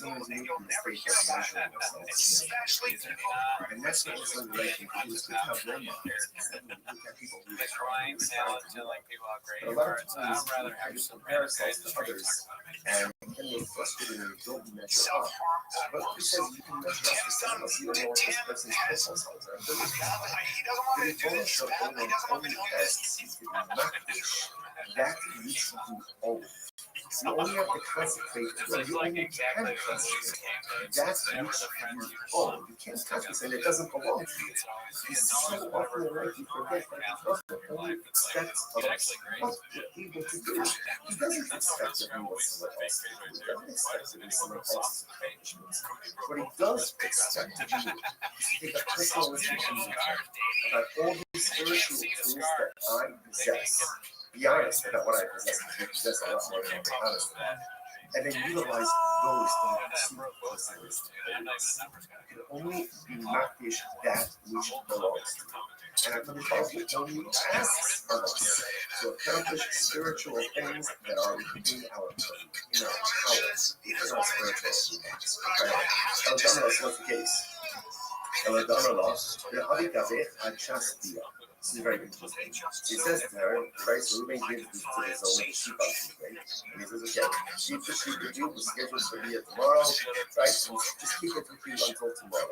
sometimes make the mistake of measuring themselves against people. And that's what it's like. It's good to have role models. Look at people who crying sounds to like people have great but a lot of cards. times I'd rather have we some compare random guys ourselves to others, and then we're frustrated and we don't measure up. But because you can measure up to someone else, you don't know what this person's pitfalls are. But the bonus of only tests is the match that you should do always. So you only have to concentrate, you only can concentrate. That's which you own. You can't concentrate, it doesn't belong to you. You so often in life you forget that the only expects of us what we're able to do. He doesn't expect of me what someone else to do. He doesn't expect of me someone else's accomplishments. What he does expect of you is to take a personal responsibility about all these spiritual tools that I possess. Be honest about what I possess, because we possess a lot more than we're honest about. And then utilize those in the pursuit of personal You can only be makdish that which belongs to you. And HaKadosh Baruch Hu only asks of us to accomplish spiritual things that are within our power, in our spiritual lives. So what's the case? This is very interesting. It says there, right? So Ruben gives this to his own sheep, right? And he says, okay, sheep for sheep with you, we're scheduled to be here tomorrow, right? So just keep it with you until tomorrow.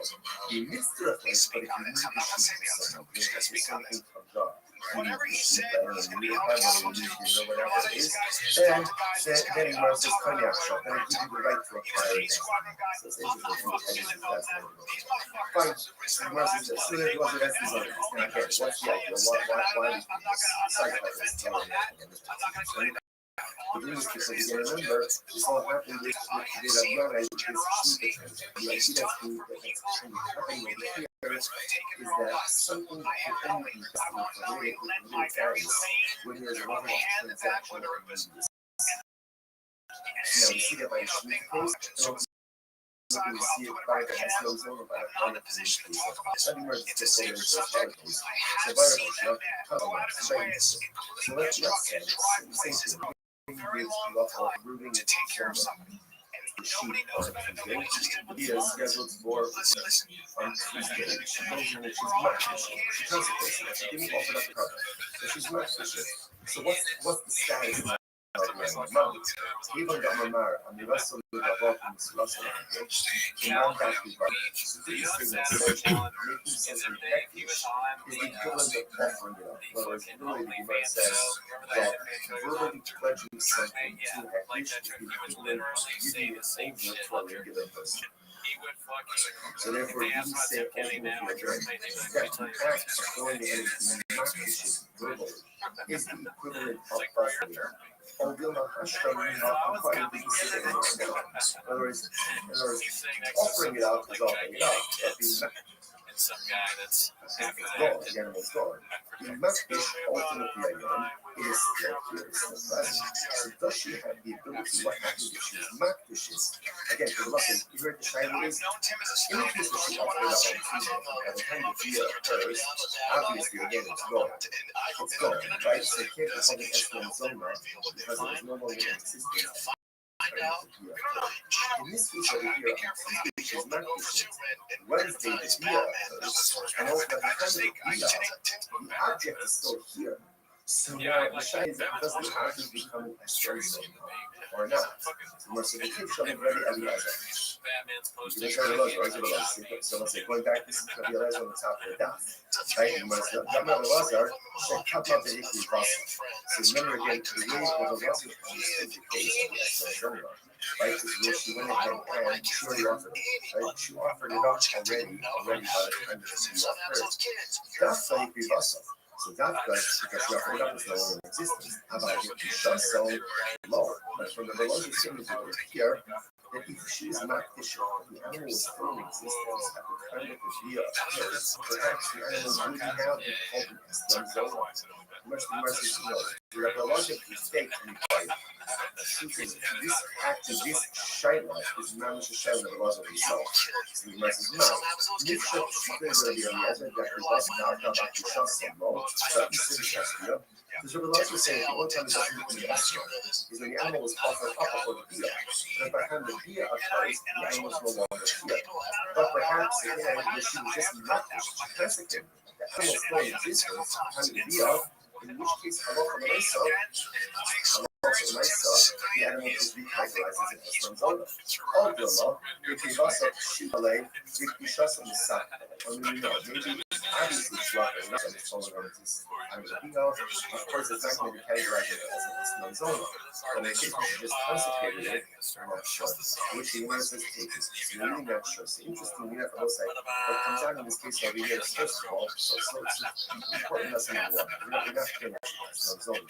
He admits to the place, but if you need the sheep for something, if something comes up, whatever he said was going to be whatever it is, then he says, cognac shop, then I give you the right to acquire it. So it's interesting. Fine. Gemara says, as soon as it was the rest is on it. Now, again, what's the idea? Why these psychologists telling us? The reason is because you can remember, this all happened with the Yonah, which is the idea that's happening over here is that something that can only be done for really varies when there's a lot of transaction in this. You see that by a sheet case, and you see it by the Heslo's over by a part of the position. Study where it's just saying there's a variables. The variables, so let's say the same thing. Rooting to take care of something. The sheep on Tuesday. He is scheduled for on Tuesday. She goes in and she's not. She concentrates. She didn't offer up the cover. So she's not fishing. So what's the status now? Even the Mamar, and the rest of the Rabbi and the Selassie, cannot back the Rabbi. So this is making something effective is the equivalent of offering it up. In other words, really the Gemara says that verbally pledging something to Hektish is the equivalent of giving it over to a regular person. So therefore, you can say ultimately that the act of throwing the energy not dishes verbally is the equivalent of offering it up. In other words, offering it out is offering it out. That being some guy that's gone, the animal's gone. The makdish ultimately again is still here, it's still present. So does she have the ability, what happens if she is makdish? Again, for the lesson, you heard the shiny is, in the case that she offered up on Tuesday, by the time the via occurs, obviously again it's gone. It's gone, right? So it can't become an excellent zona because it was no longer in existence. In this case over here, which is not Wednesday, the via occurs, and also by the time the via, the object is still here. So now the shine is that does the object become an external zone or not? So the kid shall be ready Eliezer. So let's say going back, this is going to be Eliezer on the top of the dot. Right? And once the Eliezer should come up the Hikri Vasa. So remember again, the way of Eliezer understood the case of the external zone. Right? Because she went ahead and she already offered it. Right? She offered it up already by the time that she offered it. That's the Hikri Vasa. So that's good because she offered it up as no longer in existence. How about if she does so lower? But from the religious things over here, that if she is not Kisha, the animal is still in existence at the time that the via occurs, perhaps the animal wouldn't have the holiness, the zone. Much the mercy to know. The logic mistake can be quite This act of this shaila is not just shaila of Allah himself. The Gemara says, no. Nifshat shukres Rabbi Eliezer, that is also not back to Shasam, no? That is the Shasam. Because Rabbi Eliezer was saying, the only time it doesn't become the Esra is when the animal was offered up before the Bia. But by the time the Bia occurs, the animal is no longer Bia. But perhaps, again, if she was just not desiccated, the animal still in existence at the time of the Bia, in which case, halacha l'maisa, the animal is recategorized as an Esra Zona. All the law, if you bust up Shibalay, if you shut on the side, or maybe not, maybe obviously it's not enough, and it's only going to exist under the Bia. Of course, it's not going to be categorized as an Esra Zona. And I think we should just consecrate it, I'm not sure. Which the Gemara says take it. It's really not sure. So interesting, we have to say what comes out in this case over here is first of all, so it's important lesson number one. We're not doing that. It's not zone. What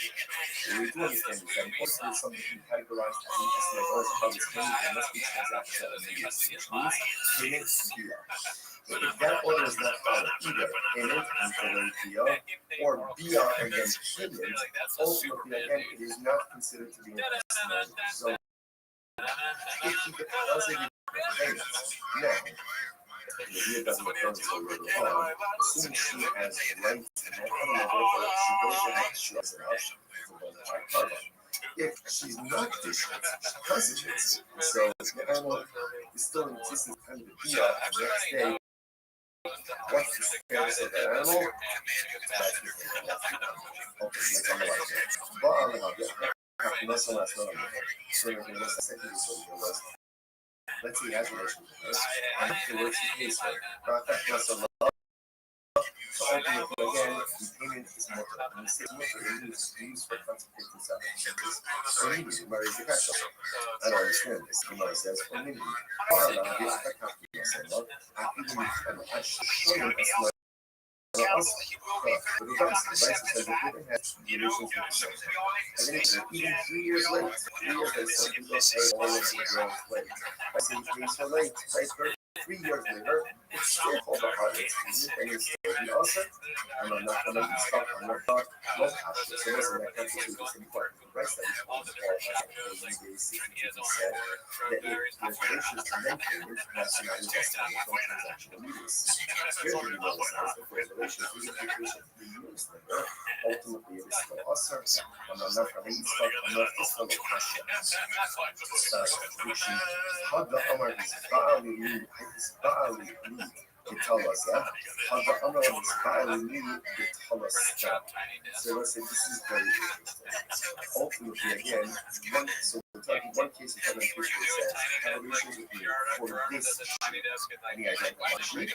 we do understand is that important is something to be categorized as an estimate or as part of payment, there must be transactional immediacy, which means payment and Bia. If that order is not followed, either payment and Bia, or Bia and then payment, ultimately again it is not considered to be an estimate zone. If he deposited payment, now the Bia doesn't occur until later on, assuming she has rights and that kind of level, she goes ahead, she has an option for one by karma. If she's not distant, she consecrates it. So the animal is still in existence at the Bia, and the next day, what's the status of that animal? That's the thing. Okay, let's analyze it. But I'll have it. Let's analyze what I'm doing. So we're going to second this one. Let's see, he has relations with her. And afterwards, he pays her. So ultimately, again, the payment is mutter. When we say mutter, it means used for consecrating sacrifices. So he needs to marry the kasha. I don't understand this. The Gemara says, for me, even 3 years late, 3 years later, some people say, oh, it's late. I say 3 years late, right? 3 years later, it's still called a hard experiment, and it's still the answer. And I'm not going to be stuck on your thought, no passion. So listen, that constitutes this important. The rest that is called the Paul Passion, said that if there's relations to men payment, nationality testimony from transactional immediacy. Here the Gemara says that there's relations to the patient 3 years later, ultimately it is still usher, and I'm not going to be stuck on your thought, no passion. Which had the Omar is Ba'ali Li, is Ba'ali Li, to tell us, yeah? Had the Omar is Ba'ali Li, to tell us that. So let's say this is very interesting. Ultimately, again, so we're talking one case of having fish that says, have relations with me for this sheep, and he identifies sheep,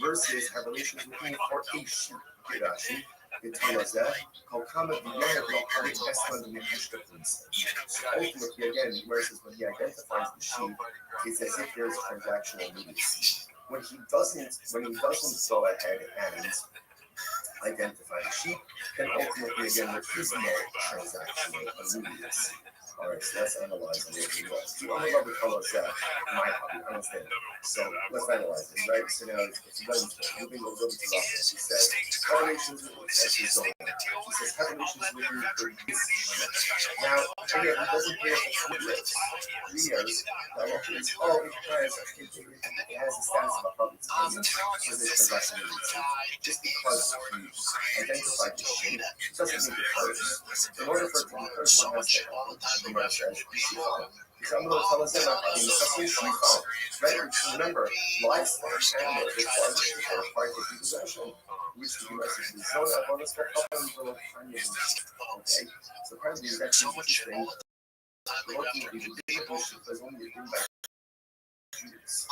versus have relations with me for a sheep, Rashi. Ultimately, again, versus when he identifies the sheep, it's as if there's transactional immediacy. When he doesn't go ahead and identify the sheep, then ultimately again there is no transactional immediacy. Alright, so let's analyze it. The only love we call us my hobby, I understand. So let's analyze it, right? So now it's Wednesday, moving over to the office. He says, have relations with his zone. He says, have relations with you for this sheep. Now, again, he doesn't pay us for 3 years. 3 years, now what is, oh, it has the status of a public payment for this transaction immediacy. Just because he identified the sheep doesn't mean the curse. In order for it to be cursed, one has to the Gemara says, because I'm going to tell us about having something sheep. Right? Remember, livestock animals require sheep or require taking possession, which the Gemara says is so that bonus for up until okay. So apparently it's actually interesting. Ultimately, the difficult sheep is only given by Jews.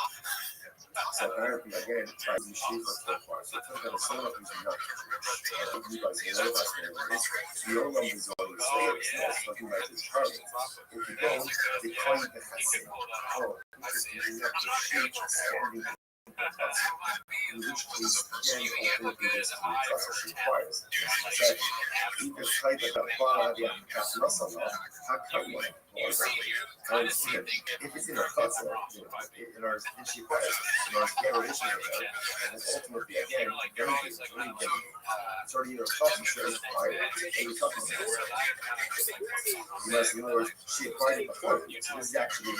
So apparently, again, tribes and sheep are so far. So it's not a son of who's not Jewish. You guys know about families. The old one is always there. It's not talking about the Charlie. If you don't, they call you the Hassan. Oh, interesting enough, the sheep are standing in which case, again, ultimately, this is the trust she requires. That you can try to get by the Masala, how come one? If it's in a chutzah, in our she acquires in our relationship, and then ultimately again, it's already in our thoughts. She already acquired it. And we're talking about in other words, she acquired it before. So this is actually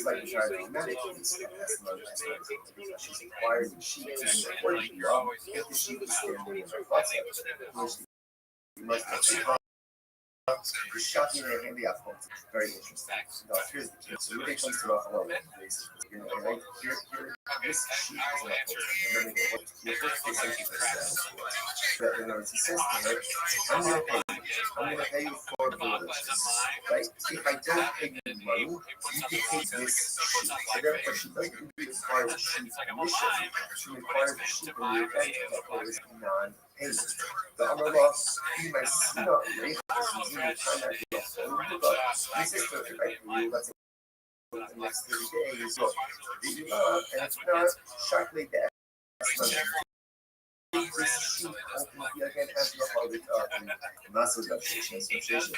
like the entire dramatic piece. That's not because she's acquired the sheep before you. If the sheep is standing in her thoughts, which you must have the shocking and handy outcome is very interesting. Now, here's the key. So when it comes to Rachel, here, this sheep is not Rachel. Remember, what but in other words, he says to her, I'm going to pay you for the religious. Right? If I don't pay you money, you can take this sheep. So therefore, she doesn't require the sheep initially. She requires the sheep in the event that there is non-payment. The Amallah, he might see not rape, he's in the time that he has to look up. He says to her, if I pay you, let's say, the next 30 days, look, did you love, and it's not shockingly that this sheep ultimately again has the harvest and massive associations to count.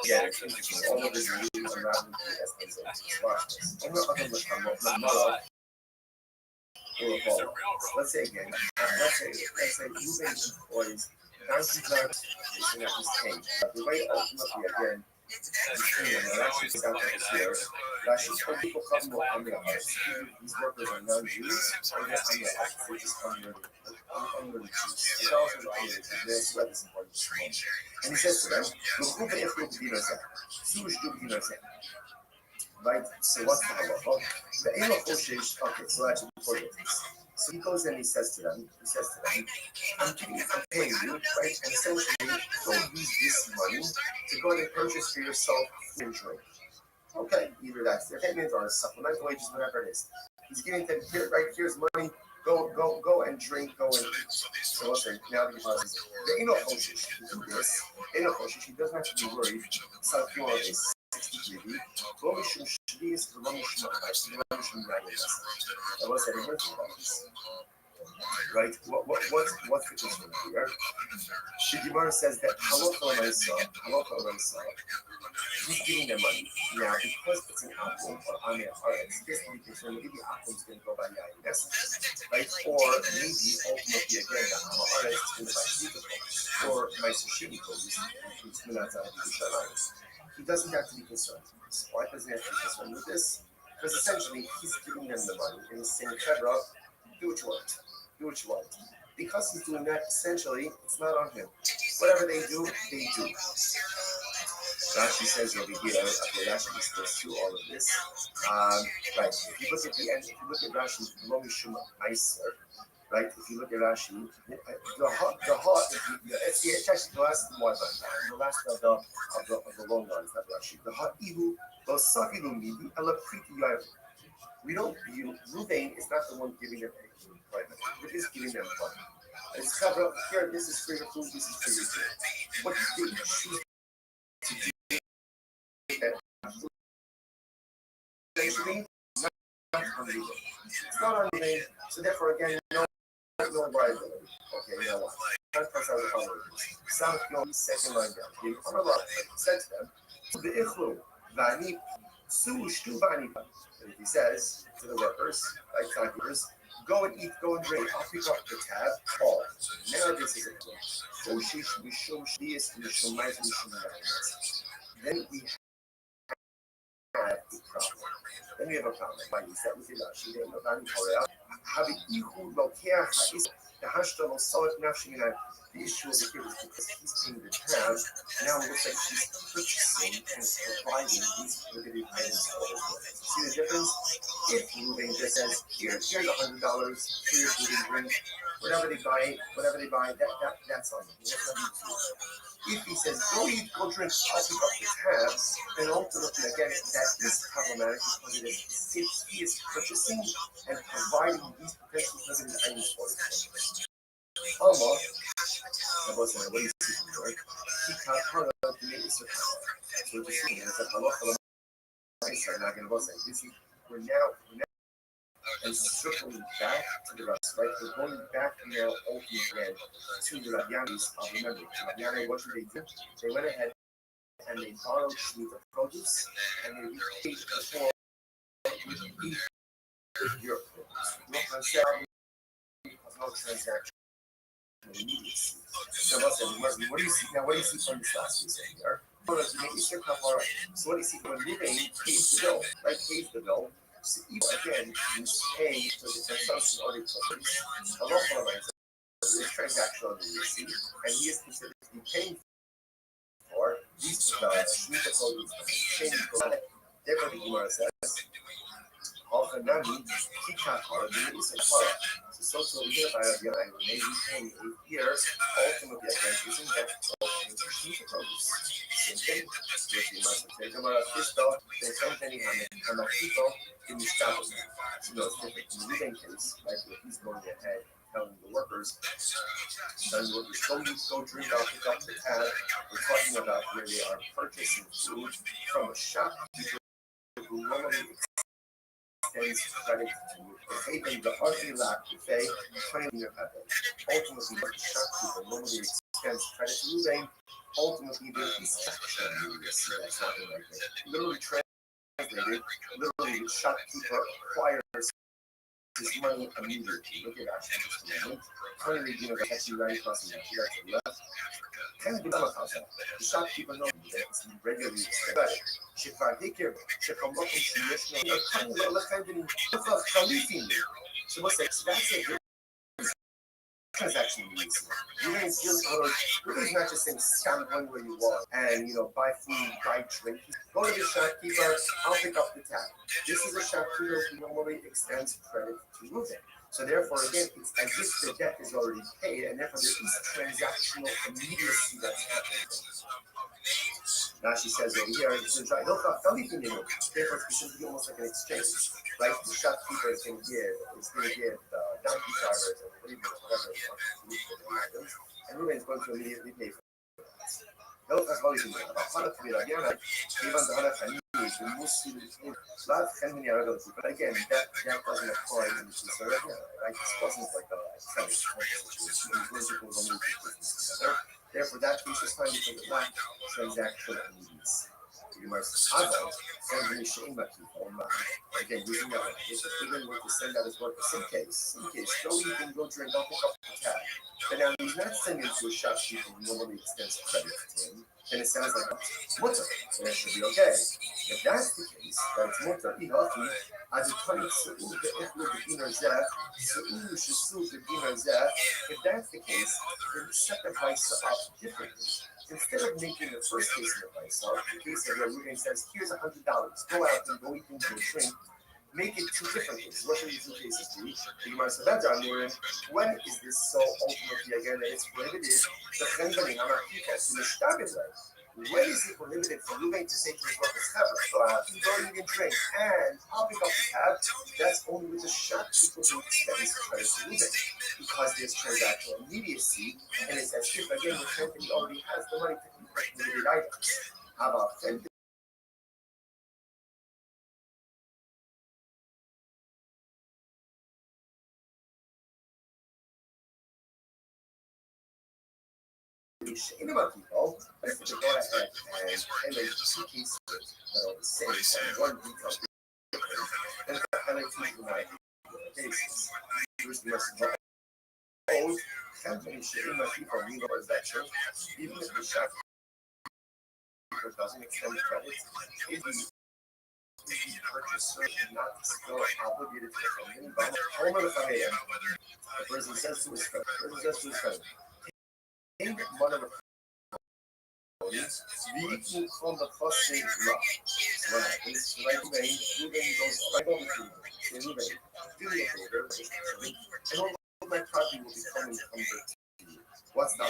Yeah, it's interesting. All of this moves around the essence of this process. I'm not going to more. Let's say again, let's say Ruben employs 90 times in his team. The way ultimately again, actually sounds like here. Actually, some people come more on the hearts. These workers are non-Jews, or they're on the hearts. They just under the Jews. It's also the under the Jews. That's why this important. And he says to them, right? So what's the halacha? The Elo Oshish, okay, so actually before this. So he goes and he says to them, I'm paying you, right? And essentially, don't use this money to go and purchase for yourself food and drink. Okay, either that's their payment or supplemental wages, whatever it is. He's giving them here, right? Here's money. Go and drink. Go and eat. So let's say now because the Eno Oshish, he doesn't have to be worried. So if you want this. Right? What's the question here? The Gemara says that he's giving them money. Now, because it's an apple or on their hearts, this will be concerned maybe the apple is going to go by Yahinas, right? Or maybe ultimately again, the Amahara is going to buy Shikako, or my Sushimi he doesn't have to be concerned with this. Why doesn't he have to be concerned with this? Because essentially, he's giving them the money and he's saying, Chevra, do what you want. Do what you want. Because he's doing that, essentially, it's not on him. Whatever they do, they do. Rashi says over here, okay, Rashi goes through all of this. Right, if you look at the end, if you look at Rashi, right, if you look at Rashi, it's actually the last one, the last of the long ones that Rashi. The ha'ihu, losafilu midi, alapriti yav. We don't view, Ruvain is not the one giving them employment. It is giving them money. It's covered up here, this is for your food, this is for your food. What they choose to do, essentially, not unlegal. It's not unlegal, so therefore again, no liability. Okay, you know what? South Yom, second line down. The Amar said to them, the Ichlu, Vani, Su, Shtu, Vani. And he says to the workers, like timekeepers, go and eat, go and drink. I'll pick up the tab, all. Now this is a Oshish, Mishum, Shdias, Mishum, Mais, Mishum, then we have a problem. Then we have a problem. Why is that with Rashi? They have Vani Korea. Have it Ihu, Lokeach, is the Hashtal, Solid, Nafshin, the issue of the kid is because he's paying the tab, now it looks like he's purchasing and providing these prohibited items for his work. See the difference? If Ruben just says, here's $100, here's food and drink, whatever they buy, that's on them. That's not if he says, go eat, go drink, I'll pick up the tab, then ultimately, again, that is problematic because it is, he is purchasing and providing these potential prohibited items for his work. Allah, that wasn't what you see from the word. He can't hurt the name is so what you see is that Allah are not going to say this is we're now and circling back to the rest, right? We're going back now ultimately to the Rabyanis. Remember, Rabyani, what did they do? They went ahead and they borrowed the produce and they repaid the poor with your not necessarily because no transaction immediacy. So what do you see now? What do you see from this last piece here? So what do you see when moving pays the bill, right? Pays the bill. So again, you pay for the consumption or the a lot more like this transactional immediacy, and he is considered to be paying for these therefore the Gemara says, Alchanami, Kikakar, the Isakara. So here by the eye, maybe paying 8 years, ultimately again, isn't that ultimately sheep produce? Same thing, if you must take them out of Christo, then something on a people in the stable. So no, it's different. In the living case, like if he's going ahead, telling the workers, go drink out, pick up the tab. We're talking about where they are purchasing food from a shopkeeper who normally extends credit to you. If they the hardly lack to pay 20 year payment. Ultimately, what the shopkeeper normally extends credit to you, ultimately there is action. That's something like that. Literally translated, literally the shopkeeper acquires his money immediately. Look at actually just a moment. 20 that's actually right across the left. Kind of become a concept. The shopkeeper knows that it's regularly expensive. שכבר הכיר, שכמות שיש לו, כאן לא לכם בנפח חליפים. That's a good transaction means. You're going to deal with not just saying stand one where you want and buy food, buy drink. Go to the shopkeeper, I'll pick up the tab. This is a shopkeeper who normally extends credit to moving. So therefore, again, it's as if the debt is already paid, and therefore there is transactional immediacy that's happening. Now she says over here, it's therefore it's should be almost like an exchange, right? The shopkeeper is going to give donkey drivers or whatever items, and Ruben is going to immediately pay for it. לא תחברי שמונה, אבל חלק מלהגיע כיוון דהנה חנים, ומוסים, לא תחל מני הרגע אותי, but again, that doesn't apply in this area, right? This wasn't like a together. Therefore, that case is fine because it lacked transactional needs. You must have send me shame at people. Again, using that, if the figure were to send out his work, in case, so you can go drink, I'll pick up the tab. But now he's not sending to a shopkeeper who normally extends credit to him, then it sounds like mutter, and that should be okay. If that's the case, that it's mutter, as a tiny if that's the case, then set the price up differently. Instead of making the first case of the price up, the case of your Ruben says, here's $100, go out and go eat into a drink. Make it two different cases. What should these two cases be? When is this so ultimately again that it's prohibited? When is it prohibited for Ruben to say to his workers, go out and go eat and drink, and I'll pick up the tab? That's only with the shopkeeper who extends credit to Ruben, because there's transactional immediacy, and it's as if again the company already has the money to convert limited items. How about shame about people, but if you go ahead and make two cases that are the same, and one detail and highlight two united cases. Here's the message. Old company shame about people need a transaction, even if the shopkeeper doesn't extend credit, is the purchaser not still obligated to the company? Home of the family. The person says to his friend, think one of the wie from the first thing right, it's right away, Ruben goes right over to Ruben, do the order, and all my property will be coming from the what's not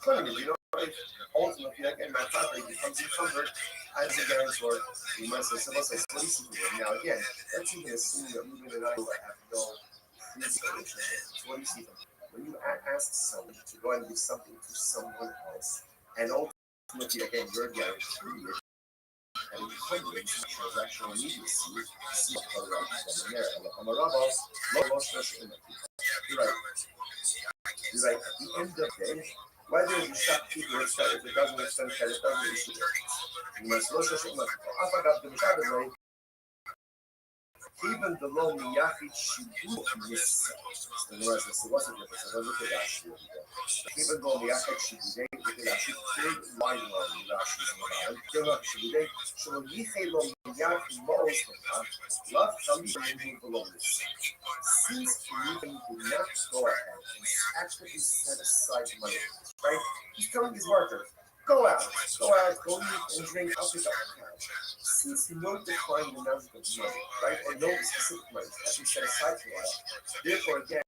currently, ultimately, again, my property becomes encumbered as a guarantor. You must say, someone says, what do you see here? Now, again, let's even assume that Ruben and I have to go through this relationship. So, what do you see from when you ask someone to go and do something to someone else, and ultimately, again, you're guaranteed and encumbrance transactional immediacy, see how right from there. I'm a rabbi, no special in the people. You're right. At the end of the day, whether the shopkeeper extends, if it doesn't extend credit, doesn't issue it. You must also show my people. I forgot the Shabbat way. Even the low miyachid shibu mis. The Gemara says, so what's the difference? So look at Rashi over there. Even though miyachid shibu, look at Rashi, third line of Rashi is on the bottom. Shibu, so yichei lo miyachid mo's love comes from below this. Since Reuben did not go ahead and actually set aside money, right? He's telling his workers, go out, go eat and drink, I'll pick up the cash. Since no defined amount of money, right, or no specific money has been set aside for that, therefore again,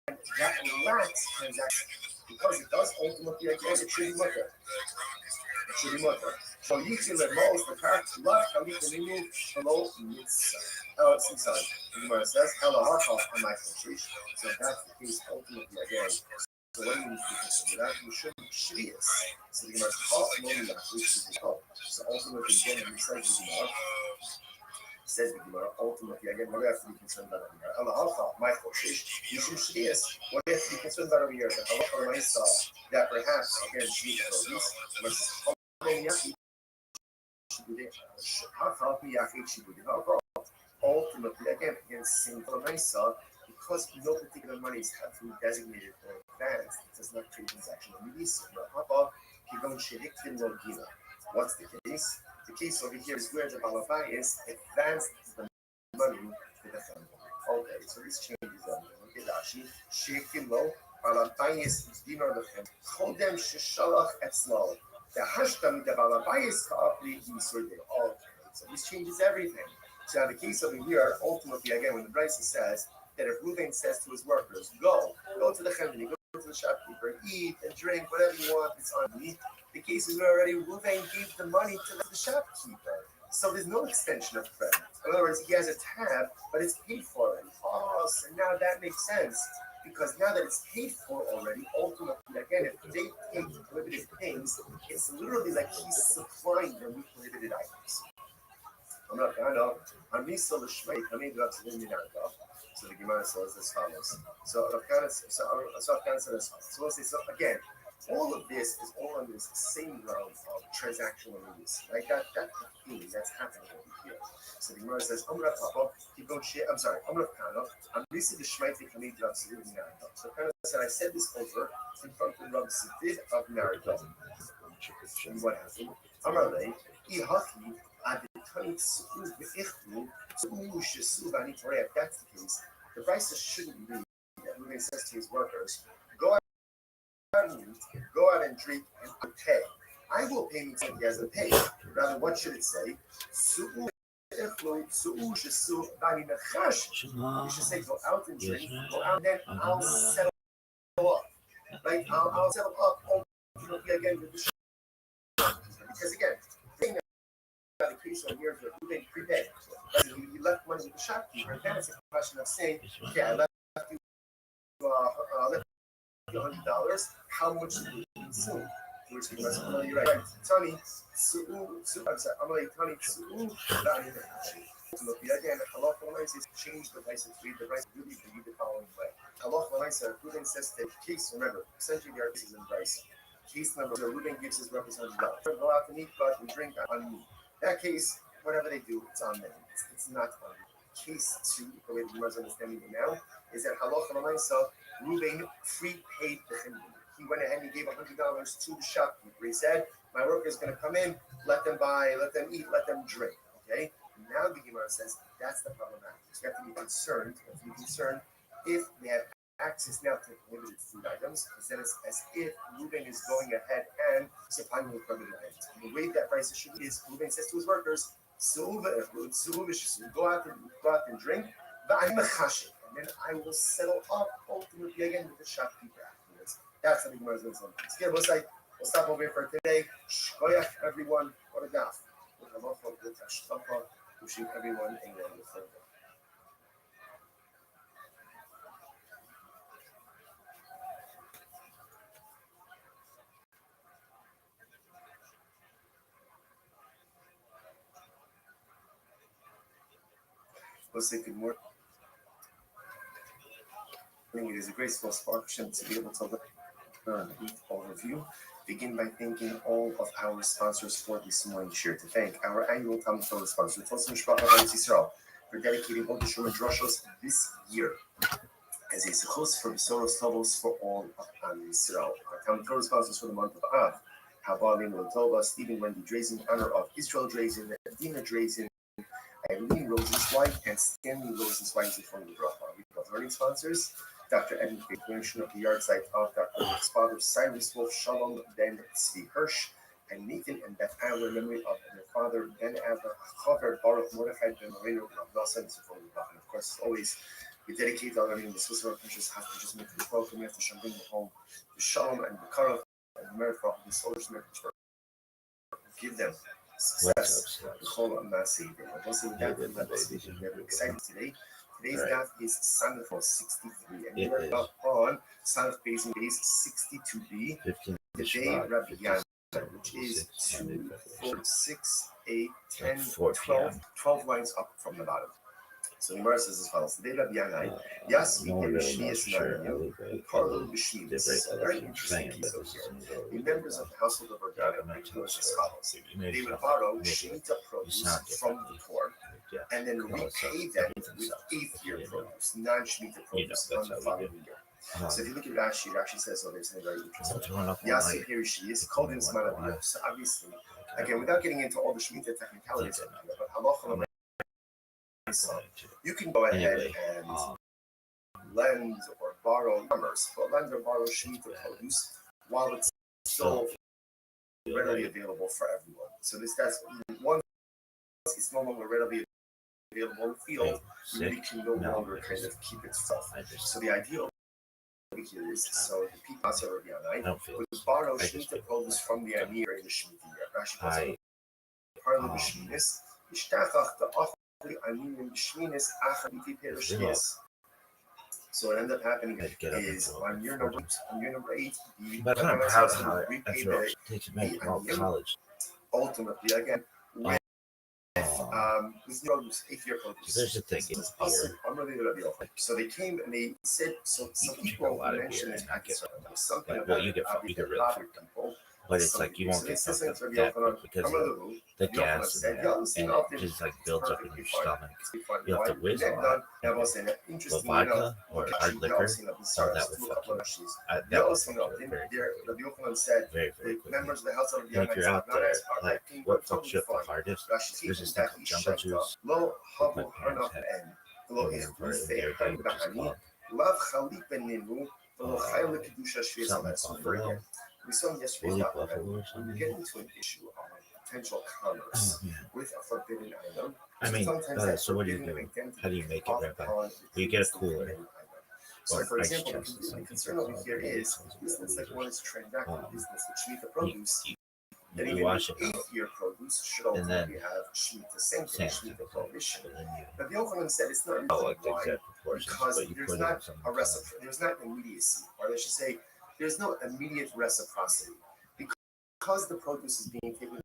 that lacks transaction. Because it does ultimately again, it should be mutter. It should be mutter. So you can let most the character love Kalikaninu below mitzvah. Sorry. The Gemara says, Elahacha on my country. So that's the case ultimately again. So when you consider that, you should be shvius. So the Gemara says, so ultimately again, he says the Gemara, ultimately again, what do you have to be concerned about over here? Elahacha, my country. You should shvius. What do you have to be concerned about over here? That perhaps again, shvius ultimately, again, single Mesa, because no particular monies have been designated or advanced, it does not create transaction release. What's the case? The case over here is where the Balabayas advanced the money to the family. Okay, so this changes on the Rashi. Shekilo, Balabayas dinar lechem. Chodem sheshalach etzlo. The hashtam the Balabayas kaapli yisurde. Okay, so this changes everything. So now the case over here, ultimately, again, when the Brisa says that if Reuven says to his workers, go to the chemini, go to the shopkeeper, eat and drink, whatever you want, it's on me. The case is where already Reuven gave the money to the shopkeeper. So there's no extension of credit. In other words, he has a tab, but it's paid for already. Oh, so now that makes sense. Because now that it's paid for already, ultimately, again, if they take prohibited things, it's literally like he's supplying them with prohibited items. I'm not kind of. I'm Misa Lishmei coming up to the Minarka. So the Gemara says as follows. So Afghan says as follows. So we'll say, so again, all of this is all under this same realm of transactional release, right? That's the theme that's happening over here. So the Gemara says, I'm sorry, I'm Misa Lishmei coming up to the Minarka. So kind of said, I said this over in front of Rabbi Sidid of Naraka. And what happened? Amarle, Ihachi. If that's the case, the Brisa shouldn't be that Reuven says to his workers, go out and eat, go out and drink, and pay. I will pay me something he hasn't paid. Rather, what should it say? You should say, go out and drink, go out and then I'll settle up. Right? I'll settle up ultimately again with the shop. Because again, the case on here is that Reuven prepaid. You left money with the shopkeeper, and then it's a question of saying, okay, I left you $100. How much did you consume? Which is you're right. Tony, I'm sorry. I'm like Tony. Again, halacha says change the price of food. The price really can be the following way. Halacha says Reuven says that case. Remember, essentially there are cases in price. Case number Reuven gives his representative go out and eat, go out and drink on me. That case, whatever they do, it's on them. It's not on them. Case 2, the way the Gemara is understanding it now, is that halacha l'maisa, Reuven prepaid the chimni. He went ahead and he gave $100 to the shopkeeper. He said, my worker is going to come in, let them buy, let them eat, let them drink. Okay? Now the Gemara says that's the problematic. So you have to be concerned. If they have access now to prohibited food items, because then it's as if Reuven is going ahead and supplying with prohibited items. And the way that price should be is Reuven says to his workers, go out and drink, and then I will settle up ultimately again with the shopkeeper afterwards. That's how the Gemara is going to say. We'll stop over here for today. Shkoyach, everyone. What a daf. Wishing everyone a wonderful day. We'll say good morning. It is a great small sparkship to be able to learn each overview. Begin by thanking all of our sponsors for this morning. Sure to thank our annual Talmud Torah sponsor, Tosim Shpachah B'Eretz Yisrael, for dedicating all the Shulman Drushos this year as a Sechos for Besoros Tovos for all of Am Yisrael. Our Talmud Torah sponsors for the month of Av. Habalim Lotova, Stephen Wendy Drazen, in honor of Israel Drazen, Dina Drazen, Eileen Rosenzweig, and Stanley Rosenzweig from the Bracha. We have learning sponsors, Dr. Edmund Recognition of the yard site of Dr. Wolf's father, Cyrus Wolf, Shalom Ben Tzvi Hirsch, and Nathan and Beth Adler, memory of their father, Ben Adler, Chaver Baruch Mordechai Ben Moreno, and Nasa, and from the Bracha. And of course, as always, we dedicate our learning the Swiss Road Precious Half to just make the welcome after Shalom home, the Shalom and the Karach, and the merit for the solar's merit for give them success. The whole Amasi. Also, with that, we're excited today. Today's daf is Sanaf 63, and we are up on Sanaf Basin Base 62b, the day Rabbi Yan, which is 2, 4, 6, 8, 10, 12 lines up from the bottom. So the Gemara says as follows: the day Rabbi Yanai, Yasvi Shmias Nanayu, Karlu B'Shmias. Very interesting piece over here. The members of the household of Rabbi Yanai do as follows: they would borrow Shemitah produce from the poor, and then repay them with eighth-year produce, non-Shemitah produce on the following year. So if you look at Rashi, it actually says something very interesting. Yasvi Shmias called in Smanabiyah. So obviously, again, without getting into all the Shemitah technicalities, but halacha. You can go ahead and lend or borrow numbers, but lend or borrow Shemitah produce while it's still readily available for everyone. So that's once it's no longer readily available in the field, you really can no longer kind of keep it self. So the idea over here is so the people also would borrow Shemitah produce from the Ani during the Shemitah year. Rashi calls it part of the Shemitah. So what ended up happening is on year number 8, but I'm kind of proud of how it takes a minute to college. Ultimately, again, with eighth-year produce. There's a thing in here. So they came and they said, so some people mentioned this package. Something about you get really people. But it's like you won't get something that quick because of the gas and it just like builds up in your stomach. You have to whiz a lot. But vodka or hard liquor, so that will fuck you. That will fuck you very quickly. And if you're out there, like what fucks you up the hardest, there's this thing called jungle juice. My parents had their day, which is called something buffalo. We saw in yesterday's document, when we get into an issue on potential commerce with a forbidden item. I mean, so what do you do? How do you make it, Rabbi? Well, you get a cooler. So, for example, the concern over here is business like one is transacting business with Shemitah produce. You wash it eighth-year produce should ultimately have Shemitah same Shemitah prohibition. But the Yochanan said it's not really because there's not a reciprocity, there's not immediacy, or they should say, there's no immediate reciprocity because the produce is being taken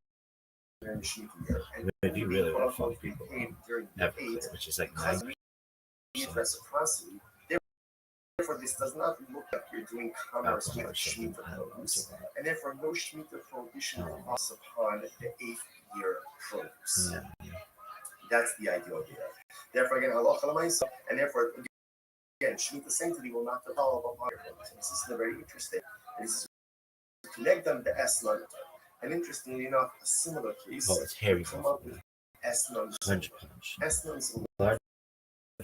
during the Shemitah year, and if you really want to fuck people during the eight, which is like immediate reciprocity. Therefore, this does not look like you're doing commerce with Shemitah produce, and therefore no Shemitah prohibition falls upon the eighth-year produce. That's the idea here. Therefore, again, halacha l'maisa, and therefore. Again, Shemitah sanctity will not develop upon your produce. This is very interesting. And this is to connect them to Esnan. And interestingly enough, a similar case. Oh, it's hairy. Come up with Esnan. Punch. Esnan's large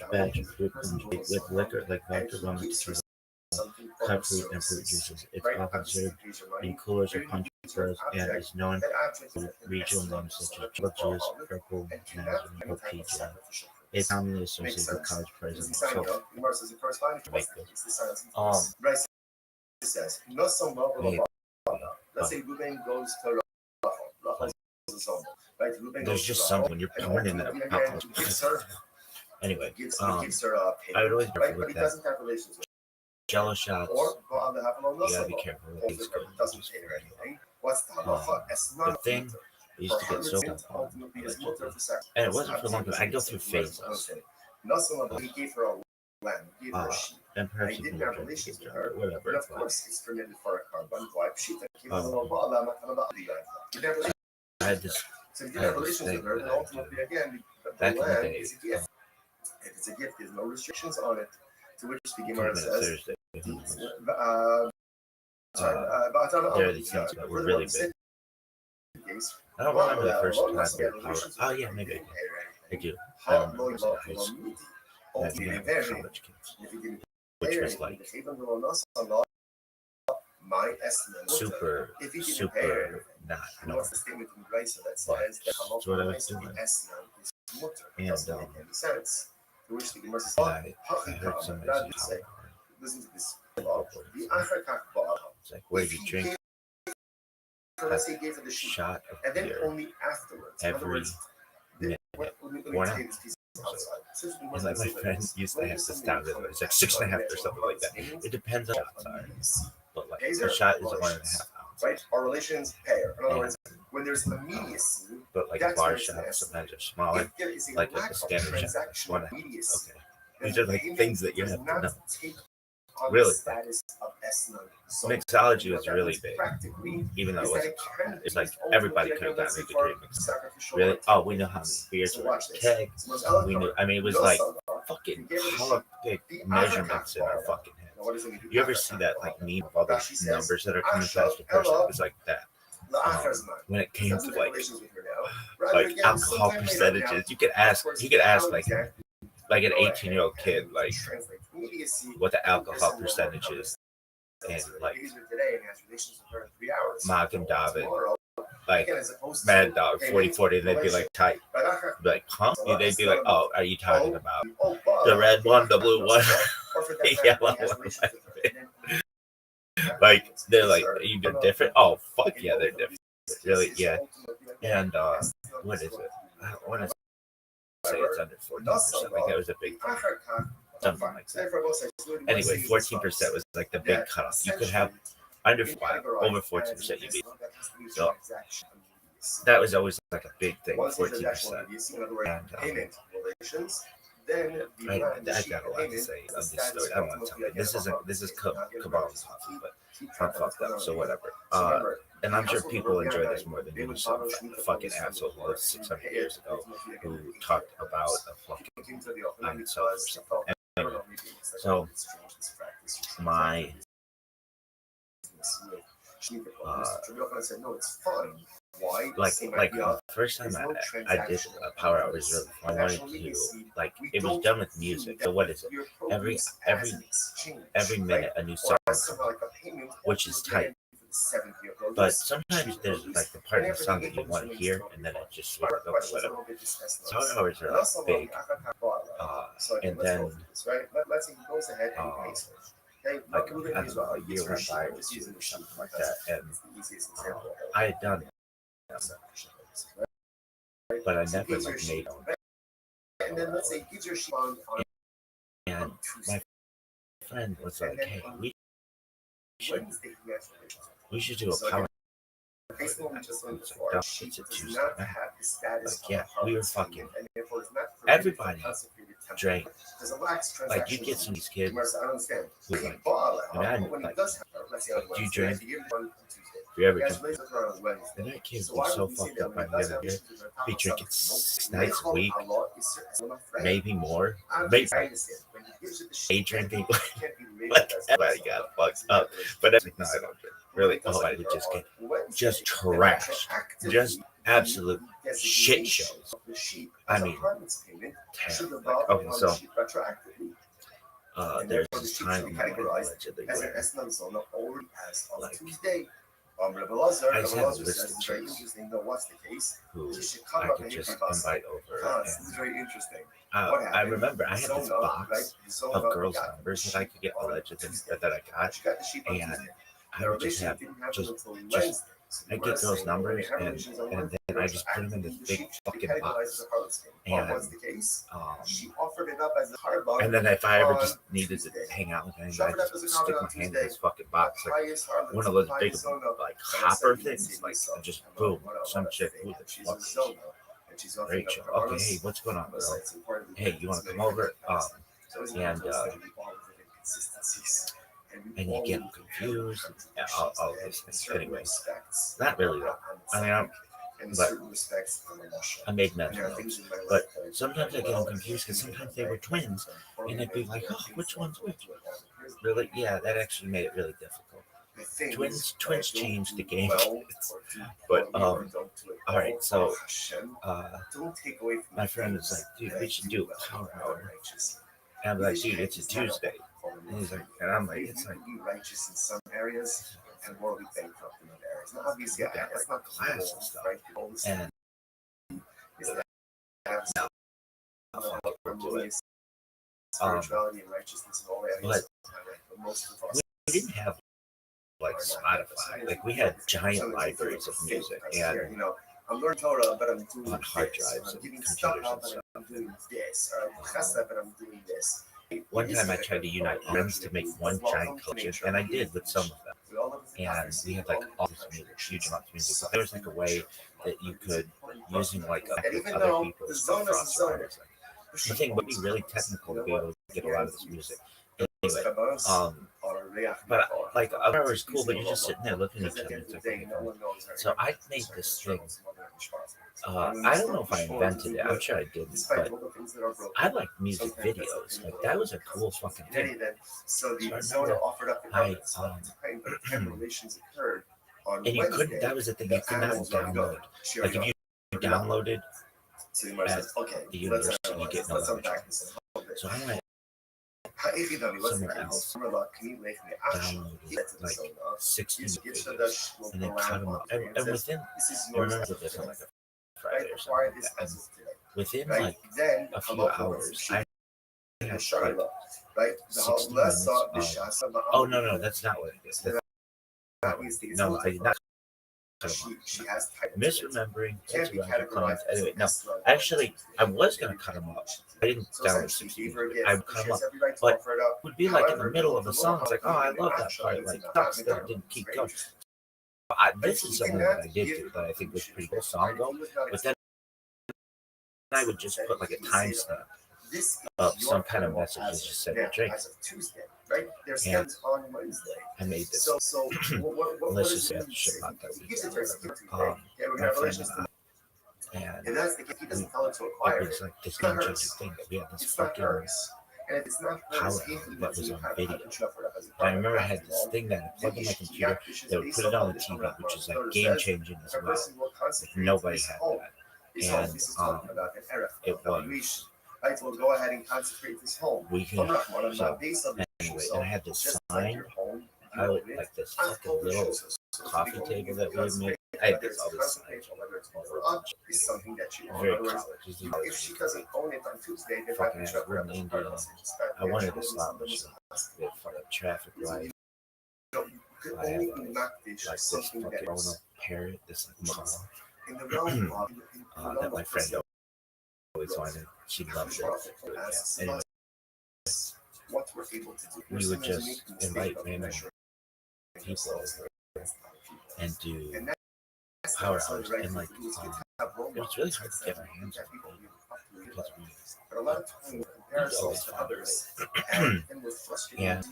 batch of fruit punch with liquor like vodka, rum, and tequila, cut fruit and fruit juices. It's often served in coolers or punch bowls and is known for regional names such as jungle juice, purple, mandarin, or peach. It's commonly associated with college presents. So, make this. Says, let's say Ruben goes to right? There's just something when you're pouring in that alcohol. Anyway, I would always prefer with that. Jello shots. You gotta be careful with these guys. The thing I used to get so dumb, and it wasn't for long time. I go through phases. And perhaps you can drink whatever. Of course, it's permitted for a carbon I had this. So if you have relations with her, then ultimately, again, the land is a gift. If it's a gift, there's no restrictions on it. To which the Could Gemara have been a says, Thursday. there are these things that were really big. I don't remember the first time I heard power. Oh yeah, maybe I do. I remember it was in high school. And I began with college kids, which was like super, super not normal. But that's what I was doing. And I heard somebody say power. It's like, where you drink a shot of beer every minute, 1 hour. And like my friend used to have this down to it's like 6.5 or something like that. It depends on shots are, but like a shot is 1.5 ounces. Right? Our relations pair. In other words, when there's immediacy, but like a bar shot sometimes are smaller, like a standard shot, 1.5. Okay, these are like things that you have to know. Really, mixology was really big, even though it wasn't. It's like everybody could have gotten a degree in mixology. Really? Oh, we know how many beers were in a keg. We knew. I mean, it was like fucking color big measurements in our fucking heads. You ever see that like meme of all those numbers that are coming past the person? It was like that. When it came to like alcohol percentages, you could ask like an 18-year-old kid like what the alcohol percentage is, and like Malcolm David, like Mad Dog 40-40, they'd be like tight, like huh? They'd be like, oh, are you talking about the red one, the blue one, the yellow one? Like they're like, are you different? Oh fuck yeah, they're different. Really, yeah. And what is it? I want to say it's under 14%. Like that was a big thing. Something like that. Anyway, 14% was like the big cutoff. You could have under 5, over 14%. You'd be so that was always like a big thing. 14%. And I got a lot to say on this story. I don't want to tell you. This is Kabbalah's coffee, but I'm fucked up, so whatever. And I'm sure people enjoy this more than you. Some fucking asshole who lived 600 years ago who talked about a fucking self or something. Anyway, so my like the first time I did a power hour was really fun. I wanted to like it was done with music. So what is it? Every minute a new song, which is tight. But sometimes there's like the part of the song that you want to hear, and then it just switches over whatever. Power hours are like big, and then like I don't know, a year went by or two or something like that, and I had done them, but I never like made them. And my friend was like, "Hey, we should do a power." It's a Tuesday night. Like, yeah, we were fucking. Everybody drank. Like, you get some of these kids who like, do you drink? Do you ever drink? And that kid was so fucked up by the end of the year. Be drinking 6 nights a week, maybe more, maybe day drinking. Like, everybody got fucked up. But that's like, no, I don't drink. Really, I would just get trashed, just absolute shit shows. I mean, terrible. Like, okay, so there's this time in my life allegedly where, like, I just have a list of chicks who I could just invite over. And I remember I had this box of girls' numbers that I could get allegedly that I got, and I would just have just I get girls' numbers and then I just put them in this big fucking box. And then if I ever just needed to hang out with anyone, I just stick my hand in this fucking box, like one of those big like hopper things, like just boom, some chick, who the fuck is she? Rachel. Okay, hey, what's going on, girl? Hey, you want to come over? And you get confused, all these things. Anyway, not really though. I mean, in But certain respects, I made and there mental are things notes. in my life But that I do sometimes I really get them well, confused because sometimes they right? were twins, Or and I'd be like, there are oh, things which that one's I which? do well. Here's the Really, yeah, that actually made it really difficult. things Twins that I don't changed the do game. well, or do But poorly, or don't do it all well. right, so Hashem, uh, don't take away from my the friend was things like, dude, that we I should do do well a power that are hour. righteous. And I'm like, Because dude, it's a is not Tuesday. calling And he's you like, and I'm free. like, You it's like, can be righteous in some areas and morally bankrupt in other areas. Now, obviously, we got that's like not the class goal, and stuff. right? The goal is And to have no, harmonious spirituality and righteousness in all areas. But most of us we didn't have like Spotify. Like we had giant libraries of music and I'm learning Torah, but I'm doing on hard this. drives I'm and giving computers stuff, and but stuff. I'm doing this. Or I'm chesed, but I'm doing this. One time I tried to unite friends to make one giant collection, and I did with some of them. And we had like all this music, huge amounts of music. But there was like a way that you could, using like other people's cross writers. Like, the thing would be really technical to be able to get a lot of this music. Anyway, but like a hour is cool, but you're just sitting there looking at each other. It's like, okay, so I made this thing. I don't know if I invented it. I'm sure I didn't, but I like music videos. Like that was a cool fucking thing. So So I Zona remember offered up I relations occurred on and you couldn't. That was the thing. You could not download. Like if you downloaded at the university, you get no membership. So I went somewhere else, downloaded like 16 videos, and then cut them up. And within, I remember this on like a Friday or something like that. And within like a few hours, I had like 60 minutes of. Oh no, that's not what it is. That's not what it is. No, I did not cut them up. Misremembering. That's Roger Clemens. Anyway, no, actually, I was gonna cut them up. I didn't download 60 videos. I would cut them up, but it would be like in the middle of a song. It's like, oh, I love that part. Like, sucks that it didn't keep going. This is something that I did do that I think was pretty cool song though. But then I would just put like a timestamp of some kind of message that just said drink. And I made this. Let's just say Shabbat that weekend. My friend and I. And it was like this game-changing thing that we had this fucking power that was on video. And I remember I had this thing that I plugged in my computer that would put it on the TV, which is like game-changing as well. Like nobody had that. And it was. We'll go ahead and consecrate this home. We can. So, anyway, and I had this sign. I would like this fucking little coffee table that we would make. I had this all this sign. Is something that you Very own. college. If she doesn't own it on Tuesday, then Fucking we're in India. I wanted to stop machine. We had fucking traffic light. I had like this fucking grown-up parrot, this like macaw, that my friend always wanted. She loved it. Anyway, we would just invite random people over and do power hours, and like it was really hard to get our hands on people because we always found it right. And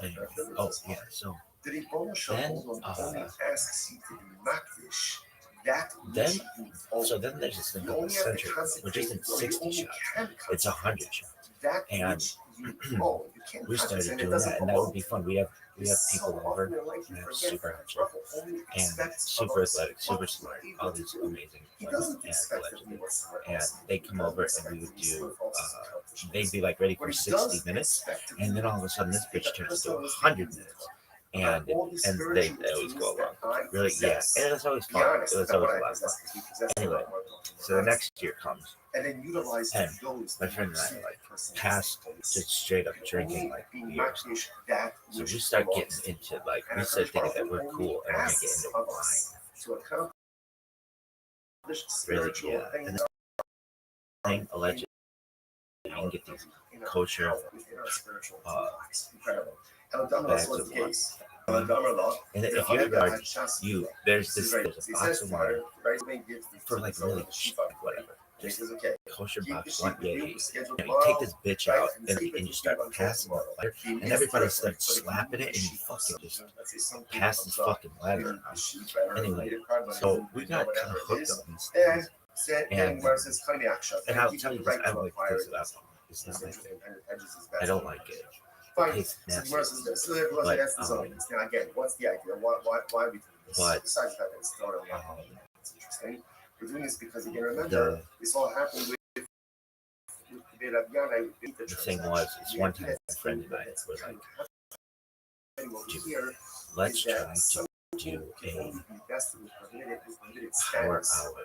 anyway, oh yeah, so then there's this thing called the century, which isn't 60 shots, it's 100 shots. And we started doing that, and that would be fun. We have people over, and have super helpful, and super athletic, super smart, all these amazing friends and legends. And they come over, and we would do. They'd be like ready for 60 minutes, and then all of a sudden this bitch turns into 100 minutes. And they always go along. Really, yeah. And it was always fun. It was always a lot of fun. Anyway, so the next year comes, and my friend and I like passed just straight up drinking like beers. So we start getting into like we start thinking that we're cool and we're gonna get into wine. Really, yeah. And the thing allegedly you can get these kosher bags of wine. And if you ever there's a box of wine for like really cheap, whatever, just This is okay. kosher Keep the box sheep one. with Yeah, you. you Schedule know, you take this bitch right? out And and, sleep and with you start until passing the tomorrow. ladder, If you and miss everybody it, starts but if you slapping move it, the and you sheep or fucking just something, let's say something pass this comes up, fucking ladder the around. sheep better Anyway, the card money so we got kind whatever of it hooked is. on these Then things, then versus cunning action. and I'll Keep tell it you this: right I to don't like acquire taste of it. alcohol. It's not my Interesting, thing. and edges is I best. don't like it. It Fine. tastes So nasty. versus this. So there was But, that's the zone. Now again, what's the idea? Why we do this? But, Besides the fact that it's not a lot. It's interesting. We're doing this because again, remember this all happened with the thing was, it's one time my friend and I were like, dude, let's try to do a power hour,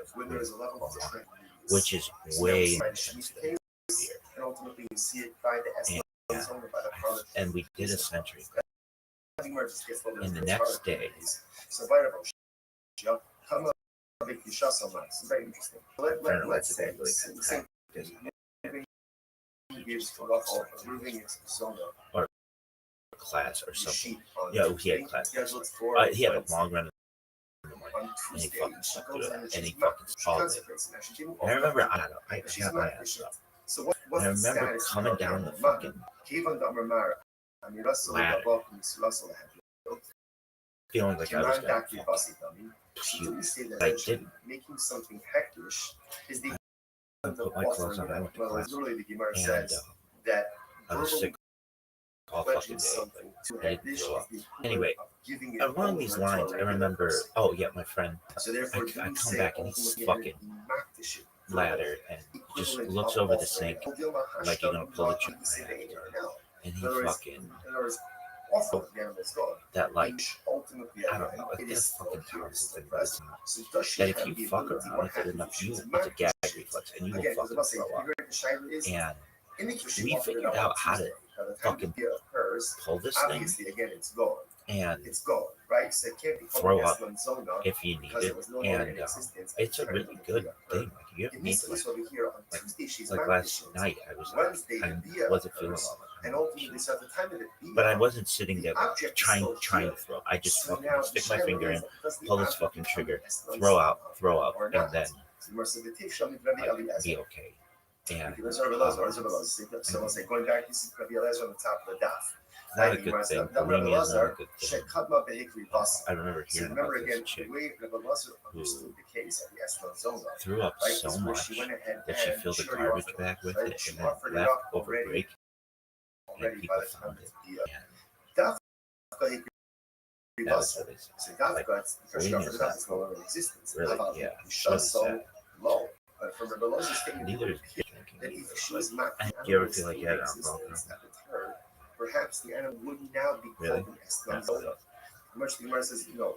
which is way intense than beer. And we did a century. And the next day, let's say, or class or something. Yeah, he had class. He had a long run in the morning, and he fucking stuck through it, and he fucking all day. And I remember, I got my ass up. And I remember coming down the fucking ladder, feeling like I was gonna fucking puke. But I didn't. I put my clothes on, I went to class, and I was sick all fucking day. I didn't throw up. Anyway, along these lines, I remember, oh yeah, my friend, I come back and he's fucking ladder and just looks over the sink like you're gonna pull the trigger. And he fucking that like I don't know, like that fucking powerful thing, but it's not. That if you fuck around with it enough, it's a gag reflex and you will fucking throw up. And we figured out how to fucking pull this thing and throw up if you need it. And it's a really good thing. Like if you ever need to, like last night, I wasn't feeling well. But I wasn't sitting there like, trying to throw. I just fucking stick my finger in, pull this fucking trigger, throw up, and then like, be okay. And not a good thing. Bulimia is not a good thing. I remember hearing about this chick who threw up so much that she filled a garbage bag with it and then left over break, and people found it. And that was really sad. Like, bulimia is not cool. Really, yeah, it's really sad. Neither is beer drinking either. Like, do you ever feel like you had an alcohol problem? Perhaps the animal would now be Really? Much the Gemara says, no,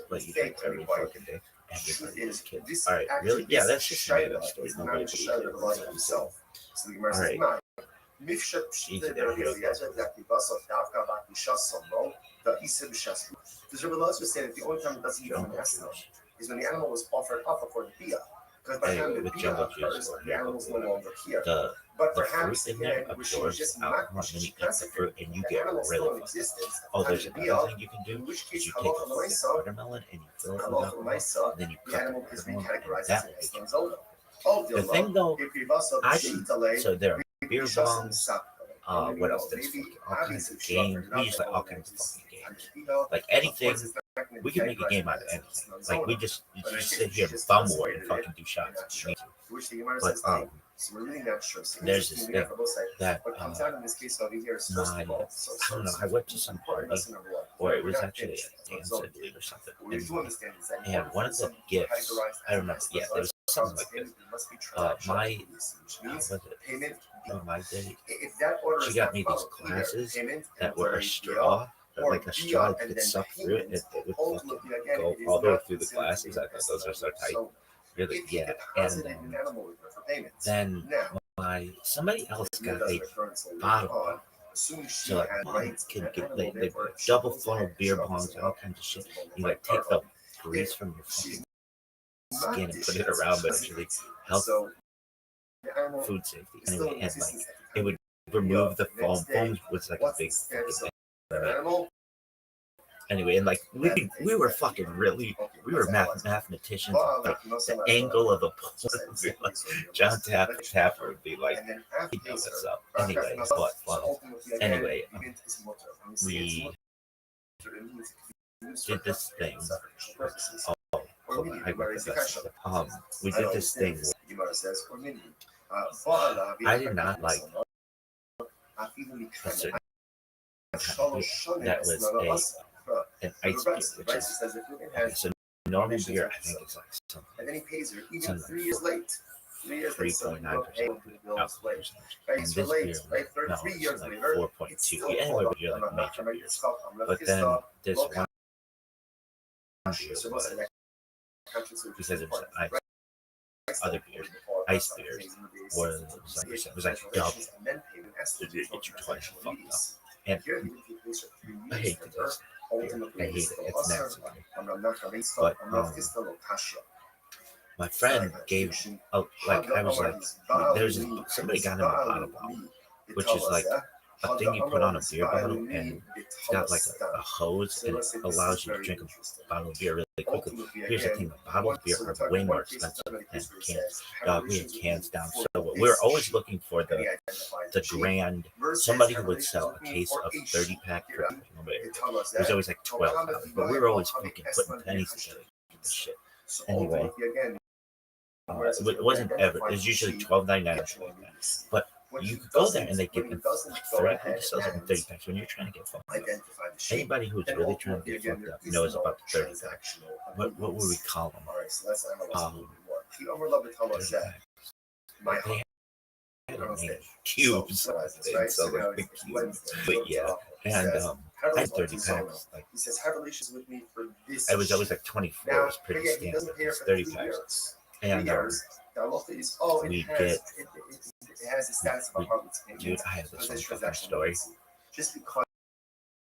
but you drink every fucking day. Everybody has kids. Alright, really? Yeah, that's just made up story. Nobody believes it himself. Alright. Easy there, here we go. Does Rabbi Elazar say that the only time it doesn't become an asna is when the animal was offered up according to Bia? Because by the time the Bia occurs, the animal is no longer here. The fruit in there absorbs alcohol, and then you eat the fruit, and you get really fucked up. Oh, there's another thing you can do, is you take a fucking watermelon, and you fill it with alcohol, and then you cut the watermelon, and that will make you fucked up. The thing though, so there are beer bongs, what else? There's fucking all kinds of games. We use like all kinds of fucking games. Like anything, we can make a game out of anything. Like you just sit here and bum war and fucking do shots if you need to. But there's this thing that I don't know, I went to some party, or it was actually a dance, I believe, or something. And one of the gifts, I remember, yeah, there was something like this. My date, she got me these glasses that were a straw, like a straw that could suck through it, and it would fucking go all the way through the glasses. I thought those are so tight. Really, yeah. And then somebody else got a bottle. So like mom can get like double full of beer bongs and all kinds of shit. You like take the grease from your fucking skin and put it around, but actually health, food safety. Anyway, and like it would remove the foam. Foam was like a big fucking thing. Anyway, and like we were fucking really, we were mathematicians. Like the angle of a point would be like John Tapper would be like, he knows what's up. Anyway, but anyway, we did this thing. Oh, hold on, I got the best. We did this thing. I did not like a certain that was an ice beer, which is okay, so normal beer. I think it's like something. And then he pays her even 3 years late. 3.9% alcohol. And this beer, no, it's like 4.2. Yeah, anyway, but you're like major beers. But then this one beer was, because it was ice, other beers, ice beers, it was like double. It get you twice fucked up. And I hate this. I hate it. It's nasty. But my friend gave, like, I was like, there's somebody got him a bottle bottle, which is like a thing you put on a beer bottle, and it's got like a hose, and it allows you to drink a bottle of beer really quickly. Here's the thing: the bottles of beer are way more expensive than cans. We had cans down, so we were always looking for the grand, somebody who would sell a case of 30-pack for it was always like $12, but we were always fucking putting pennies together to get this shit. Anyway, it wasn't ever. It was usually $12.99, but you could go there and they give them like 30. Who sells it in 30 packs when you're trying to get fucked up? Anybody who's really trying to get fucked up knows about the 30 packs. What would we call them? 30 packs. They had a name. Cubes. They sell like big cubes. But yeah, and I had 30 packs. Like, it was always like 24. It was pretty standard. It was 30 packs. And we get, dude, I have this one fucking story.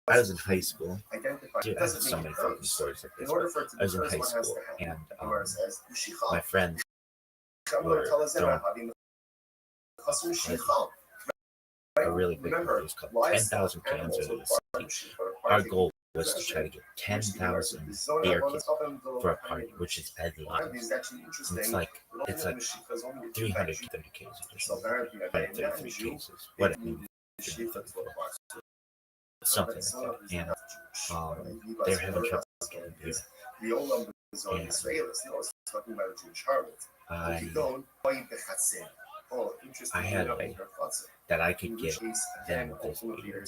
I was in high school. Dude, I have so many fucking stories like this. I was in high school, and my friends were throwing a really big party. It was called 10,000 cans into the city. Our goal was to try to get 10,000 beer cans for a party, which is a lot. It's like 330 cases or something. 333 cases. What I mean, something like that. And they're having trouble getting beer. And I had a way that I could get them this beer.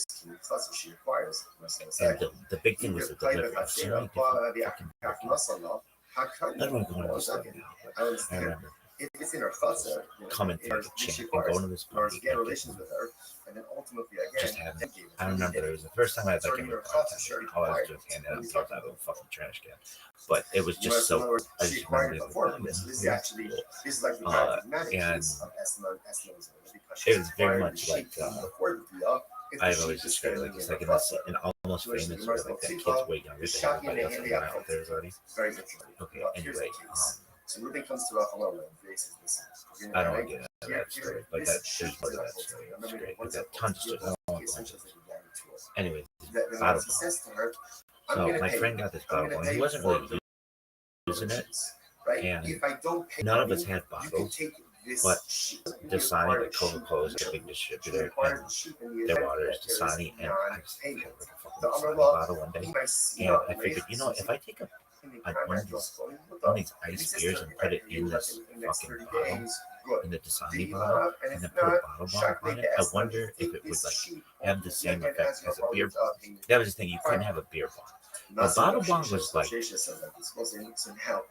And the big thing was the delivery. So many different fucking I don't want to go into this right now, but I remember coming through the champ and going to this party and just having it. I remember it was the first time I had like a bartender. All I was doing was handing out beers out of a fucking trash can. But it was just so, I just remember it and it was very much like, I've always described it like it's like an almost famous where like that kid's way younger than everybody else around there is already. Okay, anyway, I don't want to get into that story, but there's more to that story. It's great. It's got tons of stories. I don't want to go into it. Anyway, bottle ball. So my friend got this bottle ball, and he wasn't really using it, and none of us had bottles. But Dasani, like Coca-Cola is a big distributor, and their water is Dasani, and I just had like a fucking Dasani bottle one day, and I figured, if I take one of these ice beers and put it in this fucking bottle, in the Dasani bottle, and then put a bottle bottle on it, I wonder if it would like have the same effect as a beer bottle. That was the thing, you couldn't have a beer bottle. The bottle bond was like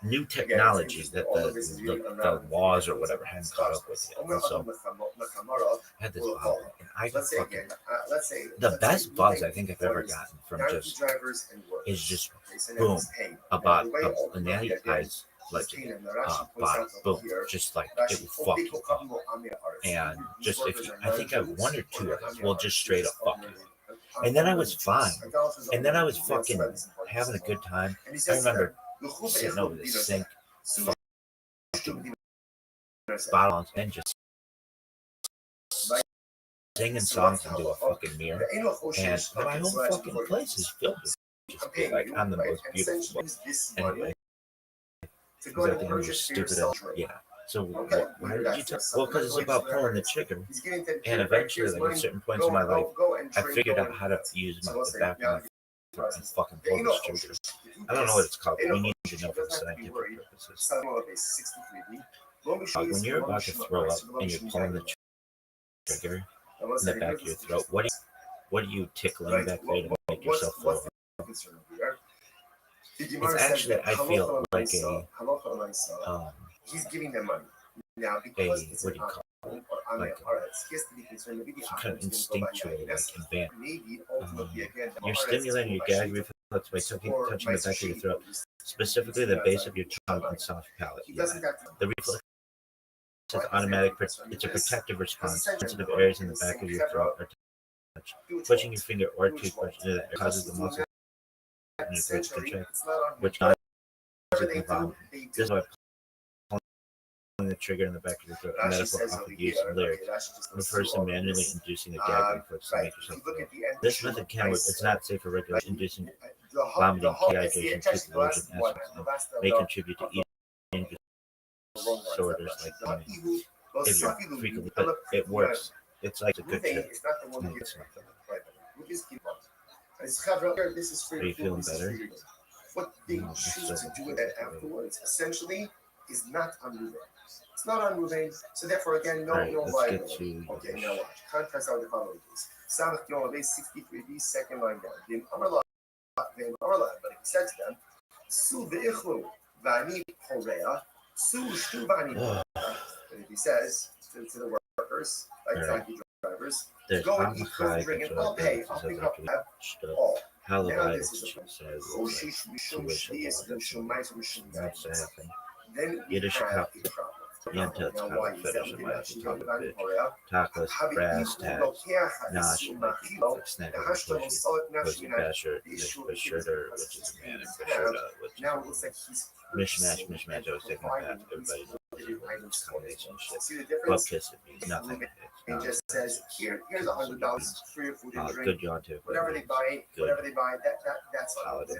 new technology that the laws or whatever hadn't caught up with yet. So I had this bottle, and I got fucking the best buzz I think I've ever gotten from just boom, about a natty ice legend bottle, boom, just like it would fuck you up. And just I think I one or two of them will just straight up fuck you. And then I was fine. And then I was fucking having a good time. I remember sitting over the sink, fucking bottles, and just singing songs into a fucking mirror. And my whole fucking place is filled with just be like, I'm the most beautiful one. Anyway, because I think I'm just stupid. Yeah. So why did you tell? Well, because it's about pulling the trigger. And eventually, like at certain points in my life, I figured out how to use the back of my foot and fucking pull this trigger. I don't know what it's called, but we need to know for scientific purposes. When you're about to throw up and you're pulling the trigger in the back of your throat, what are you tickling back there to make yourself throw up? It's actually, I feel like he's giving them money. Now, what do you call it? Like kind of instinctual, like advanced. You're stimulating your gag reflex by touching the back of your throat, specifically the base of your tongue and soft palate. Yeah. The reflex is automatic. It's a protective response. Sensitive areas in the back of your throat are touched. Pushing your finger or toothbrush into that causes the muscle in your throat to contract, which causes the vomit. This is why pulling the trigger in the back of your throat, a metaphor often used in lyrics, refers to manually inducing a gag reflex to make yourself throw up. This method can work. It's not safe for regular inducing vomiting, dehydration, tooth erosion, acids, and may contribute to eating disorders like vomiting if you're frequently, but it works. It's like a good trick. No, it's not. Are you feeling better? What they choose to do with it afterwards, essentially, is not unmoving. It's not unmoving, so therefore, again, no liability. Okay, now watch. Contrast out the following things. Samach Yom base 63b, second line down. Vim Amarla, but if he says to them, Su ve'ichlu vani horea, Su shtu vani horea. And if he says to the workers, like donkey drivers, go and eat, go and drink, and I'll pay. I'll pick up all. How the Now Bible this is says then Yiddish have cup. a problem. Yenta Now, it's why kind of is fetish that? in my photography. Tacos, brass tags, nosh, like snapping pushy, pussy basher, bashirter, which is a man, and bashirta, which is now it looks like he's mishmash. I was taking a bath. Everybody knows it's combination shit. Butt kiss, it means nothing. It just says here's $100 for your food and drink. Good yawn too. Whatever they buy, that's holiday.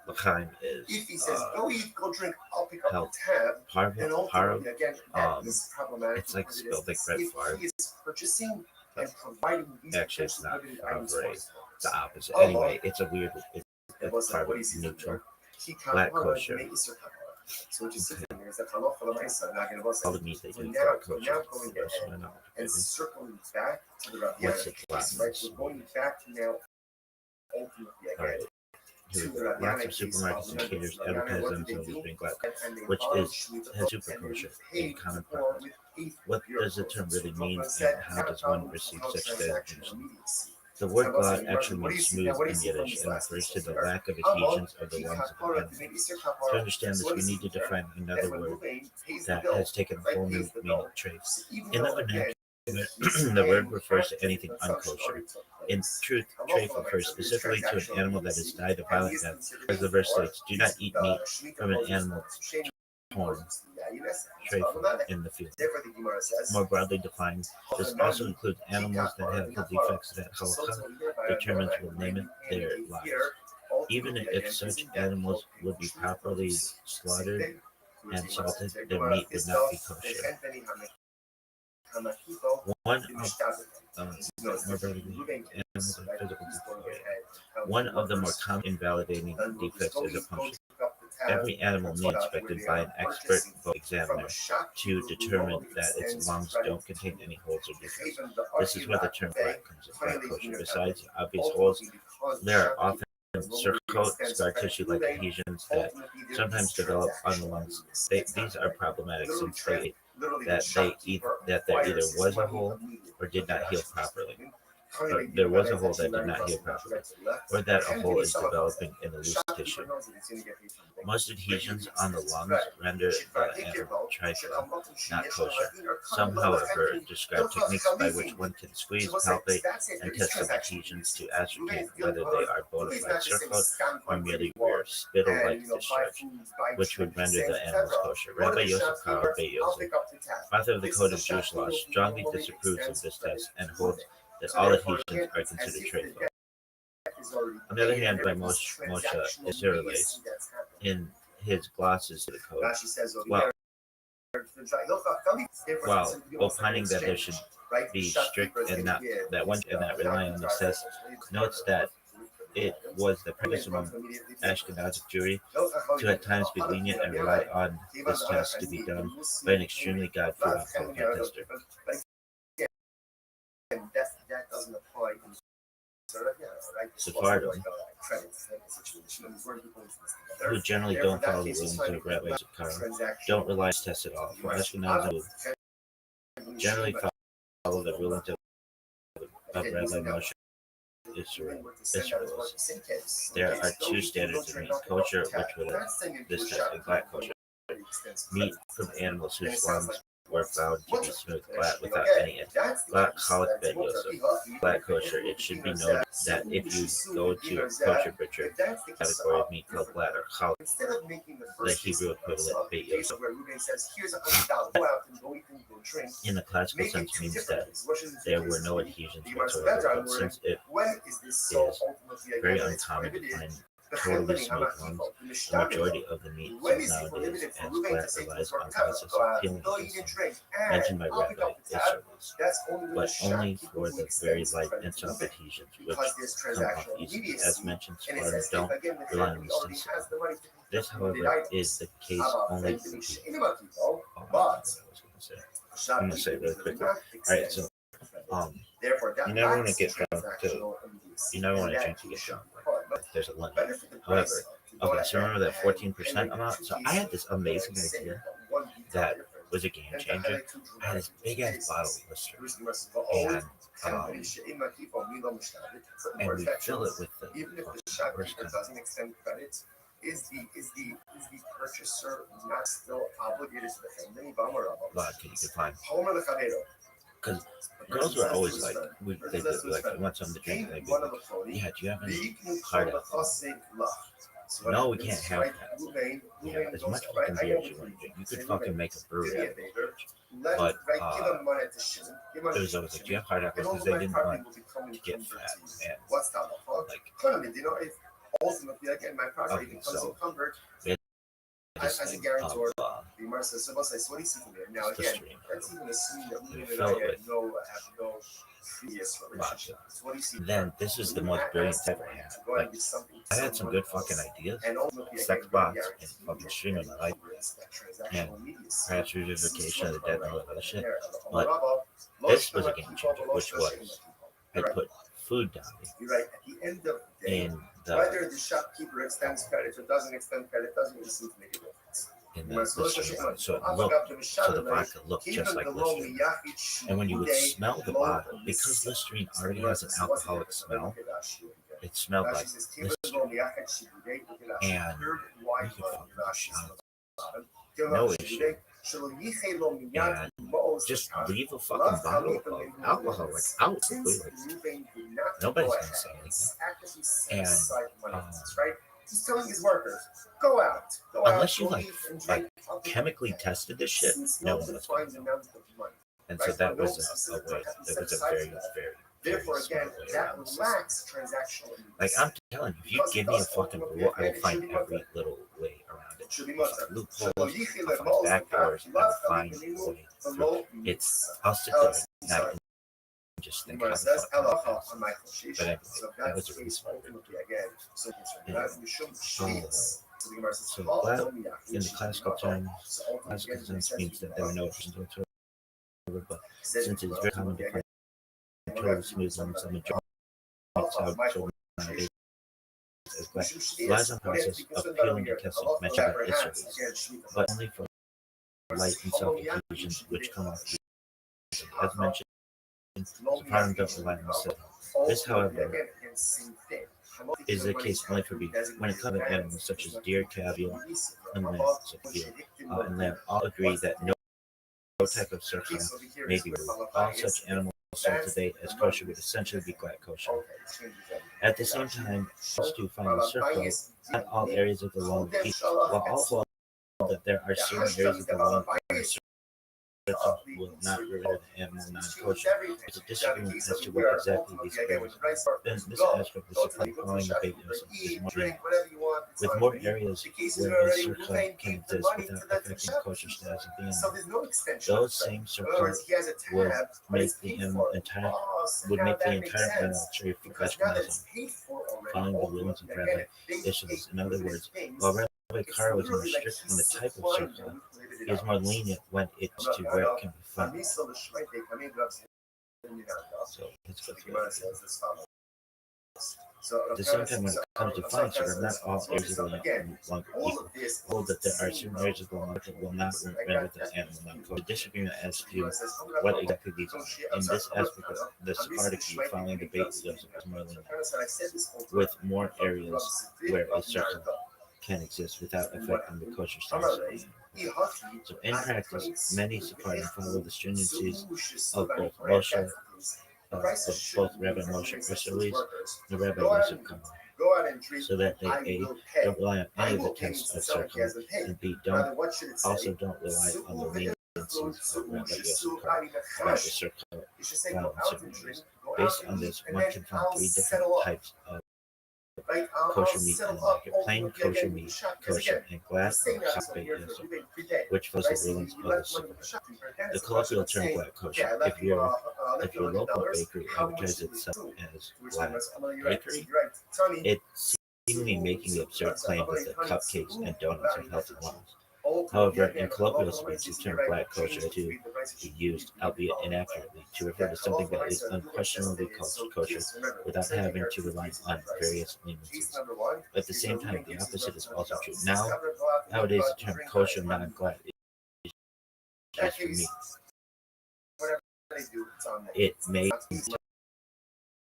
not L'chaim is if he says go eat, go drink, I'll pick up the tab. And ultimately, again, that is problematic. It's like spelled like Brett Favre. He is purchasing and providing these actually, it's not items for his the opposite. Anyway, it's a weird. It's part of neutral. Black kosher. So what you see here is that halacha l'maisa not going to All the meat that you now kosher. going ahead and circling back to the Rabbi. What's it? Right, we're going back to now ultimately again. Lots of supermarkets and caters advertise themselves as being black, which has super kosher in common practice. What does the term really mean, and how does one receive such designation? The word glad actually means smooth in Yiddish and refers to the lack of adhesions of the lungs of the animal. To understand this, we need to define another word that has taken a whole new meaning trace. In the vernacular, the word refers to anything unkosher. In truth, treif refers specifically to an animal that has died a violent death. As the verse states, do not eat meat from an animal torn in the field. More broadly defined, this also includes animals that have the defects that halakha determines will limit their lives. Even if such animals would be properly slaughtered and salted, their meat would not be kosher. One of the more common invalidating defects is a puncture. Every animal needs inspected by an expert examiner to determine that its lungs don't contain any holes or defects. This is where the term black comes in, black kosher. Besides obvious holes, there are often circled scar tissue-like adhesions that sometimes develop on the lungs. These are problematic since there either was a hole or did not heal properly. Or there was a hole that did not heal properly, or that a hole is developing in the loose tissue. Most adhesions on the lungs render the animal trifling, not kosher. Some, however, describe techniques by which one can squeeze, palpate, and test some adhesions to ascertain whether they are bona fide circled or merely rare spittle-like discharge, which would render the animals kosher. Rabbi Yosef Karo Beit Yosef, author of the Code of Jewish Law, strongly disapproves of this test and holds that all adhesions are considered treifel. On the other hand, by Moshe Israelites in his glosses to the code, while, while opining that there should be strict and not rely on the test, notes that it was the practice among Ashkenazic Jewry to at times be lenient and rely on this test to be done by an extremely God-fearing qualified tester. That doesn't apply in Sephardim, who generally don't follow the rulings of Rabbi Zakar, don't rely on this test at all. For Ashkenazim, who generally follow the rulings of Rabbi Moshe Israelis. There are two standards of meat: kosher, which would this test, and glatt kosher. Meat from animals whose lungs were found to be smooth, glatt without any glatt chalik ben Yosef. Glatt kosher. It should be noted that if you go to a kosher butcher, category of meat called glatt or chalik, the Hebrew equivalent bet Yosef. In the classical sense means that there were no adhesions whatsoever, but since it is very uncommon to find totally smooth lungs, the majority of the meat sold nowadays as glatt relies on process of peeling against mentioned by Rabbi Israelis, but only for the very light and soft adhesions which come off easily. As mentioned, Sephardim don't rely on this test. This, however, is the case only for people. I'm going to say it really quickly. Alright, so you never want to get drunk you never want to drink to get drunk. There's a limit. However, okay, so remember that 14% amount? So I had this amazing idea that was a game changer. I had this big ass bottle of Restream, and we fill it with the worst kind of. Is the purchaser not still obligated to defend any bomb or vodka you could find? Because girls were always like, they did like, I want something to drink. And they'd be like, yeah, do you have any hard alcohol? No, we can't have that. Yeah, as much fucking beer as you want to drink. You could fucking make a brewery out of beer. But it was always like, do you have hard alcohol? Because they didn't want to get fat. And like, ultimately, again, my project becomes encumbered as a guarantor. The Marcel Sebas, what do you see from there? Now, again, that's even assuming that we have no previous relationship. So what do you see? Then this is the most brilliant type I had. Like, I had some good fucking ideas, sex bots, and fucking streaming my life, and perhaps revivification of the dead and all that other shit. But this was a game changer, which was I put food down in whether the shopkeeper extends credit or doesn't extend credit doesn't really seem to make a difference. In the so the vodka looked just like Listerine. And when you would smell the bottle, because Listerine already has an alcoholic smell, it smelled like Listerine. And you could fucking shot no issue. And just leave a fucking bottle of alcohol like out. Like, nobody's gonna say anything. And he's telling his workers, go out. Unless you like chemically tested this shit, no one was going to know. And so that was a way. That was a very, very. Therefore, again, that lacks transactional. Like I'm telling you, if you give me a fucking rule, I will find every little way around it. Loopholes, I'll find back doors, I'll find a way through. I'll sit there and not even just think how the fuck I'm gonna pass. But anyway, that was a really smart thing to do. So that, in the classical terms, classical sense means that there were no options whatsoever, but since it is very common to find totally smooth lungs on the joint out nowadays as well. Relies on process of peeling and testing mentioned by Israelis, but only for light and soft adhesions which come off easily. As mentioned, Sephardim don't rely on the This, however, is the case only for beef. When it comes to animals such as deer, cattle, and lamb, all agree that no type of circle may be removed. All such animals sold today as kosher would essentially be glatt kosher. At the same time, those to find the circle not all areas of the loan eat, while all that there are certain areas of the loan will not render the animal non-kosher. There's a disagreement as to what exactly these areas are. In this aspect, the supply following the bait is more lenient. With more areas where a circle can exist without affecting kosher status of the animal, those same circles would make the entire animal trade for vegetarianism, following the rulings of Rabbi Issues. In other words, while Rabbi Kara was more strict on the type of circle, he is more lenient when it's to where it can be found. So let's go through it. At the same time, when it comes to finding sugar, not all areas of the land are longer equal. Hold that there are certain areas of the land that will not render the animal non-kosher. The disagreement as to what exactly these are. In this aspect, the Sephardic view following the Beit Yosef is more lenient, with more areas where a circle can exist without affecting the kosher status of the animal. So in practice, many Sephardim follow the stringencies of both Moshe, both Rabbi Moshe Christolis and Rabbi Yosef Kama, so that they A, don't rely on any of the tests of circle, and B, don't rely on the leniencies of Rabbi Yosef Kama about the circle found in certain areas. Based on this, one can find three different types of kosher meat in the market: plain kosher meat, kosher, and glatt or chapet yosef, which was the rulings of the Sukkah. The colloquial term glatt kosher, if your local bakery advertises itself as glatt bakery, it's seemingly making the absurd claim that the cupcakes and donuts are health and wellness. However, in colloquial speech, the term glatt kosher is to be used, albeit inaccurately, to refer to something that is unquestionably kosher without having to rely on various leniencies. But at the same time, the opposite is also true. Nowadays, the term kosher non-glatt is used for meat. It may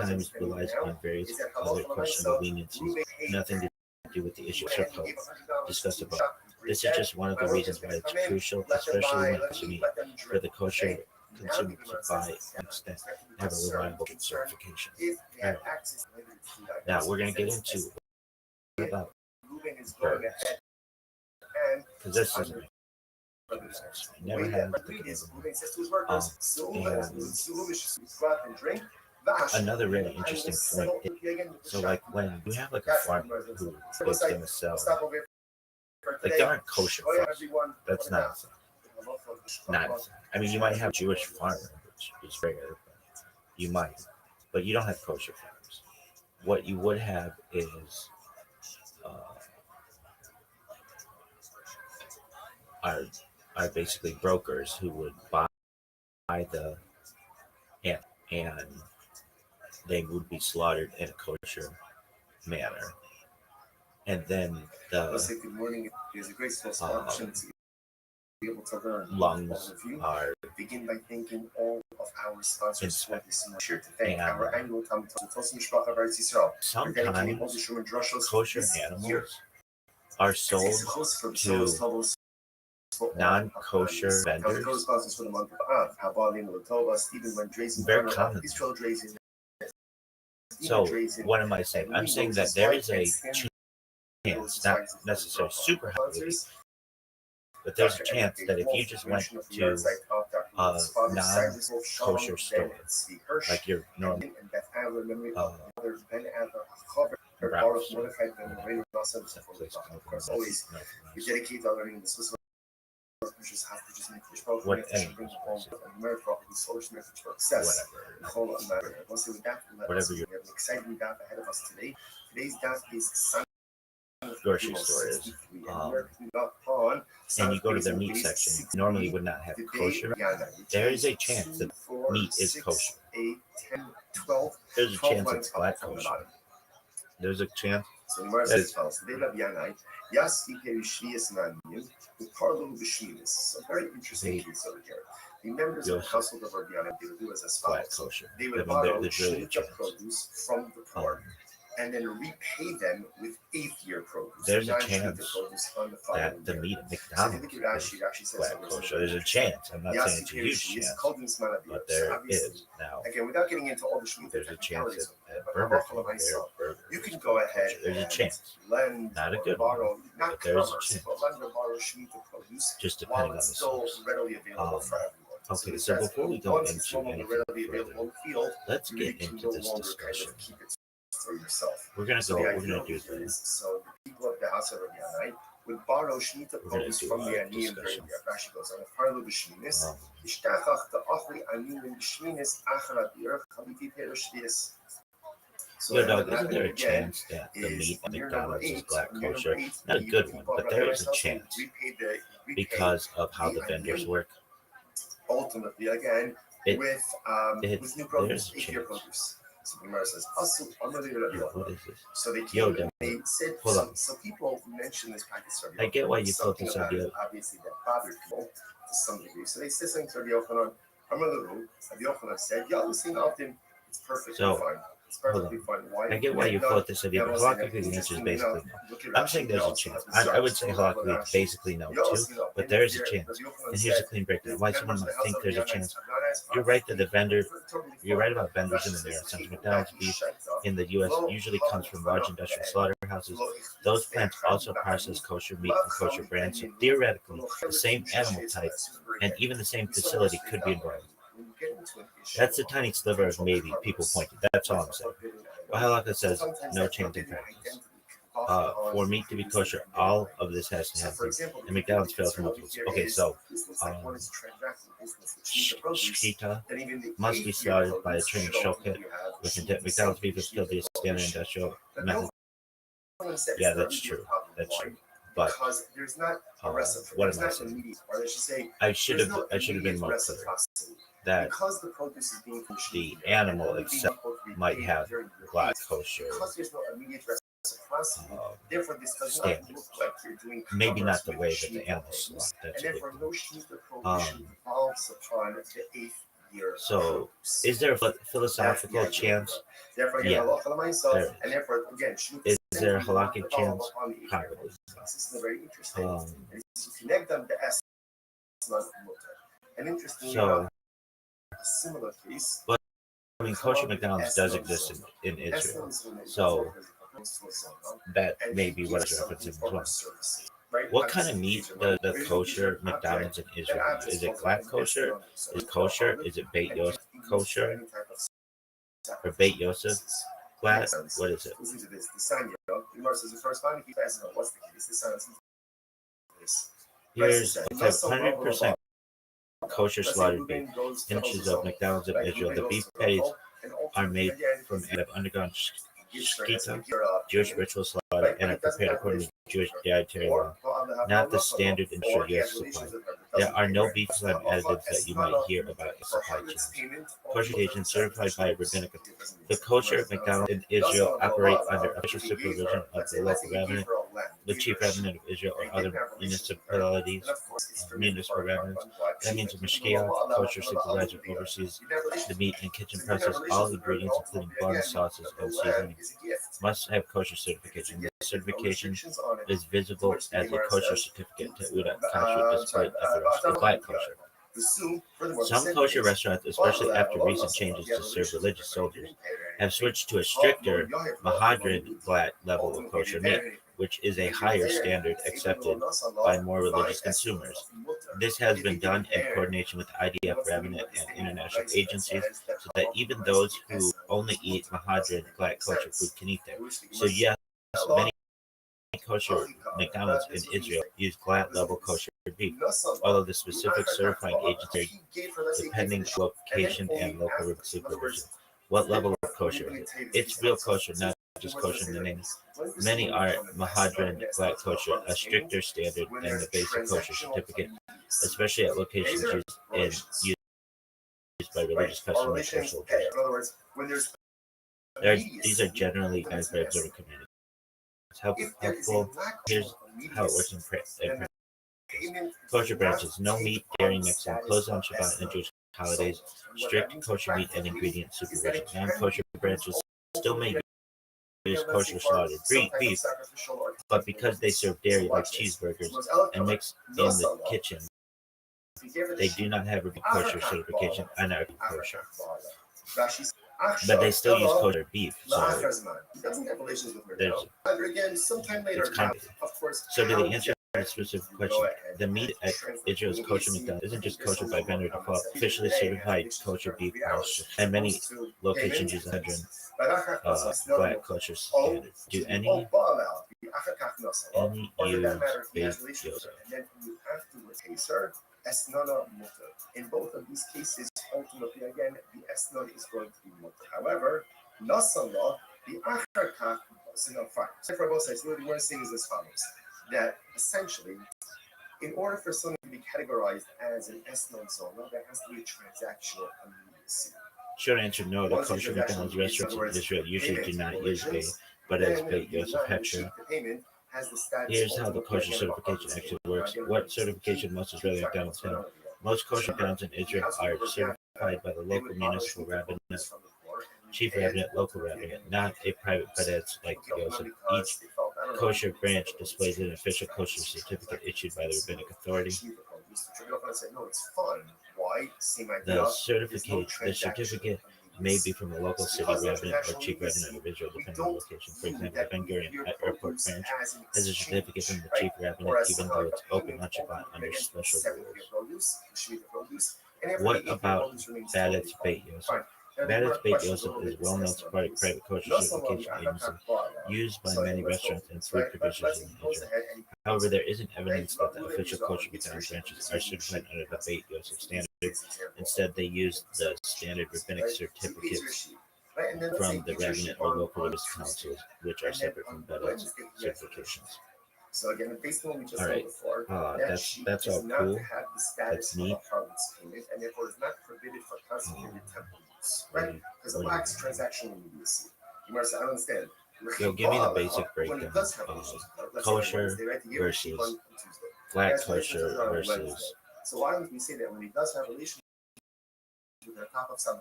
sometimes relies on various other questionable leniencies, nothing to do with the issue of circle discussed above. This is just one of the reasons why it's crucial, especially when it comes to meat, for the kosher consumer to buy an extent and have a reliable certification. All right. Now we're going to get into what about birds, because this is I never had another really interesting point. So, like when you have like a farmer who is going to sell, like there aren't kosher farms. That's nonsense. Nonsense. I mean, you might have Jewish farmers, which is rare. You might, but you don't have kosher farms. What you would have is are basically brokers who would buy the animal, and they would be slaughtered in a kosher manner. And then the lungs are begin by thanking all of our sponsors for this month. Sure to thank our annual sometimes kosher animals are sold to non-kosher vendors. Very common. So what am I saying? I'm saying that there is a chance, not necessarily super high, but there's a chance that if you just went to a non-kosher store, like your normal Browns store, what anyways, whatever your grocery store is, and you go to their meat section, normally would not have kosher. There is a chance that meat is kosher. There's a chance it's black kosher. There's a chance that it's very interesting case over here. The members of the household of Rabbi do as follows. They would borrow sheet of produce from the poor and then repay them with 8th-year produce. There's a chance that the meat at McDonald's is black kosher. There's a chance. I'm not saying it's a huge chance, but there is. Now, again, without getting into all the shmeat, there's a chance at Burger King, you can go ahead. There's a chance. Not a good one, but there's a chance. Just depending on the source. Okay, so before we go into anything further, let's get into this discussion. We're gonna do this. So the people of the house of Rabbi would borrow Shemitah produce from the Aniyim during the Rashi goes on. Farlu b'Shminis, Ishtachach ta'achli Aniyim b'Shminis achar abir chaliti perush shvius. Yo, dog, isn't there a chance that the meat at McDonald's is black kosher? Not a good one, but there is a chance because of how the vendors work. Ultimately, again, with new produce, there's a chance. produce. So the Gemara says, What is this? so they Yo, came dog, they said, hold on. so people mention this practice. I get why you felt this something idea. about it, obviously, that bothered people to some degree. So they said something to Rabbi Yochanan. Rabbi Yochanan said, it's perfectly fine. It's perfectly fine. Why? I get why you thought this idea, but halachically the answer is basically no. I'm saying there's a chance. I would say halachically it's basically no too, but there is a chance. And here's a clean breakdown. Why someone might think there's a chance. You're right that you're right about vendors in the there. Since McDonald's beef in the U.S. usually comes from large industrial slaughterhouses, those plants also process kosher meat and kosher brands. So theoretically, the same animal type and even the same facility could be involved. That's a tiny sliver of maybe people pointed. That's all I'm saying. Well, halakha says no change in practice. For meat to be kosher, all of this has to happen. And McDonald's fails from multiple. Okay, so shechita must be slaughtered by a trained shochet with intent. McDonald's beef is killed via standard industrial method. Yeah, that's true. That's true. But what am I saying? I should have been more clear that the animal itself might have black kosher standards. Maybe not the way that the animal slaughtered. That's a big so, is there a philosophical chance? Yeah, there is. Is there a halakhic chance? Probably. So, but I mean, kosher McDonald's does exist in Israel, so that may be what it's referencing as well. What kind of meat does the kosher McDonald's in Israel use? Is it black kosher? Is it kosher? Is it Beit Yosef kosher? Or Beit Yosef black? What is it? Here's 100% kosher slaughtered beef. Images of McDonald's in Israel. The beef patties are made from and have undergone shechita, Jewish ritual slaughter, and are prepared according to Jewish dietary law, not the standard industrial US supply. There are no beef slime additives that you might hear about in supply chains. Kosher agents certified by rabbinic. The kosher McDonald's in Israel operate under official supervision of the local rabbinate, the chief rabbinate of Israel, or other municipalities, municipal rabbinates. That means a mashgiach, kosher supervisor, oversees the meat and kitchen process. All ingredients, including butter, sauces, and seasonings, must have kosher certification. The certification is visible as a kosher certificate to Uda Kasher displayed at the restaurant. Black kosher. Some kosher restaurants, especially after recent changes to serve religious soldiers, have switched to a stricter Mahadran black level of kosher meat, which is a higher standard accepted by more religious consumers. This has been done in coordination with IDF, rabbinate, and international agencies, so that even those who only eat Mahadran black kosher food can eat there. So yes, many kosher McDonald's in Israel use black level kosher beef, although the specific certifying agency depending on location and local supervision. What level of kosher is it? It's real kosher, not just kosher in the name. Many are Mahadran black kosher, a stricter standard than the basic kosher certificate, especially at locations used by religious customers or soldiers. These are generally recognized by observer communities. It's helpful. Here's how it works in practice. Kosher branches: no meat, dairy, mixing, closed on Shabbat and Jewish holidays. Strict kosher meat and ingredient supervision. Non-kosher branches still may use kosher slaughtered beef, but because they serve dairy like cheeseburgers and mix in the kitchen, they do not have a kosher certification and are kosher. But they still use kosher beef, so it's complicated. So to the answer a specific question. The meat at Israel's kosher McDonald's isn't just kosher by vendor default, officially certified kosher beef pasture, and many locations use the Hedron black kosher standard. Do any use baked Yosef? In both of these cases, ultimately, again, the esnod is going to be mutter. However, nasallah, the acharkach, fine. So for both sides, what we're saying is as follows: that essentially, in order for something to be categorized as an esnod zona, there has to be a transactional immediacy. Short answer: no. The kosher McDonald's restaurants in Israel usually do not use bait, but as bait Yosef Heksher. Here's how the kosher certification actually works. What certification most Israeli McDonald's have? Most kosher McDonald's in Israel are certified by the local municipal rabbinate, chief rabbinate, local rabbinate, not a private badetz like Yosef. Each kosher branch displays an official kosher certificate issued by the rabbinic authority. The certificate may be from the local city rabbinate or chief rabbinate of Israel, depending on the location. For example, Ben Gurion Airport Branch has a certificate from the chief rabbinate, even though it's open on Shabbat under special rules. What about Badetz Beit Yosef? Badetz Beit Yosef is a well-known Sephardic private kosher certification agency used by many restaurants and food producers in Israel. However, there isn't evidence that the official kosher McDonald's branches are certified under the Beit Yosef standard. Instead, they use the standard rabbinic certificates from the rabbinate or local religious councils, which are separate from Badetz certifications. So again, based on what we just All right. said before, That's all cool. That's neat. And therefore is not forbidden for consecrated temple use, right? Because it lacks transactional immediacy. You must understand. Yo, give me the basic breakdown of kosher versus black kosher versus. So why don't we say that when he does have relations with the top of some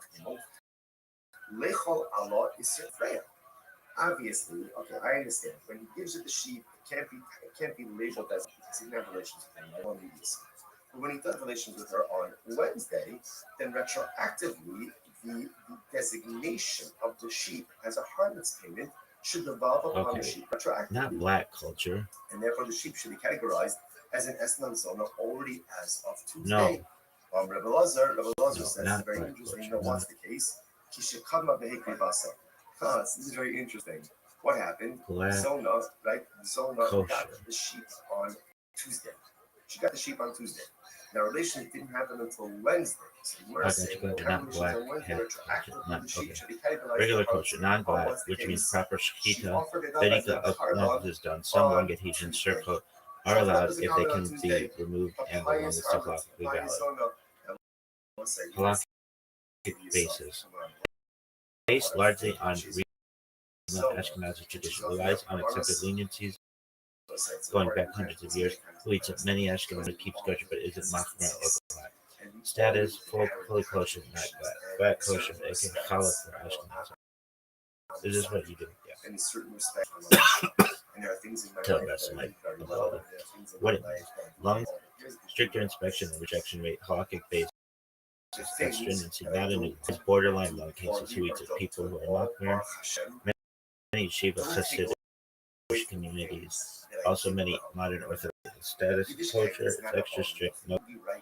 lechol Allah is freya. Obviously, okay, I understand. When he gives it the sheep, it can't be labeled as because he didn't have relations with her on immediacy. But when he does relations with her on Wednesday, then retroactively the designation of the sheep as a harvest payment should devolve upon the sheep retroactively. Not black culture. And therefore the sheep should be categorized as an esnan zona already as of Tuesday. No. Rebbe Lazar says it's very interesting. You know what's the case? This is very interesting. What happened? Zona, right? Zona got the sheep on Tuesday. She got the sheep on Tuesday. Now, relations didn't happen until Wednesday. So you were saying not black, regular kosher, non-black, which means proper shechita, bedika of is done. Some long adhesions, surcoat are allowed if they can be removed and the longest of halachically valid. Halakhic basis. Based largely on regional Ashkenazi tradition, relies on accepted leniencies going back hundreds of years, leads that many Ashkenazi keeps kosher but isn't machmer or black. Status, fully kosher, not black. Black kosher, aka challah for Ashkenazi. This is what you do. Yeah. In certain respects, Tell the rest of my what it means. Long, stricter inspection and rejection rate, halakhic based stringency, not in his borderline lung cases who eats of people who are machmer. Many Shiva Hasidic communities, also many modern Orthodox status, culture, it's extra strict, no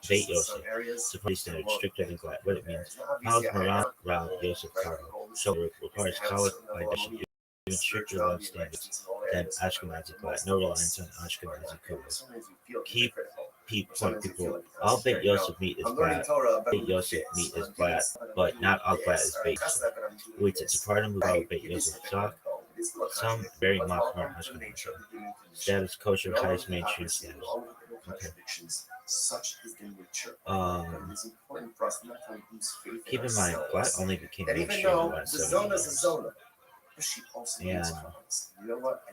Beit Yosef, Sephardi standard, stricter than black. What it means, How's Moran Rav Yosef Karo, so requires challah by definition, even stricter than standards than Ashkenazi black, no reliance on Ashkenazi codes. Point people, all Beit Yosef meat is black. Beit Yosef meat is black, but not all black is Beit Yosef. Who eats it? Sephardim who follow Beit Yosef soft. Some very machmer Ashkenazi. Status kosher, highest mainstream status. Okay. Keep in mind, black only became mainstream in the last 7 years.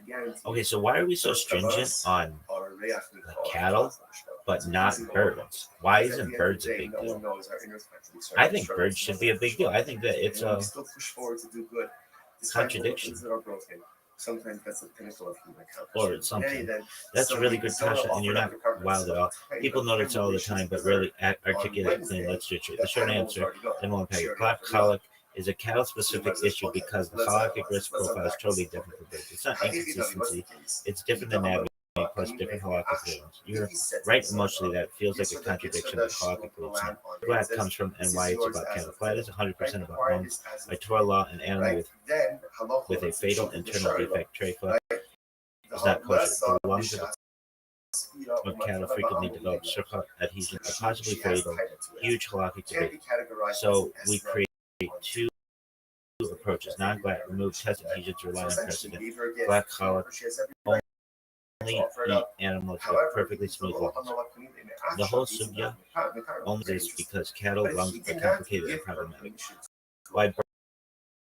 And okay, so why are we so stringent on cattle, but not birds? Why isn't birds a big deal? I think birds should be a big deal. I think that it's a contradiction. Sometimes that's the pinnacle of human or something. That's a really good kasha, and you're not wild at all. People notice all the time, but rarely articulate clean literature. The short answer, then we'll unpack it. Black colic is a cattle-specific issue because the halakhic risk profile is totally different for birds. It's not inconsistency. It's different than navigating plus different halachic rulings. You're right emotionally that it feels like a contradiction, but halachically it's not. Glad comes from and why it's about cattle. Glad is 100% about lungs. By Torah law, an animal with a fatal internal defect, treifa, is not kosher. The lungs of cattle frequently develop circle adhesion, are possibly fatal. Huge halakhic debate. So we create two approaches. Non-glatt, remove test adhesions, rely on precedent. Glatt halach, only eat animals with perfectly smooth lungs. The whole sugya only exists because cattle lungs are complicated and problematic. Why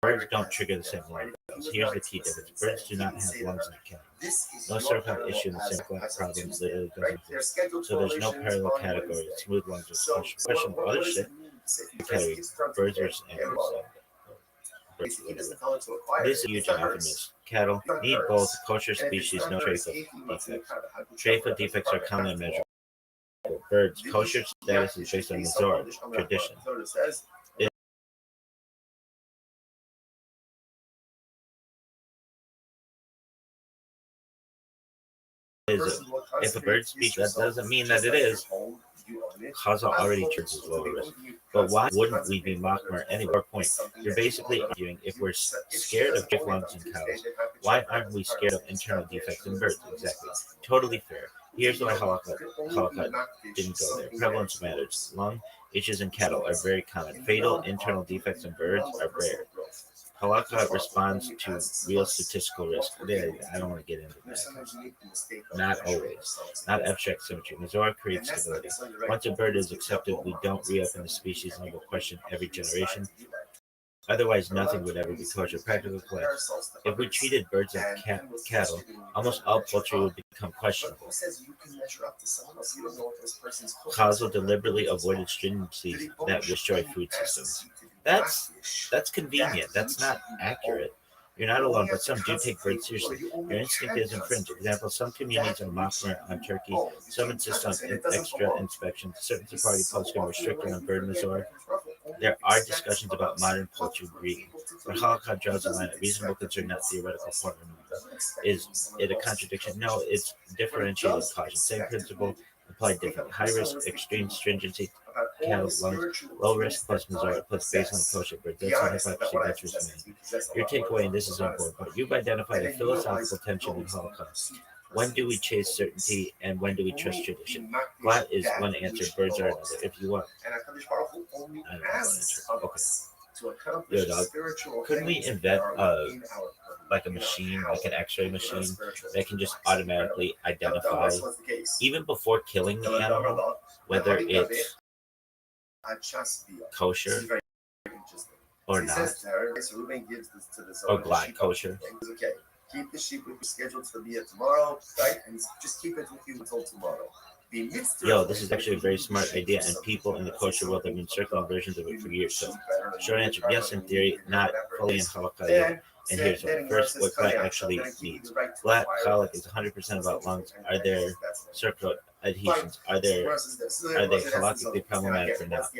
birds don't trigger the same alarm bells. Here's the key difference. Birds do not have lungs like cattle. No circumference issue in the same glatt problem literally doesn't exist. So there's no parallel category. Smooth lungs is question of other shit. Category. Birds versus animals. This is a huge euphemism. Cattle need both kosher species, no treifa defects. Treifa defects are common and measurable. Birds' kosher status is based on Mizor, tradition. If a bird speaks, that doesn't mean that it is. Chazal already chooses lower risk. But why wouldn't we be machmer anyway? Point. You're basically arguing if we're scared of gift lungs in cows, why aren't we scared of internal defects in birds? Exactly. Totally fair. Here's why halakha didn't go there. Prevalence matters. Lung issues in cattle are very common. Fatal internal defects in birds are rare. Halakha responds to real statistical risk. I don't want to get into that. Not always. Not abstract symmetry. Mizora creates stability. Once a bird is accepted, we don't reopen the species level question every generation. Otherwise, nothing would ever be kosher. Practical class. If we treated birds like cattle, almost all poultry would become questionable. Chazal deliberately avoided stringencies that destroy food systems. That's convenient. That's not accurate. You're not alone, but some do take birds seriously. Your instinct is infringed. Example, some communities are machmer on turkey. Some insist on extra inspections. Certain Sephardi poskim are stricter on bird mizor. There are discussions about modern poultry breeding, but halakha draws the line at reasonable concern, not theoretical point. Is it a contradiction? No, it's differentiated caution. Same principle applied differently. High risk, extreme stringency, cattle, lungs, low risk plus Missouri plus baseline kosher bird. That's 25% that's risk. Your takeaway, and this is important, but you've identified a philosophical tension in halakha. When do we chase certainty and when do we trust tradition? Glatt is one answer, birds are another. If you want, I don't know one answer. Okay. Yo, dog. Couldn't we invent like a machine, like an X-ray machine, that can just automatically identify, even before killing the animal, whether it's kosher or not, or glatt kosher? Keep the sheep scheduled to be at tomorrow, right? And just keep it with you until tomorrow. Yo, this is actually a very smart idea, and people in the kosher world have been circling versions of it for years. So, short answer, yes, in theory, not fully in halakha yet. And here's why. First, what glatt actually needs. Glatt colic is 100% about lungs. Are there circular adhesions? Are they halakhically problematic or not?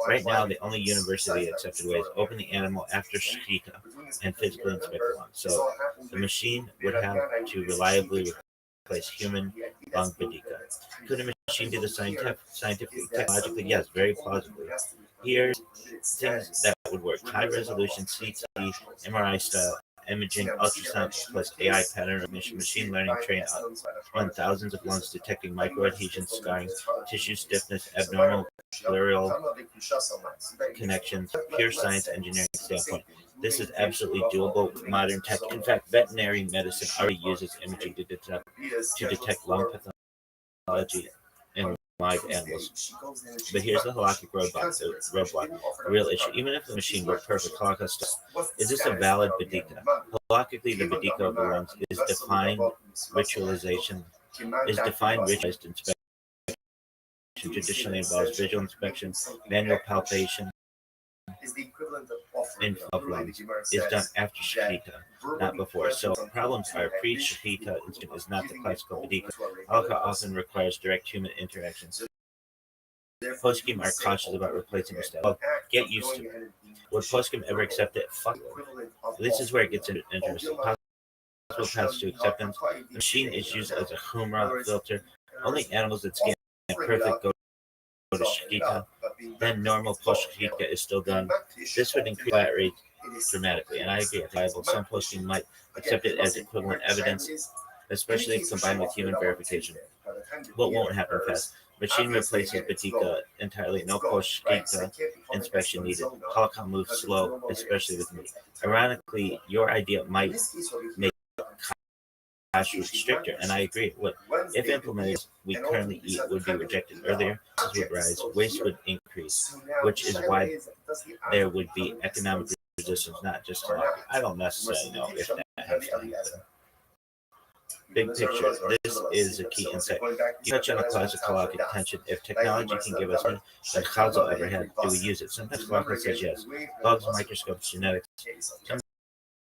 Right now, the only university accepted way is open the animal after shechita and physically inspect the lungs. So the machine would have to reliably replace human lung badika. Could a machine do the scientifically, technologically? Yes, very plausibly. Here's things that would work: high resolution CT, MRI style imaging, ultrasound plus AI pattern recognition, machine learning trained on thousands of lungs, detecting micro adhesions, scarring, tissue stiffness, abnormal pleural connections, pure science engineering standpoint. This is absolutely doable with modern tech. In fact, veterinary medicine already uses imaging to detect lung pathology in live animals. But here's the halakhic roadblock, the real issue. Even if the machine were perfect, halakha stuff, is this a valid badika? Halakhically, the badika of the lungs is defined ritualized inspection. Traditionally involves visual inspection, manual palpation, of lungs is done after shechita, not before. So problems are pre-shechita instinct is not the classical badika. Halakha often requires direct human interaction. Poskim are cautious about replacing the style. Well, get used to it. Would poskim ever accept it? Fuck it. This is where it gets interesting. paths to acceptance. The machine is used as a humra filter. Only animals that scan perfect go to Shikita. Then normal post Shikita is still done. This would increase flat rate dramatically, and I agree it's viable. Some posting might accept it as equivalent evidence, especially if combined with human verification. What won't happen fast? Machine replaces Batika entirely, no post-Shikita inspection needed. Qualcomm moves slow, especially with me. Ironically, your idea might make cash route stricter, and I agree it would. If implemented, we currently eat would be rejected earlier, prices would rise, waste would increase, which is why there would be economic resistance, not just I don't necessarily know if that has to happen. Big picture, this is a key insight. You touch on a classic halakhic tension. If technology can give us money, like Chazal ever had, do we use it? Sometimes halakha says yes. Bugs, microscopes, genetics.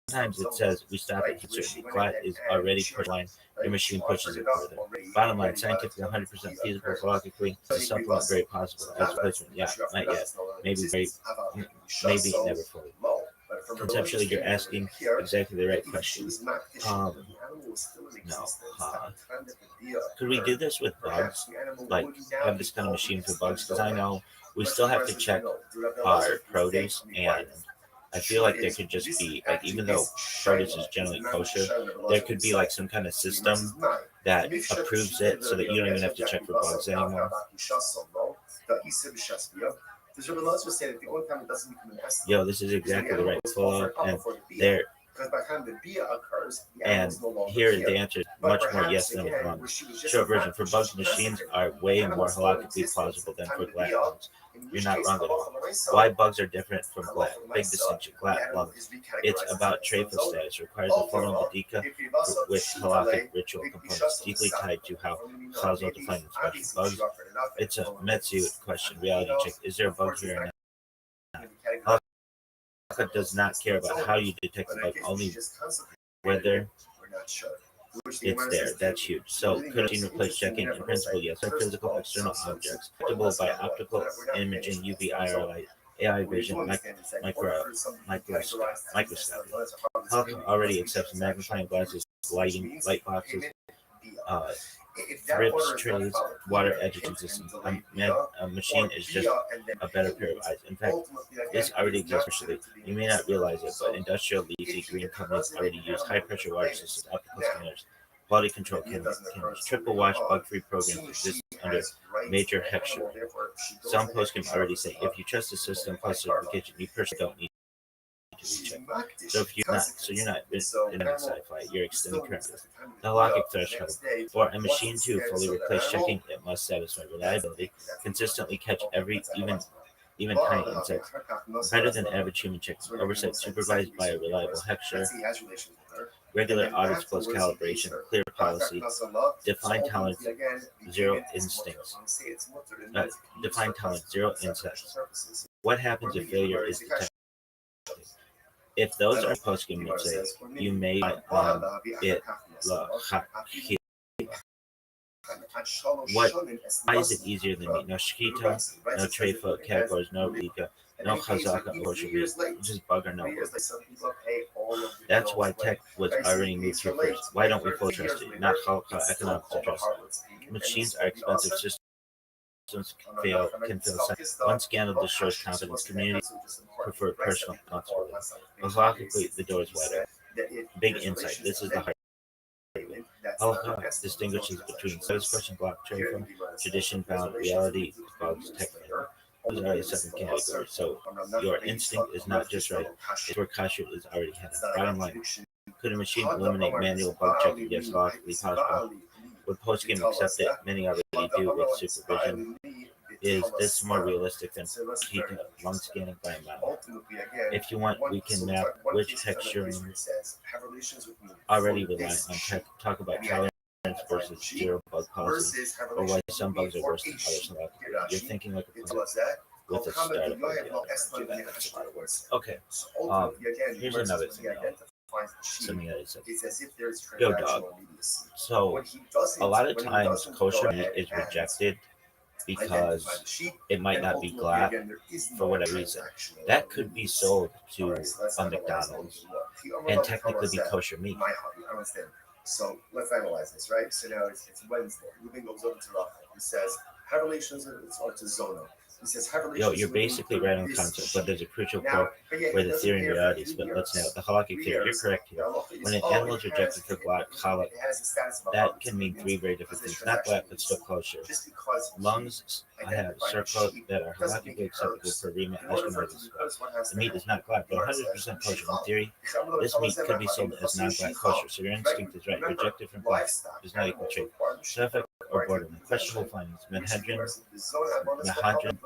Sometimes it says we stop at uncertainty. Clot is already pushed line. Your machine pushes it further. Bottom line, scientifically 100% feasible, halakhically, as a supplement, very possible. As a replacement, yeah, not yet. Maybe never fully. Conceptually, you're asking exactly the right question. No. Could we do this with bugs? Like, have this kind of machine for bugs? Because I know we still have to check our produce, and I feel like there could just be, like, even though produce is generally kosher, there could be, like, some kind of system that approves it so that you don't even have to check for bugs anymore. Yo, this is exactly the right flow, and there. And here the answer is much more yes than wrong. Short version, for bugs, machines are way more halakhically plausible than for glass bugs. You're not wrong at all. Why bugs are different from glass? Big distinction. Glass lungs. It's about trophic status. Requires a formal badika with halakhic ritual components deeply tied to how Chazal defined inspection. Bugs. It's a metziut question. Reality check. Is there a bug here or not? Halakha does not care about how you detect the bug, only whether it's there. That's huge. So, could a machine replace checking? In principle, yes. Are physical external objects detectable by optical imaging, UV, IR light, AI vision, microscopy? Halakha already accepts magnifying glasses, light boxes, thrips, trays, water agitation systems. A machine is just a better pair of eyes. In fact, this already exists commercially. You may not realize it, but industrial leafy green companies already use high-pressure water systems, optical scanners, quality control cameras, triple wash bug-free programs exist under major heckscher. Some postgame already say, if you trust the system plus certification, you personally don't need to recheck. So if you're not in sci-fi, you're extending current. The halakhic threshold. For a machine to fully replace checking, it must satisfy reliability, consistently catch even tiny insects, better than average human checking, oversight supervised by a reliable heckscher, regular audits plus calibration, clear policy, defined tolerance, zero instincts. Defined tolerance, zero insects. What happens if failure is detected? If those are post-game say, you may it why is it easier than me? No Shikita, no Trefa categories, no Rika, no Chazaka, or just bug or no work. That's why tech was already moved here first. Why don't we fully trust it? Not Halakha economics to trust it. Machines are expensive, systems can fail. One scandal destroys confidence. Community prefer personal responsibility. Philosophically, the door is wide open. Big insight. This is the heart. Halakha distinguishes between satisfaction block trade tradition bound reality bugs tech. Those are a separate category. So your instinct is not just right, it's where kashrut is already headed. Bottom line, could a machine eliminate manual bug checking? Yes, logically possible. Would postgame accept it? Many already do with supervision. Is this more realistic than lung scanning by a mouth? If you want, we can map which texturing already rely on tech. Talk about tolerance versus zero bug policy, or why some bugs are worse than others. You're thinking like a plan with a startup idea. Okay. Here's another thing. Something that is yo dog. So a lot of times kosher meat is rejected because it might not be glatt for whatever reason. That could be sold to a McDonald's and technically be kosher meat. My hobby. I understand. So let's analyze this, right? So now it's Wednesday. Ruben goes over to Rafa. He says, "Have relations or to Zono." He says, "Have relations." Yo, you're basically right on concept, but there's a crucial part where the theory and reality split. Let's nail it. The halakhic theory. You're correct here. When an animal is rejected for halak, that can mean three very different things. Not black, but still kosher. Lungs have circled that are halakhically acceptable for Rima Ashkenazis. The meat is not black, but 100% kosher. In theory, this meat could be sold as non-black kosher. So your instinct is right. Rejected from black does not equal trade. Suffolk or borderline. Questionable findings. Manhedrin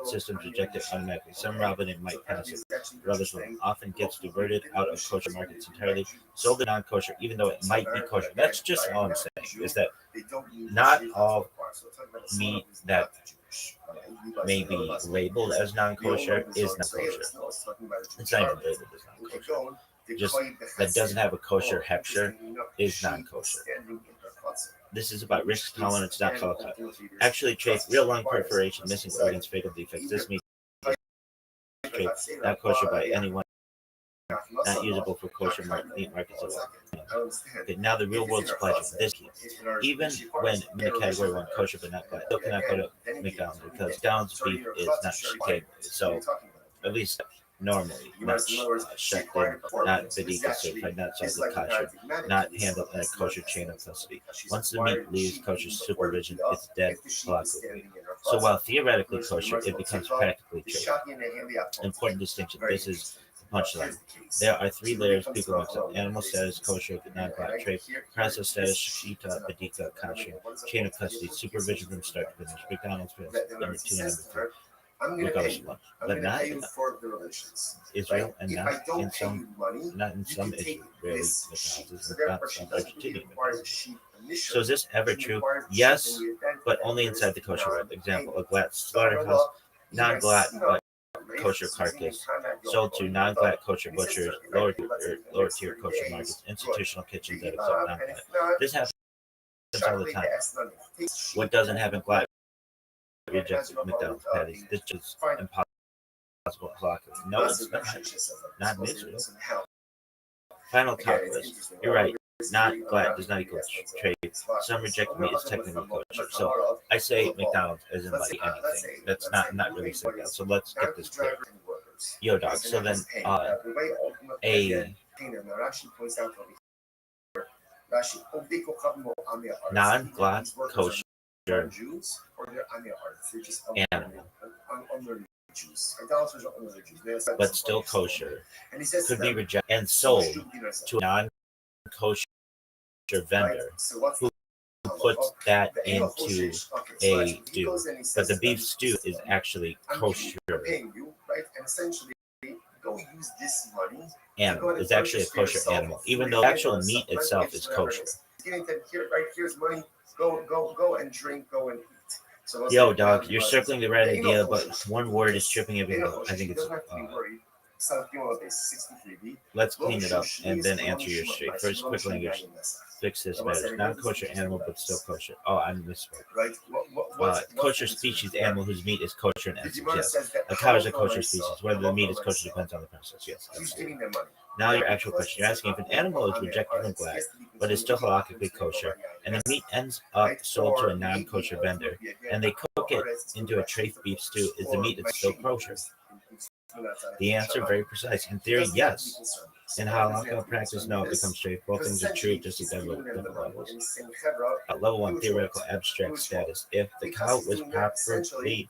systems rejected automatically. Some rabbinate might pass it. Others will. Often gets diverted out of kosher markets entirely, sold in non-kosher, even though it might be kosher. That's just all I'm saying, is that not all meat that may be labeled as non-kosher is not kosher. It's not even labeled as non-kosher. Just that doesn't have a kosher hechsher is non-kosher. This is about risk tolerance, not halakha. Actually, trace real lung perforation, missing organs, fatal defects. This means not kosher by anyone, not usable for kosher meat markets at all. Okay, now the real world supply chain. This key. Even when in the category 1 kosher but not black, still cannot go to McDonald's because McDonald's beef is not okay. So at least normally not shut in, not Vedika certified, not solely kosher, not handled in a kosher chain of custody. Once the meat leaves kosher supervision, it's dead halakha meat. So while theoretically kosher, it becomes practically trade. Important distinction. This is the punchline. There are three layers people mix up: animal status, kosher, non-black trade; process status, shita, Vedika, kosher; chain of custody, supervision from start to finish. McDonald's number 2 and number 3. Regardless of one, but not in Israel, and not in some Israeli McDonald's, not some Argentinian McDonald's. So is this ever true? Yes, but only inside the kosher world. Example: a glatt slaughterhouse, non-glatt but kosher carcass, sold to non-glatt kosher butchers, lower tier kosher markets, institutional kitchens that accept non-glatt. This happens all the time. What doesn't happen glatt? Rejected McDonald's patties. This is impossible. No, it's not in Israel. Final calculus. You're right. Not glad does not equal trade. Some reject meat as technically kosher. So I say McDonald's isn't like anything. That's not really saying that. So let's get this clear. Yo, dog. So then a non-glatt kosher animal, but still kosher, could be rejected and sold to a non-kosher vendor who puts that into a stew. But the beef stew is actually kosher animal. It's actually a kosher animal, even though the actual meat itself is kosher. Here's money. Go and drink. Go and eat. Yo, dog, you're circling the right idea, but one word is tripping everything up. I think it's. Let's clean it up and then answer your straight. First, quick language. Fix this matters. Non-kosher animal, but still kosher. Oh, I misspoke. Kosher species animal whose meat is kosher in essence. Yes. A cow is a kosher species. Whether the meat is kosher depends on the process. Yes. Absolutely. Now your actual question. You're asking if an animal is rejected from glatt, but is still halakhically kosher, and the meat ends up sold to a non-kosher vendor, and they cook it into a treif beef stew, is the meat still kosher? The answer, very precise. In theory, yes. In halakha practice, no, it becomes treif. Both things are true, just at different levels. Level 1, theoretical abstract status. If the cow was properly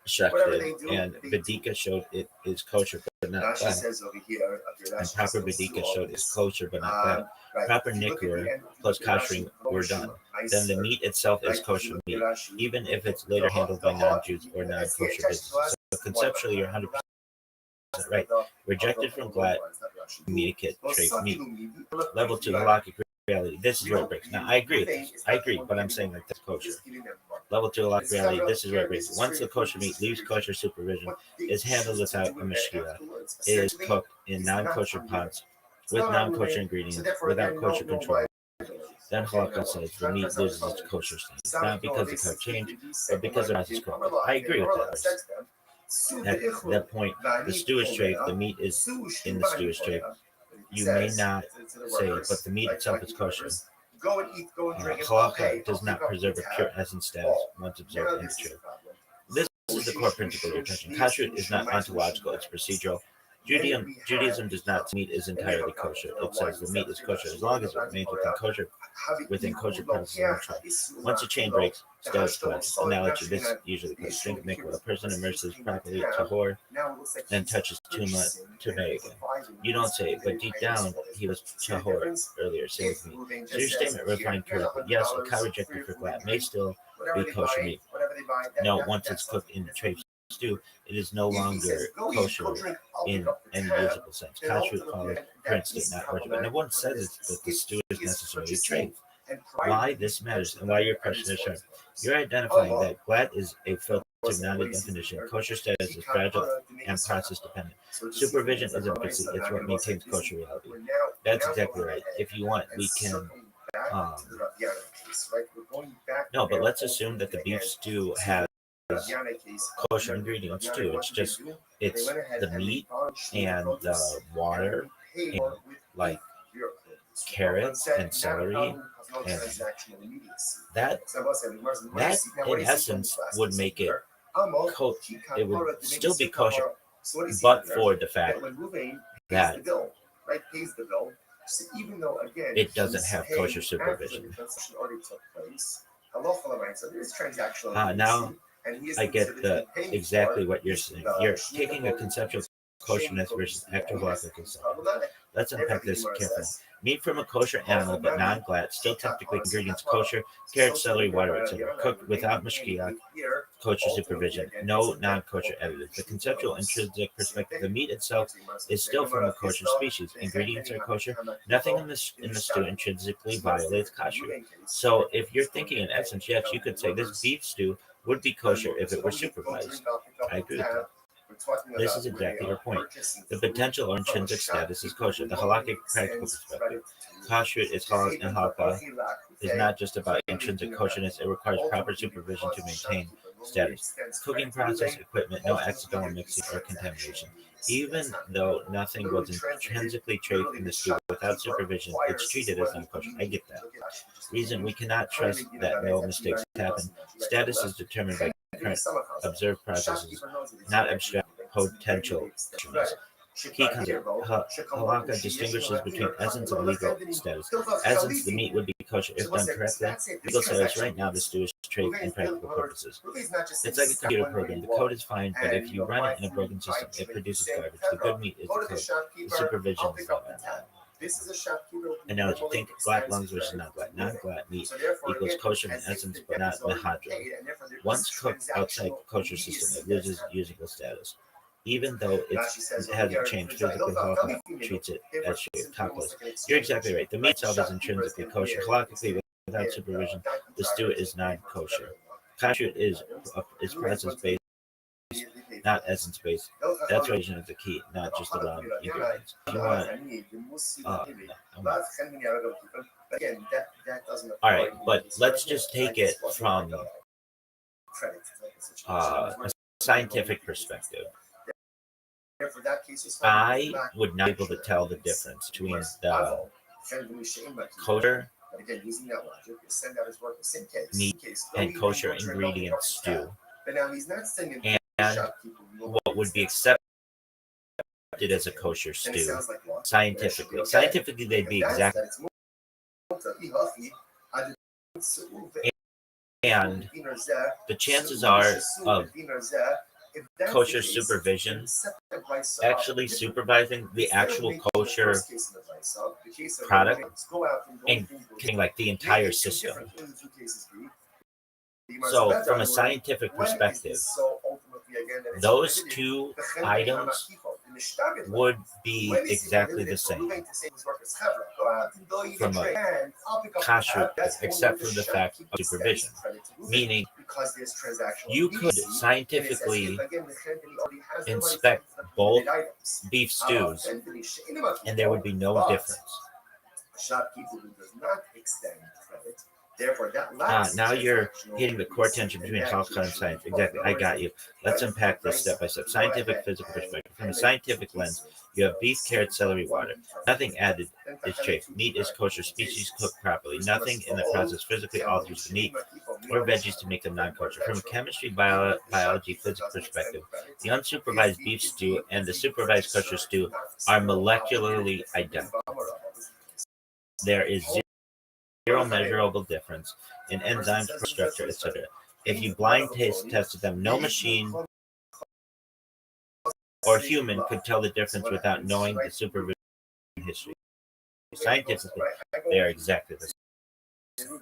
shechted and Vedika showed it is kosher but not glatt, and proper Vedika showed it's kosher but not glatt, proper nikur plus koshering were done, then the meat itself is kosher meat, even if it's later handled by non-Jews or non-kosher businesses. So conceptually, you're 100% right. Rejected from glatt, meat kit, treif meat. Level 2, halakhic reality. This is where it breaks. Now, I agree with this. I agree, but I'm saying like that's kosher. Level 2, halakhic reality. This is where it breaks. Once the kosher meat leaves kosher supervision, is handled without a mashkia, is cooked in non-kosher pots with non-kosher ingredients, without kosher control. Then halakha says the meat loses its kosher status, not because the cow changed, but because the process is corrupted. I agree with that. At that point, the stew is treif, the meat is in the stew is treif. you may not say, but the meat itself is kosher. Go and eat, go and drink. Halakha does not preserve a pure essence status once absorbed into truth. This is the core principle you're touching. Kashrut is not ontological, it's procedural. Judaism does not say meat is entirely kosher. It says the meat is kosher as long as it remains within kosher processes. Once a chain breaks, status collapses. Analogy, this usually occurs. Drink of mikvah. A person immerses properly tahor and touches tumah again. You don't say it, but deep down, he was tahor earlier. Same with me. So your statement refined correctly. Yes, a cow rejected for flat may still be kosher meat. No, once it's cooked in treif stew, it is no longer kosher in any usable sense. Kashrut follows current state, not origin. But no one says that the stew is necessarily treif. Why this matters and why your question is sharp. You're identifying that glad is a filter, not a definition. Kosher status is fragile and process dependent. Supervision is efficacy. It's what maintains kosher reality. That's exactly right. If you want, we can. No, but let's assume that the beef stew has kosher ingredients too. It's the meat and the water and like carrots and celery, and that in essence would make it it would still be kosher, but for the fact that it doesn't have kosher supervision. Now I get exactly what you're saying. You're taking a conceptual kosherness versus actual halakhic concept. Let's unpack this carefully. Meat from a kosher animal, but non-glad, still technically ingredients kosher, carrots, celery, water, etc. Cooked without mashkiach, kosher supervision, no non-kosher additives. The conceptual intrinsic perspective, the meat itself is still from a kosher species. Ingredients are kosher. Nothing in the stew intrinsically violates kashrut. So if you're thinking in essence, yes, you could say this beef stew would be kosher if it were supervised. I agree with that. This is exactly your point. The potential or intrinsic status is kosher. The halakhic practical perspective. Kashrut is in halakha is not just about intrinsic kosherness. It requires proper supervision to maintain status. Cooking process, equipment, no accidental mixing or contamination. Even though nothing was intrinsically treif in the stew without supervision, it's treated as non-kosher. I get that. Reason we cannot trust that no mistakes happen. Status is determined by current observed processes, not abstract potential. Key concept. Halakha distinguishes between essence and legal status. Essence, the meat would be kosher if done correctly. Legal status, right now, the stew is treif in practical purposes. It's like a computer program. The code is fine, but if you run it in a broken system, it produces garbage. The good meat is the code. The supervision is the analogy. Think black lungs versus non-black. Non-black meat equals kosher in essence, but not mahadra. Once cooked outside kosher system, it loses usable status. Even though it hasn't changed physically, halakha treats it as shaved, topless. You're exactly right. The meat itself is intrinsically kosher. Halakhically, without supervision, the stew is non-kosher. Kashrut is process-based, not essence-based. That's why is the key, not just around ingredients. If you want, all right, but let's just take it from a scientific perspective. I would not be able to tell the difference between the kosher meat and kosher ingredient stew and what would be accepted as a kosher stew scientifically. Scientifically, they'd be exactly. And the chances are of kosher supervision actually supervising the actual kosher product and like the entire system. So from a scientific perspective, those two items would be exactly the same from a kashrut, except for the fact of supervision. Meaning, you could scientifically inspect both beef stews, and there would be no difference. Now you're hitting the core tension between halakha and science. Exactly, I got you. Let's unpack this step by step. Scientific, physical perspective. From a scientific lens, you have beef, carrot, celery, water. Nothing added is chaste. Meat is kosher. Species cooked properly. Nothing in the process physically alters the meat or veggies to make them non-kosher. From a chemistry, biology, physics perspective, the unsupervised beef stew and the supervised kosher stew are molecularly identical. There is zero measurable difference in enzymes, structure, etc. If you blind tested them, no machine or human could tell the difference without knowing the supervision history. Scientifically, they are exactly the same.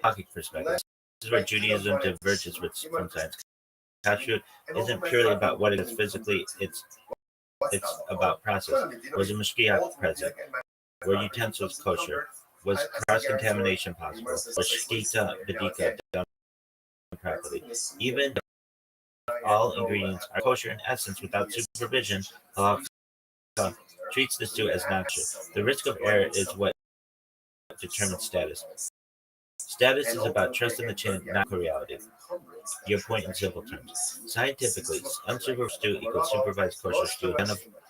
Halachic perspective. This is where Judaism diverges from science. Kashrut isn't purely about what it is physically, it's about process. Was a mashgiach present? Were utensils kosher? Was cross-contamination possible? Was shkita bedika done properly? Even if all ingredients are kosher in essence without supervision, halakha treats the stew as non-kosher. The risk of error is what determines status. Status is about trust in the chain, not reality. Your point in simple terms. Scientifically, unsupervised stew equals supervised kosher stew.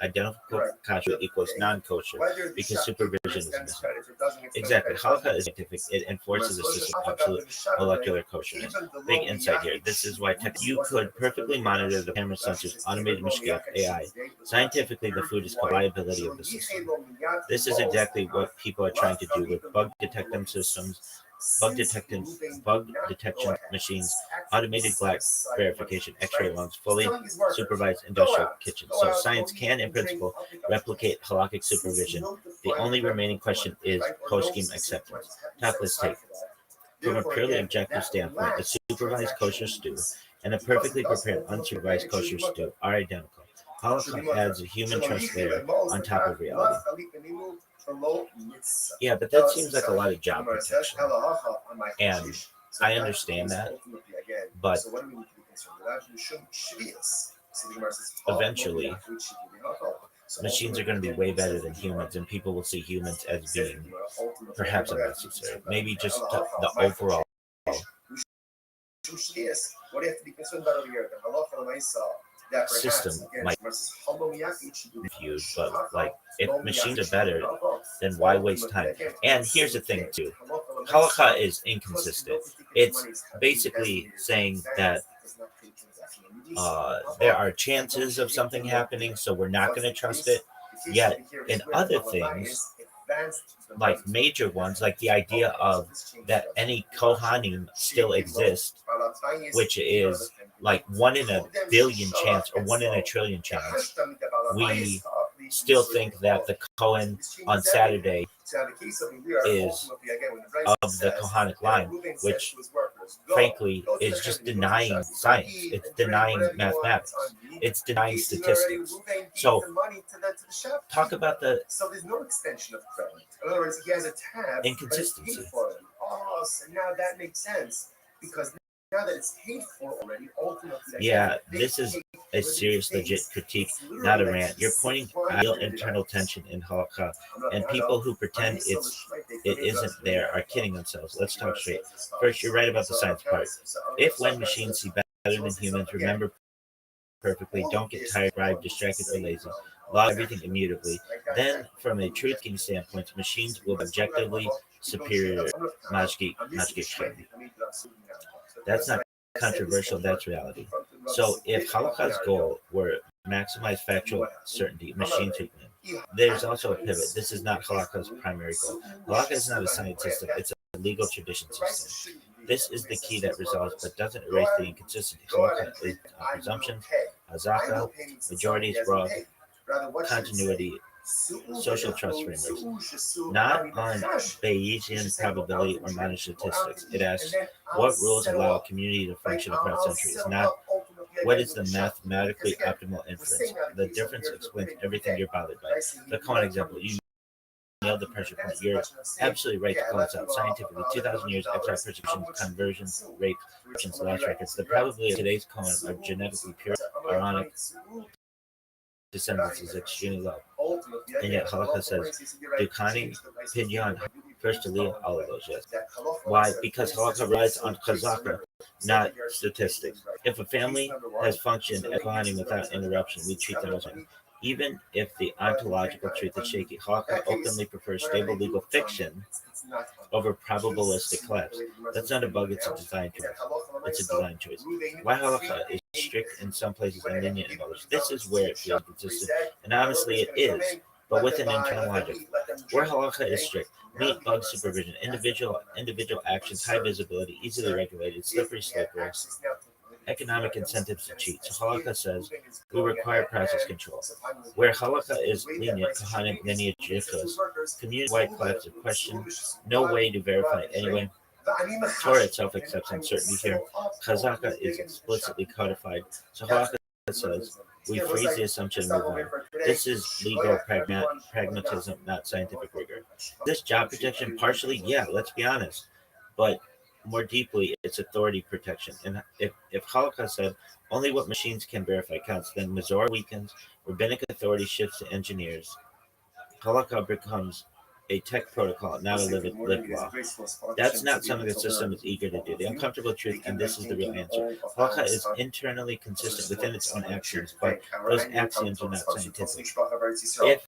Identical kashrut equals non-kosher because supervision is missing. Exactly. Halakha is scientific. It enforces a system of absolute molecular kosher. Big insight here. This is why you could perfectly monitor the camera sensors, automated mashgiach, AI. Scientifically, the food is reliability of the system. This is exactly what people are trying to do with bug detection systems, bug detection machines, automated glass verification, X-ray lungs, fully supervised industrial kitchens. So science can, in principle, replicate halakhic supervision. The only remaining question is post-scheme acceptance. Topless take. From a purely objective standpoint, a supervised kosher stew and a perfectly prepared unsupervised kosher stew are identical. Halakha adds a human trust layer on top of reality. Yeah, but that seems like a lot of job protection. And I understand that, but eventually machines are going to be way better than humans, and people will see humans as being perhaps unnecessary. Maybe just the overall system might be viewed, but like if machines are better, then why waste time? And here's the thing too, halakha is inconsistent. It's basically saying that there are chances of something happening, so we're not going to trust it. Yet in other things, like major ones, like the idea of that any Kohanim still exist, which is like 1 in a billion chance or 1 in a trillion chance, we still think that the Cohen on Saturday is of the Kohanic line, which frankly is just denying science. It's denying mathematics. It's denying statistics. So talk about the inconsistency. Now that makes sense because now that it's paid for already, yeah, this is a serious, legit critique, not a rant. You're pointing out real internal tension in halakha, and people who pretend it isn't there are kidding themselves. Let's talk straight. First, you're right about the science part. If when machines see better than humans, remember perfectly, don't get tired, bribed, distracted, or lazy, log everything immutably, then from a truth-keeping standpoint, machines will be objectively superior. That's not controversial, that's reality. So if halakha's goal were maximize factual certainty, machines would win. There's also a pivot. This is not halakha's primary goal. Halakha is not a science system, it's a legal tradition system. This is the key that resolves but doesn't erase the inconsistency. Halakha is presumptions, hazaka, majorities, rug, continuity, social trust frameworks, not on Bayesian probability or modern statistics. It asks what rules allow a community to function across centuries, not what is the mathematically optimal inference. The difference explains everything you're bothered by. The common example, you nailed the pressure point. You're absolutely right to call this out. Scientifically, 2,000 years after our persecutions, conversions, rape, lost records, the probability of today's Cohen are genetically pure, ironic descendants is extremely low. And yet halakha says, Dukani Pidyon First Aliyah, all of those, yes. Why? Because halakha relies on chazaka, not statistics. If a family has functioned as Kohanim without interruption, we treat them as one. Even if the ontological truth is shaky, halakha openly prefers stable legal fiction over probabilistic collapse. That's not a bug, it's a design choice. It's a design choice. Why halakha is strict in some places and lenient in others. This is where it feels consistent, and honestly it is, but with an internal logic. Where halakha is strict, meat bug supervision, individual actions, high visibility, easily regulated, slippery slope rules, economic incentives to cheat. So halakha says we require process control. Where halakha is lenient, Kohanim lineage yichus, community-wide collective question, no way to verify it anyway. Torah itself accepts uncertainty here. Chazaka is explicitly codified. So halakha says we freeze the assumption and move on. This is legal pragmatism, not scientific rigor. This job protection, partially, yeah, let's be honest, but more deeply, it's authority protection. And if halakha said only what machines can verify counts, then Mizora weakens, rabbinic authority shifts to engineers. Halakha becomes a tech protocol, not a lived law. That's not something the system is eager to do. The uncomfortable truth, and this is the real answer, halakha is internally consistent within its own actions, but those axioms are not scientific. If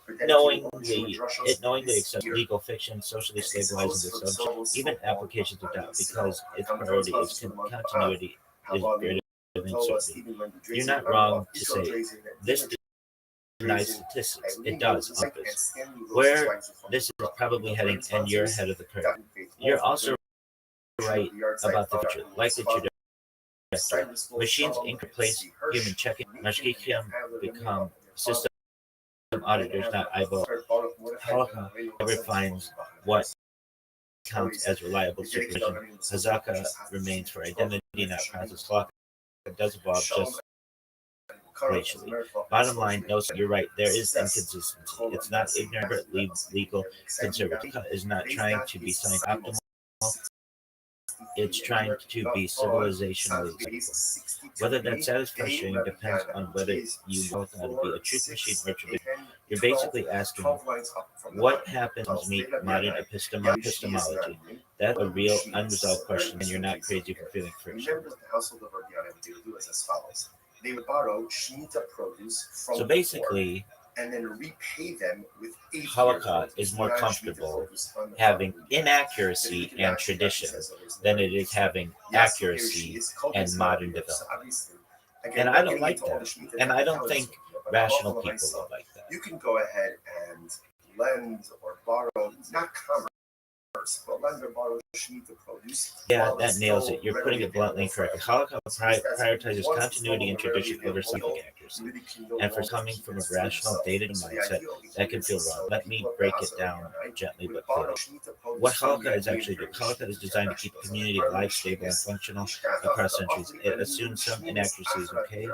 it knowingly accepts legal fiction, socially stabilizing the subject, even applications of doubt, because its priority is continuity is greater than certainty. You're not wrong to say this denies statistics. It does on purpose. Where this is probably heading, and you're ahead of the curve. You're also right about the future, like the trajectory. Machines replace human checking. Mashgichim become system auditors, not eyeball. Halakha never finds what counts as reliable supervision. Hazaka remains for identity, not process. Halakha does evolve just glacially. Bottom line, no, sir, you're right. There is inconsistency. It's not ignorant, legal, conservative. Halakha is not trying to be science optimal. It's trying to be civilizationally acceptable. Whether that satisfaction depends on whether you want to be a truth machine or tradition. You're basically asking what happens to meet modern epistemology. That's a real unresolved question, and you're not crazy for feeling friction. They would borrow Shemitah produce from so basically, and then repay them with halakha is more comfortable having inaccuracy and tradition than it is having accuracy and modern development. And I don't like that. And I don't think rational people would like that. You can go ahead and lend or borrow, not commerce, but lend or borrow Shemitah produce. Yeah, that nails it. You're putting it bluntly and correctly. Halakha prioritizes continuity and tradition over scientific accuracy. And for coming from a rational, data mindset, that can feel wrong. Let me break it down gently but clearly. What halakha is actually doing, halakha is designed to keep a community alive, stable, and functional across centuries. It assumes some inaccuracy is okay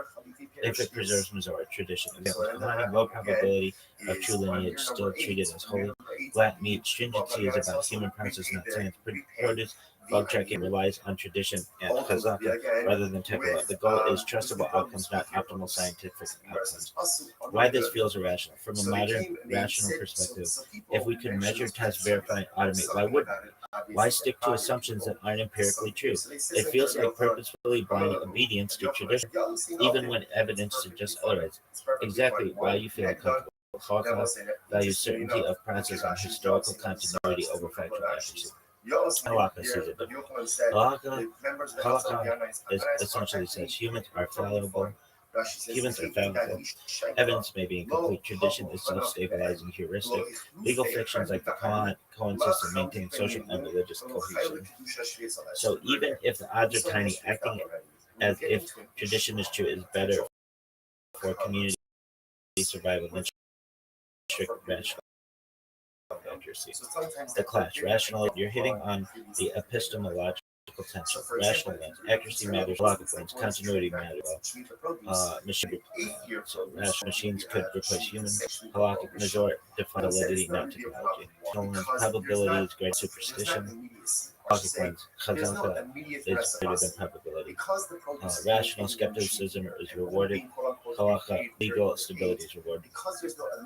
if it preserves Mizora tradition. Examples: Kohanim, low probability of true lineage, still treated as holy. Flat meat, stringency is about human process, not science. Produce, bug checking relies on tradition and chazaka rather than technical. The goal is trustable outcomes, not optimal scientific outcomes. Why this feels irrational? From a modern, rational perspective, if we could measure, test, verify, and automate, why wouldn't we? Why stick to assumptions that aren't empirically true? It feels like purposefully blinding obedience to tradition, even when evidence suggests otherwise. Exactly why you feel uncomfortable. Halakha values certainty of process and historical continuity over factual accuracy. Halakha sees it differently. Halakha essentially says humans are fallible. Evidence may be incomplete. Tradition is self-stabilizing heuristic. Legal fictions like the Cohen system maintain social and religious cohesion. So even if the odds are tiny, acting as if tradition is true is better for community survival than strict rational accuracy. The clash, rational, you're hitting on the epistemological tension, rational lens, accuracy matters, logical lens, continuity matters. Machines could replace humans. Halakhic major define validity, not technology. Rational lens, probability is great superstition. Logic lens, chazaka is greater than probability. Rational skepticism is rewarded. Halakha, legal stability is rewarded.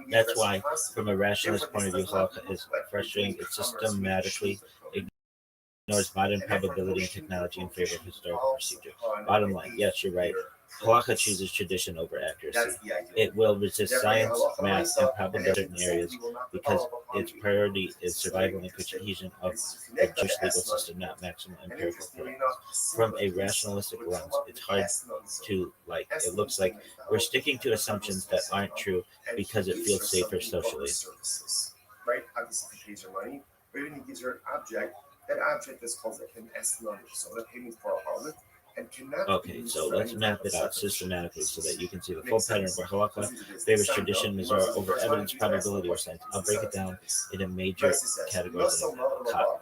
That's why, from a rationalist point of view, halakha is frustrating. It systematically ignores modern probability and technology in favor of historical procedure. Bottom line, yes, you're right. Halakha chooses tradition over accuracy. It will resist science, math, and probability in certain areas because its priority is survival and cohesion of the Jewish legal system, not maximum empirical correctness. From a rationalistic lens, it's hard to like. It looks like we're sticking to assumptions that aren't true because it feels safer socially. Right? Obviously, if he pays your money, or even he gives you an object, that object is called an estimate, so the payment for a harlot. Okay, so let's map it out systematically so that you can see the full pattern of where halakha favors tradition, Mizrah over evidence, probability, or science. I'll break it down into major categories.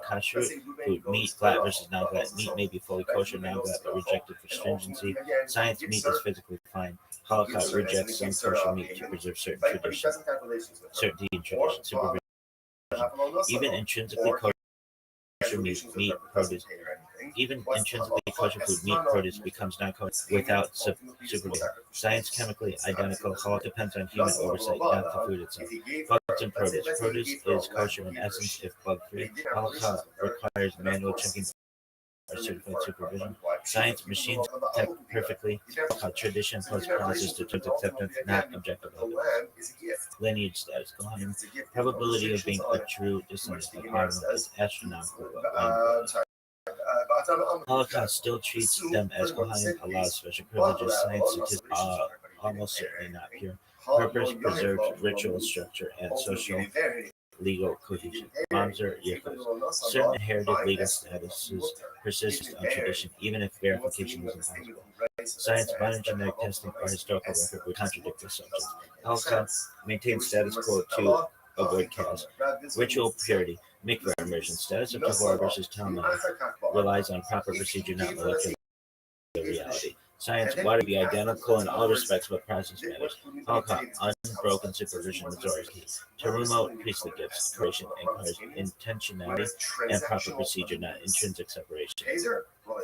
Kashrut, food, meat, glatt versus non-glatt. Meat may be fully kosher, non-glatt, but rejected for stringency. Science, meat is physically fine. Halakha rejects some kosher meat to preserve certain traditions, certainty in tradition, supervision. Even intrinsically kosher meat produce. Even intrinsically kosher food, meat produce becomes non-kosher without supervision. Science chemically identical. Halakha depends on human oversight, not the food itself. Bugs and produce. Produce is kosher in essence if bug-free. Halakha requires manual checking or certified supervision. Science machines detect perfectly. Tradition plus process determines acceptance, not objective evidence. Lineage status. Probability of being a true descendant of Aaron is astronomical. Holocaust still treats them as Kohanim, allows special privileges. Science statistics are almost certainly not pure. Purpose preserves ritual structure and social legal cohesion. Mamzer Yechus. Certain inherited legal statuses persist on tradition, even if verification is impossible. Science, modern genetic testing, or historical record would contradict this assumptions. Holocaust maintains status quo to avoid chaos. Ritual purity. Mikvah immersion. Status of Tahor versus Talmud relies on proper procedure, not molecular reality. Science, water be identical in all respects, but process matters. Holocaust, unbroken supervision, majority. Terumo, priestly gifts, creation, encourage intentionality and proper procedure, not intrinsic separation.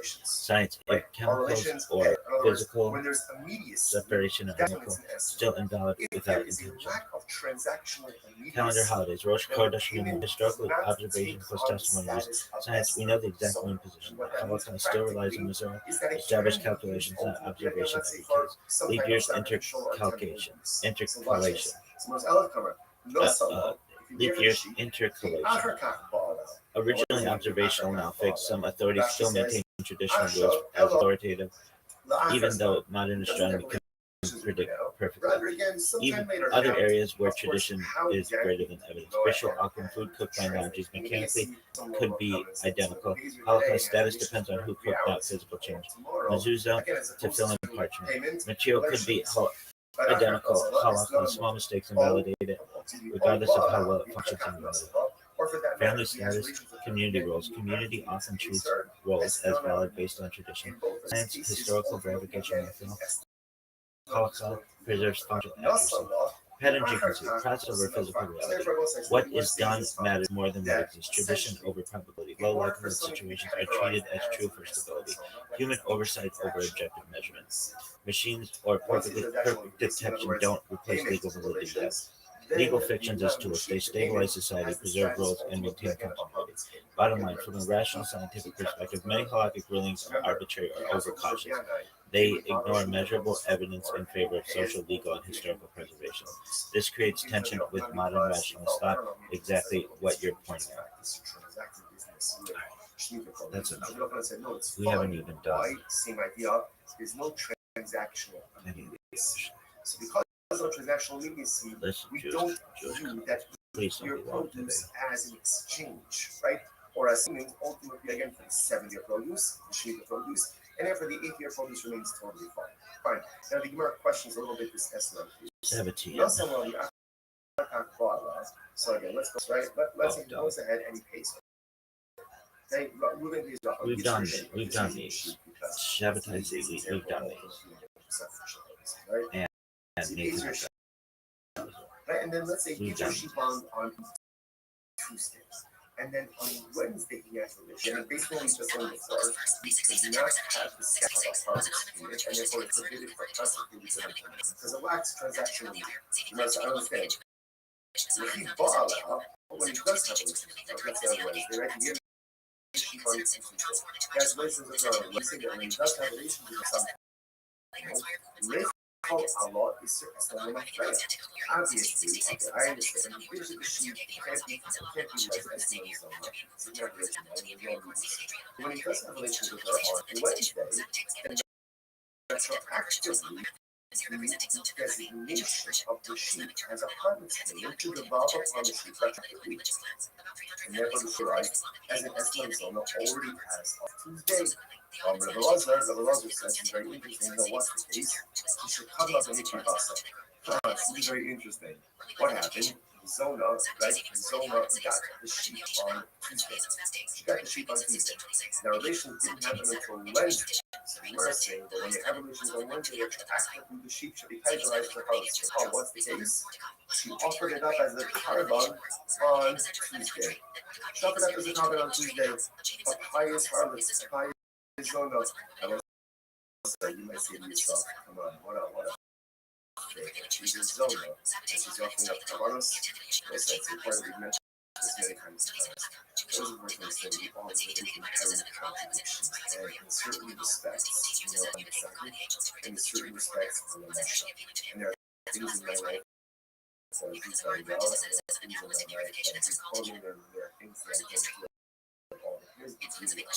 Science, if chemicals or physical separation of chemical, still invalid without intention. Calendar holidays, Rosh Chodesh, historical observation plus testimony. Science, we know the exact moon position. Holocaust still relies on Missouri, established calculations, not observation of every case. Leap years, intercalation. Leap years, intercalation. Originally observational, now fixed. Some authorities still maintain traditional rules as authoritative, even though modern astronomy can predict perfectly. Even other areas where tradition is greater than evidence. Ritual alchemy, food cooked by non-Jews mechanically could be identical. Holocaust status depends on who cooked, not physical change. Mezuzah to fill in parchment. Material could be identical. Halakha, small mistakes invalidate it, regardless of how well it functions in reality. Family status, community roles. Community often treats roles as valid based on tradition. Science, historical verification may fail. Halakha preserves functional accuracy. Pattern frequency, process over physical reality. What is done matters more than what exists. Tradition over probability. Low likelihood situations are treated as true for stability. Human oversight over objective measurements. Machines or perfect detection don't replace legal validity yet. Legal fictions as tools, they stabilize society, preserve roles, and maintain continuity. Bottom line, from a rational scientific perspective, many halakhic rulings are arbitrary or overcautious. They ignore measurable evidence in favor of social, legal, and historical preservation. This creates tension with modern rationalist thought, exactly what you're pointing out. That's enough. We haven't even done same idea. There's no transactional immediacy. So because there's no transactional immediacy, we don't view that your produce as an exchange, right? Or as means ultimately again for the 7-year produce, the Shemitah produce, and then for the 8-year produce remains totally fine. Fine. Now the Gemara questions a little bit this estimate. 17. So again, let's go right. Let's say he goes ahead and he pays. we've done these. Sabotage, we've done these. And Nathan has done those. Right, and then let's say he We've done gets your sheep on Tuesdays. And then on Wednesday he has a list. And based on what we just learned before, we cannot have the schedule of harvest period, and therefore it's forbidden for us to do this because a wax transaction. You must understand. If he bought out, but when he does have a list, let's say on Wednesday, right? He gives the sheep on Tuesday. He has relations with her on Wednesday, and when he does have relations with something, a lot is certainly not fair. Obviously, okay, I understand. The picture of the sheep can't be like testimonies on that. It's never written. When he does have relations with her on Wednesday, then retroactively, the designation of the sheep as a harvest payment to develop upon the sheep retroactively. And therefore, the Shirai, as an estimate zone, already passed on Tuesday. Rabbi Lazar says it's very interesting. You know what's the case? He should come up and hit your basa. This is very interesting. What happened? Zona, right? Zona got the sheep on Tuesday. She got the sheep on Tuesday. Now, relations didn't happen until Wednesday. So we're saying that when you have relations on Wednesday, actively the sheep should be categorized for harvesting. Oh, what's the case? She offered it up as a carbon on Tuesday. She offered it up as a carbon on Tuesday. But highest harvest, highest zona. I was saying, you might say to yourself, come on, what up? She's in zona. She's offering up carbonos. As I said, part of the mentioned this many times. Those are working saying we all live in inherent contradictions, and in certain respects, undecided, in certain respects, unmeasured. And there are things in my life that I do very well, and there are things in my life that I do poorly, and there are things that I don't do at all. Here's the beauty.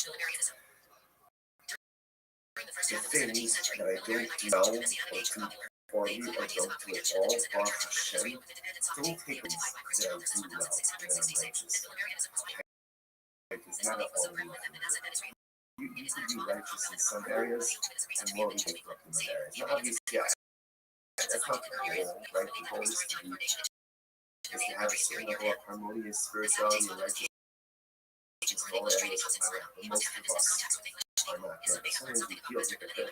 The things that I don't do well or do poorly or don't do at all, far from Hashem, don't take things that I do well and I'm righteous. It's not all you can be righteous in some areas and morally bankrupt in other areas. Now, obviously, that's not the goal, right? The goal is to have a certain level of harmonious spirituality and righteousness in all areas of my life. But most of us are not there. Sometimes we feel hypocritical.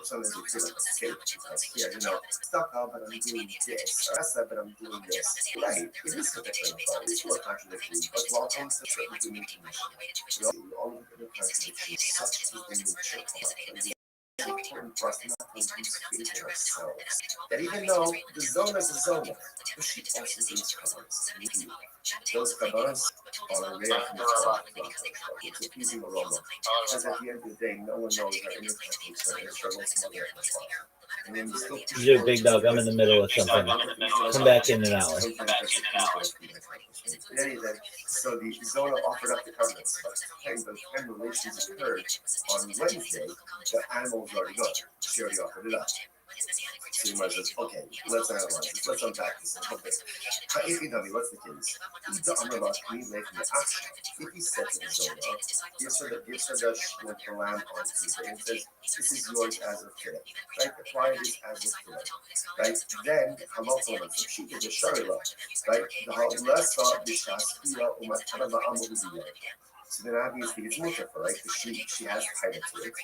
Sometimes we feel like a fake because here, stuck out, but I'm doing this. Or that's that, but I'm doing this. Right, it is hypocritical. It's more contradictory. But while it comes to certain human condition, we all look at the contradiction. Such is the nature of it. It's important for us not to lose faith in ourselves. That even though the zona is a zona, the sheep also gives covenants. Those covenants are rare from the top. It's a pleasing aroma. Because at the end of the day, no one knows our inner conflicts or inner struggles and other things. And then we still You're big dog. I'm in the middle of something. Come back in an hour. In any event, so the zona offered up the covenants, but the time relations occurred on Wednesday, the animal was already gone. She already offered it up. So you might say, okay, let's analyze this. Let's unpack this a little bit. If you tell me what's the case, if he said to the zona, gives her the lamb on Tuesday and says, this is yours as of today, right? The client is as of today, right? Then, so she gives a sharila, right? The less thought, so then obviously it's mutter, right? Because she has title to it. It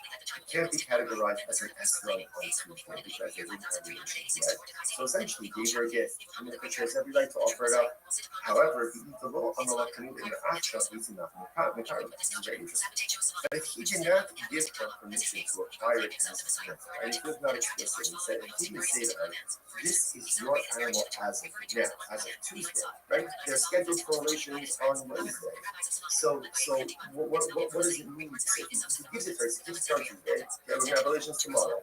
can't be categorized as an esrog on Tuesday because they didn't have relations yet. So essentially gave her a gift. And the picture has every right to offer it up. However, if you eat the law on the Lakanut in the Aksha, he's enough in the Karma. This is very interesting. But if he did not give her permission to acquire it as a gift, and it was not explicit, he said, if he didn't say to her, this is your animal as of now, as of Tuesday, right? They're scheduled for relations on Wednesday. So what does it mean? He gives it first. He gives it on Tuesday. We're going to have relations tomorrow.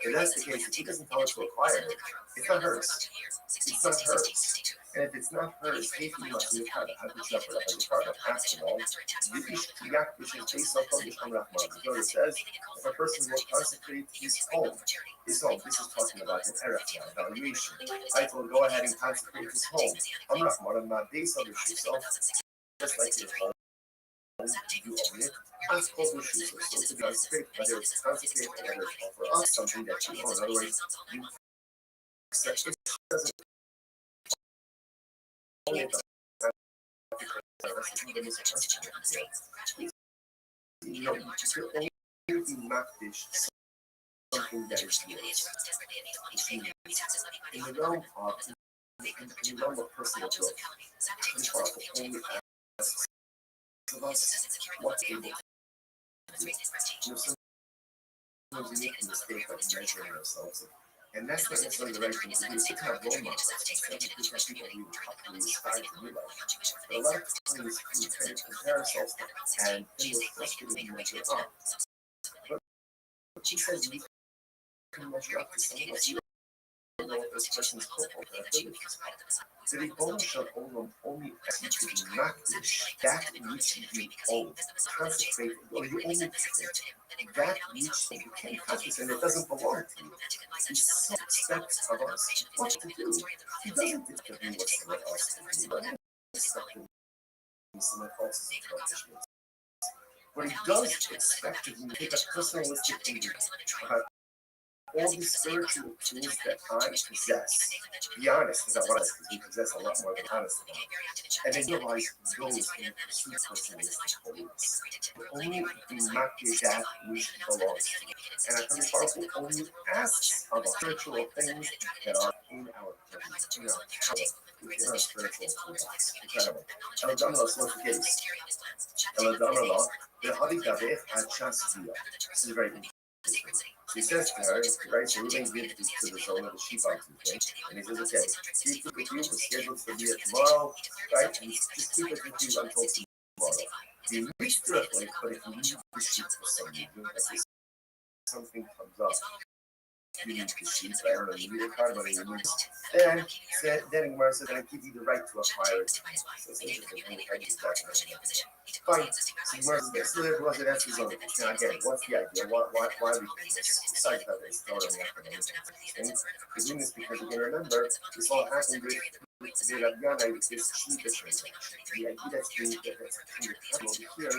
If that's the case, if he doesn't tell her to acquire it, it's not hers. It's not hers. And if it's not hers, he must be a carbon. How could you offer it up as a carbon? After all, which is based on Kodesh Hamrachman. The Torah says, if a person will consecrate his home, this is talking about an erev evaluation. I will go ahead and consecrate his home. Hamrachman, I'm not based on the yourself, just like your home. You own it. Ask Kodesh Yisrael. So to be consecrated, whether it's consecrated or whether it's offer us something that you own. Otherwise, you accept it doesn't you know, you could only mapfish something that is yours. In the realm of personal growth, this article only asks of us what's able to do. You know, sometimes we make a mistake of measuring ourselves, and that's not necessarily the right thing to do. It's to have role models, it's to have people we properly aspire to be like. But a lot of times we tend to compare ourselves and then we're frustrated when we measure up. But she says we can measure up to someone else. You don't know if this person's hopeful for abilities. So the bonus shall only execute practice that which you own. Consecrate, or you only that which you can practice, and it doesn't belong to you. He expects of us what to do. He doesn't expect me what someone else to do. But he expects someone else's accomplishments. What he does expect of me to take a personalistic inventory about all the spiritual tools that I possess. Be honest about what I because we possess a lot more than honest about. And then realize those in pursuit of personalistic holiness. Only do not give that which belongs to you. And I think Father will only asks of spiritual things that are in our presence, in our power, in our spiritual toolbox. Incredible. Eladamala, so what's the case? Eladamala, the Hadikabeh had chance to be. This is very interesting. She says to her, right, so we're going to give this to the zone of the sheep on Tuesday. And he says, okay, keep it with you, we're scheduled to be here tomorrow, right? And just keep it with you until tomorrow. You reach directly, but if you need the sheep for some reason, like something comes up, you need the sheep, I don't know, you need a card, but you need then Gemara says, I give you the right to acquire it. So it's interesting, I use that fine. So Gemara says, so there was an answer zone. Now again, what's the idea? Why are we doing this? Besides that, it's not only academic. We're doing this because you can remember, this all happened with the Rabbana, with this Shmita transaction. The idea that's being over here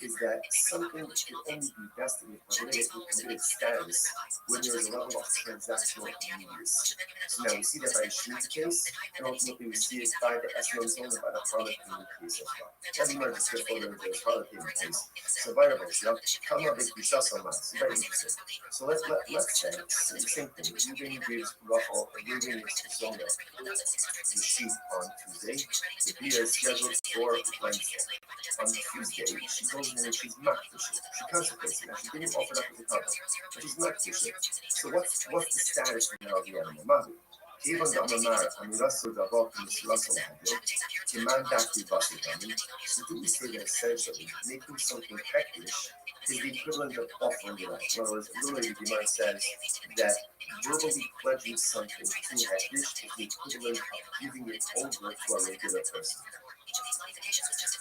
is that something should only be vested in permitted status when there is a level of transactional immediacy. So now we see that by the Shmita case, and ultimately we see it by the Esron zone and by the Harlot payment case as well. As you just get further into the Harlot payment case. So by the way, come up with Bishas Hamas. Very interesting. So let's say the same thing. Ruben gives Rachel, Ruben gives Zona the sheep on Tuesday. The Bia is scheduled for Wednesday. On Tuesday, she goes in and she's not the sheep. She consecrates it. Now she didn't offer it up as a cover, but she's not the sheep. So what's the status now of the animal? Mahu. Even the Amamara, Amirasu Davok, Mishrasu Mahu, Kimandaki Basidami, so do we say that essentially making something hektish is the equivalent of offering it up. In other words, literally the Gemara says that verbally pledging something to hektish is the equivalent of giving it over to a regular person.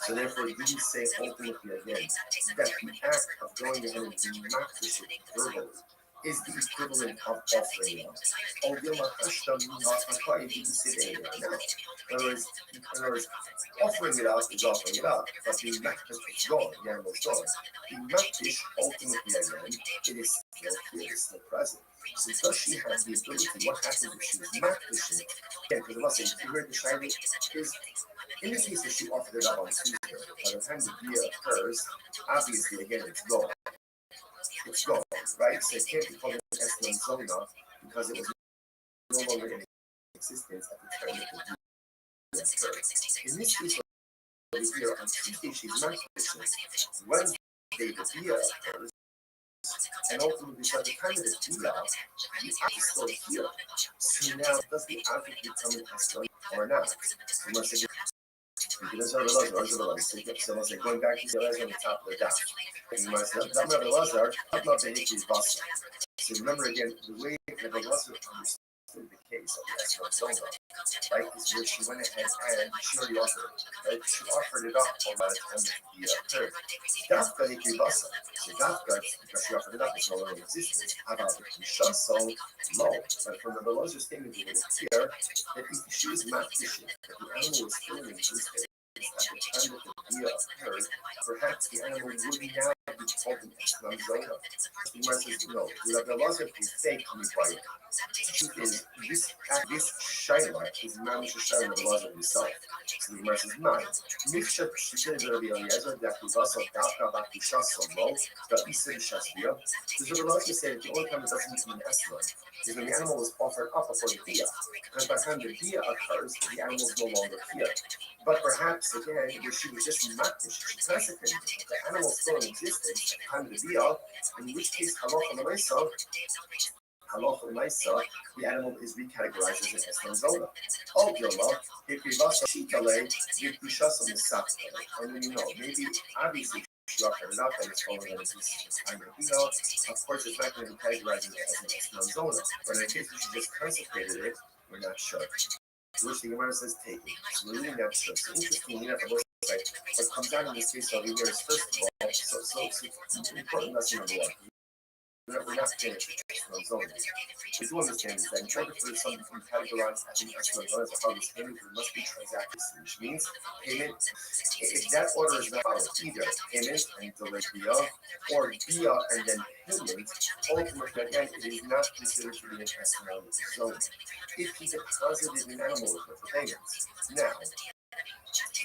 So therefore, did you say ultimately again that the act of going ahead and doing makdish it verbally is the equivalent of offering it up? In other words, offering it out is offering it up, but the makdish is gone, the animal is gone. The makdish ultimately again, it is still here, it's still present. So does she have the ability? What happens if she was makdishing? Again, because I must say, you heard the shiny is. In this case, if she offered it up on Tuesday, by the time the dia occurs, obviously, again, it's gone. It's gone, right? So it can't be called an Eslan Zona because it was no longer in existence at the time that the dia occurred. In this case, the dia on Tuesday, she's not efficient. Wednesday, the dia occurs, and ultimately, by the time of the dia, the object is still here. So now, does the object become an Eslan or not? We must say, because going back to the on the top of the dot. You must have Rabbi Lazar, not the Hikki's Basa. So remember again, the way Rabbi Lazar understood the case of the Esron Zona, right, is where she went ahead and she already offered it, right? She offered it up on by the time of the third. Dafka Hikki Basa. So Dafka, because she offered it up, it's no longer in existence. How about the Kisha? So low. But from Rabbi Lazar's statement, it is clear that if she is not fishing, that the animal is still in existence, at the time that the dia occurred, perhaps the animal would now be called an Islam zona. The Gemara says, no, the Elazar is fake Mibayah. The truth is, this Shaila is Mamish Shaila of Elazar himself. So the Gemara says, nine. Mifshat Shishir Rabbi Eliezer, Dakubasa, Daka, Bakusha, Somo, the Isa Shasbia. Does Rabbi Elazar say that the only time it doesn't need to be an Islam is when the animal was offered up before the Bia? And by the time the Bia occurs, the animal is no longer here. But perhaps, again, where she was just makdish, she consecrated the animal still in existence at the time of the Bia, in which case, Halacha Maisa, the animal is recategorized as an Eslam Zona. All Gilma, Hikivasa Shikale, Yikushasa Misakale. And then maybe obviously she offered it up and it's falling on this time of Bia. Of course, it's not going to be categorized as an Eslam Zona. But in the case where she just consecrated it, we're not sure. Which the Gemara says take it. It's really not sure. So interestingly enough, what comes out in this case over here is first of all, so important lesson number one. We're not finished with zone. We do understand is that in order for something to be categorized as an excellent zone as a harvest payment, there must be transactions, which means payment. If that order is not followed, either payment and delay Bia, or Bia and then payment, ultimately again, it is not considered to be an excellent zone. If he deposited an animal with her for payments, now,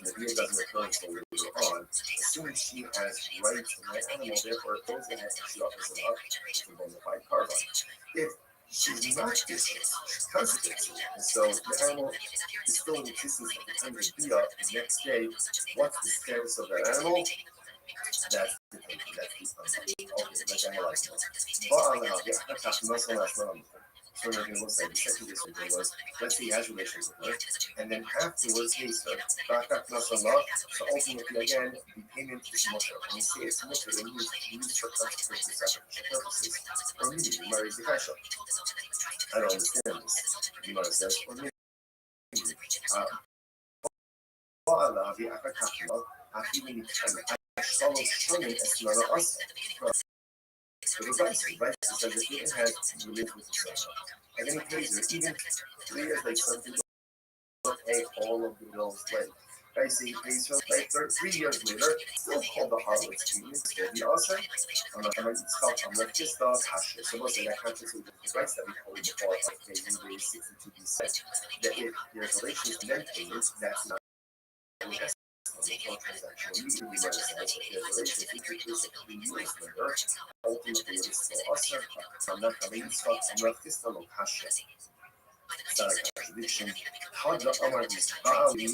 the Bia doesn't occur until later on, assuming she has rights to that animal, therefore it goes ahead and she offers it up to bona fide carbon. If she's not dishing, she's consecrated, and so the animal is still in existence at the time of the Bia, the next day, what's the status of that animal? That's the thing, okay, let's analyze it. So we're going to look like the second disorder was, let's say he has relations with her, and then afterwards he said, so ultimately again, the payment is mutter. When we say it's mutter, it means for consecration purposes, or maybe the Gemara is the kasha. I don't understand this. The Gemara says, or maybe, so the right says that he has religion with himself. And then he pays her, even 3 years later, some people don't pay all of the bills later. Right, so he pays her later, 3 years later, still called the harlot scheme. So the also, I'm not going to stop, I'm not just the hash. So most of that contracts with the rights that we call it before of paying the 62%. That if there's relations and then payments, that's not transaction. Usually, when there's relations, introduce a clean US number. Ultimately, it is still us. I'm not going to stop, I'm not just the hash. It's not a contradiction. How the Omar is Ba'ali,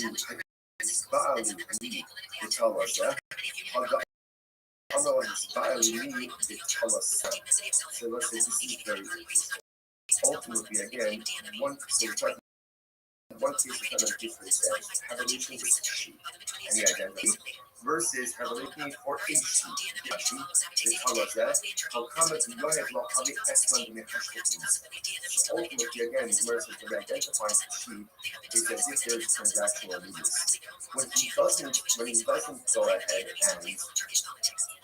they tell us that. How the Omar is Ba'ali, they tell us that. So let's say this is very interesting. Ultimately, again, one case of kind of different steps. Have a relationship with sheep and the identity versus have a relationship for a sheep. They tell us that. How come it's not as well how the excellent in the hashtags. So ultimately, again, versus when they identify the sheep is as if there's transactional immediacy. When he doesn't go ahead and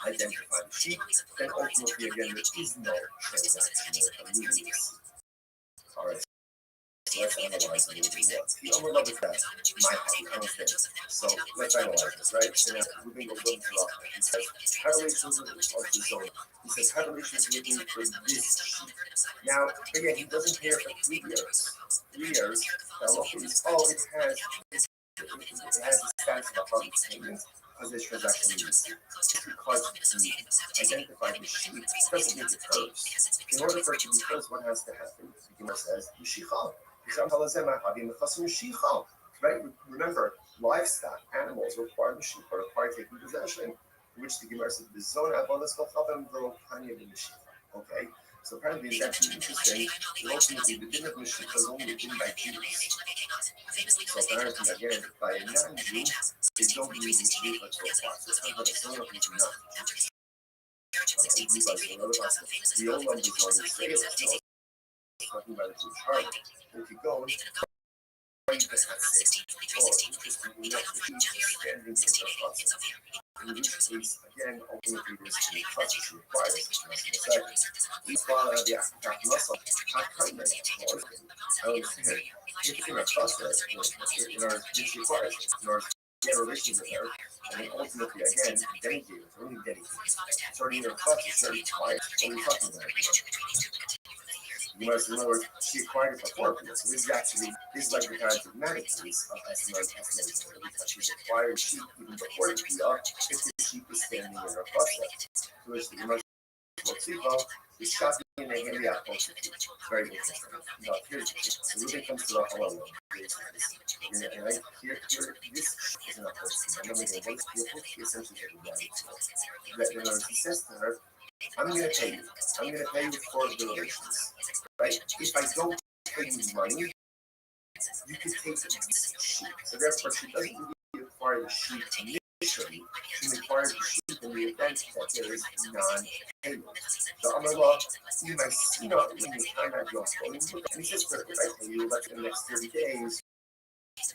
identify the sheep, then ultimately, again, there is no transactional immediacy. All right. Let's analyze it a little bit more. The only level that my hobby, I understand. So let's analyze this, right? And then we're going to go a little bit off. He says, have relations with the zone. He says, have relations with me for this sheep. Now, again, he doesn't care for 3 years. 3 years, now look, it has the status of a public statement because there's transaction needs. Because he identified the sheep, it doesn't make it hers. In order for it to be hers, what has to happen? The Gemara says, Yishichal. Right? Remember, livestock, animals require the sheep, require taking possession, which the Gemara said, the zone okay, so apparently it's actually interesting. Ultimately, the din of Mashiach is only given by Jews. So apparently, again, by a non-Jew, they don't believe in Mashiach so far. So it's not that the zone of the not. The old one is going to say it. Talking about the Jewish heart. If you go, interestingly enough, the Jews standing in the process. In which case, again, ultimately, there's the process requires we follow the African muscle. How come that? I understand. If you're in a process, in our dish requires, in our get a relationship with her, and then ultimately, again, dedicated, really dedicated. Starting your thoughts, you start quiet. What are you talking about? You must remember, she acquired it before, so this is actually, this is like the paradigmatic case of estimating, because she's acquired sheep even before the PR, if the sheep is standing in her process. To which the emotional Tzipah is shocking and Henry approach it. Very interesting. Now, here's the case. So when it comes to the halal, and I here, this is an approach. And then when they want to be essentially that he says to her, I'm going to pay you. I'm going to pay you for the relations. Right? If I don't pay you money, you can take the sheep. So therefore, she doesn't really acquire the sheep initially. She acquires the sheep in the event that there is non-payment. So Amallah, you might see not when you time at your phone, and he says, if I pay you like in the next 30 days,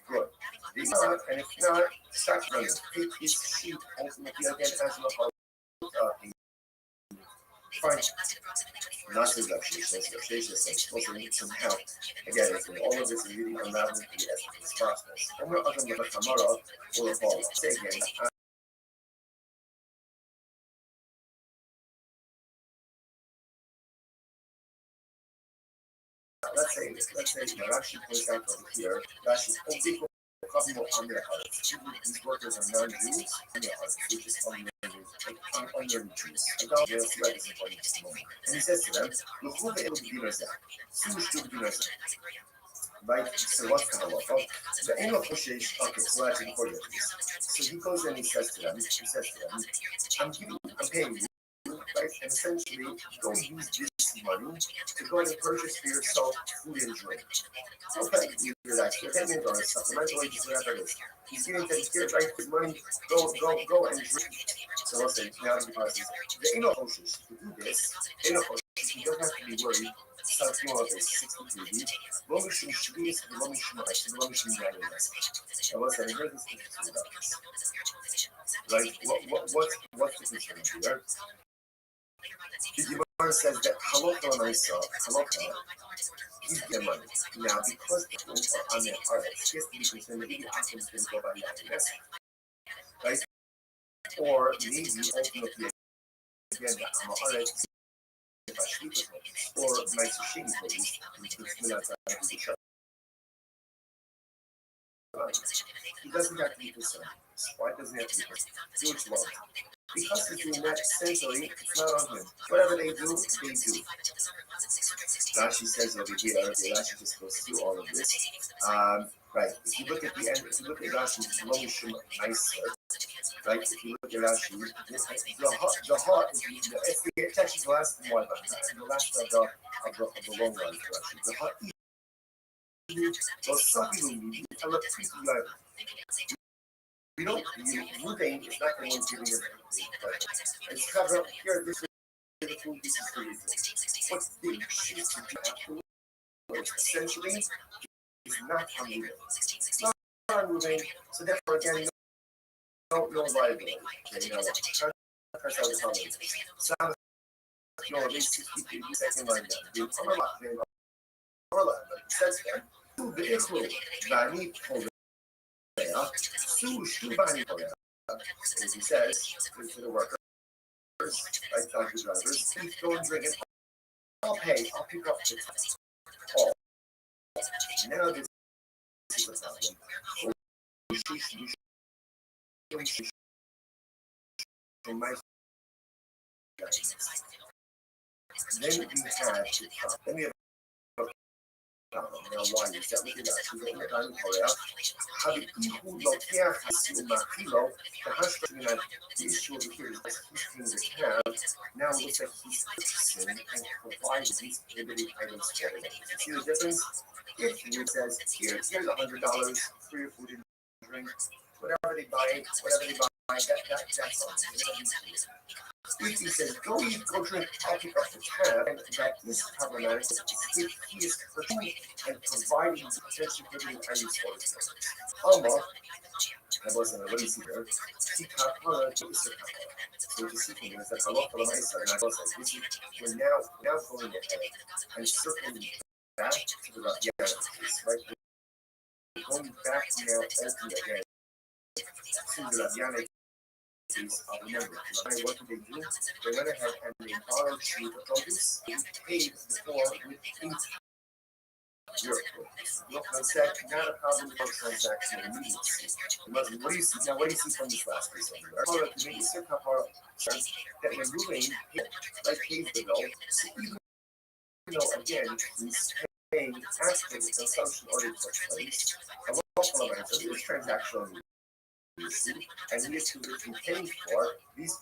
good. If not, and if not, start running. Take his sheep ultimately again as a fine. Not to that's also need some help. Again, all of this is really unraveling the essence of this process. And we're other than the Kamara or the Paul. Say again, let's say, Rashi points out over here, Rashi, these workers are non-Jews, and they are just under Jews. And he says to them, right? So what's the halacha? The Eno Hoshesh, okay, so that's important. So he goes and he says to them, I'm paying you. Right? And essentially, go use this money to go and purchase for yourself food and drink. Okay, either that's your payment or supplemental wages, whatever it is. He's getting that right his money, go and drink. So let's say now because the Eno Hoshish, to do this, Eno Hoshish, he doesn't have to be worried. Start feeling like it's 63. Lomishim Shvius, Lomishim Ice, Lomishim Yanis. And let's say, here's this interesting about this. Right? What's the concern here? The Gemara says that halacha and halacha, he's their money. Now, because the people are on their heart, he has to be concerned that even Akim can go by that. Right? Or maybe ultimately, again, that Amaret, or my Sushini, please, he doesn't have to be concerned. Why doesn't he have to be concerned? Do what you want. Because he's doing that, essentially, it's not on him. Whatever they do, they do. Rashi says over here, Rashi just goes through all of this. Right, if you look at the end, if you look at Rashi's Lomishim Nicer, right, if you look at Rashi, the heart, it's actually the last one, the last of the long run for Rashi. The heart, those some people need, we don't, Ruvain is not the one giving it. It's covered here, this is the food, this is the reason. What's the sheets to do afterwards, essentially, is not unmoving. It's not unmoving, so therefore, again, no liability. Okay, you know what? Press out the comment. Sound, no, at least 60 seconds line down. The Orla, but it says there, to the Ichlu, Bani, as he says to the workers, right, the drivers, please go and drink it. I'll pay, I'll pick up the all. Now this is a problem. Then we have now, why is that? Look at that. She's in the dining Korea. Habihu Lokia Hasu Makilo, the husband that the issue over here is that he's paying the cab. Now it looks like he's purchasing and providing these prohibited items for them. See the difference? If he says, here's $100 for your food and drink, whatever they buy, that's all. If he says, go eat, go drink, I'll pick up the tab, and that is problematic if he is pursuing and providing the potential giving items for his customers. Alma, I wasn't a lazy here, he can't hara to his account. So what you see from is that a lot of my son, and I was like, this is, we're now going ahead and circling back to the Rabiana case, right? We're going back now, opening again. Remember, what do? They went ahead and they borrowed cheap produce and paid the poor with interest. Look, I said, not a problem for transaction immediacy. What do you see? Now, what do you see from this last piece over there? That when moving, like pays the bill, even though, again, he's paying after the consumption order took place, a local amount of this transactional immediacy, and he is to be paid for these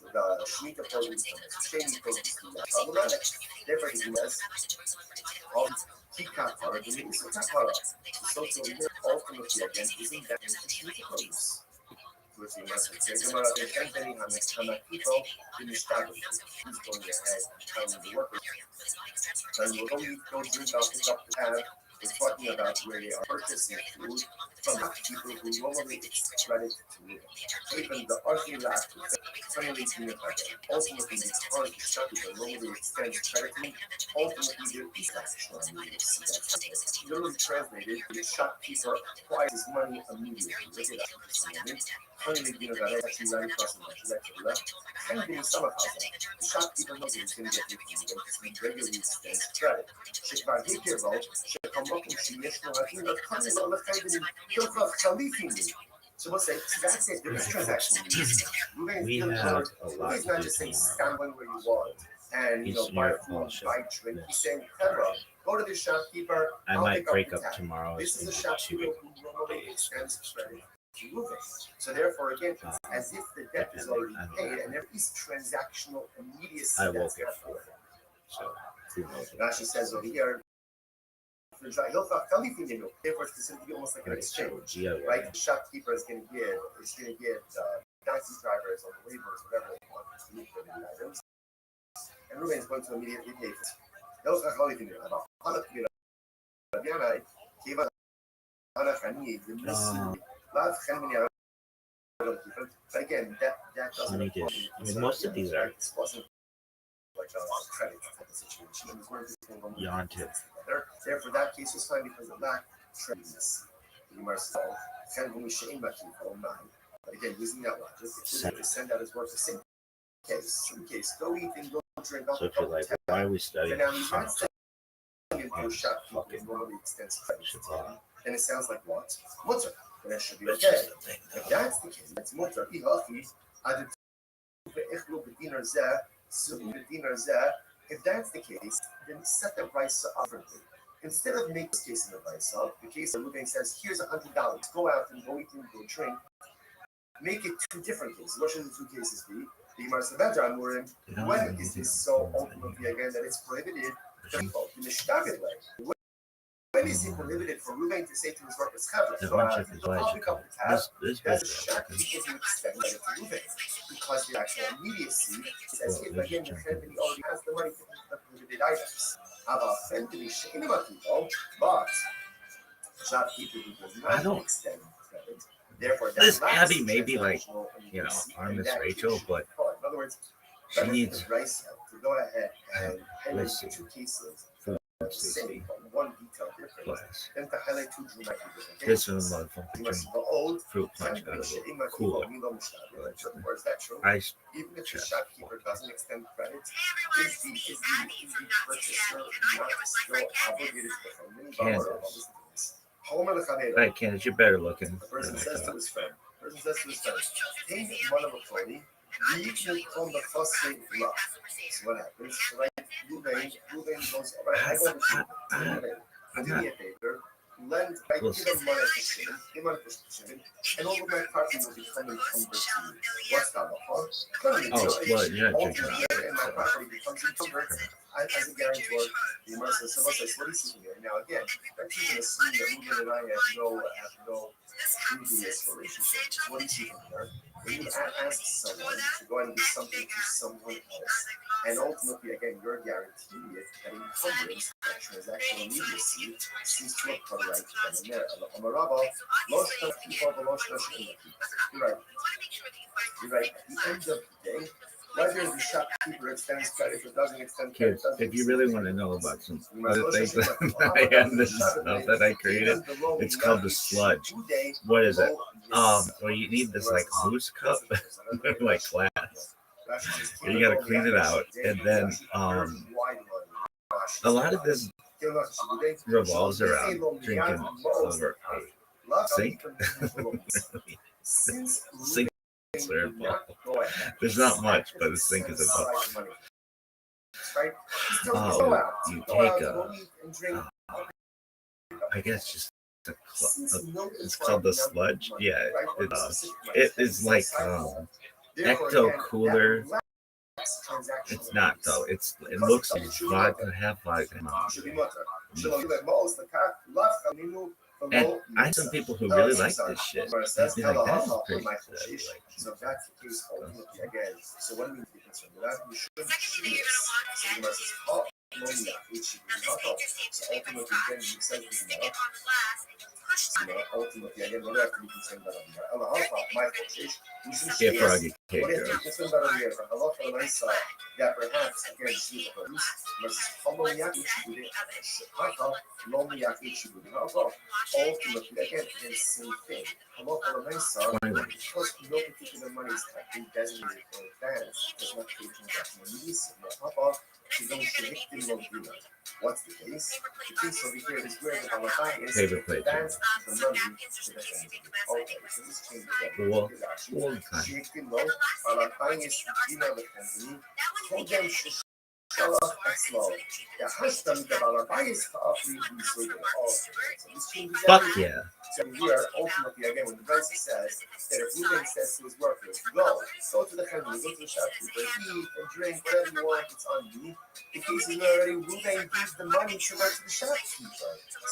sheet of produce from exchange produce to that problematic. Therefore, he has all Kikapara, the name is Kapara. Social media ultimately again isn't that sheet of produce. Which he must have taken about the campaign on the people in the establishment. He's going ahead and telling the workers. And we'll go drink off the cup to have. We're talking about where they are purchasing food from people who normally expect credit to live. Even the Orthodox finally doing it like that. Ultimately, because the shop people normally extend credit to me, ultimately there is actual immediacy. That's literally translated, the shopkeeper acquires his money immediately. Look at that. Finally, actually very personal. She's actually left. And being some of us, the shopkeeper knows he's going to get your money because he regularly extends credit. Shekvar Hikirbo, Shekamokum Shiyeshno Hatina, Kanil Alafayden, Hilva Khalifini. So we'll say, so that's it. There is transaction. We have a lot He's not just saying stand where you want and buy food, buy drink. He's saying, go to the shopkeeper. I might break up tomorrow. This is a shopkeeper who normally extends credit. Moving. So therefore, again, it's as if the debt is already paid, and there is transactional immediacy. I will get for it. So Rashi says over here, therefore it's considered to be almost like an exchange, right? The shopkeeper is going to give taxi drivers or laborers, whatever they want, to move for the items, and Reuben is going to immediately pay for it. But again, that doesn't apply. I mean, most of these are wasn't like a credit type of situation. It was where people were Yontif. Therefore, that case was fine because of that trendiness. But again, using that logic, if send out his work the same case, go eat and go drink. So if you're like, why are we studying? Normally extends credit. And it sounds like what? Mutter. And that should be okay. If that's the case, it's mutter. If that's the case, then set the price differently. Instead of making this case in the price up, the case of Ruben says, here's $100. Go out and go eat and go drink. Make it two different cases. What should the two cases be? When is this so ultimately again that it's prohibited in the Shtagid way? When is it prohibited for Ruben to say to his workers, I'll pick up the tab, does the shopkeeper to extend it to Ruben? Because the actual immediacy is as if again the company already has the money to eat the prohibited items. But shopkeeper who does not extend credit, therefore this Abby may be like, on Miss Rachel, but in other words, she needs to go ahead and highlight two cases. Same, one detail difference. Then to highlight two dramatic different this cases. is motherfucking fruit punch out of it. Cooler. Ice. Even if the shopkeeper doesn't extend credit, is the purchaser not still obligated to perform? Right, Candace, you're better looking. The person says to his friend, "Hey, one of a phony, you can come the first thing love." So what happens? Right? Ruben goes, right, I go to Ruben, do me a favor, lend, right, give him money to shimon, and all of my property will become encumbered to you. What's that about? Well, yeah, and my property becomes encumbered as a guarantor. The immersive civil says, what is he here? Now again, let's even assume that Ruben and I have no previous relationship. What is he here? When you ask someone to go and do something to someone else, and ultimately, again, you're guaranteed that encumbrance, that transactional immediacy, seems to occur right then and there. You're right. You're right. At the end of the day, whether the shopkeeper extends credit or doesn't extend credit, if you really want to know about some other things that I have, this stuff that I created, it's called the sludge. What is it? Well, you need this like loose cup, like glass. You gotta clean it out, and then a lot of this revolves around drinking over a sink. Sink is There's not much, but the sink is involved. You take I guess just it's called the sludge. Yeah, it is like ecto cooler. It's not though. It looks like vodka, half vodka. And I have some people who really like this shit. I'd be like, that is pretty good. So that's the case ultimately again. So what do we think concerned with that? We shouldn't choose. So the versus ultimately then you said ultimately again what do I have to be concerned about Allah my yeah, froggy cake. What if you concerned about Allah for the nice that perhaps again see the verse versus ultimately again the same thing. Allah for the nice because no particular money is designated for advance does not take transaction what's the case? The case over here is where the Malachi is advanced the money to the family. Okay, so this changes that. Malachi is the family. Hold them Fuck yeah. So here, ultimately, again, when the verse says that if Reuben says to his workers, go to the family, go to the shopkeeper, eat and drink, whatever you want, it's on you. The case is already Reuben gives the money to go to the shopkeeper.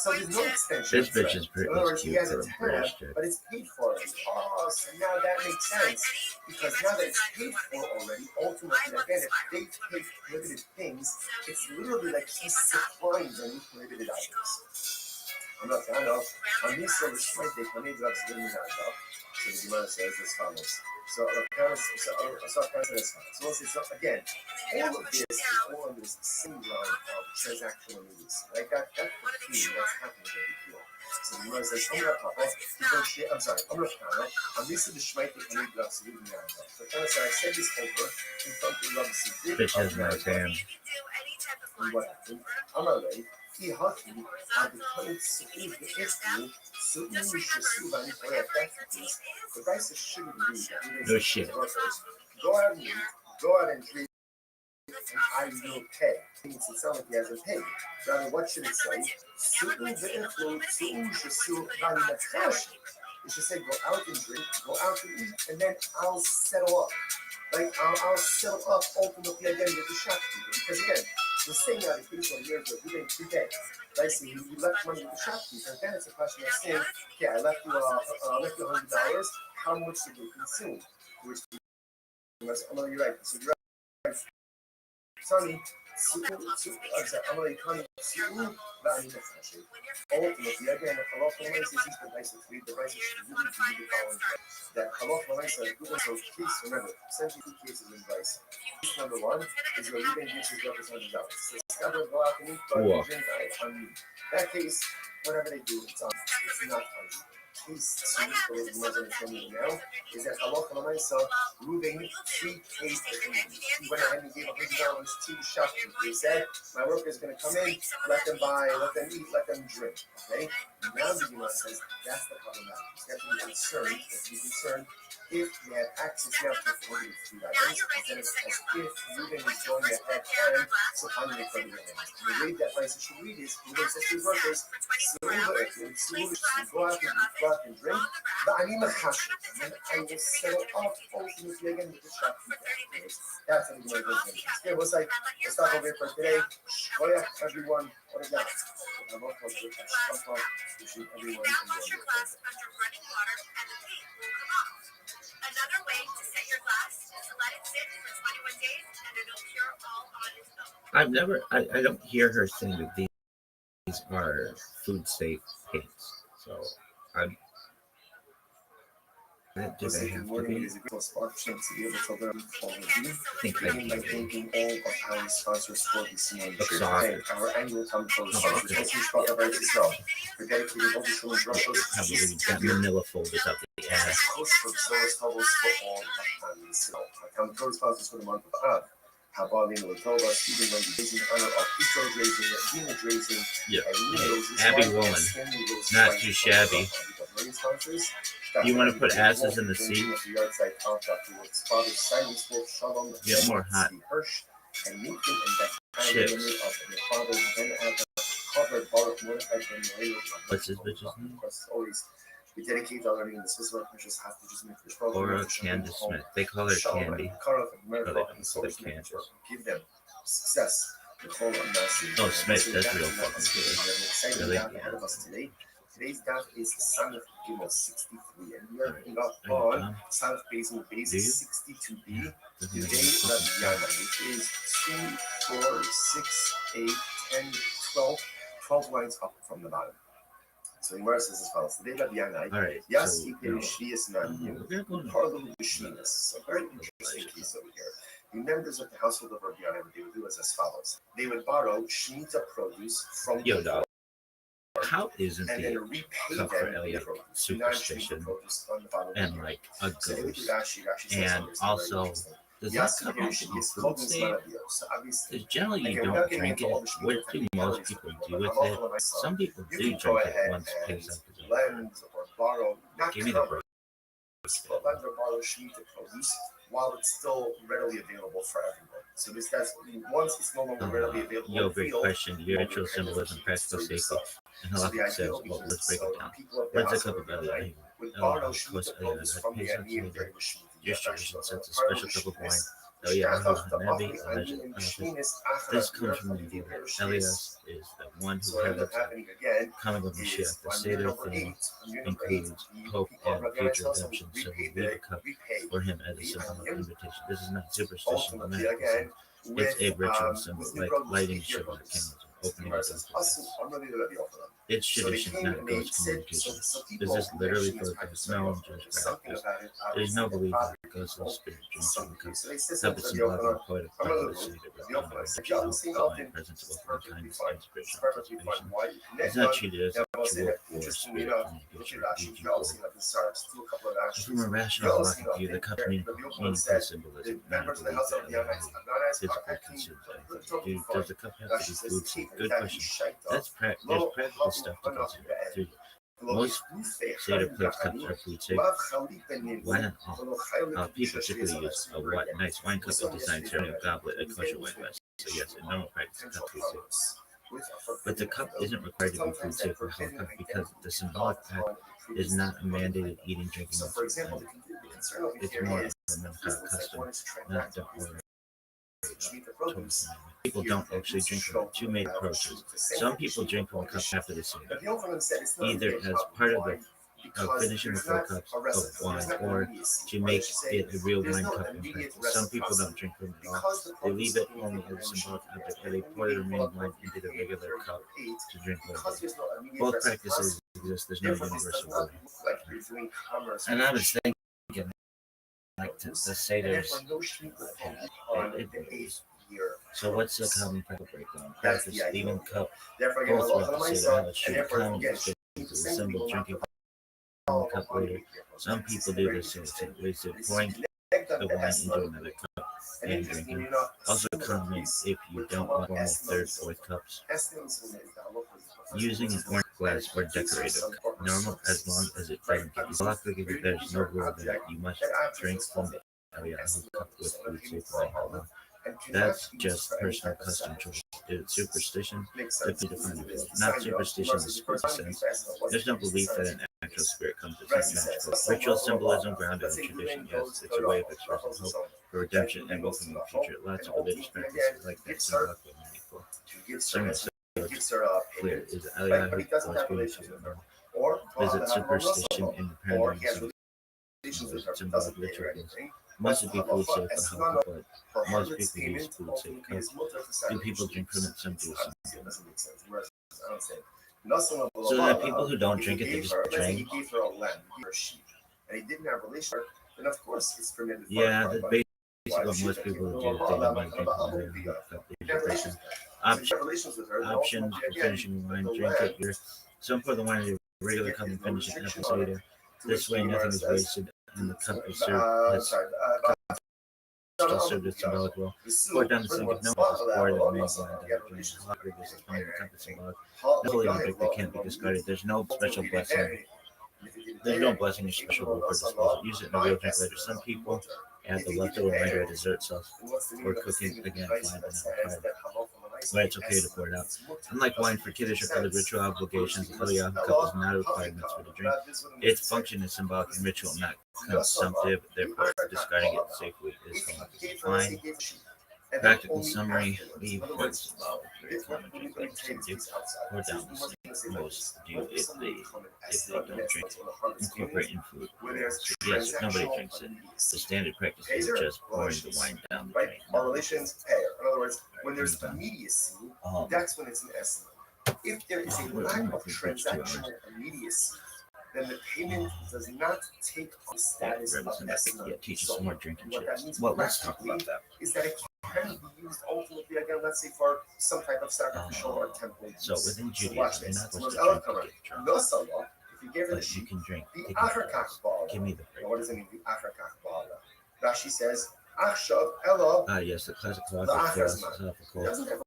So there's no extension. This bitch is pretty cute. He has a tab, but it's paid for. Oh, so now that makes sense. Because now that it's paid for already, ultimately, again, if they pay prohibited things, it's literally like he's supplying them with prohibited items. I'm not kind of. On these service, they can need drugs in the hand. So the Gemara says as follows. So again, all of this is all under the same line of transactional needs. Right? That's the theme that's happening there. So the Gemara says, I'm sorry, I'm not kind of. On this is the Shmite, they need drugs in the hand. So kind of say, I said this over in front of the bitch has no fan. What happened? I'm not late. He hugged me. I became so easy to issue. So you should see by the way effectiveness. The vices shouldn't be that. No shit. Go out and eat. Go out and drink. And I will pay. It sounds like he hasn't paid. Rather, what should it say? It should say, go out and drink, go out and eat, and then I'll settle up. Like, I'll settle up ultimately again with the shopkeeper. Because again, the thing out of case on here is that we didn't forget. Right? So you left money with the shopkeeper, and then it's a question of saying, okay, I left you $100. How much did you consume? Which, oh, you're right. So you're right. Sonny, ultimately, again, Allah says the basically the basis should really be the following that Allah says please remember, essentially two cases in vice. Case number one is where you didn't use your $100. So it's got to go out and eat, but drink on you. That case, whatever they do, it's on. It's not on you. Case two, the Muslim telling you now, is that Allah Reuben prepaid the payment. He went ahead and gave $100 to the shopkeeper. He said, my worker is going to come in, let them buy, let them eat, let them drink. Okay? Now the Gemara says that's the problematic. You have to be concerned. If you have access now to prohibited food items, then it's as if Reuben is going ahead and supplying the prohibited items. And the way that Rice should read is, Reuben says to his workers, go out and drink, but I need my cash. And then I will settle up ultimately again with the shopkeeper. That's what the Gemara goes in. Okay, let's stop over here for today. Shkoyach, everyone. What is that? Everyone glass under running water and the paint will come off. Another way to set your glass is to let it sit for 21 days and it'll cure all on its own. I don't hear her saying that these are food safe paints. So I'm. Do they have to be? By thanking all of our sponsors for this morning. Our annual time close. We're dedicating all the children's Have we got manila folders out there? Yeah. Host for Soros Tobos Football and Sino. Account corresponds for the month of Av. Habalin Latoba, Stephen Wendy Grazing, honor of Easter Grazing, Dina Grazing, Yeah. Abby Woolen. Not too shabby. You want to put asses in the seat? Get more hot chips. What's his bitch's name? We dedicate our learning in the Swiss Precious have to just make this program. Laura Candace Smith. They call her Candy. Oh, they don't call her Candace. Give them success. Oh, Smith, that's real fucking good. Really? Ahead of us today. Today's daf is Sanif Gimel 63, and we are picking up on Sanif Basin base 62b. Today, Rabbi Yana, which is 2, 4, 6, 8, 10, 12 lines up from the bottom. So the Gemara says as follows: Today, Rabbi Yana, Alright, yes, so you can Shvius Nanim, Parlo B'Shvius. So very interesting case over here. The members of the household of Rabbi Yana, what they would do is as follows: they would borrow Shemitah produce from Yo, dog. How isn't and then the repay cup them for with Elliot produce, superstition produce on the bottom of and the year. like a So they would do ghost? that. She actually says And something very also, interesting. does Yes, that cup you have to she be is food called safe? Malavio. So obviously, Because generally you again, don't drink it. What do most people do with it? Some people you do can go drink ahead it once it and pays out the lend or borrow, not Give me the cover, break. but lend or borrow Shemitah produce while it's still readily available for everyone. So that's once it's no longer readily available. Yo, in the great field, question. Your ritual symbolism, practical safety, and halakhic says, well, let's break it down. What's a cup of Elliot? Of course, Elliot pays out to the Jewish tradition sets a special cup of wine. Nebi, alleged This comes from the idea that Elias is the one who heralds the coming of Mashiach. The Seder theme includes hope and future redemption, so we leave a cup for him as a symbol of invitation. This is not superstition, but magical sense. It's a ritual symbol, like lighting Shabbat candles or opening a door for guests. It's tradition, not ghost communication. Is this literally for a ghost? No, I'm just practice. There's no belief that the ghost of the spirit drinks from the cup. Cup is symbolic and poetic part of the Seder, but divine presence of open kindness and spiritual participation. It's not treated as a ritual or spirit communication, e.g. From a rational halachic view, the cup meaningful symbolism, not a belief that allows physically consumes everything. Does the cup have to be food safe? Good question. There's practical stuff to consider. Most Seder plates cups are food safe. Why not all? People typically use a nice wine cup is designed to a goblet, a kosher wine glass. So yes, in normal practice, the cup is safe. But the cup isn't required to be food safe for halakha because the symbolic act is not a mandated eating, drinking, or food. It's more of a mincha custom, not or people don't actually drink from it. Two main approaches. Some people drink from a cup after the Seder, either as part of finishing the 4 cups of wine or to make it a real wine cup in practice. Some people don't drink from it at all. They leave it only as a symbolic object, or they pour the remaining wine into the regular cup to drink later. Both practices exist. There's no universal rule. And I was thinking, like the Seder's, so what's the common practical breakdown? Practice leaving cup both throughout the Seder, how it's treated commonly as a symbol drinking from the cup later. Some people do this in ways of pouring the wine into another cup and drinking. Also common if you don't want formal 3rd, 4th cups. Using an orange glass or decorative cup. Normal as long as it doesn't get used. Luckily, there's no rule that you must drink from the Eliyahu cup with food safe wine. That's just personal custom choice. Superstition could be defined as not superstition in the spiritual sense. There's no belief that an actual spirit comes to magical. Ritual symbolism grounded in tradition, yes, it's a way of expressing hope for redemption and welcoming the future. Lots of religious practices like that symbolically meaningful. Sermon so clear. Is Eliyahu spiritual? Is it superstition in the paradigm of symbolic rituals? Most people would say for halakha, but most people use food safe cups. Do people drink from it? Some do, some don't. So that people who don't drink it, they just drink. Yeah, that's basically what most people would do if they don't want to drink from the Options for finishing wine, drink it. Some pour the wine in a regular cup and finish it after Seder. This way, nothing is wasted, and the cup is served still served its symbolic role. Pour down the sink if no one is poured and made blind down the drain. However, this is finding the cup is symbolic. No holy object that can't be discarded. There's no special blessing. There's no blessing or special rule for disposal. Use it in a real drink later. Some people add the leftover wine to a dessert sauce or cooking again, fine but not required. Why it's okay to pour it out. Unlike wine for kiddush or other ritual obligations, the Holy cup is not a required mitzvah to drink. Its function is symbolic and ritual, not consumptive. Therefore, discarding it safely is going to be fine. Practical summary: leave words about very common drink like some do. Pour down the sink. Most do if they don't drink. Incorporate in food. So yes, if nobody drinks it, the standard practice is just pouring the wine down the drain. Our relations pair. In other words, when there's immediacy, that's when it's an estimate. If there is a lack of transactional immediacy, then the payment does not take on the status of estimate. Yeah, teach us some more drinking tips. Well, let's talk about that. Is that it can be used ultimately again, let's say for some type of sacrificial or temple use. So within Judaism, you're not supposed to drink to get drunk. If you give her the But you sheep, can drink. the Take achrakach bala. Give me the break. What does it mean, the achrakach bala? Rashi says, achshav elo. Yes, the classical The philosophical doesn't have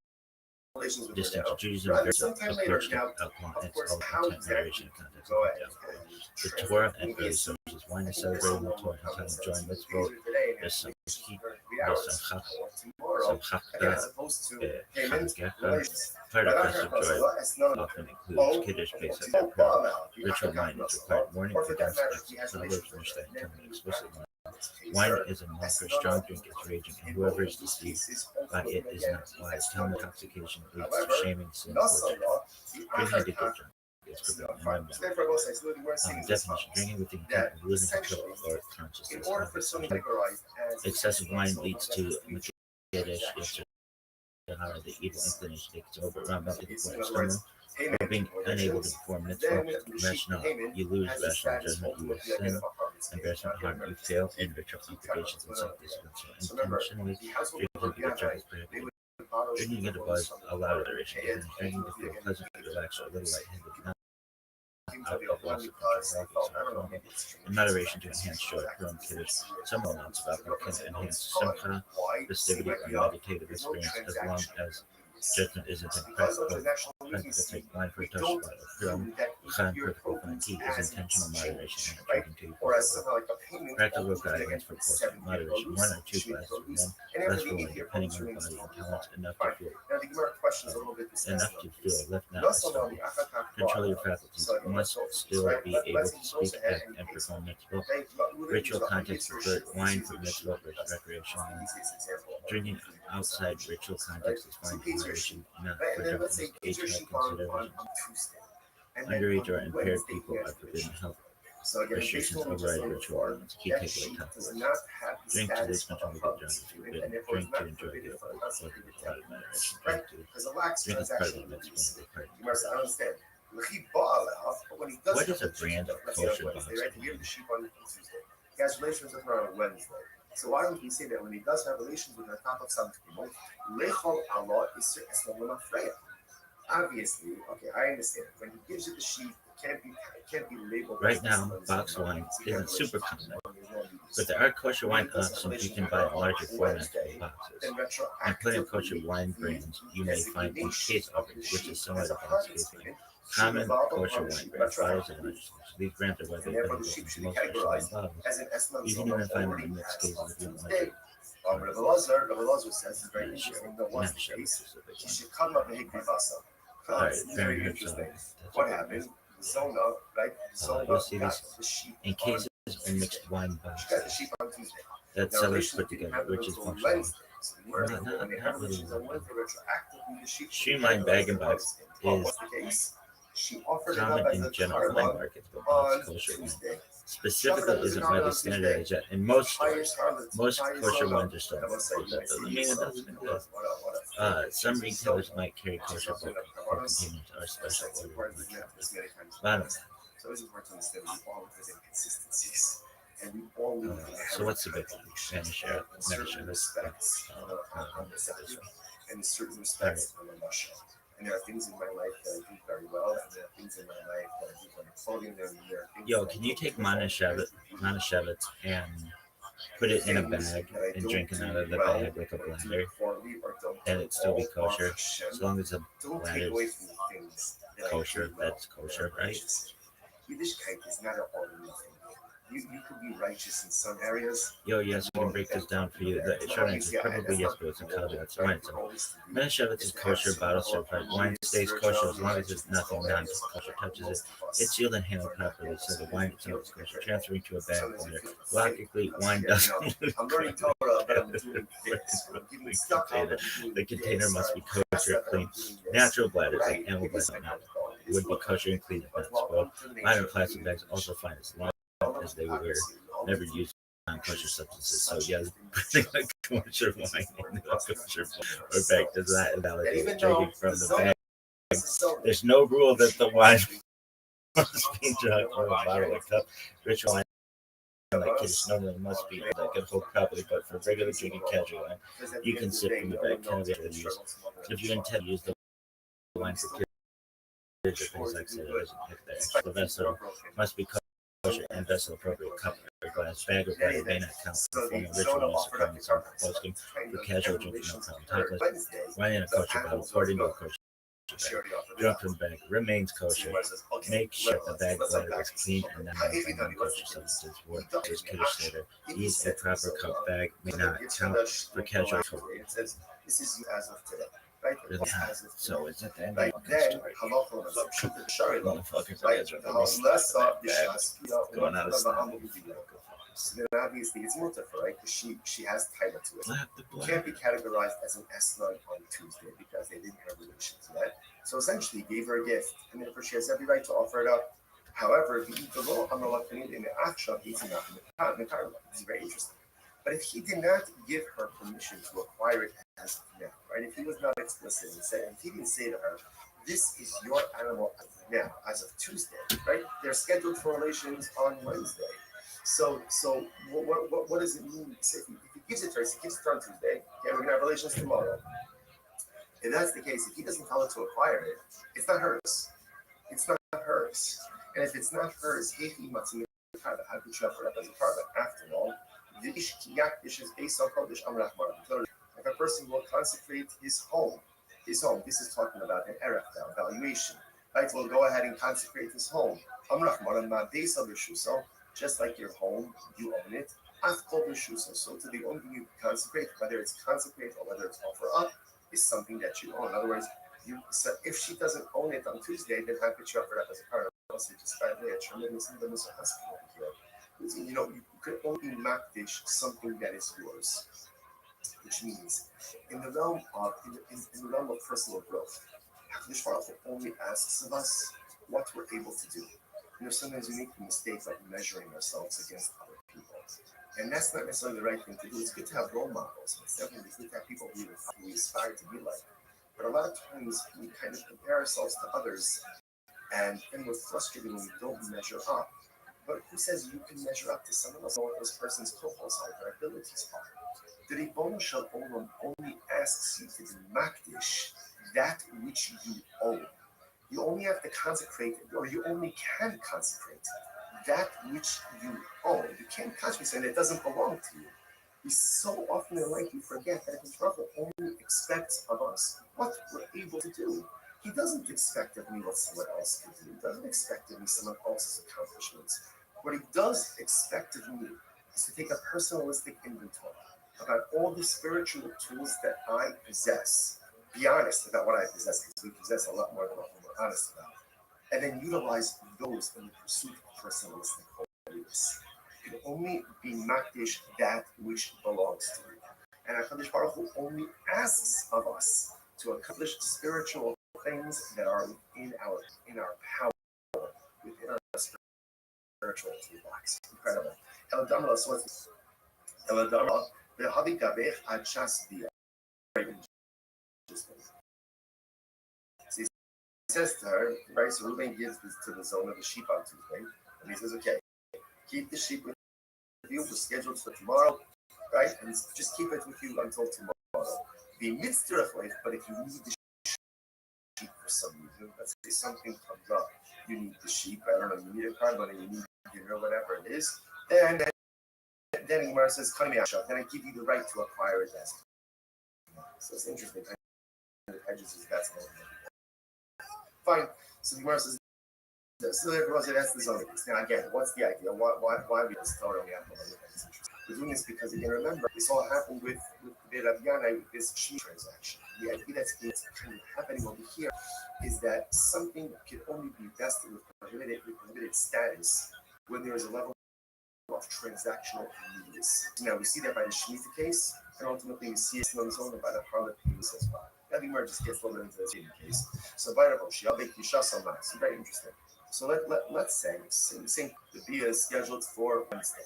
relations with distinction. her. Judaism Rather, varies sometime later. approach to Now, alcohol of and course, its how ultimate moderation and context of alcohol. The Torah and early sources. Wine is celebrated in the Torah and time enjoying mitzvot. There's some heat, there's some chakta, part of festive joy often includes kiddush, pesach, and prayer. Ritual wine is required morning for dance acts. Proverbs finish that in explicitly. Wine is a monk or strong drink is raging, and whoever is deceived by it is not wise. Tell intoxication leads to shaming sin. Drinking to get drunk is forbidden. Remember, definition: drinking with the intent of losing control or consciousness. Excessive wine leads to kiddush, the evil inclination takes over. Rambam to the point of stomach, or being unable to perform mitzvah. Rational, you lose rational judgment, you will sin. Embarrassment, harm, you fail in ritual obligations and self-discipline. So intentionally drinking to get drunk is prohibited. Drinking to get a buzz, allow moderation. Drinking to feel pleasant, relaxed, or a little lightheaded, not out of loss of control. In moderation to enhance joy, from kiddush. Some amounts of alcohol can enhance simcha, festivity, and meditative experience, as long as judgment isn't practical. Practical take wine for a touch spot of film. Critical fine heat is intentional moderation and drinking to practical guidelines for portion moderation. 1 or 2 glasses for men, less for women, depending on your body and talents. Enough to feel left out and stomach. Control your faculties. You must still be able to speak, act, and perform mitzvot. Ritual context for wine for mitzvot versus recreational wine. Drinking outside ritual context is fine for moderation, not for drunkenness. Age health considerations. Underage or impaired people are forbidden health restrictions override ritual elements. Key takeaway top words. Drink to lose control of the drunk is forbidden. Drink to enjoy the effort of moderation. Drink is part of the mitzvah. What is a brand of kosher box? He has relations with her on a Wednesday. So why don't we say that when he does have relations with her top of some people, lechol Allah is freya. Obviously, okay, I understand. When he gives you the sheep, it can't be labeled. Right now, box wine isn't super common, but there are kosher wine options you can buy in larger formats of boxes. And plenty of kosher wine brands you may find in case offerings, which is similar to box casing. Common kosher wine brands, bottles and large. These brands are widely available in most kosher wine bottles. You can even find them in mixed cases if you don't like it. Rabbi says it's very interesting. The one case, he should come up and hit It's very interesting. What happened? Zona, right? You'll see this in cases or mixed wine boxes that sellers put together, which is functional. Not really. Streamlined bag and box is common in general wine markets, but box kosher wine specifically isn't widely standardized yet. In most stores, most kosher wines are still it doesn't exist. Some retailers might carry kosher bulk or containers or special order wine. So it's important to understand we all live in consistencies, and we all live so what's the big one? Share this. and certain respects on Russia. And there are things in my life that I do very well, and there are things in my life that I do very poorly. And there are things Yo, can you take Manischewitz and put it in a bag and drink it out of the bag like a bladder, and it still be kosher, as long as the bladder's kosher? That's kosher, right? Yiddishkeit is not an all or nothing. You could be righteous in some areas. Yo, yes, we can break this down for you. The short answer is probably yes, but it's a caveat. So, right, so Manischewitz is kosher, bottle certified. Wine stays kosher as long as there's nothing non-kosher touches it. It's sealed and handled properly, so the wine itself is kosher. Transferring to a bag of water. Logically, wine doesn't lose The container must be kosher, clean. Natural bladders, like animal bladders, would be kosher and clean if not spoiled. Minor plastic bags also fine as long as they were never used non-kosher substances. So yeah, putting a kosher wine in a kosher or bag does not invalidate drinking from the bag. There's no rule that the wine must be drunk from a bottle or cup. Ritual wine like Kiddush normally must be like a whole properly, but for regular drinking casual wine, you can sip from the bag. Caveat to use. If you intend to use the wine for Kiddush or things like that, it doesn't pick there. The vessel must be kosher and vessel appropriate. Cup or glass, bag or bladder may not count for formal ritual use of common some posting for casual drinking. No problem. Top wine in a kosher bottle, according to a kosher bag. Drunk from bag remains kosher. Make sure the bag bladder is clean and not by non-kosher substances. Word is Kiddush later. Use a proper cup bag may not count for casual drinking. This is as of today. Right? So it's at the end of the story. Motherfuckers, going out of style. So then obviously it's mutter, right? Because she has title to it. It can't be categorized as an S9 on Tuesday because they didn't have relations yet. So essentially gave her a gift, and therefore she has every right to offer it up. However, the law in the action is very interesting. But if he did not give her permission to acquire it as of now, right? If he was not explicit and said, if he didn't say to her, this is your animal as of now, as of Tuesday, right? They're scheduled for relations on Wednesday. So what does it mean? If he gives it to her, he gives it to her on Tuesday, okay, we're gonna have relations tomorrow. If that's the case, if he doesn't tell her to acquire it, it's not hers. It's not hers. And if it's not hers, how could you offer it up as a part? After all, if a person will consecrate his home, this is talking about an erech valuation, right? We'll go ahead and consecrate his home. Just like your home, you own it. So to the only thing you consecrate, whether it's consecrate or whether it's offer up, is something that you own. In other words, so if she doesn't own it on Tuesday, then how could you offer it up as a part of it? Just by the way, a tremendous here. You know, you could only makdish something that is yours, which means in the realm of in the realm of personal growth, Hakadosh Baruch Hu only asks of us what we're able to do. You know, sometimes we make the mistake of measuring ourselves against other people, and that's not necessarily the right thing to do. It's good to have role models. It's definitely good to have people we aspire to be like. But a lot of times we kind of compare ourselves to others, and we're frustrated when we don't measure up. But who says you can measure up to someone else? Know what those person's profiles are, their abilities are. The Ribbon Shel Olam only asks you to do makdish, that which you own. You only have to consecrate, or you only can consecrate that which you own. You can't consecrate something that doesn't belong to you. We so often in life we forget that the Torah only expects of us what we're able to do. He doesn't expect of me what someone else can do. He doesn't expect of me someone else's accomplishments. What he does expect of me is to take a personalistic inventory about all the spiritual tools that I possess. Be honest about what I possess, because we possess a lot more than what we're honest about. And then utilize those in the pursuit of personalistic holiness. You can only be makdish that which belongs to you. And HaKadosh Baruch Hu only asks of us to accomplish spiritual things that are in our power, within our spiritual toolbox. Incredible. Eladamra, so what's Eladamra? Ve'havi gavech ad shas bia. He says to her, right? So Reuben gives this to the zone of the sheep on Tuesday, and he says, "Okay, keep the sheep with you. We're scheduled for tomorrow, right? And just keep it with you until tomorrow. The mitzvah, but if you need the sheep for some reason. Let's say something comes up. You need the sheep. I don't know. You need a car money. You need dinner, whatever it is. Then Gemara says, "Come here, then I give you the right to acquire it as." So it's interesting. Hedges is that's fine. So the Gemara says, "So everyone says that's the zoning piece." Now again, what's the idea? Why we just throw it on the apple? We're doing this because again, remember, this all happened with the Rav Yana with this sheep transaction. The idea that's kind of happening over here is that something can only be vested with prohibited status when there is a level of transactional needs. Now we see that by the Shemitah case, and ultimately we see it on its own by the Harlot case as well. That just gets a little bit into the same case. So by the way, I'll make so very interesting. So let's say the Bia is scheduled for Wednesday.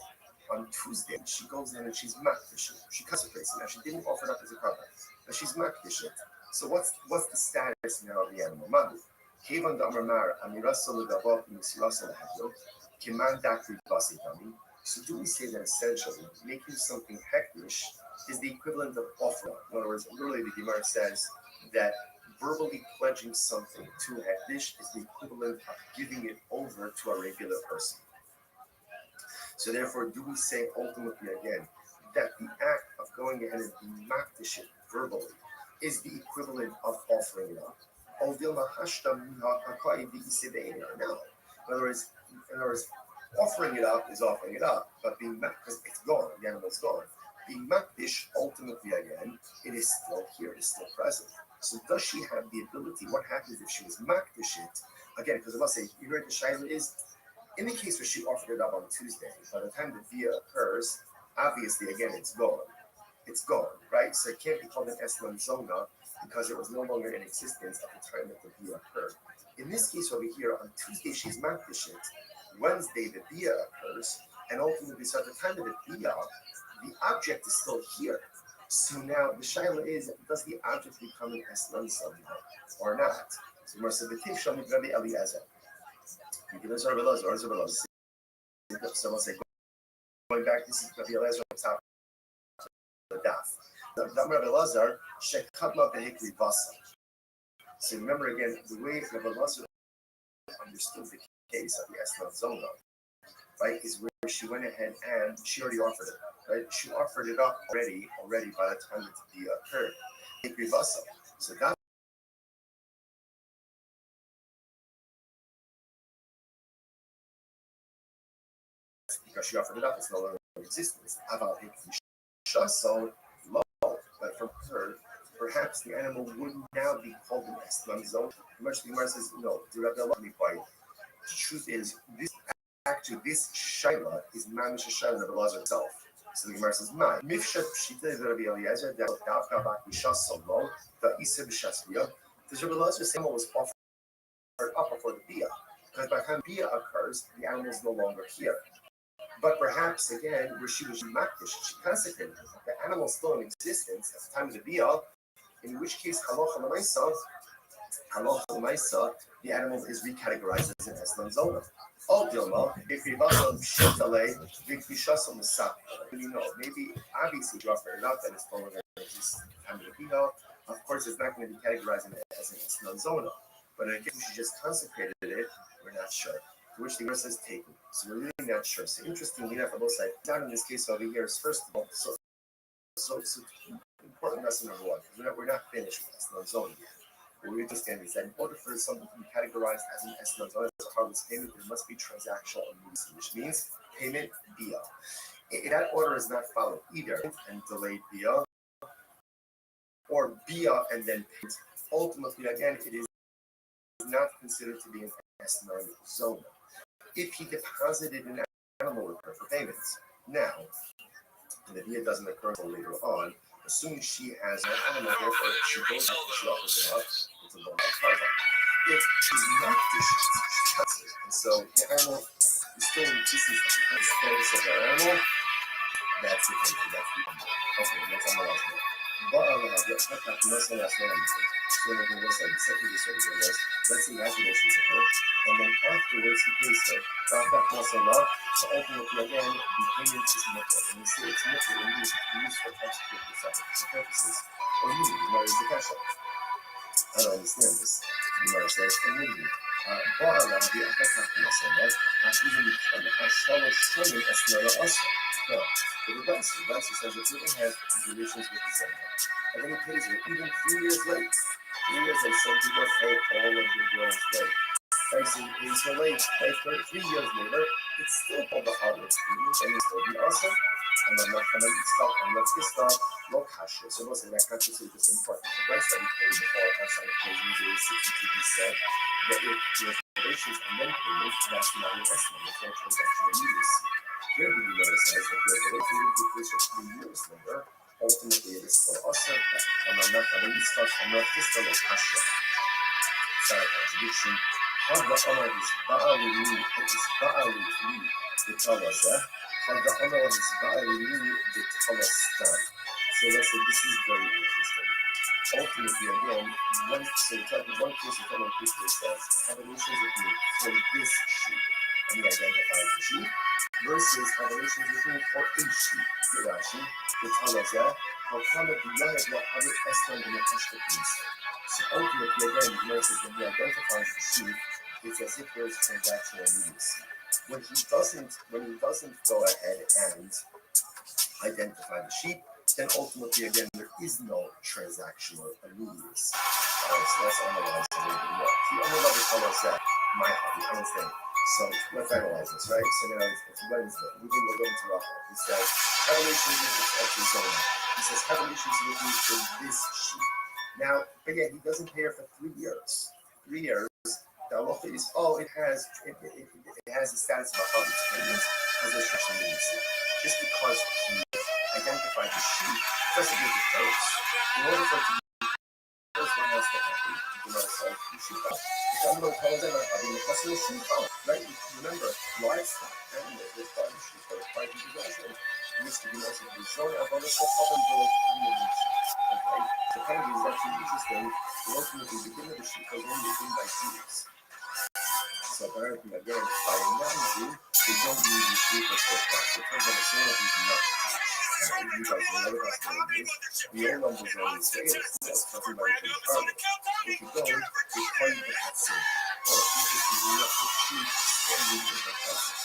On Tuesday, she goes in and she's makdish. She consecrates it. Now she didn't offer it up as a korban, but she's makdish it. So what's the status now of the animal? Madu. Kevan da Amar Amirasol Gabot Misirasol Hadyo. Kiman Dakri Basidami. So do we say that essentially making something hektish is the equivalent of offering? In other words, literally the Gemara says that verbally pledging something to hektish is the equivalent of giving it over to a regular person. So therefore, do we say ultimately again that the act of going ahead and being makdish it verbally is the equivalent of offering it up? No. In other words, offering it up is offering it up, but being because it's gone, the animal's gone. Being makdish, ultimately again, it is still here, it is still present. So does she have the ability? What happens if she was makdish it? Again, because I must say, you heard the shaila is, in the case where she offered it up on Tuesday, by the time the via occurs, obviously, again, it's gone. It's gone, right? So it can't be called an Eslan Zona because it was no longer in existence at the time that the via occurred. In this case over here, on Tuesday, she's makdish it. Wednesday, the via occurs. And ultimately, so at the time of the via, the object is still here. So now the shaila is, does the object become an Eslan Zona or not? So we're saying, Rabbi Eliezer. So we'll say, going back, this is Rabbi Eliezer on top of the daf. Rabbi Eliezer, shekatma behikri vasa. So remember again, the way Rabbi Eliezer understood the case of the Eslan Zona, right, is where she went ahead and she already offered it, right? She offered it up already by the time that the occurred. Hikri vasa. So that because she offered it up, it's no longer in existence. About so low, but from her, perhaps the animal would now be called an Eslan Zone. Much the Gemara says, no, the Rabbi Allah be quiet. The truth is, this Shaila is Mamish Shaila of Allah itself. So the Gemara says, "My mifshat pshita Rabbi Eliezer that davka bak b'shas solo the isa b'shas bia." The Rabbi Eliezer animal was offered up before the bia, because by the time bia occurs, the animal is no longer here. But perhaps again, where she was makdish, she consecrated it. The animal is still in existence at the time of the bia, in which case halacha l'maisa, the animal is recategorized as an Eslan Zona. All Dilma, if you know, maybe obviously you offer it up and it's no longer exists at the time of the bia. Of course, it's not going to be categorized as an Eslan Zona. But in case she just consecrated it, we're not sure. To which the Gemara says taken. So we're really not sure. So interestingly enough, on both sides, down in this case over here is first of all, so important lesson number one, because we're not finished with Eslan Zona yet. What we understand is that in order for something to be categorized as an Eslan Zona, as a harvest payment, there must be transactional immediacy, which means payment bia. That order is not followed either, and delayed bia, or bia and then payment. Ultimately, again, it is not considered to be an Eslan Zona. If he deposited an animal repair for payments. Now, and the bia doesn't occur until later on, assuming she has an animal, therefore she goes up and she offers it up, it's a long carve. If she's not dishes, and so the animal is still in existence at the status of the animal, that's the thing, that's the number. Okay, that's on the last one. But let's say accusations of her, and then afterwards he pays her. So ultimately again, the payment is nipple. And we say it's nipple, it means to use for executive purposes. Or meaning, what is the cash out? I don't understand this. üniversitesi emildi. Bağlar bir atak mesela, bizim astrology esnada asla. The Dicey says if you don't have relations with the Zenda, and then he pays her even 3 years late. 3 years late, some people pay all of your girls late. Dicey pays her late, pay for 3 years later, it's still called the hardest feelings, and it's still be awesome. And I'm not gonna stop, and let's get started. No cash. So listen, that cash is just important. The price that we paid before outside of closing is 62%. But if there's relations and then payment, that's not an estimate. It's not transaction immediacy. Here the letter says that the relationship with which 3 years later, ultimately it is still awesome. And I'm not gonna start, I'm not just gonna cash it. Sorry, contradiction. Hadda ana hizba'alini, hizba'alini, bitalaza. Hadda ana hizba'alini, bitalastan. So listen, this is very interesting. Ultimately, again, one case of fellow Christian says, have relations with me for this sheep. And he identifies the sheep versus have relations with me for a sheep. Girashi, bitalaza. How come it beyond what other Estland in the Tashkent? So ultimately, again, notice when he identifies the sheep, it's as if there's transactional immediacy. When he doesn't go ahead and identify the sheep, then ultimately, again, there is no transactional immediacy. So let's analyze a little bit more. The only other color is that my hobby, understand. So let's analyze this, right? So now it's Wednesday. We can go into Rafa. He says, evolution is actually zone. He says, evolution is looking for this sheep. Now, again, he doesn't pay her for 3 years. 3 years. The halacha is, it has the status of a hobby experience, has a restriction immediacy. Just because he identified the sheep doesn't make it first. In order for it to be first, one has to happen. You know, so you should go. If I'm going to tell them having the customer sheep on, right? Remember, livestock, animals, there's five sheep, but it's 5 individuals. It used to be also the zone of other stuff, okay? So kind of is actually interesting. Ultimately, the beginning of the sheep goes only within by series. So apparently, again, by analogy, they don't need the sheep as for class. It turns out the same of these nuts. You guys know what else there is. The old one was always there. That's talking about the target. If you go, they call you the hudson. Or if you just enough the sheep standing in the hudson.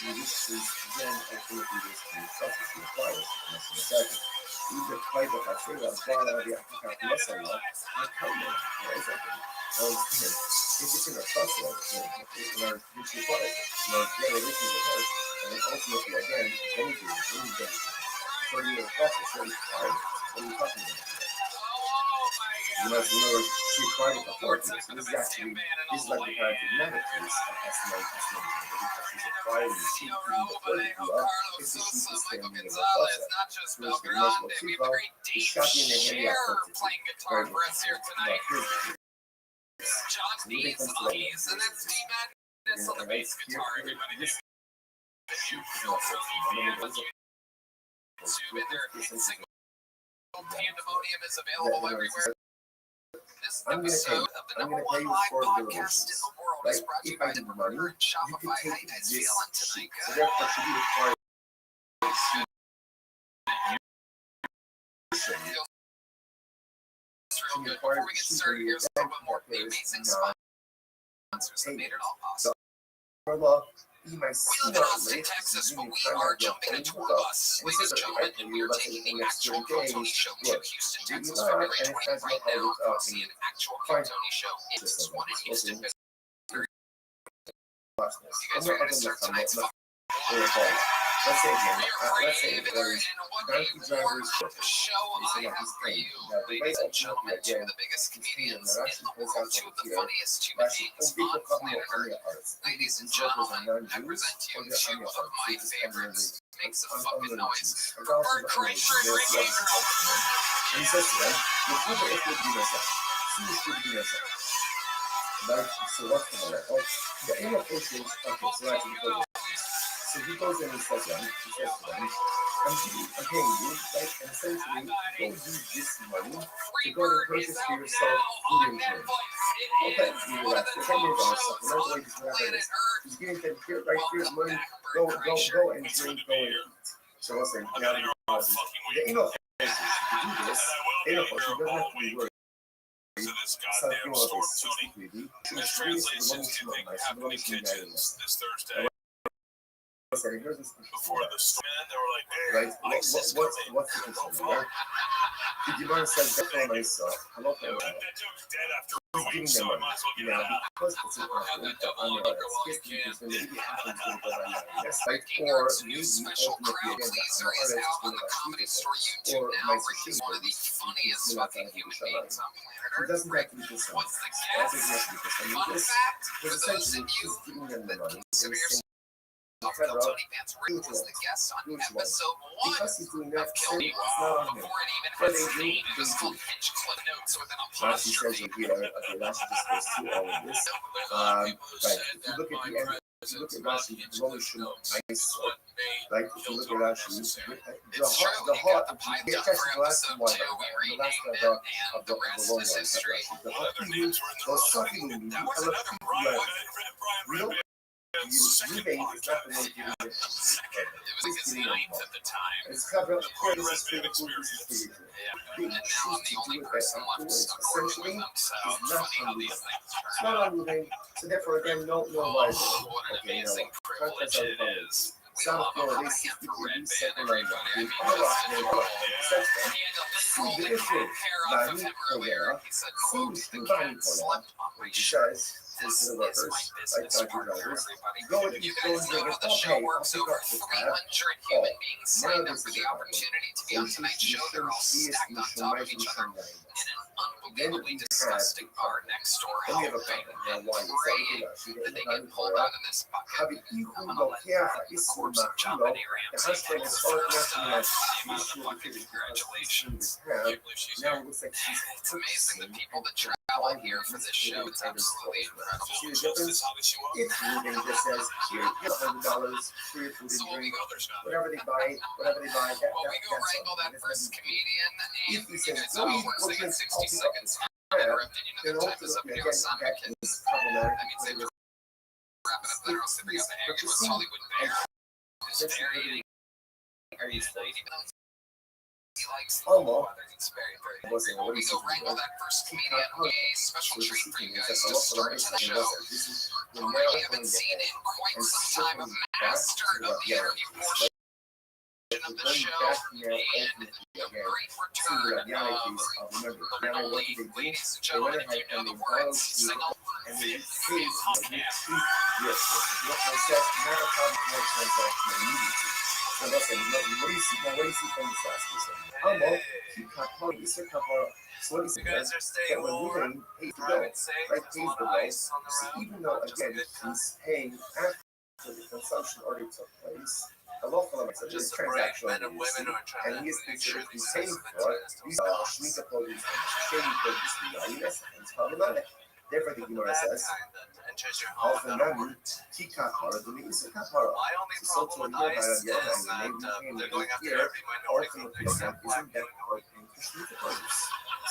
In which case, then, ultimately, this can be substitute requires in a second. Either play the hudson, or the attack muscle, I come in. What is that? If it's in a process, which requires generations of us, and ultimately, again, anything, so you're a process, what is required? What are you talking about? She required it before this. This is actually, this is like the paradigmatic case of S9, because she's required the sheep even before the PR, if the sheep is standing in the process. Whereas the muscle of Siva is shot in the hand very much. John needs these, and that's D-Madness on the bass guitar, everybody. Zoom in there. Single pandemonium is available everywhere. This episode of the number one live podcast in the world is brought to you by the Burger and Shopify. How you guys feeling tonight, guys? Real good. Before we get started, here's a little bit more of the amazing sponsors that made it all possible. We live in Austin, Texas, but we are jumping a tour bus. Ladies and gentlemen, and we are taking the actual Carl Tony Show to Houston, Texas, February 20th. Right now, come see an actual Carl Tony Show. It's this one in Houston. You guys are going to start tonight's fun. Let's say again, let's say donkey drivers show lineup for you. Ladies and gentlemen, two of the biggest comedians in the world, two of the funniest human beings on planet Earth. Ladies and gentlemen, I present to you two of my favorites. Make some fucking noise for Bert Kreischer and Rick Gator. He says to them, so what's the matter? The invocation, okay, so that's important. So he goes in and says to them, I'm paying you, right? And essentially, go use this money to go and purchase for yourself food and drink. Okay, you relax. It's $10 something. That's the way he's whatever it is. He's getting them here, right? Here's money. Go and drink, go and eat. So listen, now the invocation, to do this, invocation doesn't have to be worried this goddamn storm, Tony. This translation to think happening kitchens this Thursday. Before the storm, they were like, hey, ICE is coming. Did says that for myself. I'm not going to That joke's dead after a week, so I might as well get it out. because it's an athlete on the it's going to be yes, like or maybe ultimately again Is out on the Comedy Store YouTube now, ranking one of the funniest fucking human beings on planet it Earth. doesn't have to be this one. What's the That's guess? exactly this one. Fun This fact, for was those essentially of you just giving them the that money. consider yourself Trevor, Tony Pants, Rick was the guest on episode 1 because he's doing of that, Kill Me it's not on him. before it even But had they its do, name. It was they called do. Pinch Clip Notes with an Rashi says apostrophe. it here, okay, Rashi just goes through all of this. Right, if you look at the end, if you look at Rashi, the Roman nice, like if you look at Rashi, the heart of the text the last one, the last of the long one, the heart of you, those sucking you, That was another Brian Redband. Ruben is not the one giving it. It was like his ninth at the time. It's covered up Brian here, this is Redband critical, this is experience. critical. And now I'm the only person left supporting with them, so it's funny how these things It's turn not out. unmoving, so therefore again, no why. Oh, what an amazing privilege it is. We love him. How about him for Redband, everybody? I mean, listen to all. He had to literally hair off of him earlier. He said, quote, the cat slept on my shirt. This is my business part for everybody. You guys know how the show works. Over 300 human beings signed up for the opportunity to be on tonight's show. They're all stacked on top of each other in an unbelievably disgusting bar next door, hoping and praying that they get pulled out of this bucket. I'm gonna let the corpse of John Benet Ramsey take the first name on the bucket. Congratulations. Can you believe she's here? It's amazing the people that travel here for this show. It's absolutely incredible. See the difference? It's Ruben just says, here, here's $100 for your food So and when we drink. go, there's not. Whatever they buy, that, Well, we go that's wrangle all. that first comedian, If and he you says, guys go know eat, we're go singing drink, 60 I'll pick up seconds. the tab. Interrupted, you know, Then the time is up. ultimately, Video again, Simon that Kids. is problematic. That means they were wrapping up the house, sitting on the egg. It was Hollywood Bear. It's very eating. Are you eating? He likes the Almost. weather. It's very, very Wasn't Well, what we he's go doing. wrangle that first comedian. A special treat for you guys to This start the show. is Tony, we haven't seen in quite some time a master of the interview portion of the show, and a great return of the only, ladies and gentlemen, if you know the words, sing along. and the increase yes, what I said, not a problem, transaction immediately. So listen, what do you see from this last person? Keep Kappa, Sir Kappa, so what You guys are staying when warm, we pays the driving bill, safe. right, There's a pays lot the of bill. ice on the So road. even though, Just again, good he's paying after the consumption already took place, a lot of them are Just just the brave transactional. men and women who are trying And to he is make sure considered to be these paying citizens for it. These are don't Shemitah produce and shady produce to Yahinas, and it's problematic. Therefore, the the Gemara bad says, kind that enters your home Alpha without a Nami, warrant. Kika Kara, the Misa Kapara. My only problem with ICE is that they're going after every minority group except black people.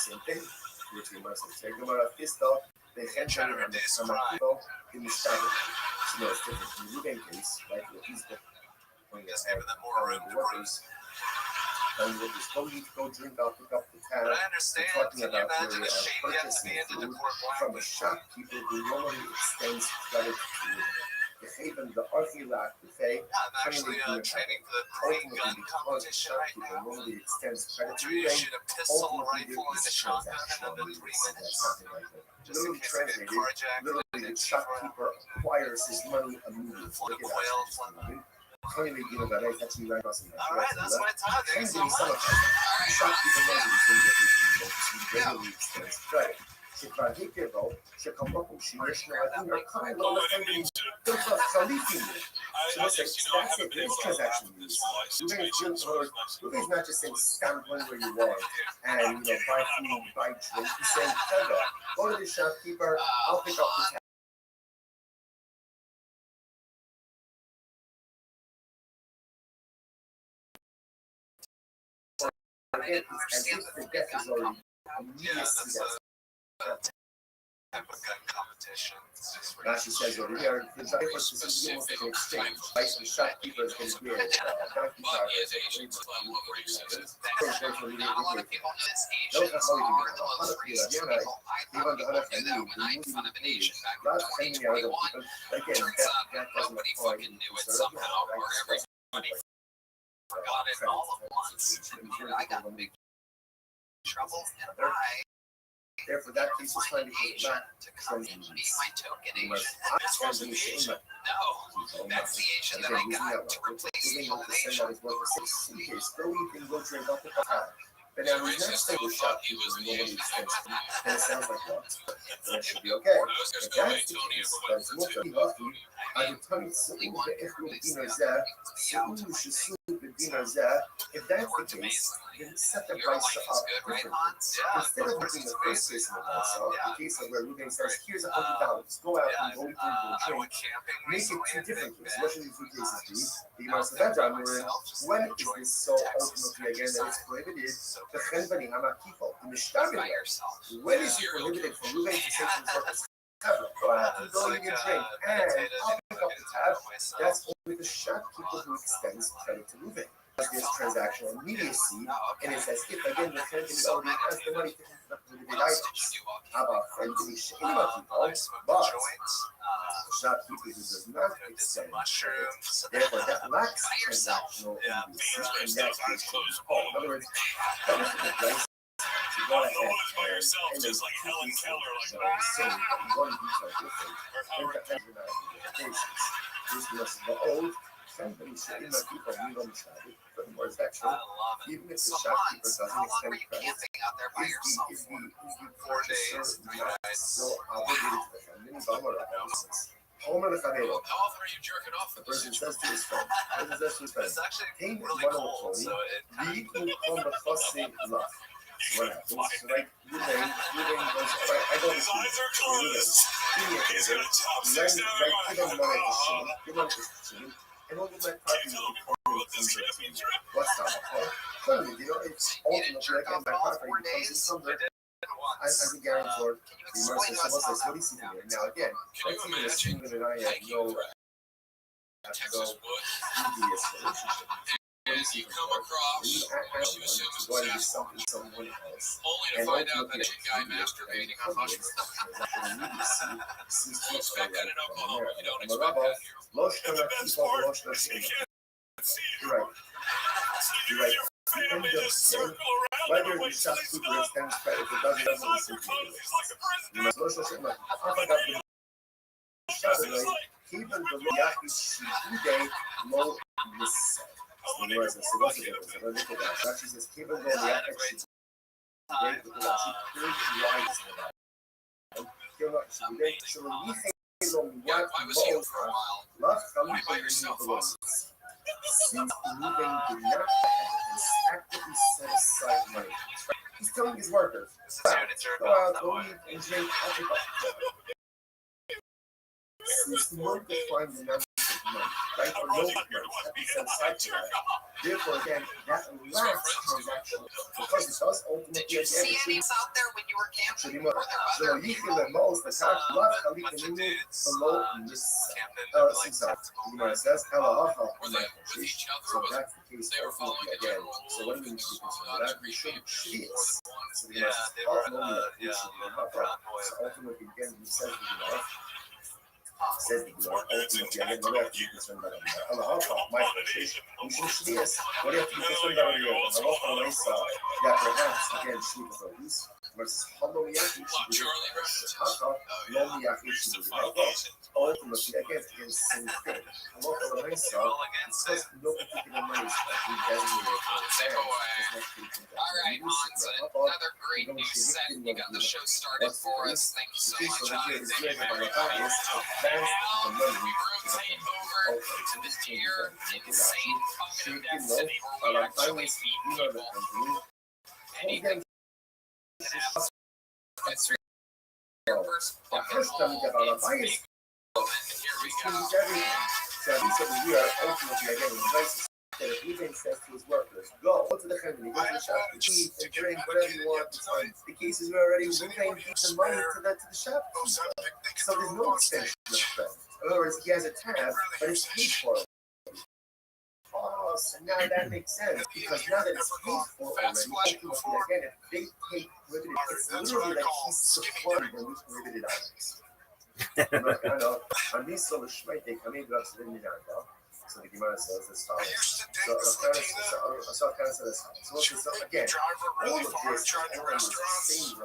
Same thing. Which we must take about a fist up. They can try to run this in the start. So no, it's different from the Ruben case, right? What he's going Just to giving them more room to breathe. and what is going to go drink out, pick up the tab. But I understand, Talking can you about imagine where a they are shady at purchasing the end of the food court from a black? shopkeeper who normally extends credit to the haven, the Archilak, the Fay. I'm actually training for the pre-gun competition right now. Normally extends credit to Do you the shoot a pistol, a rifle, and a shotgun in under 3 minutes? Just in case I get carjacked, literally, and the it's shopkeeper acquires his money immediately. Flip Look at whale, that. flip. Honey, you know that, that's you right across the All right, that's my time. Thank you so much. Shopkeeper knows he's going to get his regularly extends credit. שכבר שכמוך שימש נועדים לקחת לא לכם דווקא חליפים. So that's it, this transaction use. Ruben's not just saying stand one where you are and buy food, buy drink. He's saying, go to the shopkeeper, I'll pick up the tab. Again, as if the death is already that's a type of gun competition. Rashi says over here, the driver is almost like an exchange. Right? The shopkeeper is going to be a a lot of people know this Asians are the most racist people. I thought people knew that when I made fun of an Asian back in 2021. Turns out nobody fucking knew it somehow, or everybody forgot it all at once. And I got in big trouble, and I Therefore, that case was trying to get Asian back to come and be my token Asian. This wasn't the Asian. No, that's the Asian that I got to replace the old Asian. But now he's not saying the shop He was an Asian. and it sounds like that. Then it should be okay. There's If no way that's the Tony case, ever that's went more to lucky. I عن طريق really want to release the الدينار out. if that's the Worked case, amazingly. then set the Your price life is up good, right, differently. Hans? Yeah, Instead of looking the first case in the price up, the case of where Ruben says, here's $100, go out and go eat I and went drink. camping Make it recently two in different Big cases. Bend. What should these two cases be? The Out amount of there that by time myself, just when is enjoying this so Texas ultimately again that it's countryside. prohibited? So The good. Chenbani Hamakiko, in the By Shtabila, yourself. when is it prohibited for Ruben to say to his workers, go out and go eat and drink, and I'll pick up the tab. That's only the shopkeeper who extends credit to Ruben. This transactional immediacy, and it's as if again the company already has the money to pick up the items. How about friendly Shema people, but the shopkeeper who does not extend mushrooms. therefore that lacks transactional immediacy, and that is in other words, that is the place to go ahead By yourself, and just like Helen Keller, like saying that one detail different, and that has not limitations. This was the old company Shema people we don't have it. Furthermore, it's actually I love it. even if the So shopkeeper Hans, doesn't how long were extend you credit, camping out there by yourself for? 4 days, 3 not nights. still obligated to the family, Homer the Cabello. How often are you jerking off The with this person says to his friend, the person says to his friend, It's actually Hey, really one cold, of so it we will come the fussy love. So what happens? So like Ruben goes, I go to His school. eyes are So Ruben, closed. give me a He's favor. gonna top Then, 6 down like, and give him money to go, shoot. Give money to shoot. And we'll let Can property you tell me report more about from this the camping trip? what's not okay? Certainly, you know, it's You didn't ultimately jerk again off my in all property 4 becomes days? encumbered. I did As once. a guarantor, Can you the explain mercy to us says, how what that is he went doing? down? Now again, Can let's you even imagine assume that I have hiking no through Texas woods? previous relationship. What And is he you come across what you assume is a going to do sassafras, something someone else? only to And find out ultimately, that it's a guy masturbating on mushrooms. You expect that in Oklahoma, you don't expect that here. And the best part is you can't see it. You're right. So you and your family just circle around Whether him the when he's not. shopkeeper extends credit or doesn't, His doesn't eyes listen are to closed, you. he's like a prisoner. You must also say, like, I forgot the It's like, Even the Yahi Shibude Lo Nissa. I wouldn't Whereas even so what's the difference? If I look at that, Rashi says, even though the Yahi Shibude, the Rashi clearly writes about it. So when we say Yeah, I was healed for a while. love Why by yourself, belongs. Hans? Since Ruben did not actively set aside money, he's telling his workers, This is here to jerk go off out, that go way. eat and drink, I'll pick up. Since no one could find the number of money, right, or no money that be set aside to that, therefore again, that lacks transactional, because it does ultimately Did you see again, any out there when you were camping? Shulima, Were there so other you people? can most the top love Khalik Bunch of and dudes below this camping over like seaside. tactical You know, it nights. says Halacha Were in they that with each other? so Was that's the case they were following ultimately the again. general So rule what of do we need to be small concerned dogs about? We agree should more shvius. than one. So Yeah, they were yeah, so ultimately again we said the Gemara. Says the Gemara, ultimately again, what do you have to be concerned about? Halacha, my quotation. We should shvius. What do you have to be concerned about here? Halacha Lisa, that perhaps again shvius are loose. Versus Halomiyachi Charlie Hata, Lomiyachi ultimately again it's the same thing. Halacha Lisa, because no particular money is actually designated for Take away. it. All right, Hans, another great new set. You got the show started for us. Thank you so much, Hans. Thank you very much. Now we rotate over to the dear, insane fucking density where we actually feed people. Anything can happen. It's your first fucking hole. It's big. And here we go. So we are ultimately again in places that if Ruben says to his workers, go to the company, go to the shop, eat and drink, whatever you want, it's fine. The cases are already Ruben gives the money to the shop. So there's no extension of credit. In other words, he has a tab, but it's paid for. So now that makes sense because now that it's paid for already, again, if they take prohibited, it's literally like he's supplying the prohibited items. I know. On these sort of schmate, they come in drugs in the so the Gemara says this follows. So again, all of this is the same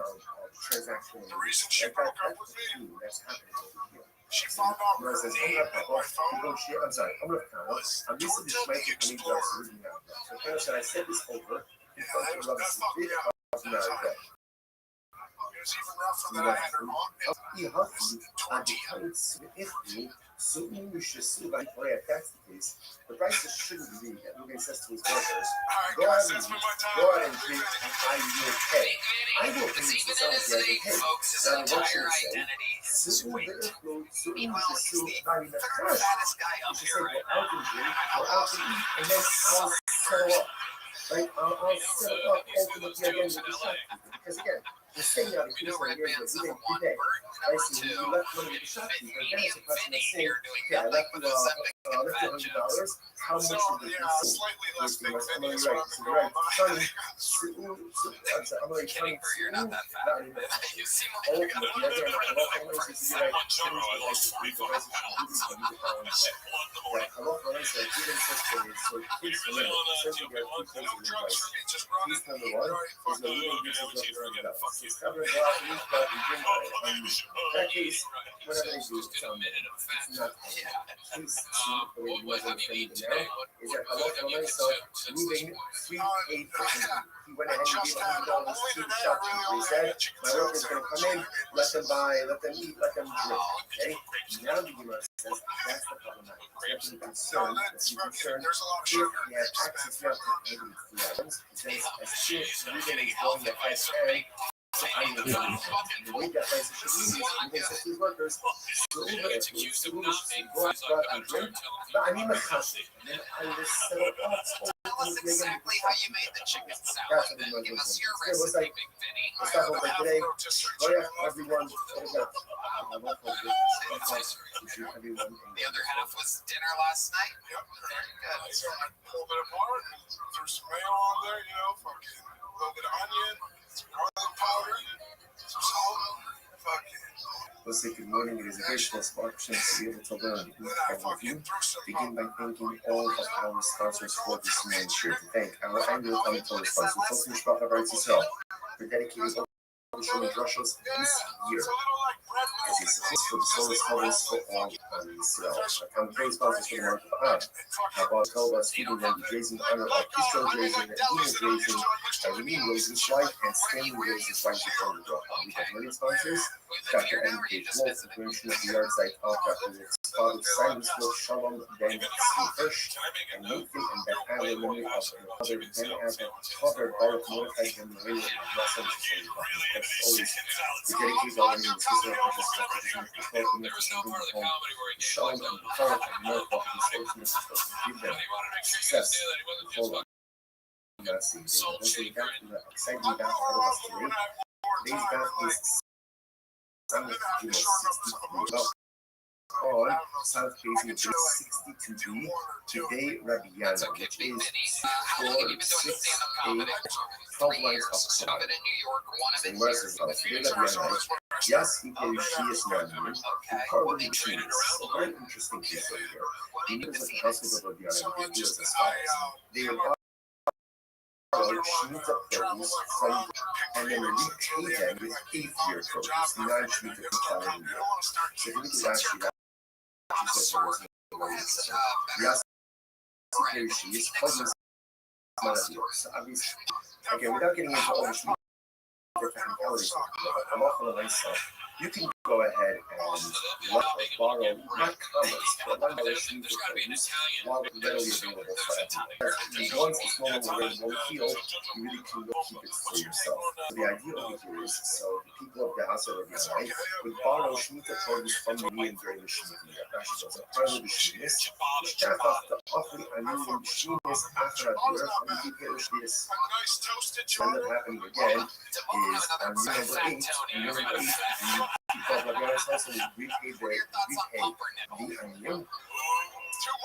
transaction. The reason she broke up with me, that's happening over here. she found out her name on my phone. I'm sorry, I'm used to this schmate coming drugs in the So I said this over. That fucked me up. It was even rougher than I had her mom. If that's the case, the prices shouldn't be that Ruben says to his workers, Alright, go guys, out that's been my and time. drink and I will pay. I will pay Because you even some in of his the name, pay. folks, his Now, what should entire I say? identity is weight. Meanwhile, He's the third fattest guy up here right now. Go out and drink, and then I'll settle up. Right? I'll settle up ultimately again with the shopkeeper. Because again, we're saying out of We know here Red years Band's ago, number we one. didn't Bert, I number see two. you left money with the And shopkeeper. Vinny, Then it's a question Vinny of saying, here doing okay, I that like left with Ozempic and you fat jokes. $100. How much So, did yeah, you slightly less big I'm Vinny is right. what I've So been you're right. going by. I'm like, Kidding, Bert, you're not that fat. Not even. You seem like Oh, you got a yeah, good yeah, friend. I love Oasis. You're right. I lost 45 pounds. At 1 in the morning. I love Oasis. Even sister is so Were you really on no drugs for me, just run it. He's number one. Fuck He's you, the okay, leader. I'll eat her again. Fuck you. He's covering a lot. He's got the gym. That case, whatever they do, Just it's did a on minute of fat. it's not. Yeah. He's What have you eaten today? is that I What love have you myself consumed since this moving morning? 3 8 for him. He went ahead and Just gave had $100 only to the today, I shopkeeper. really He only said, had chicken my salad workers going to come sandwich. in, let them buy, let them eat, let them drink. Okay? Now the Gemara says that's the problematic. You have to be concerned. There's a lot of If sugar. you have access to maybe 3 items, then as soon as everything is going at 5 and so I will the way that price should be, you can say to his workers, go over it, go out and drink. But I mean, and then I will settle up. Tell us exactly how you made the chicken salad. That's what Then it give us was. your It was recipe, like, Big Vinny. let's talk about today. Oh yeah, everyone, what is that? Everyone. The other half was dinner last night. Yep. Very good. So I pulled it apart and threw some mayo on there, you know, fucking a little bit of onion, some garlic powder, some salt, fucking. Let's say good morning. It is a great opportunity to be able to learn Then I and review. fucking threw some Begin by thanking all of our sponsors for this morning. Sure to thank our annual commentator sponsor, Tosin Mishpacha Baritz Yisrael, for dedicating all the showing drushos this year. It's a little like bread As is the case for the solar covers for all of Israel. Our commentator sponsors for the month of Av. About Toba, Stephen Wendy Grazing, honor of Israel Grazing, Dina Grazing, Irene Rosen's wife, and Stanley Rosen's wife, before the draw. We have many sponsors. Dr. N. K. Wolf, information of the yard site of Dr. Rick's father, Simon's Wolf, Shalom, Ben, Steve Hirsch, and Nathan and Beth Allen, memory of her mother, Ben Allen, covered Baruch Mordechai, and Maria, and Russell, as always, we dedicate all our means to the There was no part of the comedy where he gave Shalom, like and Baruch, and Mordechai, and Satan is supposed to give them he wanted to make sure you guys success. knew that he wasn't just Hold on. fucking Mercy. Salt Let's get shaker back to the exciting back for us today. Today's back is Sunday, June 63. On South Facing Base 62B, today Rabbi That's Yana, okay, which Big is Vinny. How long have you been doing 4, 6, stand-up 8, comedy? 12 3 lines years. of Started in New York, one of and it where's here. his house? Today Rabbi Yana, yes, he can she is Rabbi. Okay. Part They of the traded machine around a is little. very interesting piece over here. What The do you news of the think? household of Rabbi Yana, So I the deal is just, as follows. They are Shemitah produce from, and then repay them with 8-year produce, 9 Shemitah per calendar year. So if you look at that, she says there was no reason. Yes, here she is, cousins, not a deal. So obviously, again, without getting into all the Shemitah technicalities, I'm off on the nice side. You can go ahead and borrow, not commas, but $1 Shemitah produce while readily available for everyone. Once it's no longer available in field, you really can go keep it for yourself. So the idea over here is, so the people of the house of Rabbi would borrow Shemitah produce from me during the Shemitah year. Rashi says, part of the Shemitah, the staff of the offering annual Shemitah after a year, and you get the Shemitah. What ended up happening again is on year number 8, and number 8, the people of Rabbi's house will repay the onion.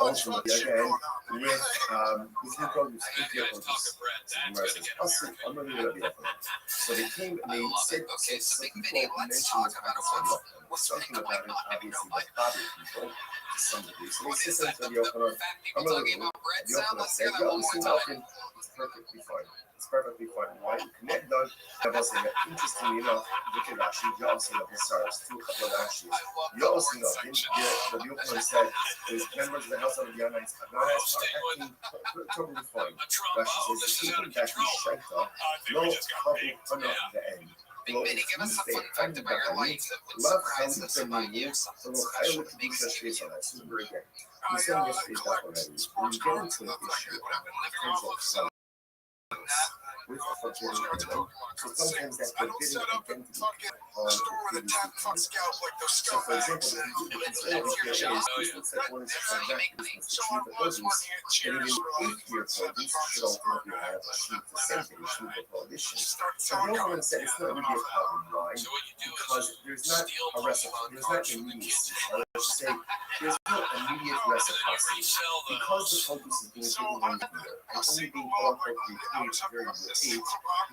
ultimately again with new produce, with your produce. I'm not going to be open. So they came and they said, so people mentioned this concept of talking about it, obviously, the father people to some degree. So they said to the opener, I'm not going to the opener said, yeah, listen, Malcolm, it's perfectly fine. It's perfectly fine. Why you connect done? I was saying that interestingly enough, look at Rashi, you also know the stars, two couple of Rashis. You also know the opener said there's members of the House of the Ananites are acting totally fine. Rashi says, the people that he shaita, no couple are not the end. Maybe give us a fun fact about your life that would surprise us about you, something special that makes you feel super again. We said yesterday that already. When you get into an issue in terms of self with forgetting everything, so sometimes that forgetting identity so for example, instead of your age, looks like one is a transaction business to achieve the produce, then even eighth-year produce should ultimately have achieved the same thing, achieved the prohibition. So the opener said it's not really a problem. Why? Because there's not a reciprocity, there's not immediacy. I would say there's no immediate reciprocity. Because the produce is being taken one year and only being quote-unquote repaid during the age,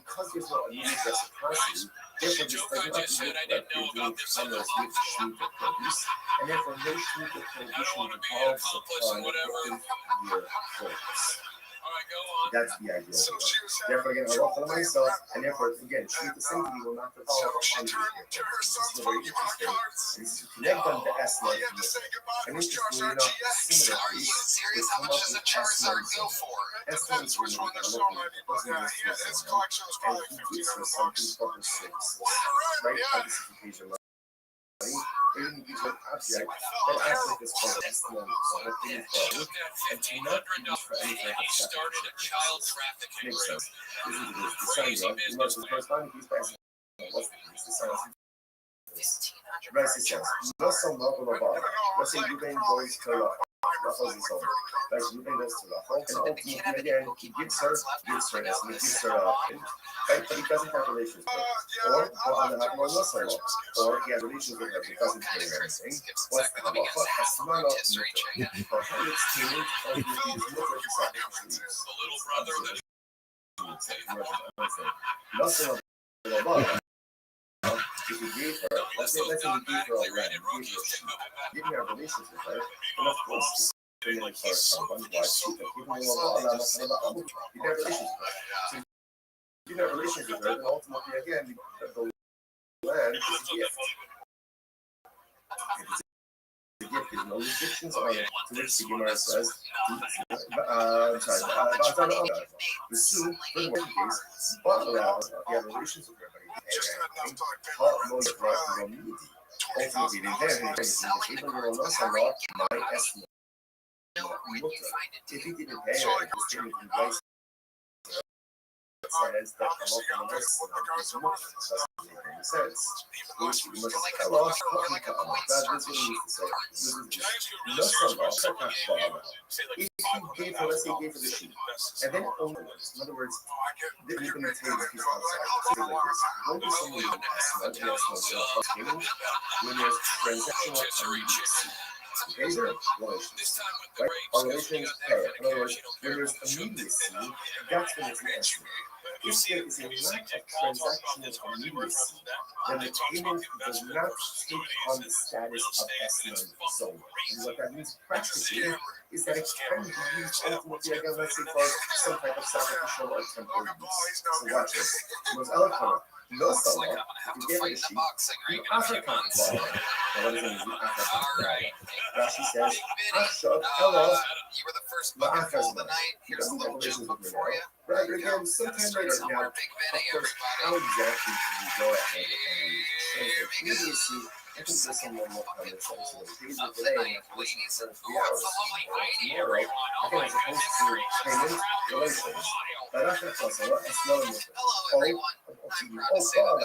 because there's no immediate reciprocity, therefore this does not look like they're doing commerce with Shemitah produce, and therefore no Shemitah prohibition involves upon the fifth-year produce. That's the idea. Therefore, again, I walk for myself, and therefore, again, Shemitah sanctity will not develop upon the fifth-year produce. This is very interesting. And this is to connect them to S-Love. And interestingly enough, similarly, they come up with S-Love. S-Love is really a local person and he gives us something for her services. Right? On this occasion, even these are object, that object is called S-Love. So that thing is called, and to not be used for any type of sacrifice. Makes sense. This is the Sanya, the most corresponding piece by S-Love. What's the piece? The Sanya. Right, it says, no some level of bother. Let's say Ruben goes to Rachel's his home. Like Ruben goes to Rachel, and ultimately again, he gives her, and he gives her right? But he doesn't have relations with her. Or on the other one, or he has relations with her, but doesn't pay her anything. What's the halacha? Asmana mutter. For her, it's teenage, or he is mutter to sacrificial use. Nothing of the bother. If you gave her, let's say you gave her a lamb, you gave her a sheep, you didn't have relations with her, then of course, you didn't have relations with her. So you didn't have relations with her, then ultimately, again, the land is a gift. It's a gift, there's no restrictions on it, to which the Gemara says, the Sue, for the working case, but around, if you have relations with her, ultimately, even though Allah Salah might estimate if he didn't pay her, the statement in place says that Allah from the rest doesn't make any sense. Which we must tell us that this is what he needs to say. If he gave her, let's say he gave her the sheep, and then only once. In other words, you're going to take this piece outside. Say like this. When there's someone when there's transactional immediacy. Okay, there relations. Right? Our relations pair. In other words, when there's immediacy, that's when it's an estimate. If there is a lack of transactional immediacy, then the payment does not take on the status of estimate zone. And what that means practically is that it can be used ultimately, again, let's say for some type of sacrificial or temporary use. So watch this. It was eloquent. No salah, if you get a sheep, the African salah. Now what does it mean, the African? Rashi says, Ashad Allah, the African. He doesn't have relations with me now. Rather, again, sometime later now, of course, how exactly do you go ahead and show the immediacy? I think there's some more common sense. So the days of today, and relations for 3 hours, tomorrow, again, as opposed to payment relations. But after Salah, it's not a movement. Oh, God,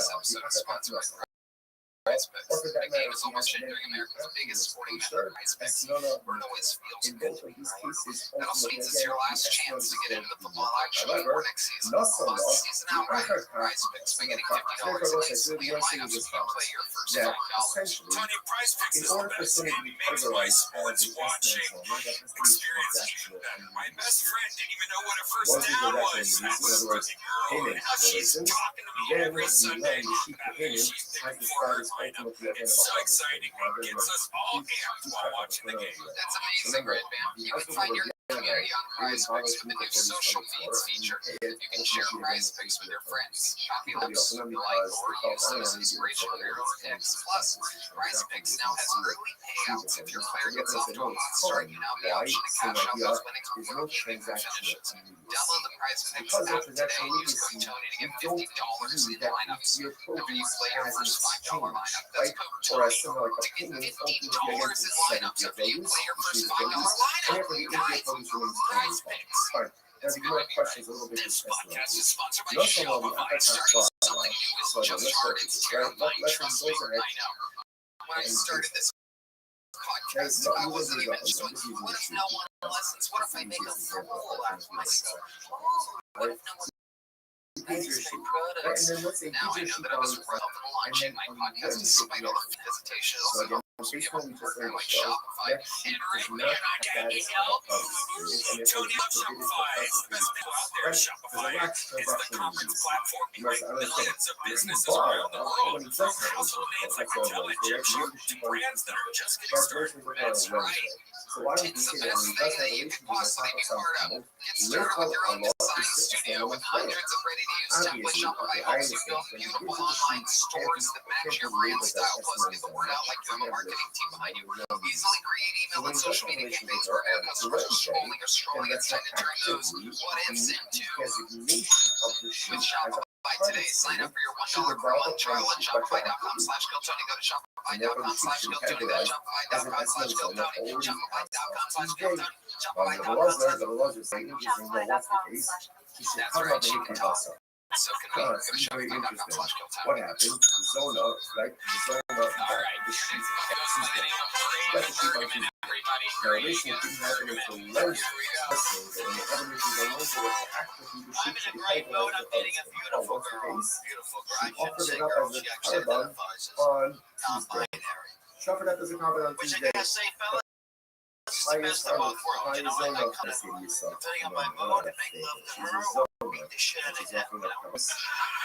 Prize Picks. The game is almost during America's biggest sporting event, Prize Picks. Bruno always feels In good both to of be these right. cases, That also means it's your last chance to get into the football action however, for next season. not so Close the long, season out right with Prize Picks by getting $50 instantly in lineups when you play your first that $5. essentially, Tony, Prize Picks in is the order for best. something to It be makes my categorized sports as watching investment, that has to be experience transactional even better. and My best friend didn't even know what a first once you down go back was. to That in other was words, the girl, payment and now she's relations, talking to me then every the Sunday. land, the sheep After opinion, she's has picking to for start her its lineup. ultimately It's so exciting. It gets us all amped while watching the game. That's amazing, Red Bam. You can find your community on Prize Picks with the new social feeds feature. You can share Prize Picks with your friends, copy links, like, or use them as inspiration for your own picks. Plus, Prize Picks now has early payouts if your player gets off to a hot start. You now have the option to cash out those winnings before the game even finishes. Download the Prize Picks app today and use code Tony to get $50 in lineups. After you play your first $5 lineup, that's code or Tony as something like to a get payment $50 in lineups after you play your first $5 lineup. Guys, Prize Picks. Now, the more questions a little bit This discussed podcast is sponsored by not so long Shopify. after Starting something new is so just let's hard. go. It's terrifying. Let's Trust go me, ahead. I know. When I started this podcast, I wasn't even sure. What if no one listens? What if I make a fool out of myself? What if no one listens? Right, and then let's say Now I know that I was right in launching my podcast despite all the hesitation. so again, Also, be basically able we to just program learned like the show. Shopify That and sheet earn is money. not that is Tony loves Shopify. It's the best people out there. Shopify. It's the confidence platform behind millions of businesses around the world. From household names like Mattel and Gymshark to brands that are just getting started. That's right. So why don't we It's the say that best when thing we that you could possibly be part of. Get started with your own design studio with hundreds of ready-to-use templates. Shopify helps you build beautiful online stores that match your brand style, plus get the word out like you have a marketing team behind you. Easily create email and social media campaigns where your customers are scrolling or scrolling and trying to turn those what ifs into with Shopify today. Sign up for your $1 per month trial at Shopify.com/GoTony. Go to Shopify.com/GoTony. Go to Shopify.com/GoTony. Shopify.com/GoTony. Shopify.com/GoTony. That's right. So convenient. Go to Shopify.com/GoTony. What happened? Zona, right? Zona, All right. the sheep. Everybody. Now, this didn't happen until Wednesday. I'm in a great mood. I'm dating a beautiful girl. Beautiful She girl. I offered shouldn't say it up girl. as a She actually carbon identifies as on Tuesday. non-binary. She offered up as a carbon on Which I Tuesday. gotta say, fellas, it's the best of both worlds. You know, I like kind of, depending on my mood, and make love to her or beat the shit out of him. You know?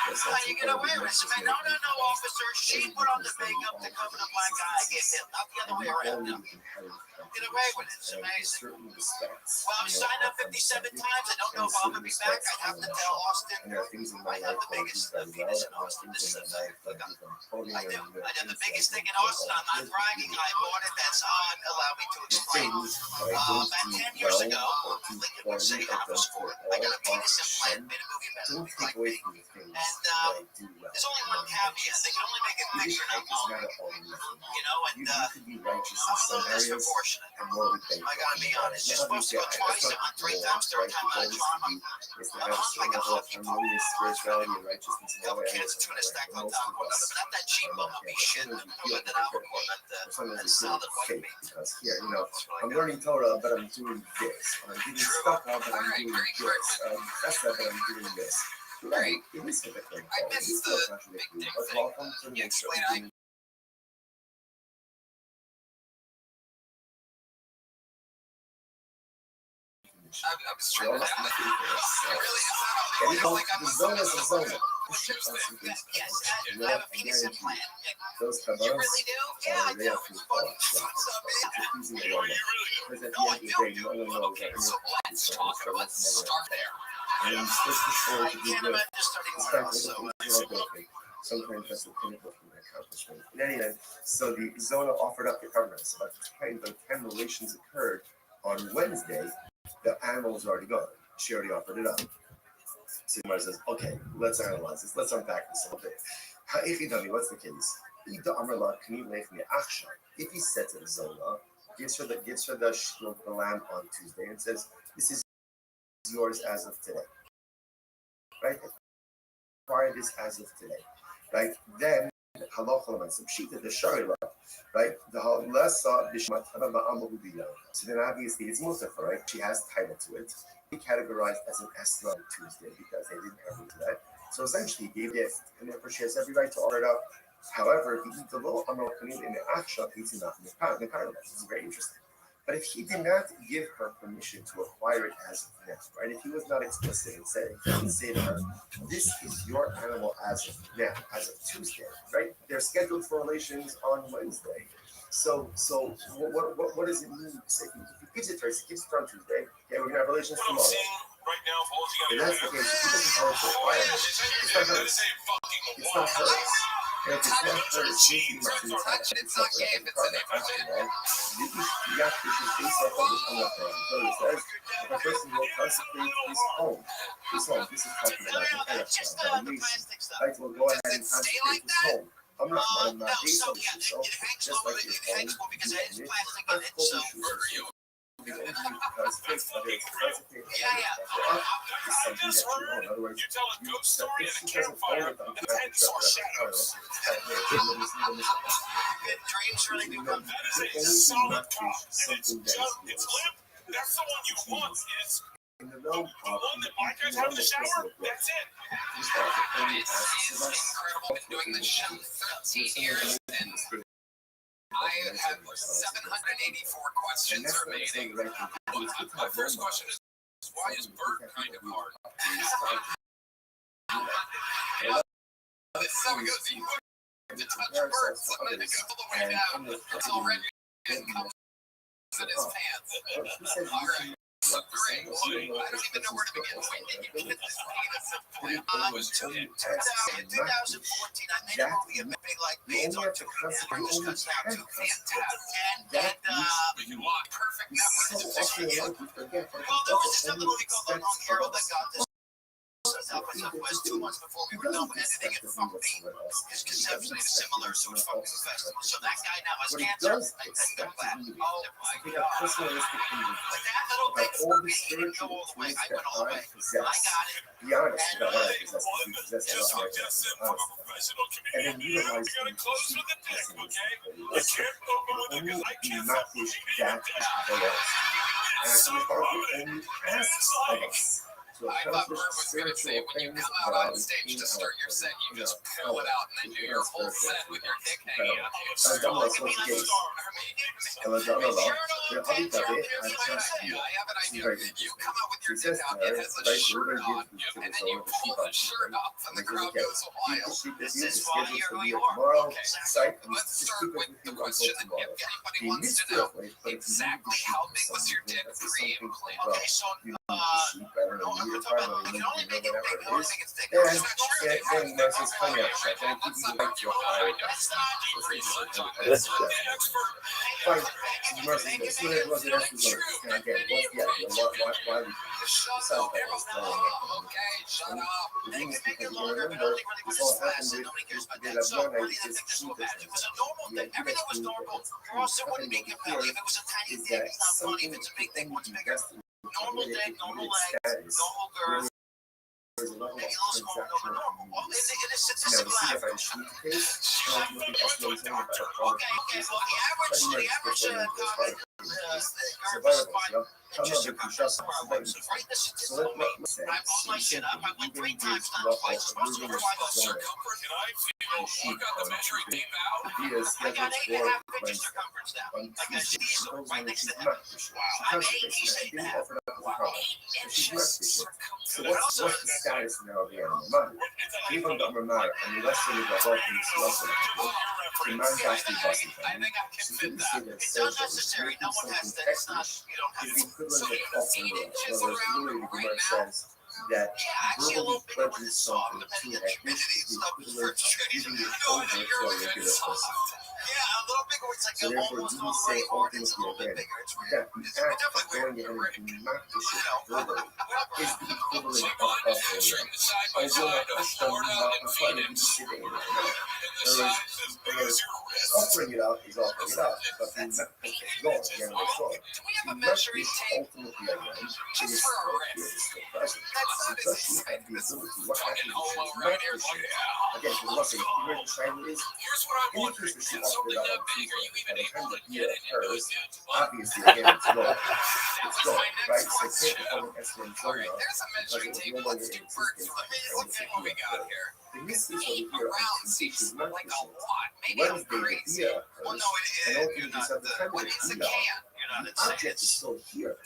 How you get away with it, man? No, officer. She put on the makeup to cover the black eye. Get hit, not the other way around. No. Get away with it. It's amazing. Well, we signed up 57 times. I don't know if I'll ever be back. I'd have to tell Austin. And there are things in my I have life the biggest penis in Austin. This is a fact. Look, I do. I have the biggest thing in Austin. I'm not bragging. I bought it. That's odd. Allow me to explain. About 10 years ago, Lincoln would say half a score. I got a penis implant, made a movie about it. Looked like me. And there's only one caveat. They can only make it bigger, not longer. You know, and I I'm a little disproportionate. I gotta be honest. You're supposed to go twice. I went 3 times. Third time I charm. I'm hung like a hockey puck. Couple kids, it's gonna stack on top of one another. But not that cheap bumblebee shit. I'm with an albacore. That solid white meat. Because here, you know, That's what I I'm got. learning Torah, but I'm doing this. I'm getting stuck up, but I'm doing this. That's that, but I'm doing this. Right. It is typically. I missed the big dick But thing. welcome to the You next explain show. I was trying to have it. Really? And you know, Like I'm the zone is a zone. Yes, I have a penis implant. Those You cabals really do? Yeah, I are do. there for What's up, man? confusing the one. Because at the end of the day, no one knows that So let's talk about let's start there. and switch the story I to be can't good. imagine starting It's where kind of else. So, okay. Sometimes that's the pinnacle from the accomplishment. In any event, so the Zona offered up the covenants. About the 10 relations occurred on Wednesday. The animal was already gone. She already offered it up. So Mar says, okay, let's analyze this. Let's unpack this a little bit. What's the case? If he said to the Zona, gives her the lamb on Tuesday and says, this is yours as of today. Right? Acquire this as of today. Right? Then halacha l'maisa pshita the shayla, right? The halasa b'shmatana ba'amahu b'yom. So then obviously it's mutacha, right? She has title to it. He categorized as an Esther on Tuesday because they didn't have room to that. So essentially he gave it, and therefore she has every right to order it up. However, if he eats the little Amalkanim in the Aksha, he's not in the Karnaval. This is very interesting. But if he did not give her permission to acquire it as of now, right? If he was not explicit and said, he didn't say to her, this is your animal as of now, as of Tuesday, right? They're scheduled for relations on Wednesday. So what does it mean? If he gives it to her, he gives it to her on Tuesday, okay, we're gonna have relations tomorrow. If that's the case, if he doesn't tell her to acquire it, it's not hers. It's not hers. And if it's not hers, It's okay if it's an image. If a person will consecrate his home, this is talking about an Erev, right? Will go ahead and consecrate his home. I'm not one of my days on the shoe, just like your home, the only consecrate, whether it's consecrate is something that you own. In other words, if she doesn't own it, I'm trying to shut that something that is That's the one you want. Is in the realm the one that my guys have in the shower. That's it. It's incredible. Been doing this show 13 years, and I have 784 questions remaining. My first question is, why is Bert kind of hard? It's so good. You to touch Bert, something that goes all the way down. It's already in his pants. All right. So great. I don't even know where to begin. When did you get this penis implant? It was In 2014, I made a movie of big like beans on two cameras cuts out to fantastic. And perfect network. Well, there was just a movie called The Long Hero that got this. South by Southwest 2 months before we were done with editing it. Funky is conceptually similar to a Funky festival. So that guy now has cancer. I think that. Oh my God. But that little bit for me didn't go all the way. I went all the way. I got it. Be honest about what I possess. Just like Justin from a professional comedian. We gotta close to the deck, okay? I can't open with it because I can't stop pushing it down. And only asks of us. So I thought Bert was going to say, when you come out on stage to start your set, you just pull it out and then do your whole set with your dick hanging out. I have an idea. You come out with your dick out, it has a shirt on, and then you pull the shirt off, and the crowd goes wild. This is why you're who you are. Okay, let's start with the question that if anybody wants to know exactly how big was your dick pre-implant. Okay, so we can only make it big. The only thing it's thick. Shut up. They can make it longer, but only when it's flaccid. Nobody cares about that. So why do you think this so bad? It was a normal thing. Everything was normal. Or else it wouldn't be compelling. If it was a tiny thing, it's not funny. If it's a big thing, what's bigger? Normal dick, normal legs, normal girth. Maybe a little smaller than normal. Well, it is statistical average. Okay. Well, the average just your compressor right? This is I blow my shit up. I went 3 times, not twice. Supposed to provide a circumference. I got the measuring tape out. I got 8.5 inches circumference now. Like a diesel right next to him. Wow, I'm 8 inches. Wow, 8 inches circumference. So what's the status now of the animal? Even though we're not, and the rest of the world is also the man has to be I think I can fit that. It's unnecessary. No one has to. It's not. You don't have to. So even 8 inches around right now. That actually a little bigger when it's soft, depending on the humidity and stuff. For tradition, you know, in a year when it's soft. Yeah, a little bigger. It's like almost all the way organs a little bit bigger. It's weird. It's definitely weird. Is the equivalent offering it out is offering it out, but then going, have a measuring tape just for a wrist. That son is sick. This fucking homo right here. Like, yeah. Again, for the lesson, where the shine is, Here's what I want. in case she It's offered something it that up big. Are you even able to via get it into hers, his nudes? What? obviously, again, it's gone. It's That was gone, my right? next So question. can't become an excellent All right, donor there's a measuring because it tape. was no Let's longer do in birds. existence. Let me see what we got here. In this case Tape over here, around on seems is like not a lot. Maybe I'm Wednesday, the crazy. via Well, hers, no, it and is. open You're this not at the time what of is a the via. can? You're not The insane. object is still here.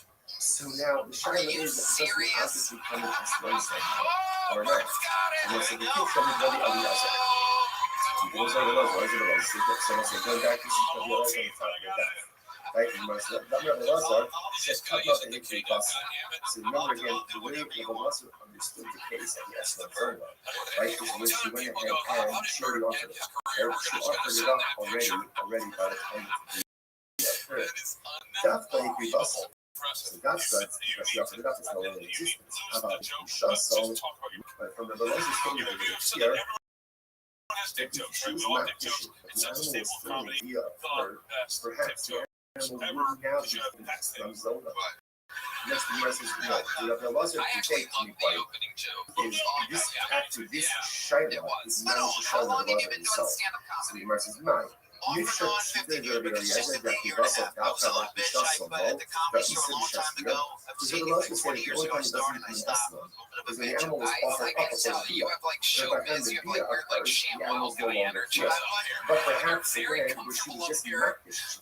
So now the Are shine you is that doesn't serious? obviously come in as one side Oh, or not. Bert's got it. Unless the kids come in the other side. Those are the ones, those are the ones. So let's say going back to the other on the top of the back. Right, you must let the others are just cut out the entry bus. So remember again, the way the Velocity understood the case of the S1 formula, right? Is when she went ahead and she already offered it. Right? She offered it up already by the time it occurred. That's the entry bus. So that's because she offered it up, it's no longer in existence. How about so, but from the Velocity story that we here, she was not fishing, but the animal was still via her, perhaps the animal would now be in some zone. Next to yours is the Velocity I to actually take love me the by opening joke. is this actually this shine is But not the shine how long of have the you been doing itself. stand-up So comedy? the immerse is mine. Off Niech and on, się 50 robi years, but it's just a jak year was and a half. No son of a bitch, I at the comedy store a long time ago. I've seen you like 20 years ago I started and I stopped. A little bit of a bitch. I can tell you have like showbiz, you have like weird like ShamWow guy energy. But perhaps Very again, which comfortable was just up here. Miraculous.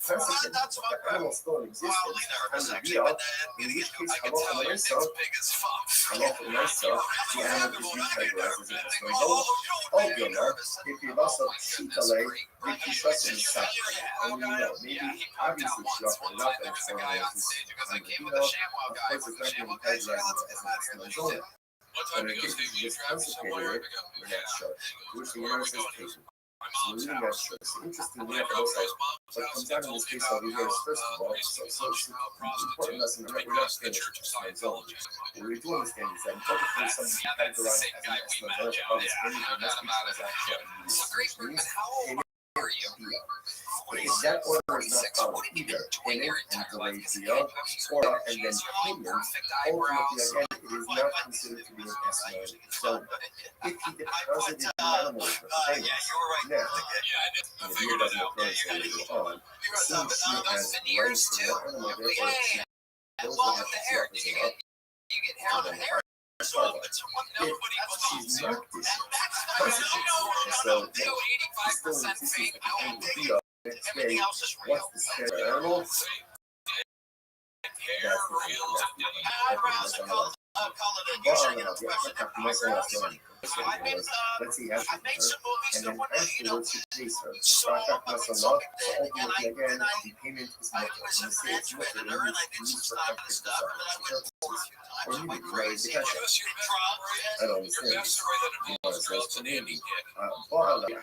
That's what The animal still in existence. wildly nervous And actually, but then in which case, I can hello tell for your thing's myself, big as fuck. hello for myself, the animal is recategorized as a personal zone. Obviously, if you lost a sheet away, if you trust in the stuff, and you know, maybe obviously she offered it up and so on. Of course, it's not going to be categorized as a personal zone. But in case you just concentrated it, we're not sure. Which the universe is patient. So we're really not sure. So interestingly enough, also, what comes out in this case over here is, first of all, so it's important lesson that we're not finished with time zone. What we do understand is that in order for something to be categorized as an estimate, there are any must be transaction and if that order is not followed either, payment and delayed deal, or and then payment, ultimately again, it is not considered to be an estimate zone. If he deposited the animal for payment, now, and the deal doesn't occur until later on, since she has rights in the animal, therefore she knows what happens to up, You get hair on hair. if she's not fishing, consequences, so she's still in existence at the end of the deal. Next day, what's the spare animal? That's the thing. That's the thing. Let's see, after her, and then afterwards she pays her. So ultimately again, the payment is mutual. And the state is mutual, and it's used for purposes. Or maybe raise the cash. I don't understand this. You know, it's less community. But like,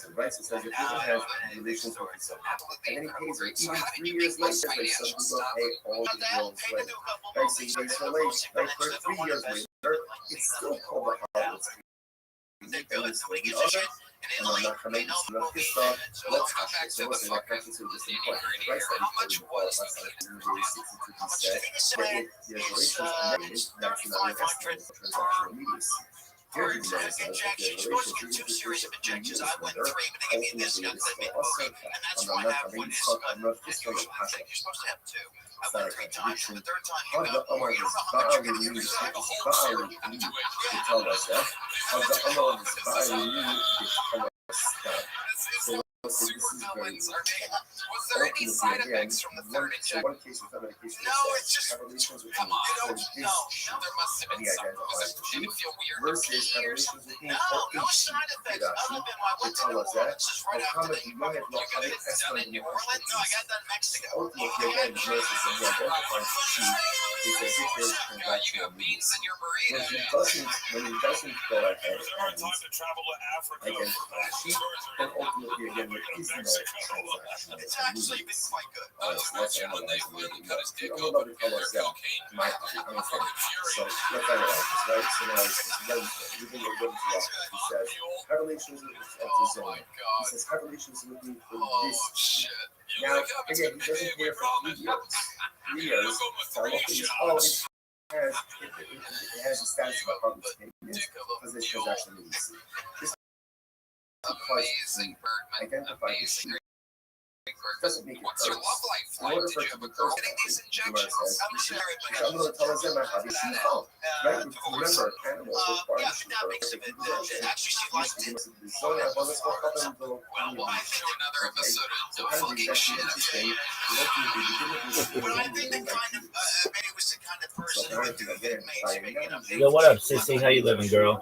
Advice says if you have relations with yourself, and then he pays her even 3 years later, like some people pay all the bills later. Like 6 days so late, like 3 years later, it's still called a harvest. And I'm not coming to enough this stuff. Let's come back to the fucking just important. Right? How much was the 62%? The relations are made, that's not an estimate of transactional immediacy. Here you know, injections, most of your 2 series of injections, I went 3, but they gave me this gun for the and that's why I have one is you're supposed to have 2. I went 3 times, and the 3rd time you got 4. You don't know how much you're going to use. The whole serum you have to tell us that. So this is very was there any side effects from the 3rd injection? One case with medication. No, it's just come on. No, there must have been some. Did it feel weird to pee or something? No side effects other than I went to New Orleans just right after the you got it done in New Orleans. No, I got done in Mexico. Ultimately, again, nurses and it's as if there's transactional needs. When he doesn't go ahead and identify the sheep, then ultimately again there is no transactional needs. So let's analyze a little bit more. The Amar tells us my so let's analyze this, right? So now it's using a good block. He says, have relations of the zone. He says, have relations with me for this sheep. Now, again, he doesn't care for 3 years. 3 years, so it has a status of a public statement because it's transaction needs. This because we identify the sheep doesn't make it first. In order for it to be first, Gemara says, I'm going to tell us that how the sheep fall. Right? Remember, animals require the sheep for taking possession. The zone of all this will help them go on the beach. So kind of the actually interesting. Yo, what up, sissy? How you living, girl?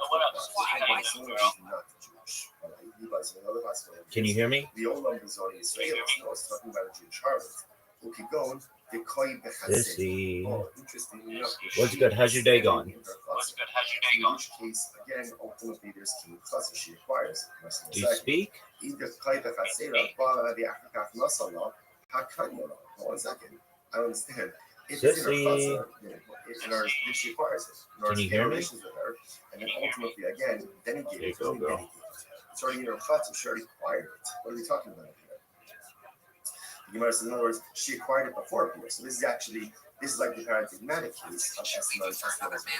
Can you hear me? The old one was only Israel. I was talking about a Jew Charlotte. We'll keep going. Sissy. Oh, interesting enough. What's good? How's your day going? In which case, again, ultimately, there's two classes she acquires. Do you speak? One second. I don't understand. If Sissy. in our, she acquires it. Can you hear me? With her, and then ultimately, again, then it There you go, girl. It's already in her chatzah. She already acquired it. What are we talking about here? The Gemara says, in other words, she acquired it before Pia. So this is like the paradigmatic case of Esma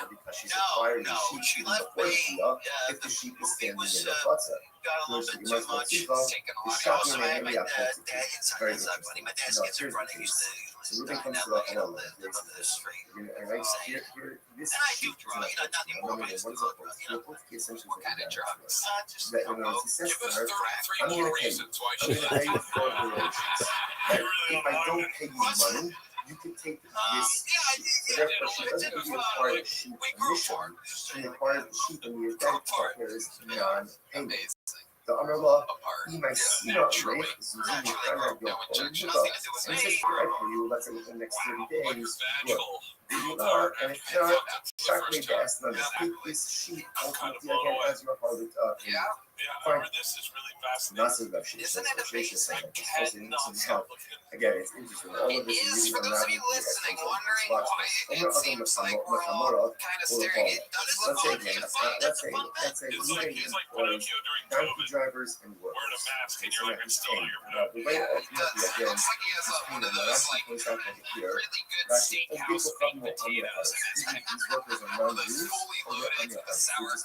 because she's acquired the sheep even before Pia if the sheep is standing in the chatzah. Which the Gemara says, is shocking and very interesting. So Ruben comes to the halal. And right here, this sheep is not what is it? The Putki essentially is that he says to her, I'm going to pay you. I'm going to pay you for relations. If I don't pay you money, you can take this sheep. So therefore, she doesn't really acquire the sheep initially. She acquires the sheep and the event there is non-payment. The Amrullah, Imaisina Lake, Zuzini Kana Yoko, and he says, I pay you, let's say within the next 30 days, look, you are, and if not, Shakme Gas, take this sheep, ultimately again, as your harlot, fine. This is really fascinating. Not so she says, again, it's interesting. All of this is really unraveling. Let's say again, let's say even employees, donkey drivers and workers. The way ultimately again, Rashi points out over here, Rashi, these workers are non-Jews or they're unrealized.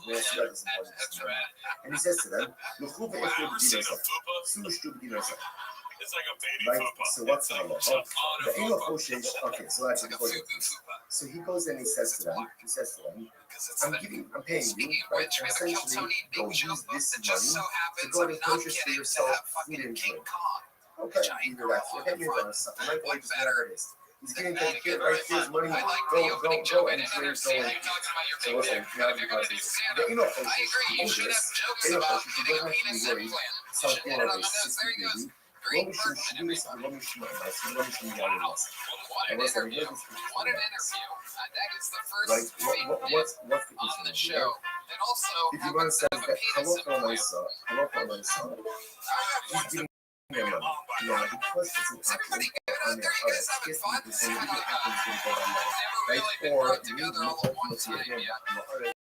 They're just unrealized. And he says to them, It's like a baby right? football. So what's the halal? The aim of Hoshesh, okay, so that's important. So he goes and he says to them, I'm paying you, right? And essentially, go use this money to go and purchase for yourself food and drink. Okay, either that's okay, maybe that's something like wages, whatever it is. He's getting paid here, right? Here's money, go and drink, so listen, now because the aim of Hoshesh, he doesn't have to be worried, something like this, לא משום שידוס ולא משום המס, ולא משום יעלמס. And what's the difference between like, what's the difference here? If you want to say that Halakha Maisa, he's giving them money. Now, because it's an action on their heart, yes, you can say that it happens in the bottom line, right? Or maybe ultimately again, on the heart,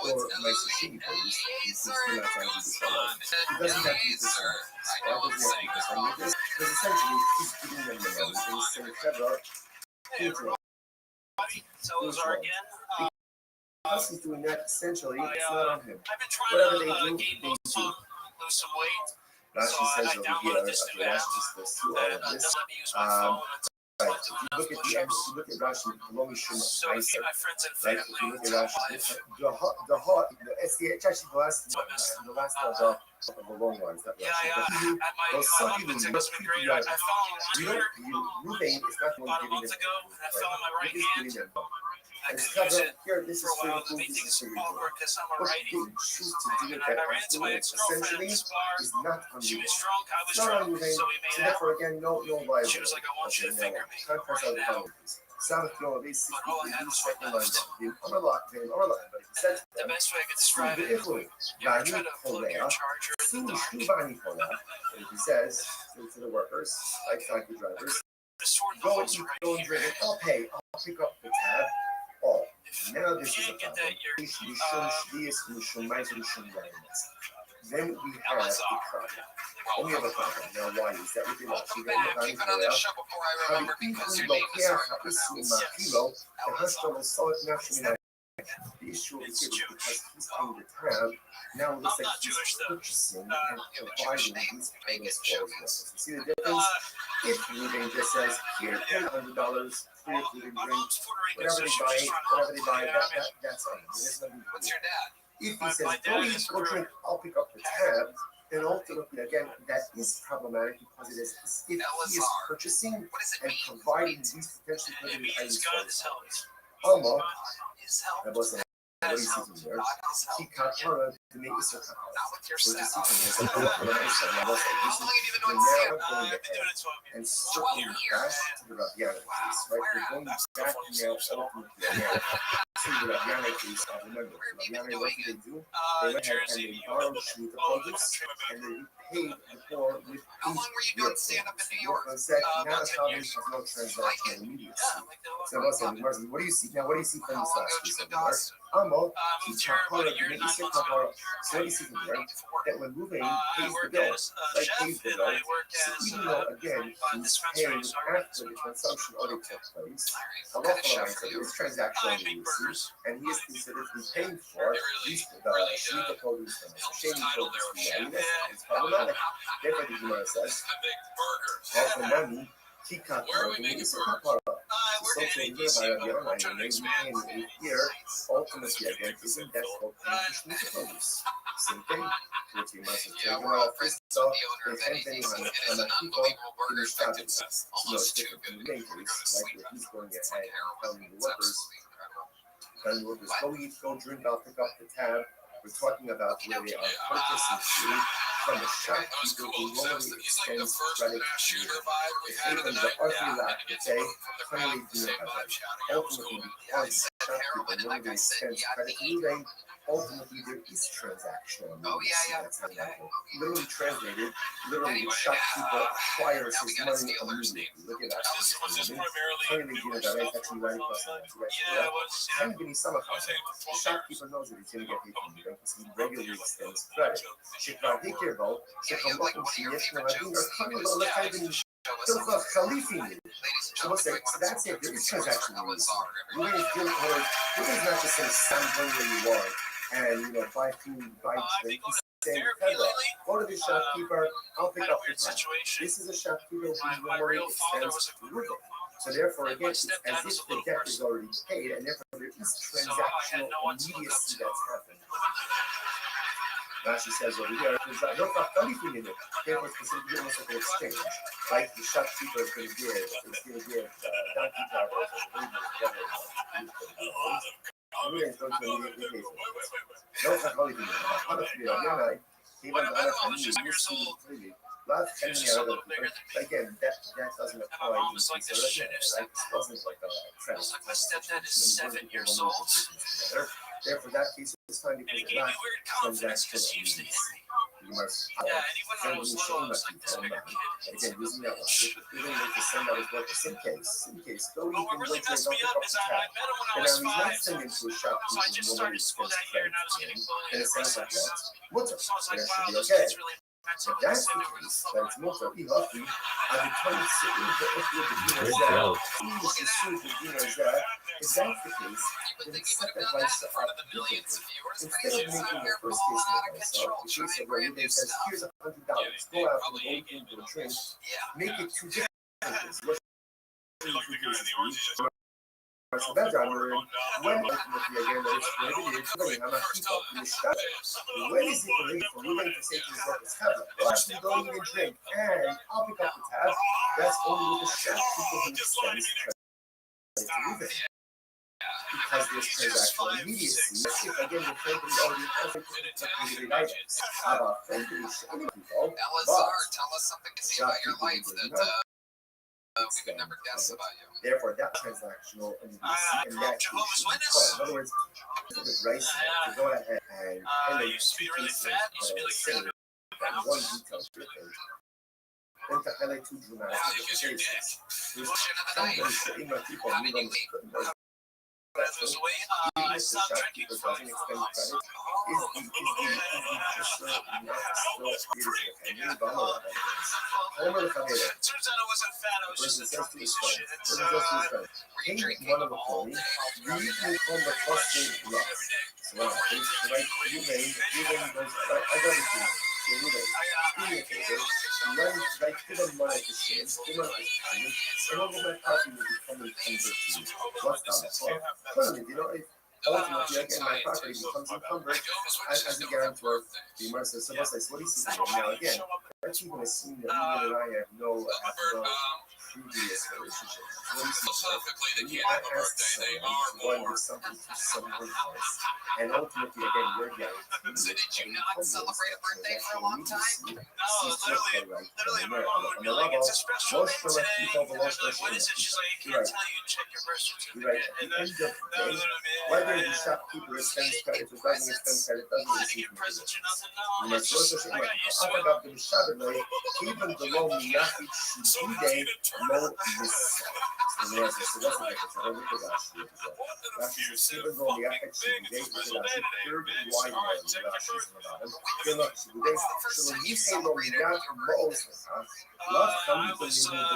or makes a shitty place, he's still not trying to do this one. He doesn't have to use this one. Why does he have to use this one with this? Because essentially, he's giving them the money, and he's saying, Fedra, here's your because he's doing that, essentially, it's not on him. Whatever they do, they do. Rashi says over here, okay, Rashi just goes through all of this. Right, if you look at the end, if you look at Rashi, Lomi Shum Meiser, right, if you look at Rashi, it's actually the last of the long ones that Rashi, those Saki Lumi, Ruvain is not going to give them, right, he's giving them, I And could cover use it here, this for is a while for to make this things is for smaller because I'm a what righty. they choose to do And with that I ran into my afterwards ex-girlfriend at essentially this bar. is not She was unreal. drunk, I was It's not drunk, unreal. so we So made out. therefore again, no viable. She was like, I want you to finger me Contrast right other now. boundaries. South Florida is But all I had was second one line left. down. The other line, but he said to The them, best way I could describe it, Italy, you ever try Bani to plug Korea, your charger in the Sulu dark? Shubani Korea, and he says to the workers, like taxi drivers, Just sort the go holes and right go and here. drink it. I'll pay. I'll pick up the tab. Oh, If now you this is a can't get problem. that, you're Then we have a problem. Then we have a problem. Now, why is that? We Welcome back. Keep it on this show before I remember because your name is hard to pronounce. The issue It's is Jewish. because he's paying the tab. Now it looks I'm like not he's Jewish, though. purchasing and You have a Jewish providing name. these Make it payments for his Jewish. workers. You see the difference? If Ruben just says, here, $100 for your food and my drink, mom's Puerto Rican, whatever so they she buy, was just trying to help. Yeah, I mean, that's on him. There's nothing to What's do. your dad? If he My says, dad go is eat, go drink, I'll pick up the tab, then ultimately, again, that is problematic because it is, if he is LSR. purchasing What does it and mean? providing these potentially maybe prohibited he's items got for his his help. followers. Almost, His help. that wasn't what His he's help. seeking there. Not his help. He cut her to make this a Not with your so set. this is How long have you been doing stand-up? I've been doing it 12 years. and circling back to the Rabiana case, right? We're going back now ultimately to the Rabiana case. Remember, Rabiana, what did they do? They went ahead and Jersey, they New borrowed York, Shemitah all over the produce country I've and been. they paid the poor with How long were you doing stand-up in New York? Said, now About the 10 problem years. has no transactional immediacy. Yeah, like that. So what's that? What do you see now? What do you see from How this long last ago did piece you of move to work? Austin? Amo, I moved here about a year and 9 months ago. so what do you see from there? That when moving I pays the work bill, as a like chef pays the and bill. I work So as even though again he's dispensary. paying So I work after the consumption already took place, a What kind of local chef line are you? is transactional big immediacy, burgers. and he is considered to be paying for these Shemitah produce and shady title produce there from with the chef. It's problematic. Therefore, the Gemara says, A big burger. also money, he cut Where are we making burgers? I work at an ADC, but we're trying to expand. here, ultimately, again, isn't that called Shemitah produce? Same thing. 14 months of Yeah, taking we're all off. friends So, with the owner of there's that anything ADC. on It is the an people unbelievable burger. in In fact, the it's no, almost too different good. from the makers, like where he's going It's ahead like heroin. telling the It's workers, absolutely incredible. go eat, go drink, I'll pick up the tab. We're talking about where they are purchasing food from the shop That was people cool. who normally He's like the extends first credit mass to shooter vibe we've had of the night. Yeah, and to get someone from the crowd with the same vibe shouting. That was cool. Yeah, he said heroin, and that guy said he had to eat heroin. ultimately there is transactional. Oh, yeah. That's how Yeah. literally translated, literally Anyway, the shopkeeper acquires now we his gotta money steal our immediately. Look at that. Was this primarily Finally, newer that stuff? is actually right across the line. Yeah, it was. And even some of I was saying the for 12 shopkeeper knows that he's going to get paid from the bank because he regularly extends credit. שכבר הכירו, שכמובן שיש נוהגים רחבים לא לחייבים תוך חליפים. So we'll say, so that's it, there is transaction rules. We're going to deal with it is not just saying stand where you are and buy food, buy drink. He's saying, go to the shopkeeper, I'll pick up the tab. This is a shopkeeper who normally extends through it. So therefore, again, it's as if the debt is already paid, and therefore there is transactional immediacy that's happening. Rashi says over here, there's no anything in it. Therefore, it's considered almost like an exchange. Like the shopkeeper is going to give donkey drivers or laborers, whatever it was. We're going to immediately pay for it. No anything in it. Honestly, even the other family, you see clearly. Last time again, that doesn't apply. My mom was like, this shit is like, this wasn't like a trend. It's like my stepdad is 7 years old. Therefore, that case is fine And because it it's gave not me weird confidence because he used to hit me. you must. Yeah, and even when I was little, I was like this bigger kid. Again, using that one. Even if the send out his work, same case. Go But what really messed me up is I met him when I was 5. So I just started school that year and I was getting bullied. And it sounds like that. What's up? So I was like, That wow, should be this okay. kid's really mental. If that's the case, that it's more for healthy, I would tell you to eat the Good that. joke. If that's the case, then set the price up differently. Instead of making the first case of myself, the case of where Ruben says, here's $100, go out and go into a drink, make it 2 different things. So that's our word. When ultimately again that it's created, I'm a people in the shop. When is it illegal for Ruben to say to his workers, have it? Go actually go in and drink, and I'll pick up the tab. That's only with the shop people who extends credit to Ruben. because there's transactional immediacy. If again the company already has a completed items, aber wenn du nicht people, LSR, tell us something to see about your life that we could never guess about you. therefore that transactional immediacy and that Jehovah's should be Witness. called. In other words, the rice to go ahead and Used to be really fat. Used to be like 300 and one detail quickly. Then to highlight two dramatic How you miss your dick. there's Bullshit of the night. sometimes sitting my people How did you move on leave? the When I lose weight, I stopped drinking for like 4 months. Turns out I wasn't fat. I was just a drunk piece of shit. Were you drinking all day? Ultimately, again, my property becomes encumbered as a guarantor. The mercy so much like what he's saying now again. That's even assuming that even I have no previous relationship. What he's saying, you ask someone to do something to someone else, and ultimately again, you're guaranteed. So did you not celebrate a birthday for a long time? No, literally, my mom would be like, "It's a special day today." And I'd be like, "What is it?" She's like, "I can't tell you. Check your birth certificate." And then that was whether the shopkeeper extends credit or doesn't extend credit, doesn't I didn't receive get presents or nothing. You No, must it's also just, say, I got used to it. أعتقد بالشابة even below Miyaki Shibide no miss. I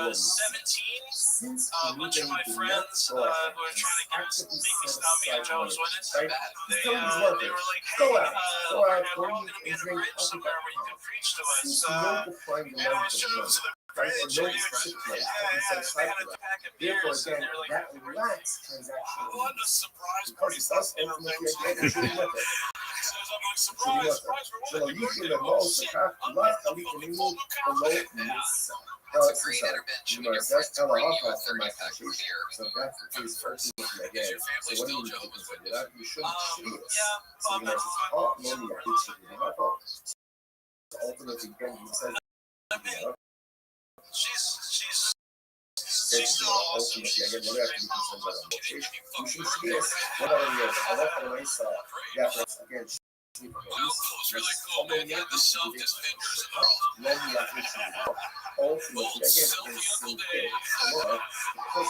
was 17. A bunch of my friends who were trying to make me stop being a Jehovah's Witness. They were like, "Hey, we're all gonna be at a bridge somewhere where you can preach to us." And it was just to the bridge. And they had a pack of Therefore, beers, and again, they were like, that lacks transactional. "What a surprise because party!" it's us ultimately again should be with it. Surprise, surprise, for So what? you feel the most half love how we can move below this. It's a great intervention when your friends are bringing you a 30-pack of beer. So that's the case first again. So what do you need to do that? You shouldn't see this. So you must all know it should be my fault. So ultimately, again, he says, She's She's still awesome. She's again, what have to be concerned about motivation. You should see this. What are the I love how I saw that again. Well, it's really cool, man. You have the softest fingers in the world. Ultimately, again, is so big. Because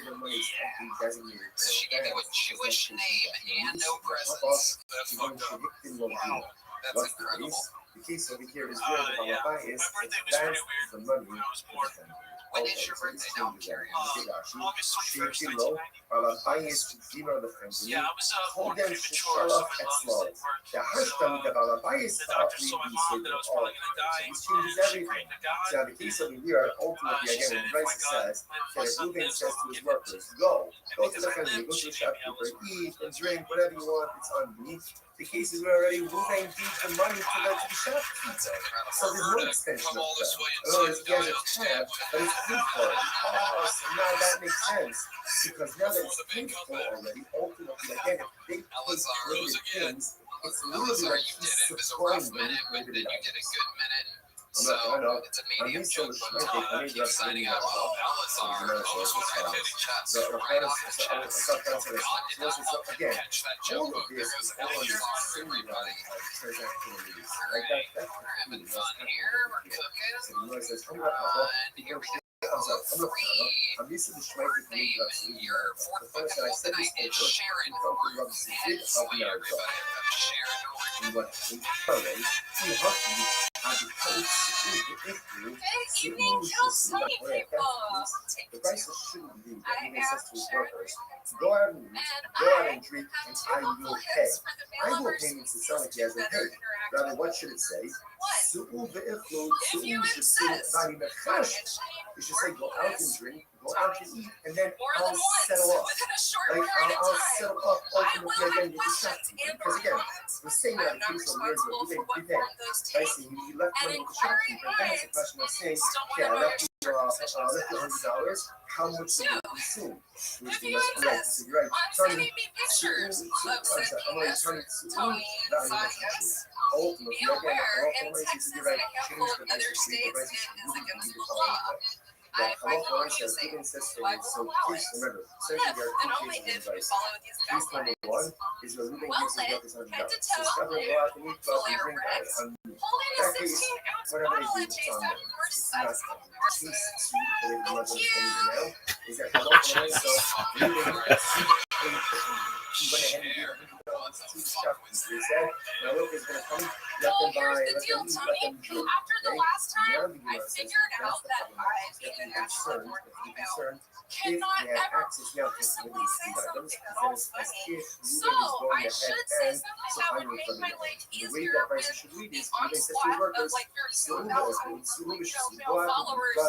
the money is actually designated. She gave you a Jewish name and no presents. That's fucked up. Wow. That's incredible. The case over here is where the Yeah. Baba is. My birthday was pretty weird The money when I was born. When is your birthday? Now I'm curious. August 21st, 1990. Baba is Dino the Family. Yeah, I was born Hodem premature, so my Shalach lungs Etzlo. didn't work. The Hashtam the Baba is The doctor told my mom that I was probably going to die. This changes She everything. prayed to God. So the case over here, ultimately, She again, said, when if Bryce my God, says, if my that son Ruben lives, says I'll to his give him to workers, him. go And to because the I family, lived, go to she the gave me all shopkeeper, this eat and drink, whatever you want, it's on me. The case is where already Ruben gives the money to the shopkeeper. So there's no extension Come of all this that. way In other words, he has a inside tab, but it's good for him. Oh, so now that makes sense. Because now that it's paid for already, ultimately, again, if they LSR rose again. it's literally LSR, like you did he's it. It was a supplying rough them minute, but with then you did a good minute. So I know. it's a medium I'm so joke, but ashamed. keep signing out. Oh, LSR. Almost went right to the chat. So the Right premise off the is chat. God did God did not again. catch that All joke. of There this goes is all LSR, this everybody. transactional immediacy. All Like right, that's we're having the fun here. We're cooking. So the noise says, I'm not Papa. Here we go. I'm used to the Schmeichel Name your fourth book of the night is Sharon Ruth. Hence why everybody loves Sharon Ruth. But in parallel, he hockey as opposed to Good evening, Chelsea people. the prices shouldn't be that he says to his workers, go out and eat, go out and drink, and I will pay. I will pay means to sound like he hasn't paid. Rather, what should it say? If you insist. You should say, go out and drink, go out and eat, and then More I'll than once, settle up. within a short Like, period of I'll time. settle up I will ultimately again have with the questions shopkeeper. and Because again, comments. the same I am amount of not case of years responsible ago, for what we did. form those I take. see, he left An money with the inquiry shopkeeper, then it's a question of saying, Someone okay, I in my left $100, how much do you consume? If he even says, I'm sending me pictures of said penis or Tony Science, be aware in Texas and a handful of other states it is against the law. I find no amusing. Why will allow it? If and only if you follow these guidelines. Well lit, head to toe, fully erect, holding a 16-ounce bottle adjacent for sex in person. Thank you. Jesus fucking Christ. Share. What the fuck was that? Well, here's the deal, Tony. After the last time, I figured out that I, being a naturally born female, cannot ever possibly say something that sounds funny. So I should say something that would make my life easier with the onslaught of like 32,000 female followers.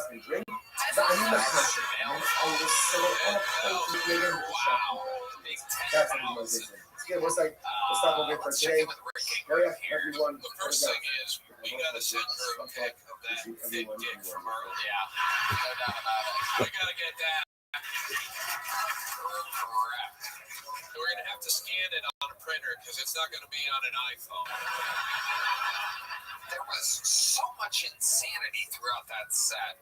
As I Wow. Big That's Ten what house. Yeah, what's like, let's stop over for Let's check today. in with Rick Oh, yeah, here. everyone. The first thing is we gotta send her a pic of that thick dick from earlier. Yeah, no doubt about it. We gotta get that. Correct. We're gonna have to scan it on a printer because it's not gonna be on an iPhone. There was so much insanity throughout that set.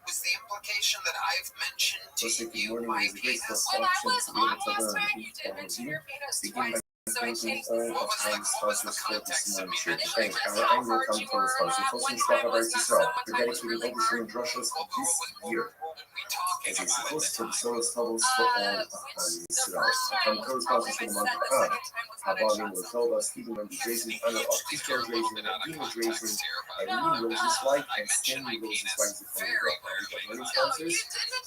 Was the implication that I've mentioned to you my penis? When I was on last time, you did mention your penis twice, so I changed the What was the context of me mentioning just how hard you were one time was not so one time was really hard. What were we talking As about at the time? The first time was probably my set, the second time was when I shot someone. Stephen Member Jason, You under really Peter threw a little Jason, bit out of Dino context Jason, here, but and Lee Rose's wife, I and mentioned my Stanley Rose's penis wife, the very many rarely. sponsors.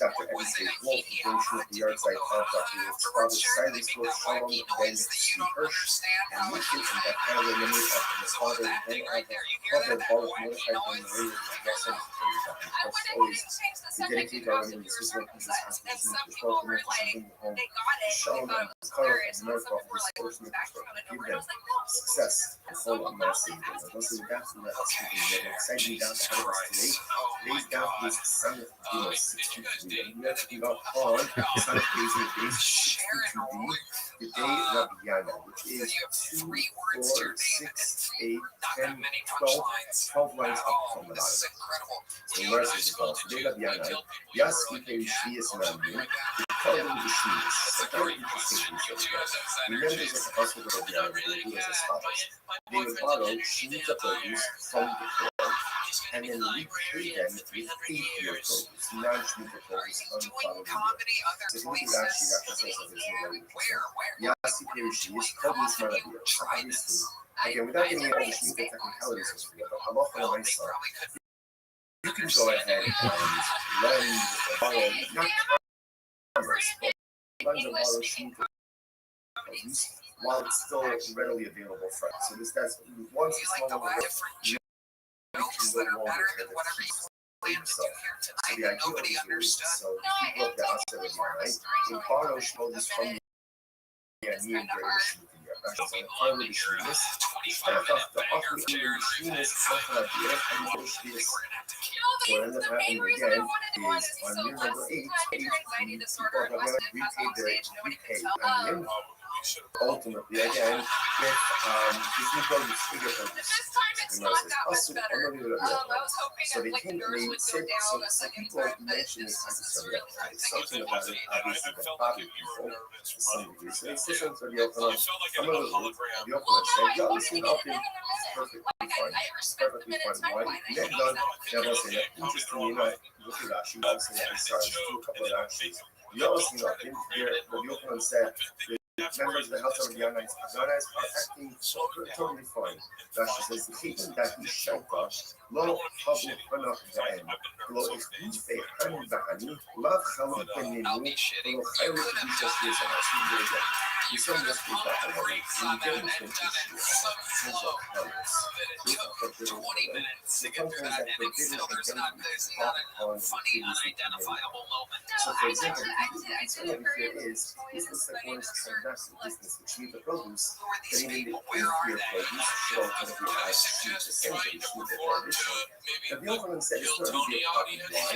Dr. Evan J. Wolf, Junction of the Yard Site, Dr. Wolf's father, Cyrus Wolf, Shalom, Ben, Steve Hirsch, and Richard, and that kind of the memory of his father, Ben Arthur, Paul, Mordecai, and Maria, Los Angeles, I went ahead always and changed the the subject dedicated because government of is your just like circumcised, and some this people were like, home. they got it, Shalom, they thought it was hilarious, and then some people were like, we're backing out of nowhere, and I was like, no, success. that's so Hold on, massive. Those are the gaps in that speaking of exciting down to us today. Oh my Today's down God. is Sunday, Did you guys dig? we have to be on Sunday, days Sharon 62B, Ruth. the day Rabiana, which You is have 2, 3 words to 4, your name and 6, 3 8, not 10, that many 12, punchlines. 12 lines up Oh, from the this is bottom. incredible. So In where's high this school, about? did Today you Rabiana, tell people you yes, were we like a can cat see us or around something you. like that? We call them the shoes. That's a great question. You two have those Remember energies. that the hustle of I'm not Rabiana really will a do as cat. follows. My They would boyfriend's borrow energy sheets than of produce iron. from the floor He's going to and be then the recreate librarian them for with 300 8-year years. produce, non-schmear Are produce you on doing follow media. comedy other So we can places? actually And this where? Yasi Perishi is Kobe's Have you Maravilla. tried Obviously, this? again, without getting into all the It's sheet already technicalities of it, but I'm off on Well, my they side. probably could. You can go ahead and lend, borrow, not commerce, but lend or borrow sheet produce while it's still readily available fresh. So this guy's once You it's like no the longer different jokes that are better than whatever you planned to do here So tonight the that idea nobody is understood? so No, I people am have asked technically it more of a right. In storyteller, borrow but shows the from minute the is kind of hard. You'll be part of the loving your machinist. 25-minute The banger awkward Jerry machinist Vance. half idea and I push think this. we're gonna have to keep. No, So what ended the up main happening reason I again wanted to watch is is on so year number last 8, time major anxiety disorder and people busted have pass off repaid stage, nobody could their tell. and We should have. ultimately again with this new produce, figure But produce. this time it's not that much better. I was hoping So that they like the came nerves they would go said down a so second people time, but mentioned this this is as a really hard. it's something about it obviously that felt like bothered you were people nervous. to some degree. So it's just sort of I felt like some in of a the hologram. the Well, no, said, I yeah, wanted to listen get up it in in a minute. perfectly Like fine. I respect the Perfectly minute fine. Why? timeline. Net done. Now I'll say that interestingly enough, look at that. She also started to do a couple of actions. You also see that in here, the Yochanan said, the members of the House of the Ananites are acting totally fine. That she says, the people that he shot us, lo habu hanach ba'en, lo ikhtufe han ba'ani, lav chalut beninu, lo chayru b'ishas yisana. you some of the speak that I want to get into an issue of comments. With a forbidden 20 minutes to it get comes through from that, that and it's forbidden still there's not a funny, unidentifiable moment. So, for example, the concern over here is the sequence transaction business, which means the produce Who are these getting into people? Where are your they? produce should all kind of be Can I like suggest essentially trying to should be perform to tradition. maybe Now, the overland said it's kill not really Tony a problem. audience? Why?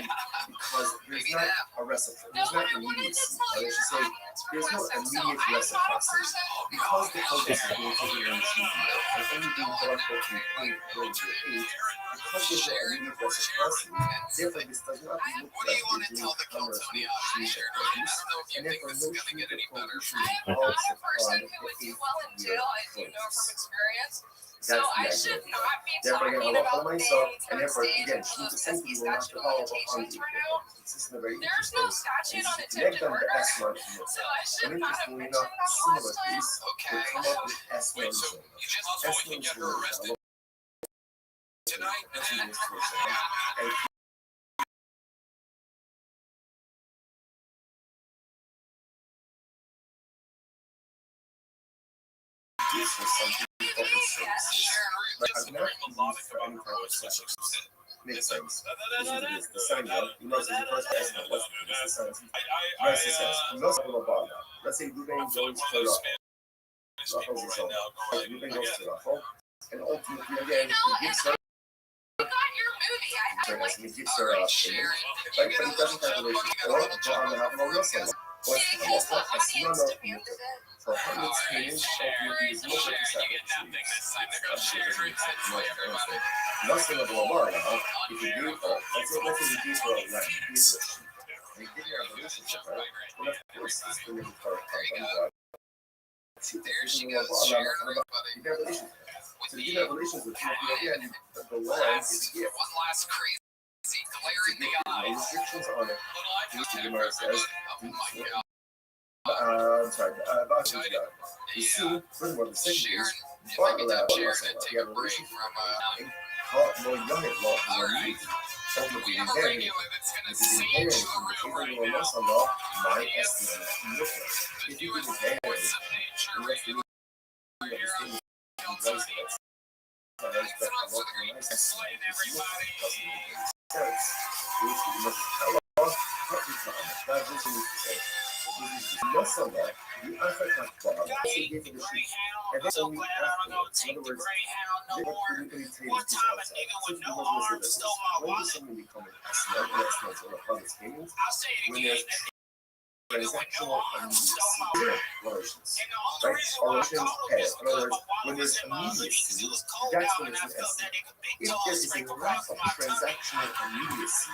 Because there's Maybe not that. a recipe. No, There's but not I wanted to immediacy. tell I your should say audience there's no request. So immediate I am not a reciprocity. person. Because the focus is Sharon. being taken on the media and only being collected through paid during your age, because there's no immediate reciprocity, therefore this does not look What do like you want to you're tell doing the Kill commerce Tony with audience, cheese Sharon? and I produce, don't know if you and think therefore this no is going to cheese get or any better. prohibition I am involves not a the person pride who of would the do well in 8th jail. year I do know from focus. experience. So That's I the should idea. not be Therefore, again, talking I work about for myself, things and on therefore, stage again, until she's the pesky essentially will not statute of follow up on limitations the run out. This is a very There's no interesting. statute on Connect attempted on the murder, S1 so I should and not have interestingly mentioned enough, that the similar last time. case Okay. will come up with S1 Wait, so zone. you just so we can get her arrested tonight? This is this person. And this was something of the services. But I'm not used for any type of sex. Makes sense. This is what it is. The sign up, you know, so the first person that was the sign. Right, it says, most of about that. Let's say Ruben goes to Raffles is on. Ruben goes to Raffles, and ultimately, again, he gives her. I got your movie. I had like. He gives her a Sharon, right, but he doesn't have a relationship. Or John have no Russell. What's Because the as one audience of demanded it. for hundreds of millions ultimately is more Sharon, like you get nothing this time to go share Nothing everybody. of Lamar now. If you gave her, let's say you gave her a land, you gave her a sheep, and you didn't have a relationship, right? Well, of course, it's the name for her. There she goes, share everybody. You have relations. With So the you have relations with people again. The land is a gift. one last crazy glare in the No eyes. restrictions on it. Little eye The contact Gemara for everybody. says, Oh my god. I'm sorry, about his God. You see, furthermore, the second Sharon, is, if I could tell Sharon to take a break from no young at law is Alright. unused. So we we have a then, radio that's gonna if see you into a room right now. law, my Yes. estimate is different. The If you newest didn't voice of nature radio here on Kiltony. Thanks for the green slide, everybody. Masala, the African bar, they gave the sheep. And then only afterwards, in other words, they were technically One tables time a outside. nigga So with no people was arms stole my when does wallet. something become an accident, or accidents, or a public statement? I'll say it When again. there's A nigga with no transactional arms stole my immediacy. wallet. Relations. And the only Right? reason why I Relations called him pay. is In other because words, my wallet when was there's in my hoodie because immediacy, it was cold that's out when and it's I an felt that essence. nigga big If toe there is a scrape lack across of my tummy. transactional immediacy,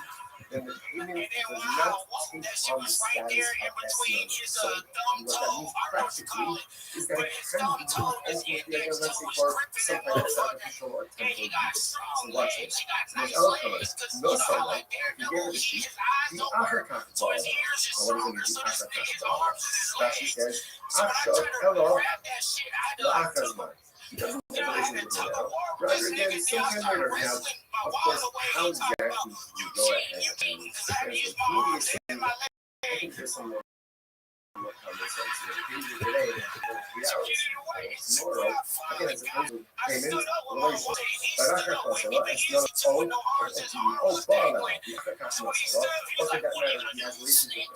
then the payment And then does when I not awoke, take that shit on the was right status there in of between essence. his So thumb what that toe. means I don't know what you call practically it. is that But it his can thumb be toe, used his ultimately again, index let's toe say was for gripping some that kind of motherfucker. sacrificial or And he temple got use. strong So watch legs. it. He got There's nice outcome. legs. Because No you know how sunlight. like You gave Daredevil, it a sheep. his eyes The don't work. African So his ball. ears is Now what stronger. is So it? The this African his ball. arms is his Rashi legs. says, So when I Asha, tried to hello. grab that shit, I had to The like African's mine. He doesn't you have know, I had to relations with tug me of now. war with Rather this than nigga. Then I sometime started later now, wrestling my of wallet course, away. how He talking about exactly you you go cheating, ahead you cheating. Because I and used my arms immediately and my I legs. think there's some more conversations today and 3 So hours. get it away. So Tomorrow, when I again, finally as got opposed it, to I payment, stood up with my relations. wallet. He But stood up with me, but it's he not is too with no oh, arms. His arms was dangling. So he stood up. He was like, what are you gonna do, snitch? I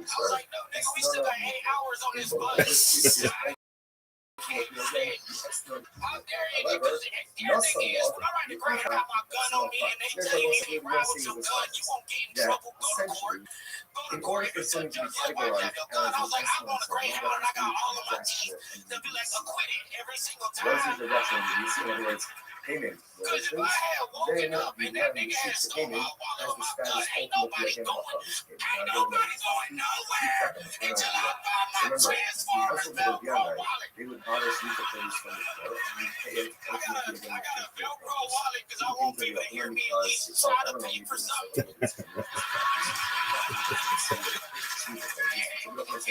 was like, no, nigga, we still got 8 hours on this bus. How dare you get this fear thing is when I'm riding the ground, I got my gun on me and they tell you if you ride with your gun, you won't get in trouble. Go to court. Go to court. If it's a judge like, why you have your gun? I was like, I'm on the Greyhound and I got all of my teeth. They'll be like, acquitted every single time. Payment. Because if I had woken up and that nigga had stole my wallet or my gun, ain't nobody going nowhere until I buy my Transformers Velcro wallet. They would bother you to pay from the floor and you pay it. I got a Velcro wallet because I want people to hear me at least try to pay for something.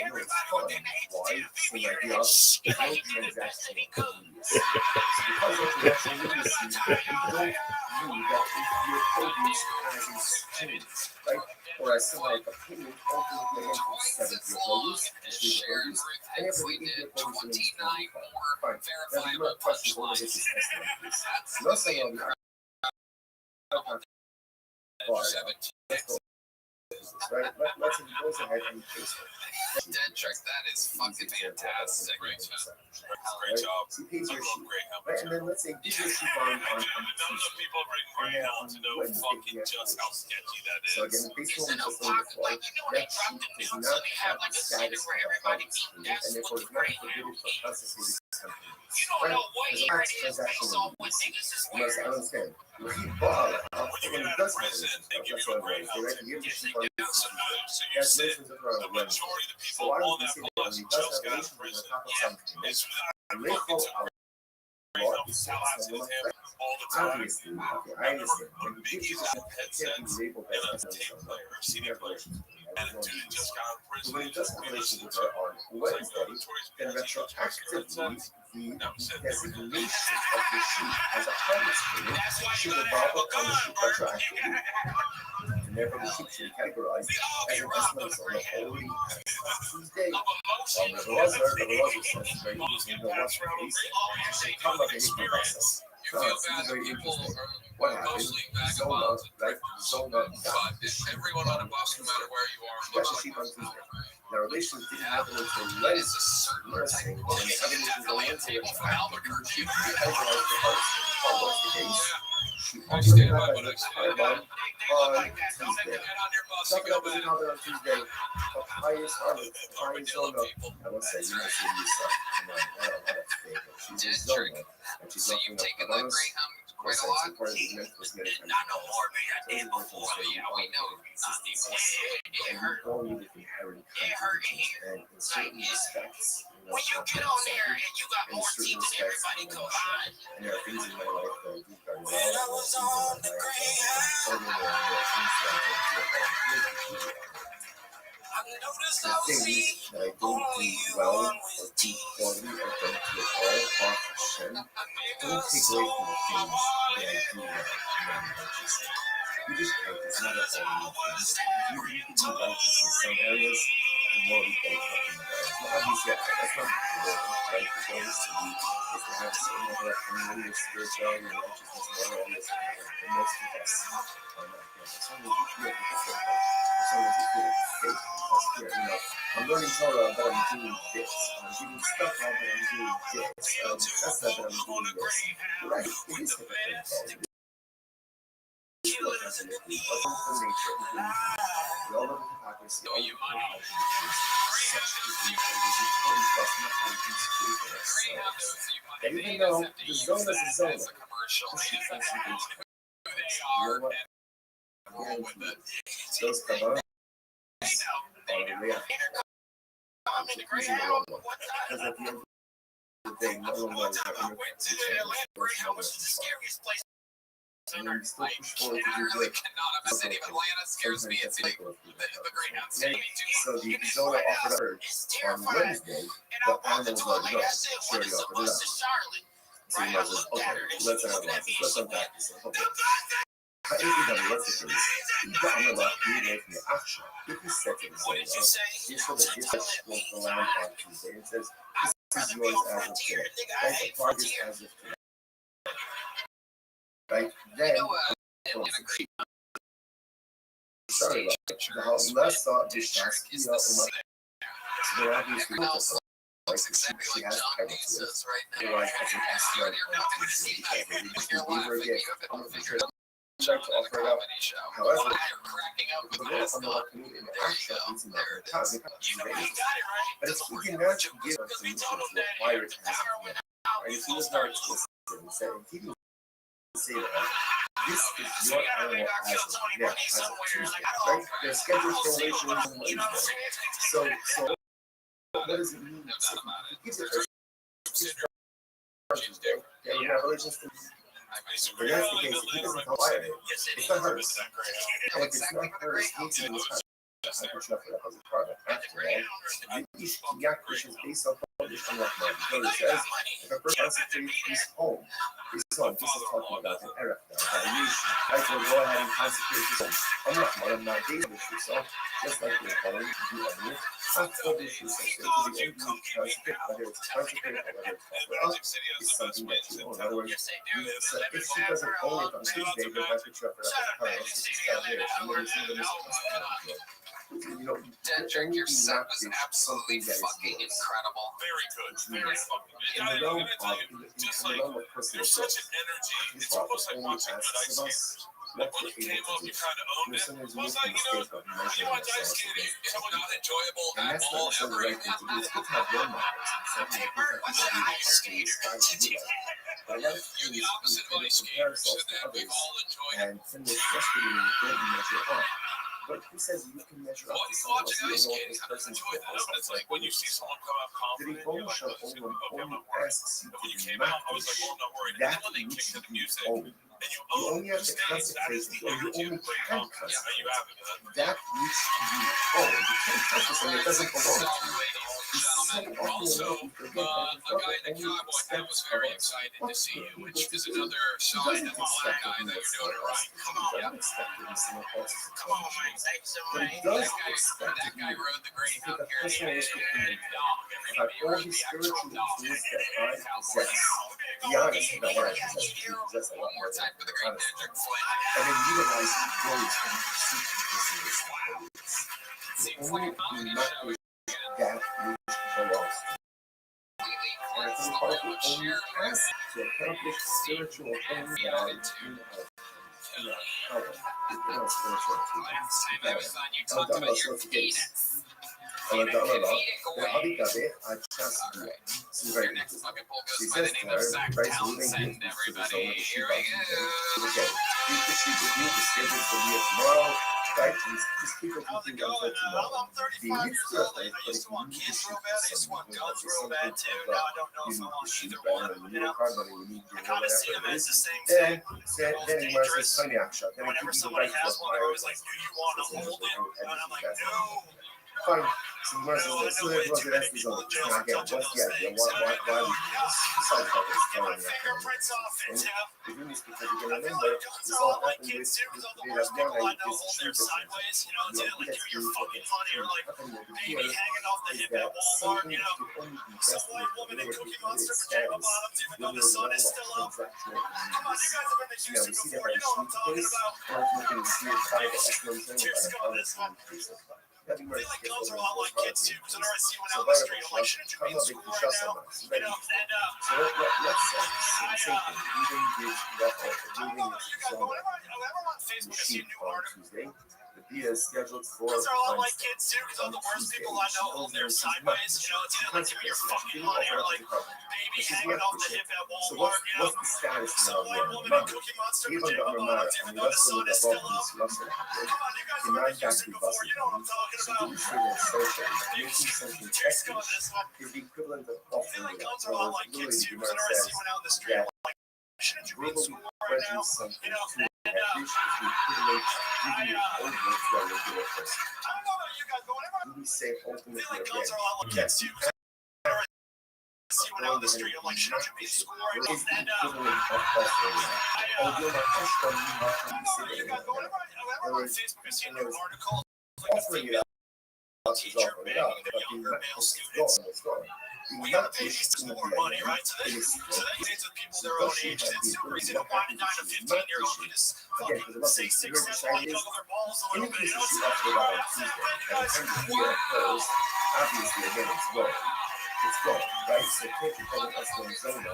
Everybody on the native TV internet, shit like he did the best that he could. Because of the actual literacy, we don't you that if your produce hasn't changed, right? Or as something like a payment ultimately again from 7 your produce, and if we eat your produce in fine. Now the more questions over this is estimate, please. No saying on the right? Let's impose ahead and paste it. Dead check, that is fucking fantastic. Great job. Great job. So pays your sheet, Great help. right? And then let's say give your sheet on None of people bring right now to know fucking just how sketchy that is. so again, based on the flow, that sheet does not have the status of a product screen, and therefore is not forbidden for classified companies. Right? There's a tax transaction in these. You must understand. If you bought when it does have this stuff, that's what it is. They like to give the sheet on the that's nations of our run. So I would say that when it does have nations on top of something, Rico law is obviously, okay, I understand. When you give you the can't be labeled as senior relations. So when it does have relations with her on Wednesday, then retroactively, the designation of the sheet as a private screen should evolve on the sheet retroactively. And therefore, the sheet should be categorized as an estimate on the already past Tuesday. The laws says very easy to know what's the case. Should come up any process. It's very interesting. What happened? Zona, right? Zona got Everyone on a bus, no matter where you are, got the sheep on Tuesday. Now, relations didn't happen until Wednesday. Nursing, and they haven't until Wednesday. She categorized the house. Oh, what's the case? She also got by the carbon on Tuesday. Something else was covered on Tuesday. Highest harvest, highest zona. I would say, you might say yourself. Come on, what a fake. She's a zona. And she's looking up bananas. Quite a lot. Part of the Memphis medical. Not no more, man. Yeah, we know. And you all need to inherit and in certain respects, When you get on there and you got more teeth than everybody combined. and there are things in my life that I do very well. And there are things in my life that the things that I don't do well or do poorly or don't do at all, off Hashem, don't take away from the things that I do well non-righteously. You just can't. It's not a all things. You can be righteous in some areas and morally bankrupt in others. Now, obviously, that's not the goal, right? The goal is to have a certain level of community of spirituality and righteousness in all areas. And most of us are not there. As long as you feel like a faith, as long as you feel like a faith, because here, I'm learning Torah, but I'm doing this. I'm doing stuff now, but I'm doing this. That's not that I'm doing this. Right? It is hypocritical. And even though the zone is a zone, those cabans are the way I'm using the wrong one. Because at the end of the day, no one knows how to make it. And then still push forward to do good. So the Zona offered on Wednesday, but animals like, no, she already offered it up. So you might as well, okay, let's analyze this, let's unpack this. Okay. Let's say he got on the left, he made from the action. If he said to the Zona, he said that this was the land on Tuesday and says, this is yours as of today. Right? The target as of today. Right? Then, sorry about that. The house less thought this task he up in my. So they're obviously with us. Like she has title to it. Otherwise, I think that's right. Because they leave her again. I'm going to try to offer it up. However, the role on the community in the action is in their time. But if we can actually give a solution to acquire it as of now, right? If he was not explicit and said, if he didn't say that this is your animal as of now, as of Tuesday, right? They're scheduled for relations on Wednesday. So what does it mean? So he gives it for Tuesday. They would have relations to. But that's the case. If he doesn't acquire it, it's not hers. And if it's not hers, he's in this time. I put you up for that as a product. After all, the Ishkiyak, which is based on accomplished unlock mode. It says, if a person concentrates his home, this is talking about an erectile variation. Right, so go ahead and concentrate his home. Unlock mode and not daily issues. So, just like your home, you own it. After the issues, so it could be anything you concentrate, whether it's concentrate or whether it's cover up, is something that you own. In other words, so if she doesn't own it on Tuesday, they might put you up for that car. So it's down there. And then you see them as you know, Dead Jerk, your set was absolutely fucking incredible. Very good. Very fucking good. in the realm of personal There's growth, such an energy. It's almost like watching good ice skaters. what When we're you came able up, to you do. kind of owned it. Sometimes I we was make like, the mistake of measuring you watch ice ourselves skating, against it's not enjoyable and at that's not all, necessarily ever. the right thing to do. It's good to have role models and something that people can What's do an that ice actually skater? inspire you like. But a lot of You're things the opposite of we ice compare skaters, ourselves and to that we've others all enjoyed it. and tend to yesterday we didn't measure up. But who says you can measure up Well, to you someone watching else? You ice don't know what skating, this person's I enjoyed that, But it's like when you see someone come out the confident, you're like, devotion oh, this is gonna be okay, I'm only not worried. asks you And when you to came out, I was like, well, I'm not worried. And that then when they which kicked in the you music, own. and you You own only the have to stage, that is the concentrate, or you energy of only great can confidence that you have in that. that which you own. You can't purchase and it doesn't belong to you. Ladies and gentlemen, also, a guy in the cowboy hat was very excited to see you, which is another sign of a black guy that you're doing it right. Come on, I don't expect it in some parts of the come on, man. Thanks so But much. it does That expect guy you rode the great to take up a here. personal risk of And about all the spiritual tools that I possess. Be honest about what I possess. You possess a lot one more more time for the great Dead Jerk Flynn. and then utilize those in pursuit of this. Seems Only like a comedy not show. that which belongs to Completely and cleanse it's the powerful whole of only sheer task to accomplish spiritual things that are in our power. It's not spiritual Last time I was on, you Ang talked dami about ba your sa gays? penis. Ang dami ba? Feeding Pero away. abi gabi, at chance All to right. see Your very next bucket pull She goes by the says to name of her, Zach Bryce, we may Townsend, get to the everybody. zone that she Here we got go. Okay, keep the sheet with you, the schedule for me tomorrow. Right, just keep it How's it with you going? until tomorrow. I'm 35 years old. I used to want kids real bad. I used to want guns real bad too. Now I don't know if I want either one. You know, I kind of see them as the same thing. Then he wears his cognac shot. Then Whenever somebody has one, they're always like, "Do you want to hold it?" And I'm like, "No." Fine. So he wears his so it was the rest is on. Now again, what's the idea? Why we do this? Besides about this Get my story. fingerprints off it, Tim. We're doing this because you I can feel remember like guns this are all all like happened with kids too, because all the they worst have people one I know hold theirs sideways, you know, to like give your fucking money or like maybe hanging off the hip at Walmart, you know. Some white woman in Cookie Monster pajama bottoms, even though the sun is still up. Come on, you guys have been to Houston before, you know what I'm talking about. Cheers, go this one. I feel like guns are a lot like kids too, because whenever I see one out in the street, I'm like, shouldn't you be in school right now? You know, and So let's say same thing. Even this I don't know about you guys, but whenever I'm on Facebook, I see a new article. Tuesday. The Dia is scheduled for Guns are a lot like Wednesday. kids too, because all the worst people I know hold theirs sideways. You know, it's either like give me your fucking money or like baby hanging off the hip at So Walmart. You know, what's the status some now? white woman in Cookie Monster pajama bottoms, even though the sun is still up. Come on, you guys have been to Houston before, you know what I'm talking So about. demonstrating social, making something Cheers, go technical this one. is the equivalent of I feel like guns are a lot like kids too, because whenever I see one out in the street, I'm like, shouldn't you be in school right now? You know, and this is the equivalent giving it over to a regular person. I don't know about you guys, but whenever Do we say I ultimately feel like again? guns are a lot like kids too, because whenever I see one out in the street, I'm like, shouldn't you be in school right now? Is the And equivalent of offering that. I Although my first one, don't know about you guys, but whenever I'm on Facebook, I see a new article, like a offering it female up is teacher offering it up, begging but their younger male it's students. gone, it's gone. We gotta pay these kids more money, right? So they dates with people their own age. It's super easy to wine and dine a 15-year-old who just fucking say 6 cents while you juggle their balls a little bit. You know, it's not right. I'm saying, thank you guys. Obviously, again, it's gone. It's gone, right? So it can't be called an Eskimo Zona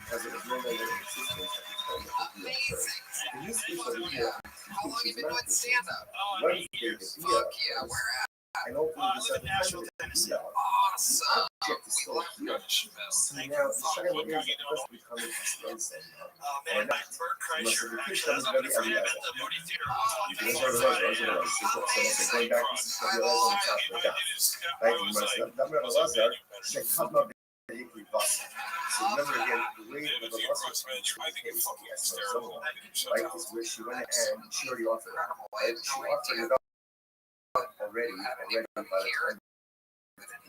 because it was no longer in existence at the time that the deal occurred. In this case over here, How long you been doing stand-up? Wednesday, the deal Fuck yeah, occurs, where at? and hopefully I this live in other Nashville, time Tennessee. the Awesome. object is We still love here. Nashville. So now the shining is supposed to be coming to space and Oh man, my Bert Kreischer actually has something for him at the movie theater. you can also realize, so going back, this is what you realize on top of the dot. Right? You must not realize that she cut my baby bus. So remember again, the way that the bus was made, I think it's right, is where she went and she already offered it. Right? She offered it up already by the time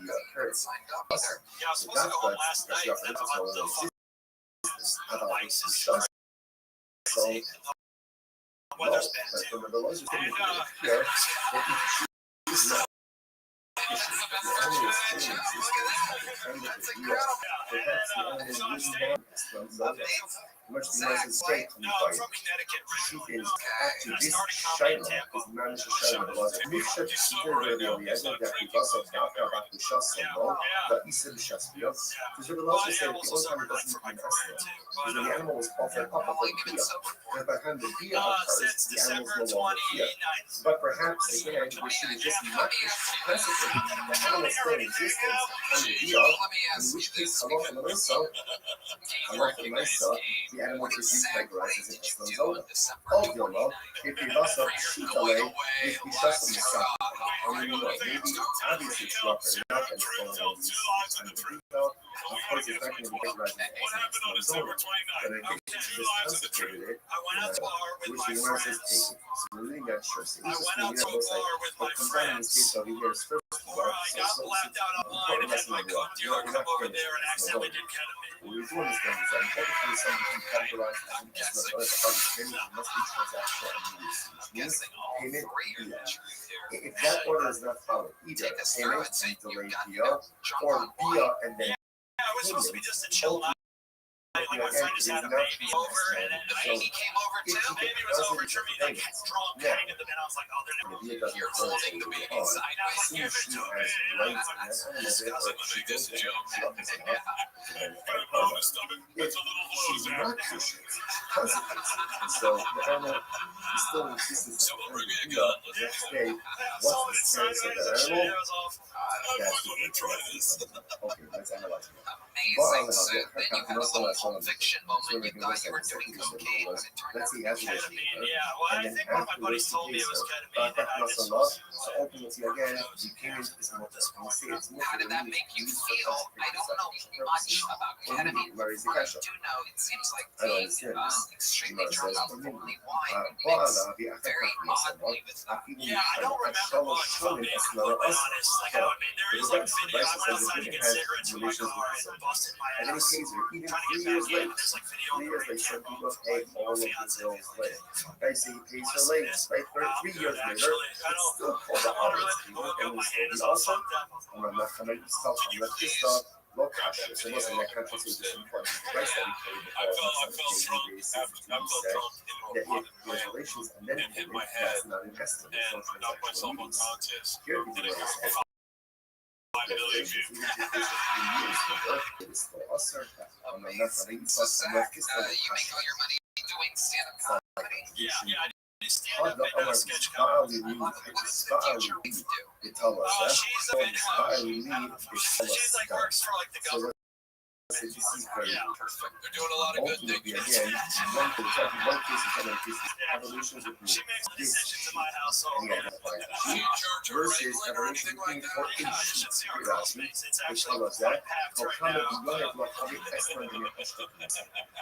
the occurrence. signed up either. Yeah, I was supposed to go home last night. And I thought the fucking lights is So, crazy. The weather's bad too. the laws are And, here. Much nicer state from no, I'm from Connecticut She originally. is actually I this started comedy in Shiloh Tampa. is managed to Shiloh was a mixture de realizacja jak wasza dawka wokół szosą, da i sobie szasbio, żeby Well, lots yeah, of I'm also say, sober night for my girlfriend too. because But, the animal was often up How on long the you been beer, sober for? and behind the beer since the animals December no longer fear. 29th. But perhaps again, we should just not classically the animal still in existence and the beer, Let me in ask which you case, this. hello for the myself, Game hello for the recognized myself, game. the animal What is exactly recategorized as did an you excellent do zone. on December All you know, 29th? if you must have You're sheet going away, away, if you shut let's some go. stuff, I mean, look, maybe obviously it's not very enough and it's going on and the detail, of course, it's not going to be categorized as What an happened on excellent zone. December 29th? But I think Okay, it's 2 just lives of the truth. concentrated it, I went out to the bar with which my the universe is friends. taking. So we're really not sure. So I it's just went out really to a almost like bar with my what comes out in this case friends. over here is first of Or all, I got blacked out on wine and had my coke dealer come over there and accidentally did ketamine. what we're doing is going to say, everything is something you categorize as an excellent zone. It's hard to payment, it must be transactional and immediacy, which means Guessing all payment three are via. the truth here. If that order is not followed, either Take us through payment it. Say and you delayed got via, drunk or on via wine. and then Yeah, it was supposed to be just a chill night. Like my friend just had a baby over, and then The baby came over too. baby was over to me like drunk, hanging the bed. I was like, oh, they're never. You're holding the baby on. sideways. As soon as she has rights and has animals, therefore she goes to she opens it up to then fight her. If she's not Christian, consequences. And so the animal is still in existence and the next day, what's the status of that animal? That's the thing. Okay, let's analyze it. Amazing. So then you had a little Pulp Fiction moment. You thought you were doing cocaine, but it turned out Let's to see, be as it is. Ketamine, yeah. Well, I And then think one of my buddies afterwards, told me it was ketamine, that and I plus just a lot. was So ultimately, again, the payment is more it's more How did that make you feel? I don't know much about ketamine. Where is the What I cash? do know, it seems like I don't being understand this. extremely drunk off only wine Voilà, mix the very oddly with Yeah, I don't remember much, if I'm being completely honest. Like, I mean, there is like a video. I went outside to get cigarettes from my car and busted my and then he ass. pays her even Trying to 3 get years back in, later. and there's like video 3 of years the later, some people camera. pay all of the bills later. Right, so he pays her late, right? 3 years later, it's still called the audience people, and we still the also. I'm not going to stop, I'm not just low cash. So listen, that country is just important. The price that we paid that if there's relations and then payment, that's not an estimate. It's not transactional meetings. Here we do it. You make all your money doing stand-up comedy. Yeah, I did stand up and sketch comedy. What does the teacher do? She's a bit, she's like works for like the government. Yeah, Perfect. They're doing a lot of good things. Again, one case is evolutions of She makes decisions in my household. Do you charge her versus rent or anything like that? Yeah, you should see our crawl space. It's actually unpacked right now.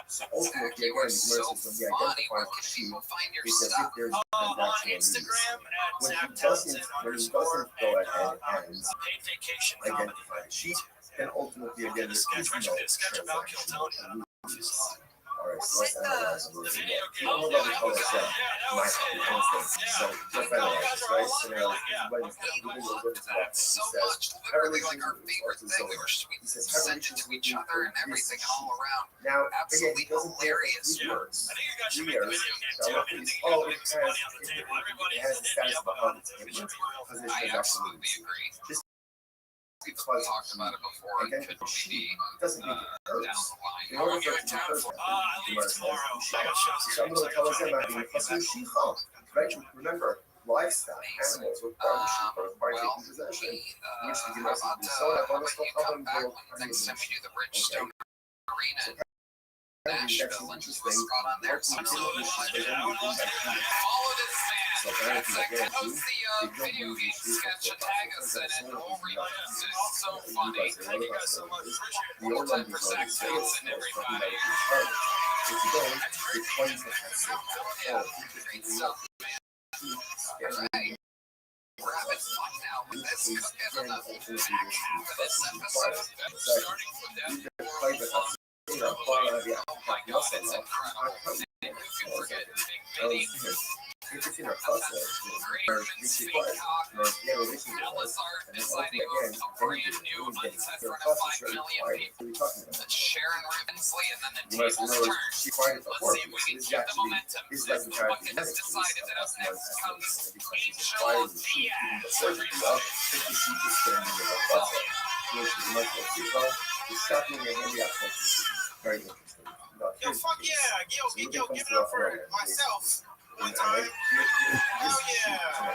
So ultimately, You are again, so versus when we funny. Where identify can she people find your is as if stuff? there's On transactional Instagram at when Zach he Townsend doesn't underscore go and ahead and paid vacation comedy. identify the sheet, then ultimately again The there sketch, is we no actually did a sketch about Kill transactional Tony. I don't know if you saw it. Alright, so let's analyze a little The bit video more. game. I don't know what we call Yeah, this that was it. my understand. So just analyze, right? Scenarios, everybody's moving a little bit to that. He So says, much, literally like our favorite thing. We sent it to each other and everything all around. now, again, Absolutely he doesn't have hilarious. three words. I think you guys should Three make the years. video game So too. I what didn't is, think you oh, could it put some money on the has, table. Everybody it has the hit me status up behind about the it. We table. should be real. Because I there's absolutely agree. Just We've because talked about it before. It could she be doesn't make it down hurts. the line. In How order long you for in it to town hurt, for? I leave tomorrow. I got shows so I'm to going do. to tell us that right? Remember, livestock, animals with partnership or by Well, taking possession. we, Which the how about so you come back when next time we do the Bridgestone Arena in Nashville and just Scott on there. Absolutely. I would love to do that. Follow this So man. apparently, Zach again, posts the video game sketch and tag us in it. We'll repost it. It's so funny. Thank you guys so much. Appreciate it. the old Time one for is Zach always Townsend, everybody. If you don't, it's 20 Yeah, great stuff, man. All right. We're having fun now with this. is cooking then on the ultimately back half of this episode. Exactly. Starting from that Either private or para the oh my god, it's incredible. And who can forget Big Vinny? if it's in a process, Great Steakhouse. Dallas Art deciding on a brand new uncensored in front of 5 million people. That's Sharon Rivensley, and then the tables turn. Let's see if we can keep the momentum. This bucket has decided that up next comes Angel Diaz. Everybody. Very interesting. Yo, fuck yeah. Yo, give it up for myself. One time. Hell yeah. Fuck.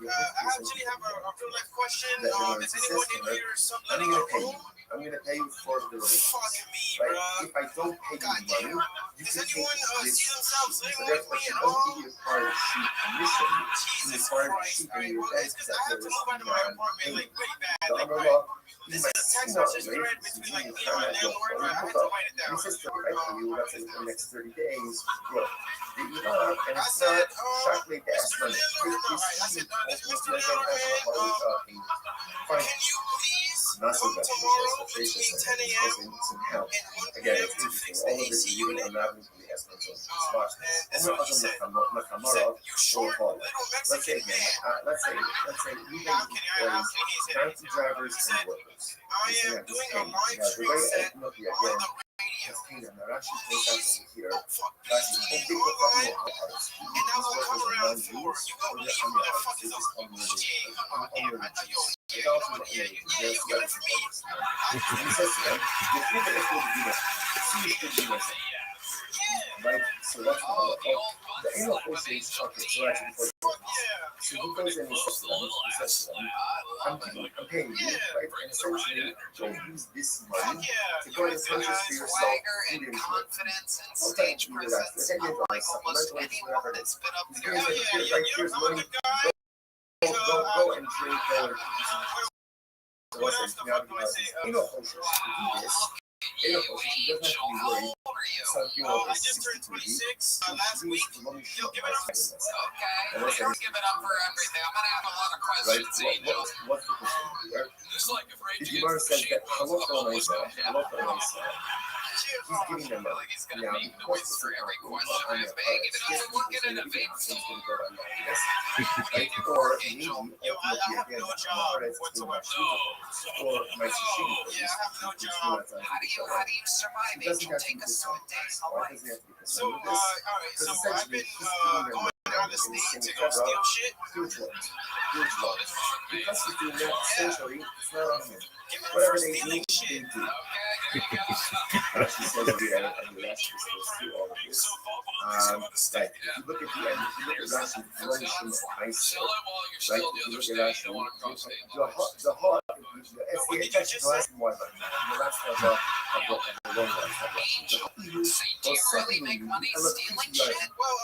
I actually have a real life question. Is anyone in here subletting a room? I'm gonna pay you for the room. Fuck me, Right? bro. If I don't pay God you damn. money, you Does can anyone take see this. themselves So living with therefore, me she at doesn't all? give you a part of sheet commission. She Jesus requires a Christ. sheet Alright, in your well, bank it's because I have to move out of my apartment like pretty bad. The Like, umbrella, this is a text message thread between like me and my landlord, but I had to write it down. this is the right for you, let's say in the next 30 days, look, you know, and I it's said, not shockingly fast Mr. money. Landlord, I said, Mr. Landlord, Fine. can you please Not so come bad. tomorrow between 10 a.m. Some help. and 1 Again, p.m. it's to interesting. fix the All of AC this is really unit? unraveling from the essence of this And watch. that's what he said. He said, you short little Let's say, Mexican man. let's say, we Yeah, I'm kidding. I'm kidding. He said, taxi drivers he said, and workers. I am doing a live stream set on the radio. They're actually placed out over here. Don't fuck That's PG big online, artists. and I will come around for you. You won't leave motherfuckers on PG. Oh, damn. Yo, yeah, you know what? Yeah, you got it for me. Right? So that's Oh, the old the fun anal slap of process Angel is Diaz. Fuck yeah. so You he open goes and in and close the little ass slap. I love it. I'm paying you, right? And Brings the right essentially, energy. don't use this Fuck money yeah. to go and purchase for yourself Swagger food and and drink. confidence and Okay, stage either that's presence, the head unlike or almost supplemental, anyone whatever. that's been up there. Hell yeah. I'm a good guy. Go and drink. What else the fuck do I say? Anal process. Wow, Do this. look at you, Angel. How old are you? I just turned 26 last week. Yo, give it up. Okay, we don't give it up for everything. I'm gonna have a lot of questions, Angel. What's the procedure? Just like if Ray Did James you ever say that? was always Hello, He's giving them like he's gonna make noise for every question I ask. Hey, give it up for working in a vape store. What do you do for work, Angel? Yo, I have no job whatsoever. Or my sashimi. Yeah, I have no job. How do you survive, Angel? Take us through a day in the life. So, alright, so I've been going down the state to go steal shit. Huge one. Huge Oh, one. this is amazing. Because he's doing that essentially, it's not on him. Give it up Whatever for they do, stealing they shit. do. Okay, there you go. Actually says here, and the rest is supposed to do all of this. Like, if you look at the end, if you look at actually furnishing the ice, Chill it while you're right? still If the you other look state. at You actually don't want to cross state the lines. hot, the last one, the last of the long one. Angel, so do you really make money stealing shit? Well,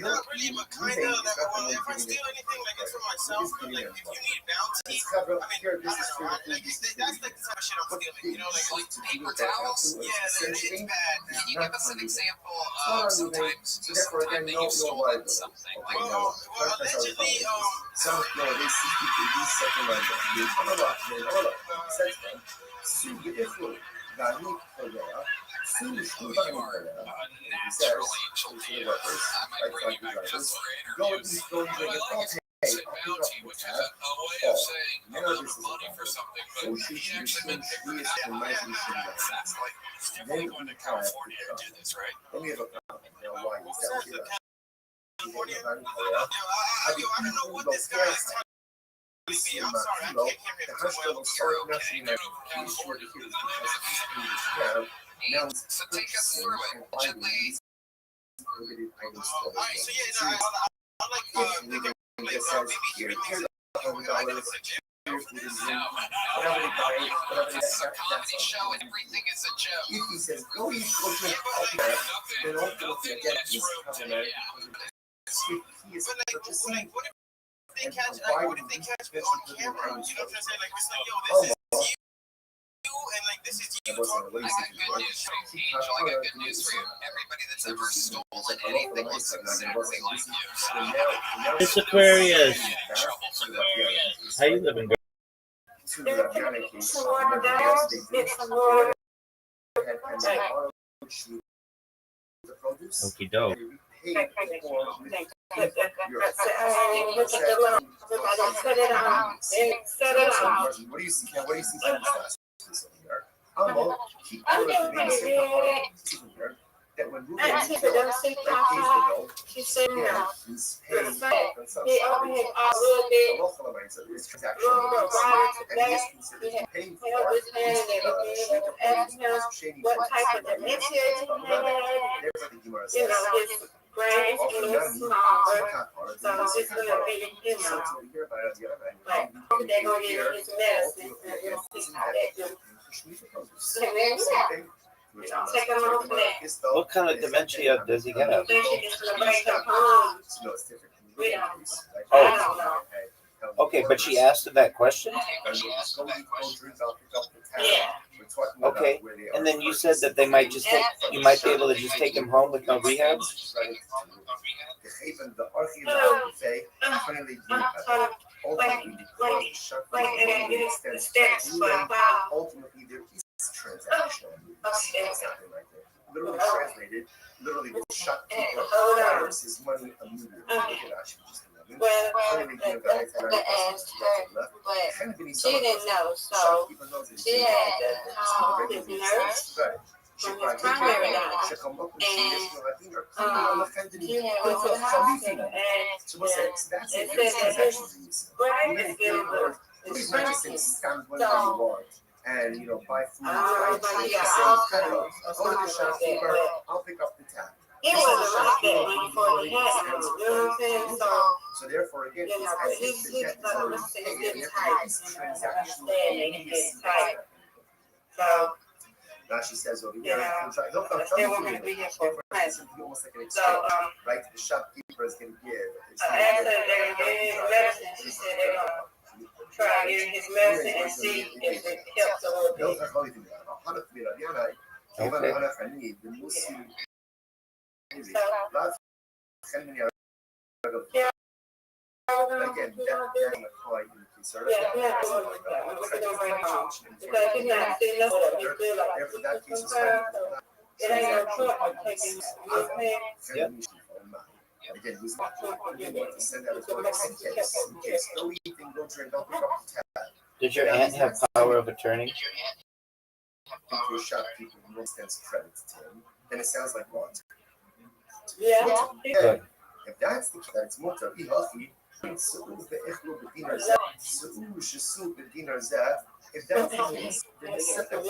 not really, but kinda. Well, if I steal anything, like it's for myself. But like, if you need bounty, I mean, I don't know. Like, that's like the type of shit I'm stealing. You know, Like paper towels? yeah, it's bad. Can you give us an example of sometimes just the time that you've stolen something? Like, Well, allegedly, you are natural, Angel Diaz. I might bring you back just for interviews. But I like it. Say bounty, which is a way of saying amount of money for something, but he actually meant paper towels. Exactly. Definitely going to California to do this, right? California. Yo, I don't know what this guy is telling me. I'm sorry, I can't hear him too well. You're okay. Get over California. So take us through it. Gently. Alright, so yeah, I like thinking like maybe hearing things like it's a gym. No, this is a comedy show and everything is a joke. If he says, go eat, Nothing gets rude to me. But like, what if they catch? Like, what if they catch me on camera? You know what I'm saying? Like, it's like, yo, this is you, and like, this is you talking. I got good news for you, Angel. I got good news for you. Everybody that's ever stolen anything looks exactly like you. So, It's Aquarius. trouble for them. How you living? To the Rabiana case, yes, they did. And they auto shoot the produce. Okie doke. They paid for with euros. What do you see? What do you see? Keep that when Ruben pays the bill, She said, yeah, he's paying for consumption. he overhead all The little local amount of this transaction, bit. and he's considered paying for Held his hand and everything. Was asking him what type of dementia he had. You know, his brain was smaller. So it's gonna be, you know, like they're gonna get his medicine and we'll see how that goes. Take him off that. What kind of dementia does he have? Then she just gonna bring him home. We don't know. I Oh, don't know. okay, but she asked him that question? Yeah. Okay, and then you said that they might just take, you might be able to just take him home with no rehab? Like, and then it is the steps for a while. Ultimately, there is transaction. Something like that. Literally translated, literally will shut people viruses money immediately. Well, the asked her, but she didn't know, so she had to call his nurse from his primary doctor, and he had went to the hospital, and they said that his brain is dealing with shrinking. So, and buy food, but he got hospital or something like that, I'll pick up the tab. it wasn't like that when before he had it, you know what I'm saying? So therefore, again, You know, it's as he's if the debt is already paid, and tight, therefore it's transactional understanding is tight. So, Now she says over you here, know, they were going to be here for present. almost like an So, exchange, right? The shopkeeper is going to give. I asked her if they were getting his medicine. She said they're going to try getting his medicine and see if it helps a little bit. So, yeah. Again, It ain't no point of taking Again, he's not to send out a in case. Go eat and go drink, don't pick up the tab. Did your aunt have power of attorney? Into a shopkeeper who extends credit to him, then it sounds like what? Yeah. Good. If that's the case, that's mutter. If that's the case, then the second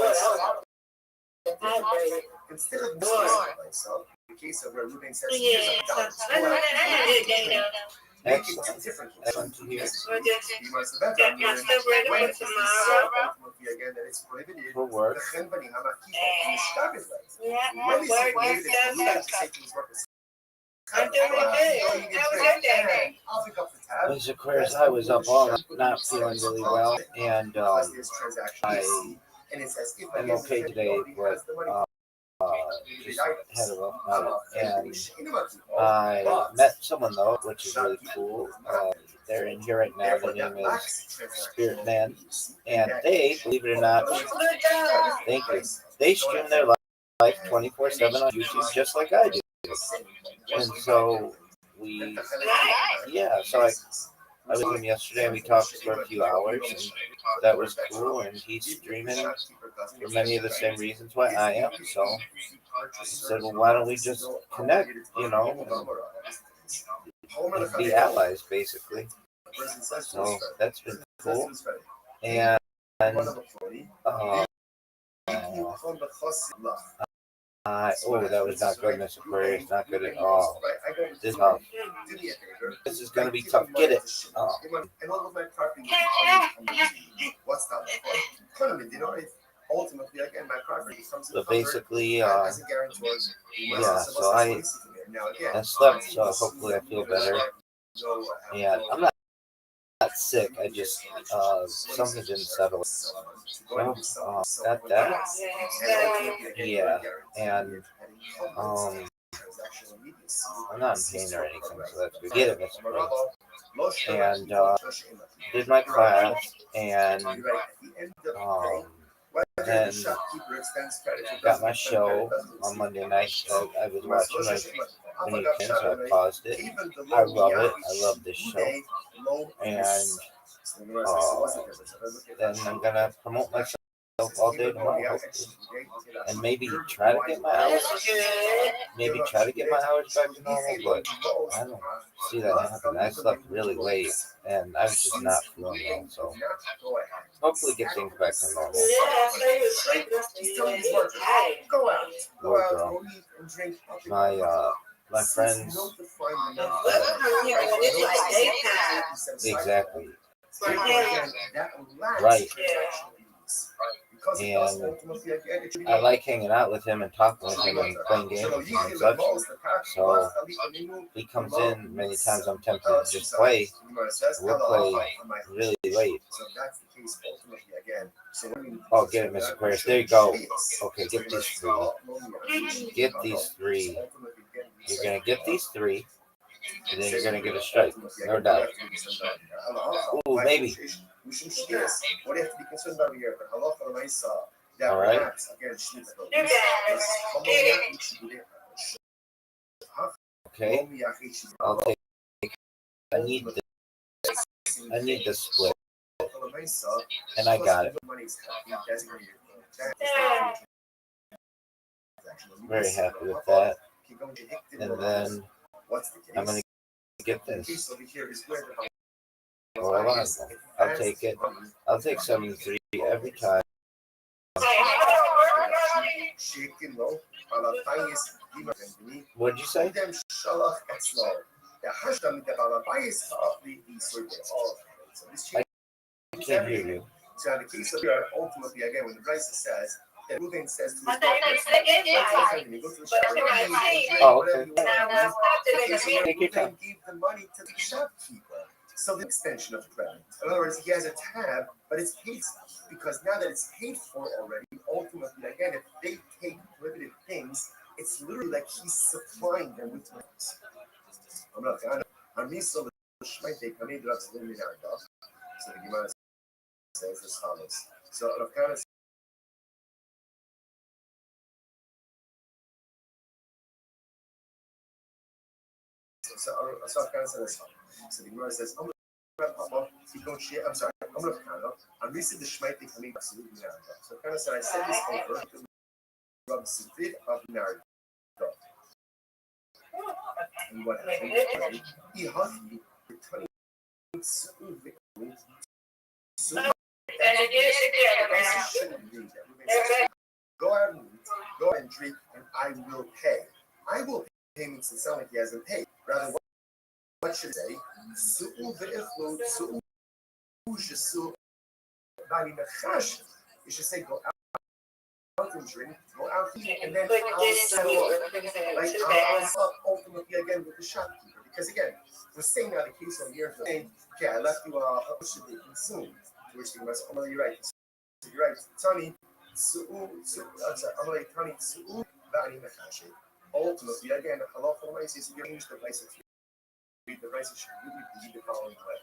instead of myself, the case of where Ruben says, here's a dollar. Make it two different Excellent to hear. again, that it's prohibited. For work. When is it prohibited for Ruben to say to his workers, I'm doing good. How was your day? I'll pick up the tab. As Aquarius, I was up all night, not feeling really well, and I'm okay today, but just had a rough night. And I met someone though, which is really cool. They're in here right now. Their name is Spirit Man, and they, believe it or not, thank you. They stream their life 24/7 on YouTube, just like I do. And so so I was with him yesterday and we talked for a few hours, and that was cool. And he's streaming for many of the same reasons why I am. So I said, well, why don't we just connect, and be allies, basically. So that's been cool. And that was not good, Miss Aquarius. Not good at all. This is going to be tough. Get it. Ultimately, again, my property comes So basically, as a guarantor. so I slept, so hopefully I feel better. And I'm not sick. I just, something didn't settle. Got that. Yeah. And, I'm not in pain or anything, so that's good. Get it, Mr. and did my class, and then got my show on Monday night that I was watching my Venetian, so I paused it. I love it. I love this show, and then I'm gonna promote myself all day tomorrow, hopefully, and maybe try to get my hours. Maybe try to get my hours back to normal, but I don't see that happen. I slept really late, and I was just not feeling well, so hopefully get things back to normal. Lord, girl. My friends. Exactly. Right. And I like hanging out with him and talking with him and playing games with him and such. So he comes in many times. I'm tempted to just play. We'll play really late. Oh, get it, Mr. Aquarius. There you go. Okay, get these three. Get these three. You're going to get these three. And then you're going to get a strike. No doubt. Ooh, maybe. All right. Okay. I'll take. I need the split. And I got it. Very happy with that. And then I'm going to get this. Hold on. I'll take it. I'll take 73 every time. What'd you say? I can't hear you. So the case of ultimately again when the Bryce says that Ruben says to his Take your time. Gave the money to the shopkeeper. So the extension of credit. In other words, he has a tab, but it's paid because now that it's paid for already, ultimately again, if they take prohibitive things, it's literally like he's supplying them with things. I'm not gonna. I'm so the Shmite coming to us in the So the Gemara says as follows. So Rav Kana so Rav Kana says as follows. So the Gemara says, I'm sorry, I'm Rav Kana. I'm recently the Shmite coming to us in the So Rav Kana said, I said this over to Rav Sivid of Nardo. And what happened? He huffed returning go out and drink, and I will pay. I will pay means to sound like he hasn't paid. Rather, what should I say? You should say go out and drink, go out and then I'll settle up ultimately again with the shopkeeper. Because again, we're saying now the case on here saying, okay, I left you how should they consume? To which the rest, oh, you're right. So you're right. Tani, I'm like Tani, ultimately again, halacha is you change the price of read the price should really be the following way.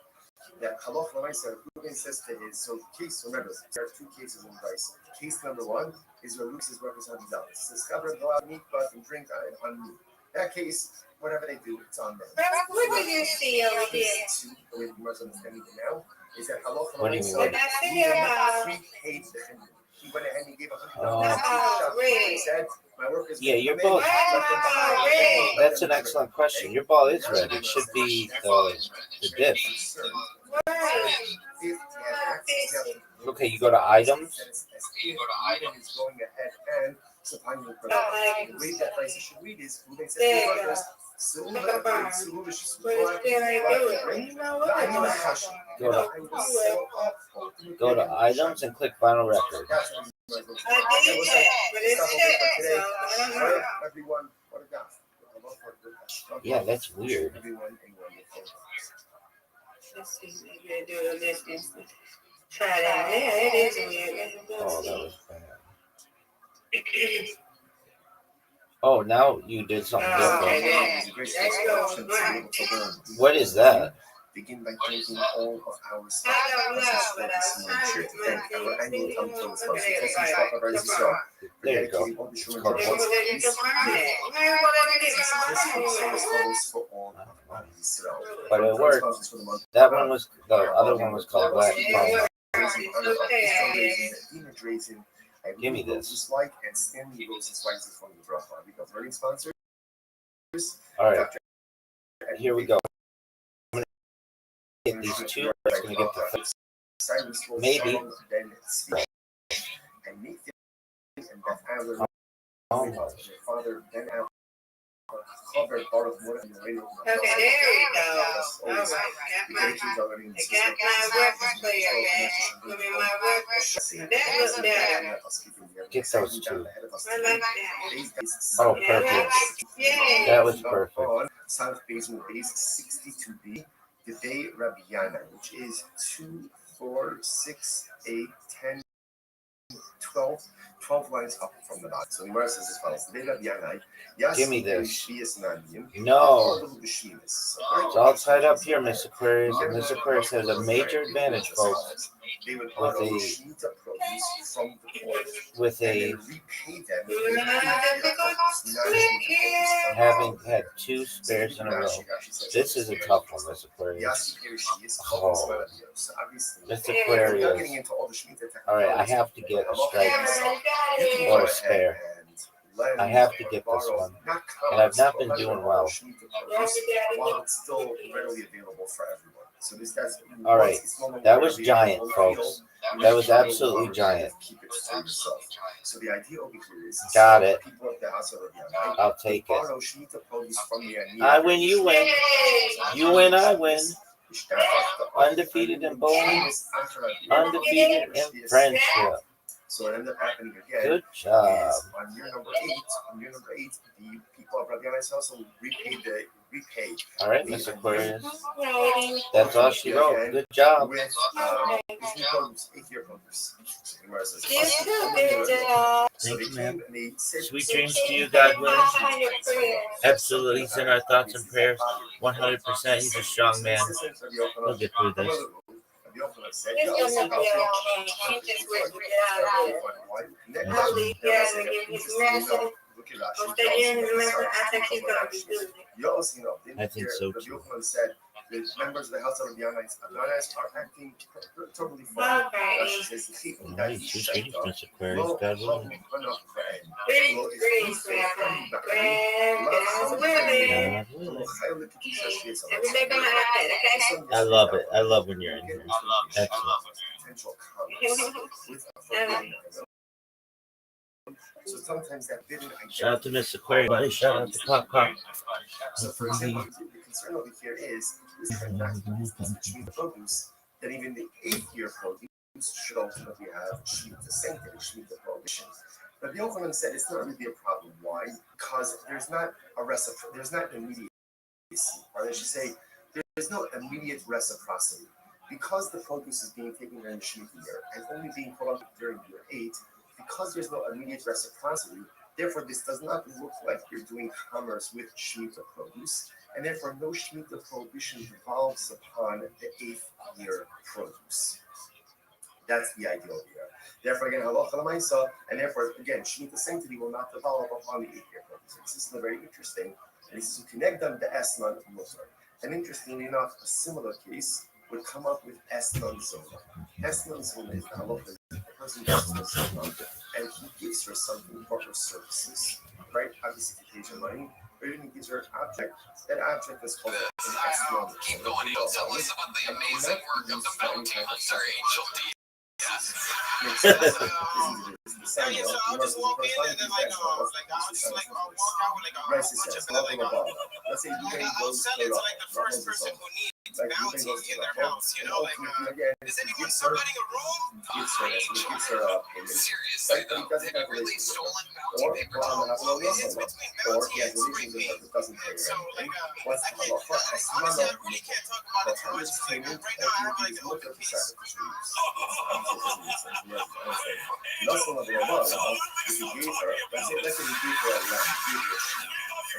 That halacha l'maisa Reuben says to his so case. Remember, there are two cases in price. Case number one is where Luke is representing $100. It says cover go out and eat, but and drink on meat. That case, whatever they do, it's on them. What do you see over here? The way the Muslims understand it now is that halacha What do you l'maisa mean? prepaid the chimney. He went ahead and he gave $100. He said, "My work is Yeah, your ball. That's an excellent question. Your ball is red. It should be the diff. Okay, you go to items. You go to items. Going ahead and supplying the product. The way that price should read is moving to Go to items and click vinyl record. Yeah, that's weird. Let's see, maybe do a listing. Try that. Yeah, it is weird. Oh, that was bad. Oh, now you did something different. Okay, What is that? Begin by thanking all of our sponsors for this month. Sure to thank our annual Tom sponsors. There you go. It's called what? But it worked. That one was, the other one was called Black Palm. Give me this. All right. Here we go. I'm gonna get these two. I'm gonna get the maybe. Almost. Okay, there we go. All right. I got my work clear, yeah. Give me my work clear. That looks better. Get those two. I like that. Oh, perfect. Yay. That was perfect. South Basement Base 62B, the Day Rabiana, which is 2, 4, 6, 8, 10, 12 lines up from the dot. So the verse is as follows: give me this. No. It's all tied up here, Miss Aquarius. And Miss Aquarius has a major advantage, folks. With a having had two spares in a row. This is a tough one, Miss Aquarius. Oh, Miss Aquarius. All right, I have to get a strike or a spare. I have to get this one, and I've not been doing well. All right, that was giant, folks. That was absolutely giant. Got it. I'll take it. I win, you win. You win, I win. Undefeated in bowling, undefeated in friendship. So it ended up happening again. Good job. On year number eight, the people of Rabiana's also repay. All right, Miss Aquarius. That's all she wrote. Good job. With Thank you, ma'am. Sweet dreams to you, God willing. Absolutely, he's in our thoughts and prayers. 100%. He's a strong man. We'll get through this. I think so too. The members of the House of Rabianas are acting totally fine. Nice. She's reading Miss Aquarius, God willing. I love it. I love when you're in here. Excellent. So sometimes that shout out to Miss Aquarius, buddy. Shout out to Pop Pop. So for example, the concern over here is produce that even the 8-year produce should ultimately have achieved the sanctity, achieved the prohibition. But the Yochanan said it's not really a problem. Why? Because there's not immediacy, or I should say, there's no immediate reciprocity. Because the produce is being taken during the Shemitah year and only being collected during year 8, because there's no immediate reciprocity, therefore this does not look like you're doing commerce with Shemitah produce, and therefore no Shemitah prohibition devolves upon the 8th year produce. That's the ideal here. Therefore, again, halacha l'maisa, and therefore, again, Shemitah sanctity will not develop upon the 8th year produce. This is very interesting. And this is Ukinegdam the Esnan Musar. And interestingly enough, a similar case would come up with Esnan Zona. Esnan Zona is the halacha. The person goes to someone and he gives her something for her services, right? Obviously, he pays her money, but even he gives her an object. That object is called an estimate. Keep going, and tell us about the amazing work of the bounty hunter, Angel D. So I just walk in and then I'll just walk out with a bunch of let's say I'll sell it to the first person who needs bounty in their house, is anyone providing a room? Seriously though, have you really stolen bounty paper towels? Well, it's between bounty and spray paint. So I honestly I really can't talk about it too much because right now I have the open piece. Nothing of the above, if you gave her, let's say you gave her a lamb,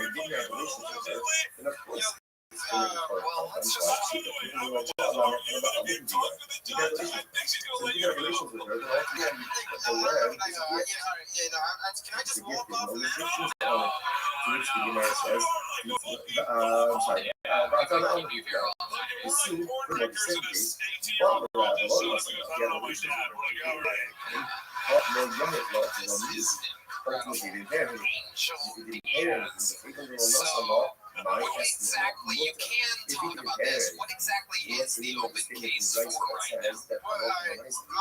and you give her a relationship, then of course Well, let's just talk about it. I would just argue that if you talk to the judge, I think she's gonna let you go. Relations with her, then all you have Can I just walk off now? to which the United says, sorry, that's on the you see, from what you said, Barbara Valona, the relations but no younger blood will need ultimately then if you didn't hear anything, the frequent will not law, my Exactly, you can talk about this. What exactly is the open case for right now?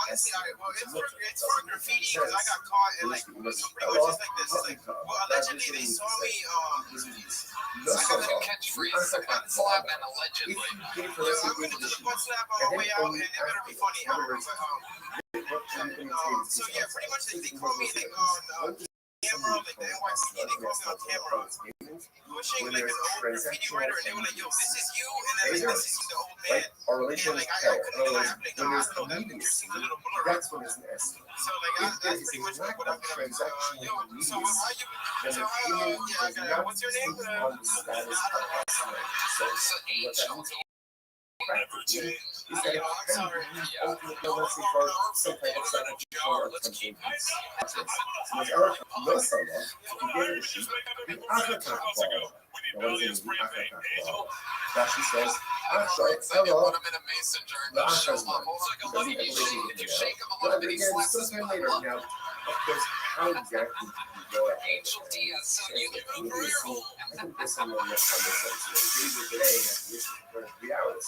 Honestly, it's for graffiti because I got caught in like some pretty much just like this. It's like, well, allegedly they saw me. I got a catchphrase, the butt slap and allegedly. Yeah, I'm gonna do the butt slap on my way out, and it better be funny. So yeah, pretty much they call me like on camera, like the NYC, they call me on camera. Pushing like an old graffiti writer, and they were like, "Yo, this is you," and then like this is the old man. our relations Like I fail. couldn't In other words, laugh, like when I there's don't know that picture immediacy, seems a little blurry. that's when it's nasty. So like If there that's is pretty a much like lack what of I'm gonna transactional yo. So immediacy, how you? then So the how? human Yeah, does I got not what's your name? take on the status of customer. So what that means practically is that it can be ultimately, let's say, for some type of psychological or campaign piece. Mas ela não só que deve deixar the African ball. What is the African ball? That she says, hello. Put him in a mason jar and The they'll show Africa's up. one. It's like a Doesn't lucky get shake. the If you shake him a but little bit, he again, slaps his sometime butt. later. Now, of course, how exactly do you go ahead Angel Diaz, so you live and over here. I think this someone that's on this episode. Today, and this is for 3 hours.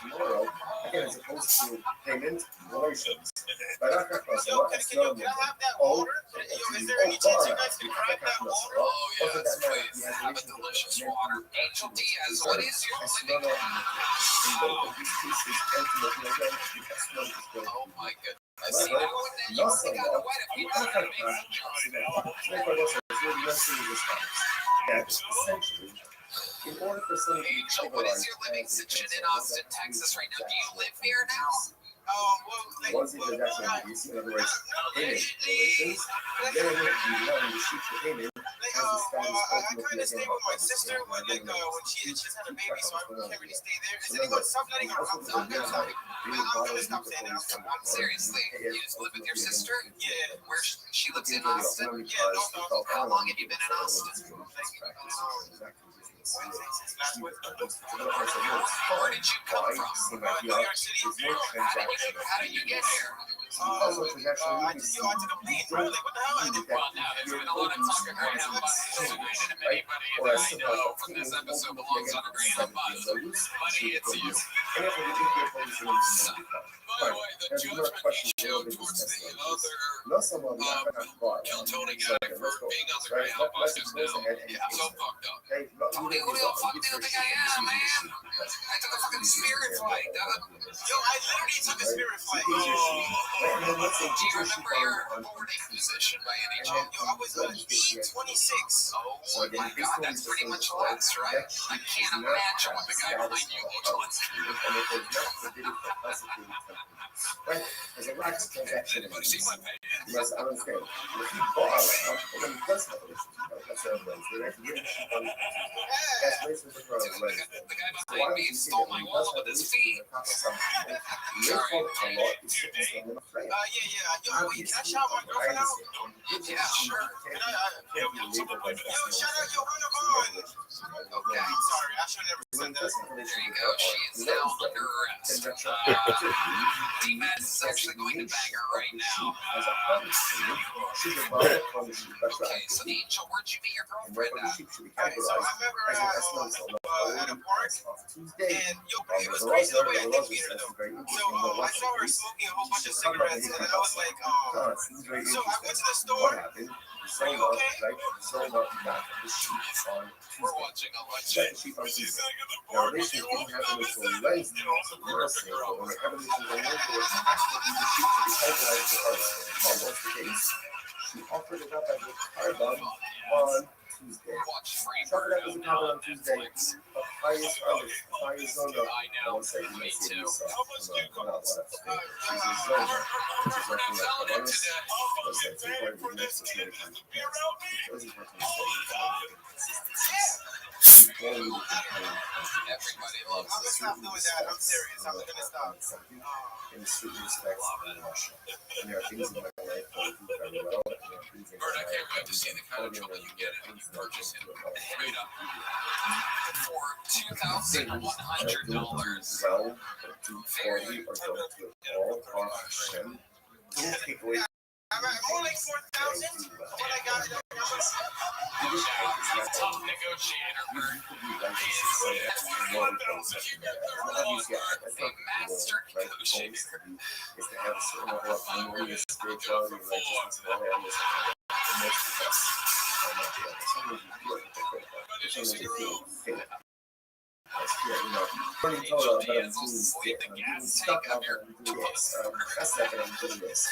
Tomorrow, again, as opposed to payment relations. But I got Yo, can I have that water? Yo, is there any chance you guys can grab that water? Oh, yes, please. Have a delicious water. Angel Diaz, what is your living Oh, my goodness. I see now and then you only got to wet a few out of mason jars. Essentially, in order for somebody to Angel, what is your living situation in Austin, Texas right now? Do you live here now? once it is actually released, in other words, payment relations, then you learn to shoot the payment. I kind of stay with my sister when she just had a baby, so I can't really stay there. Is anyone subletting or I'm sorry. I'm gonna stop saying that. Seriously, you just live with your sister? Yeah. Where she lives in Austin? Yeah, no. How long have you been in Austin? Where did you come from? New York City. How did you get here? I took a plane, bro. Like, what the hell? Well, now there's been a lot of talk right now about anybody that I know from this episode belongs on a grain of mud. Money, it's you. By the way, the judgment he showed towards the other Kiltony guy for being on the grain of mud is now so fucked up. Tony, who the fuck do you think I am, man? I took a fucking spirit flight. Yo, I literally took a spirit flight. Do you remember your boarding position by any chance? Yo, I was E26. Oh my god, that's pretty much less, right? I can't imagine what the guy behind you looks Right? As a wax transaction, Anybody see my page? yes, I understand. If you borrow, then you does have a relationship. That's a relationship. That's relationship for a relationship. The guy behind me stole my wallet with his feet. Your fault a lot is sitting on the frame. Yo, wait, can I shout my girlfriend out? Yeah, sure. Yo, shout out Johanna Vaughn. Okay, sorry, I should have never said that. There you go. She is now under arrest. D-Maz is actually going to bang her right now. Okay, so Angel, where'd you meet your girlfriend at? Alright, so I met her at a park, and yo, it was crazy the way I did meet her though. So I saw her smoking a whole bunch of cigarettes, and I was like, so I went to the store. Are you okay? We're watching a legend. She's like in the park, but you won't come inside. You know, so we're up in girls. She offered it up as a carbon on Tuesday. Watch free Offered it up as a carbon on Tuesday. Netflix. Highest on the I know. Me too. How much only the compelling Everybody loves I'm gonna stop doing that. I'm serious. I'm gonna stop. in certain respects in Russia. And there are things in my life that I do very well, and there are things in my Bert, I life can't wait that to see the kind of trouble you get in when you purchase it. Straight up. For $2,100. well, or do poorly, or don't do it all, Baruch Hashem, don't take away I'm on like 4,000. What I got? Tough negotiator, Bert. Master negotiator. Is to have a certain level of harmonious spirituality and righteousness in all areas of my life. And most of us are not doing that. Sometimes you feel like they're sometimes you feel fake. Learning Torah, but I'm doing stuff out there, I'm doing this. That's that, but I'm doing this.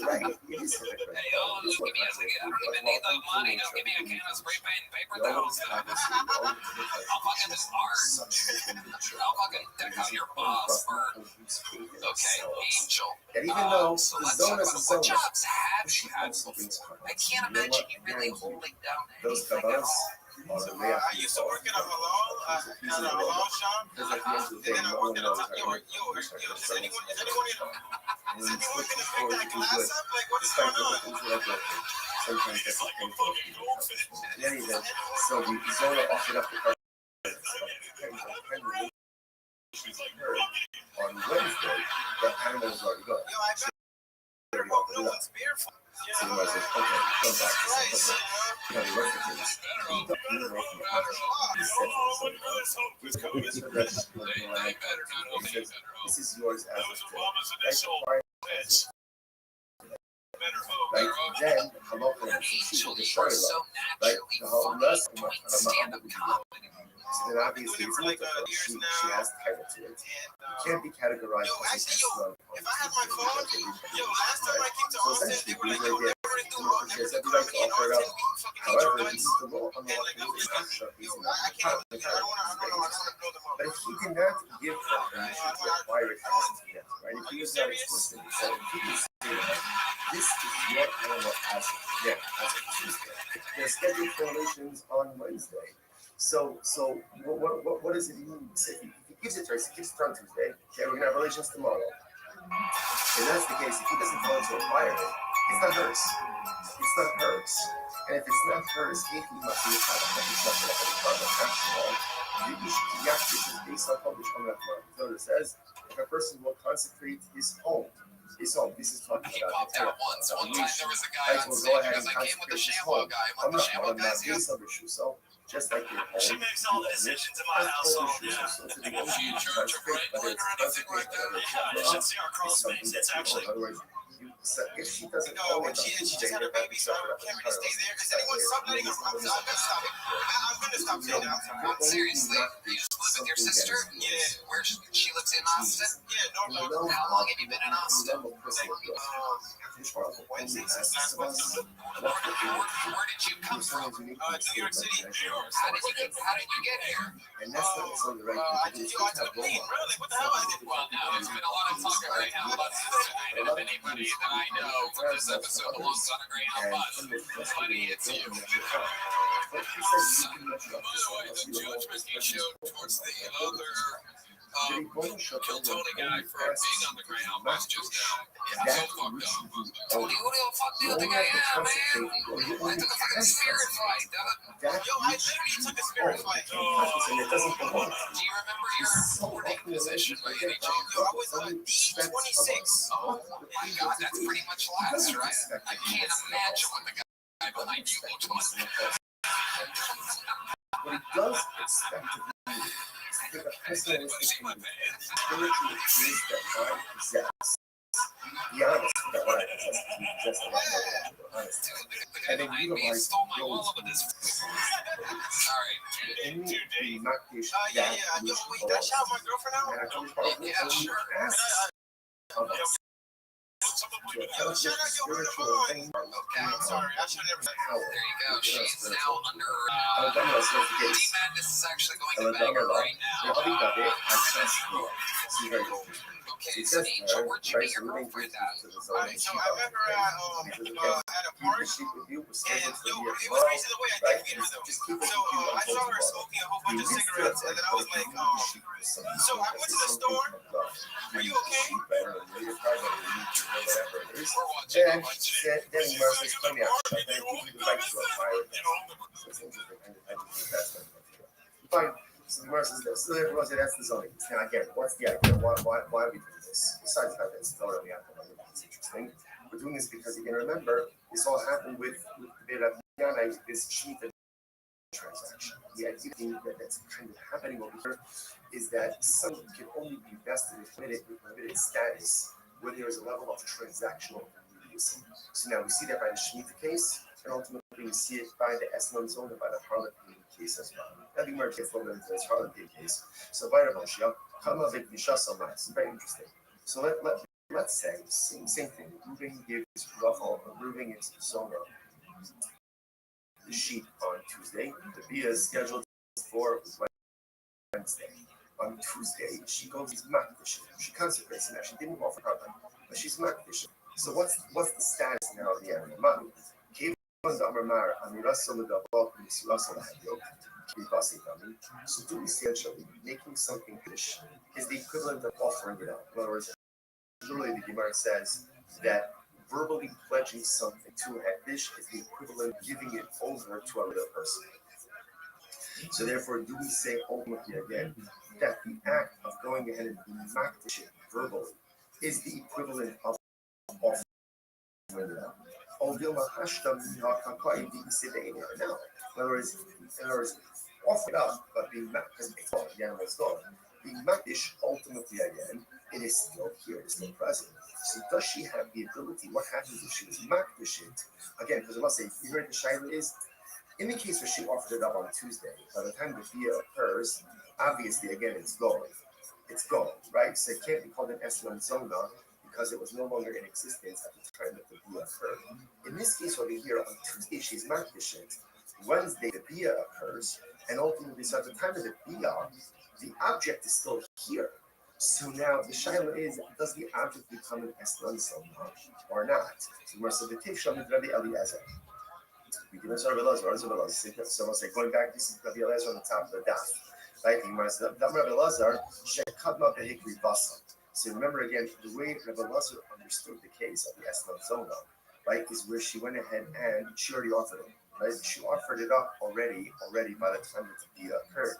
Right, it is hypocritical. Hey, oh, look at me. I was like, I don't even need the money. Just give me a can of spray paint and paper towels. I'll fucking just art. I'll fucking deck out your boss, Bert. Okay, Angel. And even though So the let's talk Zonas about is what Zonas, jobs have she you had also brings before? karma. I can't imagine you really holding down Those anything at Kabbalas all. are the way I used to work at a halal shop. Because at the end of the And day, then I no one worked at a knows top. how to make Is anyone and gonna it's pick that forward to do glass good. up? Like, what is Despite going all on? the things that are broken, sometimes that's a painful thing. In any event, so the Zona offered up the heard on Wednesday that animal was already gone. Yo, I better hope no one's beer. So the wife says, okay, come back. You have the references. He said to the this is yours as of today. Right? Then, Angel, you are so naturally funny. Doing stand-up comedy. so then obviously it's not she has title to it. It can't be categorized as a restaurant. If I had my phone, last time I came to So Austin, essentially, they were like, these yo, are never do she has every right to offer it up. However, this is the law on the And like, law. I can't, I don't want to blow them up. But if he did not give her permission to acquire it as of yet, right? If he was not explicit, he said, if he can say that this is your animal as of yet, as of Tuesday. They're scheduled for relations on Wednesday. So what does it mean? If he gives it to her, he gives it on Tuesday. Okay, we're gonna have relations tomorrow. If that's the case, if he doesn't tell her to acquire it, it's not hers. It's not hers. And if it's not hers, he must be a product that he's not going to have a product. After all, which is based on published Hamlet. So it says, if a person will consecrate his home, this is talking He about popped out once. One time there was a guy on stage because I came with the ShamWow guy. I'm the ShamWow guy's here. So just like your home, She makes all the decisions in my household. Yeah. She in charge of Wrangling or anything like that? Yeah, you should see our crawl space. It's actually. If she doesn't No, own and it, she just had a baby, so I can't really stay there. Is anyone subletting her rooms? I'm gonna stop it. I'm gonna stop saying that. Seriously, you just live with your sister? Yeah. Where she lives in Austin? Yeah, no. How long have you been in Austin? Wednesdays, last Wednesday. Where did you come from? New York City. How did you get here? And that's not necessarily the right I thing to do. took a plane. Really? What the hell? I did. Well, now there's been a lot of talk of Greyhound buses tonight, and if anybody that I know from this episode belongs on a Greyhound bus, buddy, it's you. But he says you can By the way, the judgment he showed towards the other Kill Tony guy for being on the Greyhound bus just now. Yeah, so fucked up. Tony, who the fuck the other guy? Yeah, man. I took a fucking spirit flight. Yo, I literally took a spirit flight. and it doesn't belong. Do you remember your boarding position by any chance? Yo, I was on D26. Oh my god, that's pretty much last, right? I can't imagine what the guy behind you looked like. What he does expect to do is take a pessimistic view, spiritually create that God possesses. Be honest about what I possess. You possess a lot more than you are honest. The guy behind me stole my wallet with his. Sorry. And you not dish Yeah. Yo, wait, did I shout my girlfriend out? Yeah, sure. to account for spiritual things. Okay, I'm sorry. I should never. Power. There you go. She's now under. Alabama is not the case. Madness is actually going to bang her right now. Okay, so Angel, where'd you meet your girlfriend at? So I met her at a party, and it was crazy the way I did meet her though. So I saw her smoking a whole bunch of cigarettes, and then I was like, so I went to the store. Are you okay? Then Mercer is coming out. I think he would like to acquire it. So it's interesting. Fine. So that's the zoning. Now again, what's the idea? Why are we doing this? Besides that, it's not really happening. It's interesting. We're doing this because you can remember this all happened with the Yana, this cheap transaction. The idea that's kind of happening over here is that something can only be vested with limited status when there is a level of transactional immediacy. So now we see that by the Shemitah case, and ultimately we see it by the Esmon zone and by the Harlequin case as well. That be more gets a little bit into this Harlequin case. So by the Moshe, come up with Nishas on It's very interesting. So let's say same thing. Ruben gives Ruben is Zona the sheet on Tuesday. The Bia is scheduled for Wednesday. On Tuesday, she goes to Makdish. She consecrates now. She didn't offer carbon, but she's Makdish. So what's the status now of the animal? So do essentially making something dish is the equivalent of offering it up. In other words, literally the Gemara says that verbally pledging something to a dish is the equivalent of giving it over to another person. So therefore, do we say ultimately again that the act of going ahead and being makdish verbally is the equivalent of offering it up? No. In other words, offer it up, but being makdish, because the animal is gone. Being makdish, ultimately again, it is still here, it's still present. So does she have the ability? What happens if she was makdish it? Again, because I must say, you heard the shaila is, in the case where she offered it up on Tuesday, by the time the bia occurs, obviously, again, it's gone. It's gone, right? So it can't be called an Eslan Zona because it was no longer in existence at the time that the bia occurred. In this case over here, on Tuesday, she's makdish it. Wednesday, the bia occurs, and ultimately, so at the time of the bia, the object is still here. So now the shaila is, does the object become an Eslan Zona or not? So we're subjective Shamid Rabbi Eliezer. We can answer so I'll say going back, this is Rabbi Elazar on the top of the daf. Right? Rabbi Elazar, Shekadma Behikri Basa. So remember again, the way Rabbi Elazar understood the case of the Eslan Zona, right, is where she went ahead and she already offered it. Right? She offered it up already by the time that the dia occurred.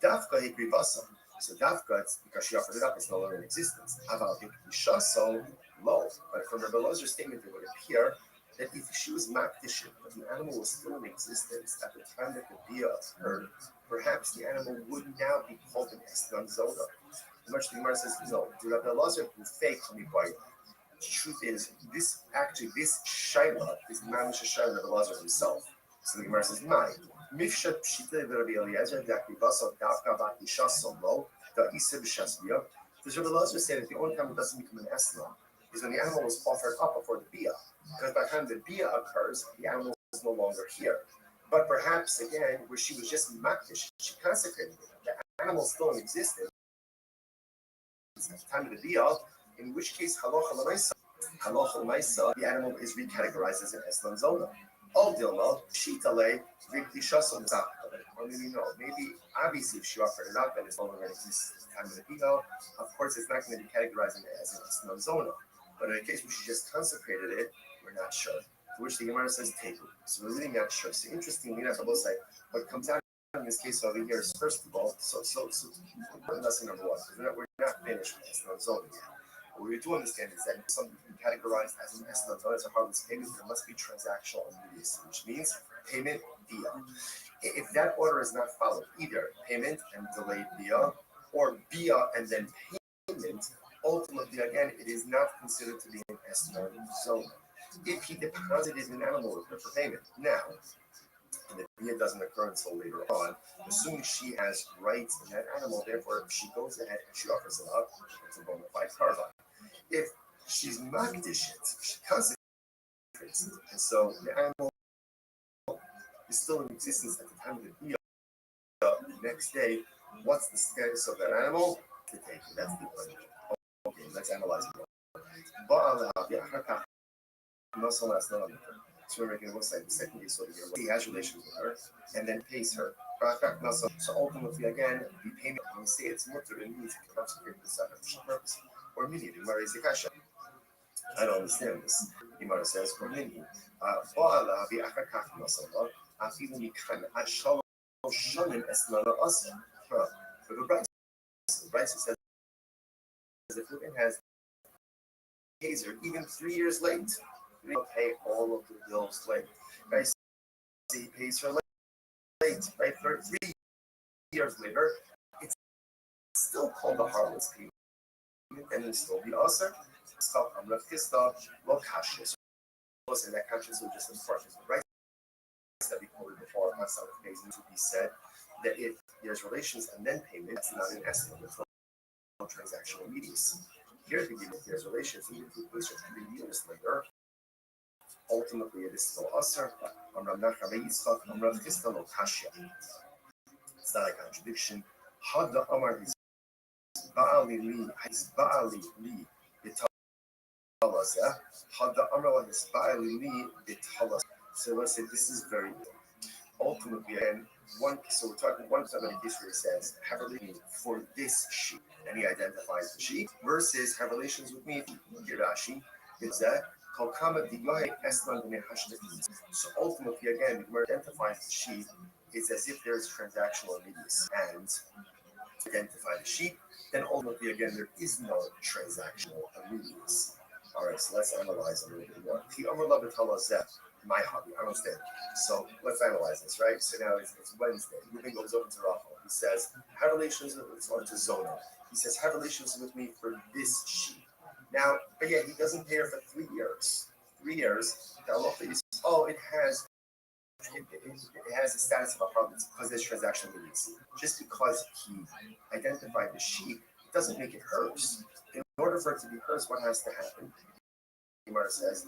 Dafka Hikri Basa. So Dafka, it's because she offered it up, it's no longer in existence. Aval Hikri Shaso, low. But from Rabbi Elazar's statement, it would appear that if she was makdish, but the animal was still in existence at the time that the bia occurred, perhaps the animal would now be called an Eslan Zona. Much the Gemara says, no, the Rabbi Elazar who fake Chamibai. The truth is, this shaila is mamish a shaila of Elazar himself. So the Gemara says, mine. Mifshat Pshita Rabbi Eliezer, Dakibasa, Dafka, Bakisha, Solo, the Isa Bishasbia. Does Rabbi Elazar say that the only time it doesn't become an Eslan is when the animal was offered up before the bia? Because by the time the bia occurs, the animal is no longer here. But perhaps, again, where she was just makdish, she consecrated it. The animal still in existence at the time of the bia, in which case, halacha l'maisa, the animal is recategorized as an Eslan Zona. All dilma, shitale, vikdishasam tzakale. Or maybe no, maybe obviously if she offered it up and it's no longer in existence at the time of the bia, of course it's not going to be categorized as an Eslan Zona. But in a case where she just consecrated it, we're not sure. To which the Gemara says, take it. So we're really not sure. So interestingly enough, I will say, what comes out in this case over here is, first of all, so lesson number one, we're not finished with Eslan Zona yet. What we do understand is that something can be categorized as an Eslan Zona, as a harvest payment, there must be transactional immediacy, which means payment via. If that order is not followed, either payment and delayed via, or via and then payment, ultimately, again, it is not considered to be an Eslan Zona. If he deposited an animal with her for payment, now, and the bia doesn't occur until later on, assuming she has rights in that animal, therefore, if she goes ahead and she offers it up, it's a bona fide carbon. If she's magdishit, she consecrates it. And so the animal is still in existence at the time of the bia. The next day, what's the status of that animal? To take it. That's the point. Okay, let's analyze it. So we're making it looks like the second case over here. He has relations with her and then pays her. So ultimately, again, the payment, when we say it's mutter, it means it comes to the sacrificial purpose. Or mini, the Gemara is kasha. I don't understand this. The Gemara says, or mini. For the Bryce says, if the woman has pays her even 3 years late, we'll pay all of the bills late. Right? So he pays her late, right? 3 years later, it's still called the harmless payment, and it still be also stop on the Kista, lo kashes. Was in that conscience of just important, right? That we quoted before on some occasions to be said that if there's relations and then payment, it's not an estimate with no transactional immediacy. Here, if there's relations, even if we 3 years later, ultimately it is still usher. It's not a contradiction. Hadda Amar is Baali Li Bitalazah. Hadda Amar is Baali Li Bitalazah. So let's say this is very ultimately, and so we're talking one time in a case where it says have a relationship for this sheep, and he identifies the sheep versus have relations with me, Girashi. It's that so ultimately, again, we're identifying the sheep. It's as if there's transactional immediacy and identify the sheep. Then ultimately, again, there is no transactional immediacy. All right, so let's analyze a little bit more. My hobby, I understand. So let's analyze this, right? So now it's Wednesday. Ruben goes over to Rachel. He says, have relations with to Zona. He says, have relations with me for this sheep. Now, but yeah, he doesn't pay her for 3 years. 3 years. Now, it has the status of a problem because there's transactional immediacy. Just because he identified the sheep, it doesn't make it hers. In order for it to be hers, what has to happen? Gemara says,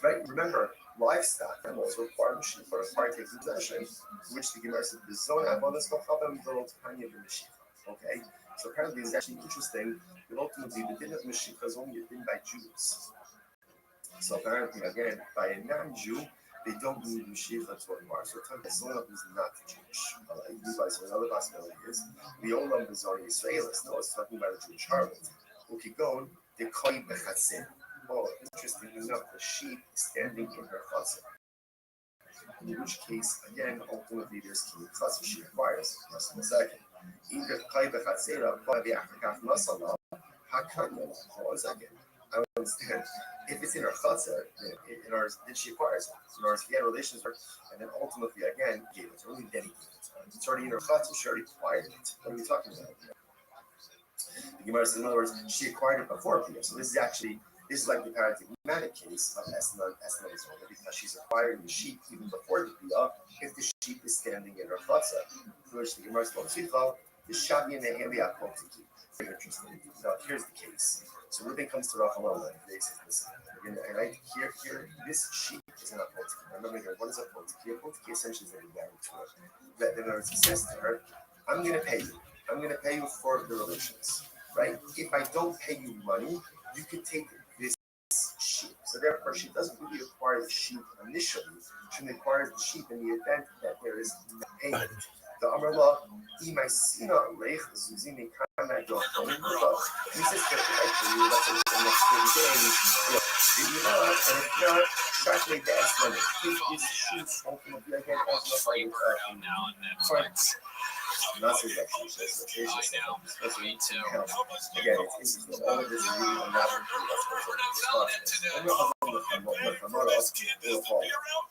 right? Remember, livestock animals require machine for a part taking possession, which the Gemara says, okay? So apparently it's actually interesting that ultimately the din of Mashiach is only a din by Jews. So apparently, again, by a non-Jew, they don't need Mashiach to anymore. So someone who's not Jewish. So another possibility is the Olam Bizarre Israelis. No, it's talking about a Jewish harlot. Ukigon, the Koi Bechatzin. Oh, interestingly enough, the sheep is standing in her chatzah. In which case, again, ultimately there's Kiyut chatzah she requires. Just in a second. Either Koi Bechatzera, but the Afrikaf Masala, Hakanya, hold a second. I don't understand. If it's in her chatzah, then she acquires it. In other words, he had relations with her, and then ultimately, again, gave it. It's really dedicated. It's already in her chatzah, she already acquired it. What are we talking about? The Gemara says, in other words, she acquired it before Pia. So this is like the paradigmatic case of Esna Isolda, because she's acquiring the sheep even before the Pia, if the sheep is standing in her chatzah. For which the Gemara says, the Shabi and the Heli Akotiki. Very interesting. Now, here's the case. So Reuben comes to Rachel and they say, listen, right here, this sheep is an apotiki. Remember here, what is apotiki? Apotiki essentially is a guarantee. That in other words, he says to her, I'm going to pay you. I'm going to pay you for the relations, right? If I don't pay you money, you can take this sheep. So therefore, she doesn't really acquire the sheep initially. She acquires the sheep in the event that there is no payment. The Amrullah, Imaisina Lech, Zuzini Kana Dog, and he says that actually that's in the next 30 days. And if not, exactly the estimate. This sheep ultimately again as a free bird on now on Netflix. Not so much. I know. Me too. Again, it's interesting. All of this is really another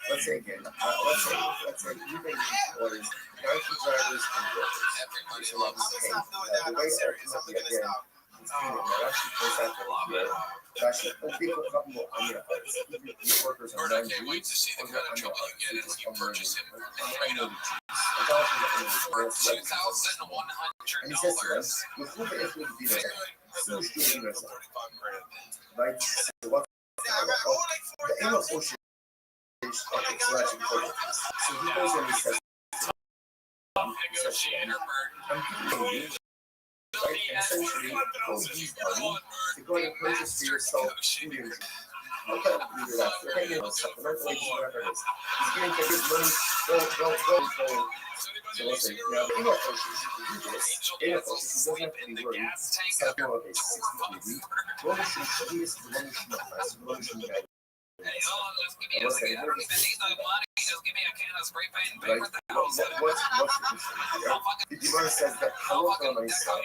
let's say again, let's say you make orders, donkey drivers and workers. Everybody loves the way ultimately again, Bert, I can't wait to see the kind of trouble you get in when you purchase him straight up for $2,100. So he goes and he says, Negotiator Bert. essentially, use money to go and purchase for yourself food and drink. Okay, leave it after. Okay, you know, supplemental, whatever it is. He's getting to his money, go. So listen, now, in our coaches, you can do this. In our coaches, he doesn't have to be worried. It's not more of a 60-degree. One machine, he is the one machine that has one machine that Hey, just give me a second. I don't even need the money. Just give me a can of spray paint and paper right? towels. What's the issue here? The demand says that hello for myself.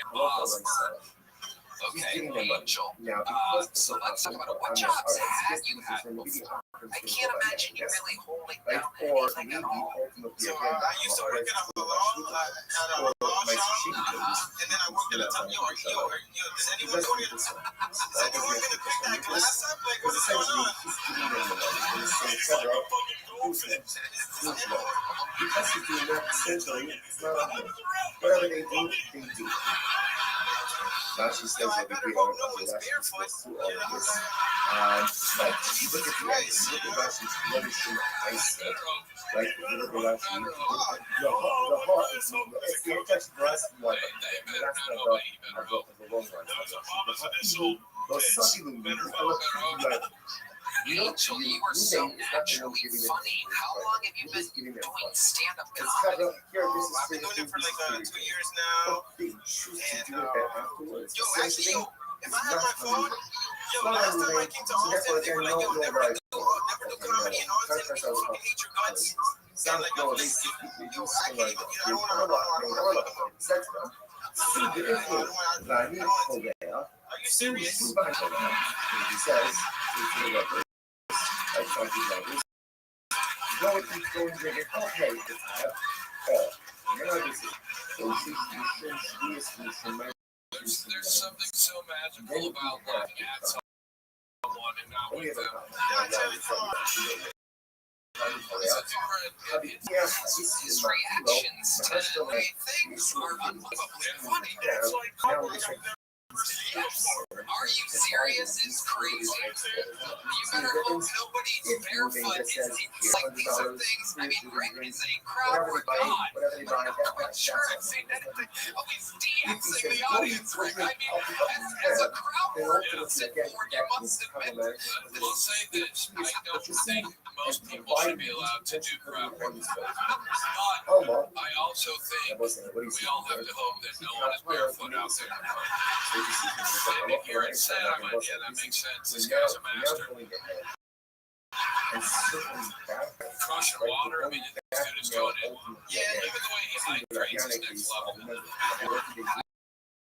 He's giving them money. Now, because So let's talk about what jobs have you had before? I can't imagine you really holding down anything at all. So I used to work in a halal, at a halal shop, and then I worked in a does anyone work in the that glass up? Like, what's going on? because he's doing that, essentially, it's not on him. Whatever they do. Now she says that we do all of this. Like, if you look at the ice, look at Rashi's flourishing ice. Like, if you look at Rashi, the heart is it's the touch grass water. That's the long run. Those sucky little Angel, you are so naturally funny. How long have you been doing stand-up comedy? I've been doing it for like 2 years now. And actually, if I had my phone, last time I came to Austin, they were like, never do comedy in Austin. You hate your guts. And like, I don't want to. Are you serious? He says, I try to do like this. Go and keep going, drinking. Okay, There's something so magical about laughing at someone and not with them. His reactions to the way things are unbelievably funny. Are you serious? It's crazy. You better hope nobody's barefoot is like these are things. I mean, Greg is a crowd for God. I'm not quite sure I've seen anything of these DMs in the audience, Greg. I mean, as a crowd worker, you must admit. I'll say this. I don't think most people should be allowed to do crowd work. But I also think we all have to hope that no one is barefoot out there. Maybe here in San, I'm like, yeah, that makes sense. This guy's a master. Crushing water, I mean, this dude is going in. Yeah, even the way he hydrates is next level.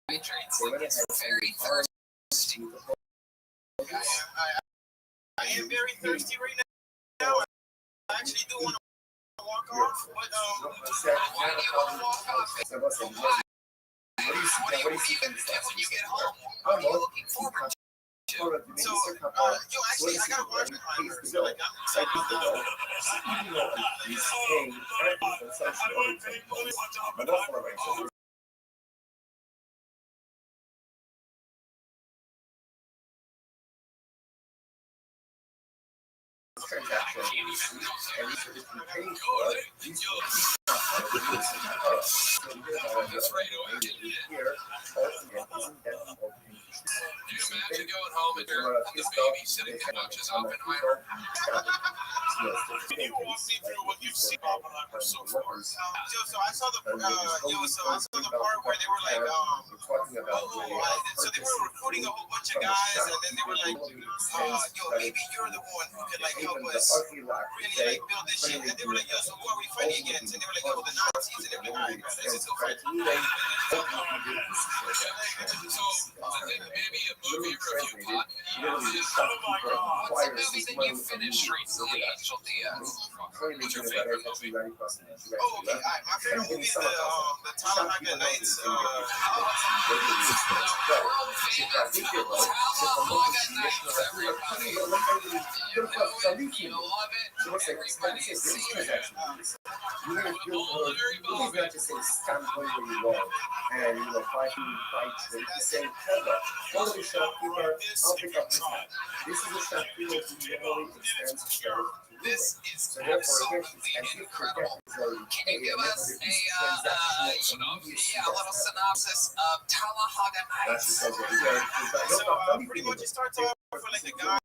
Hydrates like it's very thirsty. I am very thirsty right now. I actually do want to walk off, but why do you want to walk off? What do you even do when you get home? What are you looking forward to? So, actually, I got a watch behind her, so like, transaction and these are just paying for it. Do you imagine going home and the baby sitting couches Oppenheimer? Can you walk me through what you've seen Oppenheimer so far? So I saw the part where they were like, so they were recruiting a whole bunch of guys, and then they were like, maybe you're the one who could like help us really like build this shit. And they were like, so who are we fighting against? And they were like, the Nazis. And they were like, let's just go fight. So, maybe a movie review pod. literally the Oh shopkeeper what's a acquires movie his that money you from finished you. recently, Angel Diaz? Currently What's your doing favorite about movie? 90%. Oh, okay. My favorite movie is the Talahega Nights. The world famous Talahega Nights, everybody. You know it, you love it, everybody see it. You're gonna feel good. Please not just say stand where you are and fight food, fight drink. He's saying, Heather, go to the shopkeeper, I'll pick up this hat. This is a shopkeeper who normally extends himself to This is so therefore, again, absolutely as if your incredible. debt is already Can paid, you give and us therefore a this immediacy a little synopsis of Talahega that's Nights? because yeah, So pretty much it starts off with like the guy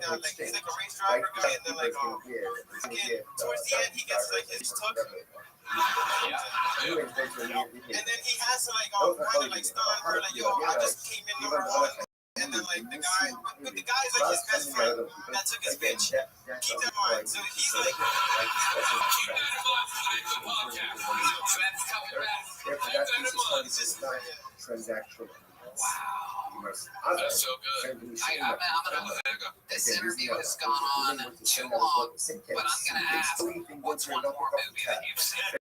that like he's like a race driver guy, and then like towards the end he gets like his took, Yeah. and then he has to like kind of like stunt where like yo I just came in number one, and then like the guy's like his best friend that took his bitch. Keep that in mind. So he's like. Transactional. Wow. That's so good. I'm gonna, this interview has gone on too long, but I'm gonna ask, what's one more movie that you've seen?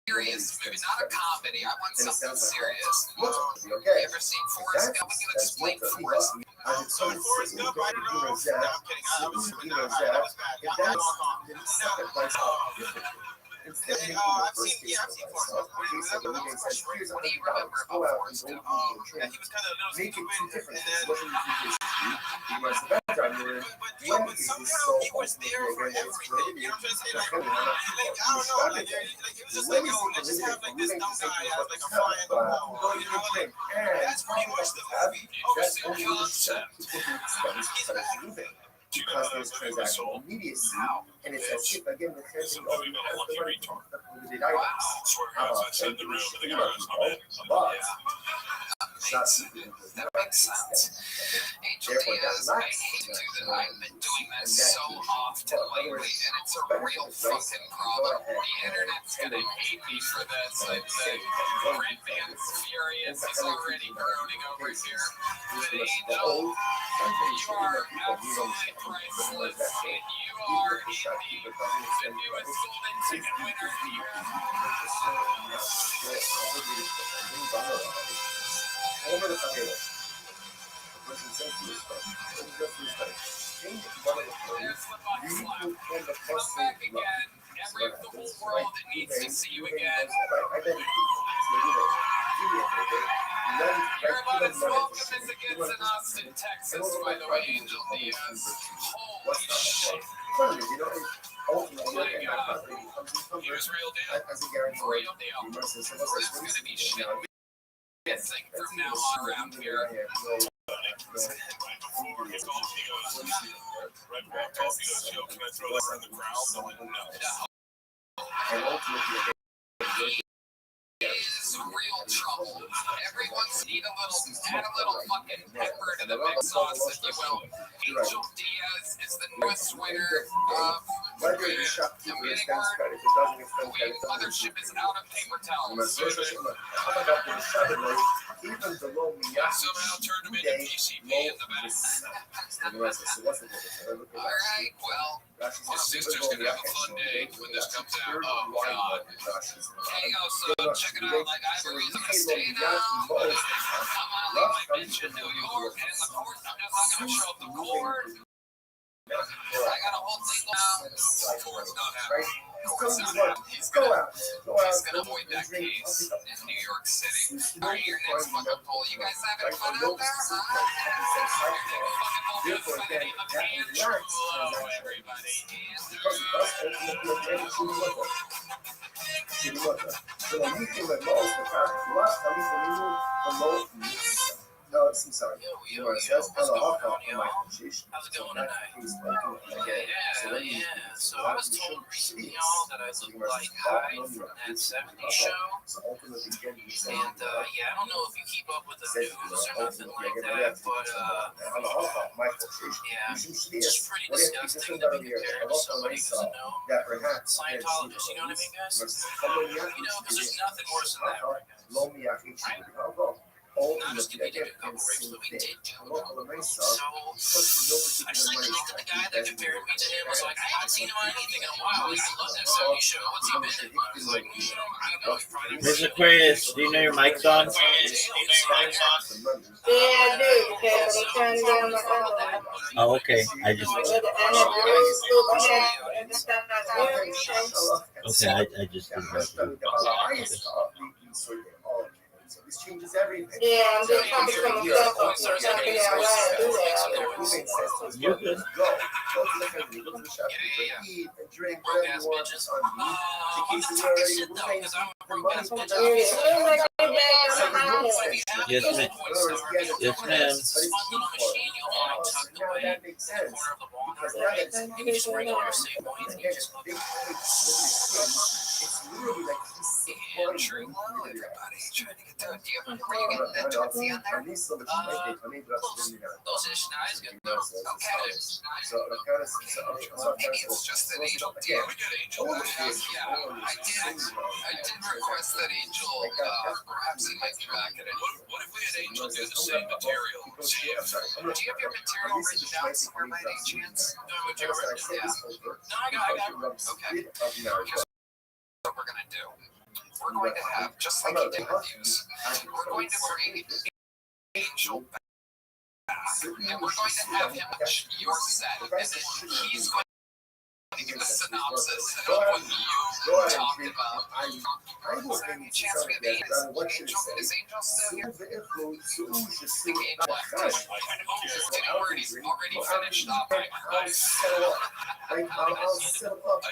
Serious movie, not a comedy. I want something serious. You ever seen Forrest Gump? Would you explain Forrest Gump? So Forrest Gump, I don't know. No, I'm kidding. That was bad. I've seen Forrest Gump. What do you remember about Forrest Gump? Yeah, he was kind of a little stupid, and then but somehow he was there for everything. You know what I'm trying to say? Like I don't know, like he was just like, yo, let's just have like this dumb guy as like a fly in the wall. You know, like that's pretty much the movie. Overseer concept. He's back. Because there's transactional immediacy, and it's as if again the transaction already has the right to included items. That makes sense. Angel Diaz, I hate to do that. I've been doing this so often lately, and it's a real fucking problem. The internet's gonna hate me for this. I'd say Brent Van's furious. He's already groaning over here. But Angel, you are absolutely priceless, and you are indeed the newest golden ticket winner here. Come back again. The whole world needs to see you again. You're about as welcome as it gets in Austin, Texas, by the way, Angel Diaz. Holy shit. My God. Here's real deal. Real deal. There's gonna be shit missing from now on around here. Is real trouble. Everyone's add a little fucking pepper to the mix sauce, if you will. Angel Diaz is the newest winner of the meeting word. The mothership is out of paper towels. Somehow turned him into PCP in the back. Alright, well, my sister's gonna have a fun day when this comes out. Oh, God. Hey, also, check it out. Like, I have a reason to stay now. I'm gonna leave my bitch in New York, and the court, I'm just not gonna show up to court. I got a whole thing now. Court's not happening. Court's not happening. He's gonna avoid that case in New York City. Alright, your next fucking poll. You guys having fun out there? Your next fucking poll gonna be the pantry. Hello, everybody. I'm sorry. What's going on, y'all? How's it going tonight? Yeah. So I was told recently, y'all, that I look like Hyde from that 70s show. And I don't know if you keep up with the news or nothing like that, but just pretty disgusting to be compared to somebody who's a known Scientologist. You know what I mean, guys? Because there's nothing worse than that right now. lomiak ekşi Not just did we did a couple rapes, but we did do them. So I just like to think that the guy that compared me to him was like, I haven't seen him on anything in a while. I love that 70 show. What's he been in? I was like, I don't know. He probably Miss Aquarius, do you know your mic's on? Yeah, I do. Okay, but I'm trying to get on my other. Oh, okay. I just Okay, I just did that. So this changes everything. yeah, I'm just trying to come up with something. I'm trying to figure out why I do that. You're good. Go to the country, go to the shop, eat and drink whatever you want. Just on me. The cases are already moving. The money's been done. As soon as I get back, I'm out. Yes, ma'am. Yes, ma'am. But it's cheap for it. So now that makes sense. Because now that's You just bring all your same points and you just big it's literally like he's True. Hello, everybody. Trying to get that. Were you getting that Tootsie on there? those ish nice good though. Okay. Maybe it's just an angel deal. Yeah, I did request that angel. Perhaps he might be back at it. What if we had Angel do the same material? Do you have your material written down somewhere by any chance? Yeah. No, I got it. Okay. What we're gonna do? We're going to have, just like he did with Muse, we're going to bring Angel back. And we're going to have him watch your set. And then he's going to give a synopsis of what you talked about. Is there any chance we have Angel? Is Angel still here? Didn't worry, he's already finished up. I'll set up I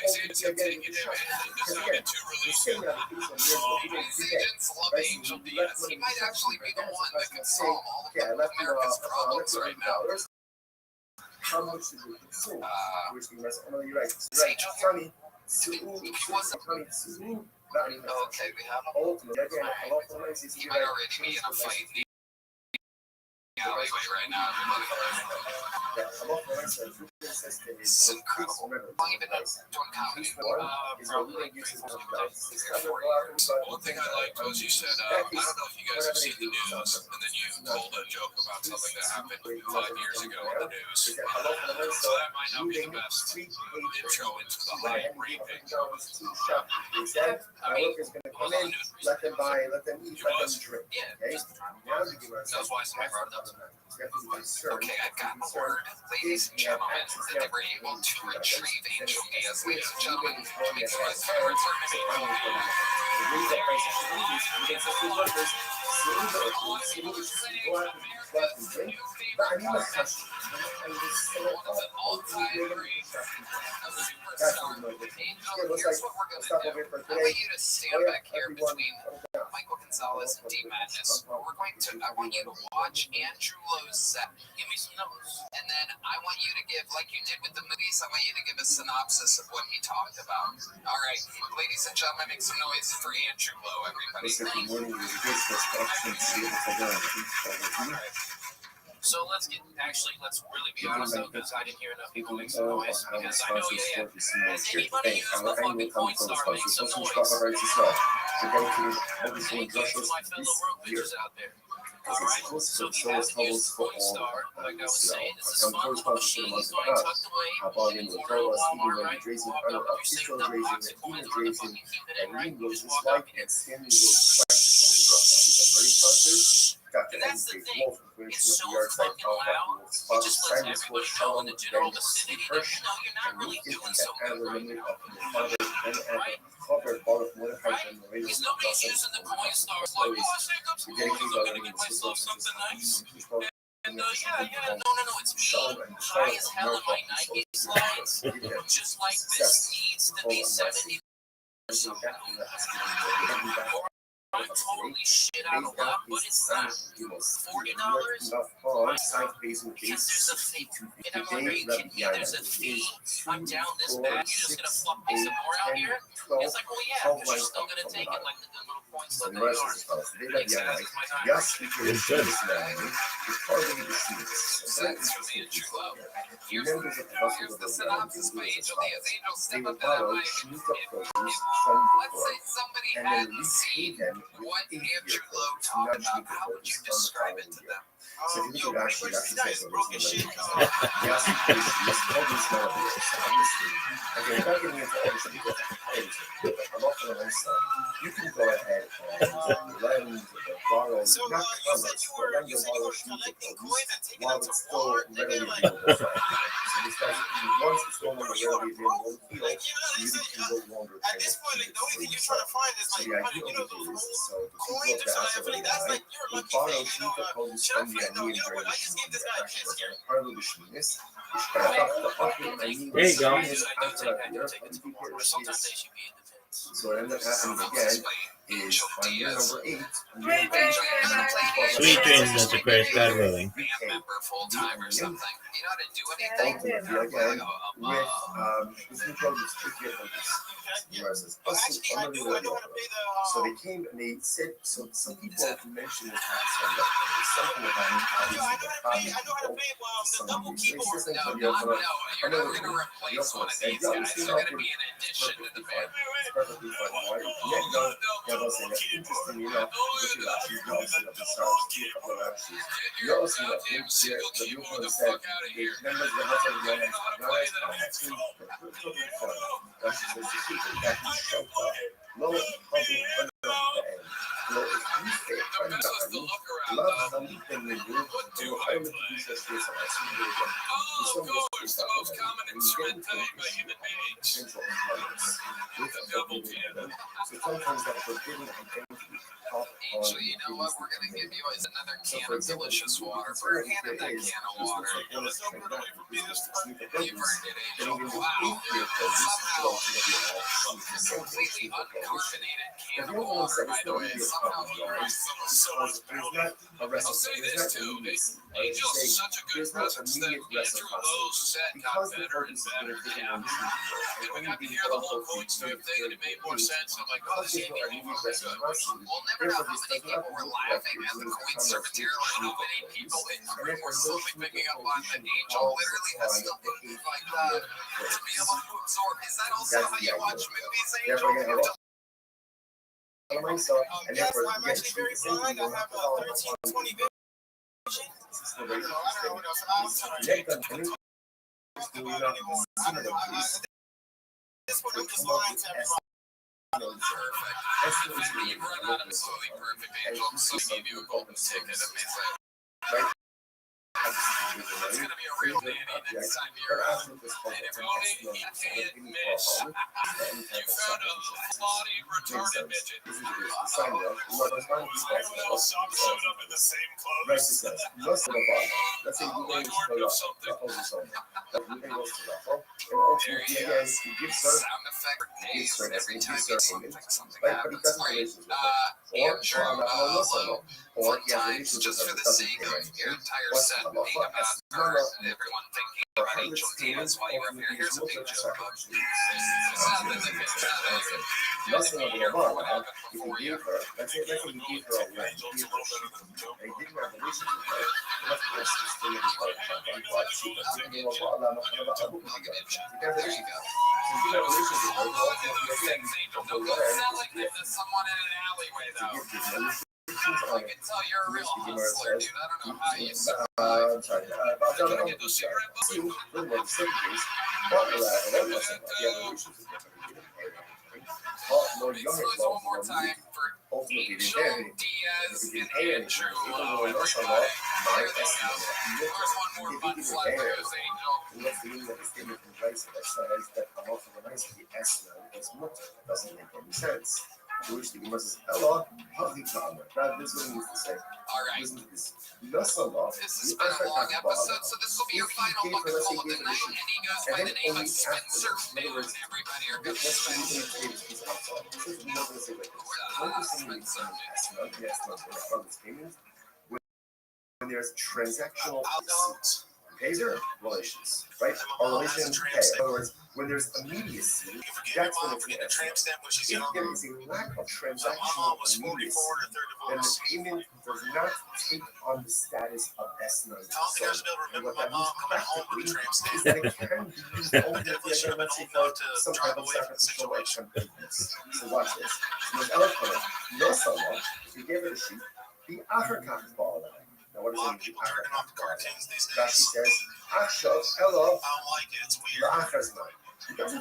see it's taking it in and decided to release it. These agents love Angel Diaz. He might actually be the one that can solve all of America's problems right now. How much did you consume? Which means, oh, you're right. Angel Funny. He wasn't. Okay, we have him. Ultimately, again, He might already be in a fight in the alleyway right now. It's incredible. Long even doing comedy. One thing I liked was you said, I don't know if you guys have seen the news, and then you told a joke about something that happened 5 years ago in the news. So that might not be the best intro into the hype raping. Let them buy, let them eat, let them drink. Yeah, Okay? Now we give that's why somebody brought it up. Okay, I've got the word, ladies and gentlemen, that they were able to retrieve Angel Diaz. Ladies and gentlemen, it's my favorite term. Here's what we're gonna do. I want you to stand back here between Michael Gonzalez and D Madness. I want you to watch Andrew Lowe's set. Give me some numbers. And then I want you to give, like you did with the movies, I want you to give a synopsis of what he talked about. All right, ladies and gentlemen, make some noise for Andrew Lowe, everybody. So let's really be honest though, because I didn't hear enough people make some noise. Because I know, has anybody used the fucking Coinstar make some noise? Thank you to my fellow world leaders out there. Alright, so if you haven't used Coinstar, like I was saying, this is fun little machine going tucked away in the corner of Walmart, right? Walk up with your single double box of coins, where the fuck you keep it in, right? You just walk up here. And that's the thing. It's so fucking loud. It just lets everybody know in the general vicinity that no, you're not really doing so good right now. Right? Because nobody's using the Coinstar. It's like, oh, I saved up some coins. I'm gonna get myself something nice. And no. It's me, high as hell in my Nike slides. Just like this needs to be 70. I'm totally shit out of luck, but it's not. $40? Because there's a fee. And I'm like, are you kidding me? There's a fee. I'm down this bad. You're just gonna fuck me some more out here? It's like, well, yeah, because you're still gonna take it like the good little points left in the Universos yard. espadas. Data Makes diana. sense. My time. Gas que It's cresce good. nesse ano. Recording the seeds. Sentence for me to true love. Here's Members of the Hospital the of synopsis by Diana Angel Diaz. Angel, they step will up to that borrow mic. sheets of produce from the Let's floor say somebody and then hadn't repay seen them with what a Andrew vehicle Lowe to talked nudge about. the How would you produce on describe the it to following year. them? So if you Yo, could which actually you guys say broke as shit. gas inflation is always one of those, obviously. Okay, without getting into all the shit that happens, I'm not going to stuff. You can go ahead and lend or borrow, So, not you said commerce, you but were lend or borrow collecting sheets of coins produce and taking while them to it's still Walmart, nigga. readily Like, available for all. So this does, once it's no longer bro, you are readily broke. available in the field, Like, you know, you it's can like, no longer at this point, like, the only thing you're trying to find is so like, the idea you of know, it those is, old so the people coins of or something. I diaspora feel like that's like you're a will lucky borrow thing, you sheets know. of produce Should I from the find? No, you know what? I just gave this guy a kiss here. part of the machines. There you go. I do take it to the Walmart, but sometimes they should be in defense. So what ended up happening again is on year number 8, Sweet dreams, Mr. Chris. God willing. Member, full time or something. You know how to do ultimately anything? again with this new produce, tricky produce. Versus But actually, I do. I know how to pay the. so they came and they said, so some people have mentioned the tax on that. Something about Yo, I know how to pay. I know how to pay the double keyboard. No, you're never going to replace one of these guys. They're going to be an addition to the band. It's perfectly fine. Why? Yeah, they'll say that's interesting enough. You also have the stars, a couple of actions. You also have the new one said the members of the House of the United States are actually totally fine. That's just the secret that he showed up. Low public under the end. Low if you say under love something you do, you will only produce a space of actually Of course, the most common instrument played by human beings. potential components. The double piano. So sometimes that forbidden identity talk Angel, you know what we're going to give you is another can of delicious water. For hand him that can of water. There's no better way for me to start. You've earned it, Angel. Wow. Somehow, this completely uncarbonated can of water, by the way, somehow he writes So much better. I'll say this too, Angel's such a good presence that Andrew Lowe's set got better and better. Yeah. And we got to hear the whole coin strip thing and it made more sense. I'm like, oh, this Andy Weaver was good. We'll never know how many people were laughing as the coin strip material and how many people in Korea were slowly picking up on that Angel literally has something like that to be able to absorb. Is that also how you watch movies, Angel? myself, and Yes, therefore I'm actually very blind. I have a 1320 vision. I don't know what else. I was trying to talk about it anymore. I don't know. This one, I'm just lying to everybody. Perfect. You've run out of absolutely perfect, Angel. So give you a golden ticket. Amazing. It's going to be a real dandy next time you're out. And everybody, he admits you found a body retarded midget. Some showed up in the same clothes. Let's say you Like word of something. and ultimately again he gives her Sound effect for days every time gives her something right, but he happens. doesn't have Right. relations with her. Andrew, Or he has sometimes relations just with for her the that sake doesn't of your entire What's set the being fuck? about her and everyone thinking about Angel Diaz while you're up here. Here's a picture of her. It's nothing to get out of it. Nothing of Here the for what law. happened If before you you. gave her, let's say you gave her a ring, you gave her a shoe, they didn't have relations with her, then of course it's still in the part of the but she didn't know what Allah I'll give you a check. you have There you relations go. with her. So if you have relations with her, Don't go into those things, Angel. Don't go selling them to someone in an alleyway, though. I can tell you're a real hustler, dude. I don't know how you survive. Sorry, Can I get those cigarette butts? See, what about the second case? Partner that, and then what's about the relations with her. More Big younger slows one more time for ultimately Angel they Diaz if you and pay Andrew anything, even Lowe, though it's a everybody. lot, my There they estimate go. There's one more if butt you slap give for it his Angel. what's the meaning of the statement in place that says that a lot of the nice the estimate is mutter? Doesn't make any sense. To which the Gemara says, Allah, Hafidana. That is what it means to say. All right. Listen to this. Nasala, This has been a long episode, so this will be your final bucket full of the night, and he goes by the name of Spencer Moon. Everybody are going to Spencer. When there's transactional behavior, relations, right? Or relations pay. In other words, when there's immediacy, that's when it's an S note. If there is a lack of transactional immediacy, then the payment does not take on the status of S note. And what that means practically is that it can be used ultimately again, let's say, for some type of sacrificial or temporary use. So watch this. So there's eloquent. No someone, if you give it a sheet, the African ball. Now, what does it mean? Turning off the cartoons these Rashi days. says, Achshav, hello, I don't like it. It's weird. the Achazman.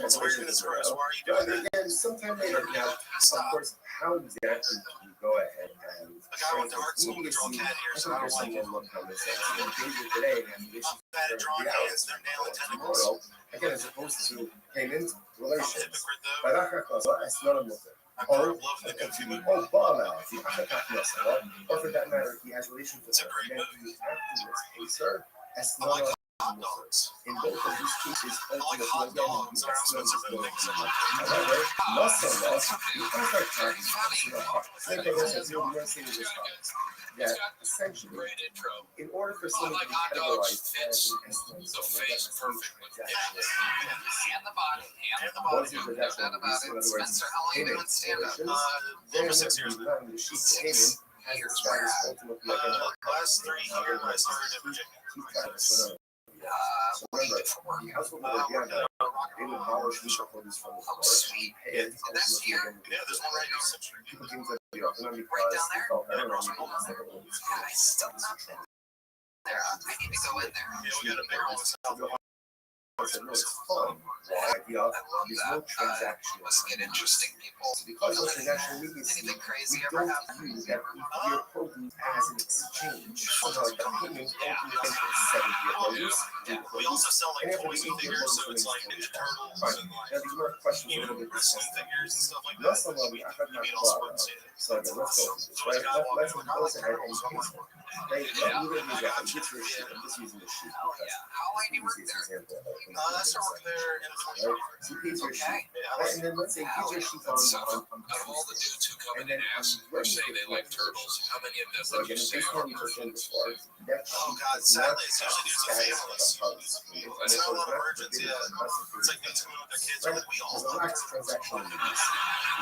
It's weird in its first. Why are you doing that? Again, sometime later, now, of course, how exactly do you go ahead and The guy with the heart soul control cat here, so I don't like it. look on this today and the issues Bad at drawing hands, they're nailing tentacles. tomorrow, again, as opposed to payment, I'm a relations. hypocrite though. Baraka it's not a mother. I Or, love the goofy movie. or Bala, the or for that matter, he has relations with It's a her. great And then movie. he afterwards pays her as I not like a hot mother. dogs. In both of these cases, I like ultimately, hot again, dogs. They're that's not expensive just things. going however, muscle loss, the other part is the heart. Same thing as you're nursing in this house. That essentially, Great intro. in order for I someone like to be hot dogs. categorized as an The face perfectly. And the body. And the Once body. you No doubt about it. Spencer, how long you doing stand-up? then Over 6 years. the sheet payment has the status ultimately Last 3 years I started in Virginia. So remember, the household that were behind that, they would demolish these produce from the floor. Sweet. And Oh, that's here? Yeah, there's one right across the street. people came to the economy Right down there? felt I don't know, maybe it's like a little God, I still not been there. I need to go in there. Yeah, we got a big one. I said, no, it's fun. The idea I love there's no that. transaction. Must get interesting people. Because of international immediacy, Anything crazy we ever don't happen? view that your produce as an exchange. So like the payment ultimately for 7-year produce, We also sell like and after toys the and 8-year figures, so produce, it's like Ninja Turtles Fine. and Now like these more questions a even little bit wrestling discussed. figures and stuff like that. Last one, I heard You not meet all about. sports, yeah. So again, let's go with this, So there's a right? guy Let's walking like, I go like ahead and turtles. I'm use like, it. Hey, look at these up. Get your sheet. I'm just using the sheet. Oh, yeah. How long do you work there? Example. I started working there in Right? So you pays your sheet. Okay. Yeah, Right? And then let's say get your sheet on Out of all the dudes who come in and ask or say they like turtles, how many of them So would you again, say based are on your perfect? before, that Oh sheet God, does sadly, not it's usually dudes with status families. of hugs. It's not a lot of virgins, yeah. It's like dudes coming with their kids are Right? like, we all There's a love lack of turtles. transactional needs.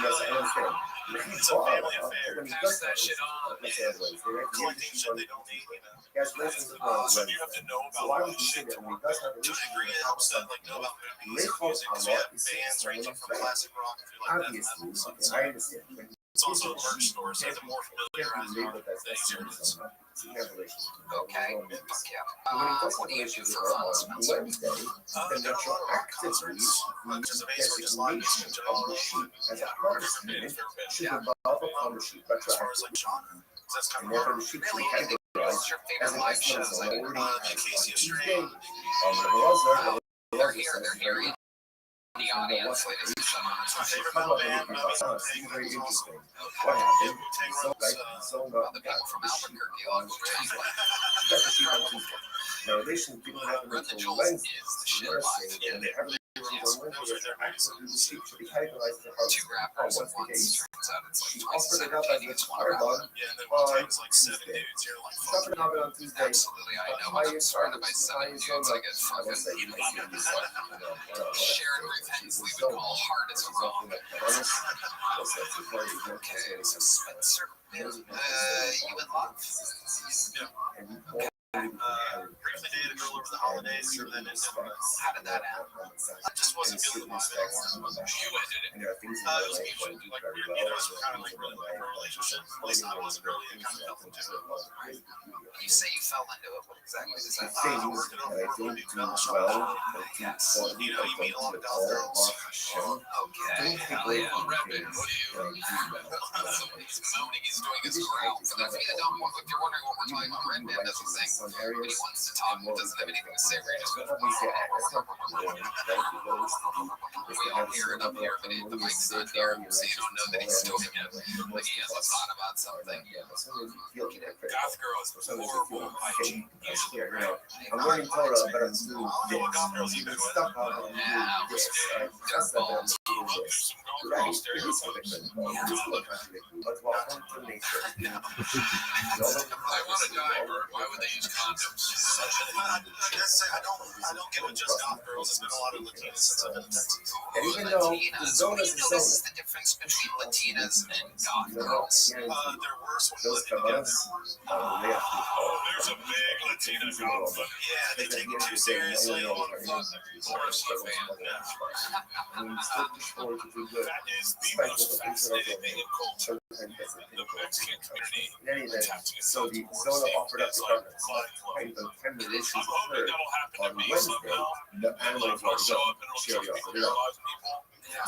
Yes, I understand. It's a family affair. When he Pass does that shit on, let's man. say otherwise, they write the Collecting sheet shit on they don't need, you know. he has relations with her So already. you have to know So about why all would this you say shit that to when he work. does have To a relations degree, it helps to like know about movies and music because we have bands ranging from classic rock through like death obviously, metal. So okay, it's, I understand. When it's also a merch store, so the more familiar can't around be you labeled are, as the easier it is. so you have relations. Okay. But Fuck yeah. when he does What have do you do relations for with her fun, on Spencer? Wednesday, then Done a that lot you're of rock actively concerts, because of bass or just live music in of the general. sheet as a Yeah, harvest different unit bands, favorite bands. should evolve upon the sheet As far as retroactively. like genre, 'cause that's kind And of therefore hard. the sheet should Really? be Anything categorized what's your as favorite an live excellent shows? Like, already The Acacia Tuesday. Strain. they're here. They're here in the audience, ladies and gentlemen. It's my favorite metal band, but I mean, Seems very Wu-Tang was awesome. interesting. What happened? Wu-Tang So, runs, right, so Well, the got people from the sheet Albuquerque on love Wu-Tang. Tuesday. Got the sheet on Tuesday. Now, relations didn't happen Run the until Jewels Wednesday. is the shit We're live. saying that every Yes, that was right there. the sheet should be categorized as a harvest. Two rappers at What's the once. case? Turns out it's She like twice as offered it up as entertaining a as one carbon. rapper. Yeah, and then Wu-Tang's like 7 dudes. You're like, fuck Dropping you. out on Tuesday. Absolutely, I know. When I'm surrounded by 7 dudes, I get fucking Sharon Ruth Hensley would call hard as a rock. Okay, so Spencer, you in love? Briefly dated a girl over the holidays, and then ended with How did that happen? I just wasn't feeling the vibe anymore. You ended it. It was mutual. Like, neither of us were kind of like really looking for a relationship. At least I wasn't really, and kind of felt into it. You say you fell into it. What exactly does that mean? Working on it, we do fellow Yes. You know, you meet a lot of golf girls. Okay. Hell yeah. Reppin'. What do you? Somebody's moaning. He's doing his growl. For those of you that don't, if you're wondering what we're talking about, Red Man doesn't sing. When he wants to talk, he doesn't have anything to say. We're just we all hear it up here, but the mic's not here, so you don't know that he's doing it. But he has a thought about something. Goth girls, horrible hygiene. I'm learning Torah, but I'm doing I don't know what goth girls you've been with. stuff out of Yeah, this. Just that I'm doing this. Right, it is contradictory. But welcome to nature. I want a diaper. Why would they use condoms? don't give it just goth girls. It's been a lot of Latinas since I've been in Texas. And even though the Latinas. zone What do is you a know zone, this is the difference between Latinas and goth you know, girls? guarantee They're worse when those living together. cabals, they have to There's a big Latina goth. Yeah, they take it too seriously. Or a fan. I mean, still push forward to do good. That is the Despite most what the things that are fascinating thing in culture. sometimes that's the thing. The Mexican community. In any event, so the zone offered up departments. By the time the issues I'm hoping occurred that'll happen to on me Wednesday, somehow. the animals I'll were show done. up and She it'll already just offered it up. paralyze people.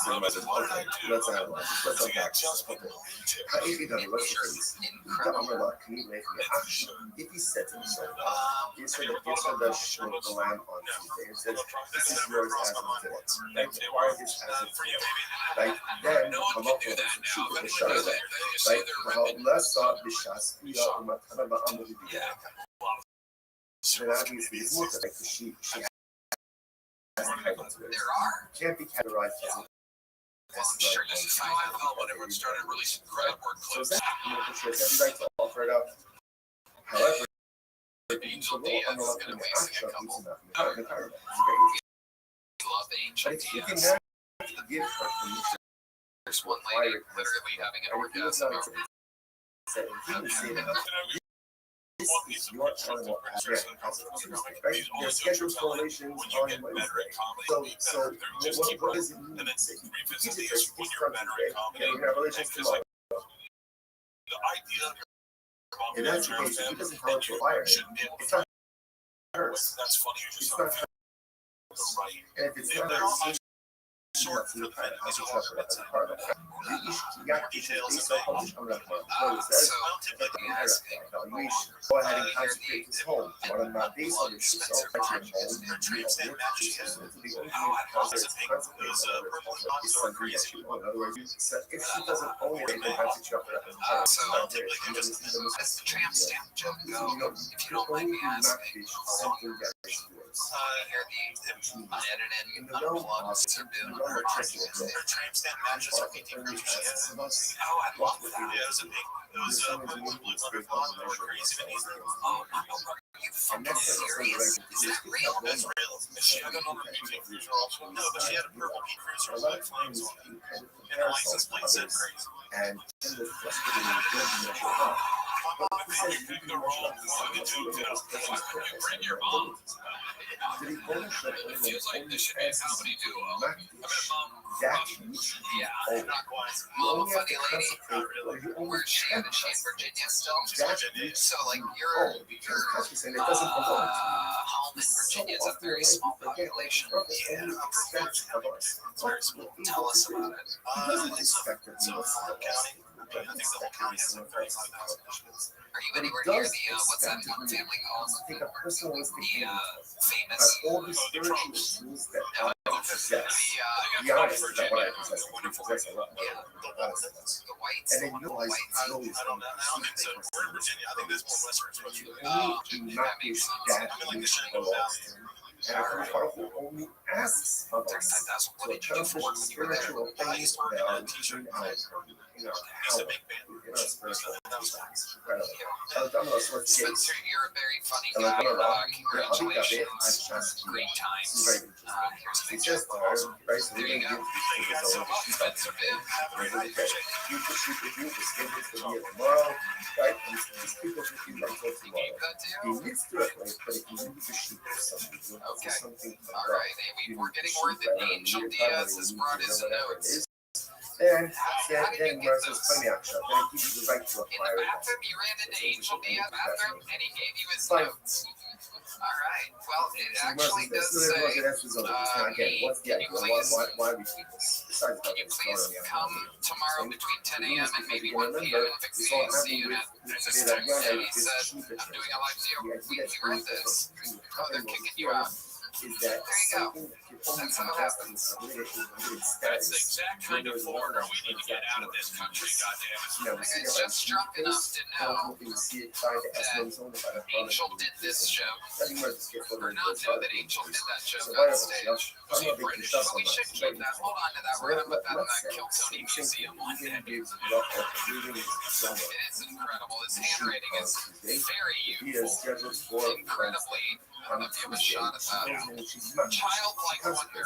So I said, okay, let's analyze. Let's unpack this. Okay. If he doesn't, let's look at this. The umbrella can you make the action? If he said to himself, gives her the show the lamb on Tuesday and says, this is yours as of today. Like, why this as of today? Like, then, come up with it. She put the shutter there. Like, let's start the shots. We are in my kind of under the video. Then obviously, it's more like the sheep. She has titles to it. Can't be categorized as a Sure, this is how I felt when everyone started releasing crowd work so clips. that every right to offer it up. However, Angel Diaz is going to be a couple. But Love Angel if you can Diaz. never give her permission, There's one lady literally having an and if he was orgasm not over said, if he was saying that this is your animal right? There's scheduled correlations on Wednesday. So what does it mean? And then revisit He's the just issue when you're better at comedy. you have relations tomorrow. The idea of And that's the case. If he doesn't call it to fire, shouldn't be able it's to. not hers. That's funny. You It's just not the right. And if it's not They're all hers, short for the fact that it's it's a separate that's a part of it. details So published on that part. What it says, evaluation. Go ahead and concentrate this home. What I'm not based on this yourself, but your home, Their tramp stamp mattresses. the only Oh, I cause was it's thinking concentrated those on purple is dots are something that crazy. you own. In other words, if she doesn't own it, then that's what you have to have. So I'll typically can just That's the tramp stamp joke go. If you don't mind me asking, something that is yours. hear the unedited, In the realm unplugged, of subdued the realm of personal growth, their tramp stamp mattress are 50 degrees. Oh, I love that. Yeah, it was a big, those purple and blue butterflies that were crazy in these things. Oh, are you fucking serious? Is that real? That's real. She had another PT cruiser also. No, but she had a purple P cruiser with like flames on it. And the license plate said crazy. and in the frustrating good measure up. My mom picked the wrong one and took it out. You bring your mom. Did he finish that It feels like this should be a comedy duo. I bet Mom. that huge? Yeah, Oh, not quite. you Mom, only have funny to lady. concentrate, you only Where's she at? Is she in Virginia still? that So, like, Oh, you're because it doesn't belong to you. home in Virginia is a very small population. Yeah, expect of us. Tell us about it. He doesn't expect that we So, will see Farm the County, best. I think the whole county has some very high accomplishments. Are you anywhere near the, what's that family called? Take a personalistic The, view. famous, But all the spiritual tools that I possess, be the, honest about what I possess, I possess a lot more. yeah, Honest. the whites. And then you realize it's always I don't think so. We're in Virginia. I think there's more Western especially. only do not be that I mean, like the which Shenandoah belongs Valley. to him. And our Father only asks of us 35,000. What to did you do for work accomplish when you were there? spiritual I things used to work that in are a t-shirt in place. our Used to power, make band. in our spiritual That was fun. incredible. I'm not sure it's Spencer, you're a very funny And like, guy. I Congratulations. just Great times. very Here's a It's picture. just hard, right? So There we you give go. Thank you guys so much. Spencer Bibb. Have a great night. you for you, the schedule's to be tomorrow, right? And these people who can until You tomorrow. gave that He to you? needs to do it, right? But if you need to shoot for something, Okay. something All right, Amy, we're getting word that Angel Diaz has brought his notes. Then, How did you get Marcus those? Pony Action, then it gives you the right to In the acquire it. bathroom, you ran into Angel Diaz bathroom and he gave you his Fine. notes. All right. Well, it So actually does say, again, what's the can you idea? please- Why we do this? Besides can you the please story, come tomorrow between 10 a.m. and maybe 1 p.m. and fix it's the all AC happening unit? with This that young text, lady, he this said, cheap I'm doing a live video. the idea We that's read this. Oh, they're kicking you out. is that something that can only be just in limited That's the status exact when kind of there's foreigner another we need to get out of this country, goddammit. Now, we see It's that just drunk enough to know we see it trying to escalate zone by the Angel did this show, Nothing more to skip for or not know that Angel did that joke So on why stage. Was he British? But we should keep that. Hold on to that. We're gonna put that in that Kill Tony museum one day. It is incredible. His handwriting is very youthful. Incredibly. I'll give a shot at that. Childlike wonder.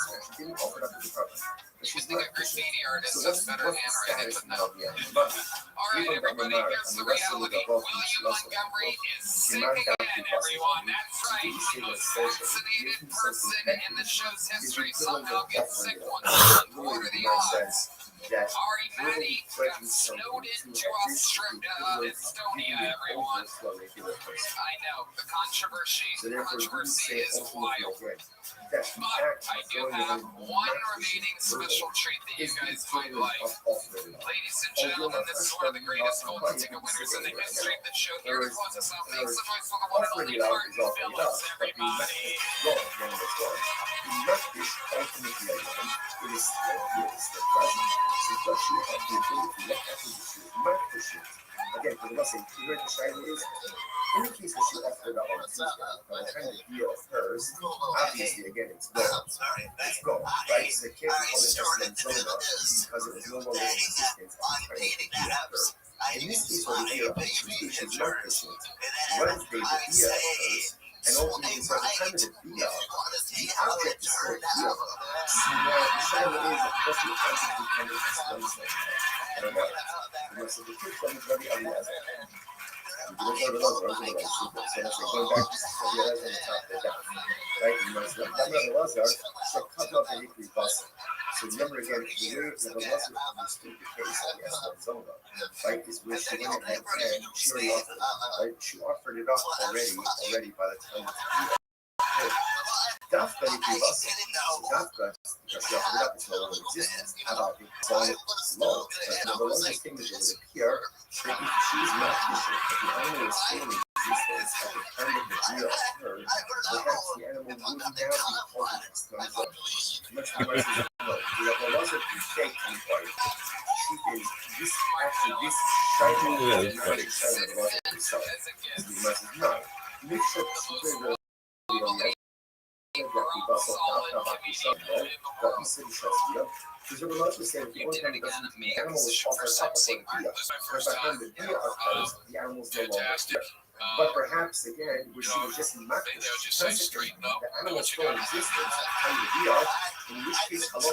Choosing a graffiti artist has better handwriting than that. Alright, everybody, here's the reality. William Montgomery is sick again, everyone. That's right. The most vaccinated person in the show's history somehow gets sick once a month. What are the odds? Ari Maddie got snowed into Estonia, everyone. I know, the controversy is wild. But I do have one remaining special treat that you guys might like. Ladies and gentlemen, this is one of the greatest golden ticket winners in the history of the show. Here to close us out, make some noise for the one and only Martin Phillips, everybody. Again, for the lesson, you heard the shine is in the case that she offered up on Tuesday, by the time the deal occurs, obviously, again, it's gone. It's gone, right? So they can't call it Zona because it was no longer in existence at the time the deal occurred. In this case, where the deal on Tuesday, she's not pushing. Wednesday, the deal occurs, and ultimately, by the time of the deal, the object is still here. So now, the shine is that what the object is kind of exposed. I don't know. Because the truth from the very other you don't know the ones, right? So let's say going back to the others on the top of the down, right? You must know that the Lazar should cut off the hickory bus. So remember again, the way that the Lazar understood the case of the Zona, right, is where she went ahead and she already offered it, right? She offered it up already by the time of the deal. Dafka hickory bus. Dafka, because she offered it up, it's no longer existence. How about it? So low, because the largest thing that it would appear that if she's not efficient, if the animal is still in existence at the time of the deal occurred, perhaps the animal would now be called an external. Much more is no. The laws of the state inquiry. She is this actually this shiny is not a shiny of the laws of the self. The must is not. Make sure she could because the relationship said the only time it doesn't the animal is offered up upon the by the time the deal occurs, the animal's no longer here. But perhaps again, where she was just not the animal still in existence at the time of the deal, in which case hello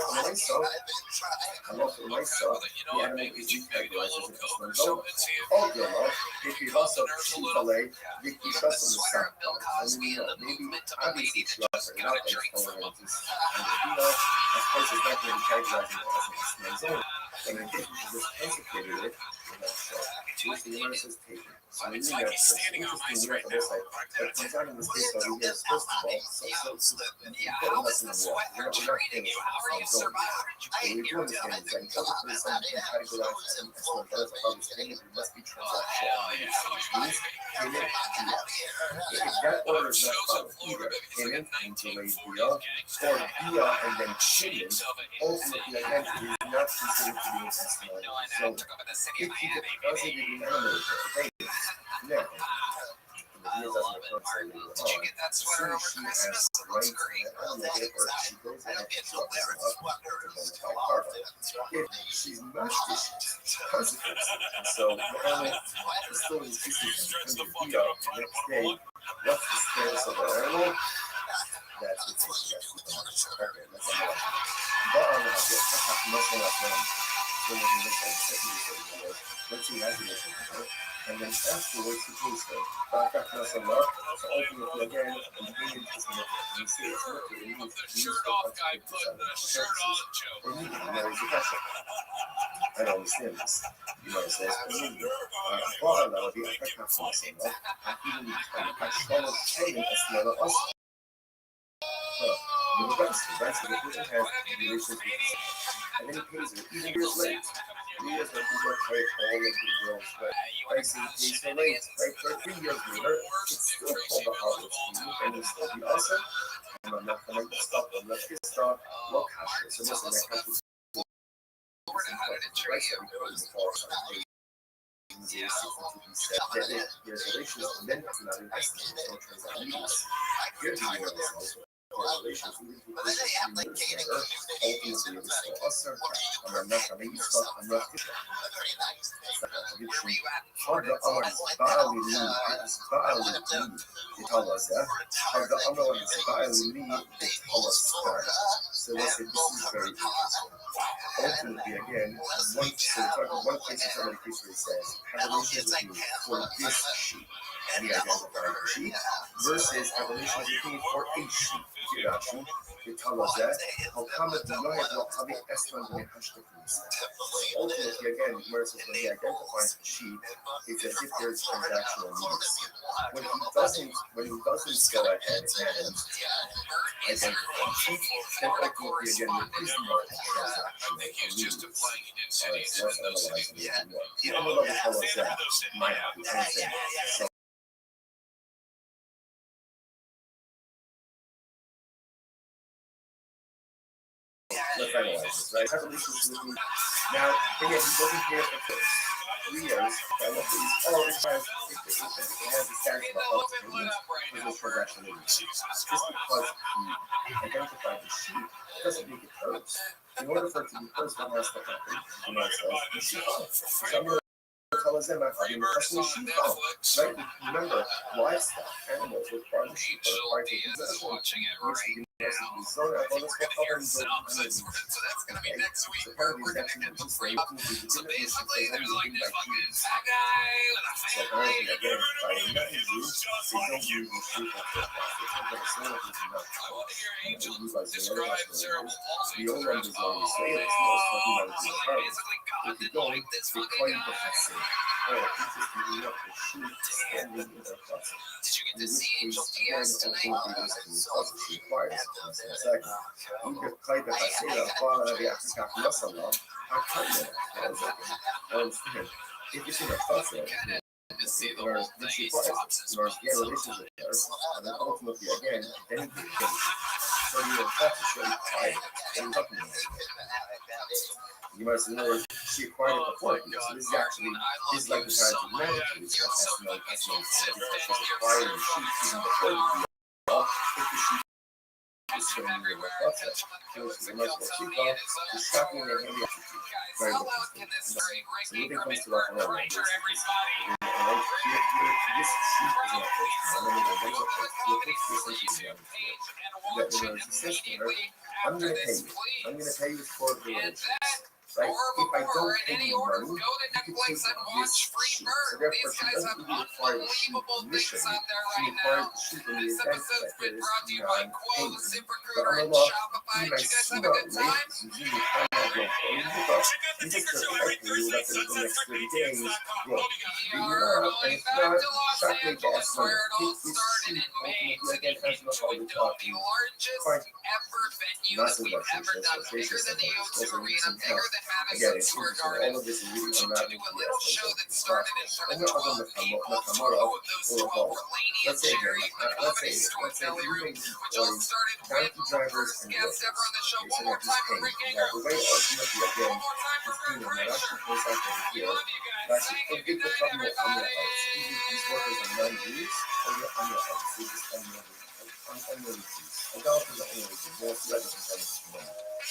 for myself, the animal is decategorized as an Zona. Oh, your love, if you also Chile, the trust of the sun. I mean, maybe obviously she offered it up and it's going to this kind of deal. Of course, it's not going to be categorized as a Zona. And in case she just consecrated it, choose the universe is taken. So we need that interesting unit on this side. But comes out in this case, so we get supposed to ball. So How is the sweater treating you? How are you surviving? we do understand is that in order for something to categorize as an excellent as a public thing, it must be transactional. If that order is not followed either, payment into a deal, or deal and then payment, ultimately again it is not considered to be an estimate zone. If he doesn't even animate it, now, the deal doesn't occur so later on. Did you get that sweater over She Christmas? has It looks rights great. and therefore she goes ahead and drops it up to identify cargo. If she's not efficient, consequence. And so the animal is still in existence at the time of the deal. The next day, what's the status of the animal? That's the thing. Okay, let's see. But I'm going to get much more time. So we're going to look at the second video. Let's see how it is. And then afterwards, he takes it. But I got some luck. So ultimately, again, and the union is not. You see, it's not the union. The shirt off guy put the shirt on joke. Or you can marry the question. I don't understand this. You know, it says, قال بأنك حصل حكيم حشر شيء أسمى أصلا. The rest of the person has relations with and then he pays her even years later. 3 years when we worked right all of the girls, right? So late, right? 3 years later, it's still called the Harvard Scheme, and it's still the also. I'm not gonna stop them. Let's get started. Look, cash. So listen, that cash was right. So we go to the fall. Reservations and then it's not investing. So transactions. Here's the also. Reservations, even if you ultimately this will also I'm not gonna use stuff. I'm not Harda ama bağlı Talaz'a. Harda ama bağlı Talaz'a. So let's say this is very interesting. Ultimately, again, one case is another case where it says have a relationship with me for this sheet. We identify the sheet versus have a relationship with me for a sheet. Kirashi, Talaz'a. How come it no what having S1 when it has to be ultimately, again, where it says when he identifies the sheet, it's as if there's transactional needs. When he doesn't go ahead and identify the sheet, then ultimately, again, there is no transactional needs. So let's analyze this more. The other level tells us that might have the answer. So let's analyze this, right? Have relations with me. Now, again, he wasn't here for 3 years. I love these. Oh, it has the status of a health payment for those transaction needs. Just because he identified the sheet doesn't make it hers. In order for it to be hers, one has to happen. You might say, you see, so I'm going to tell us that I'm having a personal sheet phone. Right? Remember, livestock, animals require the sheet, require to possession, which we so that's gonna be next week. So basically, there's like this fucking fat guy with a family. Describe cerebral palsy. So like basically God didn't like this fucking guy. Did you get to see Angel Diaz tonight? To see the whole thing, he stops his mouth sometimes. And then ultimately, again, then so you're really quiet. You must know she acquired it before. So this is actually is like the kind of magic. It's acquiring the sheet even before the deal. If the sheet is showing you what process, so much more cheaper, the shopping and heavy very so when it comes to the whole this sheet is I'm going to pay you. I'm going to pay you for the relations. Right? If I don't pay you money, you can take this sheet. So therefore, she doesn't even require the sheet initially. She requires the sheet in the event that there is non-payment. But Allah, you might see that rate is usually kind of low. You just expect you that in the next 30 days, grow. Do you know? And if not, shock me to ask money. Take this sheet ultimately again as much as we talk to you. Fine. Massive associations of those arena bigger than Madison Square Garden. To do a little show that started in front of 12 people, 2 of those were Laney and Jerry in the Comedy Store Belly Room, which all started with the first guest ever on the show. One more time for Rick Ingram. One more time for Rick Rich. We love you guys. Thank you. Good night, everybody.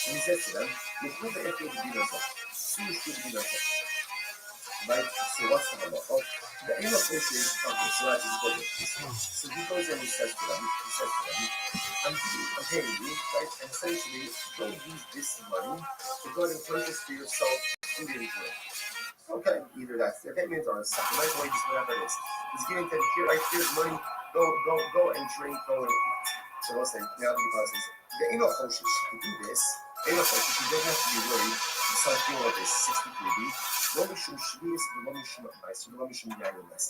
He said to them, you prove the effort to be yourself. See if you be yourself. Right? So what's the number? Oh, the aim of this is, okay, so that is good. So he goes and he says to them, I'm paying you, right? And essentially, don't use this money to go and purchase for yourself food and drink. Okay, either that's their payment or supplemental wages, whatever it is. He's giving them here, right? Here's money. Go and drink, go and eat. So let's say now the process. The ain't no coaches to do this. Ain't no coaches. You don't have to be worried. You start feeling like this 63B. What we should be is what we should not nice. What we should be doing this.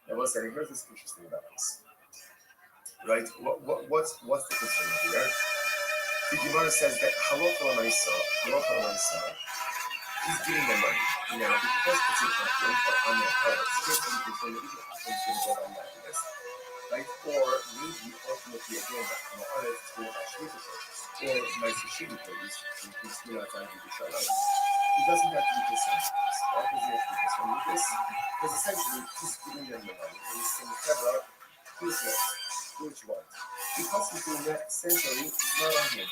Now let's say here's what's interesting about this. Right? What's the concern here? The Gemara says that halakha l'maisa. he's giving them money. Because it's in him or on their hearts, just so you can go on that list. Right? Or maybe ultimately again, others is going to actually or my sushi place, because trying to do the show. It doesn't have to be this one. Why does it have to be this one? Because essentially he's giving them the money and he's saying, Trevor, here's yours. Which one? Because he's doing that, essentially, it's not on him.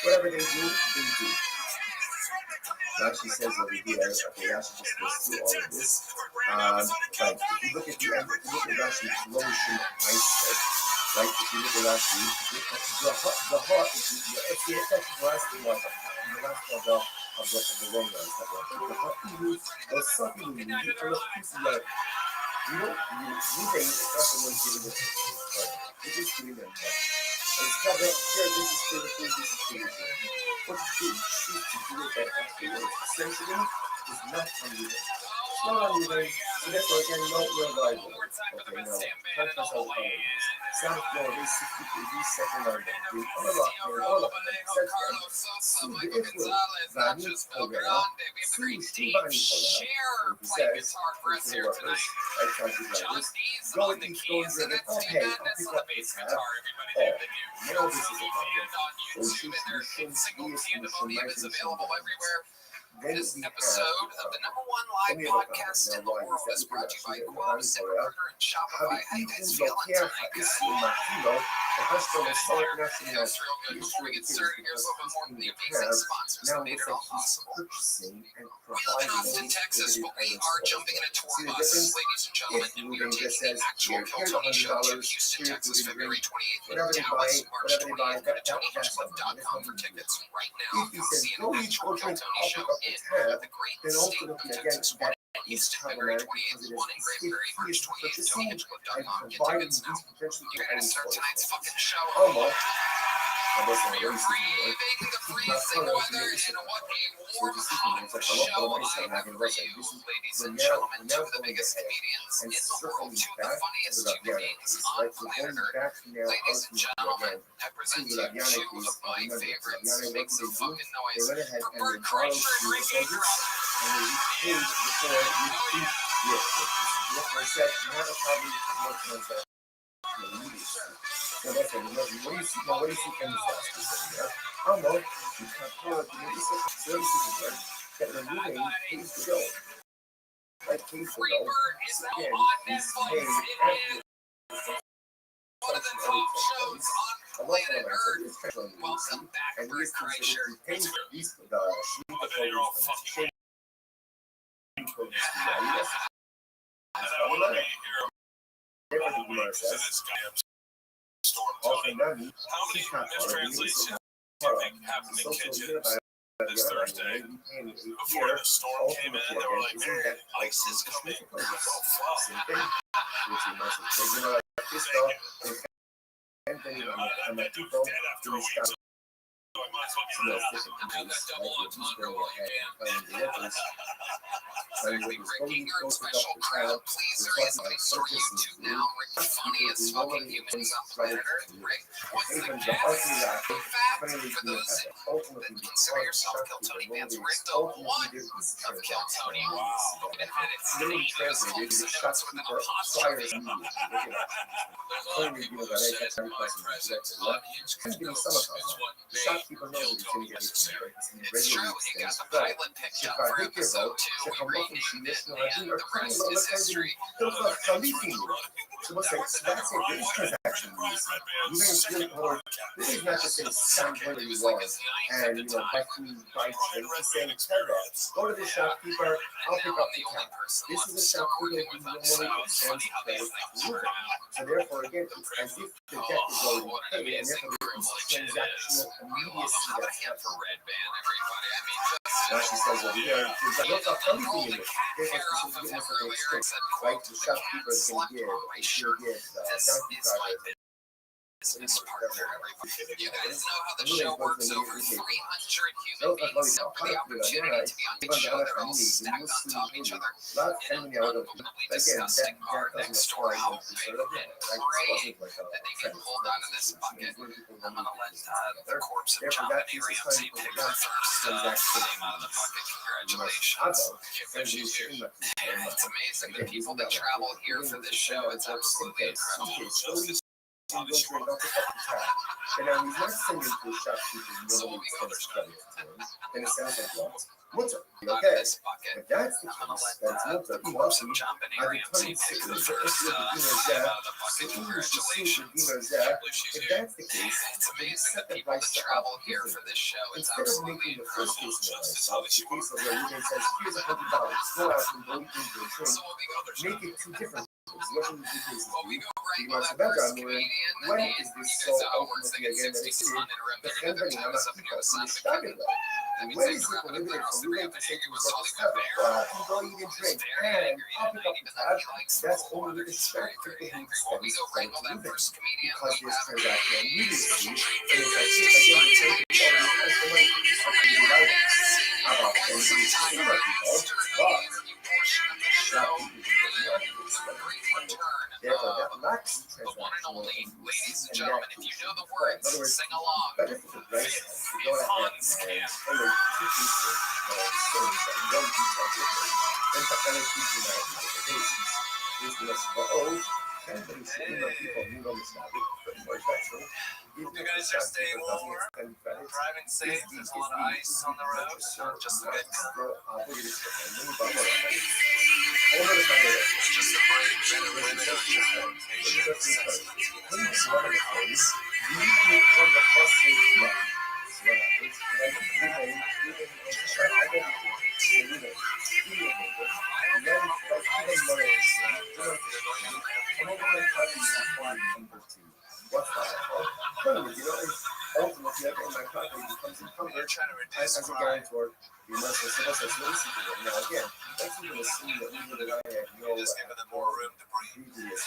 Whatever they do, they do. Now she says over here, okay, Rashi just goes through all of this. But if you look at the end, if you look at Rashi's lotion mindset, right? If you look at Rashi, the heart is it's the effect of the last one, the last one of the wrong guys. The heart was something you need to look at. You think it's not the one giving it to you, but it is giving them money. It's not that here, this is spiritual, this is spiritual. What you choose to do with that afterwards, essentially, is not unlimited. It's not unlimited, so therefore, again, no rival. Okay, now, contrast all the colors. South Florida is 60 degrees, second on them. The all of them, except them. See the Israel, Vani, Ogera, see Shivani, Ogera. He says, the workers, I try to write this. Go and each go and driven, okay, I'll pick up this hat. Now this is a problem. So Available everywhere. This episode of the #1 live podcast in the world is brought to you by Quo, ZipRecruiter, and Shopify. How you guys feeling tonight, guys? Feels real good. Before we get started, here's a little bit more from the amazing sponsors that made it all possible. We live in Austin, Texas, but we are jumping in a tour bus, ladies and gentlemen, and we are taking the actual Kill Tony show to Houston, Texas, February 28th, and Dallas, March 28th. Go to TonyHatchclub.com for tickets right now. Come see an actual Kill Tony show in the great state of Texas. One in East, February 28th, one in Granbury, March 28th. TonyHatchclub.com. Get tickets now. You're gonna start tonight's fucking show. We are braving the freezing weather in what a warm, hot show I have for you, ladies and gentlemen. Two of the biggest comedians in the world, two of the funniest human beings on planet Earth. Ladies and gentlemen, I present to you two of my favorites. Make some fucking noise for Bert Kreischer and Ricky So that's what do you see? What do you see from this last there? I don't know. You can't call it the services that are moving pays the bill. Like pays the bill. Again, he's paid after one of the top shows on planet Earth. Welcome back, Bert Kreischer. How many mistranslations do you think happened in kitchens this Thursday? Before the storm came in, they were like, "There, ice is coming." Oh, fuck. I might as well get Have that double entendre while you can. Quickly breaking your special crowd pleaser is on YouTube now. Rick, the funniest fucking humans on planet Earth. Rick, what's the guess? In fact, for those that consider yourself Kill Tony fans, Rick, the one of Kill Tony. Wow. It's Steve, so notes with an apostrophe. Says my presence on YouTube notes is what made Kill Tony necessary. It's true, he got the pilot picked up for episode 2, we renamed it, and the rest is history. So what's that? So that's it. This transaction this is not just a sound where you was and buy food, buy drinks. He's saying, go to the shopkeeper, I'll pick up the tab. This is a shopkeeper who normally extends credit to you. So therefore, again, it's as if the debt is already paid, and therefore there is transactional immediacy that's happening. Now she says over here, look up everything in it. Therefore, she's giving us a big stick, right? The shopkeeper is going to give, this is like business partner. You guys know how the show works. Over 300 human beings up for the opportunity to be on the show. They're all stacked on top of each other in an unbelievably disgusting bar next door, hoping and praying that they can hold on to this bucket. I'm gonna let the corpse of John and Ramsey pick the first name out of the bucket. Congratulations. It's amazing the people that travel here for this show. It's absolutely incredible. And now he's not sending to a shopkeeper, nobody extends credit to him. And it sounds like what? Mutter. Okay. If that's the case, that's mutter. He wants him. I've been telling you, if that's the case, It's amazing the people that travel here for this show. It's instead of absolutely making the first incredible. case in the case of where Ruben says, here's $100, go out and go eat into a drink, So we'll be going make it two different cases. What will the two cases Well, we be? go right You with must that have first better, comedian. when And is this you so guys know it works. They ultimately get again that 60 it's sun and rim the vinegar. The company, I'm time is not up near the sun. people, that means That they means they crap grab it it up up and there. leave So it the for rim Ruben vinegar to was take salty his with water. bear. Well, I can go eat and drink, It's very and angry. I'll pick up He the likes tab. That's cold only water. with the He's strength very, people very who angry. Well, we extends go right credit with to that Ruben. first comedian. Because We there's have transaction immediacy, special treat and for it's you. like, again, Sunday you're taking all the extra money for these company items. How about paying for these consumer people? But therefore, that lacks The one and transactional only, ladies and and gentlemen, if you know the words, in other words, sing along. better for the price to go ahead and pay like 2 pieces of one piece of different and to other people that have notifications. Is this everybody should know people who know this now, pretty much that's true. You guys are staying warm, driving safe. There's a lot of ice on the road, so just a bit. It's just the brave men and women who are just on Ultimately, again, my property becomes encumbered trying to as reduce a crime. guarantor. You must have said that's what now again, let's even assume that we would have had no Just giving them more room to breathe. previous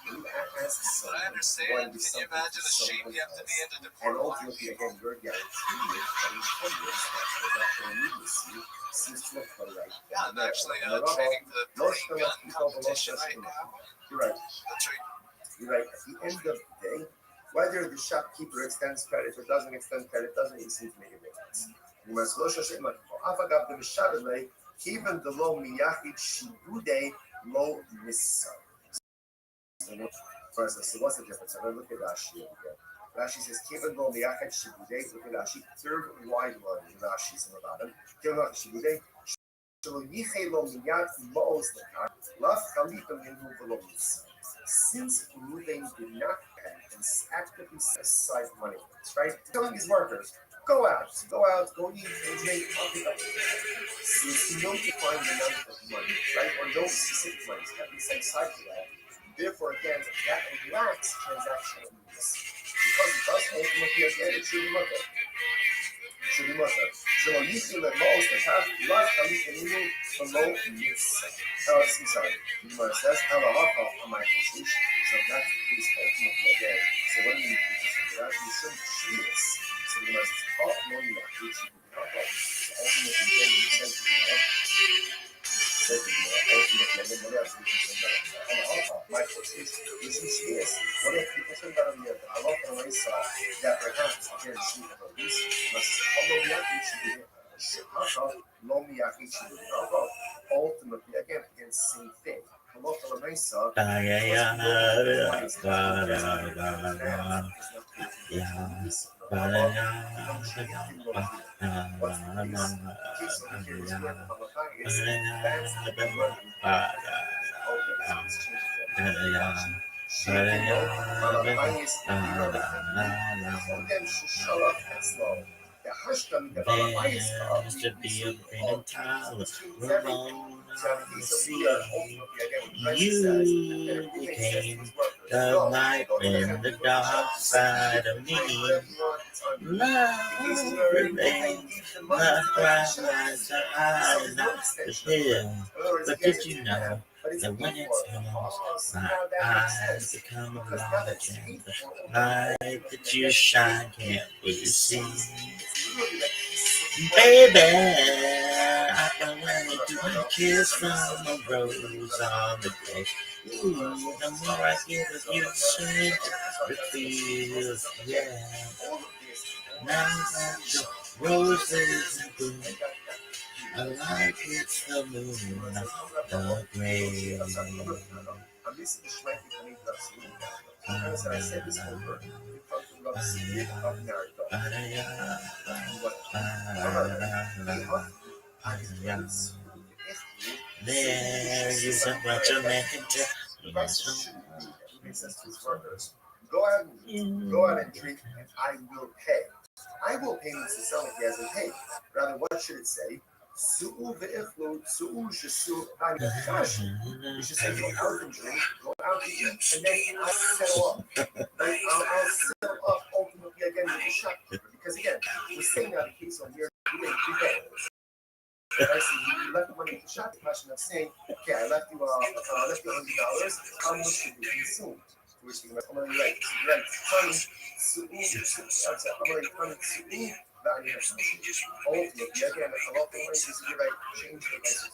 you ask But someone I understand. Can you imagine the shape you have to be in to and deport black ultimately, people? again, your guarantee is that encumbrance that immediacy seems to occur right Yeah, I'm actually now. training for the Most Korean of gun people below competition us, right now. you're right. That's right. You're right. At the end of the day, whether the shopkeeper extends credit or doesn't extend credit doesn't even seem to make a difference. You must look at it like Afagab the Mishabele, even the low miyachid shibude low missa. First, so what's the difference? I'm going to look at Rashi again. Rashi says, even though miyachid shibude, look at Rashi, third wide line in Rashi's in the bottom. Even though shibude, since Ruben did not actively set aside money, right? Telling his workers, go out, go eat and drink, since you don't define the amount of money, right? Or no specific money that we set aside for that. Therefore, again, that lacks transactional needs. Because it does ultimately, again, it should be looked at. So you feel that most of half life comes from you below this. I'm sorry. It says Halacha on my message. So that is ultimately again. So when you do this, that you should see this. So the most top money that you should be up. So ultimately then you said to ultimately then what else we can say about Halacha, my message. This is this. What if you can about the Halacha on my side that perhaps again she have a least ultimately, again, same thing. There should be a green tower, Ramona on the sea. You became the light in the dark side of me. Love remains the bright lights are high enough to hill. But did you know And when it snows, my eyes become large, and the light that you shine can't really see. Baby, I can wait to kiss from a rose on the grave. Ooh, the more I get of you, the sweeter it feels. Yeah. Now that the roses in bloom, a light hits the moon of the grave. There is a bunch of men can Go ahead and drink, and I will pay. I will pay means to sound like he hasn't paid. Rather, what should it say? Su'u ve'iflu, su'u jesu ha'nichashi. You should say, go out and drink, go out and eat, and then I'll settle up. Right? I'll settle up ultimately again with the shopkeeper. Because again, we're saying now the case on here, you didn't pay. Right? So you left the money at the shop, the question of saying, okay, I left you $100. How much did you consume? Which I'm going to write, funny, ultimately, again, a lot of ways is you write, change the prices.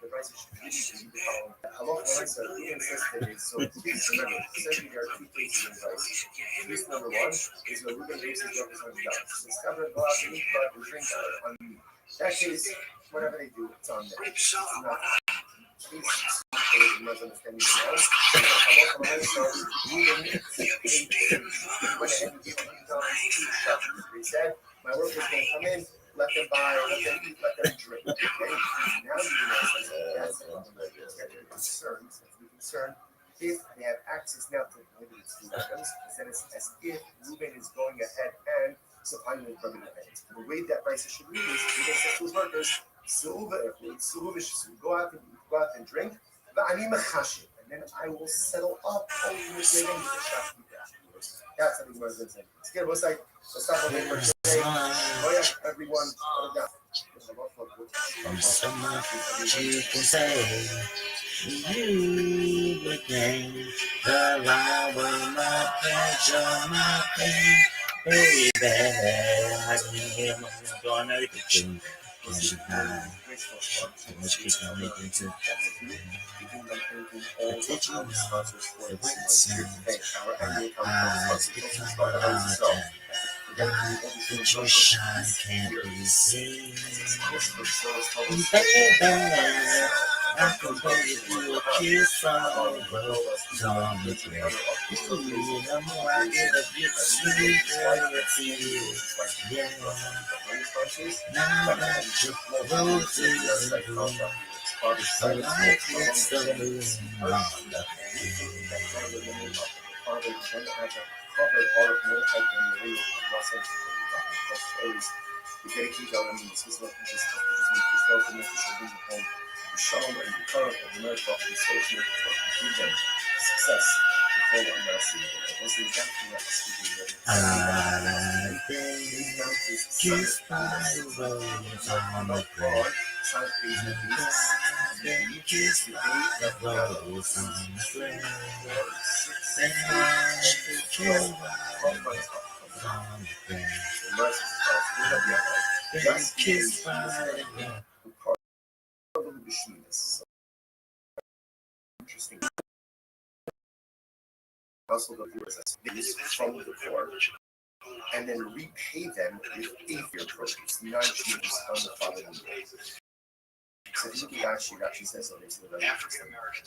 The prices should be a lot of ways are really insisted. So please remember, essentially there are two cases in price. Case number one is where Ruben basis represents $100. So discover, go out and eat, but and drink on me. That case, whatever they do, it's on them. It's not. Please must understand me now. They said, my workers can come in, let them buy, let them eat, let them drink. Okay? Now you know, concerned if they have access now to limited weapons, then it's as if Ruben is going ahead and supplying them from the event. The way that prices should read is Ruben says to his workers, go out and drink, and then I will settle up ultimately against the shopkeeper afterwards. That's how the Gemara is saying. Let's get what's like. Let's stop on paper today. Oh yeah, everyone, put it down. So much you can say. You became the flower, my pleasure, my pain. Baby, I can hear my going out of the kitchen. So much keep on making to. But did you know that when it snows, my eyes become large and the light that you shine can't be seen? Baby, I can wait you a kiss from a rose on the grave. Ooh, the more I get of you, the sweeter it feels. Yeah. Now that the roses in bloom, the light hits the moon on the I've been kissed by a rose on the grave. I've been kissed by a rose on the grave. I've been on the grave. Been kissed by a rose. Interesting. Household of yours that's from the poor, and then repay them with atheist produce, non-Jews on the following day. So if you look at Rashi says so there's the African American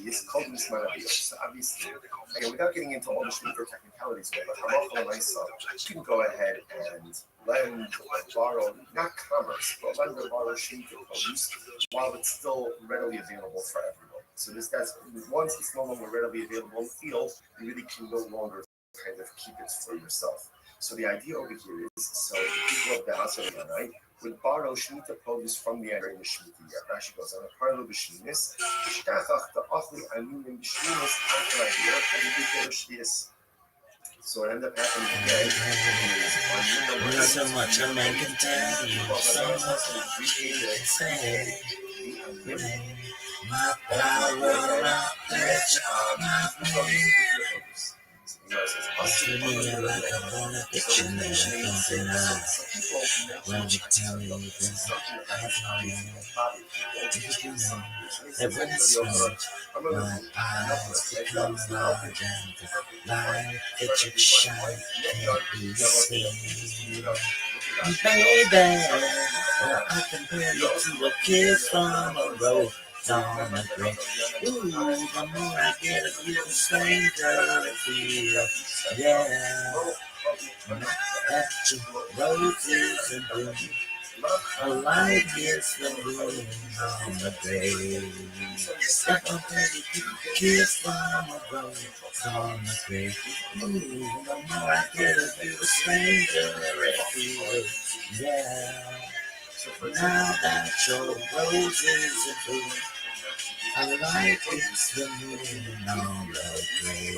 is called Mismanabi. So obviously, again, without getting into all the shmitter technicalities, but Halacha L'Maisa, you can go ahead and lend or borrow, not commerce, but lend or borrow shmitter produce while it's still readily available for everyone. So that's once it's no longer readily available in the field, you really can no longer kind of keep it for yourself. So the idea over here is, so the people of the house of the night would borrow Shemitah produce from the area in the Shemitah year. Rashi goes on, a part of the Sheminis, Shtachach the Achli Anunim the Sheminis after a year, and the people of Sheminis. So it ended up happening again. Not so much a man can tell you, so much you can say. Baby, well, I compare you to a kiss from a rose on a grave. Ooh, the more I get of you, the stranger it feels. Yeah, that your roses and bloom. A light hits the moon on the grave. If I'm ready to kiss from a rose on the grave. Ooh, the more I get of you, the stranger it feels. Yeah. Now that your roses are blue, I like it's the moon on the grave.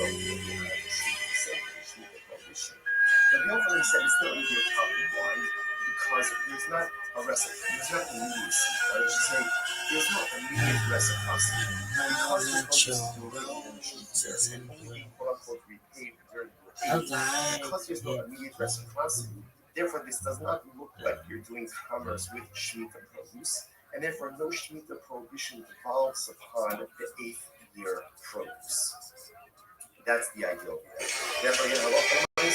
The Bill said it's not really a topic wine because there's not a recipe, there's not immediacy. I would just say there's no immediate reciprocity. Because the culture is doing and only quote unquote repaid during your age, because there's no immediate reciprocity, therefore this does not look like you're doing commerce with Shemitah produce, and therefore no Shemitah prohibition devolves upon the 8th year produce. That's the ideal. Therefore, again, and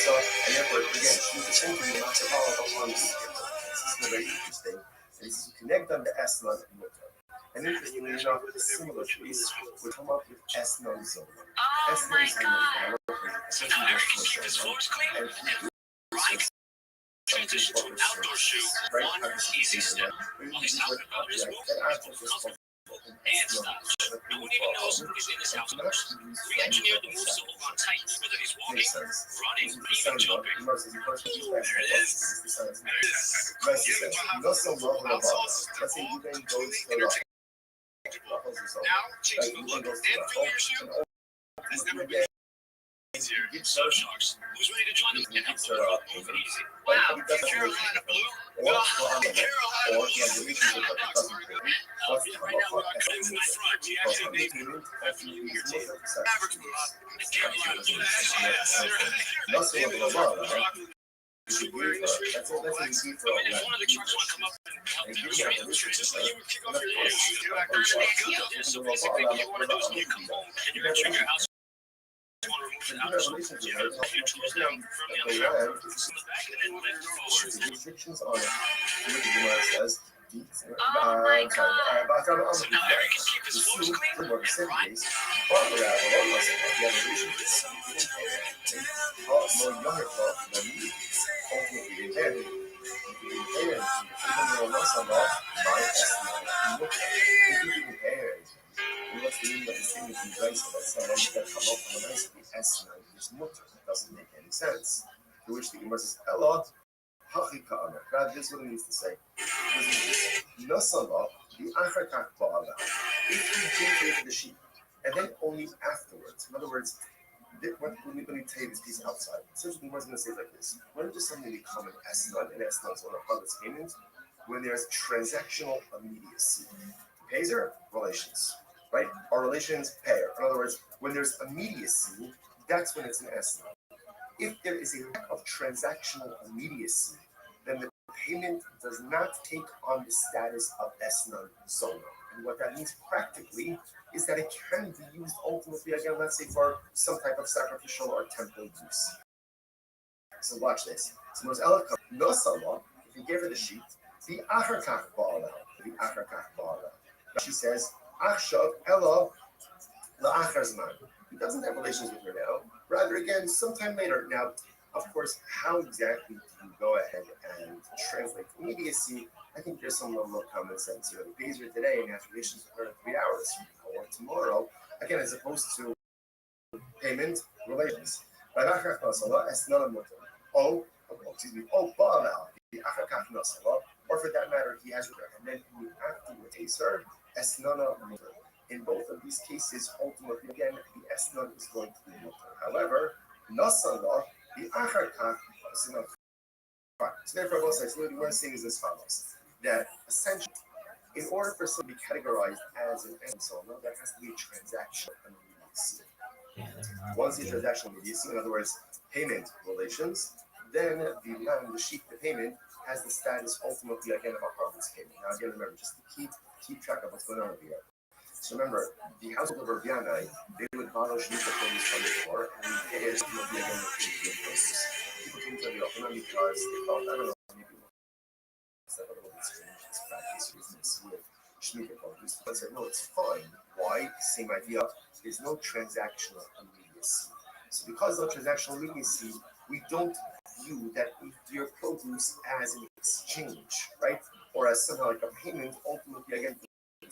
therefore, again, Shemitah only will not devolve upon this. This is very interesting. And this is connect on the Esnan and Mutar. And interestingly enough, a similar case would come up with Esnan Zona. Oh my god! So now Eric can keep his floors clean and Ryan can transition to an outdoor shoe. One easy step. While he's talking about his move, and stop. No one even knows he's in his house first. Re-engineered the move so hold on tight, whether he's walking, running, even jumping. There it is. No so well about let's say you then go to now, changing the look and feel your shoe has never been easier. So Sharks, who's ready to join them and help the world move it easy? Wow, Carolina Blue? Well, Carolina Blue is the Paradox Market. Right now, we are cutting to the front. You actually made a few years later. Average move up. And Carolina Blue. Yes, That's if one of the trucks want to come up and help demonstrate the transition, you would kick off your ears. So basically, what you want to do is when you come home and you're entering your house, you want to remove the house. You have your tools down from the other side, in the back, and then let it fall through. restrictions on it. Gemara says. Oh my god! So now Eric can keep his floors clean and Ryan. Doesn't make any sense. To which the Gemara says, "Ella, God, this is what it means to say. Nasala, the Achakak Ba'ala. If you take care of the sheep, and then only afterwards, in other words, let me tell you this piece outside. Essentially, the Gemara is going to say it like this: when does something become an esnan? An esnan is one of harvest payments when there's transactional immediacy. Payer relations, right? Our relations payer. In other words, when there's immediacy, that's when it's an esnan. If there is a lack of transactional immediacy, then the payment does not take on the status of esnan zona. And what that means practically is that it can be used ultimately, again, let's say for some type of sacrificial or temple use. So watch this. So if you give her the sheep, the acharkach ba'ala, the acharkach ba'ala. She says, Achshav elo la'achar zman. He doesn't have relations with her now. Rather, again, sometime later. Now, of course, how exactly do you go ahead and translate immediacy? I think there's some level of common sense. You know, he pays her today and has relations with her in 3 hours or tomorrow. Again, as opposed to payment relations. Or for that matter, he has her, and then he afterwards pays her. In both of these cases, ultimately, again, the esnon is going to be mutter. However, nasala, the acharkach is not. So therefore, both sides, what we're saying is as follows: that essentially, in order for something to be categorized as an zona, there has to be a transactional immediacy. Once the transactional immediacy, in other words, payment relations, then the sheet, the payment, has the status ultimately again of a harvest payment. Now again, remember, just to keep track of what's going on over here. So remember, the household of Rabianai, they would borrow Shemitah produce from the store, and the payers would be again the produce. People came to the Yochanan because they felt, I don't know, maybe it's a little bit strange, this practice business with Shemitah produce. But said, no, it's fine. Why? Same idea. There's no transactional immediacy. So because of transactional immediacy, we don't view that your produce as an exchange, right? Or as somehow like a payment, ultimately again, the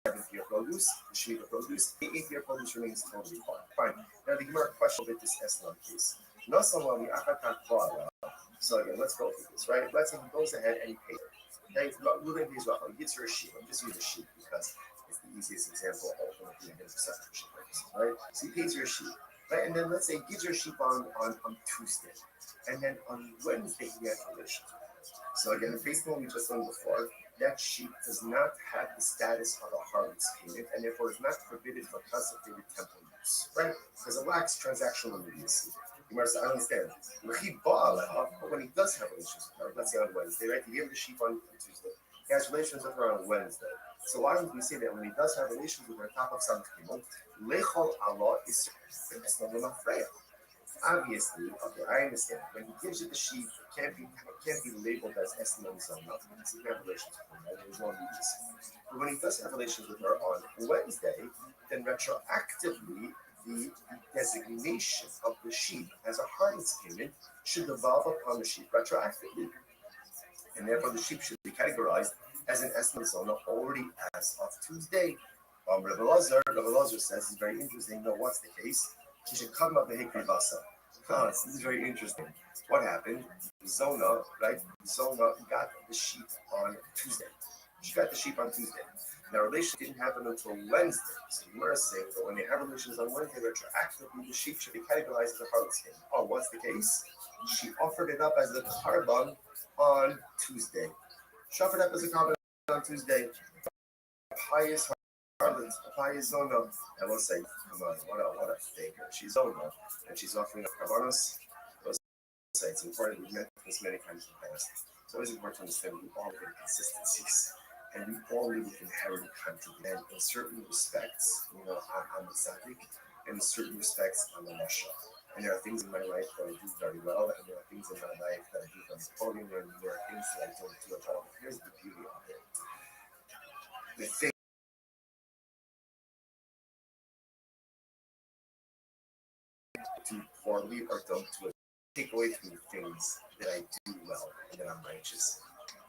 7th-year produce, the Shemitah produce, the 8th-year produce remains totally fine. Now the Gemara question with this Eslam case. So again, let's go through this, right? Let's say he goes ahead and he pays her. We're going to use Rachel. He gets her a sheep. I'm just using a sheep because it's the easiest example ultimately against perception, right? So he pays her a sheep. Right, and then let's say he gives her a sheep on Tuesday, and then on Wednesday he has relations with her. So again, based on what we just learned before, that sheep does not have the status of a harvest payment, and therefore is not forbidden for consecrated temple use, right? Because it lacks transactional immediacy. You must understand. But when he does have relations with her, let's say on Wednesday, right? He gave the sheep on Tuesday. He has relations with her on Wednesday. So why don't we say that when he does have relations with her top of some people, Lechol Allah is obviously, okay, I understand. When he gives you the sheep, it can't be labeled as Estimon Zona because he have relations with her, right? There's no immediacy. But when he does have relations with her on Wednesday, then retroactively the designation of the sheep as a harvest payment should devolve upon the sheep retroactively. And therefore the sheep should be categorized as an Estimon Zona already as of Tuesday. Rabbi Lazar says it's very interesting. No, what's the case? He should come up the Hikri Vasa. This is very interesting. What happened? Zona, right? Zona got the sheep on Tuesday. She got the sheep on Tuesday. Now, relations didn't happen until Wednesday. So the Gemara is saying that when they have relations on Wednesday, retroactively, the sheep should be categorized as a harvest payment. Oh, what's the case? She offered it up as a carbon on Tuesday. She offered up as a carbon on Tuesday. Pious Zona, I will say, come on, what a faker. She's Zona, and she's offering up carbonos. I will say it's important. We've met this many times in the past. It's always important to understand we all have inconsistencies, and we all live with inherent contradiction. And in certain respects, I'm a tzaddik, and in certain respects, I'm a rasha. And there are things in my life that I do very well, and there are things in my life that I do very poorly, and there are things that I don't do at all. But here's the beauty of it. The thing do poorly or don't do it. Take away from the things that I do well and that I'm righteous.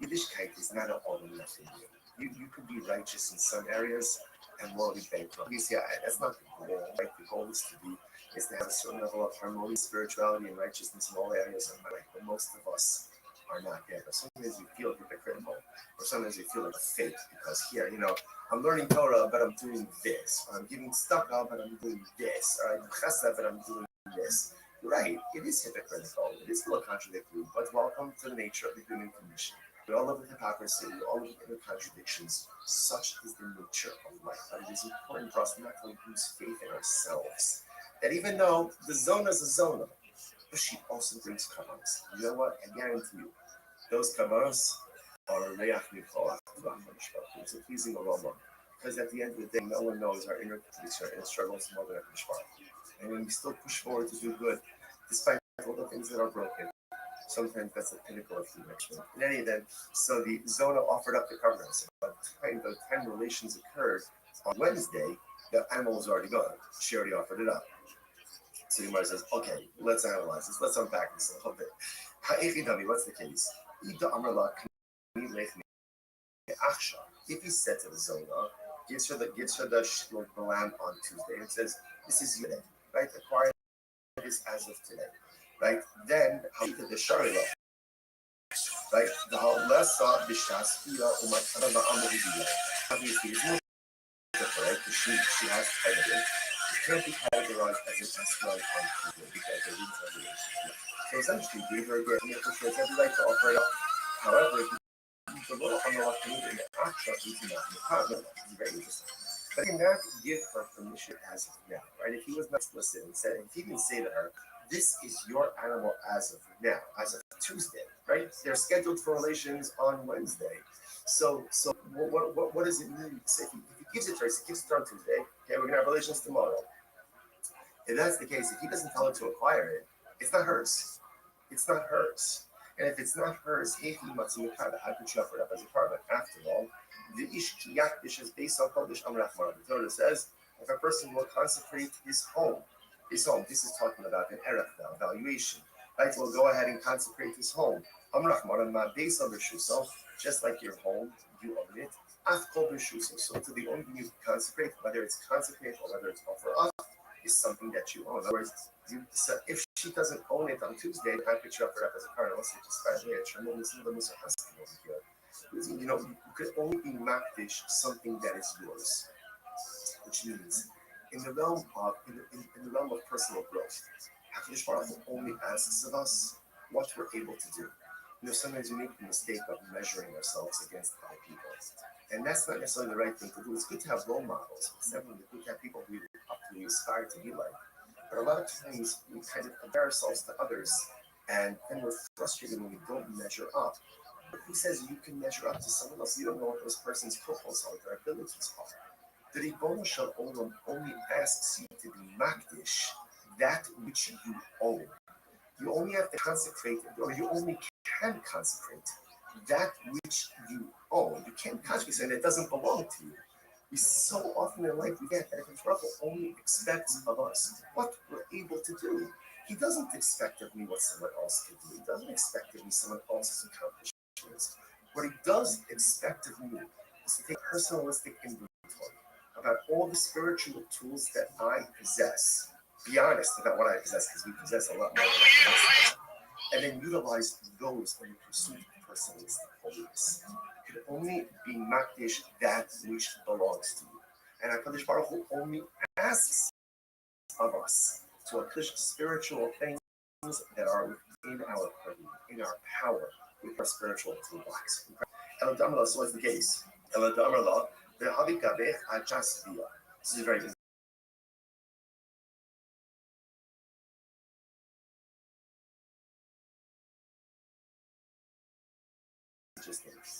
Yiddishkeit is not an all or nothing. You could be righteous in some areas and morally bankrupt. Yeah, that's not the goal. Right? The goal is to have a certain level of harmony, spirituality, and righteousness in all areas of my life. But most of us are not there. But sometimes you feel hypocritical, or sometimes you feel like a fake because here, I'm learning Torah, but I'm doing this. Or I'm giving tzedakah, but I'm doing this. Or I'm chesed, but I'm doing this. Right, it is hypocritical. It is still contradictory, but welcome to the nature of the human condition. We all live with hypocrisy, we all live with contradictions. Such is the nature of life. But it is important for us not to lose faith in ourselves. That even though the zona is a zona, but she also brings kavanas. You know what? I guarantee you, those kavanas are reach mikol. It's a pleasing aroma. Because at the end of the day, no one knows our inner contradictions, our inner struggles more than a kishpar. And when we still push forward to do good, despite all the things that are broken, sometimes that's the pinnacle of human action. In any event, so the Zona offered up the covenants. By the time relations occurred on Wednesday, the animal was already gone. She already offered it up. So Gemara says, okay, let's analyze this. Let's unpack this a little bit. What's the case? If he said to the Zona, gives her the lamb on Tuesday and says, this is your day, right? Acquire this as of today, right? Then how did the Sharila, right? The Halasa Bishaskia Umatarama Amadiya. Obviously, it's not right? Because she has title. It can't be categorized as an Eslan on Tuesday because they didn't have relationship. So essentially, gave her again, for sure, it's every right to offer it up. However, below on the left in the actual very interesting. But he not give her permission as of now, right? If he was not explicit and said, if he didn't say to her, this is your animal as of now, as of Tuesday, right? They're scheduled for relations on Wednesday. So what does it mean? If he gives it to her, he gives it to her on Tuesday, okay, we're gonna have relations tomorrow. If that's the case, if he doesn't tell her to acquire it, it's not hers. It's not hers. And if it's not hers, how could you offer it up as a carbon? After all, the Ish is based on Kodesh Amrachman. The Torah says, if a person will consecrate his home, this is talking about an erech, valuation, right? Will go ahead and consecrate his home. Amrachman, based on the Shuso, just like your home, you own it. So to the only thing you consecrate, whether it's consecrate or whether it's offer up, is something that you own. In other words, so if she doesn't own it on Tuesday, how could you offer it up as a card unless you just find it? You know, you could only be makdish something that is yours, which means in the realm of in the realm of personal growth, Hakadosh Baruch Hu only asks of us what we're able to do. You know, sometimes we make the mistake of measuring ourselves against other people, and that's not necessarily the right thing to do. It's good to have role models. It's definitely good to have people we look up to, we aspire to be like. But a lot of times we kind of compare ourselves to others, and we're frustrated when we don't measure up. But who says you can measure up to someone else? You don't know what those person's profiles are, their abilities are. The Ribono Shel Olam only asks you to be makdish that which you own. You only have to consecrate, or you only can consecrate that which you own. You can't consecrate something that doesn't belong to you. We so often in life we get that Baruch only expects of us what we're able to do. He doesn't expect of me what someone else can do. He doesn't expect of me someone else's accomplishments. What he does expect of me is to take personalistic inventory about all the spiritual tools that I possess. Be honest about what I possess, because we possess a lot more than I possess. And then utilize those in the pursuit of personalistic holiness. It could only be makdish that which belongs to you. And HaKadosh Baruch Hu only asks of us to accomplish spiritual things that are within our purview, in our power, with our spiritual toolbox. El Damla, so is the case. El Damla, the Habikabeh Ajasvia. This is very interesting.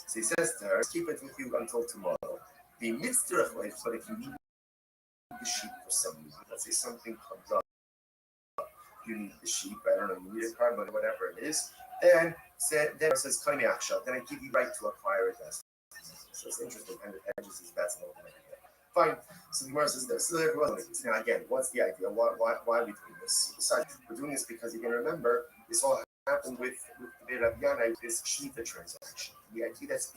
So he says to her, keep it with you until tomorrow. The mitzvah, but if you need the sheep for some reason, let's say something comes up, you need the sheep, I don't know, you need a car, but whatever it is, then it says, Kami Aksha, then I give you right to acquire it as. So it's interesting, and it edges his bets a little bit. Fine. So the Gemara says this. So everyone, now again, what's the idea? Why are we doing this? Besides, we're doing this because you can remember this all happened with the Rav Yana, this Shemitah transaction. The idea that's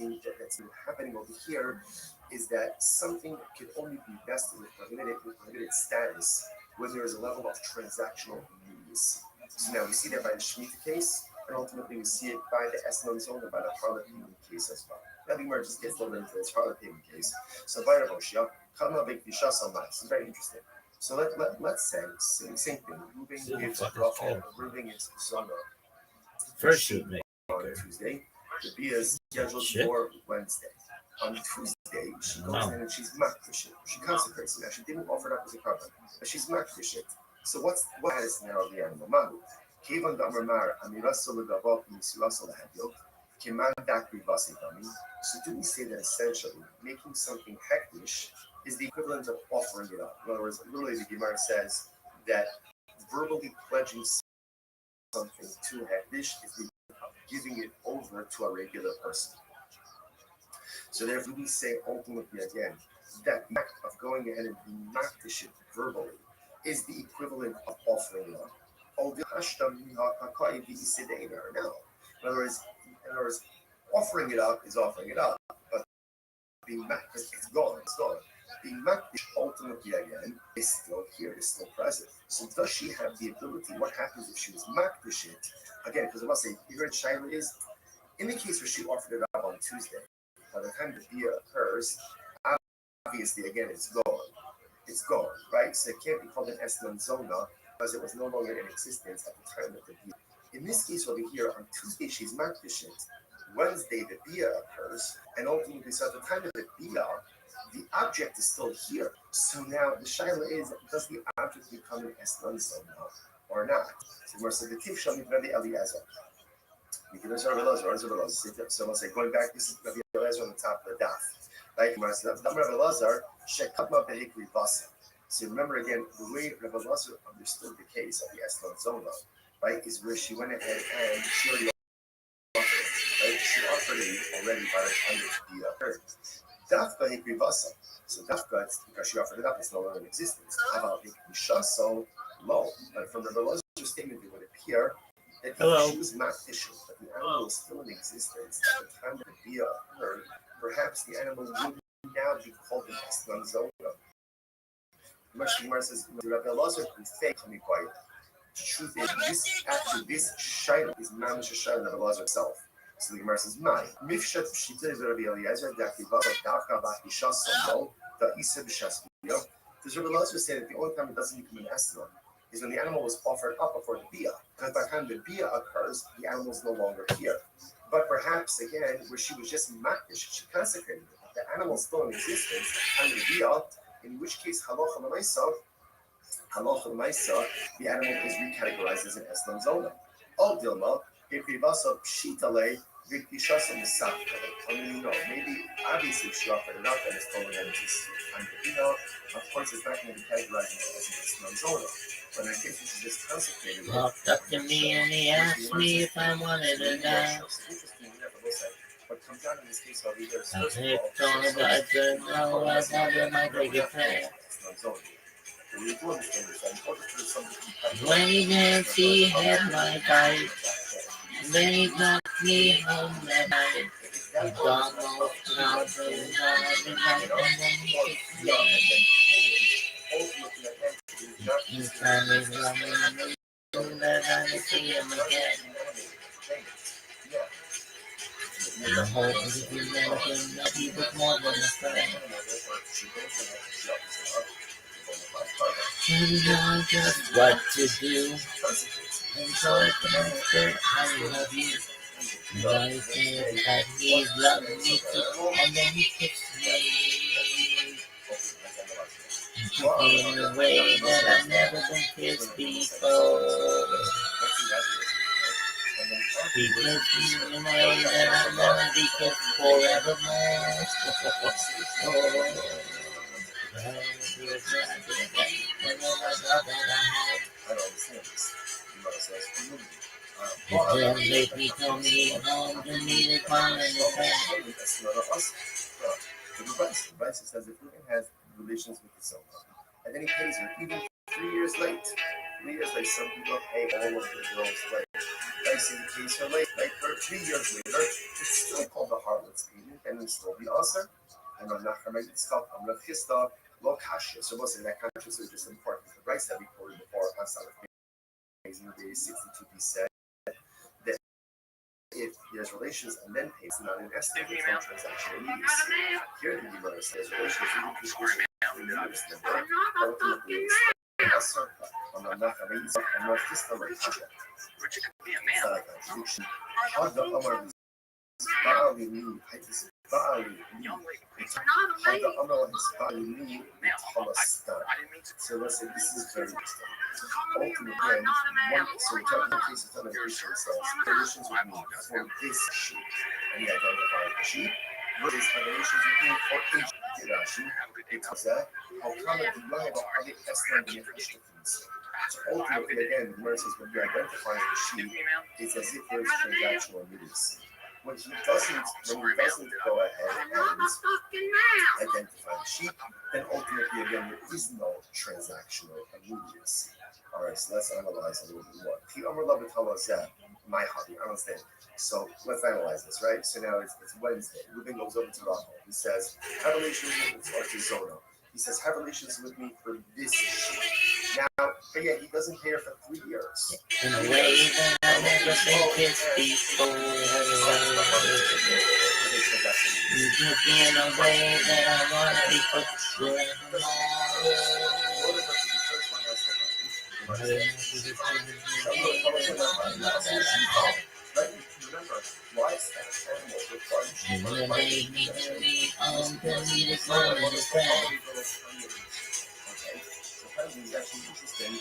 happening over here is that something can only be vested with prohibited status when there is a level of transactional immediacy. So now we see that by the Shemitah case, and ultimately we see it by the Esnon zone and by the Harlot payment case as well. Now the Gemara just gets a little into this Harlot payment case. So by Rav Hoshia, Kama Big Bishas It's very interesting. So let's say same thing. Moving into Rachel, moving into Zona. First shoot me. On Tuesday, the Bia is scheduled for Wednesday. On Tuesday, she goes in and she's makdish it. She consecrates it. Now she didn't offer it up as a carbon, but she's makdish it. So what is now the animal mahu? Kevan Damar Amirasol Gavok Misurasol Hadyot. So do we say that essentially making something hektish is the equivalent of offering it up? In other words, literally the Gemara says that verbally pledging something to hektish is the giving it over to a regular person. So therefore we say ultimately again that the act of going ahead and being makdish it verbally is the equivalent of offering it up. No. In other words, offering it up is offering it up, but being makdish, it's gone. Being makdish ultimately again is still here, is still present. So does she have the ability? What happens if she was makdish it? Again, because I must say, here at Shaila is, in the case where she offered it up on Tuesday, by the time the bia occurs, obviously again it's gone. It's gone, right? So it can't be called an Eslan Zona because it was no longer in existence at the time of the bia. In this case over here, on Tuesday she's makdish it. Wednesday, the Bia occurs, and ultimately, so at the time of the Bia, the object is still here. So now the shaila is, does the object become an Eslan now or not? So we're saying the Tiv Shamit Rabbi Eliezer. So let's say going back, this is Rabbi Eliezer on the top of the daf. Right? Rabbi Eliezer, Shekabma Behikri Vasa. So remember again, the way Rabbi Eliezer understood the case of the Eslan Zona, right, is where she went ahead and she already offered it. Right? She offered it already by the time of the occurred. Dafka Hikri Vasa. So Dafka, because she offered it up, it's no longer in existence. About Hikri Shaso, low. But from Rabbi Eliezer statement, it would appear that she was not issued, but the animal was still in existence at the time that the Bia occurred. Perhaps the animal would now be called an Eslan Zona. Gemara says, Rabbi Elazar can fake to me quiet. The truth is, this shayla is mamish a shayla of Elazar himself. So the Gemara says, "My mifshat pshita is Rabbi Eliezer dakivasa davka b'hisha solo the isa b'shasmiyo." Does Rabbi Elazar say that the only time it doesn't become an esron is when the animal was offered up before the bia? Because by the time the bia occurs, the animal is no longer here. But perhaps again, where she was just matish, she consecrated it. The animal is still in existence at the time of the bia. In which case, halacha l'maisa, the animal is recategorized as an eslam zona. Al dilma, hikrivasa pshitale, vikishasa misafkale. I mean, maybe obviously if she offered it up and it's told that it's kind of, of course it's not going to be categorized as an eslam zona. But in case this is just consecrated, walked up to me and he asked me if I wanted a nap. What comes out in this case over here is I picked on it, I said no, I thought it might take a plan. When he danced, he had my bite. Then he took me home that night. He almost knocked me down and then he kissed me. He found me running and that I would see him again. And the whole interview mentioned that he was more than a friend. He didn't know just what to do. And so I said, I love you. And I said that he loved me too. And then he kissed me. He took me in a way that I've never been kissed before. He kissed me in a way that I'll never be kissed forevermore. It just make me come home to me to find the fact. The device says if Reuben has relations with the Zohar, and then he pays her even 3 years late. 3 years late, some people pay all of the girls late. Dice indicates her late, like her 3 years later, it's still called the harlot's payment, and it's still the answer. And I'm not going to stop, I'm not going to stop, lo kasha. So most of that conscious is just important. The rights that we quoted before on Sabbath in the day 62b said that if there's relations and then pays, not an estimate, there's no transaction immediacy. Here the Gemara says relations in the number, ultimately it's the answer. I'm not going to stop, I'm not just going to kasha. It's not a contradiction. How the Amar Ba'ali me, it's Ba'ali me. It's how the Amar is Ba'ali me, it's Palestine. So let's say this is very interesting. Ultimately, so we talk in cases of Christian says, relations with me for this sheep, and he identified the sheep, versus relations with me for each Rashi. It tells that, how come it denied about other Esther and Yefresh. So ultimately, again, the verses when you identify the sheep, it's as if there's transactional immediacy. When he doesn't go ahead and identify the sheep, then ultimately, again, there is no transactional immediacy. All right, so let's analyze a little bit more. The Amar Love tells us my hobby, I understand. So let's analyze this, right? So now it's Wednesday. Ruben goes over to Rachel. He says, have relations with me, or to Zono. He says, have relations with me for this sheep. Now, but yeah, he doesn't pay her for 3 years. In a way that I've never been kissed before. You took me in a way that I want to be kissed forevermore. Remember, livestock animals with fun. Okay, so Henry is actually interesting.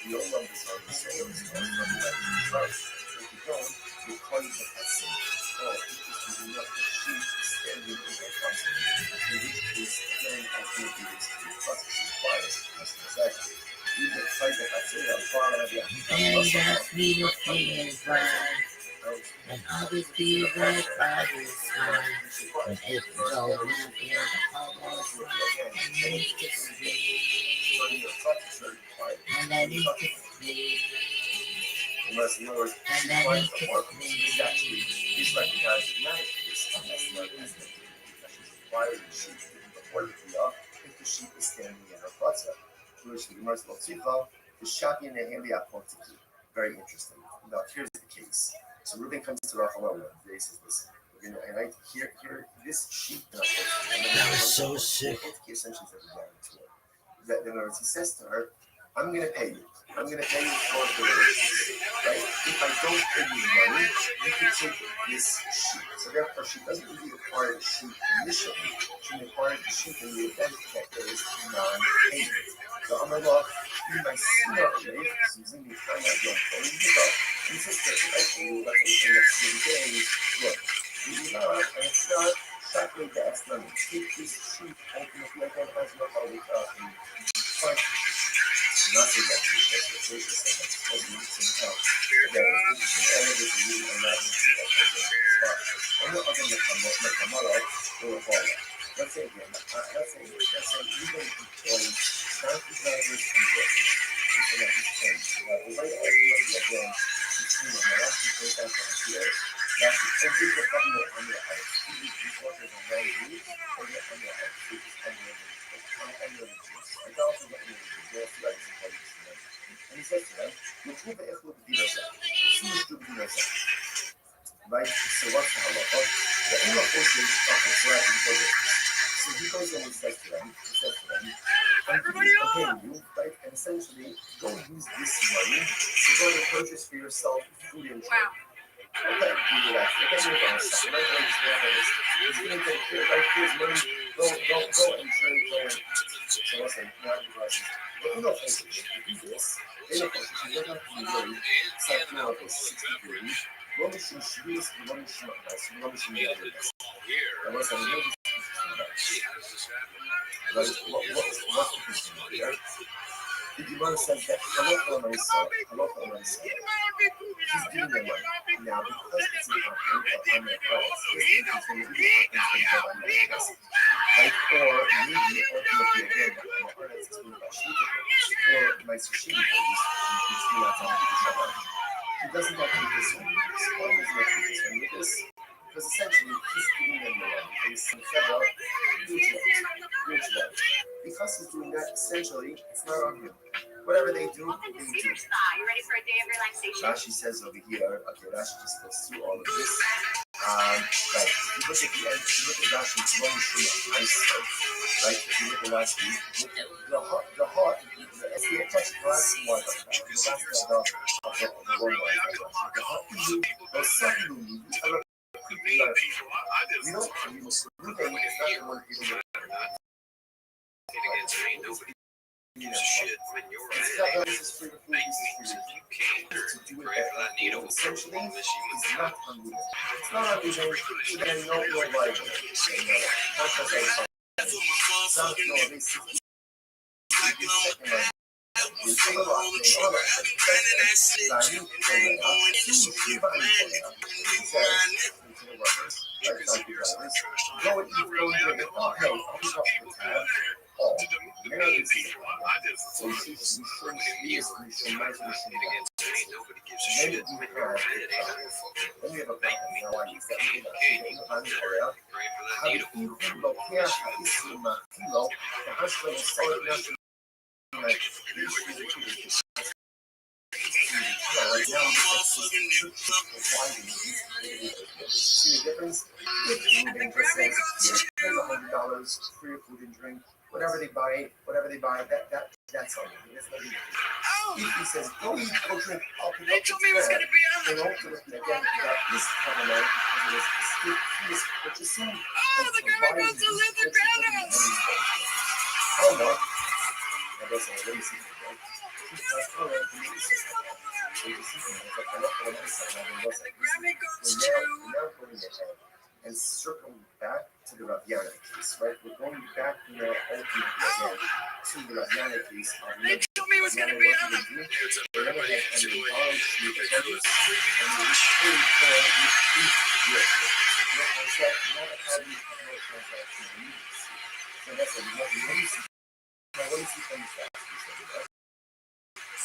Your numbers are the same as most of the first. If you don't, you'll call you the person. Oh, interesting enough, the sheep is standing in their front. In which case, again, I can do this to the process required as an example. You can fight the Hatzir and follow the and that's me to feel right. And always be right by his side. And if you don't have it, almost right. And make it sweet. And I need to sleep. Unless in other words, and I need to sleep. Actually, he's recognized as managers, unless in other words, required the sheep to do the work if the sheep is standing in her plaza. To which the Gemara will the Shabi and Nehemiah Pontiki. Very interesting. Now, here's the case. So Reuben comes to Rachel and he says, listen, we're going to, and here, this sheep, I'm so sick. Essentially, that in other words, he says to her, I'm going to pay you. I'm going to pay you for the relationship, right? If I don't pay you money, you can take this sheep. So therefore, she doesn't really acquire the sheep initially. She acquires the sheep in the event that there is non-payment. So I'm like, well, you might see our rate, using the time of your phone, and says that if I pay you, let's say the next 3 days, look, we do not, and it's not exactly that's not take this sheep, ultimately identifies what I would fine. Not so much that's the first thing that's some help. Again, this is all of this really emergency of the on the other the Kamala will follow. Let's say again, let's say you're going to employ transport drivers and workers. So that is changed. The way ultimately again, between the last people that are here, that's the people coming on your house. These workers are very weak, or they're on your house, which is under the I don't think that and he says to them, right? So what's the halacha? The end of course is so he goes in and says to them, I'm paying you, right? And essentially, go use this money to go and purchase for yourself food and drink. Okay, you do that. Okay, you're going to stop. Right? He's going to take care of his money. Go and trade. Go and so what's that? Not advising. But you know, if you do this, they don't think you don't have to be worried. It's like, you know, like 60 degrees. What was some shoes? What was some nice? What was some yellow? And what's that? What was what's the question here? The Gemara says that Halacha Maisa, he's giving them money. Now, because it's an on their price, it's going to be right? Or maybe ultimately again, or my sushi he doesn't have to do this one. Why does he have to do this one with this? Because essentially he's giving them the money. He's because he's doing that, essentially, it's not on him. Whatever they do, they do. You ready for a day of relaxation? Rashi says over here, okay, Rashi just goes through all of this. Right, if you look at the end, if you look at Rashi, it's one nice, right? If you look at last week, the heart, it's the attached glass one, the one the second we don't use shit when you're this is free to food, this is free to do it that needle. Essentially, it's not unlimited. It's not unlimited, then no liability. right now, see the difference? If Ruben just says, here's $100 for your food and drink, whatever they buy, that's on them. That's not even. If he says, go eat, go drink, I'll pick They up told the me it was tab, going to be on then the. ultimately, again, he got this problematic because he is purchasing. Oh, the grandma goes to live the grandmas. Oh, no. That doesn't really see it, right? Because, oh, the news is like that. So you see them, like, I love what I said, I mean, what's that? Grammy goes We're to. now going ahead and circling back to the Raviana case, right? We're going back now ultimately again to the Raviana case. They told me it was going to be on the. We're going ahead and we borrowed the credits and we paid for each year. So not a party of no transaction needs. So that's what we want to see. Now, what is he from the facts?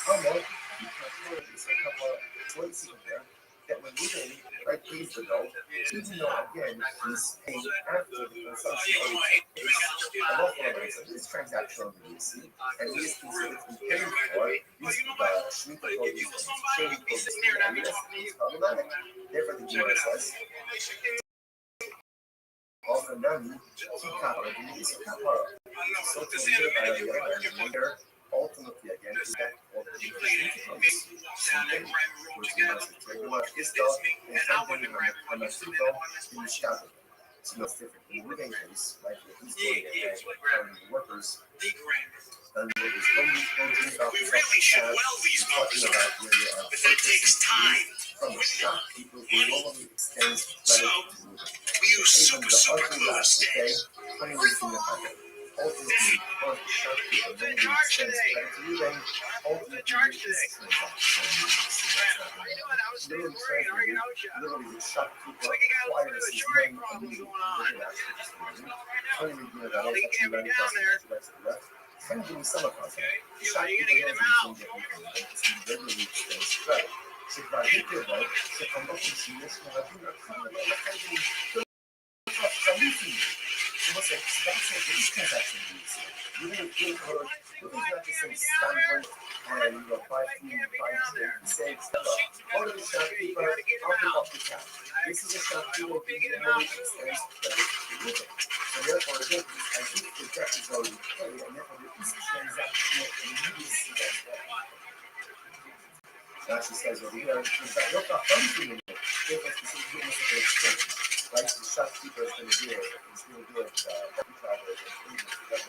How much you can afford is a couple of choices in there that when Ruben right pays the bill, even though again he's paying after the consumption already takes place. A lot of others, this transactional release, and these considered to be paid for, these Shemitah coding and chain coding is problematic. Therefore, the Gemara says, often none, kapara, the is kapara. So to be by the other hand, there, ultimately again, is that all the so that's different. In the Ruben case, like he's going ahead and hiring the workers, and the workers We really should well these numbers up, but that takes time. from the shop people who normally extends So, credit to Ruben. we use super glue instead. Ultimately, one of the shop people normally extends credit to Ruben. Ultimately, this transaction. Literally, the shopkeeper acquires his money immediately. Only doing that, I'll touch you right across the left. Kind of giving some across it. The shopkeeper knows he's going to get anything, because he regularly extends credit. C'est pas vite, c'est pendant qu'il s'y laisse, on a vu le crâne de la famille. So what's that? So that's what this transaction means. You're going to give her, you're not just some standard and you know, buy food, say, all of the shopkeeper, I'll pick up the tab. This is a shopkeeper who normally extends credit to the user. So therefore, again, I think the debt is already paid, and therefore there is a transactional immediacy that's there. It actually says over here, in fact, look how funny it is. Therefore, specifically, almost like an exchange. Right? The shopkeeper is going to do it. He's going to do it. Every traveler is going to do it.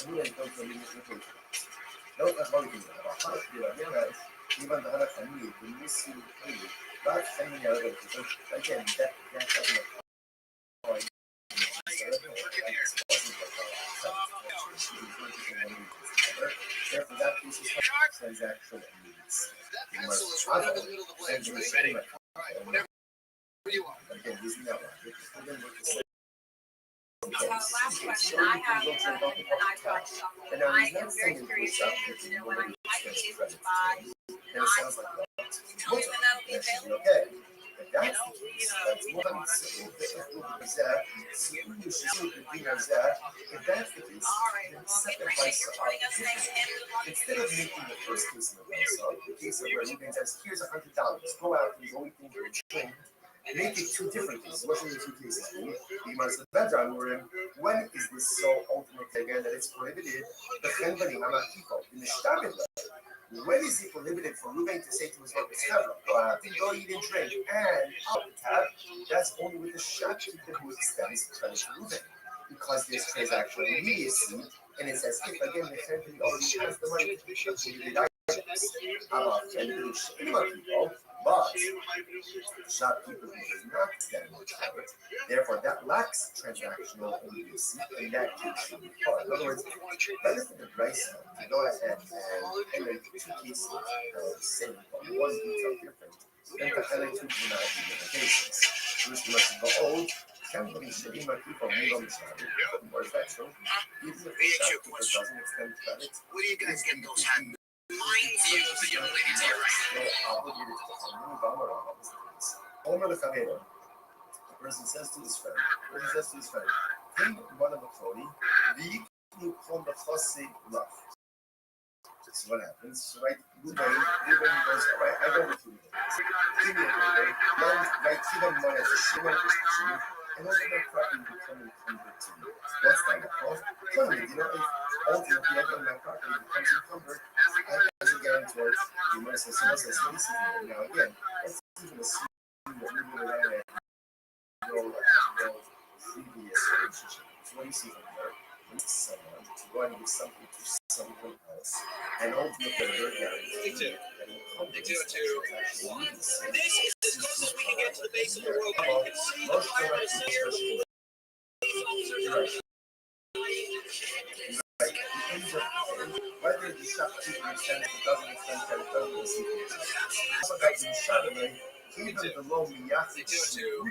And then it comes to me with the لو أخبرك about even the other family, when you see the family, that family are going to again, that doesn't apply. Therefore, that piece is transaction needs. You must travel and you must pay my again, using that one. Last question I have, And now he's not saying it's up to you when it sounds like that. Okay. If that's the case, that's one simple that if that's the case, then second vice instead of making the first case in the vice the case of where Ruben says, here's $100, go out and go eat your drink. Make it two different cases. What are the two cases? You must have better on when is this so ultimate again that it's prohibited? The company, in the Shtabit when is it prohibited for Ruben to say to his workers, go out and go eat and drink and out the tab? That's only with the shopkeeper who extends credit to Ruben. Because there's transactional immediacy, and it's as if again the company already has the money to distribute items. About people, but shopkeeper who does not extend credit, therefore that lacks transactional immediacy, and that case should be part. In other words, that is the advice to go ahead and make two cases the same, but one detail different, then to highlight two dramatic limitations. Which must be old. Company should be my people move on the side. More effective. Even if the shopkeeper doesn't extend credit, Where do you guys get those hats? Mind you, the young lady to your right. obligated to Homer the Chavero. The person says to his friend, King one of the Chori, the from the Chossi love. This is what happens, right? Ruben and over that property become encumbered to you. What's that called? Economy. You know, if ultimately again that property becomes encumbered as a guarantor, you must as soon as now again, let's even assume that you would have had no previous relationship. So what do you see from there? Someone to go and give something to someone else, and ultimately they're guaranteed They do it too. This is as close as we can get to the base of the rope. You can see the fire is here. Whether the shopkeeper extends it doesn't extend that it doesn't receive it. Also got in Chardonnay, even the low miyaki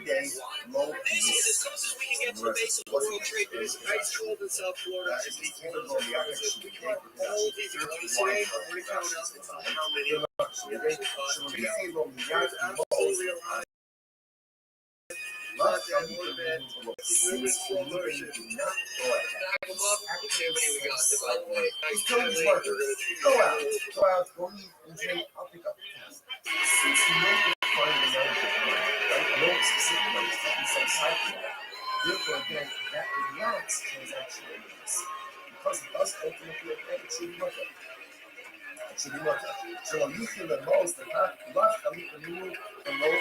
day, low This is as close as we can get to the base of the World Trade Center. Ice cold in South Florida. As the even low miyaki all these ones today, we found out how many. Go eat and drink, I'll pick up the tab. Since you know the fund is out of the money, right? No specific money, taking some side for that. Therefore, again, that relaxed transaction release. Because it does ultimately affect it should be looked at. It should be looked at. So when you feel the most, the fact, love, the new, the low,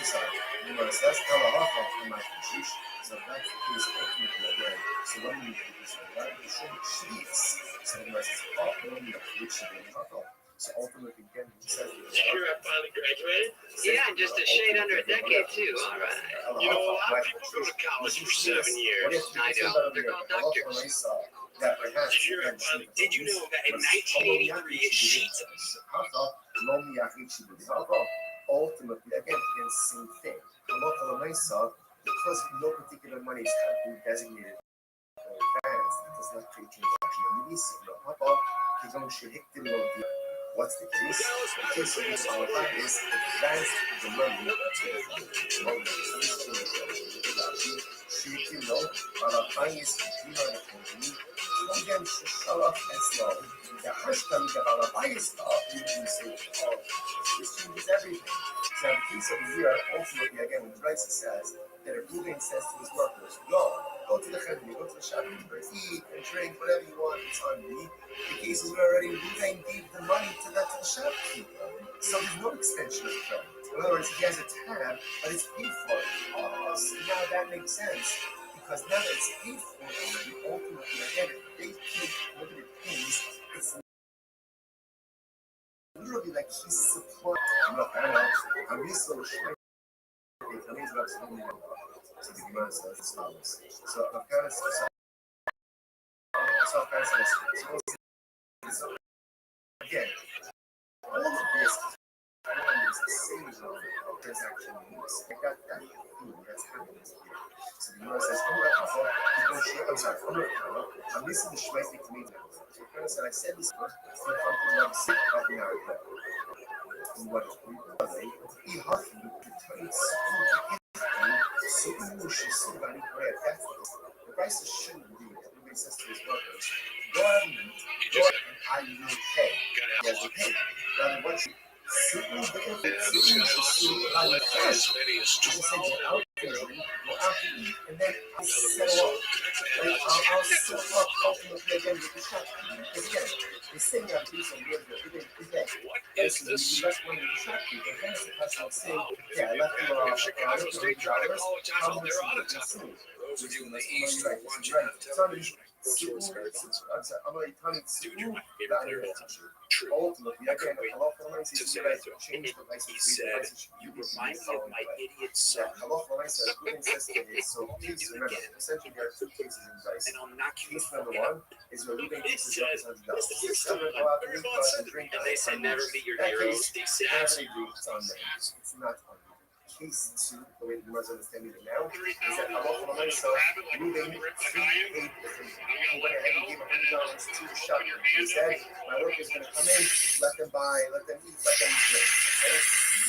sorry, you know, so that's kind of off of my confusion. So that's the case ultimately again. So when you do this, right, you should cheese. So the rest is off, when you which should be not off. So ultimately, again, he says, Sure, I finally graduated. Yeah, just a shade under a decade, too. All right. You know, a lot of people go to college for 7 years. I know. They're called doctors. Did you know that in 1983, sheets ultimately, again, the same thing. Because no particular money has been designated for advance, it does not create transaction release. What's the case? The case of this all time is advance the money to the loan. Again, shut off and slow. The hashtag about a bias stop, you can say, oh, this changes everything. So in the case of the year, ultimately, again, when Bryce says that a Ruben says to his workers, go to the chedri, go to the shopkeeper, eat and drink, whatever you want, it's on me. The case is where already Ruben gave the money to the shopkeeper. So there's no extension of credit. In other words, he has a tab, but it's paid for. Oh, so now that makes sense. Because now that it's paid for already, ultimately, again, if they take limited things, it's literally like he's supplying. I'm used to the so the Gemara says as follows. So again, all of this is the same transaction needs. I got that thing that's happening here. So the Gemara says, I'm sorry, I'm missing the Shmeitik to me now. So the Gemara said, I said this first, it's the fucking love sick of the America. And what we he huffed me to tell you so you should see by the bread. That's the prices shouldn't be. Everybody says to his workers, go out and eat, go out and I will pay. He has to pay. Rather, what you certainly you should see how you cash. You should say, go out and eat, and then I'll settle up. I'll settle up ultimately again with the shop. Because again, the thing that I'm using here is that Is this? less money to shop people. Then the customer will say, yeah, I left you Chicago State trying to call a timeout. They're on a timeout. Those of you in the East who are watching on television, I'm like, honey, Dude, my favorite player of all time. True. ultimately, again, a lot of money to say that to him. He said, "You remind me of my idiot son. a lot of money says, so please remember, essentially there are two cases in Bryce. And I'll knock you Case the number fuck out." one is where Ruben It cases says, $100. "Listen, you're Some stupid. go out and Very eat, well but said." drink. And they say, "Never meet your That heroes." case, He said, it's on them. It's not on you. Case two, the way the Muslims understand it now, is that a lot of money so Ruben prepaid the thing. He went ahead and gave $100 to the shop. He said, my workers going to come in, let them buy, let them eat, let them drink. Okay?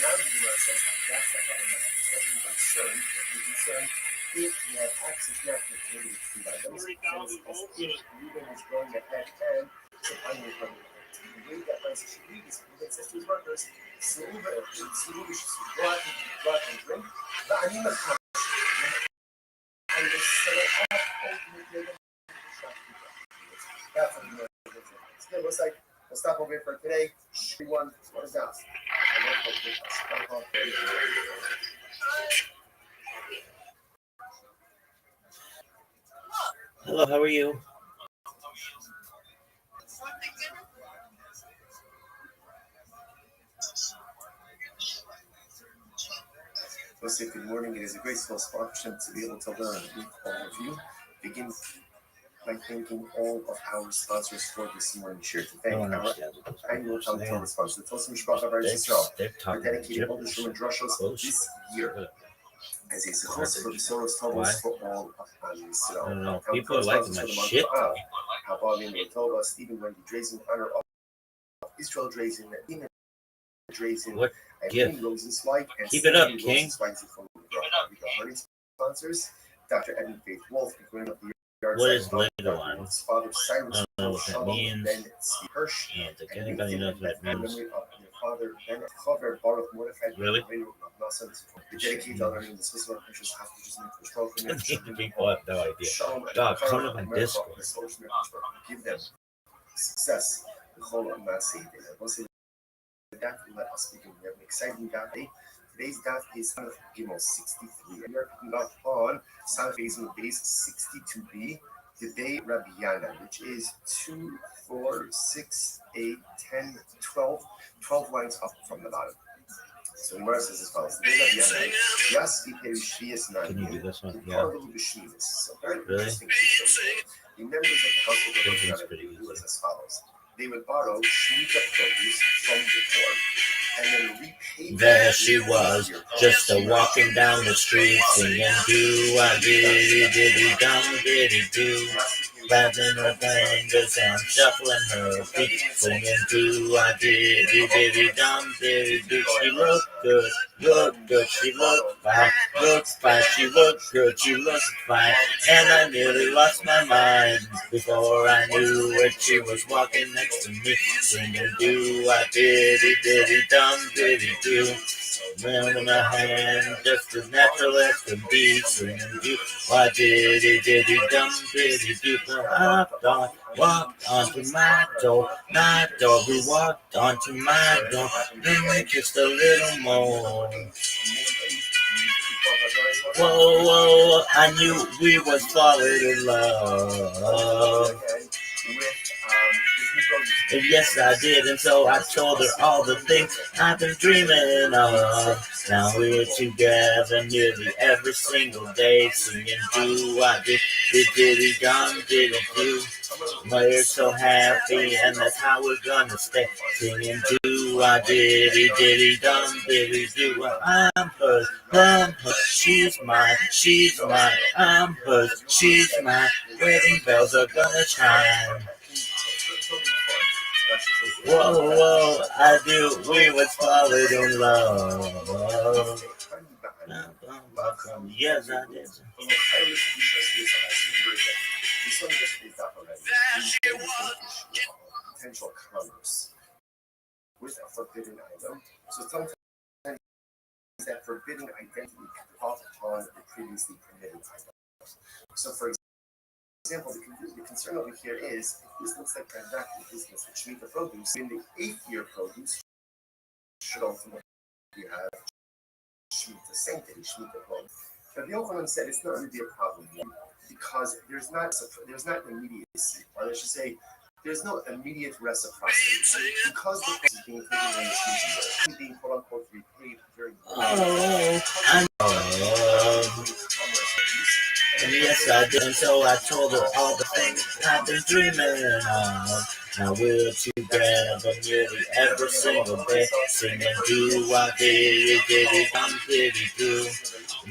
Now the Gemara says, that's not how the matter. So be concerned, if you have access now to the food items, if Ruben is going ahead and supplying your money. The way that price should be is Ruben says to his workers, go out and drink, Looks like we'll stop over here for today. Everyone, what is that? Hello, how are you? We'll say good morning. It is a great satisfaction to be able to learn with all of you. Begin by thanking all of our sponsors for this morning share. To thank our annual Talmud sponsors. The Tosim Mishpacha Bar Yisrael for dedicating all the Shuman Drushos this year as a Zechus for the Soros Tovos for all of Yisrael. I don't know. People are liking my shit. Habalim Yotova, Stephen Wendy Drazen, honor of Israel Drazen, Ina Drazen, What gift? Rosenzweig, and Keep it up, King. Sponsors, Dr. Edmund Faith Wolf, and of the what is later on? Father Cyrus, I don't know what that means. Ben Hirsch, I don't think anybody knows what it means. Father Ben Chover, Baruch Mordechai, Really? The dedicated to learning the Swiss Christians have to just make People have no idea. God, come to my Discord. Give them success. The whole of Massey. That let us begin. We have an exciting day. Today's daf is Sanaf Gimel 63. We are picking up on Sanaf Gimel base 62b. Today, Rabbi Yana, which is 2, 4, 6, 8, 10, 12 lines up from the bottom. So the Gemara says as follows: Today, Rabbi Yana, Yas Ipei Shvius Nine. Can you do this one? Yeah. So very Really? interesting. The members of the household of Rabbi Yana do as follows. They would borrow Shemitah produce from the poor and then repay. There she was, just a walking down the street, singing do-a-diddy-diddy dum diddy do, clapping her fingers and shuffling her feet, singing do-a-diddy-diddy dum diddy do. She looked good, she looked fine, she looked good, she looked fine, and I nearly lost my mind before I knew it. She was walking next to me, singing do-a-diddy-diddy dum diddy do. With my hand, just as natural as can be, singing do-a-diddy-diddy dum diddy do. Walked onto my door, we walked onto my door, then we kissed a little more. Whoa, I knew we was falling in love. And yes, I did, and so I told her all the things I've been dreaming of. Now we're together nearly every single day, singing do-a-diddy dum diddy do. We're so happy, and that's how we're gonna stay, singing do-a-diddy dum diddy do. I'm hers, she's mine, I'm hers, she's mine. Wedding bells are gonna chime. Whoa, I knew we was falling in love. Yes, I did. Potential commerce with a forbidden item. So sometimes that forbidden identity can pop upon the previously permitted item. So for example, the concern over here is if this looks like transacting business with Shemitah produce, in the 8th year produce should ultimately have Shemitah sanctity, Shemitah produce. But the Yochanan said it's not going to be a problem because there's not immediacy, or I should say, there's no immediate reciprocity because the price is being taken in the Shemitah, being quote unquote repaid during the I know. And yes, I did, and so I told her all the things I've been dreaming of. Now we're together nearly every single day, singing do-a-diddy dum diddy do.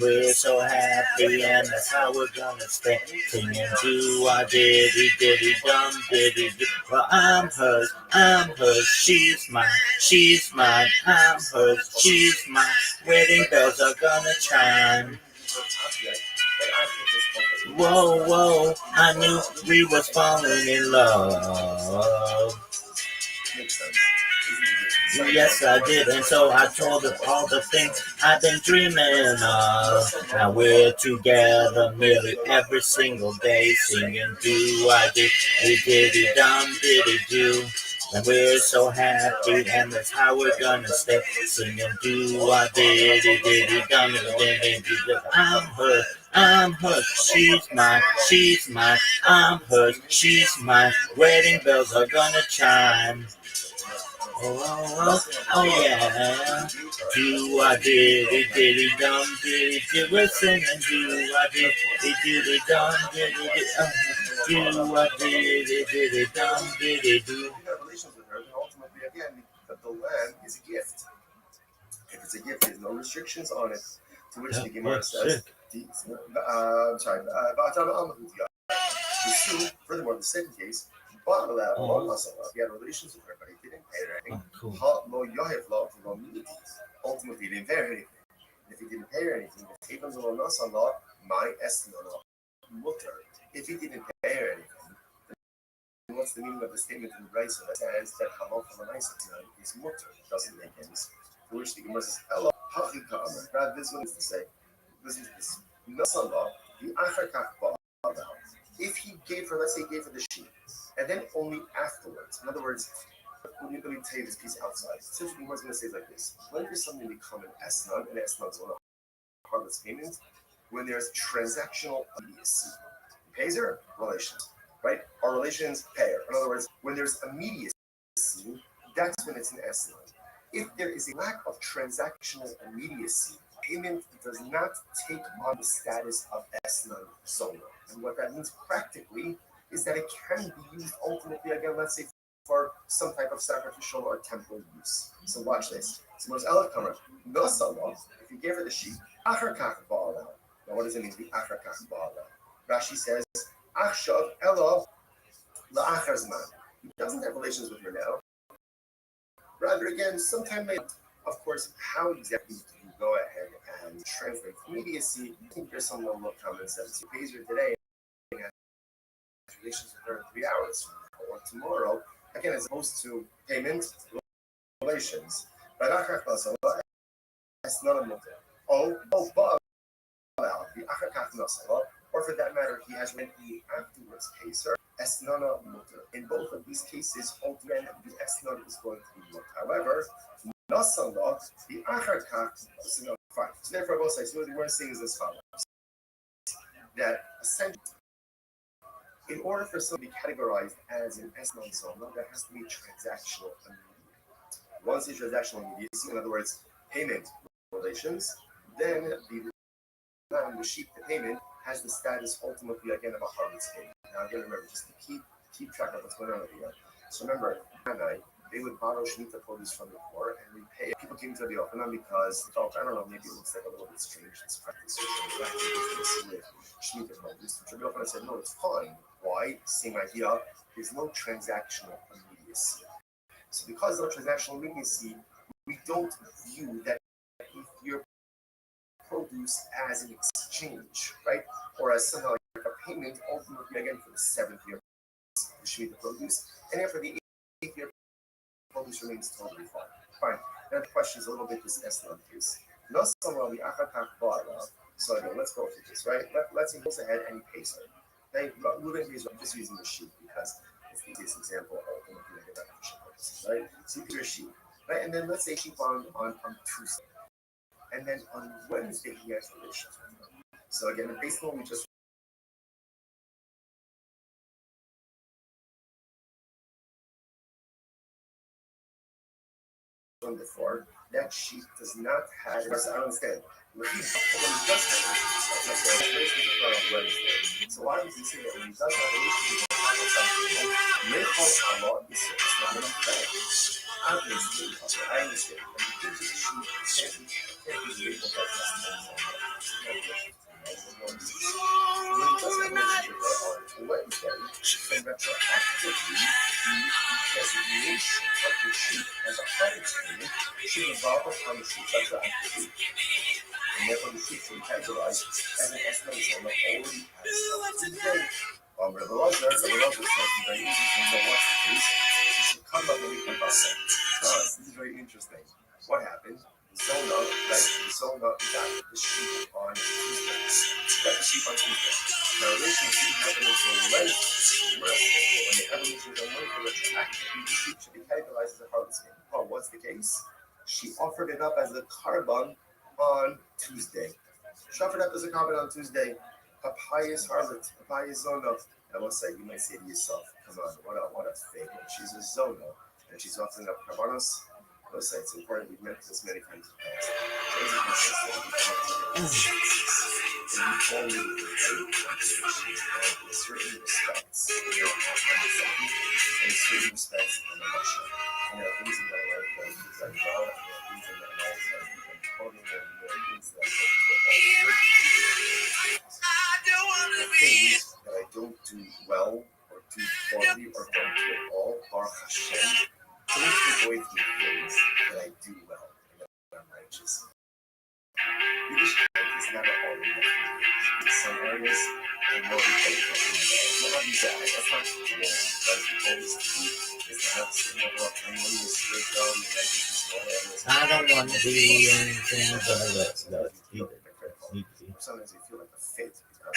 We're so happy, and that's how we're gonna stay, singing do-a-diddy dum diddy do. Well, I'm hers, she's mine, I'm hers, she's mine. Wedding bells are gonna chime. Whoa, I knew we was falling in love. Yes, I did. And so I told her all the things I've been dreaming of. Now we're together nearly every single day, singing do I diddy dum diddy do. And we're so happy, and that's how we're gonna stay, singing do I diddy dum diddy do. I'm hers, she's mine, I'm hers, she's mine. Wedding bells are gonna chime. Oh yeah. Do I diddy dum diddy do. We're singing do I diddy dum diddy do. Do I diddy dum diddy do. You have relations with her, then ultimately, again, the land is a gift. If it's a gift, there's no restrictions on it. To which the Gemara says, furthermore, the second case, he had relations with her, but he didn't pay her anything. Ultimately, he didn't pay her anything. If he didn't pay her anything, if he didn't pay her anything, then what's the meaning of the statement in the Brisa that says that halal from an is mutter? It doesn't make any sense. To which the Gemara says, hello, God, this one is to say, listen to this. If he gave her, let's say he gave her the sheep, and then only afterwards, in other words, let me tell you this piece outside. Essentially, what's going to say is like this: when does something become an esnan, and esnan is one of harmless payments, when there's transactional immediacy. He pays her, relations, right? Our relations pay her. In other words, when there's immediacy, that's when it's an esnan. If there is a lack of transactional immediacy, payment does not take on the status of esnan zona. And what that means practically is that it can be used ultimately, again, let's say, for some type of sacrificial or temple use. So watch this. So most Elakamer, no salah, if you gave her the sheep, achar kach ba'ala. Now what does it mean to be achar kach ba'ala? Rashi says, achshav ela la'achar zman. He doesn't have relations with her now. Rather, again, sometime later. Of course, how exactly do you go ahead and translate immediacy? I think there's some level of common sense. He pays her today and has relations with her in 3 hours or tomorrow. Again, as opposed to payment relations. But or for that matter, he has when he afterwards pays her. In both of these cases, again, the esnana is going to be mutter. However, the fine. So therefore, both sides. So what we're saying is as follows: that essentially, in order for something to be categorized as an esnan zona, there has to be transactional immediacy. Once the transactional immediacy, in other words, payment relations, then the sheep, the payment, has the status ultimately again of a harvest payment. Now again, remember, just to keep track of what's going on over here. So remember, they would borrow shemitah produce from the poor and repay. People came to the Yochanan because they felt, I don't know, maybe it looks like a little bit strange, this practice with shemitah produce. The Yochanan said, no, it's fine. Why? Same idea. There's no transactional immediacy. So because there's no transactional immediacy, we don't view that if your produce as an exchange, right? Or as somehow like a payment ultimately again for the 7th year of shemitah produce, and then for the 8th year produce remains totally fine. Fine. Now the question is a little bit this esnan case. So again, let's go through this, right? Let's say he goes ahead and he pays her. Now, Reuben pays her. I'm just using the sheep because it's the easiest example of purposes, right? So he pays her sheep, right? And then let's say sheep on Tuesday. And then on Wednesday, he has relations with her. So again, based on what we just before, that sheep does not have, I don't understand. When he does have relations with her on Wednesday. So why does he say that when he does have relations with her on Wednesday, it's not enough bad? Obviously, I understand. When he gives the sheep, can't be able to when he does have relations with her on Wednesday, then retroactively, the designation of the sheep as a harvest payment should evolve upon the sheep retroactively. And therefore, the sheep should be categorized as an estimate zone that already has today. Rabbi Lazar says, very easy to know what's the case. You should come up with a This is very interesting. What happened? Zona, right? Zona got the sheep on Tuesday. Got the sheep on Tuesday. Now, originally, it happened until Wednesday. When the evolution of Wednesday retroactively, the sheep should be categorized as a harvesting. Oh, what's the case? She offered it up as a carbon on Tuesday. She offered up as a carbon on Tuesday. A pious harlot, a pious zona. I must say, you might say to yourself, come on, what a fake. She's a zona, and she's offering up carbonos. I must say, it's important. We've mentioned this many times in the past. There's a difference in in certain respects, in certain respects, and emotion. And there are things in my life that I've done well, and there are things in my life that I've been quoting, and there are things that I don't do well, or do poorly, or don't do at all, Baruch Hashem, don't take away from the things that I do well and that I'm righteous. Yiddishkeit is never all enough. In some areas, I'm more thankful for that. Not only that, that's not cool. That's always key. It's to have certain level of harmony, spiritual, and righteousness. I don't want to be anything but Sometimes you feel like a fit because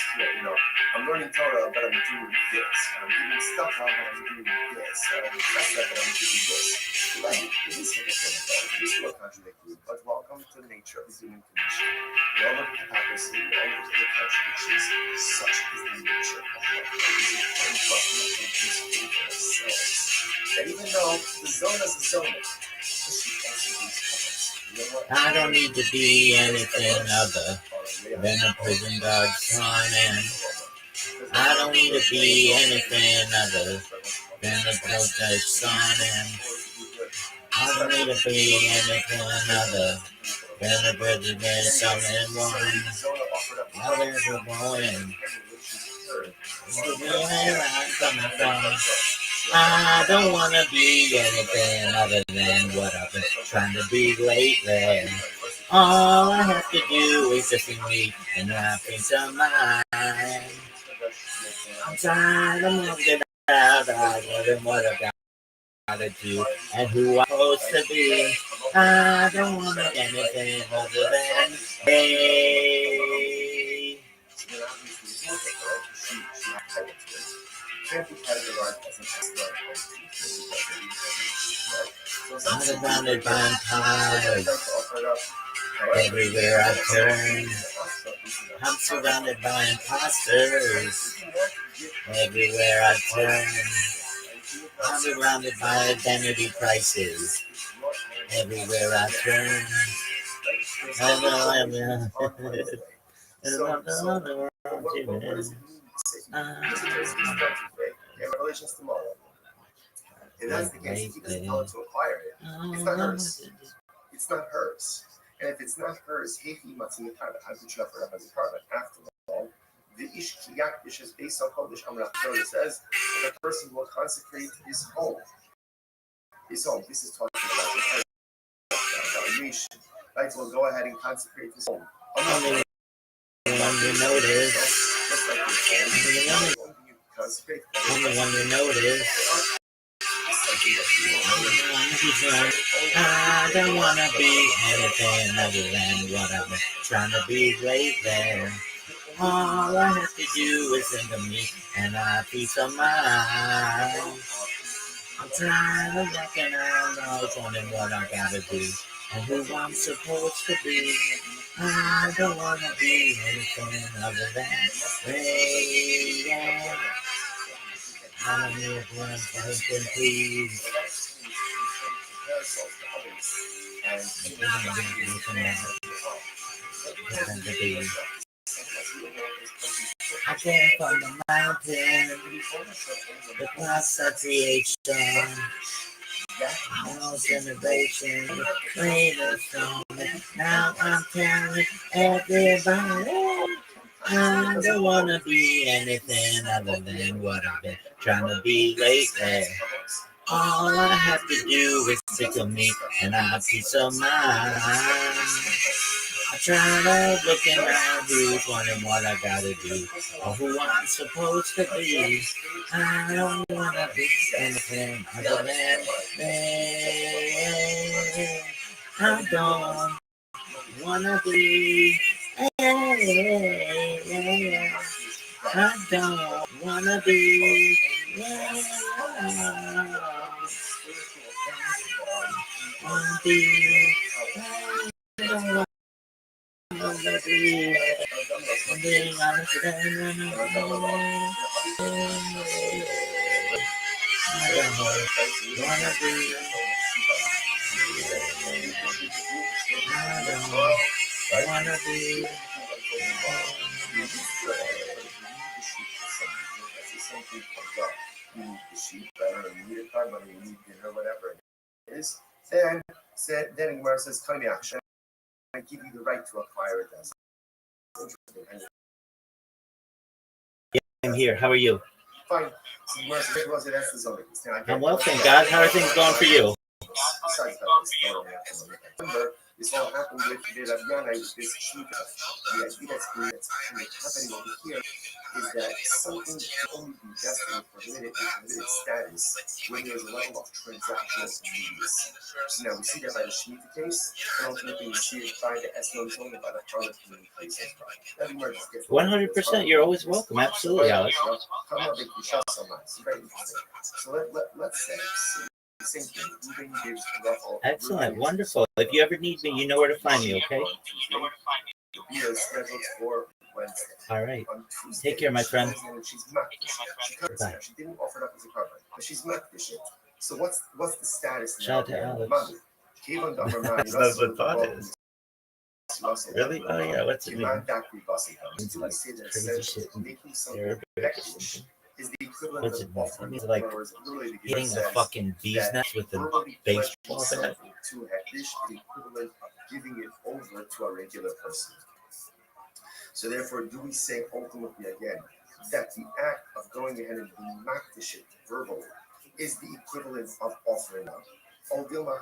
I'm learning Torah, but I'm doing this. I'm giving stuff out, but I'm doing this. I'm dressed up, but I'm doing this. Right? It is hypocritical. It is still contradictory. But welcome to the nature of the human condition. We all look at hypocrisy. We all look at the contradictions. Such is the nature of life. It is important for us to make these things for ourselves. And even though the zona is a zona, I don't need to be anything other than a prison guard son, and I don't need to be anything other than a protest son, and I don't need to be anything other than a president son and one. Now there's a morning. Where I'm coming from. I don't want to be anything other than what I've been trying to be lately. All I have to do is just be me and have peace of mind. I'm tired of moving out. I wasn't what I gotta do and who I'm supposed to be. I don't want to be anything other than hey. I'm surrounded by empires everywhere I turn. I'm surrounded by imposters everywhere I turn. I'm surrounded by identity crises everywhere I turn. I know I'm Revelations tomorrow. If that's the case, he doesn't tell her to acquire it. It's not hers. It's not hers. And if it's not hers, how could you have her as a carbon? After all, the Ish Kiyak, which is based on Kodesh Amrach Torah, says that a person will consecrate his home. His home. This is talking about the evaluation. Right? So we'll go ahead and consecrate his home. Only one you notice. Only one you notice. I don't want to be anything other than what I've been trying to be lately. All I have to do is think of me and I have peace of mind. I'm tired of walking around always wondering what I gotta do and who I'm supposed to be. I don't want to be anything other than hey, yeah. I don't need one thing, please. I came from the mountain, the process of creation, all generation, greater from it. Now I'm telling everybody, I don't want to be anything other than what I've been trying to be lately. All I have to do is think of me and I have peace of mind. Trying to looking around, who's wondering what I gotta do, or who I'm supposed to be. I don't wanna be anything other than me. I don't wanna be. I don't wanna be. Wanna be. I don't wanna be. Being honest with wanna be. I wanna be. You need the sheep, I don't know, you need a car money, you need dinner, whatever it is. Then Gemara says, come here, action. I give you the right to acquire it. That's interesting. I'm here. How are you? Fine. So Gemara says, was it? That's the zoning. I'm well, thank God. How are things going for you? Besides that, remember, this all happened with the Ravyana, this sheep. The idea that's happening over here is that something can only be destined for limited status when there's a level of transactional immediacy. So now we see that by the Shemitah case, and ultimately we see it by the Esnon zone and by the Harlot community case as well. 100%. You're always welcome. Absolutely, Alex. So very interesting. So let's say. Excellent. Wonderful. If you ever need me, you know where to find me, okay? All right. Take care, my friend. Bye. She didn't offer it up as a cover, but she's makdish it. So what's the status now? Shout out to Alex. That's what thought is. Really? Oh yeah. What's it mean? It's like crazy shit in Arabic. Is the equivalent What's it mean? It means like hitting a fucking bee's nest with a baseball bat. To Hektish, the equivalent of giving it over to a regular person. So therefore, do we say ultimately again that the act of going ahead and being makdish it verbally is the equivalent of offering up? Or now,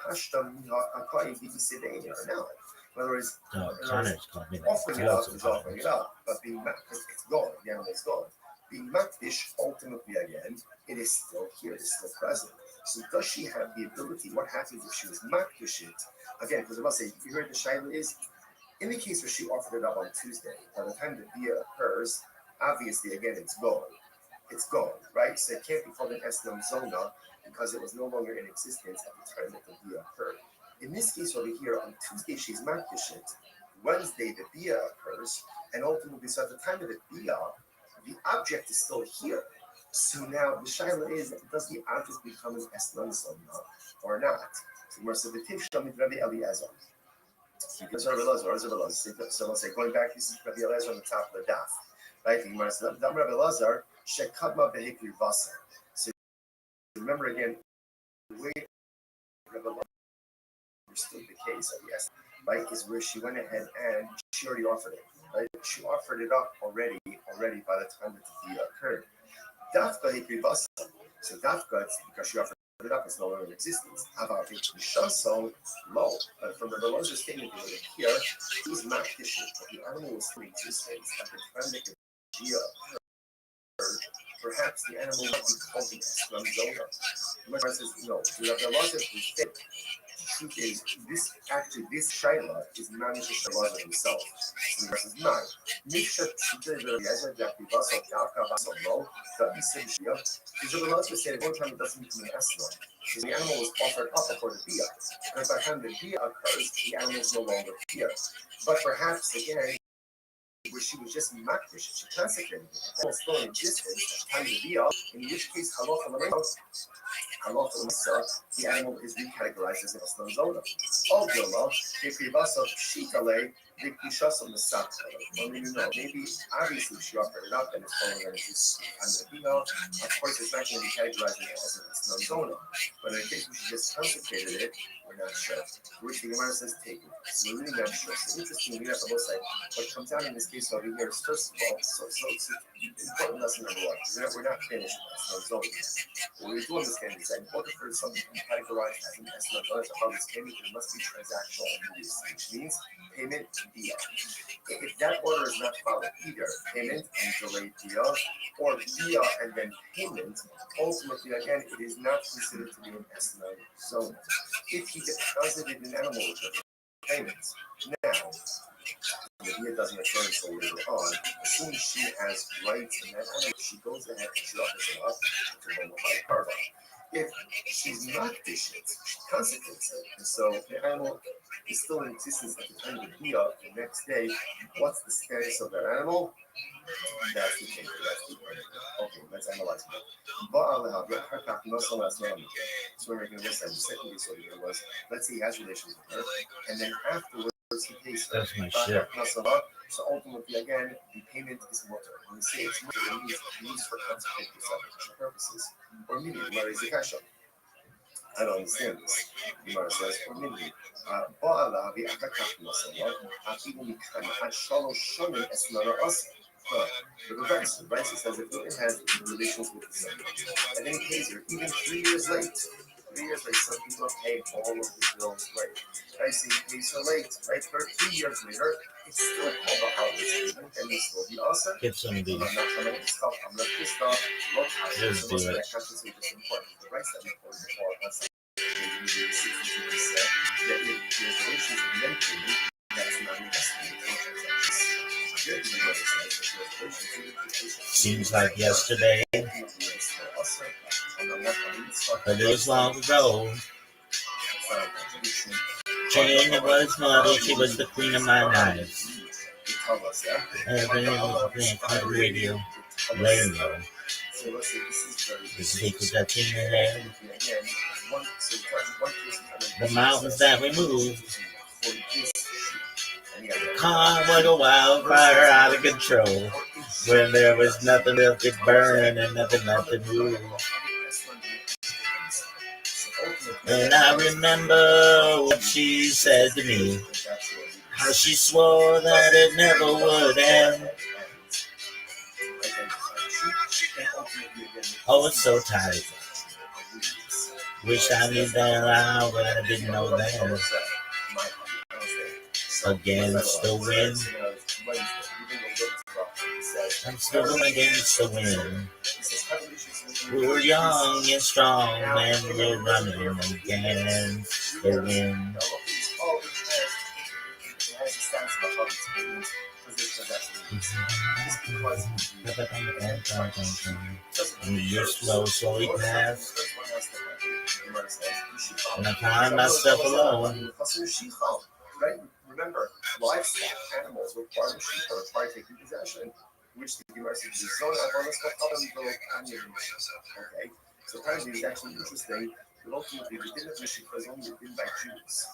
in other words, Connor's called me offering it up is offering it up, but being makdish, it's gone. The animal is gone. Being makdish, ultimately again, it is still here, it is still present. So does she have the ability? What happens if she was makdish it? Again, because I must say, you heard the shaila is, in the case where she offered it up on Tuesday, by the time the bia occurs, obviously, again, it's gone. It's gone, right? So it can't be called an esnam zona because it was no longer in existence at the time that the bia occurred. In this case over here, on Tuesday, she's makdish it. Wednesday, the bia occurs, and ultimately, so at the time of the bia, the object is still here. So now the shaila is, does the object become an esnam zona or not? So we're Rabbi Eliezer. Because Rabbi Eliezer, so let's say going back, this is Rabbi Eliezer on the top of the daf, right? Rabbi Eliezer shekadma behikri vasa. So remember again, the way Rabbi Eliezer understood the case, yes, right, is where she went ahead and she already offered it, right? She offered it up already by the time that the deal occurred. Dafka hikri vasa. So dafka, because she offered it up, it's no longer in existence. About it, so low. But from the Elazar's statement here, he was makdish it, but the animal was still in existence at the time that the deal occurred. Perhaps the animal might be called an eslam zona. The says no. So the Elazar's mistake. The truth is, this shaila is managed by Elazar himself. So the says no. Misha Tita Eliezer Jackie Vassal Davka Vassal Lo. Because the Elazar said one time it doesn't become an eslam. So the animal was offered up before the bia. And by the time the bia occurs, the animal is no longer here. But perhaps again, where she was just makdish, she consecrated it. That was still in existence at the time of the bia, in which case halacha l'masa, the animal is recategorized as an eslam zona. All Dilma, Kekrivasa Shitale, Vikishasa Masaka. Maybe obviously she offered it up and it's falling under this kind of bia. Of course, it's not going to be categorized as an eslam zona. But in the case where she just consecrated it, we're not sure. Which the Gemara says take it. So we're really not sure. So interestingly enough, I will say, what comes out in this case over here is first of all, so important lesson number one. We're not finished. So it's over. What we do understand is that in order for something to be categorized as an estimate of this payment, there must be transactional immediacy, which means payment via. If that order is not followed, either payment and delayed via, or via and then payment, ultimately, again, it is not considered to be an estimate zone. If he deposited an animal with payments, now, the via doesn't occur until later on, as soon as she has rights in that animal, she goes ahead and she offers it up to Bonafide Carva. If she's not patient, she consecrates it. And so the animal is still in existence at the time of the via. The next day, what's the status of that animal? That's the thing. That's the point. Okay, let's analyze that. So we're making this time. The second case over here was, let's say he has relations with her, and then afterwards he pays her. That's my shit. So ultimately, again, the payment is mutter. When we say it's mutter, it means used for consecrated purposes. Or meaning, where is the cash up? I don't understand this. The Gemara says, or meaning, the reverse, right? It says if it has relations with the son, and then he pays her even 3 years late. 3 years late, some people pay all of the bills late. Right? So he pays her late, right? 3 years later, it's still called a holiday payment, and it's still the awesome. Get some of these. I'm not pissed off. I'm not pissed off. Look, Just do it. that conscience is important. The rights that we quoted before, that if there's relations and then payment, that's not an estimate. Seems like yesterday, but it was long ago. Jane was naughty, she was the queen of my knives. Everything on the radio, laying low. The secret that's in the air. The mountains that we moved. Calm like a wildfire out of control. When there was nothing left to burn and nothing left to move. And I remember what she said to me. How she swore that it never would end. Oh, it's so tight. Wish I knew that I would have didn't know that. Against the wind. I'm still against the wind. We're young and strong and we're running against the wind. You're slowly pass. And I find myself alone. Right? Remember, livestock, animals require sheep or require taking possession, which the Gemara says is so okay. So apparently it's actually interesting that ultimately the din of the sheep is only written by Jews.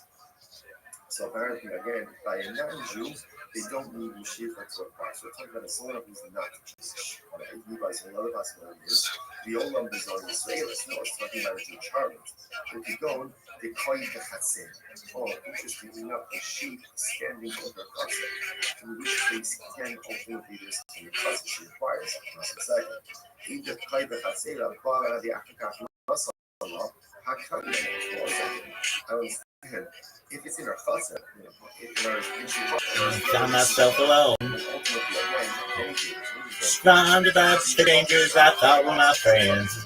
So apparently, again, by a non-Jew, they don't need Mashiach to apply. So we're talking about a someone who's not Jewish. Alright, you guys know another possibility is the Olam Bizarre Israelis. No, it's talking about a Jewish harlot. If you go, they call you the Chatzin. Oh, interestingly enough, the sheep standing over the Chatzin, in which case, again, ultimately, this is the Chatzin she requires. That's exactly. Either call the Chatzin, or the African Muslim, how come you I don't understand. If it's in our thoughts, Found myself alone. Surrounded by the dangers I thought were my friends.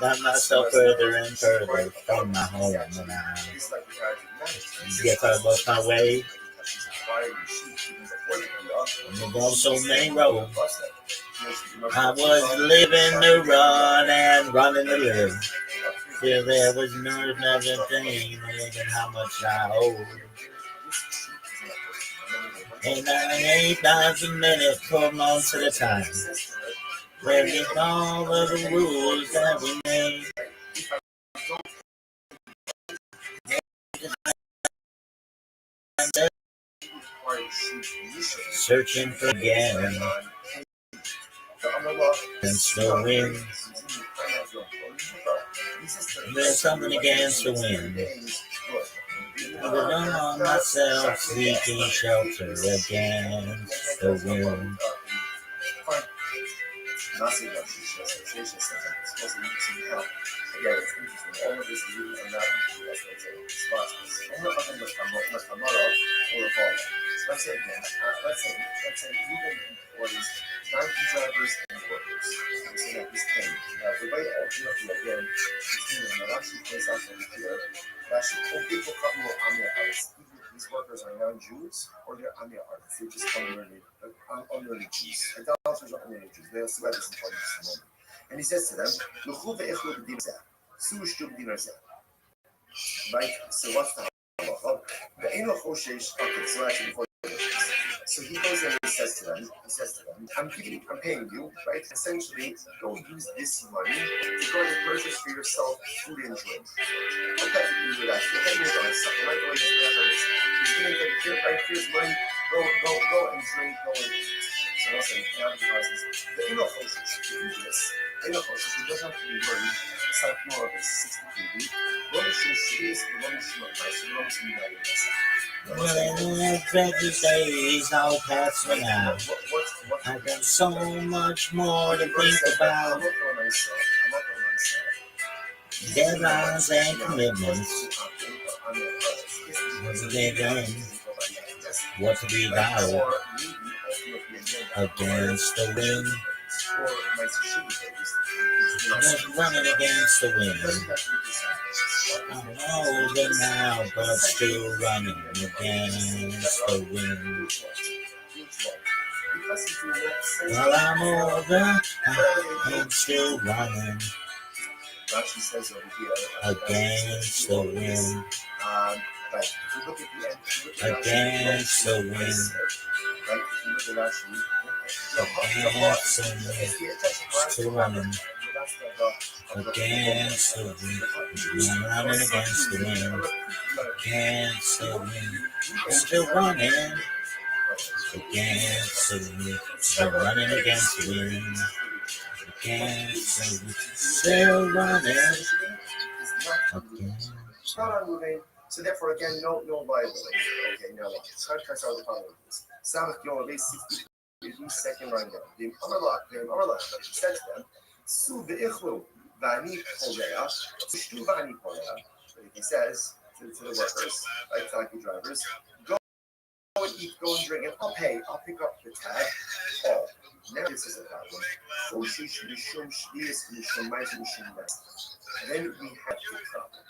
Got myself further and further from my home when I guess I lost my way. And on so many roads. I was living to run and running to live. Till there was nothing and how much I owed. And 98,000 minutes, 4 months at a time. Breaking all of the rules that we made. Searching for again. And still win. There's something against the wind. I don't know myself seeking shelter against the wind. Nothing else is just it's supposed to need some help. Again, it's interesting. All of this is really unraveling to us as a response. So let's say again, let's say even employees, donkey drivers and workers. So we say that this thing. Now the way ultimately again, this thing that actually plays out over here, it actually people come on their artists. Either these workers are non-Jews or they're on their artists. They're just unlearned Jews. Idolaters are unlearned Jews. They'll see why this is important in just a moment. And he says to them, right? So what's the halacha? Okay, so actually before so he goes and he says to them, I'm paying you, right? Essentially, go use this money to go and purchase for yourself food and drink. Okay, you do that. Okay, you're going to suffer. Right away, you're going to get right here's money. Go and drink, go and eat. So I'll say, now he rises. The Enochoshes, if you do this, Enochoshes, he doesn't have to be worried. It's like more of a 60 TV. Well, precious days all passing out. I've got so much more to think about. Deadlines and commitments. Living what to be about against the wind. I'm running against the wind. I'm older now, but still running against the wind. Well, I'm older, I'm still running against the wind. Against the wind. Against the wind. Still running against the wind. I'm running against the wind. Against the wind. Still running against the wind. Still running against the wind. Against the wind. Still running against. So therefore, again, no liability. Okay, now contracts are the following. Sabbath Yom Levi 60 second line down. The Amarla said to them, Su ve'ichlu v'ani poleah, Shtu v'ani poleah. He says to the workers, like donkey drivers, go and eat, go and drink, and I'll pay. I'll pick up the tab. Oh, now this is a problem. Then we have a problem.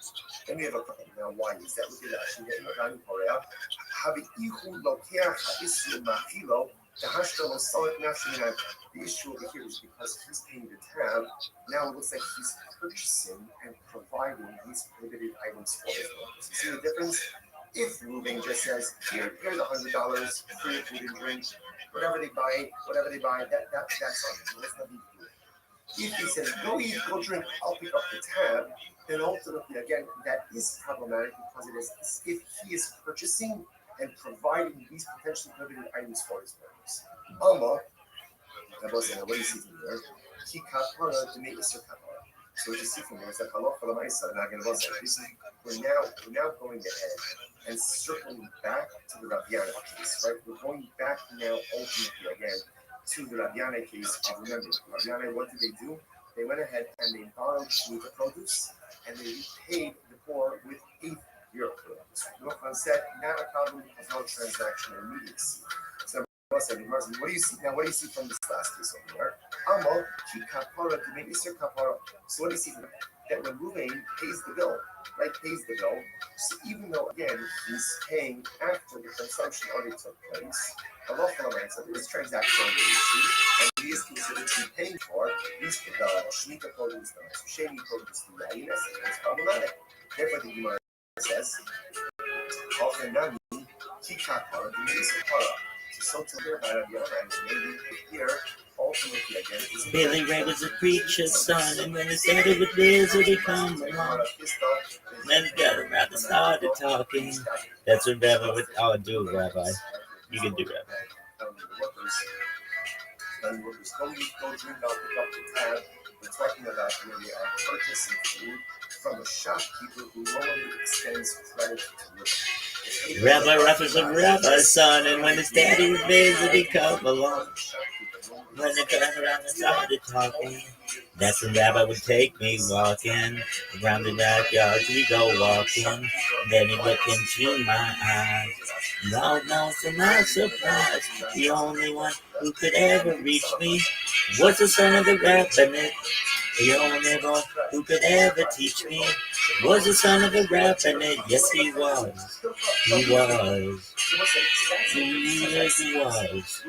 Then we have a problem. Now, why is that? Look at that. She getting a vani poleah. Havi'ihu lokeach ha'isru machilo. The issue over here is because he's paying the tab, now it looks like he's purchasing and providing these prohibited items for his workers. See the difference? If Ruben just says, here's $100, free food and drink, whatever they buy, that's on. That's nothing to do with it. If he says, go eat, go drink, I'll pick up the tab, then ultimately, again, that is problematic because it is if he is purchasing and providing these potentially prohibited items for his workers. Alma, what do you see from there? Ki kapara to make Isser kapara. So what you see from there is that halacha l'maisa, not going to this is we're now going ahead and circling back to the Rabbiana case, right? We're going back now ultimately again to the Rabbiana case. And remember, Rabbiana, what did they do? They went ahead and they borrowed the produce and they repaid the poor with 8 year produce. Yochanan said, not a problem because no transaction immediacy. So what do you see now? What do you see from this last case over here? Amal ki kapara to make Isser kapara. So what do you see from that? That when Ruvain pays the bill, right? Pays the bill. So even though again he's paying after the consumption already took place, Allah said there is transaction and he is considered to be paying for these Shemitah produce, the Sheni produce, the Yayinas, and it's problematic. Therefore, the Gemara says, so to hear about it, and maybe here, ultimately again, Billy Ray was a preacher's son, and when he started with this, it would come along. Then he got around and started talking. That's what Rabbi would do, Rabbi. You can do Rabbi. Workers go drink, I'll pick up the tab. We're talking about where they are purchasing food from a shopkeeper who normally extends credit to Rabbi Ruffles of Rabbi's son, and when his daddy visited, he come along. When they come around and started talking, that's when Rabbi would take me walking around the backyard. We go walking, then he looked into my eyes. No, so not surprised. The only one who could ever reach me was the son of the rabbinate. The only one who could ever teach me was the son of a rabbinate. Yes, he was. He was. Yes, he was.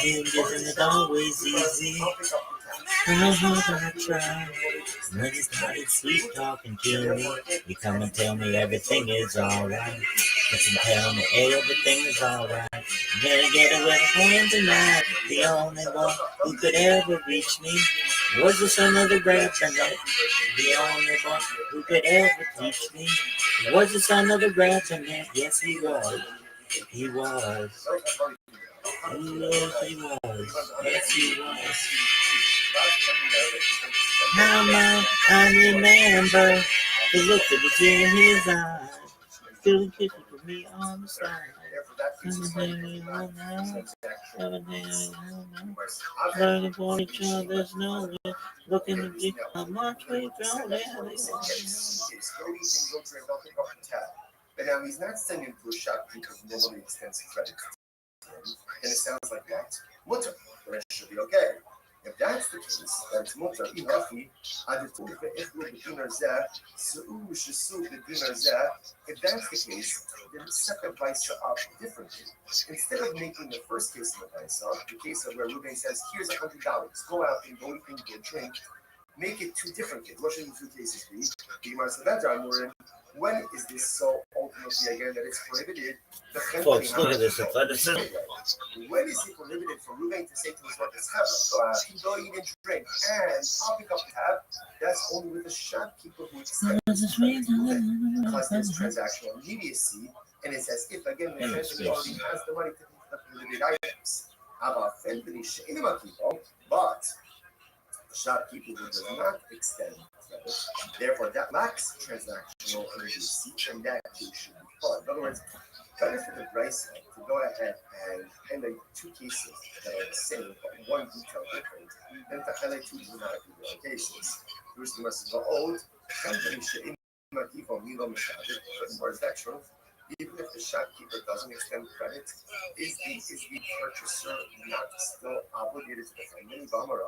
And isn't it always easy? How hard I try. When he started sweet talking to me, you come and tell me everything is alright. You can tell me everything is alright. I'm gonna get away from him tonight. The only one who could ever reach me was the son of the rabbinate. The only one who could ever teach me was the son of the rabbinate. Yes, he was. He was. Yes, he was. Yes, he was. Now I remember the look that was in his eyes. Still kissing for me on the side. Looking for each other's knowledge. Looking to see how much we grow. But now he's not sending to a shopkeeper who normally extends credit. And it sounds like that. Mutter, the rest should be okay. If that's the case, then it's mutter. If that's the case, then set the vice up differently. Instead of making the first case of the vice up, the case of where Ruben says, here's $100, go out and go eat and get drink, make it two different cases. What should the two cases be? When is this so ultimately again that it's prohibited? Folks, look at this athleticism. When is it prohibited for Ruben to say to his workers, go out, go eat and drink, and I'll pick up the tab? That's only with the shopkeeper who accepts because there's transactional immediacy, and it's as if again the Anthony already has the money to pick up prohibited items. But the shopkeeper who does not extend credit, therefore that lacks transactional immediacy, and that too should be fun. In other words, better for the price to go ahead and highlight two cases that are the same, but one detail different, than to highlight two dramatically different cases. First, the message of old, where's that true? Even if the shopkeeper doesn't extend credit, is the purchaser not still obligated to defend any bomber?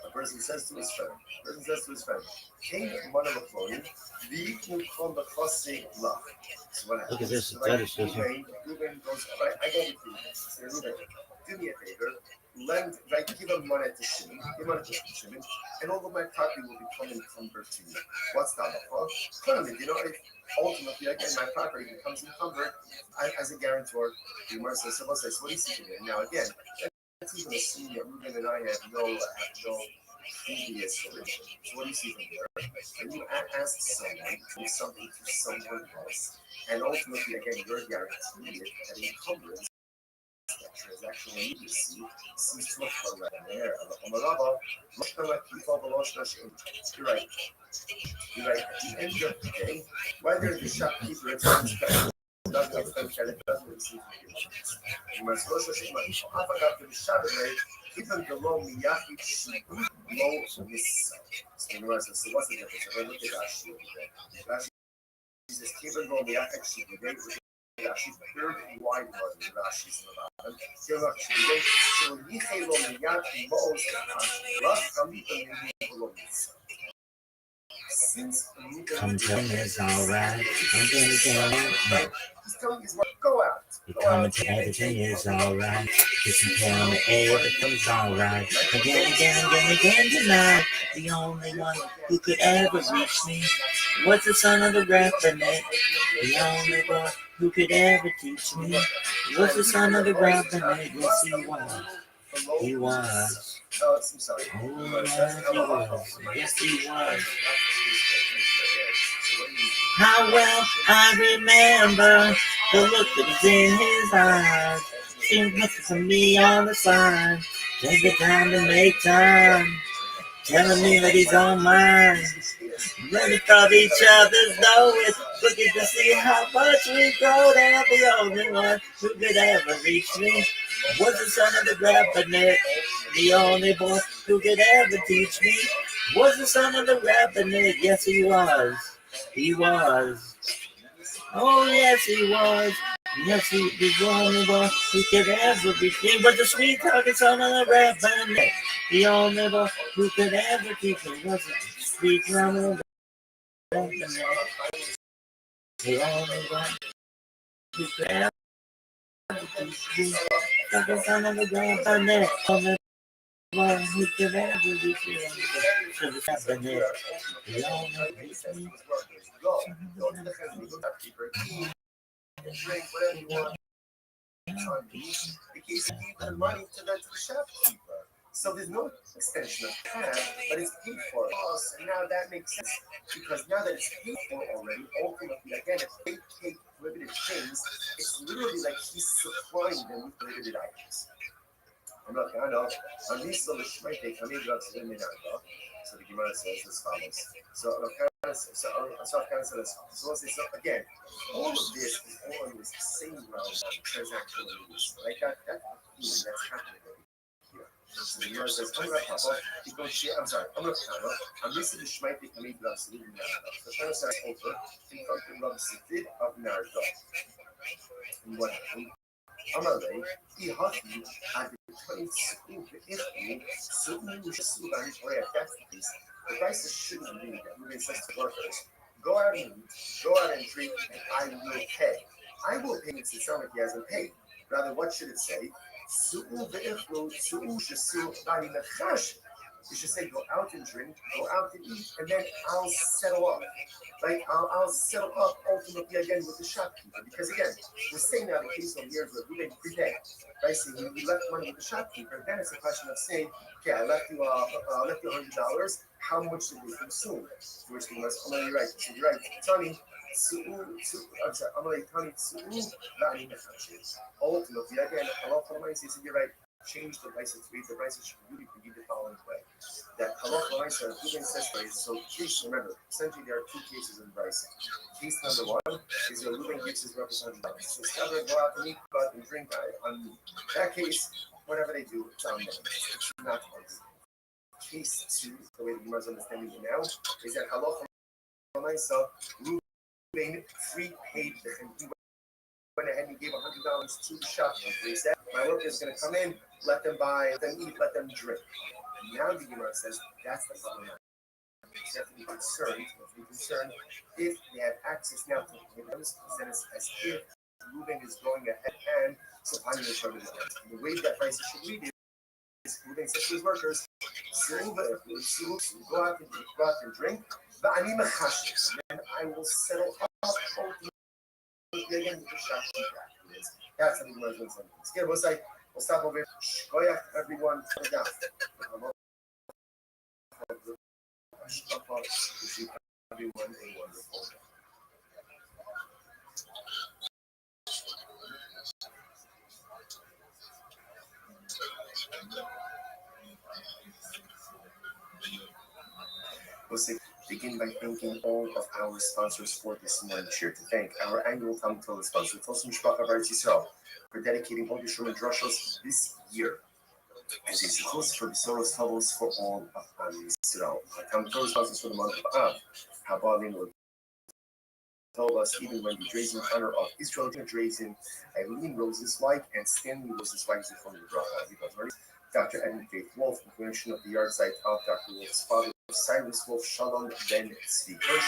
A person says to his friend, Look at this athleticism. Ruben goes, I go with you. Ruben, do me a favor. Give him money to Shimon, and all of my property will become encumbered to you. What's that? Ultimately, again, my property becomes encumbered as a guarantor. The Gemara says, so what do you see here? Now, again, let's even assume that Ruben and I have no previous relation. So what do you see from there? When you ask someone to do something to someone else, and ultimately, again, you're guaranteed that encumbrance, that transactional immediacy, seems to occur right there. You're right. At the end of the day, whether the shopkeeper extends credit, doesn't extend credit, doesn't receive communications. You must also say, even the low miyaki shibu, low missa. So what's the difference? If I look at Rashi, Rashi says, even though miyaki shibu, Rashi's third wide one, Rashi's in the bottom. So Yichei lo miyaki mo's Rash Kalita maybe below missa. Come tell me it's alright. Go out. You come and tell me everything is alright. You can tell me everything's alright. Again tonight. The only one who could ever reach me was the son of the rabbinate. The only one who could ever teach me was the son of the rabbinate. Yes, he was. He was. Oh, yes, he was. Yes, he was. How well I remember the look that was in his eyes. Restream looking for me on the side. Take the time to make time. Telling me that he's on mine. Let me thought each other's know it. Looking to see how much we grow. They're the only one who could ever reach me. Was the son of the rabbit, the only boy who could ever teach me. Was the son of the rabbit, yes he was. He was. Oh yes he was. Yes he was the only one who could ever reach me. Was the sweet talking son of the rabbit, the only boy who could ever teach me. Was the sweet son of the rabbit, the only one who could ever teach me. Was the son of the rabbit, only one who could ever reach me. Was the rabbit, the only one who could ever Drink whatever you want. In case you give the money to the shopkeeper. So there's no extension of time, but it's paid for us. And now that makes sense because now that it's paid for already, ultimately, again, if they take limited things, it's literally like he's supplying them with limited items. I'm not kind of. On these so the shmite come in drugs in Minanga. So the Gemara says as follows. So again, all of this is all in this same realm of transactional rules. Like that's happening here. So the Gemara says, I'm sorry, I'm not kind of. I'm used to the shmite come in drugs in Minanga. So Shana says over, think of the love sitted of Nardo. And what happened? Amalei, Ihati, had the 20 that's the piece. The prices shouldn't be that. Moving says to workers, go out and eat, go out and drink, and I will pay. I will pay it to sound like he hasn't paid. Rather, what should it say? You should say, go out and drink, go out and eat, and then I'll settle up. Like, I'll settle up ultimately again with the shopkeeper. Because again, we're saying now the case of years where we made prepaid. Right? So you left money with the shopkeeper, then it's a question of saying, okay, I left you $100. How much did we consume? Which thing was, I'm you're right. So you're right. Tony, I'm sorry, I'm like, Tony, ultimately, again, a lot of money says, you're right. Change the prices, read the prices should really be the following way. That halacha ma'aser, even says so case, remember, essentially there are two cases in pricing. Case number one is your Reuben gives his representative. So Scabra go out and eat, go out and drink. On that case, whatever they do, it's on them. It's not on them. Case two, the way the Gemara is understanding it now, is that halacha ma'aser, Reuben prepaid the He went ahead and gave $100 to the shopkeeper. He said, my worker is going to come in, let them buy, let them eat, let them drink. Now the Gemara says that's the problem. You have to be concerned if they have access now to the items, then it's as if Reuben is going ahead and supplying the service. The way that price should read is Reuben says to his workers, go out and drink, but I need my hashish, and I will settle up again with the shopkeeper. That's how the Gemara is going to say. We'll stop over here. Shkoyach, everyone, down. Everyone a wonderful day. We'll begin by thanking all of our sponsors for this morning. Cheer to thank our annual Talmud Torah sponsor, Tosim Shpach of Eretz Yisrael, for dedicating all the Shulman Drushos this year as a support for the Soros Tavos for all of Am Yisrael. Our Talmud Torah sponsors for the month of Av, Habalim will told us even when the Drazin honor of Israel Drazin, Eileen Rosenzweig and Stanley Rosenzweig is from the Bracha. Dr. Edmund Faith Wolf, in connection of the yard site of Dr. Wolf's father, Cyrus Wolf Shalom Ben Tzvi Hirsch,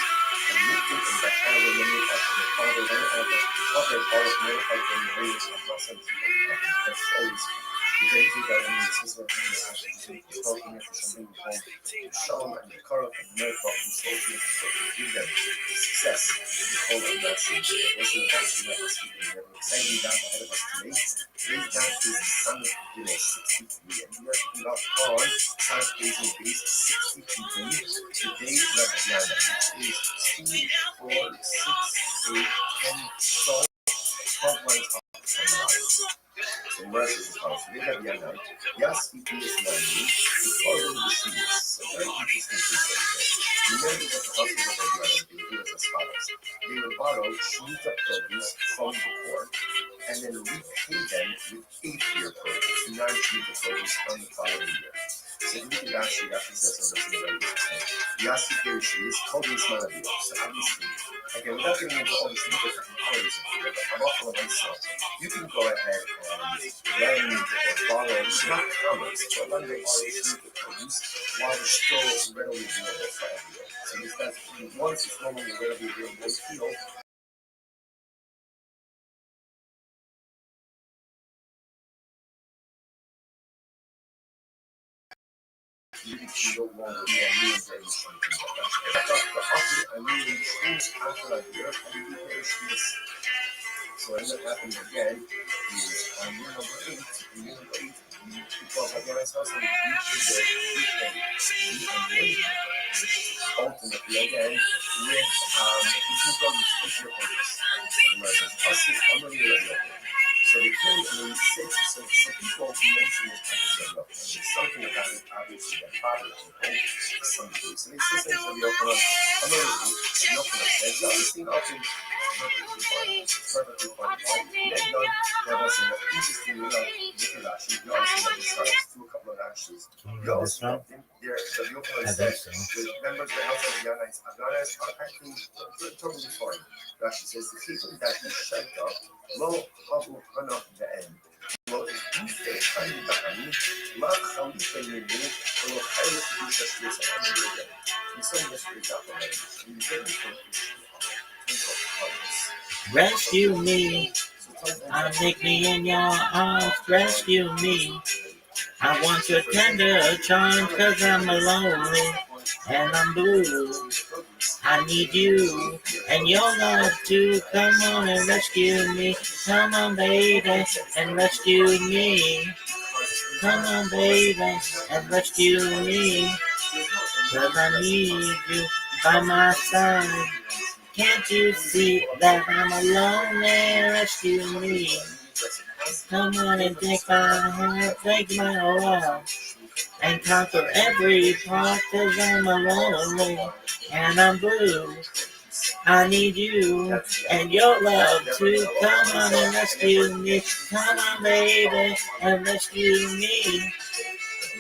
and Newton and the family memory of the father of their father, notified them the radius of Los Angeles. As always, we dedicate our name to Sister of helping us to something home. Shalom and the Karl and Miracle and Sophia to give them success. All of that seems to be also the best we have to exciting down ahead of us today. Today's down is the sun of July 63, and we are picking up on South Asian base 62B. Today, Rabbana, which is 2, 4, 6, 8, 10, 12, 12, They would borrow sheets of produce from the poor and then repay them with 8-year produce, 9 sheets of produce from the following year. So if you look at Rashi says something very interesting. Yasi Kirishis, Kodesh Manabios. So obviously, again, without getting into all these legal technicalities of it, but I'm also on myself. You can go ahead and lend or borrow, not commerce, but lend or borrow sheets of produce while it's still readily available for everyone. So this that's once it's no longer readily available, you can no longer be a new and very strong thing like that. But often a new change after a year, and you can sheets. So what ended up happening again is on year number 8, people of Again's house and ultimately again with this is what we speak of so they came and they said so people mentioned this type of stuff. There's something about it obviously that bothers people some degree. So they say things for the open up. Another the open up says everything up in perfectly fine. Then done there was an interesting different actions. You obviously have this starts to a couple of actions. You also something there the open up said with members of the House of Yanites are acting totally fine. It actually says the people that he shaped up low Abu Hanaf the end. Low is tiny Bahani, Ma Khalifa Yindi, or Khayla to be such as in some mysteries out there. You didn't think Rescue me. Take me in your arms. Rescue me. I want your tender charms cause I'm lonely and I'm blue. I need you and your love to come on and rescue me. Come on, baby, and rescue me. Come on, baby, and rescue me. Cause I need you by my side. Can't you see that I'm alone and rescue me? Come on and take my hand, take my love, and conquer every part, cause I'm lonely and I'm blue. I need you and your love to come on and rescue me. Come on, baby, and rescue me.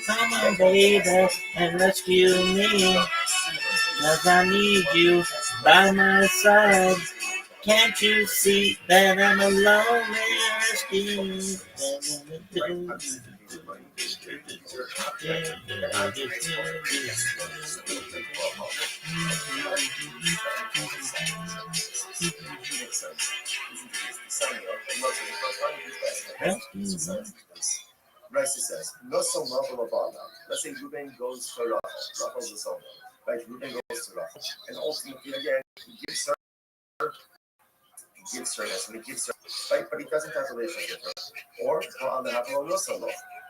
Come on, baby, and rescue me. Cause I need you by my side. Can't you see that I'm alone and rescue me? Rice says, not so level of Allah. Let's say Ruben goes to Rachel. Rachel's a son. Right? Ruben goes to Rachel. And ultimately, again, he gives her this, and he gives her, right? But he doesn't have relations with her. Or on the level of no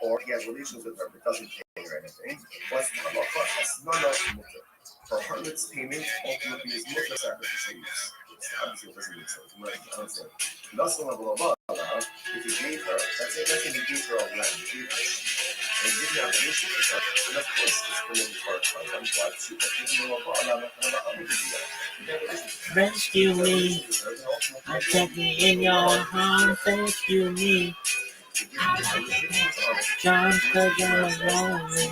or he has relations with her but doesn't pay her anything. What's the halacha? That's not a mutter. For Harlot's payment, ultimately is mutter sacrificial use. Obviously, it doesn't make sense. Right? That's the level of Allah. If he gave her, let's say he gave her a land, he gave her and he didn't have a relationship with her, then of course it's going to be part of one wife, she but even though Allah didn't do that. Rescue me, take me in your arms, rescue me. John, cause I'm lonely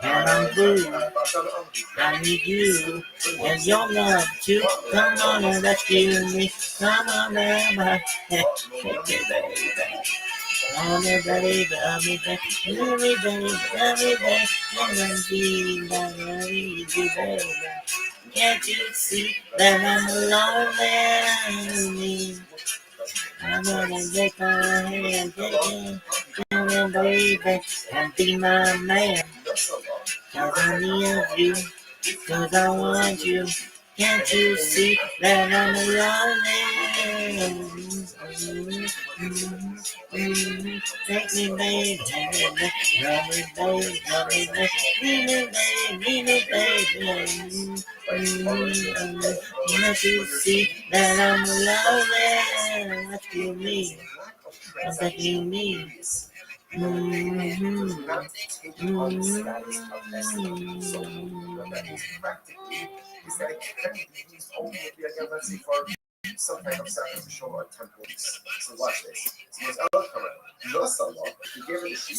and I'm blue. I need you and your love to come on and rescue me. Come on, baby. Oh, me, baby, oh, me, baby, oh, me, baby, oh, me, baby, I need you, baby. Can't you see that I'm lonely? I'm gonna take my hand, come on, baby, and be my man. Cause I need you, cause I want you. Can't you see that I'm lonely? Take me, baby, love me, baby, love me, baby, need me, baby. Let you see that I'm lonely. What you mean? What you mean? Not taking on the status of esteem. So what that means practically is that it can be used only again, let's say for some kind of sacrificial or temple use. So watch this. So it's Allah correct. Nosala, he gave her the sheep,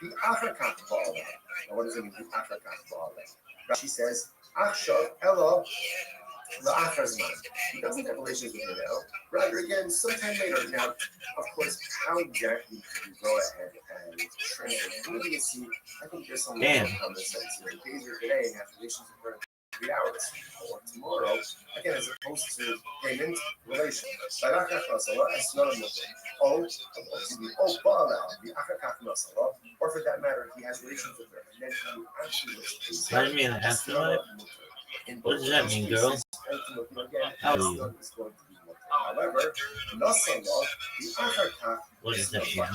the Afrikat Ba'ala. Now what does it mean, the Afrikat Ba'ala? She says, Achshav Ella the Achazman. He doesn't have relations with her now. Rather again, sometime later. Now, of course, how exactly can you go ahead and train her? Really, you see, I think there's some common sense. Days are today and have relations with her 3 hours or tomorrow, again, as opposed to payment relation. Or for that matter, he has relations with her, and then he actually pays Find me an afterlife? What does that mean, girl? How are you? However, Nasala, the Akaka, What does that mean? what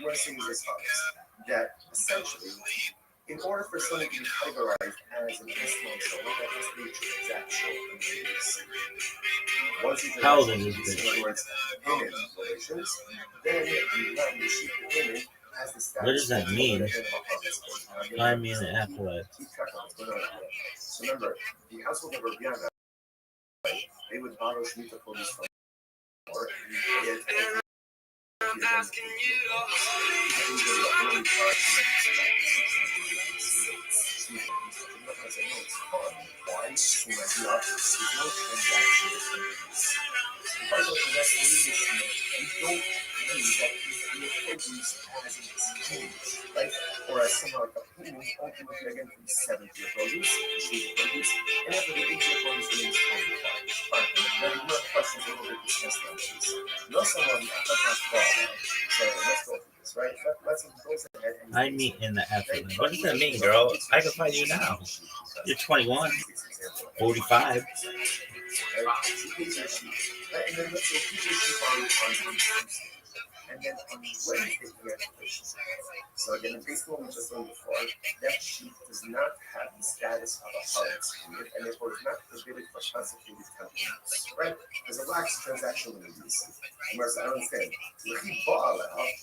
we're saying is as follows: that essentially, in order for something to be categorized as an Islam soul, that has to be transactional. Once you How old is this bitch? in other words, payment relations, then you have the sheep payment as the status. What does that mean? Find me an afterlife. Keep track of what's going on here. So remember, the household of Rabiana, they would borrow Shemitah produce from or I'm asking you right? Or as somehow like a payment ultimately again from 7th-year produce, produce, and after the 8th-year produce remains 25. Fine. Now the more questions a little bit discussed on this. No someone so let's go through this, right? Let's go ahead and Find me in the afterlife. What does that mean, girl? I can find you now. You're 21, 45. And then let's say and then on Wednesday we have fish. So again, based on what we just learned before, that sheep does not have the status of a harvest period, and therefore is not prohibited for consecrated temple use, right? There's a lax transactional use. Whereas I understand, but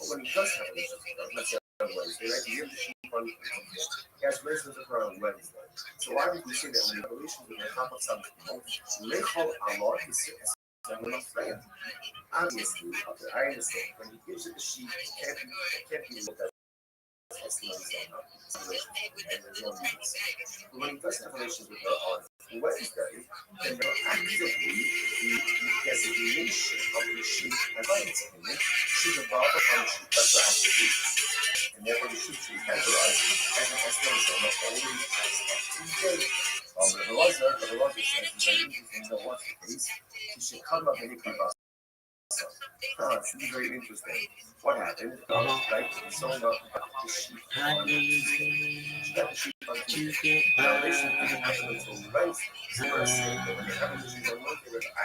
when he does have a relationship, let's say on Wednesday, right? You give the sheep on he has relations with her on Wednesday. So why would we say that when you have relations with the top of some people, Lechol Allah is obviously, okay, I understand. When he gives it the sheep, it can't be looked at as testimony. But when he does have relations with her on Wednesday, then actively the designation of the sheep as rights payment should evolve upon the sheep retroactively. And therefore the sheep should be categorized as an estimation of only as of 2 days. But the Lord says that what's the case, he should come up and give us. This is very interesting. What happened? Right? So the sheep. I need She got the sheep on to get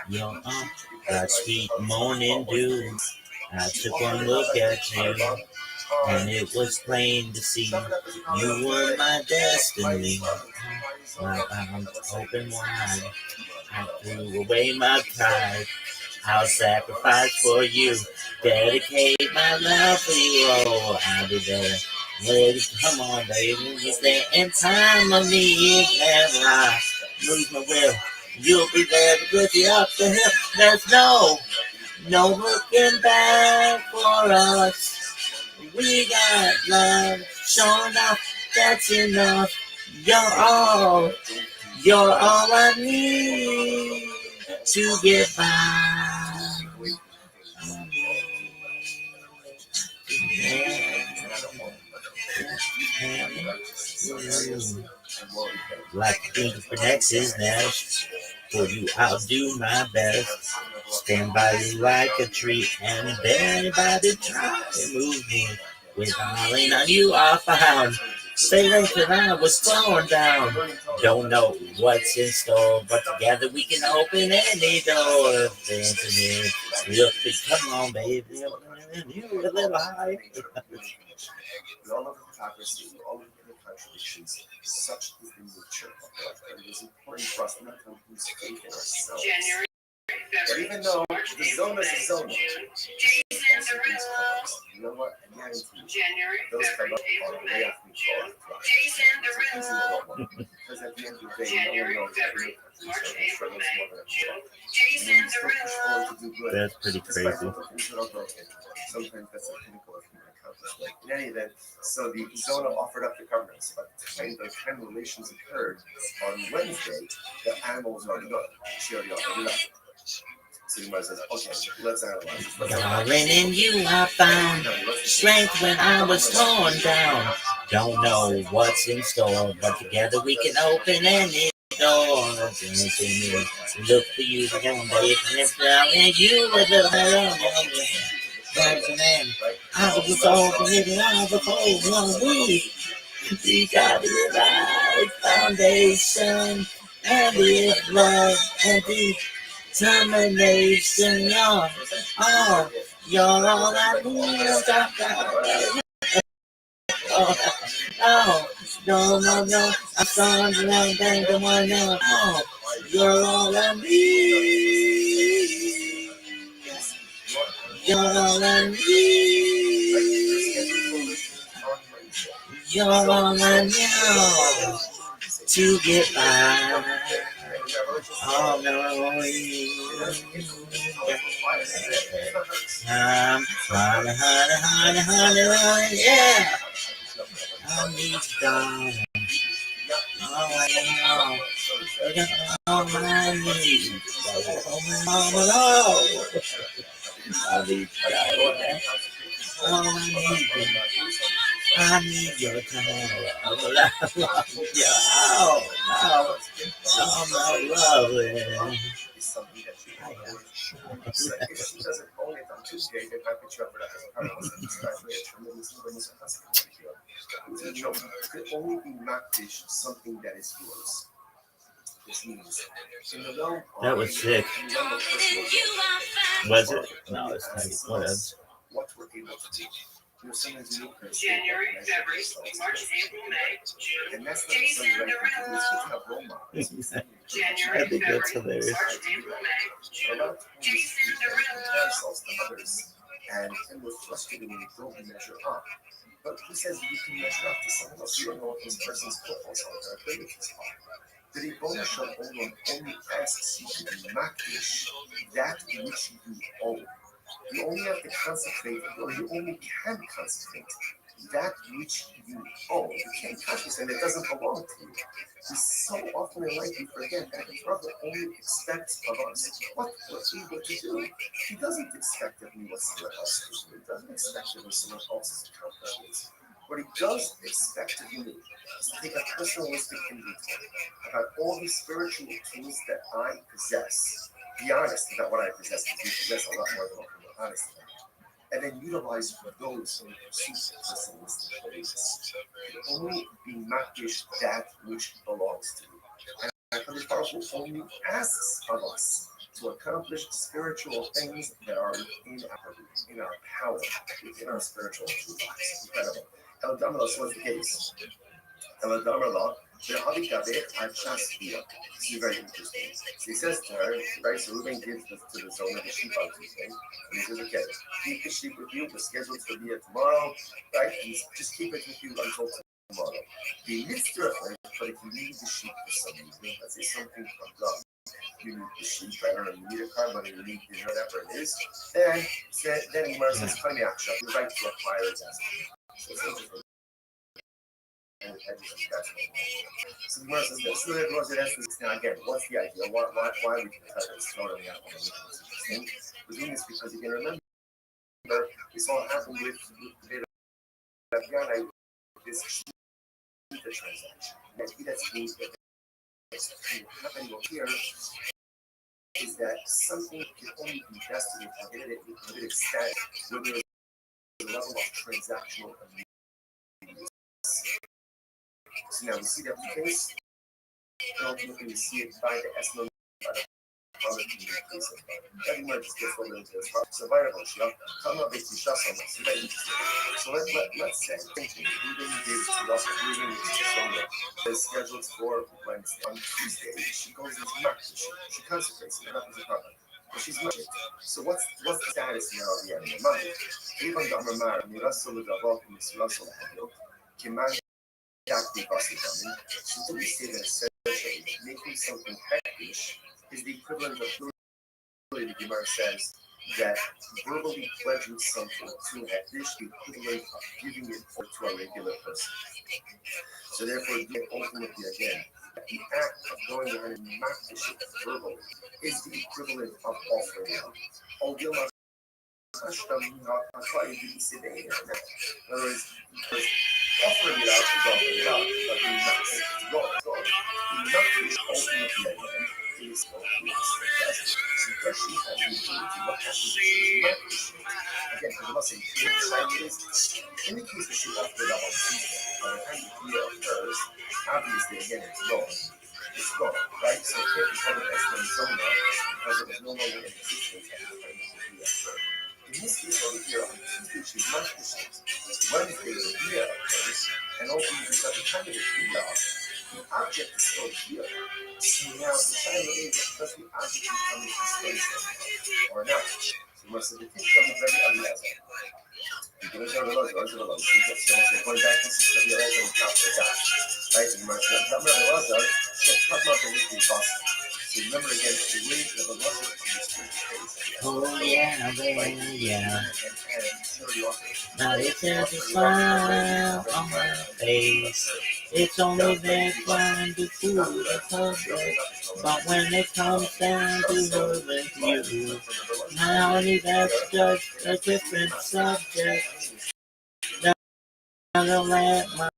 your that sweet morning dew. I took one look at you, and it was plain to see you were my destiny. My arms open wide, I threw away my pride. I'll sacrifice for you, dedicate my love for you. Oh, I'll be there. Lady, come on, baby. You stay in time of me if ever I lose my will. You'll be there to put you up the hill. There's no looking back for us. We got love, showing up, that's enough. You're all I need to get by. Like King protects his nest, for you I'll do my best. Stand by you like a tree, and if anybody try to move me, with darling on you are found. Stay right when I was thrown down. Don't know what's in store, but together we can open any door. Dancing in, look, come on, baby. You a little high. With all of the hypocrisy, all of the contradictions, such is the nature of life. But it is important for us not to lose faith in ourselves. That even though the zone is a zone, you know what? I guarantee you, those come up on the way after we fall off. Because at the end of the day, no one knows that real countries struggles more than a and still push forward to do good. That's pretty Despite crazy. all the things that are broken, sometimes that's a pinnacle of human accomplishment. In any event, so the Zona offered up the governance, but the time relations occurred on Wednesday, the animals are done. She already offered it up. So the mother says, okay, let's analyze this. Darling, in you I found strength when I was torn down. Don't know what's in store, but together we can open any door. Look for you, young baby, and you with the man. I was over here, I was over we got the right foundation, and with love and determination, you're all I need. No, I'm sorry, I'm one now. You're all I need. You're all I need. You're all I know to get by. Oh no, honey, yeah. I need you, darling. Oh, I need. Oh, I need you, darling. Oh, I need your time. Oh, my lovely. So if she doesn't own it on Tuesday, then I put you up for that as a part of it could only be matched something that is yours. This means in the realm that was sick. Was it? No, it's not. What else? What we're able to do. January, February, March, April, May, June. And that's not something that role models. January, I think that's February, hilarious. March, April, May, June. Jason Derulo. Ourselves to others, and we're frustrated when we don't measure up. But who says you can measure up to someone else? You don't know what this person's profiles are, their abilities are. The Rebbeinu only asks you to match that which you own. You only have to consecrate, or you only can consecrate that which you own. You can't consecrate, it doesn't belong to you. We so often in life we forget that the brother only expects of us what we're able to do. He doesn't expect of me what someone else is doing. He doesn't expect of me someone else's accomplishments. What he does expect of me is to take a personalistic inventory about all the spiritual tools that I possess. Be honest about what I possess, because we possess a lot more than what we're honest about. And then utilize those in pursuit of personalistic holiness. Only be matched that which belongs to you. And HaKadosh Baruch Hu only asks of us to accomplish spiritual things that are in our power, within our spiritual lives. Incredible. El Damalos was the case. El Damalos, this is very interesting. So he says to her, right, so Reuben gives this to the Zona the sheep on Tuesday. And he says, okay, keep the sheep with you. We're scheduled to be here tomorrow, right? And just keep it with you until tomorrow. He needs to reflect, but if you need the sheep for some reason, let's say something comes up, you need the sheep, I don't know, you need a car, but you need whatever it is, then Gemara says, Kani Aksha, you're right to acquire it. So it's interesting. So the Gemara says this. So the Gemara says, now again, what's the idea? Why are we throwing out on the we're doing this because you can remember this all happened with the this transaction. That's being happening here is that something can only be invested in a limited extent when there is a level of transactional So now we see that case, and ultimately we see it by the S-node by the other case. That emerges just what it is. So variables, yeah, come up with the shot on this. So let's say thinking, moving this to us, moving it to Sonia is scheduled for Wednesday. On Tuesday, she goes into practice. She consecrates it. That happens in problem. But she's married. So what's the status now of the animal mind? Even the Amar, Mirasul Davok, Mirasul Hadil, Kiman Dakti Basikamin, so we say that essentially making something hectish is the equivalent of the Gemara says that verbally pledging something to hectish, the equivalent of giving it to a regular person. So therefore, ultimately again, the act of going ahead and makdish it verbally is the equivalent of offering it. Although in other words, offering it out is offering it out, but the makdish is God. The makdish ultimately again is God. So the question is what happens to the makdish? Again, I'm not saying in the case that she offered it up on Tuesday, by the time the deal occurs, obviously again it's gone. It's gone, right? So it can't become an excellent zona because it was no longer in existence at the time that the deal occurred. In this case over here, on Tuesday she's not distinct. Wednesday the deal occurs, and ultimately at the time of the deal, the object is still here. So now the final is does the object become expensive or not? So we must have the thing comes very unpleasant. Because going back to the system, the other one comes to that. Right? And my so talk about the weekly process. So remember again, the way that the logic of this face. Oh yeah, baby, yeah. Now it's just a smile on my face. It's only been fun to fool the public, but when it comes down to loving you, now that's just a different subject. Now I'll let my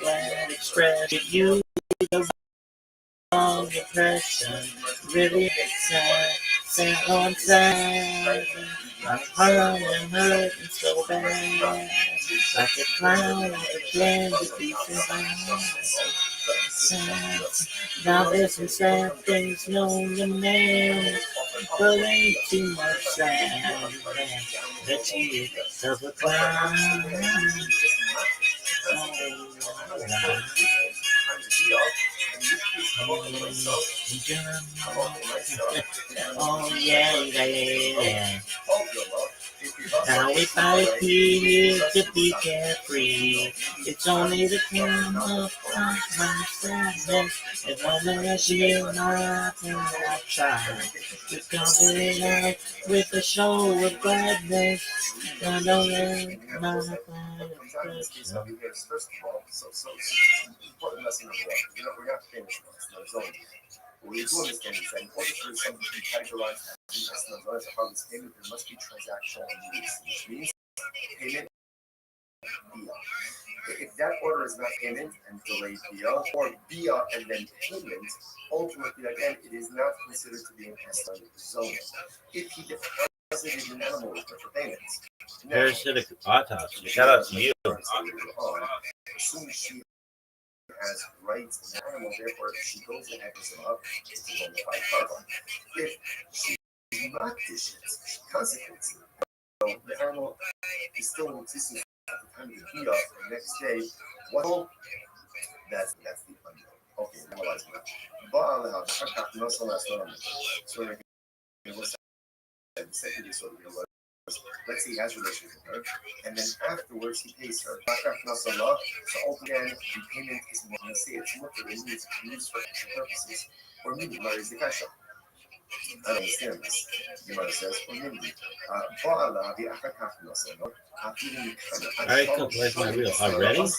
glad express to you the wrong impression. Really sad on sad. I'm hurting so bad. Like a clown, I pretend to be sad. Now there's some sad things known to man, but ain't too much sad. The tears of a clown. Oh yeah. Now if I appear to be carefree, it's only the time of my sadness. If I'm as you nothing I try to cover it up with a show of gladness. I don't let my pride express. First of all, so important lesson number one. We're not finished with this zone. What we do understand is that in order for something to be categorized as an as a harvest payment, there must be transactional immediacy, which means payment via. If that order is not payment and delayed via, or via and then payment, ultimately again it is not considered to be an Islamic zone. If he deposited an animal with for payments. Here's to the autopsy. Shout out to you. Assuming she has rights in the animal, therefore if she goes and hangs him up, it's a bona fide carbon. If she is not dishes, she consecrates it. So the animal is still in existence at the time of the heat off the next day. What? That's the unknown. Okay, analyze that. So let's say he has relations with her, and then afterwards he pays her. So again, the payment is more, let's say it's more for used for extra purposes, or maybe is the cash up. I don't understand this. Gemara says, or maybe, Alright, come, where's my reel? Already? So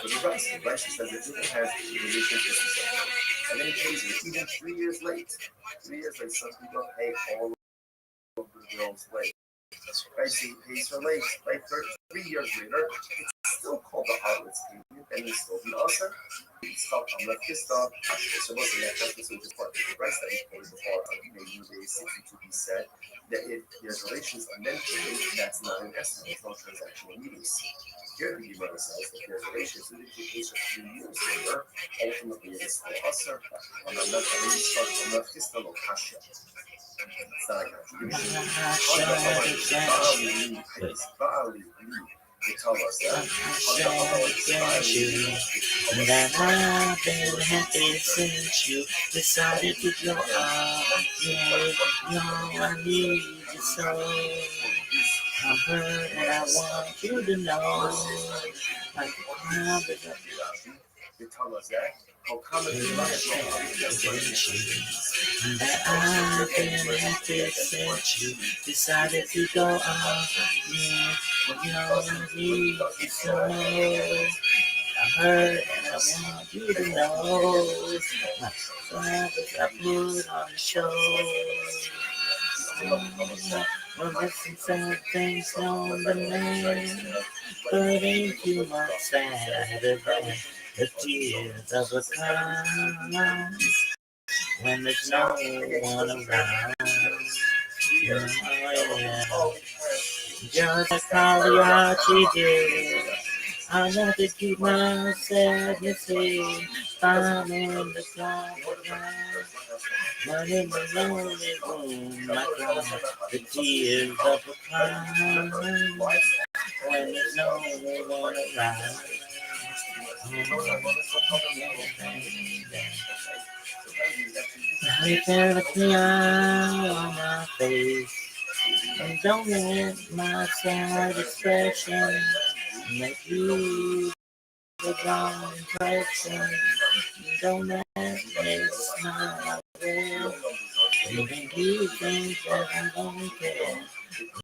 the Rashi says that it has relations with himself. And then he pays her even 3 years late. 3 years late, some people pay all of the bills late. Right, so he pays her late, right? 3 years later, it's still called the harlot's payment, and it's still the usher. It's called Amlekista. So what's the next episode? Just part of the rest that we quoted before on maybe day 62 be said that if there's relations and then payment, that's not an estimate, it's not transactional immediacy. Here the Gemara says that there's relations that if you case a few years later, ultimately it is still usher. And I'm not going to start from the Histalo Kasha. It's not a contradiction. They tell us that. That I've been happy since you decided to go out. Yeah, no, I need you so. I'm hurt and I want you to know. Like, They tell us that. How come it's that I've been happy since you decided to go out. Yeah, you know I need you so. I'm hurt and I want you to know. My father's I put on the show. Well, listen, some things on the man, but ain't too much sadder than the tears of a clown when there's no one around. Yeah, yeah. Just like Pagliacci did. I want to keep my sadness in, finding the cloud. But in the lonely room, I cry the tears of a clown when there's no one around. I tear the cloud on my face and don't let my sad expression make you the wrong impression. Don't let me smile away. Even you think that I don't care.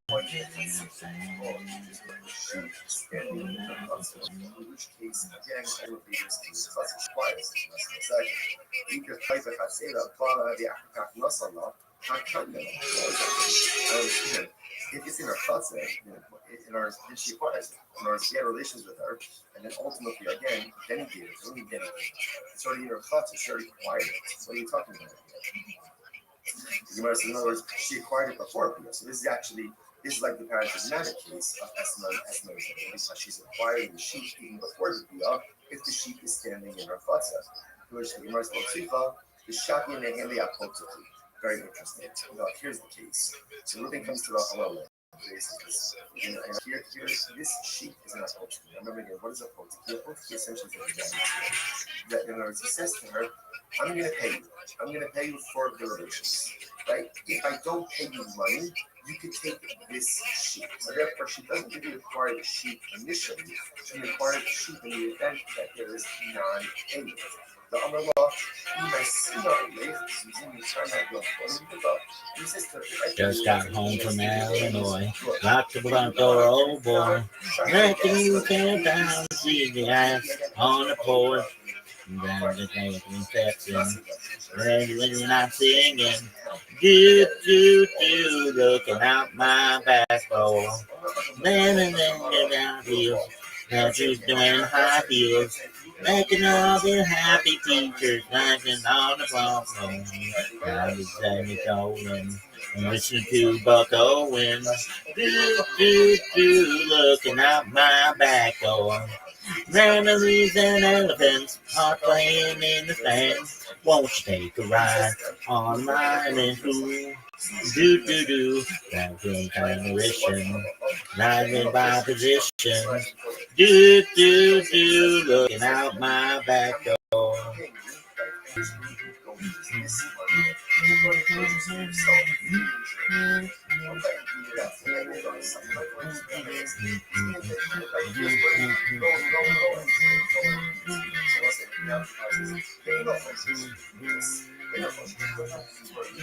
What can I say? in which case, again, elevators can such twice. If it's in our thoughts, in our did she acquires in our she had relations with her, and then ultimately again, denigrated, only denigrated. It's already in her thoughts, it's already acquired it. What are you talking about? In other words, she acquired it before Pia. So this is like the paradigmatic case of Esma, because she's acquiring the sheep even before the Pia, if the sheep is standing in her thoughts. Which the Gemara says, the shaki and the heli apotiki. Very interesting. Now, here's the case. So Reuben comes to the Halal. And here, this sheep is an apotiki. Remember again, what is apotiki? Apotiki essentially is that in other words, he says to her, I'm going to pay you. I'm going to pay you for the relations. Right? If I don't pay you money, you could take this sheep. So therefore, she doesn't really acquire the sheep initially. She acquires the sheep in the event that there is non-payment. The Amallah, just got home from Illinois. Locked the front door, oh boy. Let the new cat down, see the ass on the porch. Then the thing infection. When you're not singing, do, looking out my back door. Then down heels, now she's doing high heels. Making all the happy teachers knocking on the phone. Now the Sammy going and listening to Buck Owen. Do, looking out my back door. Ramblings and elephants are playing in the stand. Won't you take a ride on mine and who? Do, that good combination. Riding by position. Do, looking out my back door.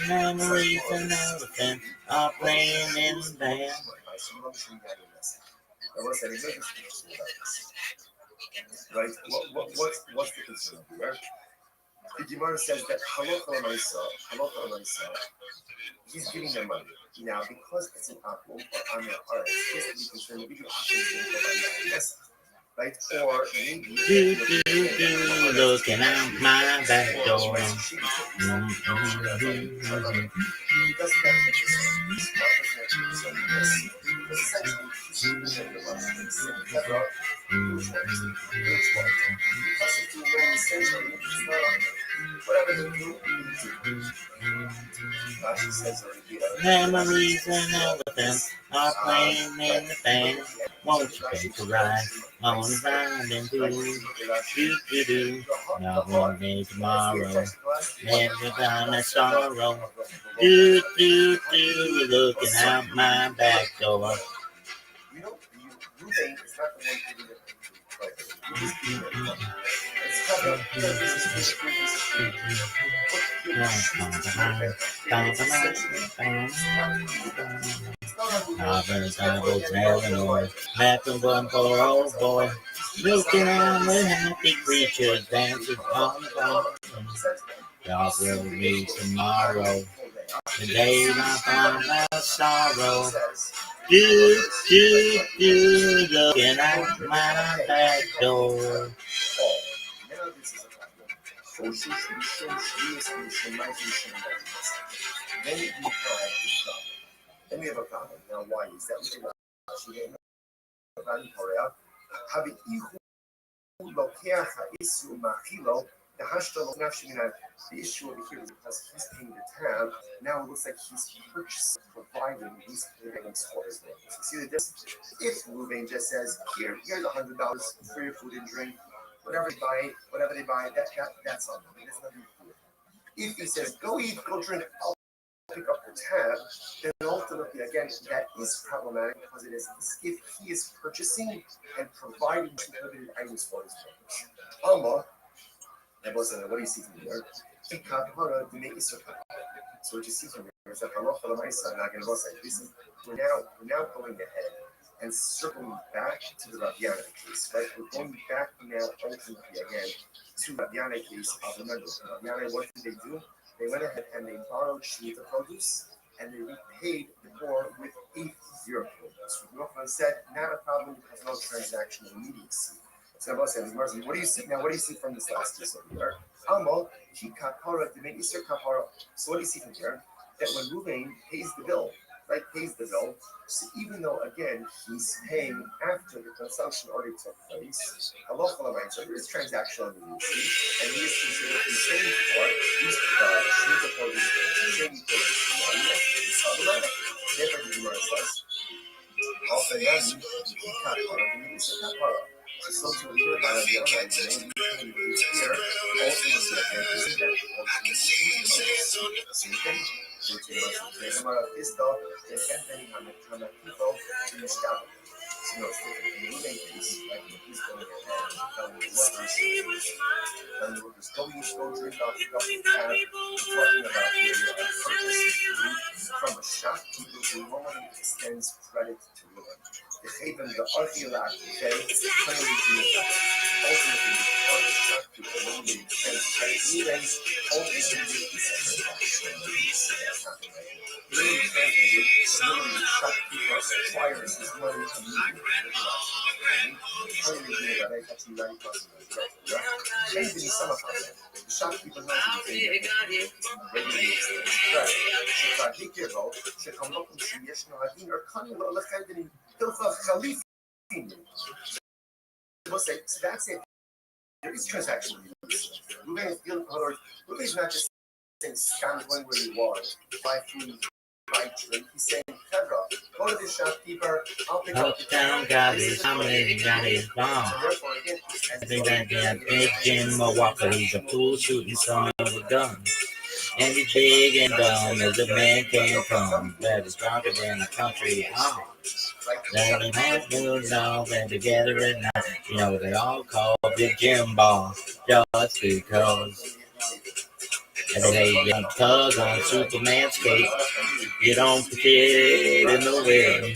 Memories and elephants are playing in the band. Right? What's the concern here? The Gemara says that halacha l'maisa, he's giving them money. Now, because it's an apple or on their heart, he has to be concerned that we do right? Or maybe Looking out my back door. he doesn't have to so essentially he's whatever they do, Memories and elephants are playing in the band. Won't you take a ride on the ride and do. Now one day tomorrow, never gonna sorrow. Do, looking out my back door. You know, Ruben is not the one giving it. Laughing one poor old boy, looking around with happy creatures dancing on the ground. God will be tomorrow, the day my final sorrow. Do, looking out my back door. Then we have a problem. Now, why is that? The issue over here is because he's paying the tab. Now it looks like he's purchasing, providing these items for his neighbors. You see the difference? If Ruvain just says, here's $100 for your food and drink, whatever they buy, that's on them. That's nothing to do with it. If he says, go eat, go drink, I'll pick up the tab, then ultimately, again, that is problematic because it is if he is purchasing and providing limited items for his neighbors. What do you see from here? So what you see from here is that this is we're now going ahead and circling back to the Rabiana case, right? We're going back now ultimately again to Rabiana case of remember. Rabiana, what did they do? They went ahead and they borrowed Shemitah produce and they repaid the poor with 8 year produce. Yochanan said, not a problem because no transaction immediacy. So what do you see now? What do you see from this last piece over here? So what do you see from here? That when Ruvain pays the bill, right? So even though again he's paying after the consumption already took place, so there is transactional immediacy, and he is considered the same for these Shemitah produce, the same from a shopkeeper who normally extends credit to women. The Haven, the Archeolog, ultimately the shopkeeper normally extends credit to women, ultimately the shopkeeper acquires his money immediately. The shopkeeper knows so that's it. There is transaction. Ruben is not just saying scan going where you want, buy food, buy drink. He's saying, go to the shopkeeper, I'll pick up the down, got his family, got his bomb. I think that big Jim Walker, he's a pool shooting son of a gun. And he's big and dumb as a man can come. That is stronger than the country. Let him have moves off and together at night. You know they all call Big Jim Ball just because. And they young tug on Superman's cape. You don't fit in the way.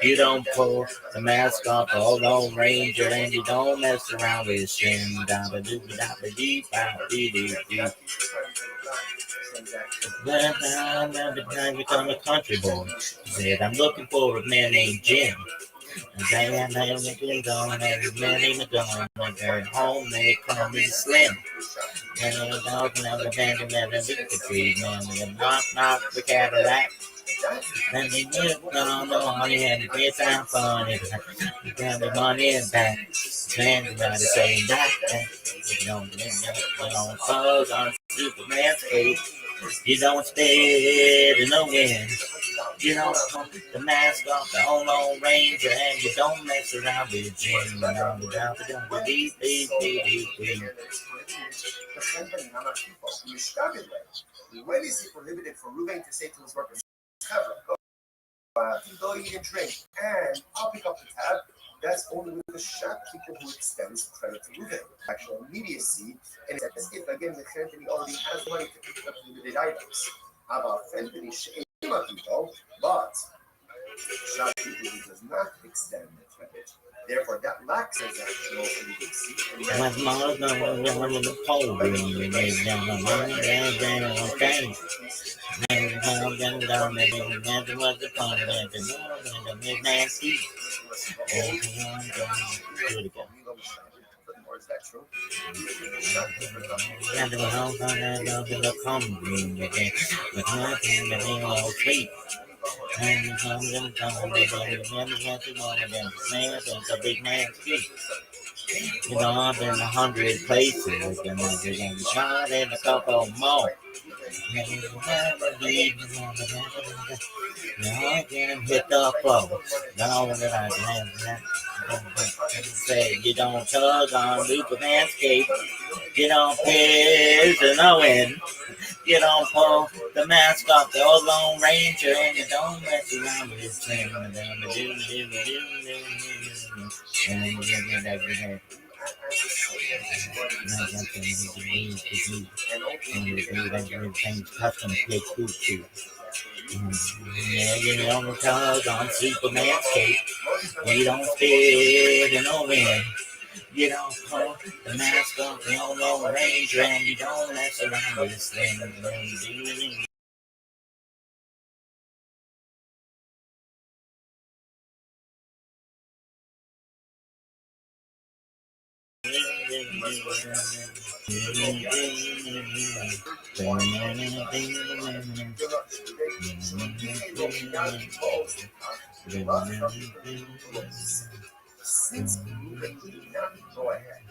You don't pull the mask off the Lone Ranger, and you don't mess around with Shin. Then I become a country boy. He said, I'm looking for a man named Jim. They have no making going, every man in the gun, when they're home, they call me Slim. And they dog and the band and then the tree, man, and knock the Cadillac. Then they get on the money and it gets out funny. You got the money and back. Then you gotta say that. You don't close on Superman's cape. You don't spit in the wind. You don't put the mask off the Lone Ranger and you don't mess around with Jim. When is it prohibited for Ruben to say to his workers, go out, go eat and drink, and I'll pick up the tab? That's only with the shopkeeper who extends credit to Ruben. Actual immediacy, and it's as if again the company already has money to pick up limited items. About Fenton, but shopkeeper who does not extend the credit. Therefore, that lacks transactional immediacy. With more than the pole green, and they down on the thing. And then down there, and there was the pond, and the midnight sea. And do it again. And the house on the come green again, with nothing but they all sleep. And the comes and comes, they never get to one of them. Man, it's a big man street. You know, I've been 100 places, and I've been shot in a couple more. And you never leave me on the hand. Now I can hit the flow. Now that I can say, you don't tug on Superman's cape. You don't piss in the wind. You don't pull the mask off the old Lone Ranger, and you don't mess around with his thing. Custom fit too. You don't tug on Superman's cape. You don't spit in the wind. You don't pull the mask off the old Lone Ranger, and you don't mess around with his thing. Since Ruben did not go ahead and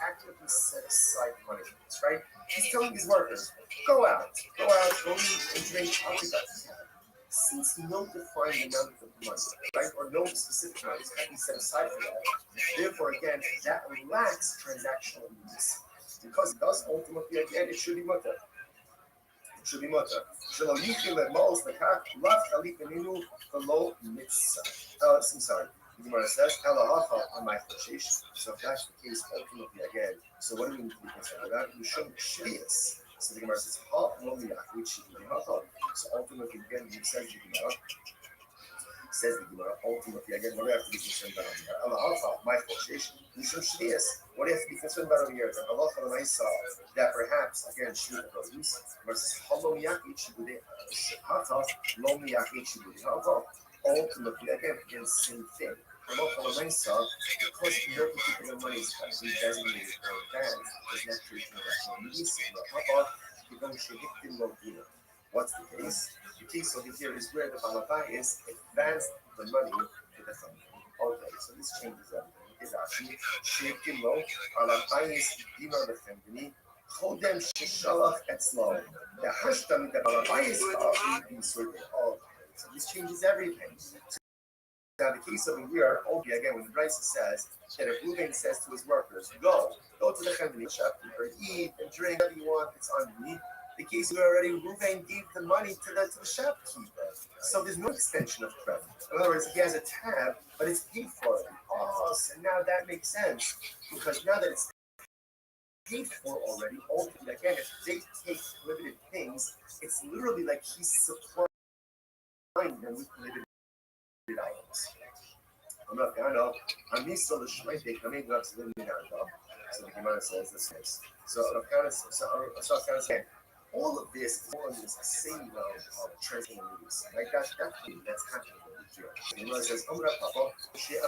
actively set aside money for this, right? He's telling his workers, go out, go eat and drink, I'll pick up the tab. Since no defined amount of money, right, or no specific amount is having set aside for that, therefore, again, that lacks transactional needs. Because it does ultimately, again, it should be mutter. It should be mutter. שלא יחי למעוז לכך, לאו חליף איננו ולא מצווה. I'm sorry. The Gemara says, on my flesh. So if that's the case, ultimately again, so what do we need to be concerned about? We shouldn't shvius. So the Gemara says, so ultimately again, he says the Gemara, ultimately again, what do you have to be concerned about over here? My flesh. We shouldn't shvius. What do you have to be concerned about over here? That perhaps again, shvius produce versus ultimately again, same thing. Because no particular money is actually designated or banned as naturally transactional. What's the case? The case over here is where the balabais advanced the money to the company. Okay, so this changes everything. It's actually shaking low, balabais dinar the company, chodem shishalach etzlo. The hashtam the balabais are being sorted. Okay, so this changes everything. Now, the case over here, again, when the Brisa says that if Reuben says to his workers, go to the Chemini shopkeeper, eat and drink whatever you want, it's on me. The case where already Reuben gave the money to the shopkeeper. So there's no extension of credit. In other words, he has a tab, but it's paid for it. Oh, so now that makes sense. Because now that it's paid for already, again, if they take limited things, it's literally like he's supplying them with limited items. I'm not going to. I'm used to the Shmite coming up to the Minardo. So the Gemara says this is. So I'm kind of saying, all of this is more or less the same amount of transformation. Like that's happening over And Gemara says, I'm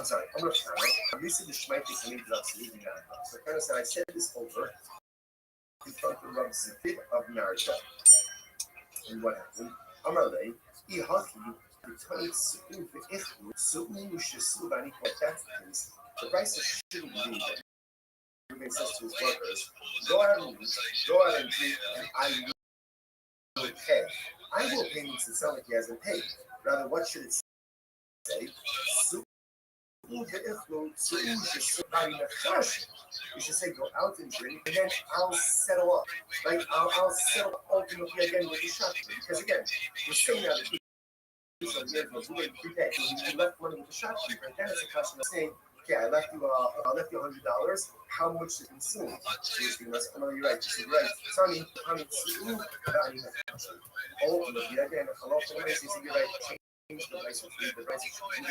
sorry, I'm used to the Shmaitis and Leaves absolutely not. So kind of said, I said this over in front of Rav Zipid of Narita. And what happened? Amarle, Ihaki, the Tani Su'u Ve'echlu, Su'u Shesu Bani, that's the case. The price shouldn't be that. Ruben says to his workers, go out and drink, and I will pay. I will pay means it sounds like he hasn't paid. Rather, what should it say? You should say go out and drink, and then I'll settle up. Right? I'll settle up ultimately again with the shopkeeper. Because again, we're saying that you left money with the shopkeeper, and then it's a question of saying, okay, I left you $100. How much to consume? Oh, you're right. You're right. Tony, ultimately, again, you're right. Change the price of food. The price of food.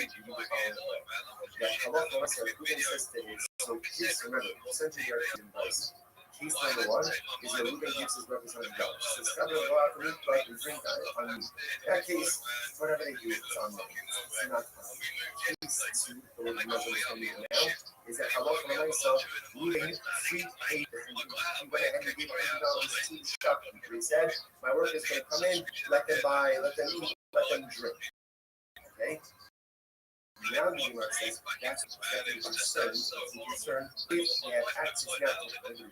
So please remember, essentially there are two prices. Case number one is that Ruben gives his representative $100. So it's not going to go out for meat, but we drink on meat. In that case, whatever they do, it's on them. It's not on them. Case two, the way the measure is coming in now, is that halal for myself, Ruben prepaid the $100. He went ahead and gave $100 to the shopkeeper. He said, my workers going to come in, let them buy, let them eat, let them drink. Okay? Now the Gemara says that's the concern if they have access now to the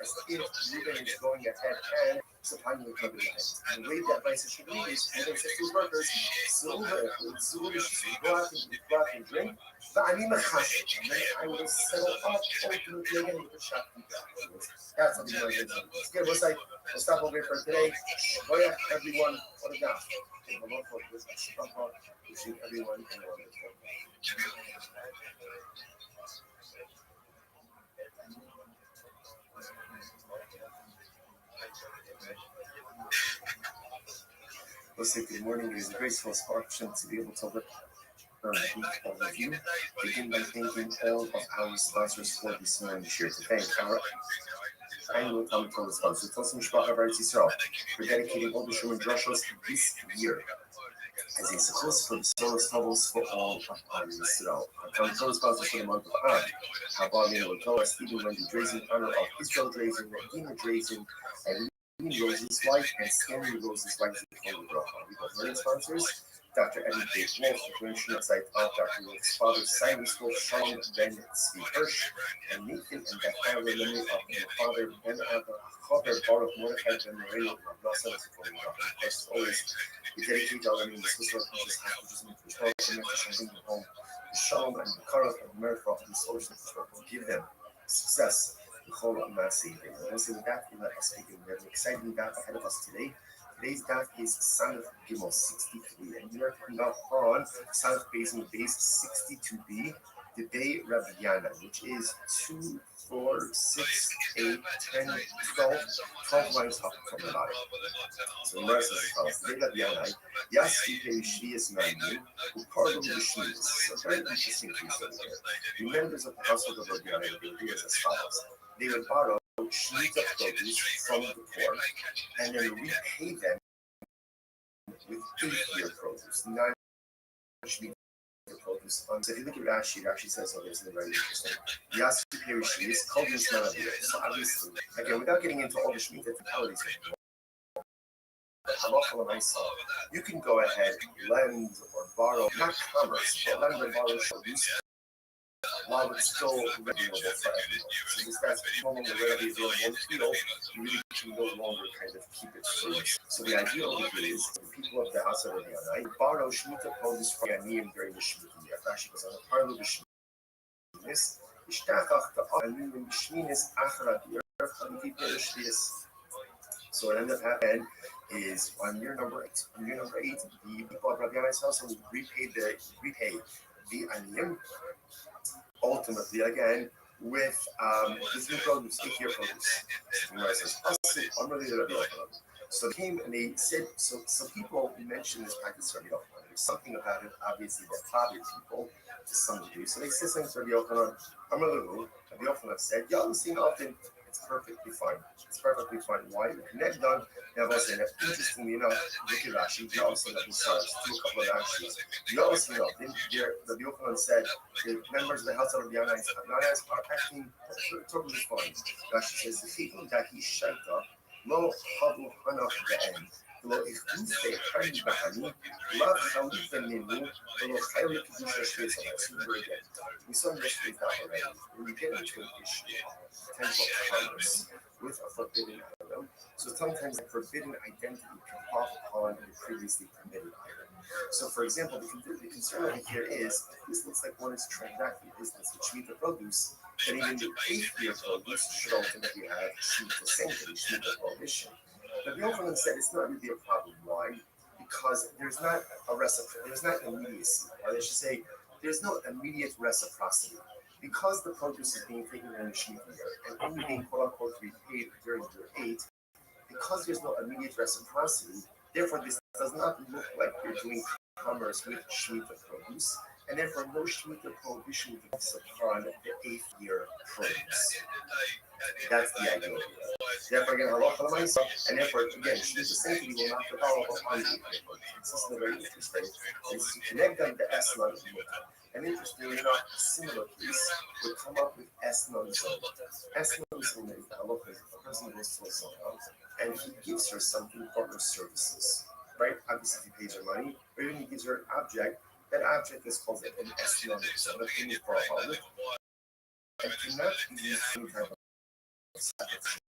as if Reuben is going ahead and supplying the covenant lands. And the way that vice should read is Reuben says to his workers, go out and drink, but I need my cash, and then I will settle up ultimately again with the shopkeeper. That's what the Gemara is. Okay, we'll stop over here for today. Everyone, what a gosh. Wishing everyone a wonderful day. Listen, good morning. It is a graceful fortune to be able to look all of you. Begin by thanking all of our sponsors for this morning. Here to thank our annual Talmud Torah sponsor, Tosim Shpach of Eretz Yisrael, for dedicating all the Shuman Drushos this year as a support for the Soros Tavos for all of our Yisrael. Our Talmud Torah sponsor for the month of Av, Habal Nino Torah, Stephen Wendy Drazen, honor of Israel Drazen, Regina Drazen, and Rose's wife, and Stanley Rose's wife, we got learning sponsors. Dr. Eddie J. Wolf, the International site of Dr. Wolf's father, Cyrus Wolf, Shalom Ben Tzvi Hirsch, and Nathan and Beth Harley, memory of their father, Ben Chaver Baruch Mordechai Ben Moreno, of Los Angeles, as always, we dedicate our name to Swiss Rock, Jesus, and bring them home. The Shalom and the Karach and merit of these souls will give them success. The whole of Massey. And also with that, we let us begin. We have an exciting daf ahead of us today. Today's daf is Sanach Gimel 63, and we are coming up on Sanach Beis 62b, the day Rabbi Yana, which is 2, 4, 6, 8, 10, 12 lines up from the bottom. So the verse is as follows: Today Rabbi Yana, Yasfi Shvius Manu, who pardoned the Shvius. So very interesting piece over here. The members of the household of Rabbi Yana will do as follows: they would borrow sheets of produce from the poor and then repay them with 8-year produce, 9 sheets of produce. So if you look at Rashi, it actually says something very interesting. Yasfi Perishi is called this man of the year. So obviously, again, without getting into all the sheets and fatalities, you can go ahead, lend or borrow, not commerce, but lend or borrow produce while it's still available for everyone. So this that's no longer readily available in the field, you really can no longer kind of keep it free. So the idea over here is the people of the house of Rabbi Yana borrow Shemitah produce from Yaniyim during the Shemitah year. Rashi goes on the part of the Shemitah. So what ended up happening is on year number 8, the people of Rabbi Yana's house will repay the Aniyim. Ultimately, again, with this new produce, 8-year produce. So they came and they said, so people mentioned this practice to Rabbi Yochanan. There's something about it, obviously, that bothered people to some degree. So they said something to Rabbi Yochanan. Rabbi Yochanan said, yeah, I'm seeing often, It's perfectly fine. It's perfectly fine. Why? Connect done. Now, I say that interestingly enough, look at Rashi. You also know besides do a couple of Rashis. You also know the Yochanan said the members of the house of the Yanais are acting totally fine. Rashi says the people that he shaita lo habu hanach be'en. ולא הכניס חיים בחיים, לאו חליף ממנו, ולא חייב לקדוש השוויץ על עצמו ברגע. We saw this with that already. When you get into an issue, potential commerce with a forbidden item, so sometimes the forbidden identity can pop upon the previously permitted item. So for example, the concern over here is, this looks like one is transacting business with Shemitah produce, that even the 8th year produce should ultimately have Shemitah sanctity, Shemitah prohibition. But the Yochanan said it's not really a problem. Why? Because there's not a reciprocity, there's not immediacy, or they should say there's no immediate reciprocity. Because the produce is being taken in the Shemitah year and only being quote unquote repaid during year 8, because there's no immediate reciprocity, therefore this does not look like you're doing commerce with Shemitah produce, and therefore no Shemitah prohibition develops upon the 8th year produce. That's the idea. Therefore, again, halacha l'maisa, and therefore, again, Shemitah sanctity will not develop upon the 8th year produce. This is very interesting. Is to connect them to Eslan and Mutter. And interestingly enough, a similar piece would come up with Eslan Zon. Eslan Zon is the halacha is if a person goes to a zona and he gives her something for her services, right? Obviously, if he pays her money, or even he gives her an object, that object is called an Eslan Zon, a payment for a holiday. And cannot be used any type of sacrifice.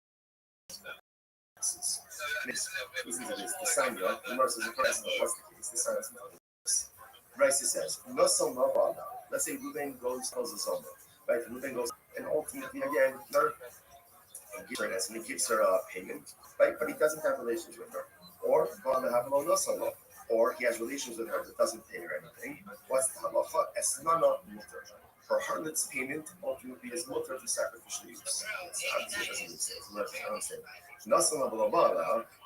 Listen to this. The sign, right? The Mercer is what's the case? The sign is Rice says, let's say Ruben goes a zoma, right? Ruben goes, and ultimately, again, gives her this, and he gives her a payment, right? But he doesn't have relations with her. Or or he has relations with her but doesn't pay her anything. What's the halacha? Esnana mutter. For harlot's payment ultimately is mutter for sacrificial use. Obviously, it doesn't make sense. I don't say.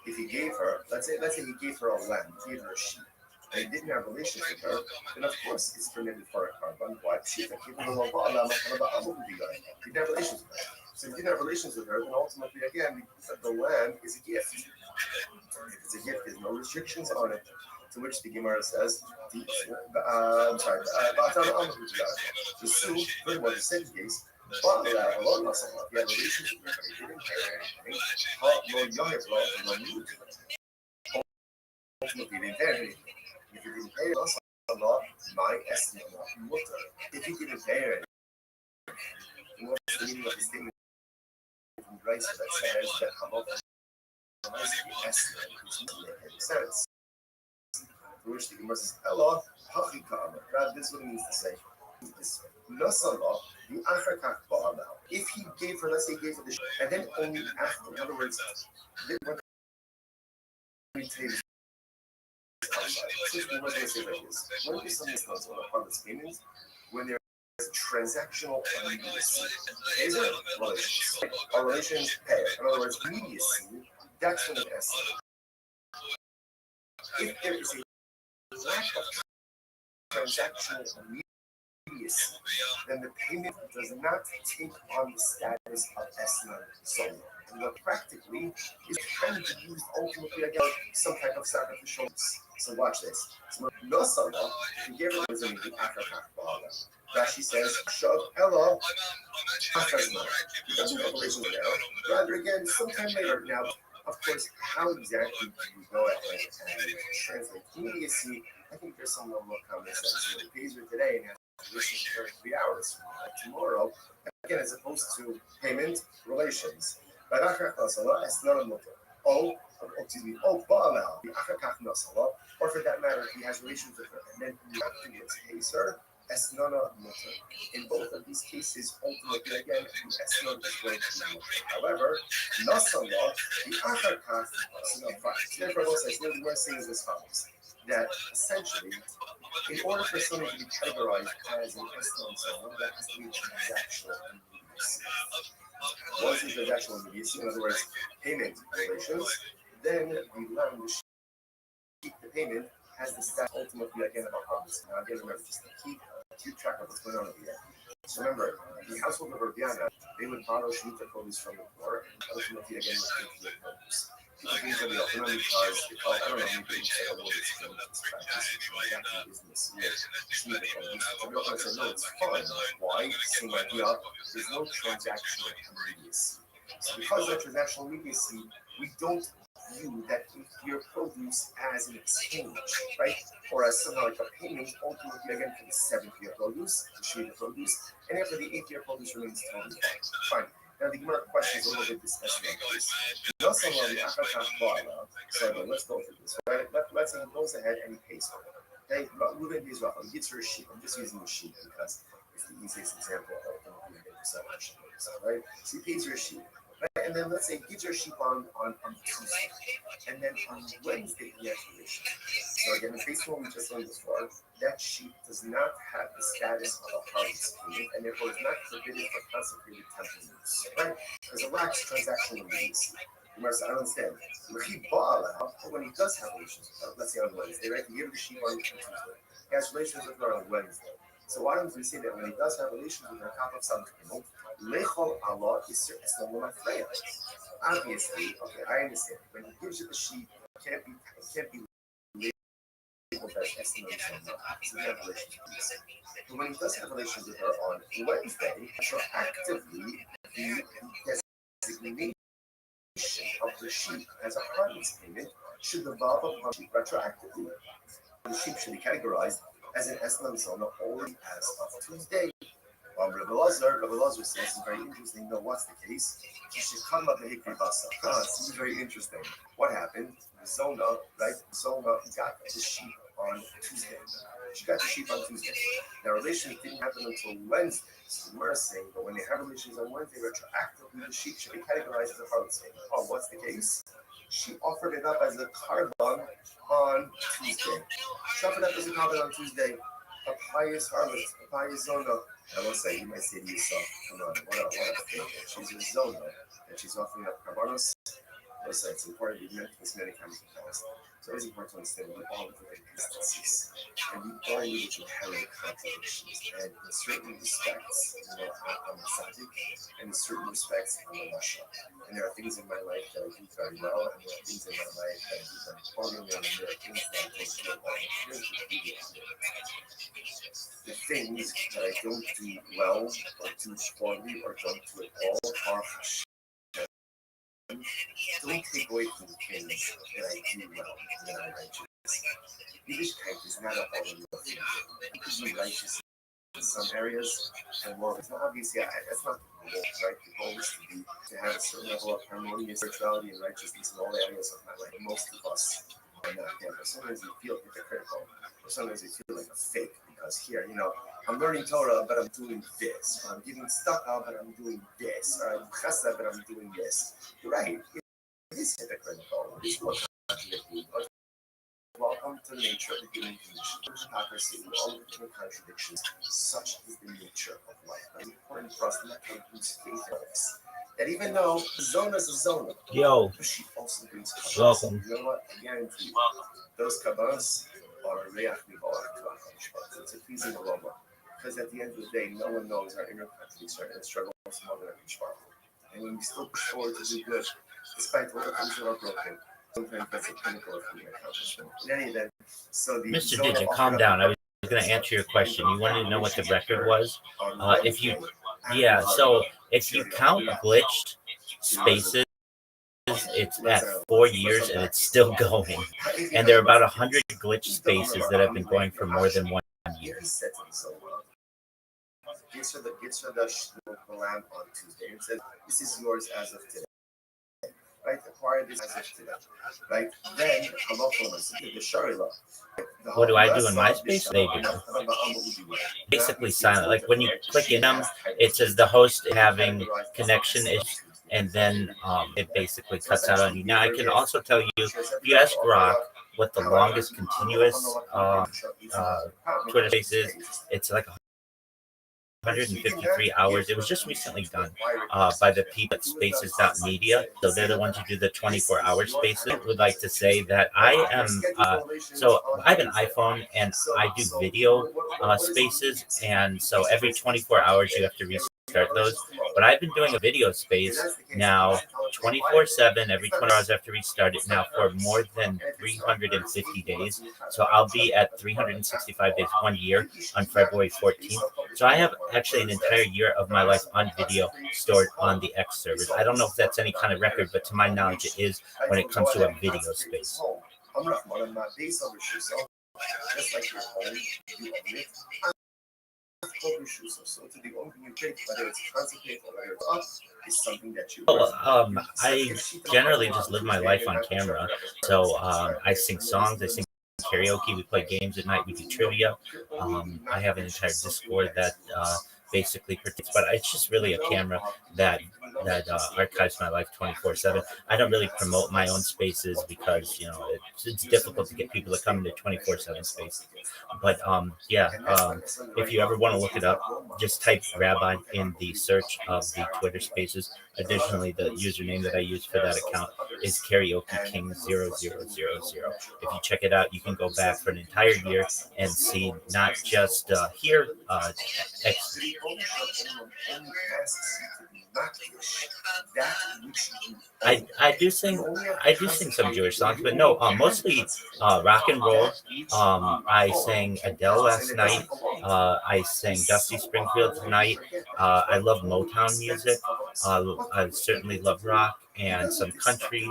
If he gave her, let's say he gave her a lamb, he gave her a sheep, and he didn't have relations with her, then of course it's permitted for a carbon. Why? He didn't have relations with her. So if you didn't have relations with her, then ultimately, again, the lamb is a gift. If it's a gift, there's no restrictions on it. To which the Gemara says, the Sue, pretty much the same case, but he had relations with her, he didn't pay her anything. Ultimately, they didn't pay anything. If you didn't pay us a lot, my estimate mutter. If you didn't pay her anything, what's the meaning of the statement from Grace that says that Hamot estimate is not making any sense? For which the Gemara says, Ella, Hachika, rather, this is what it means to say. This Nasala, the Achakach Ba'ala. If he gave her, let's say he gave her the and then only after, in other words, when we take when is something else on a harvest payment? When there is transactional immediacy. Is it relations? Our relations pay. In other words, immediacy, that's when it has. If there is a lack of transactional immediacy, then the payment does not take on the status of Esnan Zona. And what practically is can be used ultimately against some type of sacrificial use. So watch this. So no Zona, if you give it as a meaning after Kachbala. Rashi says, Shav Ella Achazman. He doesn't have relations now. Rather again, sometime later. Now, of course, how exactly do you go ahead and translate immediacy? I think there's some level of common sense. It pays her today and has to listen for 3 hours tomorrow. Again, as opposed to payment relations. Oh, excuse me, Ba'ala, or for that matter, he has relations with her and then afterwards pays her. Esnana mutter. In both of these cases, ultimately again, the esnana is going to be mutter. However, Nasala, the Achakach, therefore, what we're saying is as follows: that essentially, in order for something to be categorized as an esnana zone, that has to be transactional immediacy. Once it's transactional immediacy, in other words, payment relations, then the land will keep the payment has the stat ultimately again of a harvest. Now again, remember, just to keep track of what's going on over here. So remember, the household of Rabbiana, they would borrow Shemitah produce from the poor, and ultimately again would take the produce. People being Rabbi Yochanan because they call, I don't know, maybe it's like a little bit skilled in this practice, exactly business with Shemitah produce. Rabbi Yochanan said, no, it's fine. Why? Same idea. There's no transactional immediacy. So because of transactional immediacy, we don't view that year produce as an exchange, right? Or as something like a payment, ultimately again for the 7th year produce, the Shemitah produce, and after the 8th year produce remains totally fine. Now the Gemara question is a little bit discussing on this. So again, let's go through this. Right? Let's say he goes ahead and he pays for it. Okay, Reuven pays Rachel. He gets her a sheep. I'm just using the sheep because it's the easiest example of the right? So he pays her a sheep. Right? And then let's say he gives her a sheep on Tuesday. And then on Wednesday he has relations. So again, based on what we just learned before, that sheep does not have the status of a harvest payment and therefore is not forbidden for consecrated temple use. Right? Because it lacks transactional immediacy. I don't understand. But when he does have relations with her, let's say on Wednesday, right? He gave her the sheep on Tuesday. He has relations with her on Wednesday. So why don't we say that when he does have relations with her, top of something, Lechol Allah is Freya. Obviously, okay, I understand. When he gives you the sheep, it can't be labeled as estimation. So he has relations with her. But when he does have relations with her on Wednesday, retroactively, the designation of the sheep as a harvest payment should develop upon sheep retroactively. The sheep should be categorized as an Eslam Zona only as of Tuesday. Rabbi Lazar says it's very interesting. No, what's the case? She should come up the Hikri Basa. This is very interesting. What happened? Zona, right? Zona got the sheep on Tuesday. She got the sheep on Tuesday. Now, relations didn't happen until Wednesday. So we're saying, but when they have relations on Wednesday, retroactively, the sheep should be categorized as a harvest payment. Oh, what's the case? She offered it up as a carbon on Tuesday. She offered it up as a carbon on Tuesday. A pious harvest, a pious zona. I will say, you might say to yourself, come on, what a thing. She's a zona, and she's offering up carbonos. I will say, it's important, we've mentioned this many times in the past. So it's important to understand we all live in instances, and we all live in inherent contradictions. And in certain respects, I'm a tzaddik, and in certain respects, I'm a rasha. And there are things in my life that I do very well, and there are things in my life that I do very poorly, and there are things that I don't do well. The things that I don't do well, or do poorly, or don't do at all are Hashem. Don't take away from the things that I do well and that I'm righteous. Yiddishkeit is not a holy thing. You can be righteous in some areas, and well, it's not obviously, that's not the goal, right? The goal is to have a certain level of harmonious spirituality and righteousness in all areas of my life. Most of us are not there, but sometimes you feel hypocritical, or sometimes you feel like a fake, because here, I'm learning Torah, but I'm doing this. Or I'm giving tzedakah, but I'm doing this. Or I'm chesed, but I'm doing this. You're right. It is hypocritical. It is more contradictory. But welcome to the nature of the human condition. Hypocrisy, all the human contradictions. Such is the nature of life. It's important for us not to lose faith in this. That even though Zona is a Zona, she also brings kabbalas. Welcome. You know what? I guarantee you, those kabbalas are reach mivolach to HaKadosh. It's a pleasing aroma. Because at the end of the day, no one knows our inner contradictions and struggles more than HaKadosh. And when we still push forward to do good, despite all the things that are broken, sometimes that's a pinnacle of human accomplishment. In any event, so the Mr. Digit, calm down. I was going to answer your question. You wanted to know what the record was? If you count glitched spaces, it's at 4 years and it's still going. And there are about 100 glitched spaces that have been going for more than 1 year. Gives her the lamb on Tuesday and says, "This is yours as of today." Right? Acquire this as of today. Right? Then the Sharila. What do I do in MySpace? They do. Basically silent. Like when you click in them, it says the host having connection issues, and then it basically cuts out on you. Now I can also tell you, if you ask Grok what the longest continuous Twitter space is, it's like 153 hours. It was just recently done by the people at spaces.media. So they're the ones who do the 24-hour spaces. I would like to say that I am, so I have an iPhone and I do video spaces. And so every 24 hours you have to restart those. But I've been doing a video space now 24/7. Every 20 hours I have to restart it now for more than 350 days. So I'll be at 365 days, 1 year on February 14th. So I have actually an entire year of my life on video stored on the X servers. I don't know if that's any kind of record, but to my knowledge, it is when it comes to a video space. Just like your home, you own it. So to the only thing you take, whether it's concentrate or whether it's up, is something that you. I generally just live my life on camera. So I sing songs, I sing karaoke, we play games at night, we do trivia. I have an entire Discord that basically protects, but it's just really a camera that archives my life 24/7. I don't really promote my own spaces because it's difficult to get people to come into 24/7 spaces. But if you ever want to look it up, just type Rabbi in the search of the Twitter Spaces. Additionally, the username that I use for that account is Karaoke King 0000. If you check it out, you can go back for an entire year and see not just here. I do sing some Jewish songs, but no, mostly rock and roll. I sang Adele last night. I sang Dusty Springfield tonight. I love Motown music. I certainly love rock and some country,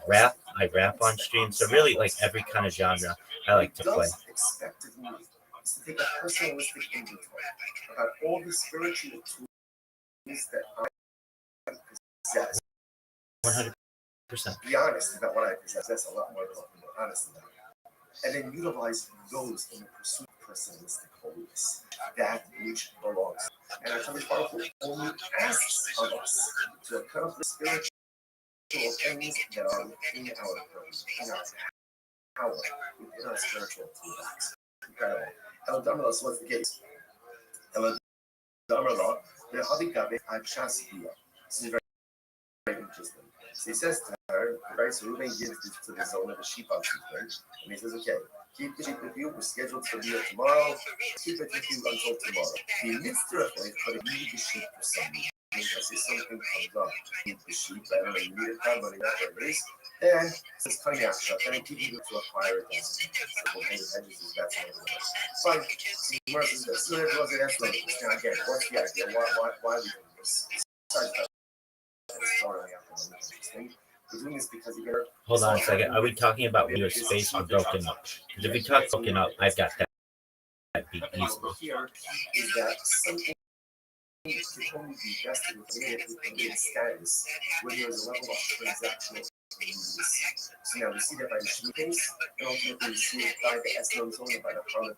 rap. I rap on stream, so really like every kind of genre I like to play. To take a personalistic inventory about all the spiritual tools that I possess. 100%. Be honest about what I possess. That's a lot more than I'm honest about. And then utilize those in the pursuit of personalistic holiness, that which belongs. And our Heavenly Father only asks of us to accomplish spiritual things that are within our purpose, in our power, within our spiritual toolbox. Incredible. El Damelos was the case. El Damelos, the Hadikabe Achasbia. This is very interesting. So he says to her, right? So Ruben gives this to the zone of the sheep out to her, and he says, okay, keep the sheep with you. We're scheduled to be here tomorrow. Keep it with you until tomorrow. He admits to it, but he needs the sheep for something. Because if something comes up, keep the sheep. I don't know, you need a time, but not where it is. Then it's coming out shut. Then keep you to acquire it. So that's fine. So there was an explanation. Now again, what's the idea? Why are we doing this? Hold on a second. Are we talking about your space or broken up? Because if we talk broken up, I've got that beat easily. Here is that something can only be vested with status when there is a level of transactional use. So now we see that by the sheet case, and ultimately we see it by the S node zone and by the harlot.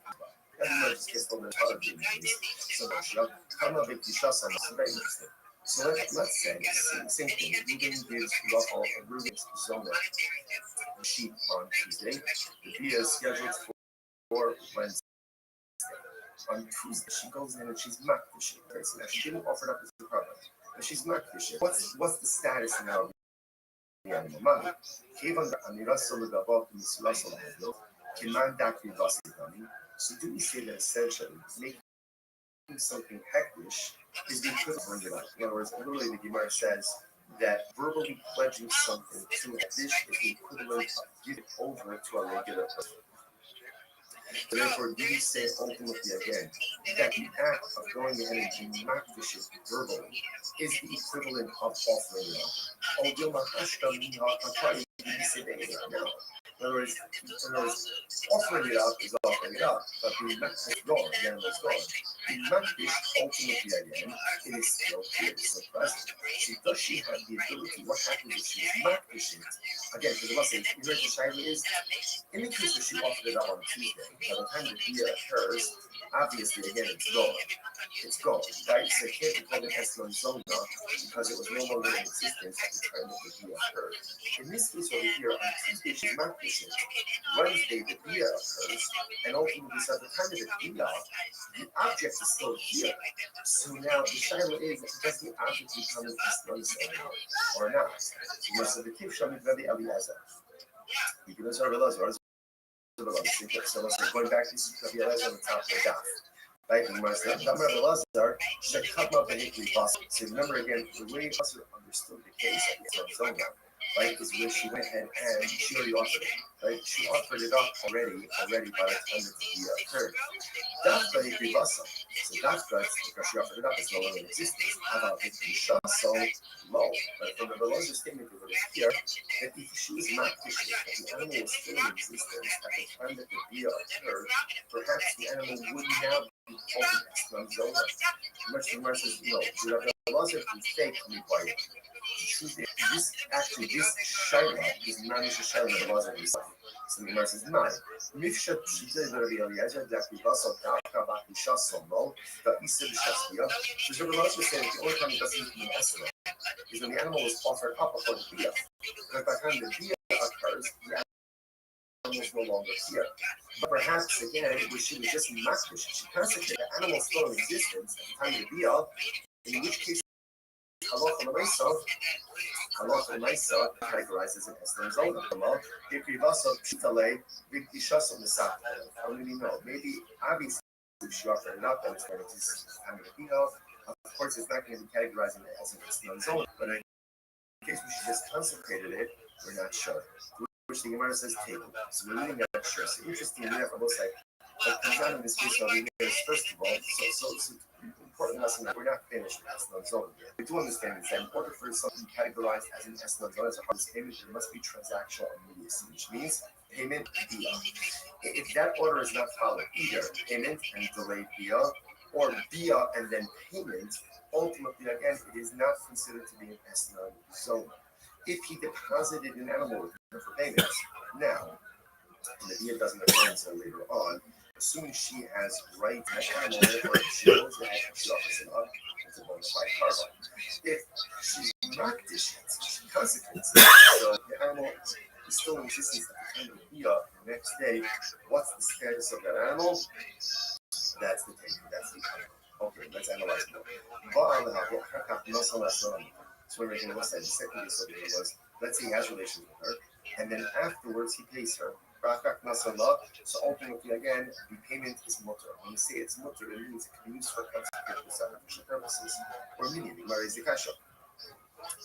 Everybody just gets over the harlot being used. So much. I'm not big trust on this. It's very interesting. So let's say the same thing. Ruben gives Ruben's zone the sheep on Tuesday. The via is scheduled for Wednesday. On Tuesday, she goes in and she's marked the sheep. Right? So now she didn't offer it up as a problem, but she's marked the sheep. What's the status now? So do we say that essentially making something hektish is the equivalent of it? In other words, literally the Gemara says that verbally pledging something to a dish is the equivalent of giving over to a regular person. So therefore, do we say ultimately again that the act of going ahead and being makdish verbally is the equivalent of offering it up? In other words, offering it up is offering it up, but being makdish gone, the animal's gone. Being makdish ultimately again, it is still here, it's still present. So does she have the ability? What happens if she is makdish? Again, because the lesson, the shaila is, in the case that she offered it up on Tuesday, by the time the dia occurs, obviously, again, it's gone. It's gone, right? So it can't be called an Epsilon zona because it was no longer in existence at the time that the Bia occurred. In this case over here, on Tuesday, she's not fishing. Wednesday, the Bia occurs, and ultimately, so at the time of the Bia, the object is still here. So now the shaila is, does the object become an Epsilon zona or not? So the Kiv Shamit Rabbi Eliezer. Because our Eliezer, so let's say going back to Rabbi Eliezer on the top of the daf. Right, and when I said Rabbi Elazar said Kadma Behikli Bas. So remember again, the way Elazar understood the case at the Zona, right, is where she went ahead and she already offered it. Right? She offered it up already by the time that the occurred. Dafka Hikli Basa. So Dafka, because she offered it up, is no longer in existence. About Hikli so low. But from the Elazar statement over here, that if she was not fishing, that the animal was still in existence at the time that the Bia occurred, perhaps the animal would now Zona. Much the Gemara says, no, the Elazar can fake me quiet. This actually, this shaila is not a shaila of the Elazar himself. So the Gemara says, nine. Mifshat Shita Rabbi Eliezer, Daki Basal, Daka Baki Shasomo, the Isa Shastia. So the Elazar saying the only time it doesn't mean estimate is when the animal was offered up before the Bia. Because by the time the Bia occurs, the animal is no longer here. But perhaps again, when she was just not fishing, she consecrated the animal still in existence at the time of the Bia, in which case Halacha L'Maisa categorized as an Epsilon zona. How do we know? Maybe obviously if she offered it up, then it's going to exist at the time of the Bia. Of course, it's not going to be categorizing it as an Epsilon zona. But in case we she just consecrated it, we're not sure. Which the Gemara says table. So we're really not sure. So interestingly enough, I will say, what comes out in this case over here is, first of all, so important lesson that we're not finished with Epsilon zone yet. We do understand is that in order for something to be categorized as an Epsilon zone as a hardest payment, there must be transactional immediacy, which means payment via. If that order is not followed, either payment and delayed via, or via and then payment, ultimately, again, it is not considered to be an Epsilon zone. If he deposited an animal with her for payments, now, and the via doesn't occur until later on, assuming she has right to animal, or she knows that she offers it up, it's a bona fide carbon. If she's not dishing, she consecrates it. So the animal is still in existence at the time of the via. The next day, what's the status of that animal? That's the take. That's the animal. Okay, let's analyze more. So we're making what's that? The second case over here was, let's say he has relations with her, and then afterwards he pays her. So ultimately, again, the payment is mutter. When you say it's mutter, it means it can be used for sacrificial purposes. Or meaning, Gemara is the kasha.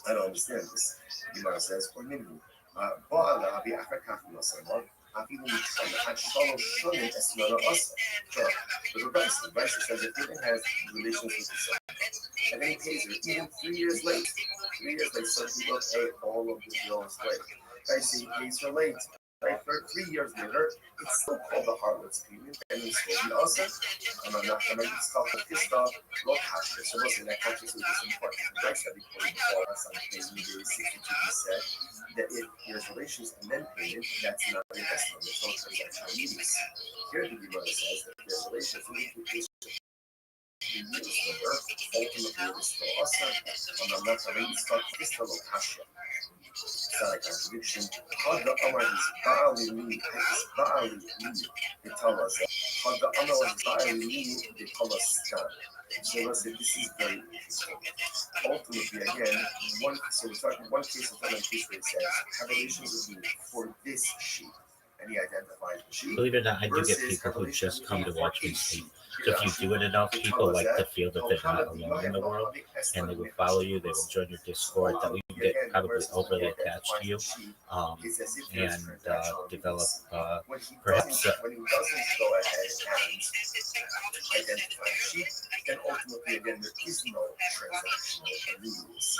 I don't understand this. Gemara says, or meaning, Ba'ala bi afakaf nasallah. But the Rashi says if David has relations with his son, and then he pays her even 3 years late, so he will pay all of the bills late. Right, so he pays her late. Right, 3 years later, it's still called the harlot's payment, and it's still the also. And I'm not going to stop with this stuff. Look, so listen, that conscious is important. The Rashi said before on page 62, he said that if there's relations and then payment, that's not an investment. There's no transactional needs. Here, the Gemara says that there's relations and implications. Ultimately, it's still also. And I'm not going to stop with this little kasha. It's not a contradiction. Had the Amar is Ba'ali me, they tell us that. Had the Amar is Ba'ali me, they tell us that. So let's say this is very interesting. Ultimately, again, one case of time in case where it says, have relations with me for this sheep. And he identifies the sheep. Believe it or not, I do get people who just come to watch me sleep. So if you do it enough, people like to feel that they're not alone in the world, and they will follow you. They will join your Discord. That we get probably overly attached to you, and develop perhaps. When he doesn't go ahead and identify sheep, then ultimately again there is no transactional immediacy.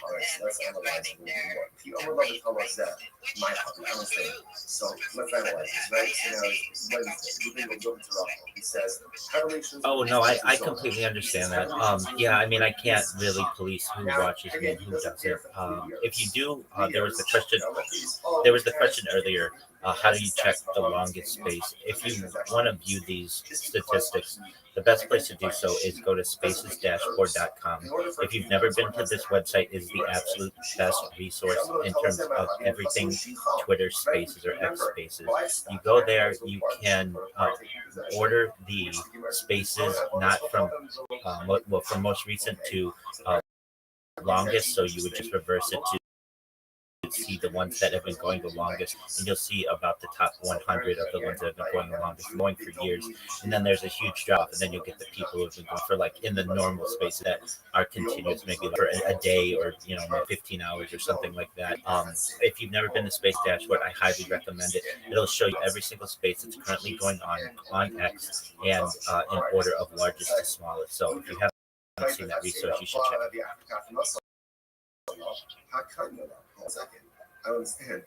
All right, so let's analyze it a little bit more. If you overlove tell us that, my hobby, I understand. So let's analyze this, right? So now it's Wednesday. We're going to go to Rafa. He says. Oh no, I completely understand that. Yeah, I mean I can't really police who watches me and who doesn't. If you do, there was the question. There was the question earlier how do you check the longest space? If you want to view these statistics, the best place to do so is go to spacesdashboard.com. If you've never been to this website, is the absolute best resource in terms of everything Twitter Spaces or X Spaces. You go there, you can order the spaces not from from most recent to longest. So you would just reverse it to see the ones that have been going the longest, and you'll see about the top 100 of the ones that have been going the longest, going for years. And then there's a huge drop, and then you'll get the people who've been going for like in the normal space that are continuous, maybe for a day or 15 hours or something like that. If you've never been to Space Dashboard, I highly recommend it. It'll show you every single space that's currently going on X and in order of largest to smallest. So if you haven't seen that resource, you should check it out. I understand.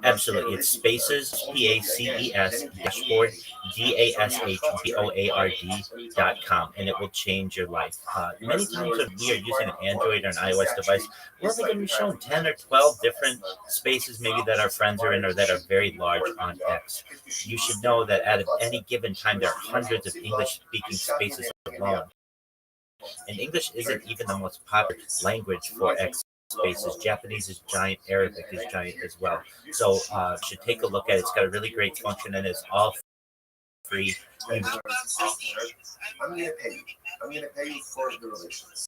Absolutely. It's spaces, PACES, dashboard, DASHBOARD.com, and it will change your life. Many times when we are using an Android or an iOS device, we're only going to be shown 10 or 12 different spaces, maybe that our friends are in or that are very large on X. You should know that at any given time, there are hundreds of English speaking spaces alone. And English isn't even the most popular language for X spaces. Japanese is giant, Arabic is giant as well. So you should take a look at it. It's got a really great function and it's all free. I'm gonna pay you. I'm gonna pay you for the relations.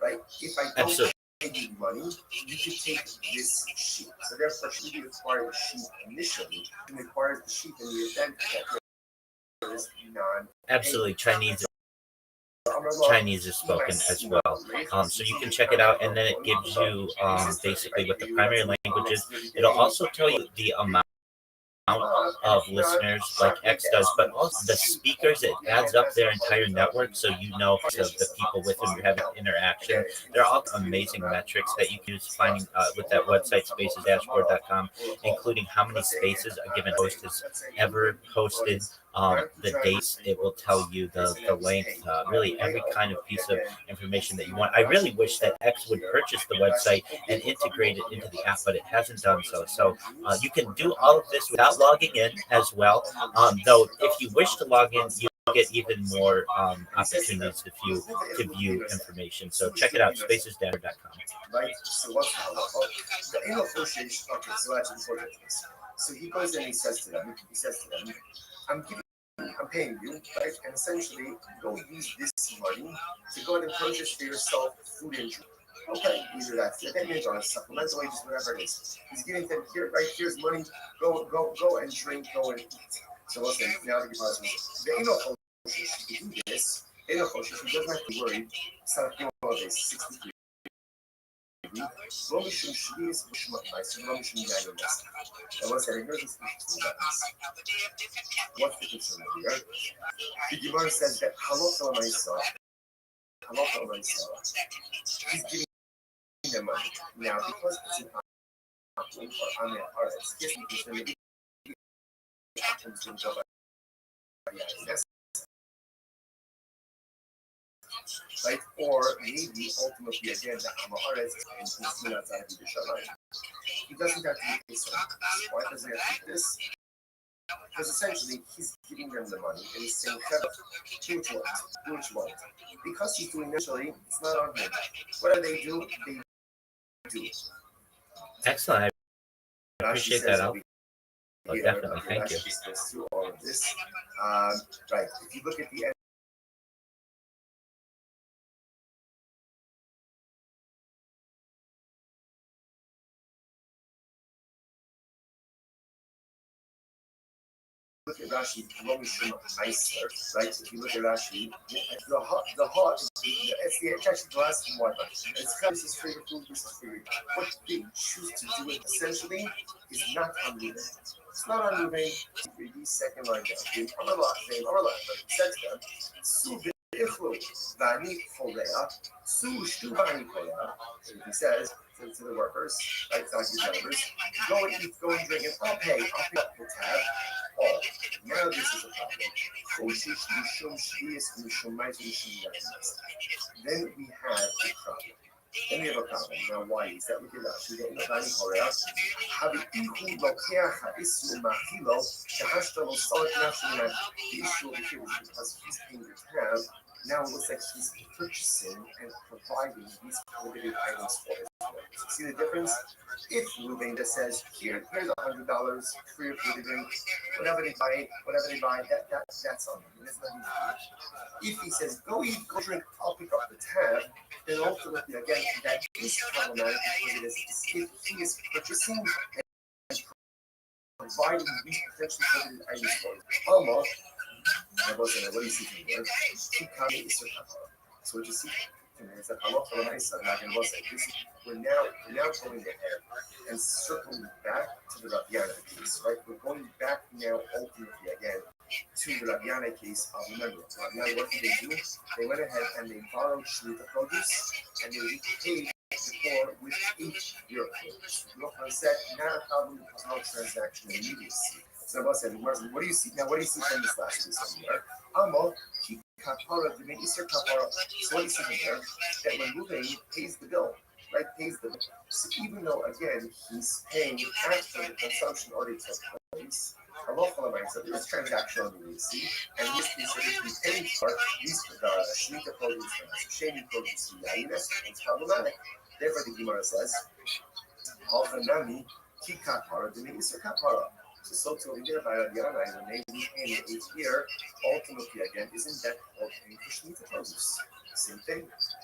Right? If I don't pay you money, you can take this sheet. So therefore, should you acquire the sheet initially, and acquire the sheet in the event that there is non. Absolutely, Chinese is spoken as well. So you can check it out, and then it gives you basically what the primary language is. It'll also tell you the amount of listeners like X does, but also the speakers. It adds up their entire network, so you know the people with whom you're having interaction. There are all amazing metrics that you can use finding with that website, spacesdashboard.com, including how many spaces a given host has ever hosted, the dates. It will tell you the length, really every kind of piece of information that you want. I really wish that X would purchase the website and integrate it into the app, but it hasn't done so. So you can do all of this without logging in as well. Though if you wish to log in, you get even more opportunities to view information. So check it out, spacesdashboard.com. Right? So what's the in association? Okay, so that's important. So he goes and he says to them, I'm paying you, right? And essentially, go use this money to go and purchase for yourself food and drink. Okay, either that's it, or supplemental wages, whatever it is. He's giving them here, right? Here's money. Go and drink, go and eat. So listen, now the deposit. The Eno should do this. Eno she doesn't have to worry. Something about this 63. לא משום שביעיס ושמעתייס, ולא משום יין ומסך. אבל זה רגע זה What's the concern here? The Gemara says that halacha l'maisa, he's giving them money. Now, because it's an option or on their artists, yes, he's going to be atoms to go by right? Or maybe ultimately again the Amaharetz and Christina outside of the Shalom. He doesn't have to do this one. Why doesn't he have to do this? Because essentially he's giving them the money and he's saying, do what you want. Because he's doing initially, it's not on him. What do? They do. Excellent. I appreciate that. Definitely. Thank you. Through all of this. Right. If you look at the end. Look at Rashi, right? If you look at Rashi, the heart, it's actually the last one. It's this is favorite food, this is favorite. What they choose to do it essentially is not unmoving. It's not unmoving. Read the second line down. They says them. Su b'ichlu v'ani cholea, su shtu v'ani cholea. He says to the workers, right? Not his members. Go and eat, go and drink, and I'll pay up the tab. Oh, now this is a problem. Then we have a problem. Then we have a problem. Now, why is that? We did actually get in the planning Korea. Have it equal lokeach ha'isru ma'achilo shehashta lo salat nafshina. The issue over here is because he's paying the tab. Now it looks like he's purchasing and providing these prohibited items for his workers. See the difference? If Ruben just says, here's $100 for your food drink, whatever they buy, that's on him. That's not his. If he says, go eat, go drink, I'll pick up the tab, then ultimately, again, that is problematic because it is if he is purchasing and providing these potentially prohibited items for him. Almost. What do you see from here? So what you see from here is that we're now going ahead and circling back to the Rabiana case, right? We're going back now ultimately again to the Rabiana case of remember. Rabiana, what did they do? They went ahead and they borrowed Shlita produce and they repaid the poor with 8 euro. Yochanan said, not a problem because no transaction immediacy. So I said, what do you see now? What do you see from this last piece here? Amo, kapara, the Isser kapara. So what do you see from here? That when moving pays the bill, right? Pays the bill. So even though again he's paying after the consumption already took place, so there's transactional immediacy, and this piece of it is paying for these Shemitah produce, Sheni produce, it's problematic. Therefore, the Gemara says, Alchanami, ki kapara, the Isser kapara. So to here by Rabiana, when they became the 8th year, ultimately again, isn't that called paying for Shemitah produce? Same thing.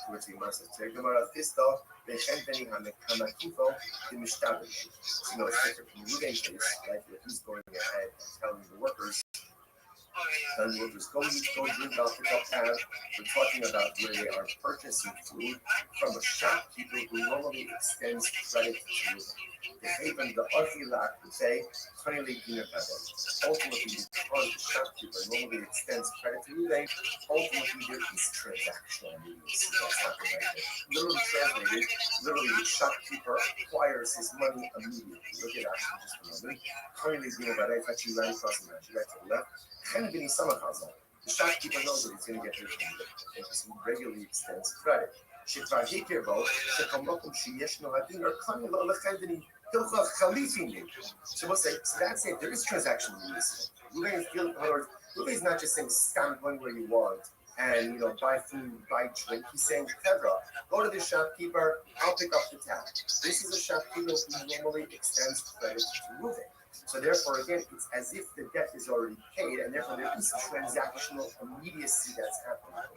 Which we must have taken about this though, the Shentani Hamakifo, the Mishtabin. You know, it's different from the Ruben case, right? Where he's going ahead and telling the workers, go eat, go drink, I'll pick up tab. We're talking about where they are purchasing food from a shopkeeper who normally extends credit to you. Even the Archilak would say, ultimately, because the shopkeeper normally extends credit to you, ultimately there is transactional immediacy. That's not the right thing. Literally translated, the shopkeeper acquires his money immediately. Look at actually just a moment. Currently, it's actually right across the match, right to the left. The shopkeeper knows that he's going to get his money because he regularly extends credit. שכבר הכירו, שכמוכם שישנו הדין קונים לו לחדני תוך חליפין. So that's it. There is transaction immediacy. Ruben is not just saying stand one where you want and buy food, buy drink. He's saying, Pedro, go to the shopkeeper, I'll pick up the tab. This is a shopkeeper who normally extends credit to Ruben. So therefore, again, it's as if the debt is already paid, and therefore there is transactional immediacy that's happening.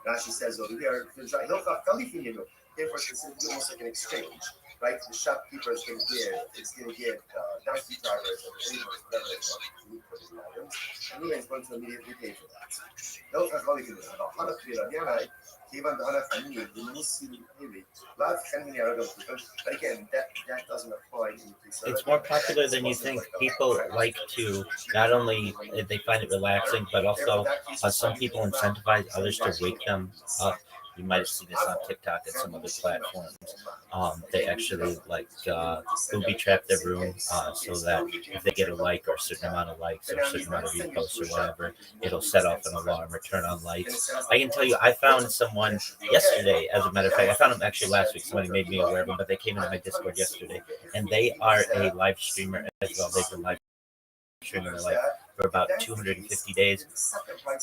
Rashi says over here, therefore it's almost like an exchange, right? The shopkeeper is going to give donkey drivers or laborers, whatever they want, food for the items, and Ruben is going to immediately pay for that. But again, that doesn't apply in case. It's more popular than you think. People like to not only they find it relaxing, but also some people incentivize others to wake them up. You might have seen this on TikTok and some other platforms. They actually booby trap their room so that if they get a like or a certain amount of likes or a certain amount of reposts or whatever, it'll set off an alarm or turn on lights. I can tell you, I found someone yesterday, as a matter of fact. I found them actually last week. Somebody made me aware of them, but they came into my Discord yesterday, and they are a live streamer as well. They've been live streaming for about 250 days,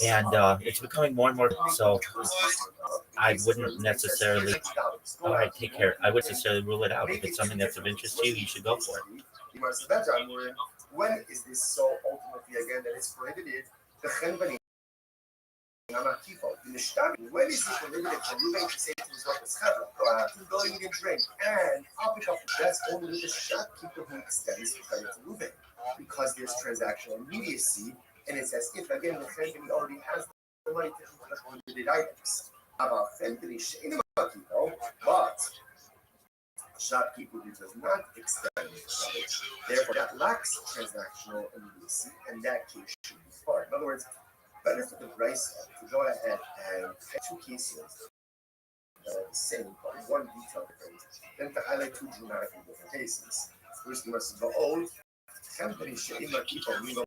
and it's becoming more and more so. I wouldn't necessarily, all right, take care. I wouldn't necessarily rule it out. If it's something that's of interest to you, you should go for it. When is this so ultimately again that it's prohibited? When is it prohibited for Ruben to say to his workers, go and drink, and I'll pick up? That's only with the shopkeeper who extends credit to Ruben, because there's transactional immediacy, and it's as if again the company already has the money to pick up prohibited items. But a shopkeeper who does not extend credit, therefore that lacks transactional immediacy, and that case should be barred. In other words, better for the price to go ahead and two cases that are the same, but one detail different, than to highlight two dramatically different cases. First, the rest of the old company should even keep on legal.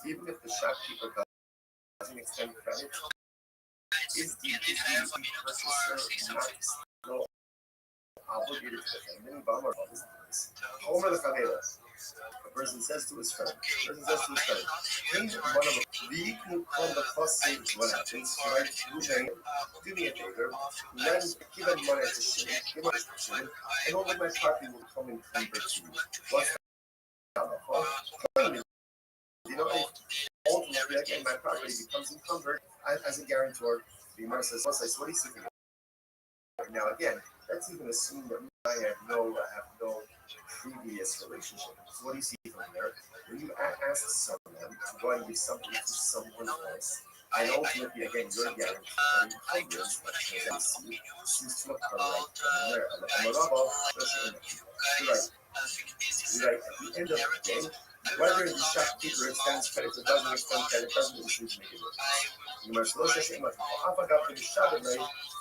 Even if the shopkeeper doesn't extend credit, is the purchaser not still obligated to defend any bum or business? Homer the Favela. A person says to his friend, hey, one of the call the cost saves what happens, right? Do me a favor, lend, give him money to shit, give him a shit, and all of my property will come and convert to you. What's that? You know, ultimately, again, my property becomes encumbered as a guarantor. The Gemara says, what do you see from now? Again, that's even assuming that I have no previous relationship. So what do you see from there? When you ask someone to go and give something to someone else, and ultimately, again, your guarantee encumbrance that seems to occur right there. You're right. At the end of the day, whether the shopkeeper extends credit or doesn't extend credit doesn't seem to make a difference. You must look at it like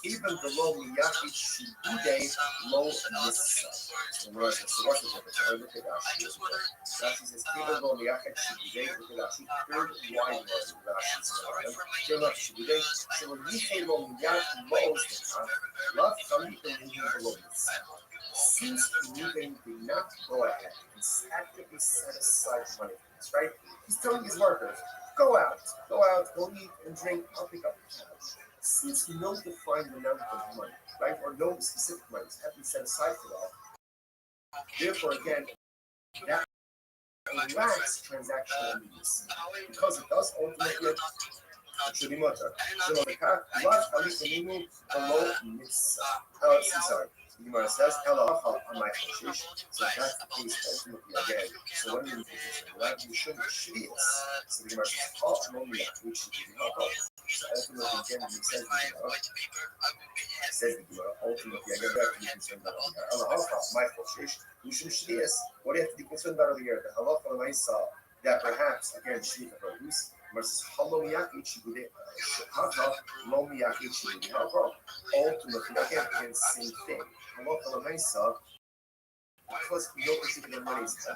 even below Miyaki Shibude low Nissa. So what's the difference? Look at Rashi. Rashi says even below Miyaki Shibude, look at Rashi, third wide word Rashi Shibude. So when we say low Miyaki low Nissa, love something below Nissa. Since Reuben did not go ahead and actively set aside money for this, right? He's telling his workers, go out, go eat and drink, I'll pick up the cash. Since no defined amount of money, right, or no specific money have been set aside for that, therefore, again, that lacks transactional immediacy because it does ultimately should be mutter. So, sorry. The Gemara says, so that's the case ultimately again. So what do you mean? You shouldn't shitty. So the Gemara says, so ultimately again, he says the Gemara, ultimately again, back to be concerned about you shouldn't shitty. What do you have to be concerned about over here? The halacha I saw that perhaps again shitty produce versus halomiyaki chibude hata lomiyaki chibude hata. Ultimately again, same thing.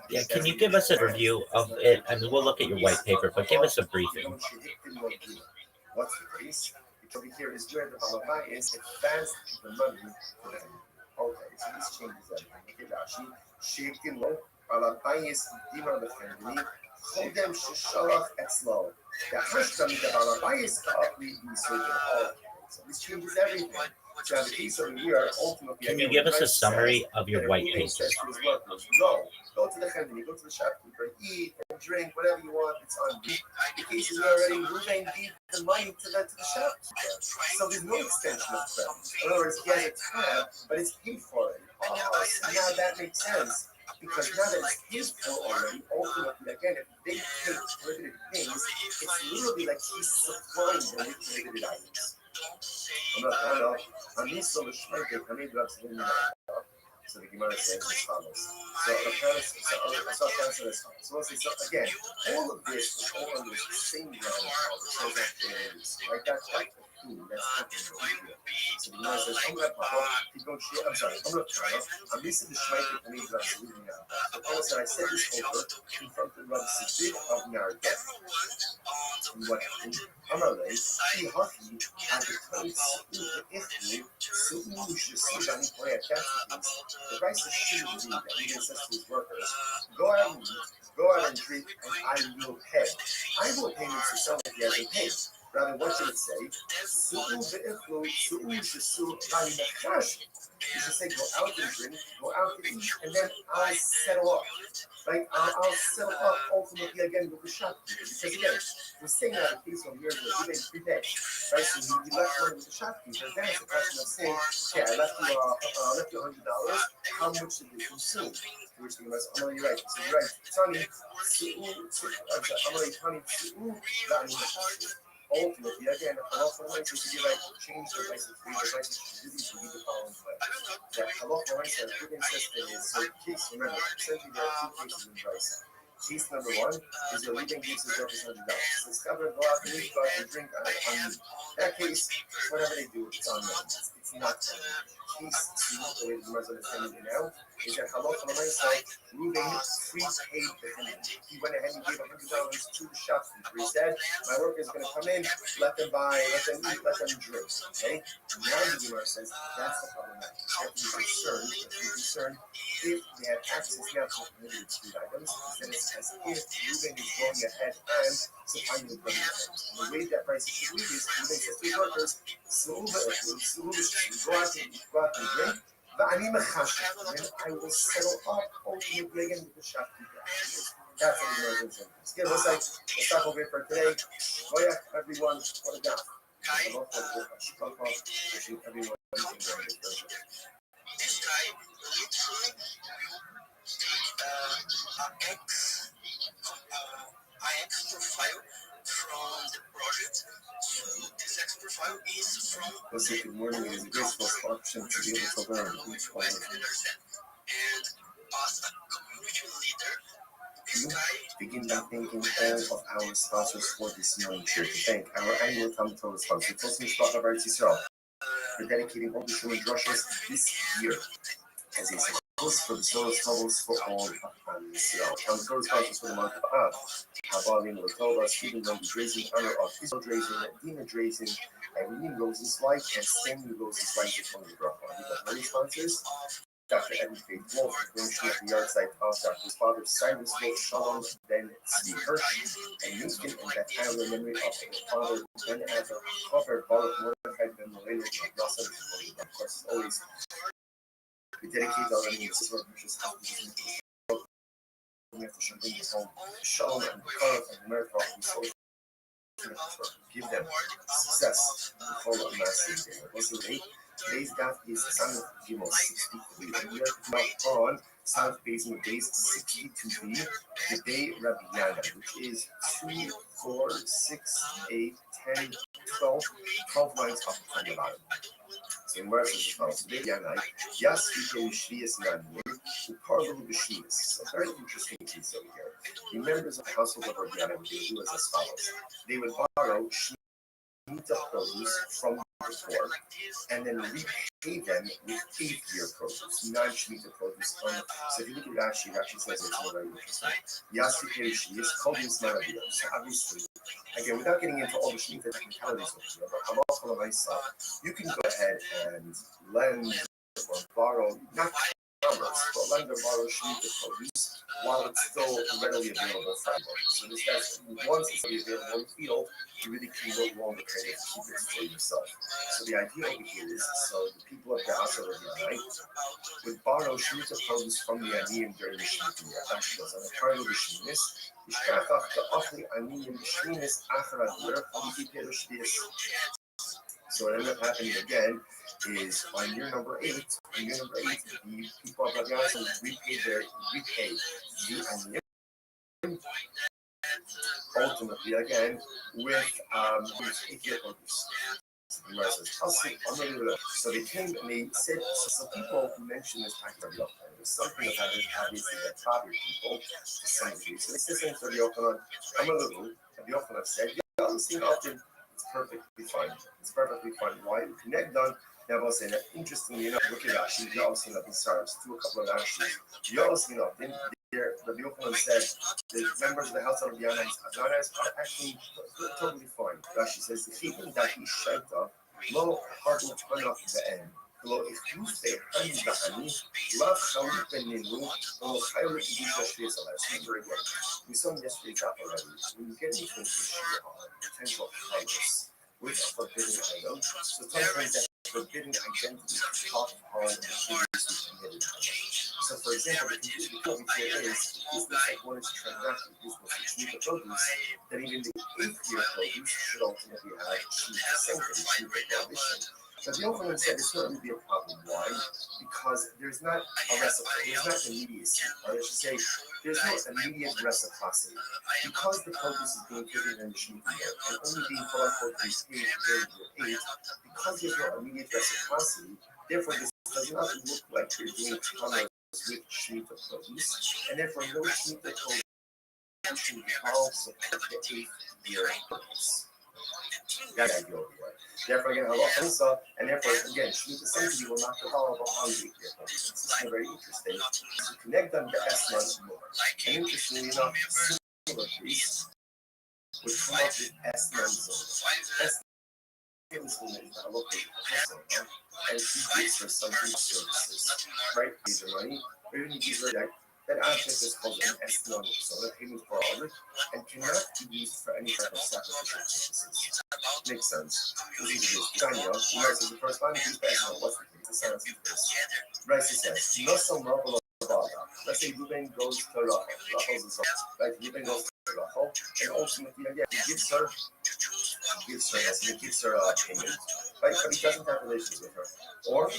Yeah, can you give us a review of it? I mean, we'll look at your white paper, but give us a briefing. What's the case? Over here is where the halacha is advanced the money for them. Okay, so this changes everything. Rashi, shaking low, halacha is dinar the family. Chodem shishalach etzlo. The hashtam the halacha is ka'apli b'yisodim. So this changes everything. So the case over here, ultimately, can you give us a summary of your white paper? Go to the chendini, go to the shopkeeper, eat and drink, whatever you want, it's on you. The case is already moving the money to the shopkeeper. So there's no extension of credit. In other words, he has a tab, but it's paid for it. Oh, so now that makes sense. Because now that it's paid for already, ultimately, again, if they take prohibited things, it's literally like he's supplying them with prohibited items. So the Gemara says as follows. So again, all of this is all under the same ground of transactions. Right? That's like the food. That's happening. So the Gemara says, I'm missing the Shmaitik and Eid Rashi. The Paul said, I said this over in front of Rabbi Siddiq of Narada. What happened? Amalei, he hockey at the time so you should see that he played the price of shooting that he says to his workers, go out and drink, and I will pay. I will pay him to sell if he hasn't paid. Rather, what should it say? You should say, go out and drink, go out and eat, and then I'll settle up. Right? I'll settle up ultimately again with the shopkeeper. Because again, we're saying that the case over here is that you didn't prepay. Right? So you left money with the shopkeeper. Then it's a question of saying, okay, I left you $100. How much did you consume? Which the US, you're right. So you're right. Tani, ultimately, again, halacha lemaisa should be like change the license fee. The license should be the following way. That halacha lemaisa, Reuben says that is so. Case, remember, essentially there are two cases in Brisa. Case number one is that Reuben gives his workers $100. So it's covered, go out and eat, go out and drink on you. That case, whatever they do, it's on them. It's not on them. case two, the way the Gemara is understanding it now, is that halacha l'maisa, Reuben prepaid the Henry. He went ahead and gave $100 to the shopkeeper. He said, my workers are going to come in, let them buy, let them eat, let them drink. Okay? Now the Gemara says that's the problem. You have to be concerned if they have access now to prohibited food items, then it's as if Reuben is going ahead and supplying the money. And the way that price should read is Reuben says to his workers, go out and drink. But I need a chash, and I will settle up ultimately again with the shopkeeper. That's what the Gemara is. Again, let's stop over here for today. Goya, everyone, what a gap. Wishing everyone a great pleasure. This guy literally X profile from the project. So this X profile is from. Let's say good morning. It is a graceful option to be able to learn each one. And as a community leader, this guy. Begin by thanking all of our sponsors for this morning. Sure to thank our annual Talmud Torah sponsor, Tosin Shpach of Eretz Yisrael, for dedicating all the Shulman Drushes this year as a host for the Soros Troubles for all of Yisrael. Talmud Torah sponsors for the month of Av, Habalim Latova, Stephen Randy Drazen, honor of Israel Drazen, Dina Drazen, Irene Rosen's wife, and Stanley Rosen's wife is one of the Brachman. Sponsors. Dr. Edward Faith Wolf, Greenstreet, the yard site of Dr. Father Cyrus Wolf, Shalom, Ben C. Hirsch, and Newskin, and that timely memory of his father, Ben Adler, Hover, Baruch, Mordechai, Ben Moreno, Russell, of course, always, we dedicate our enemies to our precious happiness. We have to show them the home, Shalom, and Baruch, and Miracle, and so give them success in the whole of Massey. Today's daf is Samach Gimel 63. And we are on South Basin days 62b, the day Rabbi Yana, which is 2, 4, 6, 8, 10, 12 lines up from the bottom. So in verses as follows. Today Yana, Yas Vike Shvias Nani, Uparlu B'Shvias. So very interesting piece over here. The members of the household of Rabbi Yana would do as follows. They would borrow Shemitah produce from before, and then repay them with 8-year produce, non-Shemitah produce. So if you look at Rashi says it's very interesting. Yasi Perishi is called in Smarabia. So obviously, again, without getting into all the Shemitah technicalities of here, but Hamal myself, you can go ahead and lend or borrow, not commerce, but lend or borrow Shemitah produce while it's still readily available for everyone. So this guy's, once it's available in the field, you really can no longer trade it to keep it for yourself. So the idea over here is, so the people of the house of the would borrow Shemitah produce from the Aniyim during the Shemitah year. Actually, goes on the part of the Shemitah, Yishkachach the Achli Aniyim Shemitah Achar Adir Chalipi Perushtis. So what ended up happening again is on year number 8, the people of the house would repay the Aniyim. Ultimately, again, with 8-year produce. So they came and they said, so some people mentioned this back to Rabbi Yochanan. It was something that obviously that bothered people to some degree. So they said something to Rabbi Yochanan. Rabbi Yochanan said, yeah, I'm seeing often, it's perfectly fine. It's perfectly fine. Why? We connect done. Now, I'll say that interestingly enough, look at Rashi. You're also seeing up in Sarah's, do a couple of Rashis. You're also seeing up in there. Rabbi Yochanan said the members of the house of Rabbi Yana are actually totally fine. Rashi says the chitim that he shaita lo hardu tanach be'en lo ichus be'han ba'ani lav chalut beninu lo chayru kedusha shvias alas. We saw yesterday's daf already. When you get into an issue on potential commerce with a forbidden item, so sometimes that forbidden identity top on the issues we committed. So, for example, the confusion here is like one is transaction business, which need the produce, then even the 8-year produce should ultimately have achieved the same thing, achieve the prohibition. But the Yochanan said it's not going to be a problem. Why? Because there's not a reciprocity, there's not immediacy, or I should say, there's no immediate reciprocity. Because the produce is being taken in the Shemitah year and only being quote unquote repaid during year 8, because there's no immediate reciprocity, therefore this does not look like you're doing commerce with Shemitah produce, and therefore no Shemitah produce should also support the 8-year produce. That's the idea of the way. Therefore, again, halacha also, and therefore, again, shmita essentially will not develop on the this is very interesting. To connect them to S1 more. And interestingly enough, similar case would come up with S9 zone. S9 zone is allocated and she gives her something services, right? Pays her money, or even gives her that object is called an S1 zone, a payment for all and cannot be used for any type of sacrificial purposes. Makes sense. This is this. Daniel, you know, so the first line is what's the case? The sentence is this. Rice says, no some level of let's say Ruben goes to Rachel's son, right? Ruben goes to Rachel, and ultimately, again, he gives her payment, right? But he doesn't have relations with her. Or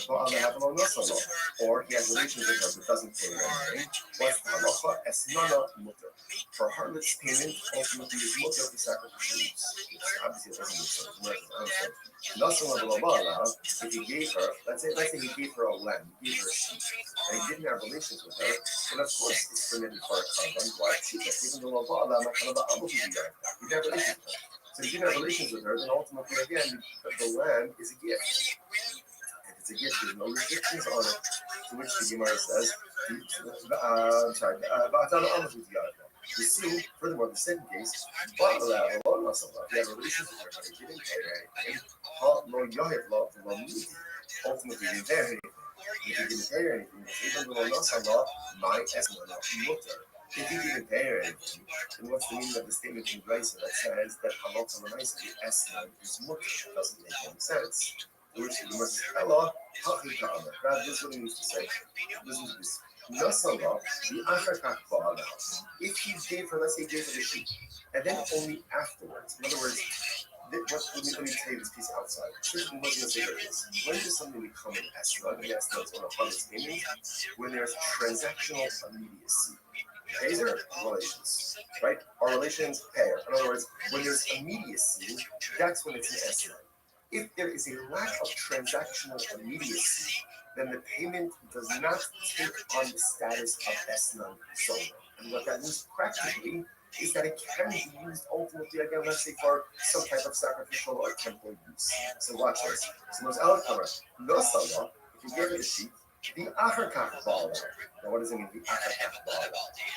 or he has relations with her but doesn't pay her anything. What's the halacha? Es nana mutter. For her, this payment ultimately is mutter for sacrificial use. Obviously, it doesn't make sense. If he gave her, let's say he gave her a lamb, he gave her a sheep, and he didn't have relations with her, then of course it's permitted for a carbon. Why? Because even though he didn't have relations with her. So if you didn't have relations with her, then ultimately, again, the lamb is a gift. If it's a gift, there's no restrictions on it. To which the Gemara says, we see, furthermore, the second case, he had relations with her, but he didn't pay her anything. Ultimately, he didn't pay her anything. If he didn't pay her anything, even though my esmana mutter. If he didn't pay her anything, then what's the meaning of the statement in Brisa that says that halot l'maisa the esmana is mutter? It doesn't make any sense. To which the Gemara says, "Allah, God, this is what he needs to say. Listen to this. Nasala, the achakach ba'ala. If he gave her, let's say, he gave her the sheep, and then only afterwards. In other words, let me tell you this piece outside. When does something become an esrog? An esrog is on a harvest payment when there's transactional immediacy. Pays her relations, right? Our relations pay her. In other words, when there's immediacy, that's when it's an esrog. If there is a lack of transactional immediacy, then the payment does not take on the status of esrog solo. And what that means practically is that it can be used ultimately, again, let's say for some type of sacrificial or temple use. So watch this. So there's Elikara, no salah, if you give it a sheep, the Acharkach Baal. Now what does it mean, the Acharkach Baal?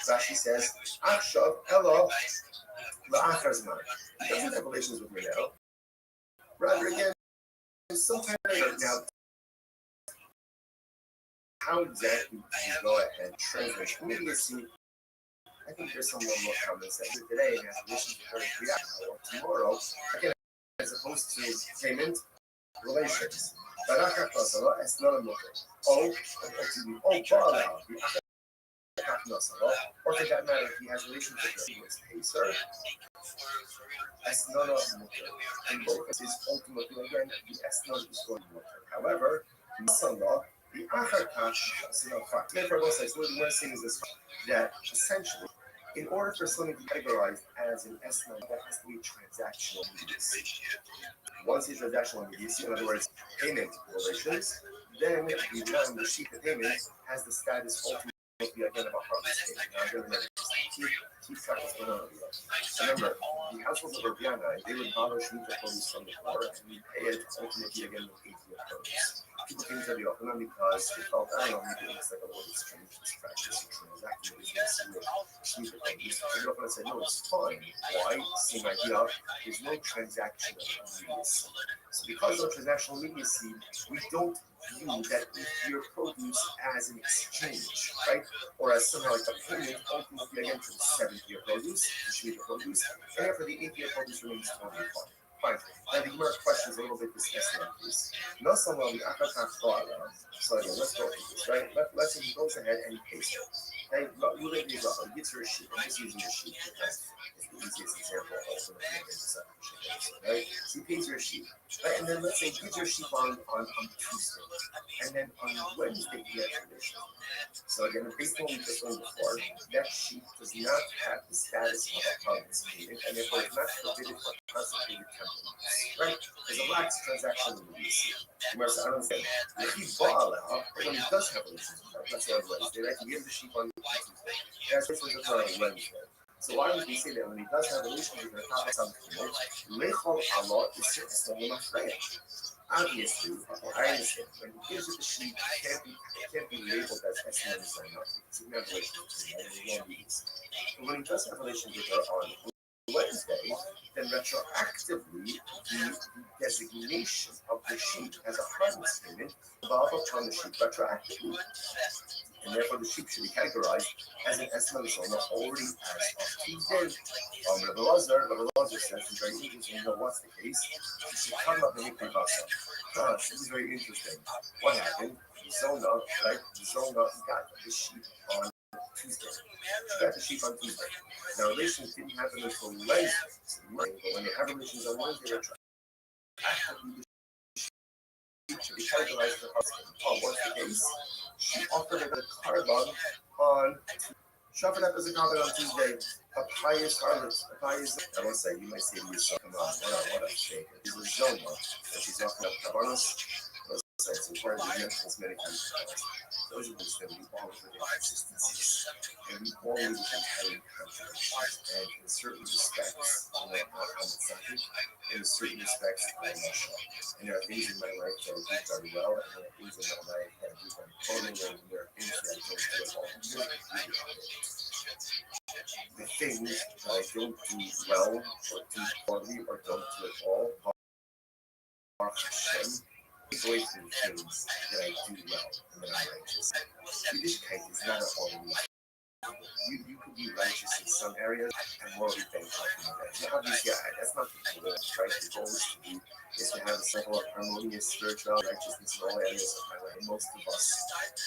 Rashi says, Achshav Elo La'acharzman. He doesn't have relations with you now. Rather, again, sometime now, how exactly do you go ahead and translate immediacy? I think there's some level of comments that today has relations with her or tomorrow, again, as opposed to payment relations. Baraka Nasara is not a mutter. Bala, or for that matter, if he has relations with her, he was Pacer. Esnana mutter. In both cases, ultimately, again, the Esnana is going to mutter. However, Nasara, the Acharkach is not fact. Therefore, both sides, one thing is this, that essentially, in order for something to be categorized as an estimate, that has to be transactional immediacy. Once it's transactional immediacy, in other words, payment relations, then the sheet of payment has the status ultimately again of a harvest payment. Now, again, remember, keep track of what's going on here. Remember, the households of Rabiana, they would borrow Shemitah produce from the poor, and we pay it ultimately again with 80 produce. People came to the Yochanan because they felt, I don't know, maybe it looks like a little bit strange, this practice of transacting business with Shemitah produce. The Yochanan said, no, it's fine. Why? Same idea. There's no transactional immediacy. So because of transactional immediacy, we don't view that 8-year produce as an exchange, right? Or as somehow like a payment ultimately again for the 7-year produce, the Shemitah produce, and therefore the 8-year produce remains totally fine. Fine. Now the Gemara questions a little bit this estimate piece. No someone the Akakach Ba'ala. So again, let's go through this, right? Let's say he goes ahead and he pays her. Hey, Ruben gives her a sheep. I'm just using a sheep because it's the easiest example also that you can right? So he pays her a sheep. Right? And then let's say he gives her a sheep on Tuesday. And then on Wednesday he has relation. So again, based on what we just learned before, that sheep does not have the status of a harvest payment, and therefore is not forbidden for consecrated temple use, right? There's a lax transaction release. Remember, I don't understand. If he bought out, when he does have relations with her, let's say on Wednesday, right? He gives the sheep on Tuesday. He has relations with her on Wednesday. So why would we say that when he does have a relationship with her, something, Lechol Allah is certainly Mafreya. Obviously, okay, I understand. When he gives it the sheep, it can't be labeled as Esma Zona. It's a relationship with her, but when he does have a relationship with her on Wednesday, then retroactively, the designation of the sheep as a harvest payment above upon the sheep retroactively. And therefore the sheep should be categorized as an Esma Zona already as of Tuesday. Rabbi Lazar says it's very interesting. You know what's the case? He should come up and make this is very interesting. What happened? The Zona, right? The Zona got the sheep on Tuesday. She got the sheep on Tuesday. Now relations didn't happen until Wednesday. But when they have relations on Wednesday, they're trying to should be categorized as a husband. Oh, what's the case? She offered it a carbon on she offered up as a carbon on Tuesday. A pious harlot, a pious. I will say, you might say to yourself, come on, what a shake. This is Zoma that she's offering up carbonos. It's important to mention this many times. Those of us that we all for the consistencies, and we all live in inherent contradictions, and in certain respects, on Tzaddik, in certain respects, I'm not sure. And there are things in my life that I do very well, and there are things in my life that I do very poorly, and there are things that I don't do at all. The things that I don't do well, or do poorly, or don't do at all, are Hashem. Away from things that I do well and that I'm righteous. Yiddishkeit is not a holy. You could be righteous in some areas and morally bankrupt in others. Now, obviously, that's not the goal, right? The goal is to have a cycle of harmonious spiritual righteousness in all areas of my life. Most of us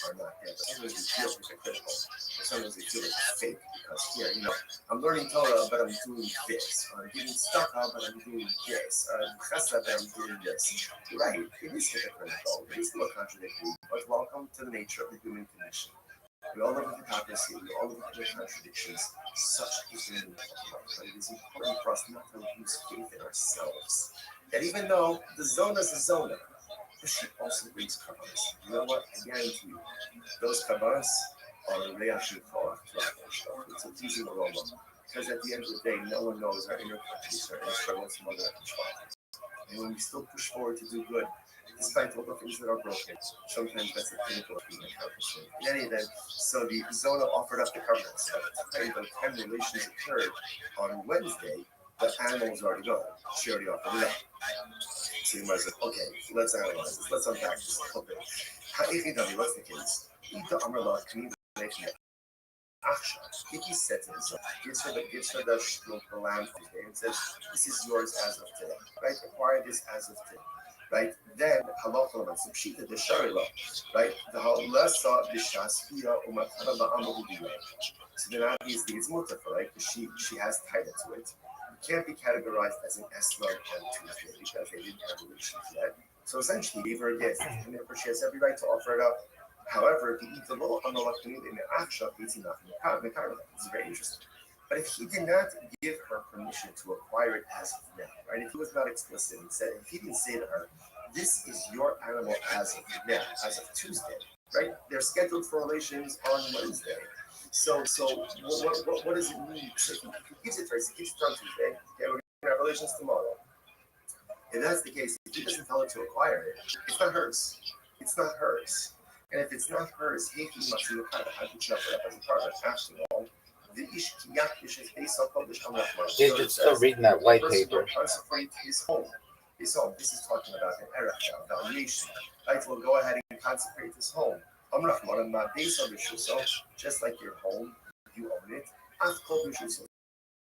are not there. But sometimes we feel hypocritical. Sometimes we feel like it's fake because here, I'm learning Torah, but I'm doing this. Or I'm giving tzedakah, but I'm doing this. Or I'm chesed, but I'm doing this. You're right. It is hypocritical. It is still a contradiction. But welcome to the nature of the human condition. We all live with hypocrisy, we all live with contradictions. Such is the meaning of life. But it is important for us not to lose faith in ourselves. That even though the zona is a zona, the sheep also brings kabbalas. You know what? I guarantee you, those kabbalas are reaction for it's a pleasing aroma. Because at the end of the day, no one knows our inner countries, our inner struggles, and other and when we still push forward to do good, despite all the things that are broken, sometimes that's the pinnacle of being accomplishment. In any event, so the Zona offered up the covenants. By the time the relations occurred on Wednesday, the animal was already gone. She already offered it up. So you might say, okay, let's analyze this. Let's unpack this a little bit. What's the case? If he said to himself, gives her the land and says, this is yours as of today, right? Acquire this as of today. Right, then halacha l'matzipshita the sharila, right? The halasa b'shasfiya u'matana ba'amahu b'yeh. So then obviously it's mutafa, right? Because she has title to it. It can't be categorized as an esma on Tuesday because they didn't have relations yet. So essentially, he gave her a gift, and therefore she has every right to offer it up. However, the italo amalakuni in the aksha it's enough in the karma. It's very interesting. But if he did not give her permission to acquire it as of now, right? If he was not explicit and said, if he didn't say to her, this is your animal as of now, as of Tuesday, right? They're scheduled for relations on Wednesday. So what does it mean? If he gives it to her, he gives it to her on Tuesday, okay, we're going to have relations tomorrow. If that's the case, if he doesn't tell her to acquire it, it's not hers. It's not hers. And if it's not hers, how could you offer it up as a partner? After all, they're just still reading that white paper. Consecrate his home. His home. This is talking about an erech valuation. Right? We'll go ahead and consecrate his home. Just like your home, you own it.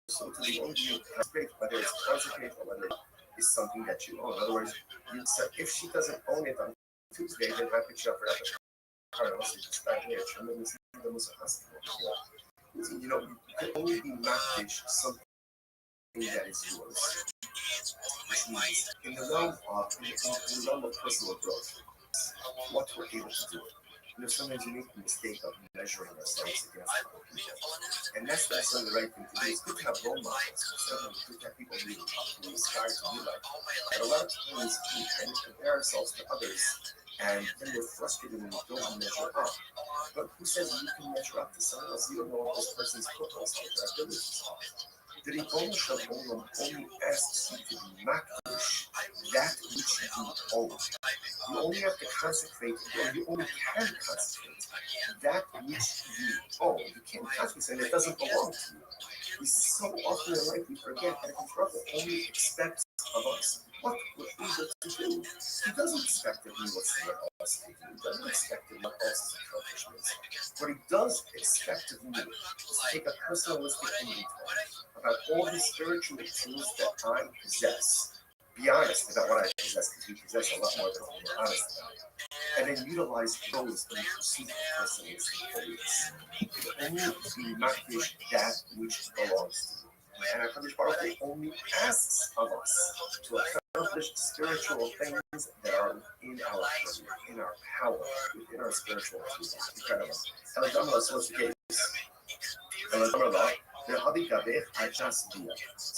So to the owner, you consecrate, whether it's consecrate or whether it's something that you own. In other words, if she doesn't own it on Tuesday, then how could she offer it up? You can only be matched something that is yours. Which means in the realm of personal growth, what we're able to do. Sometimes we make the mistake of measuring ourselves against other people. And that's the right thing to do. It's good to have role models. It's good to have people who aspire to be like. But a lot of times we tend to compare ourselves to others And then we're frustrated when we don't measure up. But who says you can measure up to someone else? You don't know what this person's purpose or their abilities are. The Ribbon Shel Olam only asks you to be makdish that which you own. You only have to consecrate, or you only can consecrate that which you own. You can't consecrate it doesn't belong to you. We so often in life we forget that the Prophet only expects of us what we're able to do. He doesn't expect of me what someone else can do. He doesn't expect of what else's accomplishments. What he does expect of me is to take a personalistic inventory about all the spiritual tools that I possess. Be honest about what I possess, because we possess a lot more than we're honest about. And then utilize those in pursuit of personalistic holiness. Only be makdish that which belongs to you. And HaKadosh Baruch Hu only asks of us to accomplish spiritual things that are within our purview, in our power, within our spiritual tools. Incredible. And so what's the case? This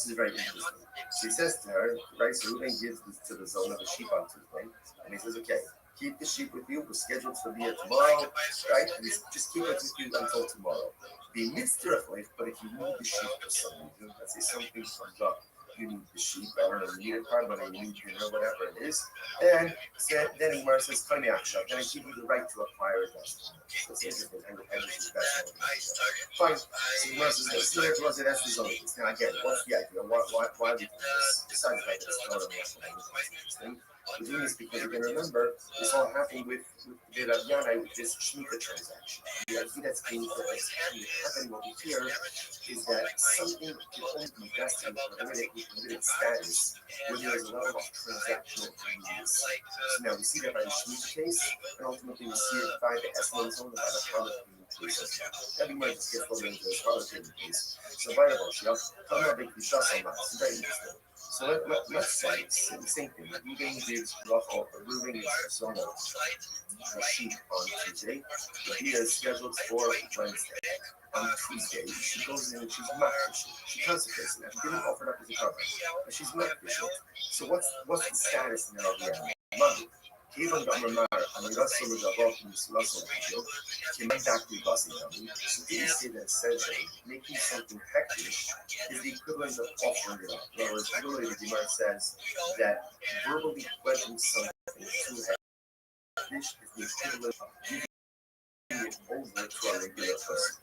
is very interesting. So he says to her, right, so Reuben gives this to the zone of the sheep on Tuesday, and he says, okay, keep the sheep with you, we're scheduled to be here tomorrow, right, and just keep it with you until tomorrow. Be mitzvah, but if you need the sheep for some reason, let's say something comes up, you need the sheep, I don't know, you need a car, but you need dinner, whatever it is, then Imar says, then I give you the right to acquire a destiny. So it's interesting, and fine. So Imar says, that's the zone. Now again, what's the idea? Why are we doing this? Besides that, it's not interesting. We're doing this because you can remember this all happened with the Rav with this Shemitah transaction. The idea that's being happening over here is that something can only be vested in limited status when there is a level of transactional convenience. So now we see that by the Shemitah case, and ultimately we see it by the Esmon zone, by the Harlot case. Every might just get pulled into the Harlot case. So by the Moshiach, come up and Kushas on that. It's very interesting. So let's say it's the same thing. Reuben gives Reuben is Zona a sheep on Tuesday. Leah is scheduled for Wednesday. On Tuesday, she goes in and she's makdish. She consecrates it. She didn't offer it up as a cover, but she's makdish. So what's the status now of the Monday? Even though I'm Russell is above this Russell video, can make that be bossy. So you see that essentially making something hectish is the equivalent of offering it up. In other words, literally the Gemara says that verbally pledging something too hectish is the equivalent of giving it over to a regular person.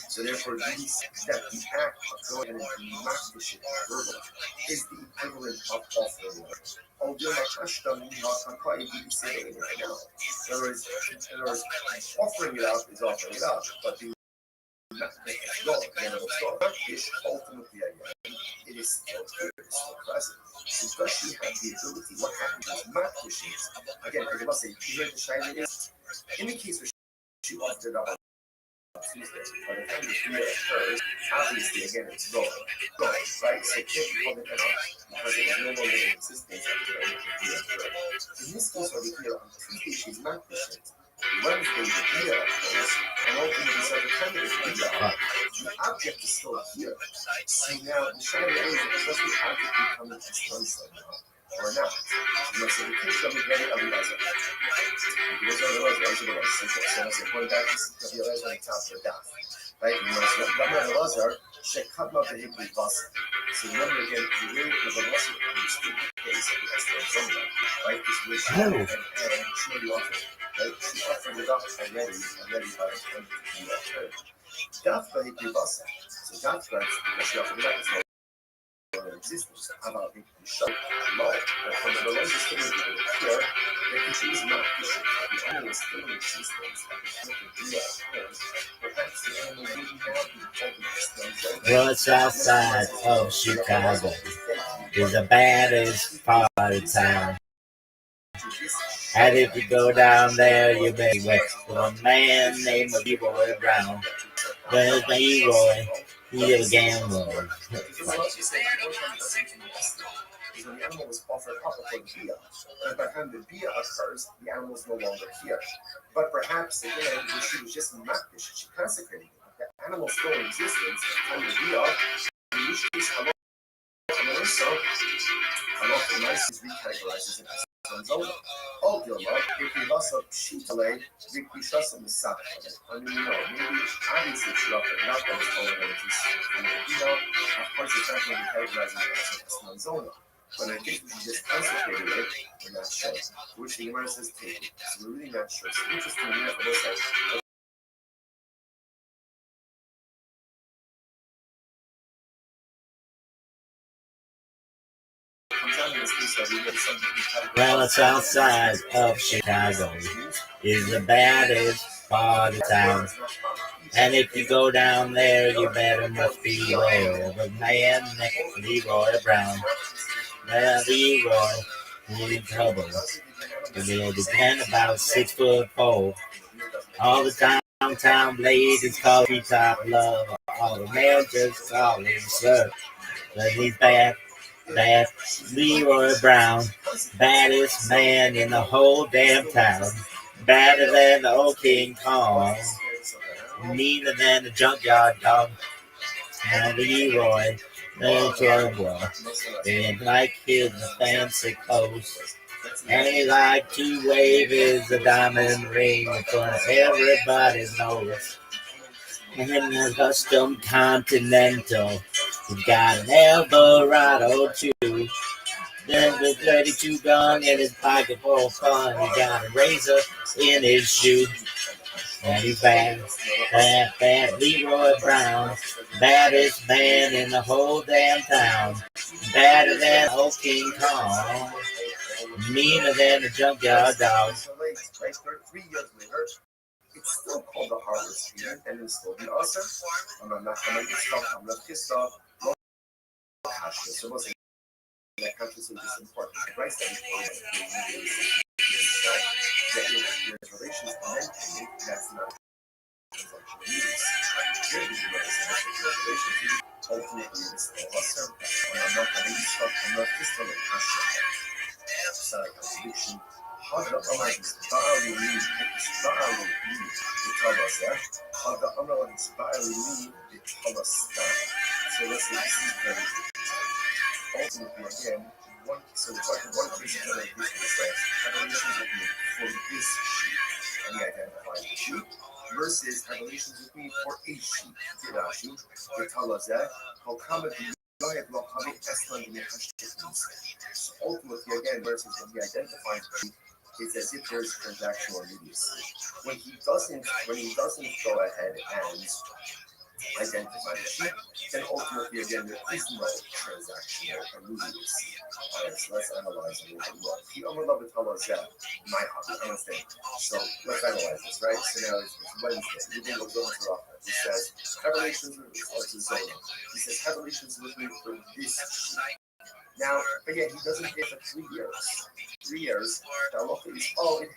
So therefore, that the act of going and being makdish verbally is the equivalent of offering it up. In other words, offering it out is offering it out, but the ultimately again, it is still here, it is still present. So does she have the ability? What happens is makdish again, I must say, here the shine is in the case where she offered it up on Tuesday, by the time the year occurs, obviously again it's gone, right? So it can't be called an error because it was no longer in existence at the time the year occurred. In this case over here, on Tuesday she's makdish. Wednesday the year occurs, and ultimately so the time of the year, the object is still here. So now the shine is does the object become its done somehow or not? So the case of the very otherwise. Because otherwise, so going back to the other on top of the dot, right? So remember again, the way the velocity understood the case of the Esther, right? This was and she already offered, right? She offered it up already by the time the occurred. Dafka hit the bus. So Dafka, because she offered it up, it's no existence. About the show, law, but from the religious community here, they can choose not to show the animal is still in existence. Perhaps the animal wouldn't have the What's outside of Chicago is the baddest part of town. And if you go down there, you may wait for a man named Leroy Brown. There's Leroy, he's a gambler. When the animal was offered up before the Bia, and by the time the Bia occurs, the animal is no longer here. But perhaps again, she was just makdish, she consecrated it. The animal is still in existence at the time of the Bia. In which case, Halach is recategorized as an Esron Zona. Odiola, який вас вчителей, виключасом сапали. Maybe obviously traffic, not those tolerances, of course it's not going to be categorized as non-zonal. But I think we just concentrated it, we're not sure. Which the Gemara says take it. So we're really not sure. So interesting enough, it looks like Well, the south side of Chicago is the baddest part of town. And if you go down there, you better must beware of a man named Leroy Brown. Well, Leroy, he's in trouble. He began about 6'4". All the downtown ladies call him top love. All the men just call him sir. But he's bad. Leroy Brown, baddest man in the whole damn town. Badder than the old King Kong, meaner than the junkyard dog. Now Leroy, no trouble, and like his fancy clothes. And he like to wave his a diamond ring in front of everybody's nose. And then the custom Continental, he's got an Eldorado too. Then the 32 gun in his pocket for fun. He got a razor in his shoe. And he's bad Leroy Brown. Baddest man in the whole damn town. Badder than old King Kong. Meaner than the junkyard dog. 3 years later, it's still called the harvest year, and it's still the awesome. I'm not going to get stuff, I'm not pissed off. So what's that consciousness is important. The rights that your relations are maintaining, that's not transaction use. Ultimately, it's the awesome. I'm not going to get stuff, I'm not pissed off. Contradiction. Hada Amar inspiring me, inspiring me, the Tabasa. Hada Amar inspiring me, the Tabasta. So let's say this is very interesting. Ultimately, again, so we're talking one case of this is have relations with me for this sheep, and we identify the sheep, versus have relations with me for a sheep. Rashi, the Tabasa, how come it so ultimately, again, versus when he identifies it's as if there's transactional immediacy. When he doesn't go ahead and identify the sheep, then ultimately, again, there is no transactional immediacy. Alright, so let's analyze a little bit more. He overloved my hobby, I don't think. So let's analyze this, right? So now it's Wednesday. You can go to Rafa. He says, have relations with me. Oh, it's a Zola. He says, have relations with me for this sheep. Now, again, he doesn't pay for 3 years. 3 years, now look at this. Oh, it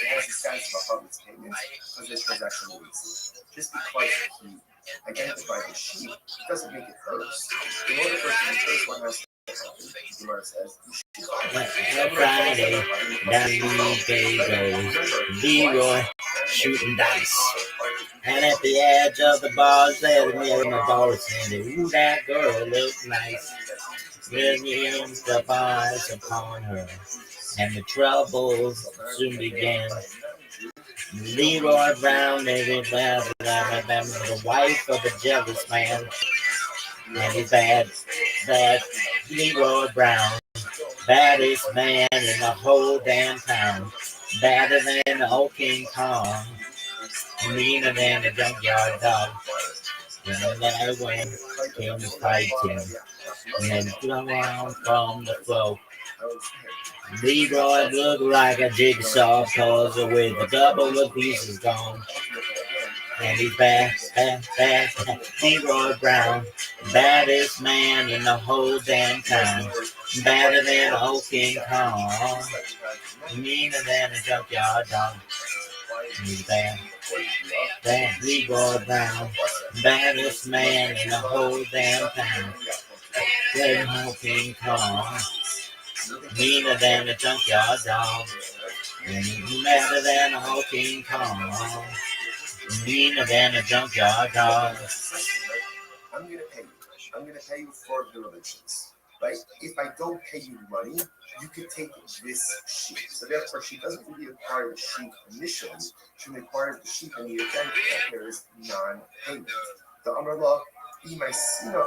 has the status of a harvest payment because there's transactional immediacy. Just because he identified the sheep doesn't make it hers. In order for it to be hers, one has to happen. The Gemara says, Friday, down goes Leroy shooting dice. And at the edge of the bars there, the mirror in the bar said, ooh, that girl looks nice. Millions of eyes upon her, and the troubles soon began. Leroy Brown, the wife of a jealous man, and he's bad Leroy Brown, baddest man in the whole damn town, badder than the old King Kong, meaner than the junkyard dog. And then when came fighting, and come around from the floor. Leroy looked like a jigsaw puzzle with a couple of pieces gone. And he's bad, Leroy Brown, baddest man in the whole damn town. Badder than old King Kong, meaner than a junkyard dog. He's bad, Leroy Brown, baddest man in the whole damn town. Red King Kong, meaner than a junkyard dog, madder than a whole King Kong, meaner than a junkyard dog. I'm gonna pay you for the relations, right? If I don't pay you money, you could take this sheep. So therefore, she doesn't really acquire the sheep initially. She acquires the sheep in the event that there is non-payment. The Amrullah, he says to her,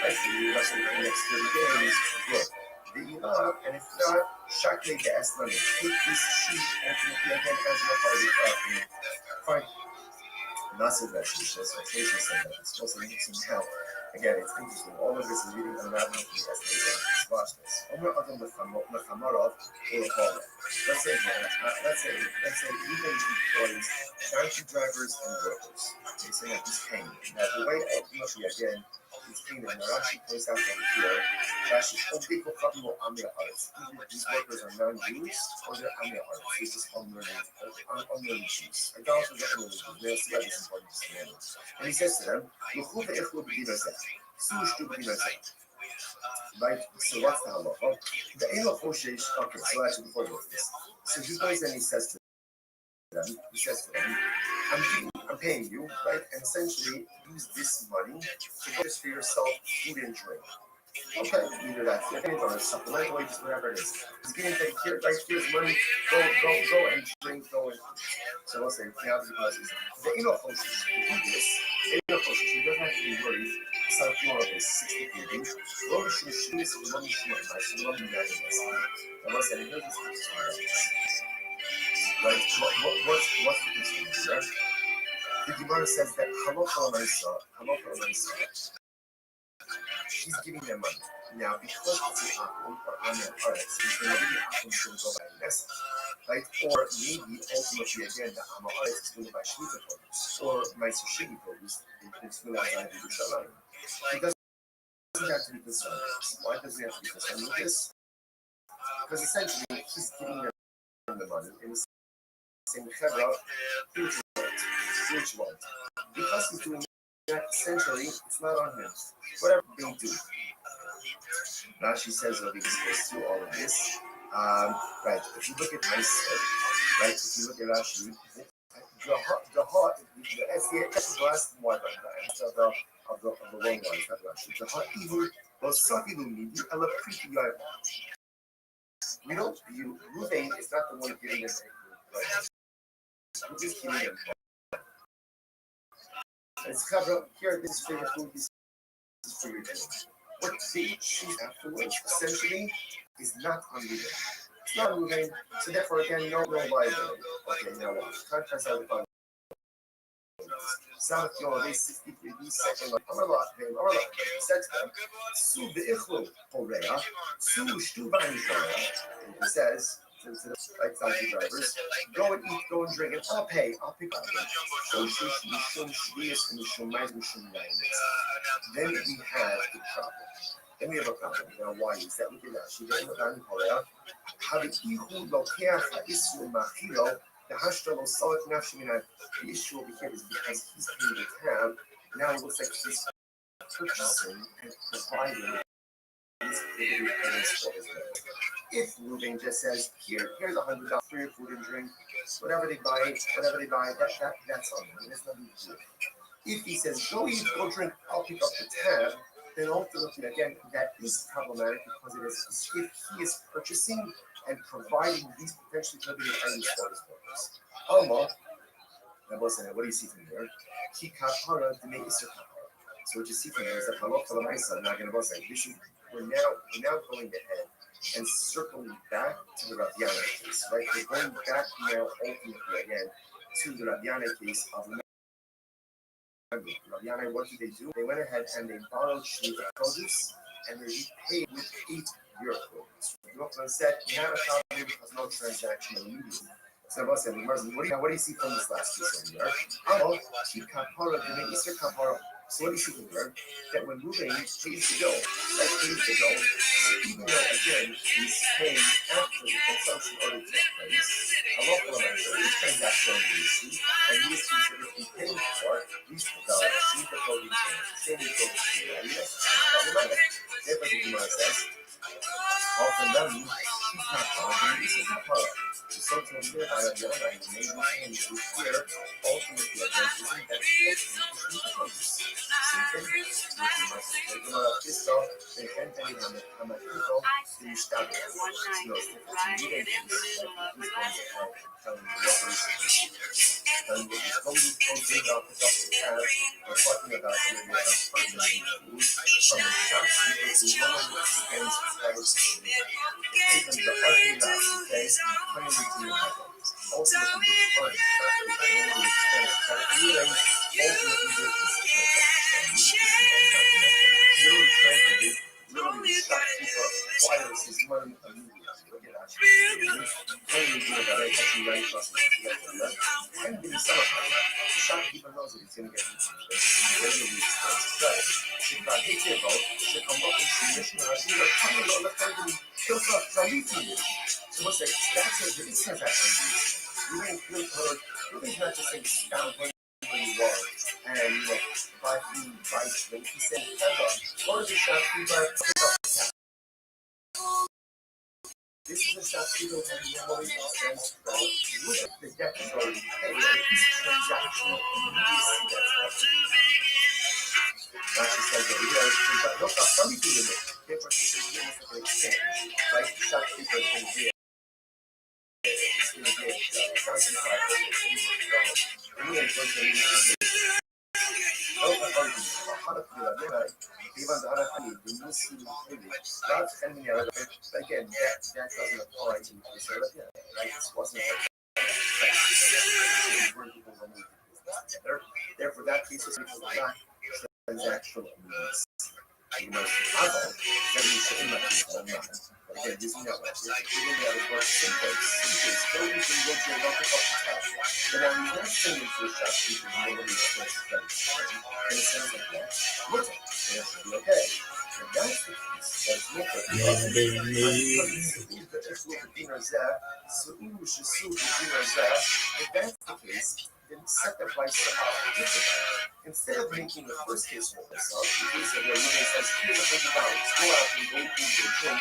if you wrestle for the next 30 days, good. And if not, Shakle the Aslan, take this sheep ultimately again as your party. Fine. Massive vegetables, occasionally some vegetables, also need some help. Again, it's interesting. All of this is reading unraveling the estimates. Watch this. Let's say even employees, donkey drivers and workers. Okay, so yeah, he's paying. Now the way ultimately again he's paying them. Now Rashi points out over here, Rashi, these workers are non-Jews or they're Amir artists. They're just unlearned Jews. Idolaters are unlearned Jews. They'll see why this is important to them. And he says to them, right? So what's the halacha? The Elo Choshesh, okay, so actually before we go to this. So he goes and he says to them, I'm paying you, right? And essentially use this money to purchase for yourself food and drink. Okay, either that's the or it's supplemental wages, whatever it is. He's getting paid here, right? Here's money, go and drink, go and so let's say now the Elo Choshesh, to do this, Elo Choshesh, he doesn't have to be worried. Salafimor is 60 pages. Rosh Hashanah, Rosh Hashanah, Rosh Hashanah. And let's say here's this. Right? What's the concern here? The Gemara says that Halacha Maisa, she's giving them money. Now, because it's an Akum or Amir Aretz, it's going to be Akum is going to go by Nessa. Right? Or maybe ultimately again the Amir Aretz is going to buy Shmita produce or Maisa Shigi produce. It's going to have to be Shalom. He doesn't have to be concerned. Why does he have to be concerned with this? Because essentially he's giving them the money and he's saying, Chevra, which one? Because he's doing that, essentially, it's not on him. Whatever they do. Rashi says that he goes through all of this. Right, if you look at Meiser, right, if you look at Rashi, the heart, that's the last one of the long ones, not Rashi. The heart evil was Sakilu Midi, Ella Priti Yaiva. We don't view Ruvain is not the one giving us a right. We're just giving them. It's covered here. This is for your food. This is for your drink. What they choose afterwards, essentially, is not on Ruvain. It's not on Ruvain, so therefore, again, no liability. Okay, now watch. Contrast out the fun. South Carolina, 63 second. Amarla, said to them, Su be'ichlu horea, Su shtu b'anishara. He says to the taxi drivers, go and eat, go and drink, and I'll pay, I'll pick up. Then we have the problem. Then we have a problem. Now, why is that? Look at that. She didn't know that. How the ihu lokeach ha'isru machilo. The Hashtal Salat Nafshiminat, the issue over here is because he's paying the tab, now it looks like he's purchasing and providing these items for his life. If Ruben just says, here's $100 for your food and drink, whatever they buy, that's on them. There's nothing to do. If he says, go eat, go drink, I'll pick up the tab, then ultimately, again, that is problematic because it is if he is purchasing and providing these potentially prohibited items for his workers. Allah, what do you see from there? Ki kapara d'mei iser kapara. So what you see from there is that halacha l'maisa, not going to say we're now going ahead and circling back to the Rabiana case, right? We're going back now ultimately again to the Rabiana case of Rabiana. What did they do? They went ahead and they borrowed Shmita produce and they repaid with 8 euro quotes. Yochanan said, now the has no transaction immediately. So what do you see from this last piece over here? So what do you see from there? That when Ruvain pays the bill, even though again he's paying after the consumption order takes place, a local amount of each transaction we see, and he is considered to be paying for these sheep of clothing change, problematic. Therefore, the Gemara says, often them, sheep kapara, something here I don't know, like maybe and here, ultimately, I guess, isn't that questo per cantare a Matito di Stato, shopkeeper knows that he's going to get so what's that? That's a big transaction. You don't not just saying down where you are and buy food, buy when he said go to the shopkeeper. This is a shopkeeper who normally extends the debt is already paid. It's transactional immediacy that's not just like no some people in it. Therefore, it's an exchange. Right? The shopkeeper is going to be again, that doesn't apply to this. Right? This wasn't therefore, that case is not transactional needs. You must have all that you should not. Again, this is not what but I'm not saying for shopkeepers nobody expects that. And it sounds like that. Look, it should be okay. And that's the case. If that's the case, then set the price differently. Instead of making the first case for myself, the case of where money says, here's $100, go out and go to the drink,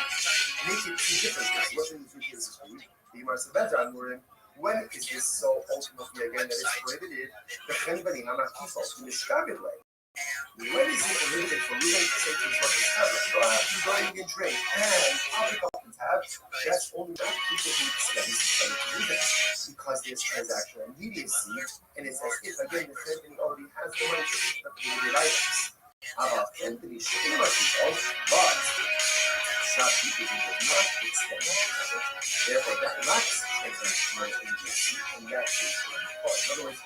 make it two different cases. What are the two cases for you? The Mars Bejan, we're in. When is this so ultimately again that it's prohibited? The anybody I'm not people in the Chicago way. When is it prohibited for you to take the tablet? Go out and buy and drink and I'll pick up the tab. That's only for people who spend to do that because there's transactional immediacy and it's as if again the company already has the money to pick up the items. Anthony shipping my people, but shopkeepers does not extend that. Therefore, that lacks transactional immediacy and that is important. In other words,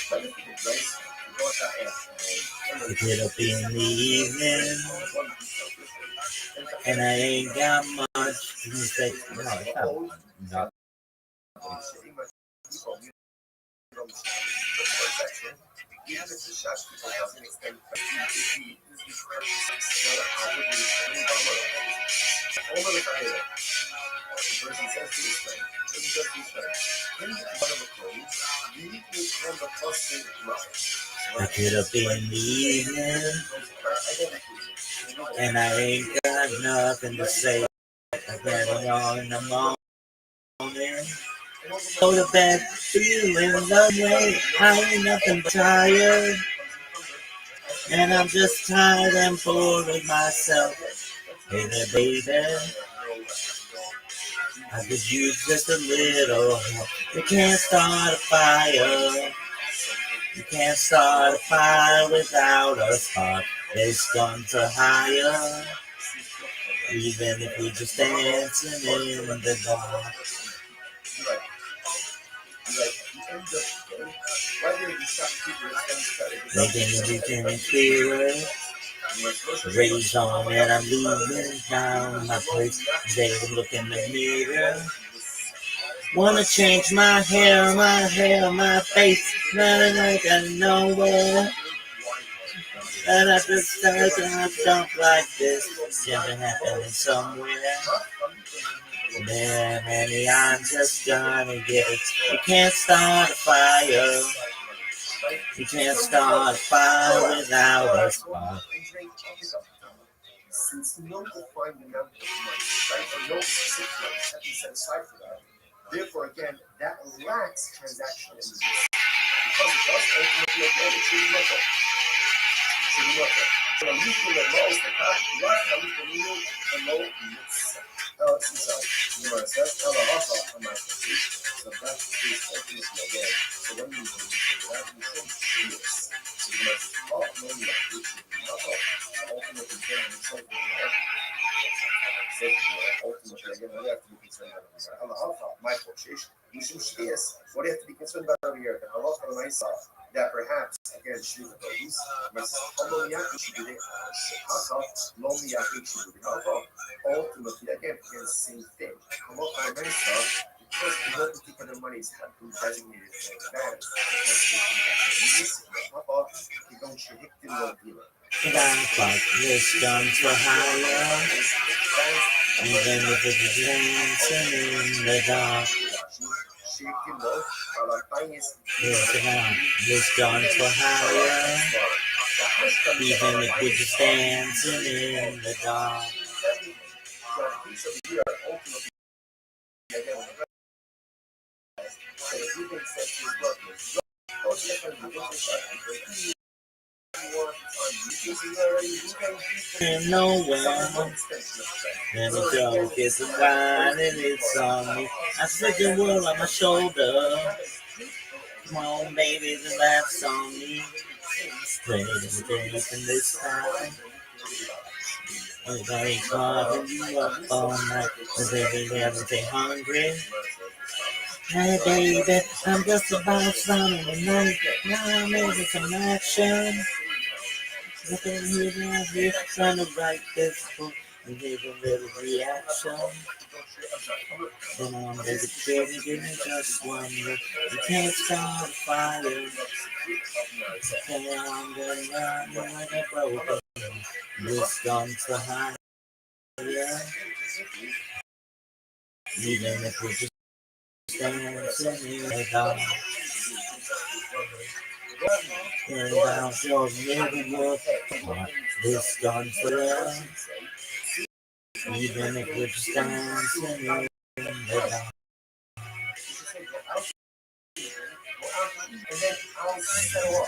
benefited rights to go at Pick it up in the evening, and I ain't got much to say. No, it's not. Even if the shopkeeper doesn't extend Pick it up in the evening, and I ain't got nothing to say. I got it all in the morning. Go to bed feeling lonely. I ain't nothing but tired, and I'm just tired and bored with myself. Hey there, baby, I could use just a little help. You can't start a fire. You can't start a fire without a spark. There's guns are higher, even if we're just dancing in the dark. Making everything clearer. Raise on and I'm leaving down my place. They look in the mirror. Wanna change my hair, my face. Nothing I got nowhere. And I just start to jump like this. Something happening somewhere. Man, I'm just gonna get it. You can't start a fire. You can't start a fire without a spark. Since no defined amount of money, right, or no specific money has been set aside for that, Therefore, again, that lacks transactional use. Because it does ultimately avoid the trading method. So you can let most the path left a little new and low mix. You know, it says on my page. So that's the ultimately again. So when you do that, you should see this. So you must talk money like this should be not ultimately getting something ultimately again, what do you have to be concerned about over here? Allah, my quotation. You should see this. What do you have to be concerned about over here? The Allah for the myself. That perhaps, again, she was abused. Ultimately, again, the same thing. Allah for the myself, because no particular monies have been designated for the band. You don't should hit the no dealer. Clock this gun for hire, even if it's dancing in the dark. This gun for hire, even if we're just dancing in the dark. And nowhere, let me go get some wine and it's on me. I said the world on my shoulder. Come on, baby, the laughs on me. Play the dance in this time. I ain't calling you up all night, cause baby, never stay hungry. Hey, baby, I'm just about slamming the night. Now I'm making some action. Nothing here, trying to write this book and give a little reaction. Then I'm dedicated, give me just one look. You can't start a fire. Okay, I'm gonna run like a broken. This gun for hire. Even if we're just dancing in the dark. And I'm sure never work. This gun for love. Even if we're just dancing in the dark. And then I'll settle up.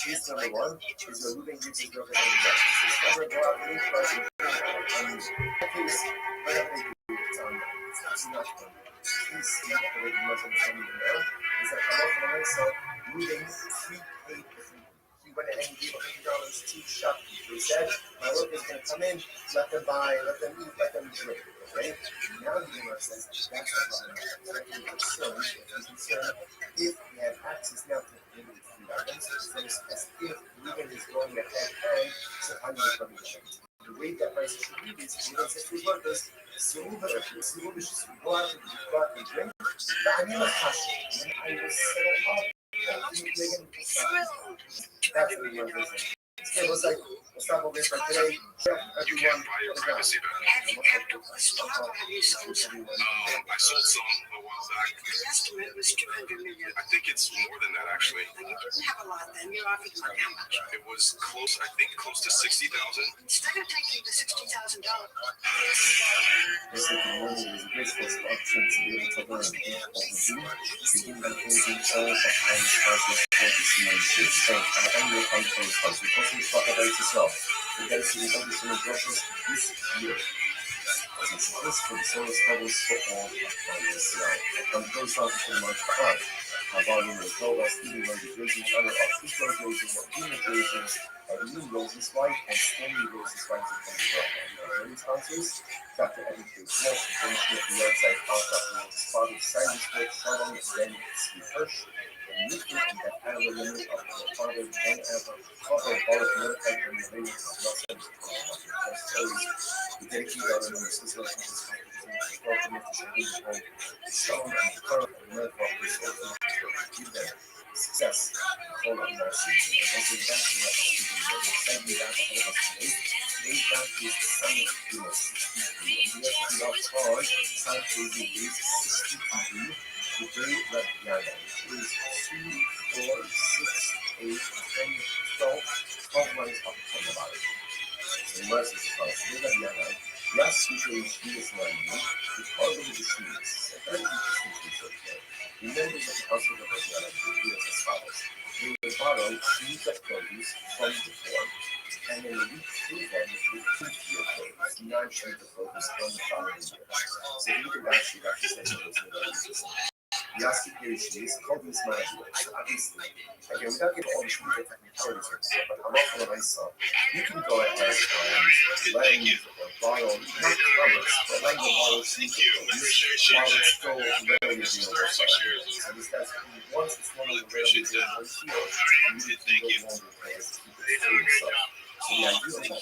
Case number one is you're moving using your discover go out and case, whatever you do, it's not please see the way the Muslims don't even know is that Allah so moving prepaid he went ahead and gave $100 to shopkeepers. He said, my workers going to come in, let them buy, let them eat, let them drink. Okay? Now the Umar says, that's not concerned if we have access now to the food items, as if Reuben is going ahead and supplying the public. The way that price should be is Reuben says to his workers, go out and drink, I will settle up. That's what you're doing. It was like, let's stop over here for today. You can't buy your privacy back. I sold some a while back. The estimate was 200 million. I think it's more than that, actually. Well, you didn't have a lot then. You offered like how much? It was close, I think close to 60,000. Instead of taking the $60,000. This is the world is a great source of opportunity to be able to learn and overview, begin by closing all of highest process for the simulation. So, I'm your conference host. We're talking about yourself. We're dedicating every single process this year. As it's this for the solar struggles for all of yourself. I'm close out to the month of March. Our volume is low as even when the versions under our two versions of human versions are the new roses white and stony roses white to come from the sponsors. Dr. Evan K. Smith, information of the website Alpha Father Silence Book, Shalom, Zen, Steve Hirsch, and Newton, and that annual limit of the Father and Ever, Father, all of the other and the lady of Los Angeles. We dedicate our members to this welcome to Shalom and the current America of this success. Hold on, mercy. Also, that's what I'm saying. That's what I'm saying. Eight that is the sum of goodness. And yet, we are called South Asian base 62, the very red piano, which is 2, 4, 6, 8, 10, 12, 12 lines up from the bottom. So, mercy is called. So, red piano. Yes, usually she is learning. The part of the students, a very interesting feature here. The members of the Council of Piano do as follows. They will borrow sheets of produce from the form, and then retrieve them with two-tier produce, non-sheets of produce from the following year. So you can actually represent those in very easily. The occupation is cognitive management. So obviously, again, without getting all the technicalities of it, but a lot of what I saw, you can go ahead and lend or borrow, not commerce, but lend or borrow sheets of produce while it's still readily available. So this that's once it's no longer readily available in the field, you can no longer pay to keep it for yourself. So the idea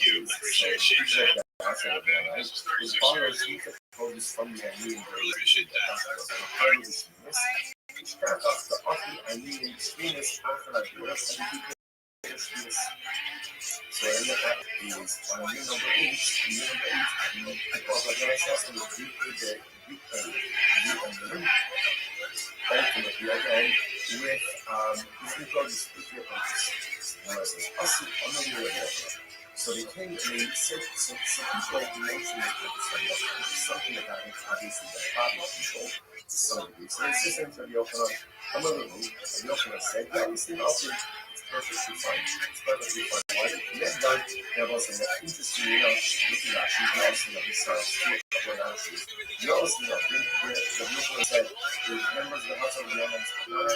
of that is, so that's what we're doing, is borrow sheets of produce from the Armenian Appreciate that. part of this which back up the Aki Armenian extremist Afro-Liberals and the extremists. So I look at is on year number 8, because of the assessment of the UK, ultimately again with this new produce nuclear purpose. So they came and they said some people mentioned something about it, obviously the body control to some degree. So it's just into the open I'm a little and the open said, yeah, we see often it's perfectly fine. It's perfectly fine. Why? And then done, there was an interesting looking at she's not seeing of this analysis. You also know the movement said the members of the House of the Elements are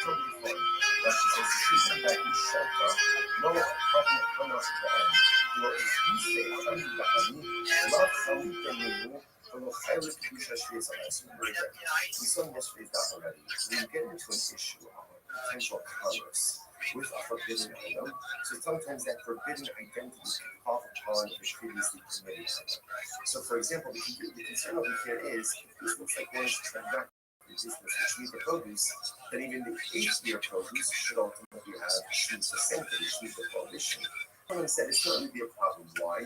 totally fine. But she says the treatment that he shut up, no problem enough to end. Well, if you say, I'm not something new, ולא חייב לקדושה שיש על עצמם. We saw in yesterday's daf already. When you get into an issue of potential commerce with a forbidden item, so sometimes that forbidden identity can fall upon the previously permitted item. So for example, the concern over here is, if this looks like one is transacting business which means the produce, then even the 8-year produce should ultimately have the same thing, which means the prohibition. Someone said it's not really a problem. Why?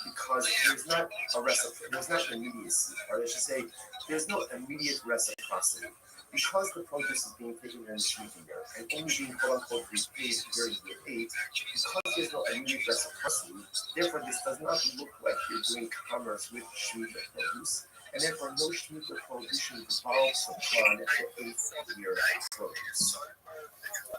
Because there's not a there's not immediacy, or I should say, there's no immediate reciprocity. Because the produce is being taken in the shooting year and only being quote unquote repaid during year 8, because there's no immediate reciprocity, therefore this does not look like you're doing commerce with shooting produce, and therefore no shooting prohibition devolves upon the 8-year produce.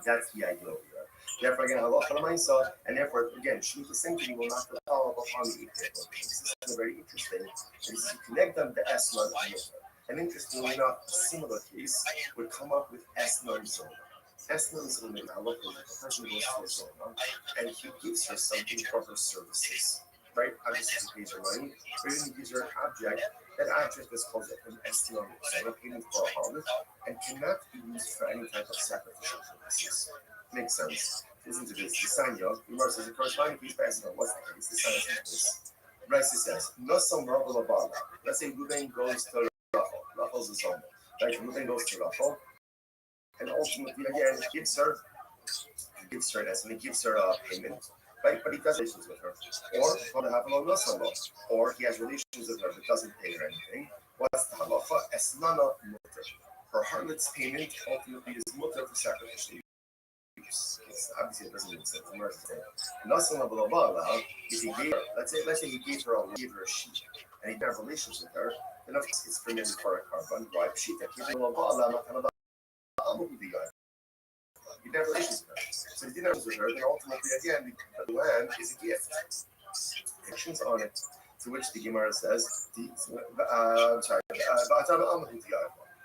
That's the idea over here. Therefore, again, halacha and therefore, again, shmita sanctity will not follow upon the 8-year prohibition. This is very interesting. And this is to connect them to Esman and Mutar. And interestingly enough, a similar case would come up with Esman Zona. Esman Zona in halacha, the person goes to a Zona and he gives her something for her services. Right? Obviously, he pays her money, but he gives her an object. That object is called an Esman Zona, payment for a harlot, and cannot be used for any type of sacrificial purposes. Makes sense. Listen to this. The Sanya, remember, says the corresponding piece by Esman. What's the case? The Sanya says this. Bryce says, Nosam Rabba Labala. Let's say Ruben goes to Rachel. Rachel's a Zoma. Right? Ruben goes to Rachel. And ultimately, again, gives her an estimate, gives her a payment. Right? But he does relations with her. Or, or he has relations with her but doesn't pay her anything. What's the halacha? Esmana mutter. Her harlot's payment ultimately is mutter for sacrificial use. Obviously, it doesn't make sense. If he gave her, let's say he gave her a sheep, and he have relations with her, then of course it's permitted for a carbon ripe sheep. He didn't have relations with her. So he didn't have relations with her, then ultimately, again, the land is a gift. Actions on it, to which the Gemara says,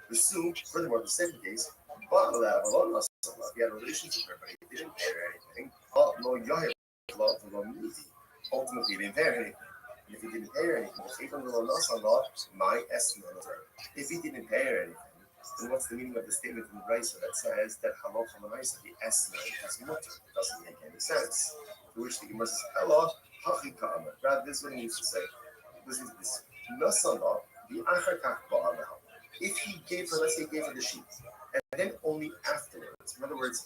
assume, furthermore, the second case, he had relations with her, but he didn't pay her anything. Ultimately, he didn't pay her anything. And if he didn't pay her anything, if he didn't pay her anything, then what's the meaning of the statement in the Brisa that says that halacha l'maisa, the esna is mutter? It doesn't make any sense. To which the Gemara says, Allah, hachika amar. Rather, this is what he needs to say. Listen to this. Nasala, the achar kach ba'alah. if he gave her, let's say, he gave her the sheep, and then only afterwards, in other words,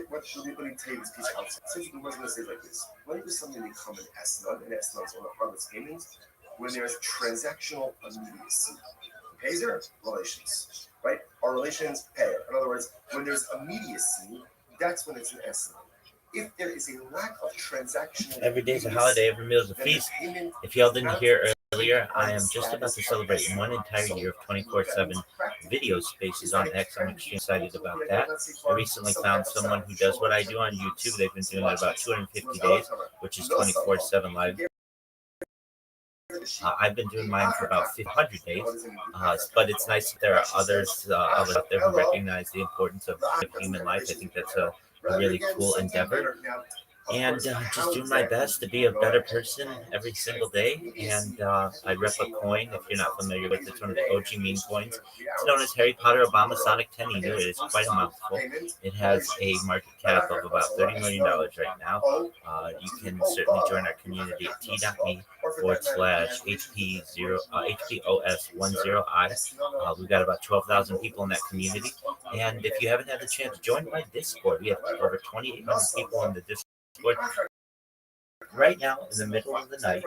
what let me tell you this piece of outside. Since the was going to say it like this: when does something become an esnod? An esnod is one of harmless payments when there's transactional immediacy. He pays her relations, right? Our relations pay her. In other words, when there's immediacy, that's when it's an esnod. If there is a lack of transactional, Every day's a holiday, every meal is a feast. If y'all didn't hear earlier, I am just about to celebrate 1 entire year of 24/7 video spaces on X. I'm extremely excited about that. I recently found someone who does what I do on YouTube. They've been doing it about 250 days, which is 24/7 live. I've been doing mine for about 500 days, but it's nice that there are others out there who recognize the importance of human life. I think that's a really cool endeavor. And just doing my best to be a better person every single day. And I rep a coin. If you're not familiar with it, it's one of the OG meme coins. It's known as Harry Potter Obama Sonic 10 Inu. It is quite a mouthful. It has a market cap of about $30 million right now. You can certainly join our community at t.me/HPOS10I. We've got about 12,000 people in that community. And if you haven't had the chance, join my Discord. We have over 2,800 people in the Discord. Right now, in the middle of the night,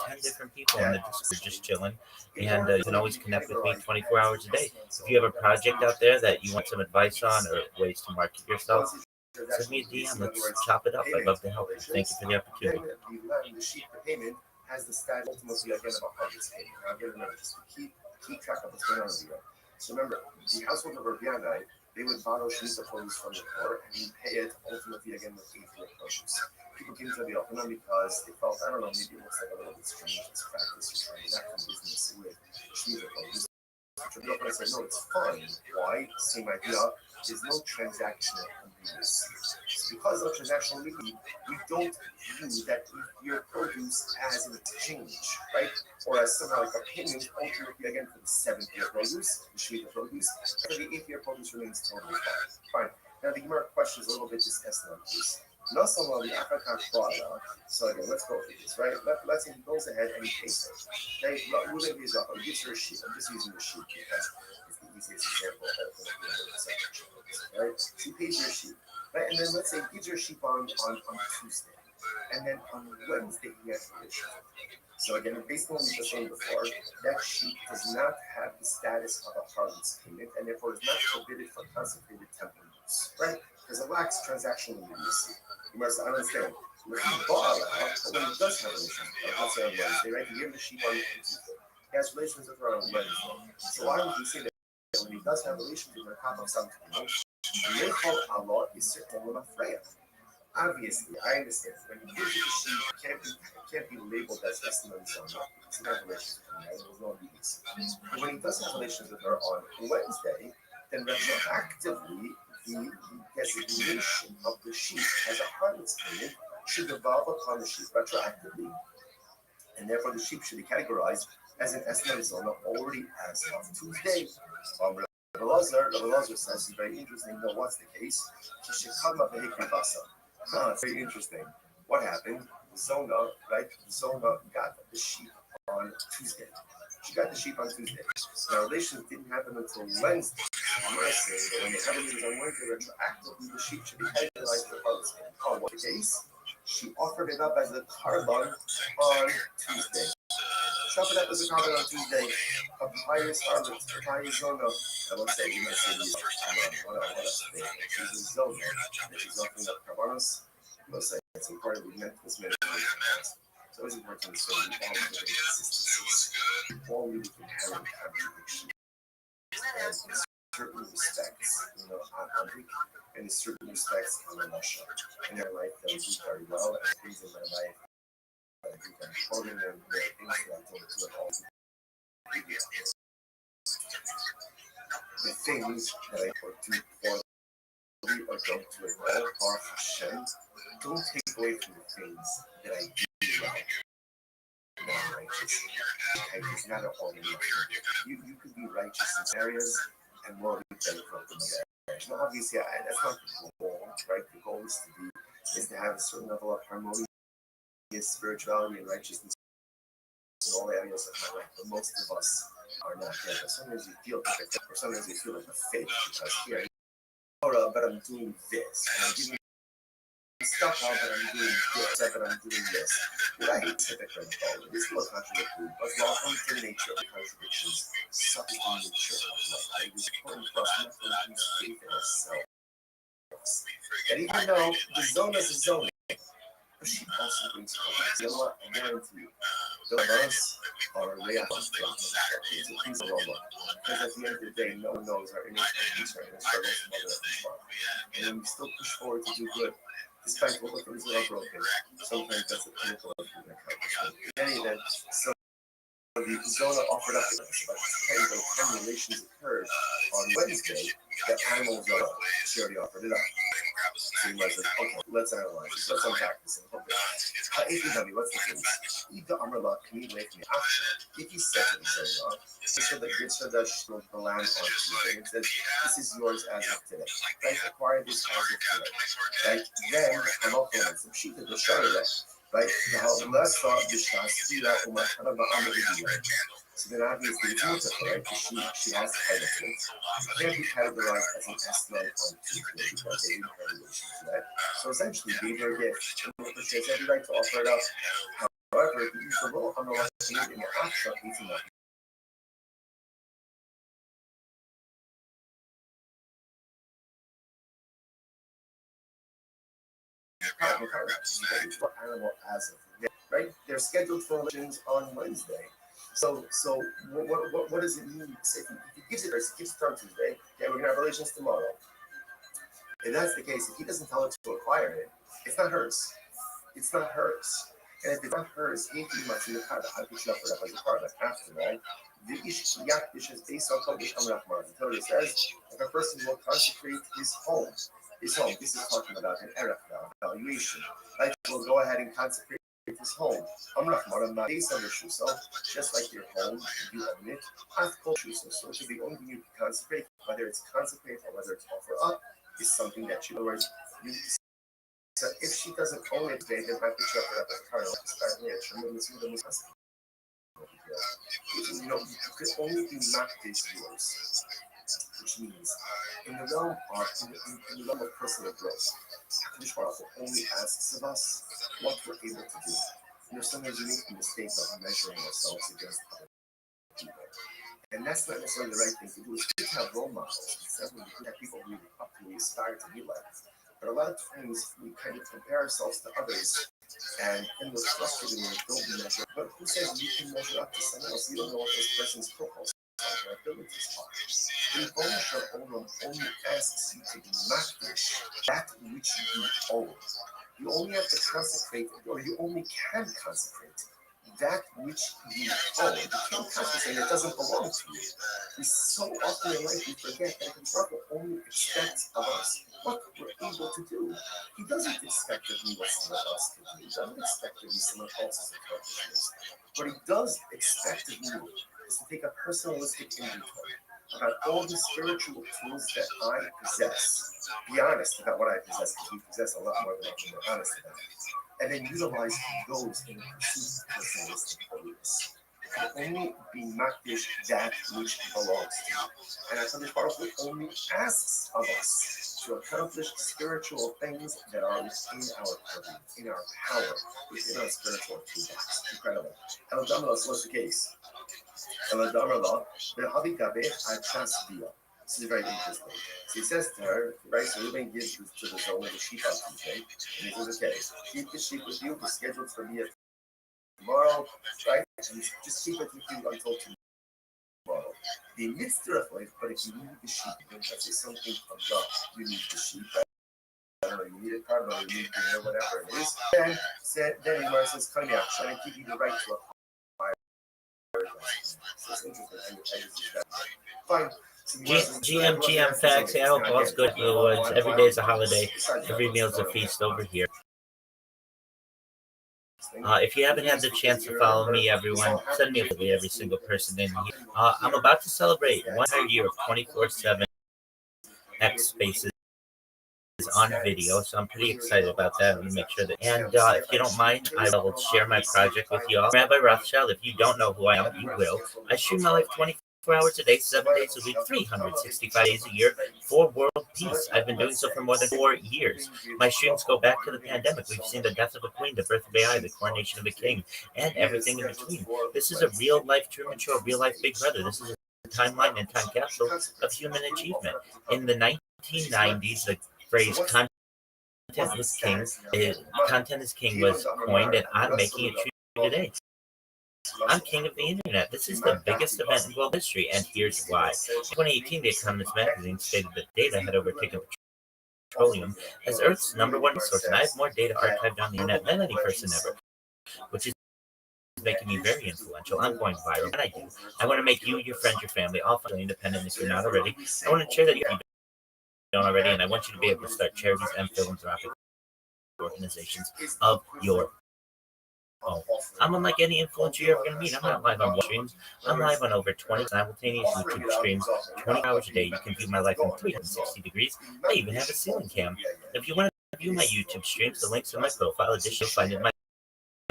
10 different people in the Discord just chilling, and you can always connect with me 24 hours a day. If you have a project out there that you want some advice on or ways to market yourself, send me a DM. Let's chop it up. I'd love to help you. Thank you for the opportunity. The sheep payment has the status ultimately again of a harvest payment. Now, again, remember, just to keep track of what's going on here. So remember, the household of Rabianai, they would borrow sheep of produce from the poor and pay it ultimately again with 8-year produce. People came to the Alpana because they felt, I don't know, maybe it looks like a little bit strange, this practice of transacting business with sheep of produce. So the Alpana said, no, it's fine. Why? Same idea. There's no transactional immediacy. Because of transactional immediacy, we don't view that 8-year produce as an exchange, right? Or as somehow like a payment ultimately again for the 7th-year produce, the sheep of produce, so the 8-year produce remains totally fine. Now the Gemara questions a little bit this esnod piece. Not so well the African Prada. So again, let's go through this, right? Let's say he goes ahead and he pays her. Okay, Ruben gives up, he gives her a sheep. I'm just using the sheep because it's the easiest example right? So he pays her a sheep. Right? And then let's say he gives her a sheep on Tuesday. And then on Wednesday he has a sheep. So again, based on what we just said before, that sheep does not have the status of a harvest payment and therefore is not forbidden for consecrated temple use, right? Because it lacks transactional immediacy. You must understand. When he bought but when he does have relations, let's say on Wednesday, right? He gave the sheep on Tuesday. He has relations with her on Wednesday. So why would he say that when he does have relations with her, top of something, Lechol Allah is certainly not Freya. Obviously, I understand. When he gives you the sheep, it can't be labeled as testimony or not. It's not relations with her, right? There's no immediacy. But when he does have relations with her on Wednesday, then retroactively, the designation of the sheep as a harvest payment should devolve upon the sheep retroactively, and therefore the sheep should be categorized as an esnod zona already as of Tuesday. Rabbi Lazar says it's very interesting. No, what's the case? It's very interesting. What happened? Zona, right? Zona got the sheep on Tuesday. She got the sheep on Tuesday. Now, relations didn't happen until Wednesday. I'm going to say that when the relations on Wednesday retroactively, the sheep should be categorized for harvest. Oh, what the case? She offered it up as a carbon on Tuesday. Chop it up as a carbon on Tuesday. A pious harvest, a pious zona. I will say, you might say, what she's a zona. She's offering up carbonos. We'll say it's important. We meant this minute. So it's important to say all really inherent contradiction. And in certain respects, and in certain respects, I'm a Russia. In their life, they do very well, and things in my life, I think I'm quoting them, there are things that I don't do at all. The things that I do for or don't do at all are Hashem. Don't take away from the things that I do well. Righteous. Okay, it's not an ordinary. You could be righteous in areas and morally bankrupt in areas. Now, obviously, that's not the goal, right? The goal is to have a certain level of harmony, spirituality, and righteousness all areas of my life, but most of us are not there. But sometimes you feel like or sometimes you feel like a fake because here, but I'm doing this, and I'm giving stuff out, but I'm doing this, but I'm doing this. What I hate typically call it is still contradictory, but welcome to the nature of contradictions. Such is the nature of life. It is important for us not to lose faith in ourselves. And even though the zone is a zone, but she also brings problems. You know what? I guarantee you, the us are way out of it's a piece of Roma. Because at the end of the day, no one knows our inner concern and struggles from other people. And then we still push forward to do good. Despite what things are broken, sometimes that's a pinnacle of human accomplishment. In any event, so the Zona offered up to us about 10 relations occurred on Wednesday that animal Zona. She already offered it up. So he was like, okay, let's analyze this. Let's unpack this a little bit. APW, what's the case? If the Amrla can you make me action? If he said to the Zona, he said that Yitzhak does the land on Tuesday and says, this is yours as of today. Right? Acquire this as of today. Right? Then, I'm up on some sheet of the shoulder. Right? The last thought, the shot, see that Umar, kind of the so then obviously it's multiple, right? Because she has title to it. It can't be categorized as an estimate on Tuesday because they didn't have a relation to that. So essentially, gave her a gift. She has every right to offer it up. However, if you use the role on the left hand in the abstract, he's not. Animal as of today, right? They're scheduled for elections on Wednesday. So what does it mean? If he gives it on Tuesday, okay, we're gonna have relations tomorrow. If that's the case, if he doesn't tell her to acquire it, it's not hers. It's not hers. And if it's not hers, he must be the card. How could she offer it up as a card? After, right? The Ish is based on Kodesh Amrachmar. The Torah says if a person will consecrate his home, this is talking about an Erev valuation. Right? Will go ahead and consecrate his home. Amrachmar, based on the Shuso, just like your home, you own it. Athkol Shuso, so it should be only you can consecrate, whether it's consecrate or whether it's offer up, is something that you, in other words, you. So if she doesn't own it today, then I could check it up as a car. You know, you could only be makdish yours, which means in the realm of personal growth, Hakadosh Baruch Hu only asks of us what we're able to do. You know, sometimes we make the mistake of measuring ourselves against other people, and that's not necessarily the right thing to do. It's good to have role models. It's definitely good to have people we look up to, we aspire to be like. But a lot of times we kind of compare ourselves to others and we're frustrated when we don't measure. But who says you can measure up to someone else? You don't know what this person's profiles are, their abilities are. The owner only asks you to be master that which you own. You only have to consecrate, or you only can consecrate that which you own. You can't consecrate it doesn't belong to you. We so often in life we forget that the Father only expects of us what we're able to do. He doesn't expect of me what someone else can do. He doesn't expect of me someone else's accomplishments. What he does expect of me is to take a personalistic inventory about all the spiritual tools that I possess. Be honest about what I possess, because we possess a lot more than we're honest about. And then utilize those in the pursuit of personalistic holiness. Only be makdish that which belongs to you. And Hakadosh Baruch Hu only asks of us to accomplish spiritual things that are within our purview, in our power, within our spiritual toolbox. Incredible. Eladamala, so what's the case? Eladamala, this is very interesting. So he says to her, right, so Reuben gives this to the Zola the sheep on Tuesday, and he says, okay, keep the sheep with you, the schedule's for me tomorrow, right? And just keep it with you until tomorrow. The mitzvah of life, but if you need the sheep, let's say something comes up, you need the sheep, right? I don't know, you need a car, or you need to know whatever it is. Then Imar says, come here, I'm going to give you the right to acquire. So it's interesting. Fine. GM facts. I hope all's good in the woods. Every day is a holiday. Every meal is a feast over here. If you haven't had the chance to follow me, everyone, send me every single person in here. I'm about to celebrate 100 year of 24/7 X Spaces on video, so I'm pretty excited about that. I'm gonna make sure that. And if you don't mind, I will share my project with you all. Rabbi Rothschild, if you don't know who I am, you will. I stream my life 24 hours a day, 7 days a week, 365 days a year for world peace. I've been doing so for more than 4 years. My streams go back to the pandemic. We've seen the death of a queen, the birth of AI, the coronation of a king, and everything in between. This is a real life Truman Show, real life Big Brother. This is a timeline and time capsule of human achievement. In the 1990s, the phrase content was king, content is king was coined, and I'm making it true today. I'm king of the internet. This is the biggest event in world history, and here's why. In 2018, The Economist magazine stated that data had overtaken petroleum as Earth's #1 resource, and I have more data archived on the internet than any person ever, which is making me very influential. I'm going viral, and I do. I want to make you, your friends, your family, all financially independent if you're not already. I want to share that you don't already, and I want you to be able to start charities and philanthropic organizations of your own. I'm unlike any influencer you're ever going to meet. I'm not live on streams. I'm live on over 20 simultaneous YouTube streams, 20 hours a day. You can view my life in 360 degrees. I even have a ceiling cam. If you want to view my YouTube streams, the links in my profile. Additionally, you'll find in my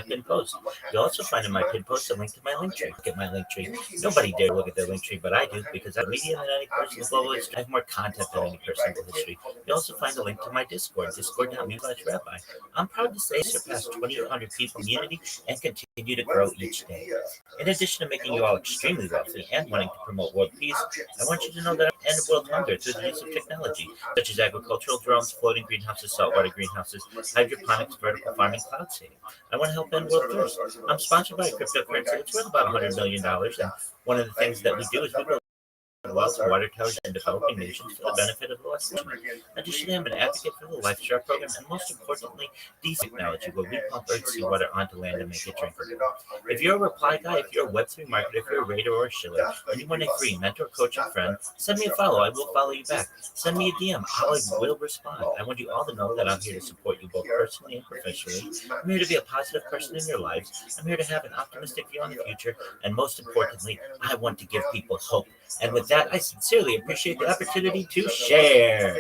pinned post. You'll also find in my pinned post a link to my link tree. Look at my link tree. Nobody dare look at their link tree, but I do because I'm media than any person in global history. I have more content than any person in global history. You'll also find a link to my Discord, discord.me/rabbi. I'm proud to say I surpassed 2,800 people in the community and continue to grow each day. In addition to making you all extremely wealthy and wanting to promote world peace, I want you to know that I end world hunger through the use of technology, such as agricultural drones, floating greenhouses, saltwater greenhouses, hydroponics, vertical farming, cloud seeding. I want to help end world thirst. I'm sponsored by a cryptocurrency. It's worth about $100 million. And one of the things that we do is we build wells and water towers in developing nations for the benefit of the less fortunate. Additionally, I'm an advocate for the Life Share program and, most importantly, these technology where we pump earth seawater onto land and make it drinkable. If you're a reply guy, if you're a Web3 marketer, if you're a raider or a shiller, and you want a free mentor, coach, and friend, send me a follow. I will follow you back. Send me a DM. I will respond. I want you all to know that I'm here to support you both personally and professionally. I'm here to be a positive person in your lives. I'm here to have an optimistic view on the future. And most importantly, I want to give people hope. And with that, I sincerely appreciate the opportunity to share.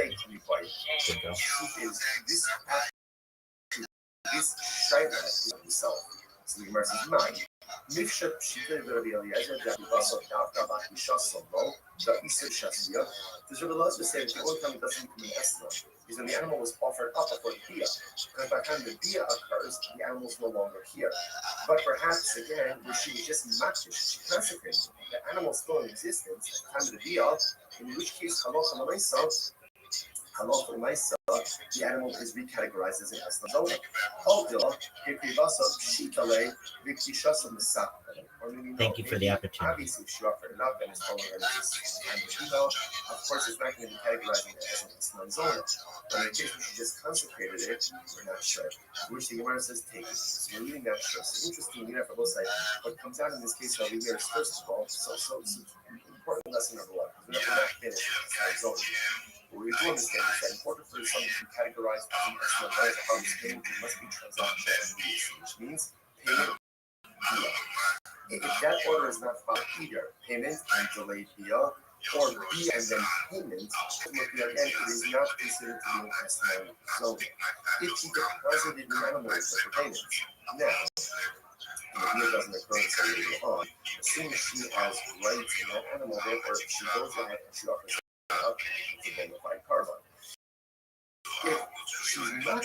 My wśród sikerowali jazia wasodawka Bahisha Sobo, the Easter Shastia, the Revelation said the old time doesn't mean Esna, is when the animal was offered up before the Bia. Because by the time the Bia occurs, the animal is no longer here. But perhaps again, she was just matched, she consecrated. The animal is still in existence at the time of the Bia, in which case, Halacha Maisa, the animal is recategorized as an Esna Zona. Thank you for the opportunity. Obviously, if she offered it up and it's no longer of course, it's not going to be categorized as an zona. But in case she just consecrated it, we're not sure. Which the Gemara says take it. So we're really not sure. So interesting, you know, for both sides. What comes out in this case over here is first of all, so important lesson number one. We're not finished with zona. What we do understand is that in order for something to be categorized as a harvest payment, it must be transactional immediacy, which means payment via. If that order is not followed either, payment and delayed via, or B and then payment, again, it is not considered to be an estimate zone. If she deposited an animal for payment, now, the deal doesn't occur until later on, assuming she has rights in that animal, therefore, if she goes ahead and she offers up, it's a bona fide carbon. If she's not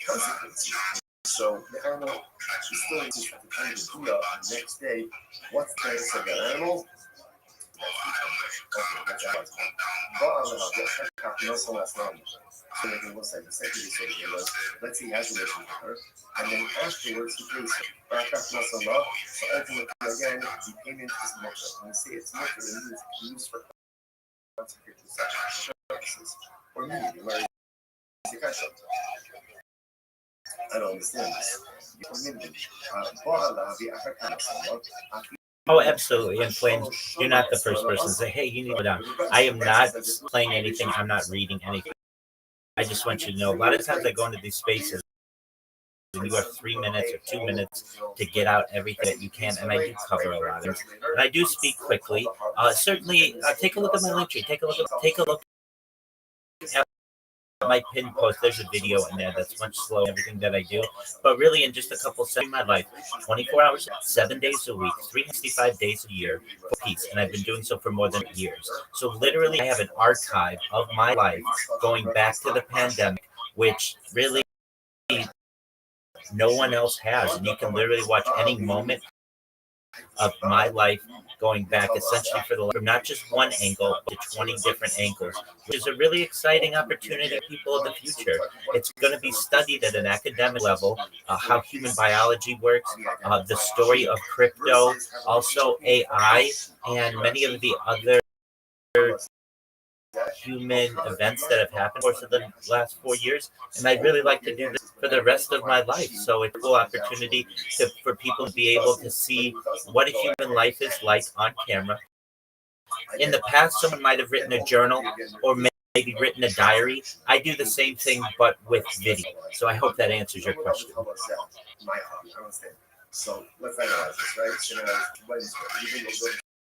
consequences, so the animal is still exists at the time of the deal, the next day, what's the status of that animal? Let's say he has a relation with her, and then afterwards he pays her. So ultimately, again, the payment is mutter. When we say it's mutter, it means it can be used for consecration purposes, or maybe where I don't understand this. Oh, absolutely. And Flames, you're not the first person to say, hey, you need to go down. I am not playing anything. I'm not reading anything. I just want you to know, a lot of times I go into these spaces and you have 3 minutes or 2 minutes to get out everything that you can. And I do cover a lot of it. And I do speak quickly. Certainly, take a look at my link tree. Take a look at my pin post, there's a video in there that's much slower than everything that I do. But really, in just a couple seconds, my life, 24 hours, 7 days a week, 365 days a year, for peace. And I've been doing so for more than years. So literally, I have an archive of my life going back to the pandemic, which really no one else has. And you can literally watch any moment of my life going back essentially from not just one angle but to 20 different angles, which is a really exciting opportunity for people of the future. It's going to be studied at an academic level, how human biology works, the story of crypto, also AI, and many of the other human events that have happened over the course of the last 4 years. And I'd really like to do this for the rest of my life. So it's a cool opportunity for people to be able to see what a human life is like on camera. In the past, someone might have written a journal or maybe written a diary. I do the same thing, but with video. So I hope that answers your question. So let's analyze this, right? So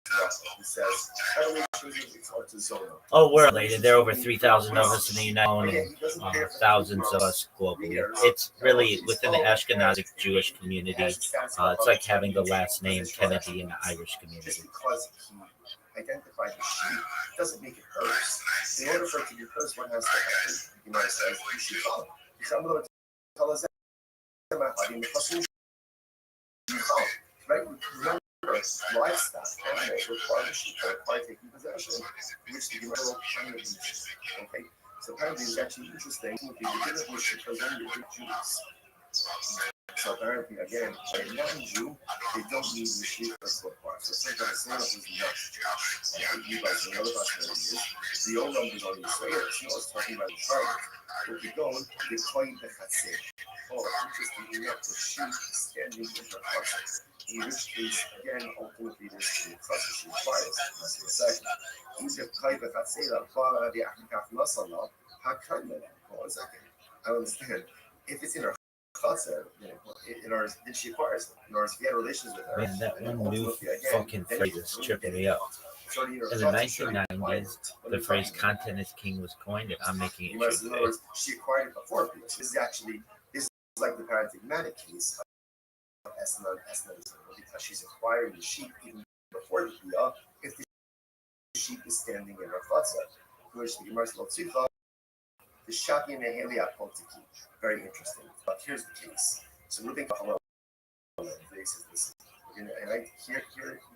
now, he says, how do we choose to zone? Oh, we're related. There are over 3,000 of us in the United States and thousands of us globally. It's really within the Ashkenazic Jewish community. It's like having the last name Kennedy in the Irish community. Just because he identified the sheep doesn't make it hers. In order for it to be hers, one has to have the Gemara says, you should follow. Some of them tell us that, right? Remember, livestock, animals require the sheep, require taking possession, which the Gemara will kind of okay? So apparently it's actually interesting to be beginning with sheep because only the Jews. So apparently, again, for a non-Jew, they don't need the sheep for split parts. So it's like a single is nuts. You guys know about the old one is on the Israel. She was talking about the child. If you go, they call you the chatzir. Oh, interesting enough, the sheep standing in her house. In which case, again, ultimately, this is the trust she requires. That's the second. If you call the chatzir, the Akikaf Masala, how can you? Oh, second. I understand. If it's in her chatzir, in ours, then she acquires it. In ours, if you had relations with her. Man, that one new fucking phrase is tripping me up. In the 1990s, the phrase "content is king" was coined, and I'm making it true today. She acquired it before This is actually like the paradigmatic case of Esna because she's acquiring the sheep even before the Bia if the sheep is standing in her chatzah, which the Gemara says, the Shaki and the Helia Potiki. Very interesting. But here's the case. So we're thinking about this. And I here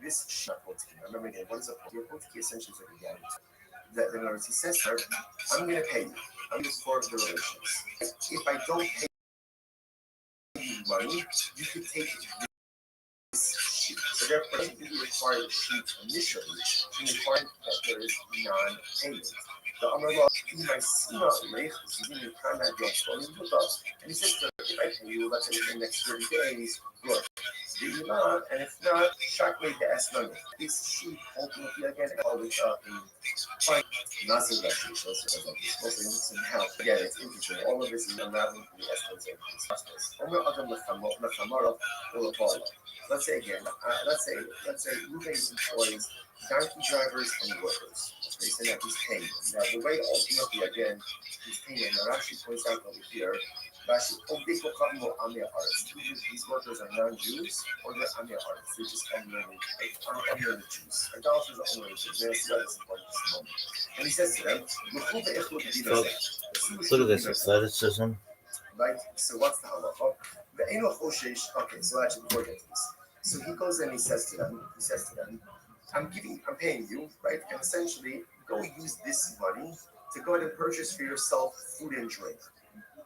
this Shaki Potiki. Remember again, what is a Potiki? Essentially is like a guarantee. In other words, he says to her, I'm going to pay you. I'm just for the relations. If I don't pay money, you could take this sheep. So therefore, you require the sheep initially to require that there is non-payment. The Amrullah, and he says, if I pay you, let's say in the next 30 days, good. If not, and if not, shortly the estimate. This sheep ultimately again always fine. Nothing that she shows us how again it's interesting. All of this is unraveling the essence of these process. Let's say again, let's say moving employees, donkey drivers and workers. They say that he's paying. Now the way ultimately again he's paying, and Rashi points out over here. These workers are non-Jews or they're Amir artists. They're just unlearned Jews. Idolaters are unlearned Jews. That's important at this moment. And he says to them, Look at this athleticism. Right? So what's the halacha? Okay, so actually before we get to this. So he goes and he says to them, I'm paying you, right? And essentially, go use this money to go ahead and purchase for yourself food and drink.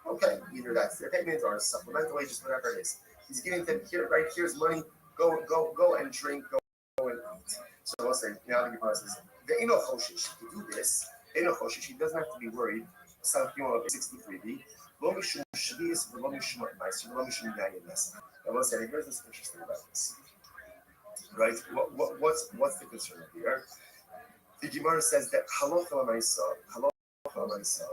Okay, either that's their payment or supplemental wages, whatever it is. He's giving them here, right? Here's money. Go and drink. Go and eat. So I'll say now the Gemara says the eno choshish to do this. Eno choshish, he doesn't have to be worried. Some people of 63b. Lo mishum shvius, lo mishum ma'aser, lo mishum yayin nasa. I will say here's this interesting about this. Right? What's the concern here? The Gemara says that halacha l'maisa.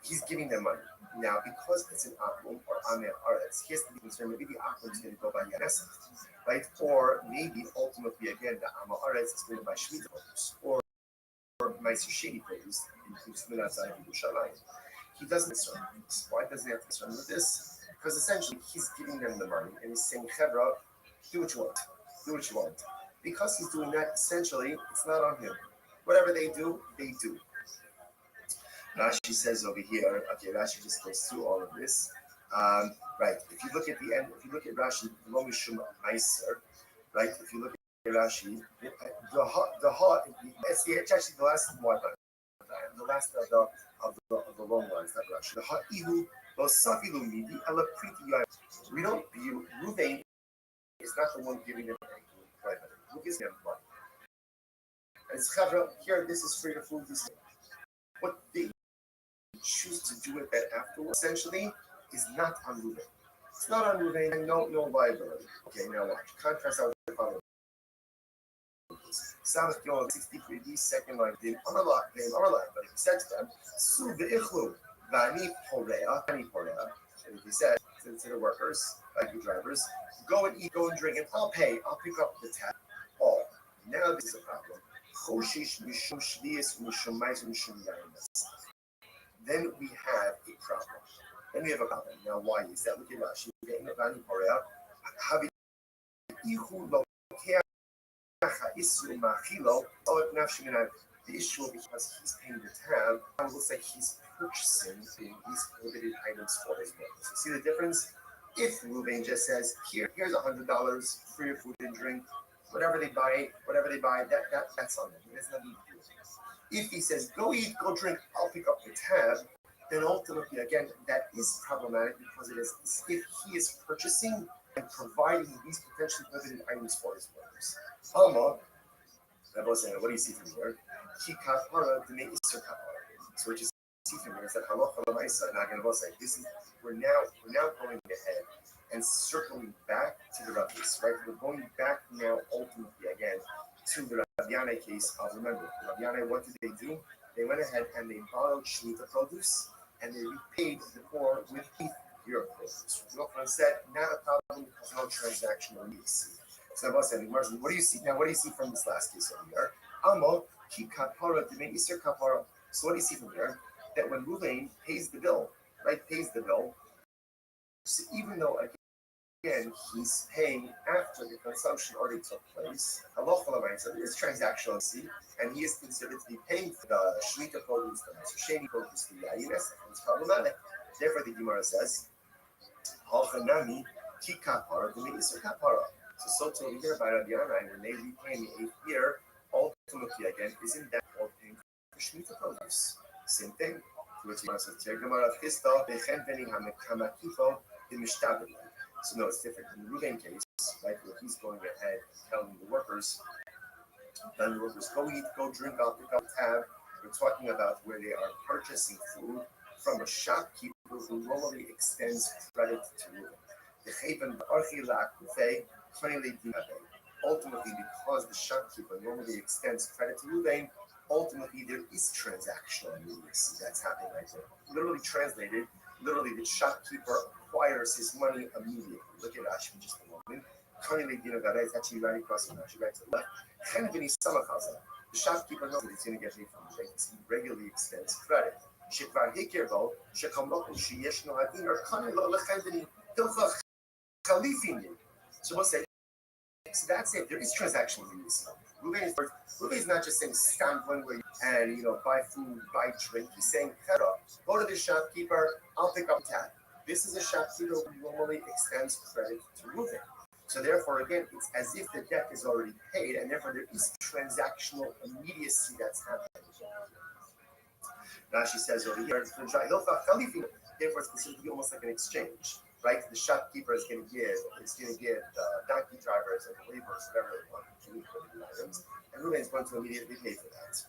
He's giving them money. Now, because it's an akum or amir aretz, he has to be concerned. Maybe the akum is going to go by yanesach, right? Or maybe ultimately again the amir aretz is going to buy shmita produce or meiser sheni produce, includes outside of Yerushalayim. he doesn't concern with this. Why doesn't he have concern with this? Because essentially he's giving them the money and he's saying, Chevra, do what you want. Do what you want. Because he's doing that, essentially, it's not on him. Whatever they do, they do. Rashi says over here, okay, Rashi just goes through all of this. Right, if you look at the end, if you look at Rashi, Lo Mishum Meiser, right, if you look at Rashi, it's actually the last one, the last of the long lines, that Rashi. The Ha'ihu Lo Safilu Midi Ela Priti Yai. We don't view, Ruvain is not the one giving them private. Who gives them money? And it's Chavra, here, this is free to food. What they choose to do with that afterwards, essentially, is not on Ruvain. It's not on Ruvain, and no liability. Okay, now watch. Contrast out with the following. Samach Yom 63D, second line, Dim Amalak, but he said to them, Su ve'ichlu, vani porea, and he said to the workers, like the drivers, go and eat, go and drink, and I'll pay, I'll pick up the tab. All. Now this is a problem. Then we have a problem. Now why is that? Look at Rashi. The issue because he's paying the tab, it looks like he's purchasing these prohibited items for his workers. You see the difference? If Ruvain just says, here's $100 for your food and drink, whatever they buy, that's on them. He doesn't have to do it. If he says, go eat, go drink, I'll pick up the tab, then ultimately, again, that is problematic because it is if he is purchasing and providing these potentially prohibited items for his workers. What do you see from here? So what you see from here is that this is we're now going ahead and circling back to the rabbis, right? We're going back now ultimately again to the Rav case of, remember, Rav what did they do? They went ahead and they borrowed Shemitah produce and they repaid the poor with your produce. Yochanan said, not a problem because no transactional immediacy. So I was saying, what do you see now? What do you see from this last case over here? So what do you see from here? That when Ruvain pays the bill, right? So even though again he's paying after the consumption already took place, so there is transactional, see, and he is considered to be paying for the Shemitah produce, the Sheni produce, the Yayines, and it's problematic. Therefore, the Gemara says, Halchanami ki kapara to Isser kapara. So to over here by Rabbi Yanai, when they repay in the 8th year, ultimately again, isn't that all paying for Shemitah produce? Same thing. Which Gemara says, Gemara Chista bechen veni hamakifo imishtabel. So no, it's different. In the Ruvain case, right, where he's going ahead and telling the workers, go eat, go drink, I'll pick up a tab. We're talking about where they are purchasing food from a shopkeeper who normally extends credit to Ruvain. Ultimately, because the shopkeeper normally extends credit to Ruvain, ultimately there is transactional immediacy that's happening right there. Literally translated, the shopkeeper acquires his money immediately. Look at Rashi in just a moment. It's actually right across from Rashi, right to the left. The shopkeeper knows that he's going to get paid from the bank, so he regularly extends credit. So what's that? So that's it. There is transactional immediacy. Ruvain is not just saying stand one way and buy food, buy drink. He's saying, go to the shopkeeper, I'll pick up the tab. This is a shopkeeper who normally extends credit to Ruvain. So therefore, again, it's as if the debt is already paid, and therefore there is transactional immediacy that's happening. Rashi says over here, therefore it's considered to be almost like an exchange, right? The shopkeeper is going to give the donkey drivers and the laborers whatever they want to do for the items, and Ruvain is going to immediately pay for that.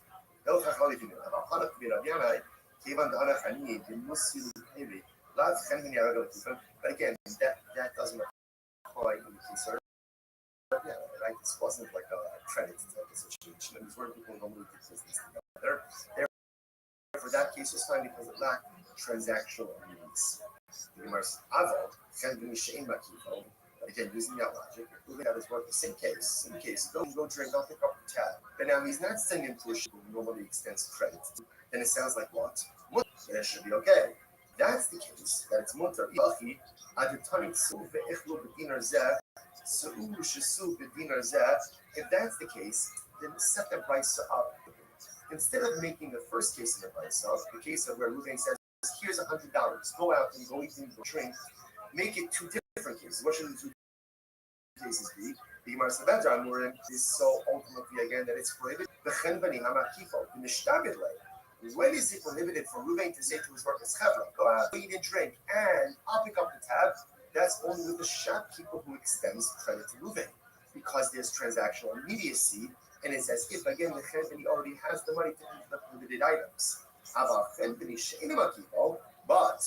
But again, that doesn't apply in the case of right? This wasn't like a credit type of situation. It was where people normally do business together. Therefore, that case was fine because it lacked transactional needs. The Gemara says, but again, using that logic, Ruvain got his work. The same case. Go drink, I'll pick up tab. But now he's not sending to a ship who normally extends credit. Then it sounds like what? Then it should be okay. That's the case, that it's mutter. If that's the case, then set the price up. Instead of making the first case in the price up, the case of where Ruvain says, here's $100, go out and go eat and go drink, make it two different cases. What should the two cases be? The Gemara Sabbath is so ultimately again that it's prohibited. When is it prohibited for Ruvain to say to his workers, go out, eat and drink, and I'll pick up the tab? That's only with the shopkeeper who extends credit to Ruvain, because there's transactional immediacy, and it's as if again the Chenbeni already has the money to eat the prohibited items. But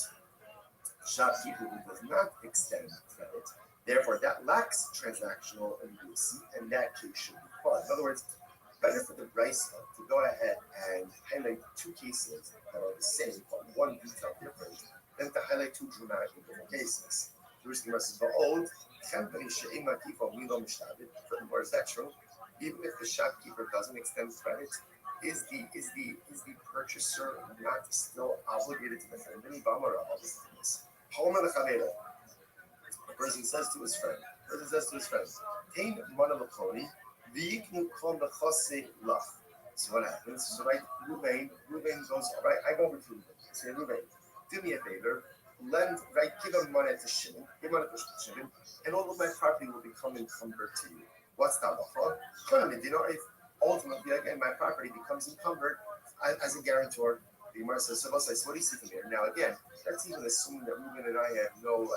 shopkeeper who does not extend credit, therefore that lacks transactional immediacy, and that case should be fine. In other words, better for the Brisa to go ahead and highlight two cases that are the same, but one detail different, than to highlight two dramatically different cases. The Restream says, "Behold, where is that true? Even if the shopkeeper doesn't extend credit, is the purchaser not still obligated to the Chenbeni? A person says to his friend, "Tain mana l'koni, v'yiknu kon l'chose lach." So what happens? So right, Ruvain goes, all right, I go over to Ruvain. Say, Ruvain, do me a favor, give him money to Shimon, and all of my property will become encumbered to you. What's that? If ultimately, again, my property becomes encumbered as a guarantor, the Gemara says, so what do you see from here? Now, again, that's even assuming that Reuben and I have no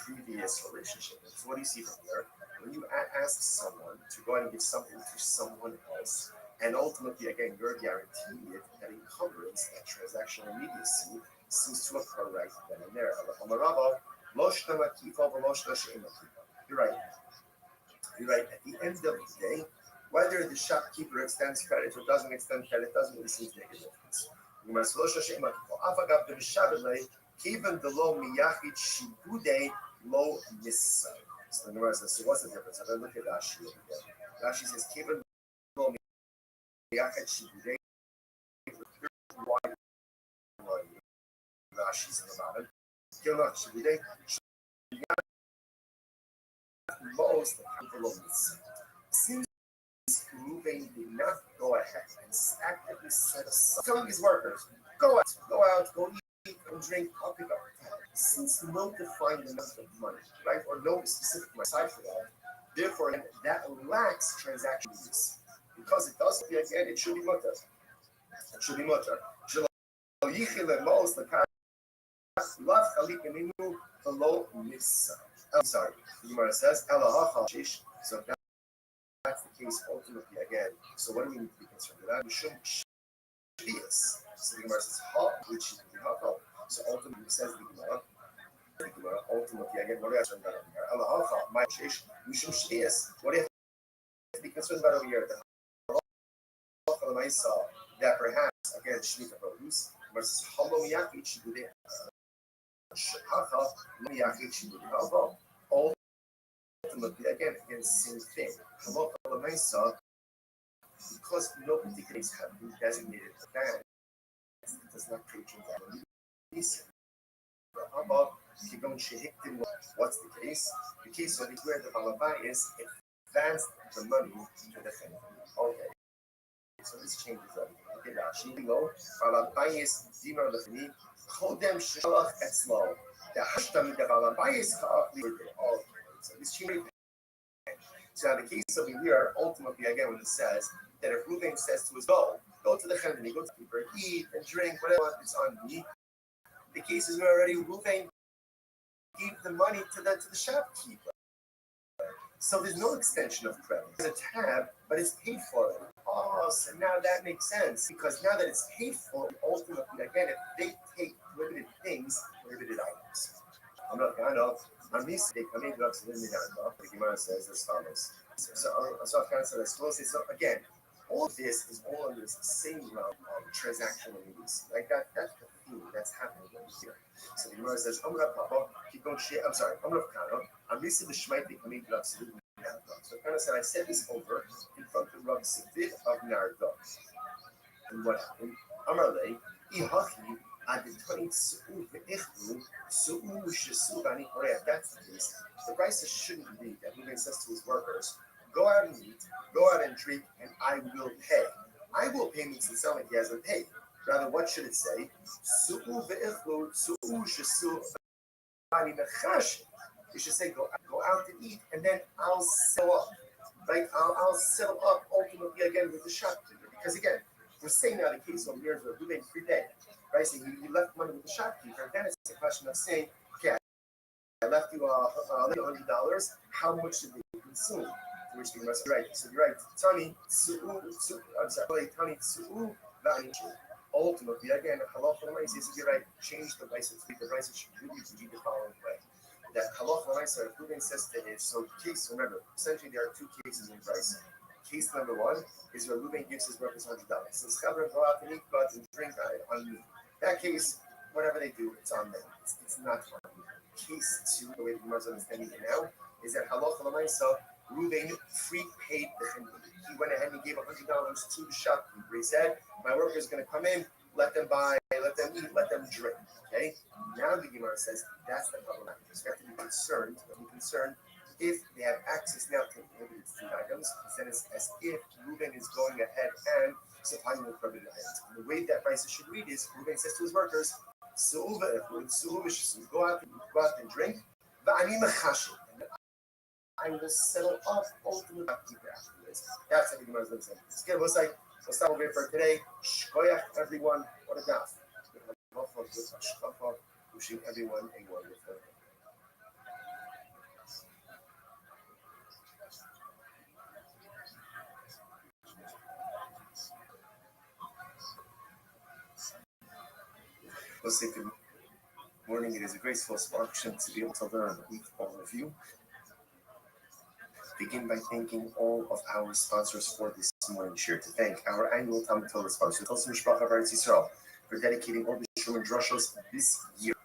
previous relationship. So what do you see from here? When you ask someone to go ahead and give something to someone else, and ultimately, again, you're guaranteeing it, that encumbrance, that transactional immediacy, seems to occur right then and there. You're right. At the end of the day, whether the shopkeeper extends credit or doesn't extend credit doesn't really seem to make a difference. Even the low miyachid shibude low missa. So the Gemara says, so what's the difference? I look at Rashi over there. Rashi says, even low miyachid shibude. Rashi's in the bottom. Kilnach shibude. Most below missa. Since Reuven did not go ahead and actively set aside, telling his workers, go out, go eat and drink, I'll pick up the tab. Since no defined amount of money, right, or no specific aside for that, therefore that lacks transaction use. Because it does, again, it should be mutter. I'm sorry, the Gemara says, so that's the case ultimately again. So what do we need to be concerned with that? We shouldn't shvius. So the Gemara says, which is the Gemara. So ultimately says the Gemara ultimately again, what do I concerned about over here? My we shouldn't shvius. What do you have to be concerned about over here? That perhaps again shvika produce versus halomiyaki shibude. Ultimately again same thing. Because no particular case have been designated as bad, it does not create transaction. What's the case? The case of where the Balabai is advanced the money to the Chenbeni. Okay. So this changes everything. Okay, Rashi below. Balabai is dinar lefini. Kodem shalach etzlo. The hashtam the Balabai is ka'ach li'ordei. Okay. So this changes. So in the case of here, ultimately, again, when it says that if Reuven says to us, go to the Chenbeni, go to the keeper, eat and drink, whatever, it's on me. The case is where already Reuven gave the money to the shopkeeper. So there's no extension of credit. There's a tab, but it's paid for it. Oh, so now that makes sense, because now that it's paid for, ultimately, again, if they take prohibited things, prohibited items. I'm not going to. On these, they come in drugs and then the Gemara says as follows. So Afghan said as closely. So again, all of this is all under the same realm of transactional needs. Like that's the theme that's happening over here. So the Gemara says, I'm sorry, I'm Kano. I'm Lisa the Shmite, they come in drugs and then So kind of said, I said this over in front of Rabbi Savid of Narda. And what happened? Amarle, Ihachi, Aditani Su'u Ve'echnu, Su'u Shesubani Korea. That's the case. The price shouldn't be that Ruben says to his workers, go out and eat, go out and drink, and I will pay. I will pay means to sound like he hasn't paid. Rather, what should it say? Su'u Ve'echnu, Su'u Shesubani Mechash. You should say, go out and eat, and then I'll settle up. Right? I'll settle up ultimately again with the shopkeeper. Because again, we're saying now the case over here is where Ruben prepaid. Right? So you left money with the shopkeeper, then it's a question of saying, okay, I left you $100. How much did they consume? Which you must right. So you're right. Tani Su'u ultimately again, halacha l'maisa says you're right, change the price. The price should really be the following way. That halacha l'maisa, if Ruben says to his, so case, remember, essentially there are two cases in price. Case number one is where Ruben gives his workers $100. So Schabra go out and eat, go out and drink on me. That case, whatever they do, it's on them. It's not on me. Case two, the way the Gemara is understanding it now, is that halacha l'maisa, Ruben prepaid the chimli. He went ahead and gave $100 to the shopkeeper. He said, my worker is going to come in, let them buy, let them eat, let them drink. Okay? Now the Gemara says that's the problem. You have to be concerned if they have access now to inhibited food items, then it's as if Reuben is going ahead and supplying the prohibited items. And the way that price should read is Reuben says to his workers, go out and drink, I will settle up ultimately afterwards. That's what the Gemara is going to say. Skip, we'll stop over here for today. Shkoyach, everyone. What a daf. Wishing everyone a wonderful day. We'll say good morning. It is a graceful sparkshin to be able to learn with all of you. Begin by thanking all of our sponsors for this morning share. To thank our annual Talmud Torah sponsor, Tulsa Mishpacha of Eretz Yisrael, for dedicating all the Shulman Drushos this year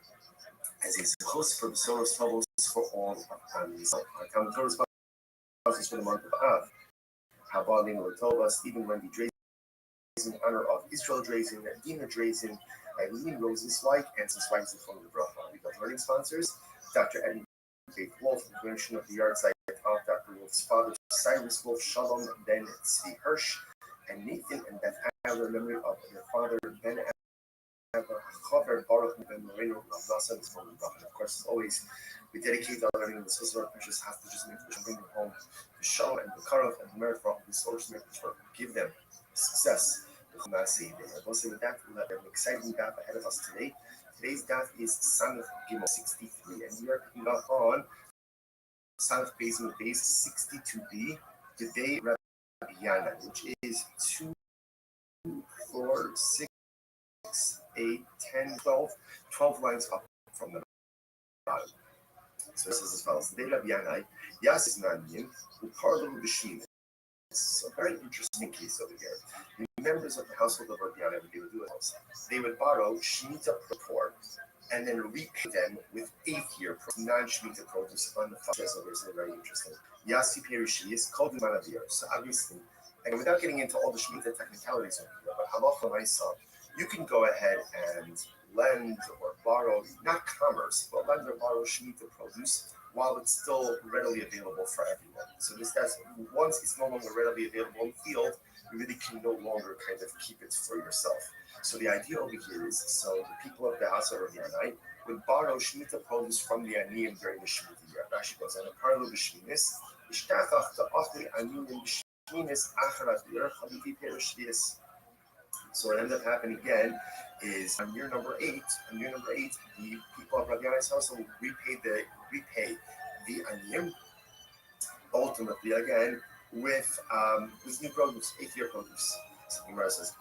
as a host for the Soros levels for all of families. Our Talmud Torah sponsors for the month of Av, Habal Nino Latova, Stephen Wendy Drazen, in honor of Israel Drazen, Dina Drazen, Eileen Rosen's wife, and some wives of the Bracha. We got learning sponsors, Dr. Eddie Kate Wolf, the creation of the yard site of Dr. Wolf's father, Cyrus Wolf, Shalom, Ben Tzvi Hirsch, and Nathan and Beth Adler, memory of their father, Ben Adler, Chaver Baruch, Ben Moreno, Rav and of course, as always, we dedicate our learning in the source of our precious hostages, make which bring them home the Shalom and the Karov and the merit for all the source, make which give them success. With that, we have an exciting daf ahead of us today. Today's daf is Samach Gimel 63, and we are picking up on Samach Beis with base 62b, today Rabbi Yana, which is 2, 4, 6, 8, 10, 12 lines up from the bottom. So this is as follows. Today Rabbi Yana, Yas is Nanyin, Uparlo B'Shim. It's a very interesting case over here. The members of the household of Rabbi Yana, they would do it. They would borrow Shemitah report and then repay them with 8th year non-Shemitah produce on the farm. So it's very interesting. Yasi Perishi is called the Manavir. So obviously, and without getting into all the Shemitah technicalities over here, but halacha l'maisa, you can go ahead and lend or borrow, not commerce, but lend or borrow Shemitah produce while it's still readily available for everyone. So that's once it's no longer readily available in the field, you really can no longer kind of keep it for yourself. So the idea over here is, so the people of the house of Rabbi Yanai would borrow Shemitah produce from the Aniyim during the Shemitah year. Rashi goes on, a parallel b'shminis, ishtachach ta'achli Aniyim b'shminis acharat yer chavivi perishvias. So what ended up happening again is on year number 8, the people of Rabbi Yanai's house will repay the Aniyim, ultimately again with new produce, 8th year produce. So the Gemara says,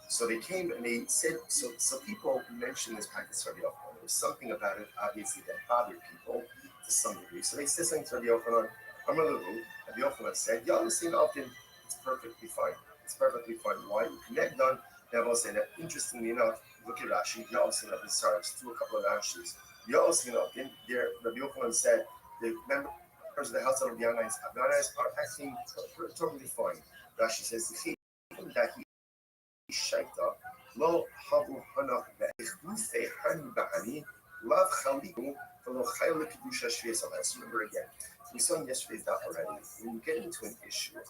so they came and they said, so people mentioned this practice to Rabbi Yochanan. There was something about it, obviously, that bothered people to some degree. So they said something to Rabbi Yochanan. Rabbi Yochanan said, listen, often it's perfectly fine. It's perfectly fine. Why? You connect on. Now I'll say that, interestingly enough, look at Rashi. Ya'osin up in Sarah. Just do a couple of Rashis. Ya'osin up in there. Rabbi Yochanan said, the member of the house of Abyanas are acting totally fine. Rashi says that he shaita lo habu hana be'ichnusei hani ba'ani lav chaliku v'lo chayil kedusha shvius alas. Remember again, we saw in yesterday's daf already. When you get into an issue of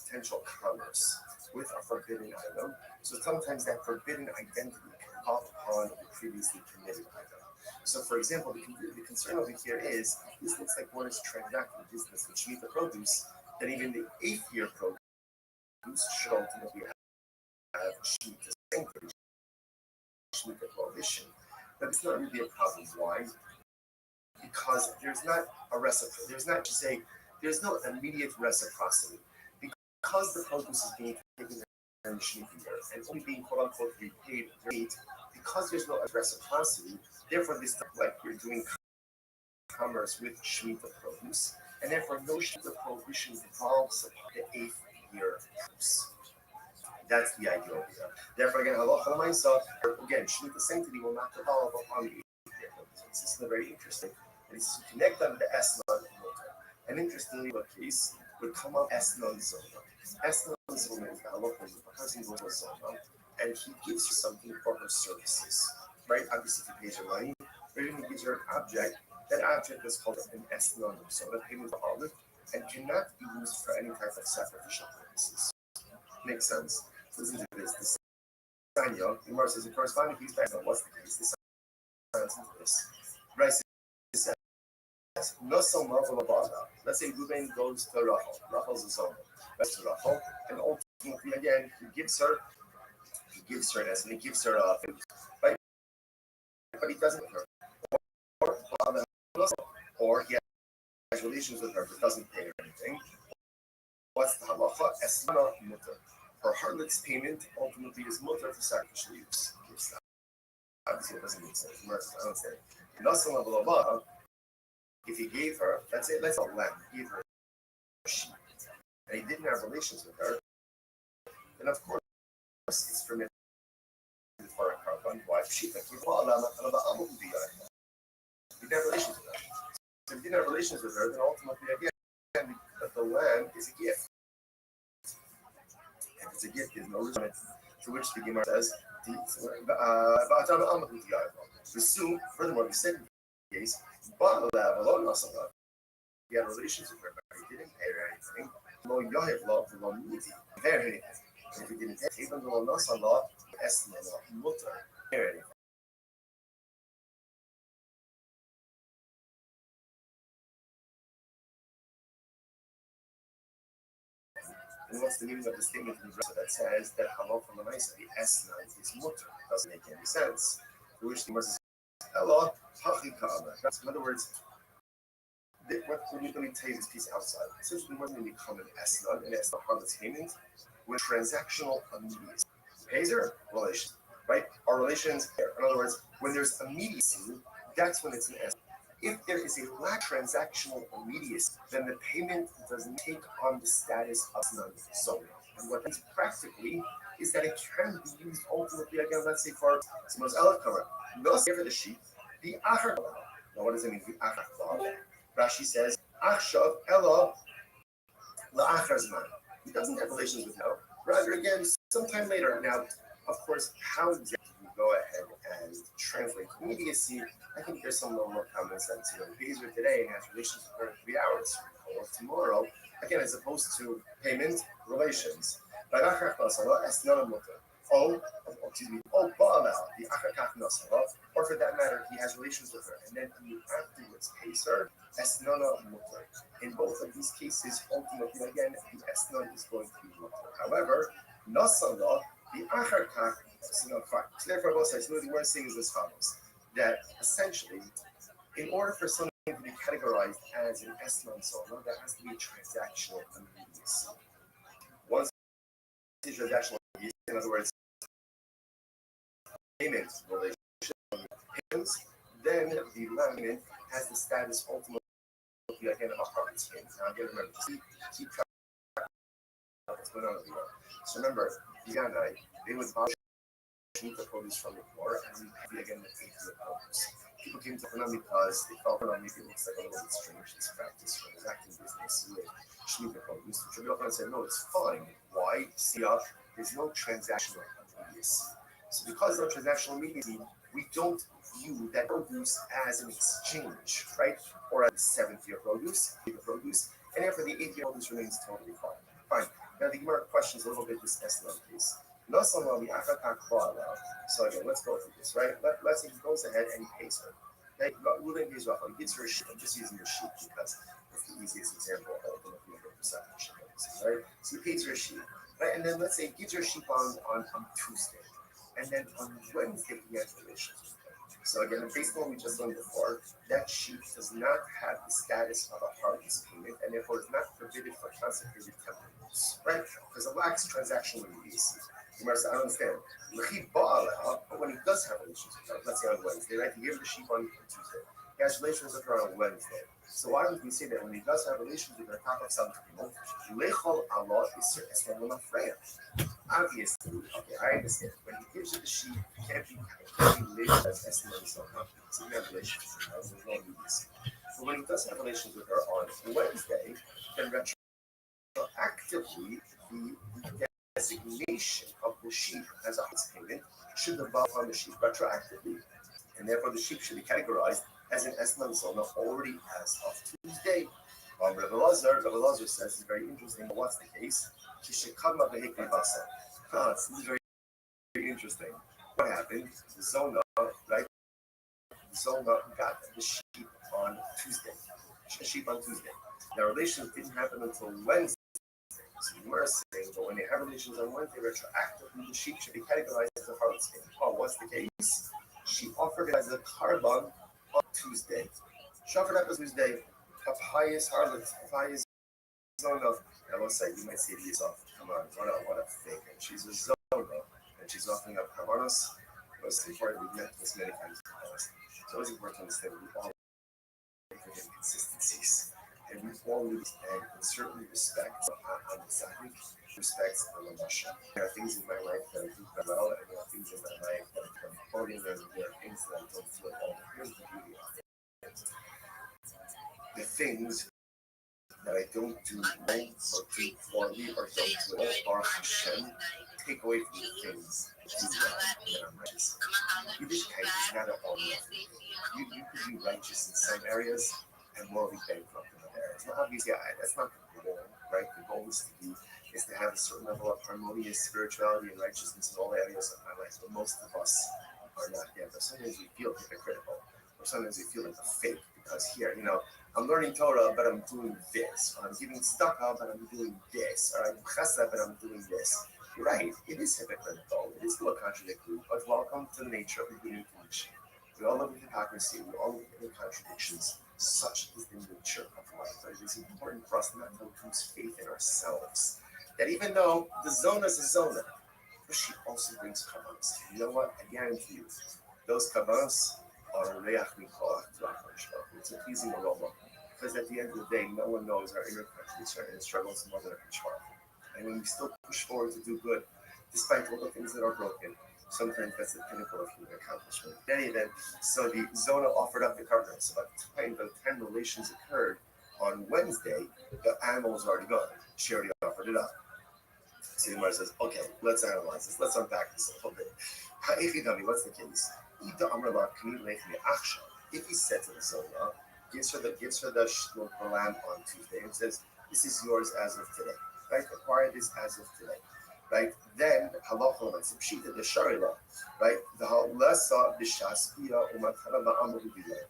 potential commerce with a forbidden item, so sometimes that forbidden identity can pop upon the previously permitted item. So, for example, the concern over here is this looks like one is transacting business with Shemitah produce, that even the 8th year produce should ultimately have Shemitah sanctuary, Shemitah prohibition. But it's not really a problem. Why? Because there's not a reciprocity. There's no immediate reciprocity. Because the produce is being taken in Shemitah year and only being quote unquote repaid rate, because there's no reciprocity, therefore this stuff like you're doing commerce with Shemitah produce, and therefore no Shemitah prohibition involves the 8th year produce. That's the idea over here. Therefore, again, halacha l'maisa, again, Shemitah sanctity will not develop upon the 8th year produce. This is very interesting. And it's to connect them to Esnan and Motor. And interestingly, the case would come up Esnan Zona. Esnan Zona is the halacha of the person who was Zona, and he gives you something for her services. Right? Obviously, if he pays her money, or even he gives her an object. That object is called an esnon, so the payment for olive, and cannot be used for any type of sacrificial purposes. Makes sense. So listen to this. The Sanya, the Gemara says, the corresponding piece back on what's the case. This sounds into this. Right, says, no soma v'labada. Let's say Reuben goes to Rachel. Rachel's a soma. That's to Rachel, and ultimately, again, he gives her an essence, he gives her food, right? But he doesn't with her. Or he has relations with her but doesn't pay her anything. What's the halacha? Esmana mutter. Her harlot's payment ultimately is mutter for sacrificial use. Obviously, it doesn't make sense. I don't say. If he gave her, let's say, let's not lamb, he gave her a sheep, and he didn't have relations with her, then of course it's permitted for a carbon wife sheep. He didn't have relations with her. So if you didn't have relations with her, then ultimately, again, the lamb is a gift. If it's a gift, there's no reason to which the Gemara says, assume, furthermore, we said in the case, he had relations with her, but he didn't pay her anything. No Yahiv law, no Niti, pay her anything. And if he didn't pay, even though Nasa law, Esna law, Mutter, pay her anything. And what's the meaning of the statement in the that says that halal from the Maisa, the Esna is mutter? It doesn't make any sense. To which the Gemara says, hello, in other words, let me tell you this piece outside. Essentially, when we become an Esna, and Esna harlot's payment, with transactional immediacy. Pays her, relations, right? Our relations there. In other words, when there's immediacy, that's when it's an Esna. If there is a lack of transactional immediacy, then the payment doesn't take on the status of non-zona. And what means practically is that it can be used ultimately, again, let's say for someone's elikara. No say for the sheep, the achar. Now, what does it mean, the achar? Rashi says, achshav ela la'achar zman. He doesn't have relations with her. Rather, again, sometime later. Now, of course, how exactly you go ahead and translate immediacy, I think there's some little more common sense. He pays her today and has relations with her in 3 hours, or tomorrow, again, as opposed to payment, relations. Or for that matter, he has relations with her, and then he afterwards pays her, in both of these cases, ultimately, again, the esnon is going to be mutter. However, nasala, the acharkach, so therefore, both sides, the word saying is as follows: that essentially, in order for something to be categorized as an esnon zona, there has to be a transactional immediacy. Once the transactional immediacy, in other words, payment relation payments, then the payment has the status ultimately again of a harvest payment. Now again, remember, keep track of what's going on over here. So remember, the Yanai, they would sheep of produce from the floor, and we again with the produce. People came to Hanam because they felt maybe it looks like a little bit strange, this practice from exacting business with sheep produce. Which Rabbi Yochanan said, no, it's fine. Why? See, there's no transactional immediacy. So because no transactional immediacy, we don't view that produce as an exchange, right? Or as a 7th-year produce, and therefore the 8th-year produce remains totally fine. Fine. Now the Gemara questions a little bit this Eslam case. So again, let's go through this, right? Let's say he goes ahead and he pays her. Right? He gives her a sheep. I'm just using the sheep because it's the easiest example of the right? So he pays her a sheep. Right? And then let's say he gives her a sheep on Tuesday. And then on Wednesday he has relations with her. So again, based on what we just learned before, that sheep does not have the status of a harvest payment and therefore is not prohibited for consecrated temple use, right? Because it lacks transactional immediacy. I don't understand. But when he does have relations with her, let's say on Wednesday, right? He gave the sheep on Tuesday. He has relations with her on Wednesday. So why don't we say that when he does have relations with her, top of some Lechol Allah is Estamuna Freya? Obviously, okay, I understand. When he gives her the sheep, it can't be labeled as Estamuna, so he have relations with her. There's no immediacy. But when he does have relations with her on Wednesday, then retroactively, the designation of the sheep as a house payment should devolve on the sheep retroactively, and therefore the sheep should be categorized as an Esman Zona already as of Tuesday. Rabbi Lazar says it's very interesting. But what's the case? This is very, very interesting. What happened? The Zona, right? The Zona got the sheep on Tuesday. Their relations didn't happen until Wednesday. So the Gemara is saying, but when they have relations on Wednesday, retroactively, the sheep should be categorized as a harvest payment. Oh, what's the case? She offered it as a carbon on Tuesday. She offered up on Tuesday a pious harlot, a pious Zona. I will say, you might say to yourself, come on, what a fake. And she's a Zona, and she's offering up carbonos. It was important, we've met this many times in the past. So it's important to understand we all have inconsistencies. And we all and certainly respect on the side, respects on the Russia. There are things in my life that I do very well, and there are things in my life that I'm quoting, and there are things that I don't feel at all. Here's the beauty of it. The things that I don't do wrong or do poorly or don't do at all, Baruch Hashem, take away from the things that I'm righteous. Yiddishkeit is not at all nothing. You could be righteous in some areas and morally bankrupt in other areas. Now, obviously, that's not the goal, right? The goal is to have a certain level of harmonious spirituality and righteousness in all areas of my life. But most of us are not there. But sometimes we feel hypocritical, or sometimes we feel like a fake because here, I'm learning Torah, but I'm doing this. Or I'm giving tzedakah, but I'm doing this. Or I'm chesed, but I'm doing this. You're right. It is hypocritical. It is still a contradictory. But welcome to the nature of the human condition. We all live with hypocrisy. We all live with contradictions. Such is the nature of life. But it is important for us not to lose faith in ourselves. That even though the Zona is a Zona, but she also brings kabbans. You know what? I guarantee you, those kabbans are reach michoach to HaKadosh Baruch Hu. It's a pleasing aroma. Because at the end of the day, no one knows our inner countries, our inner struggles more than HaKadosh Baruch Hu. And when we still push forward to do good, despite all the things that are broken, sometimes that's the pinnacle of human accomplishment. In any event, so the Zona offered up the carcass. About the 10 relations occurred on Wednesday, the animal was already gone. She already offered it up. So the Gemara says, okay, let's analyze this. Let's unpack this a little bit. What's the case? If he said to the Zona, gives her the lamb on Tuesday and says, this is yours as of today, right? Acquire this as of today, right? Then halacha the sharila, right? The halasa b'shaspia umatala ma'amru b'yeh.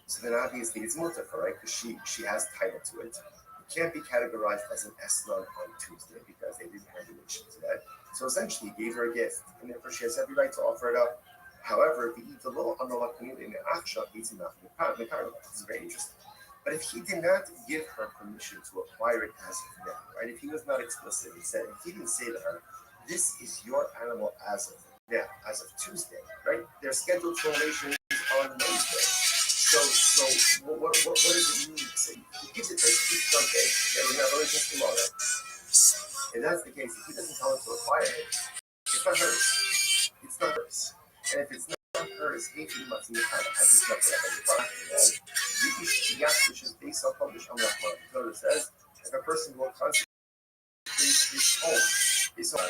So then obviously it's mutar, right? Because she has title to it. It can't be categorized as an esnan on Tuesday because they didn't have relation to that. So essentially he gave her a gift, and therefore she has every right to offer it up. However, if he eats a little unalakhanid in the aksha, eats enough in the karma. This is very interesting. But if he did not give her permission to acquire it as of now, right? If he was not explicit, if he didn't say to her, this is your animal as of now, as of Tuesday, right? They're scheduled for relations on Wednesday. So what does it mean to say? He gives it to her Sunday, they will have relations tomorrow. If that's the case, if he doesn't tell her to acquire it, it's not hers. it's not hers. And if it's not hers, hey, you must need to have this level which is based on published on that one. So it says, if a person will consecrate his home based on an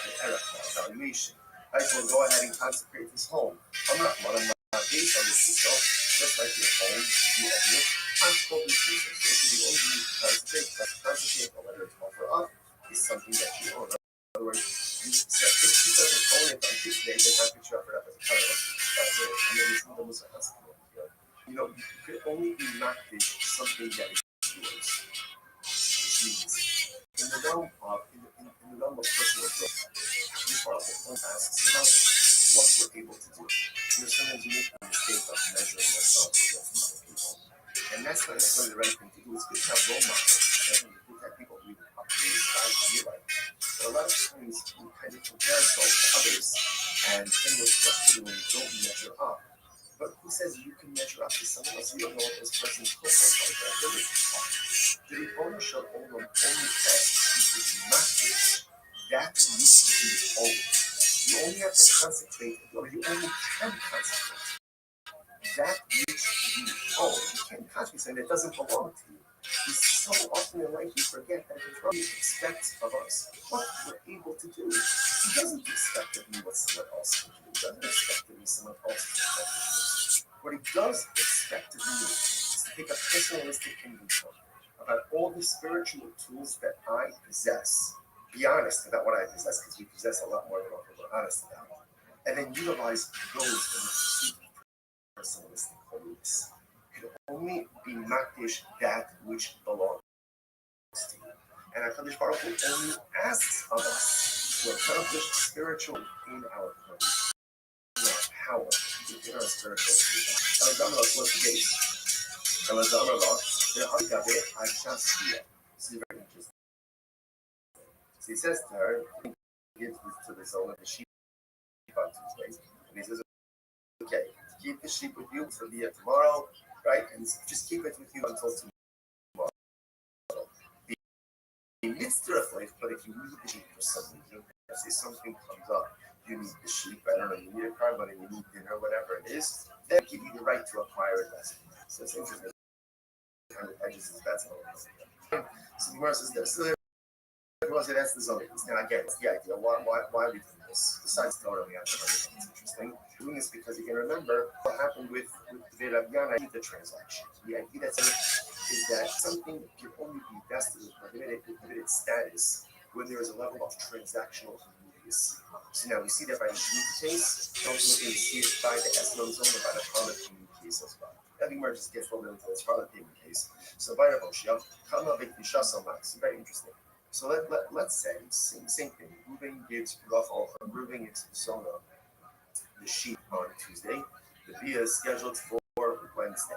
evaluation, I will go ahead and consecrate his home. I'm not based on this itself, just like your home, you own it. I'm totally speaking. So the only way to consecrate or whether it's offer up is something that you own. In other words, if he doesn't own it on Tuesday, then how could you offer it up as a cover? And then it's almost a hospital. You know, you could only be marketed something that is yours. Which means, in the realm of personal growth, this part of the asks about what we're able to do. You know, sometimes you make a mistake of measuring ourselves against other people. And that's not necessarily the right thing to do. It's good to have role models. And it's good to have people who really strive to be like. But a lot of times we kind of compare ourselves to others, and then we're frustrated when we don't measure up. But who says you can measure up to someone else? You don't know what this person's football like. The owner shall only ask you to match that needs to be owned. You only have to consecrate, or you only can consecrate that which you own. You can't consecrate something that doesn't belong to you. We so often in life we forget that he expects of us what we're able to do. He doesn't expect of me what someone else can do. He doesn't expect of me someone else's effectiveness. What he does expect of me is to take a personalistic inventory about all the spiritual tools that I possess. Be honest about what I possess, because we possess a lot more than what we're honest about. And then utilize those in the pursuit of personalistic holiness. Can only be makdish that which belongs to you. And HaKadosh Baruch Hu only asks of us to accomplish spiritual in our purpose, in our power, within our spiritual freedom. Alexander was the case. Alexander I shall see it. This is very interesting. So he says to her, he gives this to the soul of the sheep on Tuesday. And he says, okay, keep the sheep with you for the tomorrow, right? And just keep it with you until tomorrow. The mitzvah of life, but if you need the sheep for some reason, say something comes up, you need the sheep, I don't know, you need a car, but you need dinner, whatever it is, then give you the right to acquire it. So it's interesting. I just that's all. So the Gemara says this. So that's the zone. Now again, it's the idea. Why are we doing this? Besides totally it's interesting. Doing this because you can remember what happened with the Rabbiana, the transaction. The idea is that something can only be vested with prohibited status when there is a level of transactional immediacy. So now we see that by the Shemitah case, ultimately we see it by the Esmon zone, by the Harlot payment case as well. That Gemara just gets a little into this Harlot payment case. So by Rav Oshia, Kama B'Kishas Max, very interesting. So let's say, same thing. Reuben gives Reuben gives Sona the sheep on Tuesday. The Bia is scheduled for Wednesday.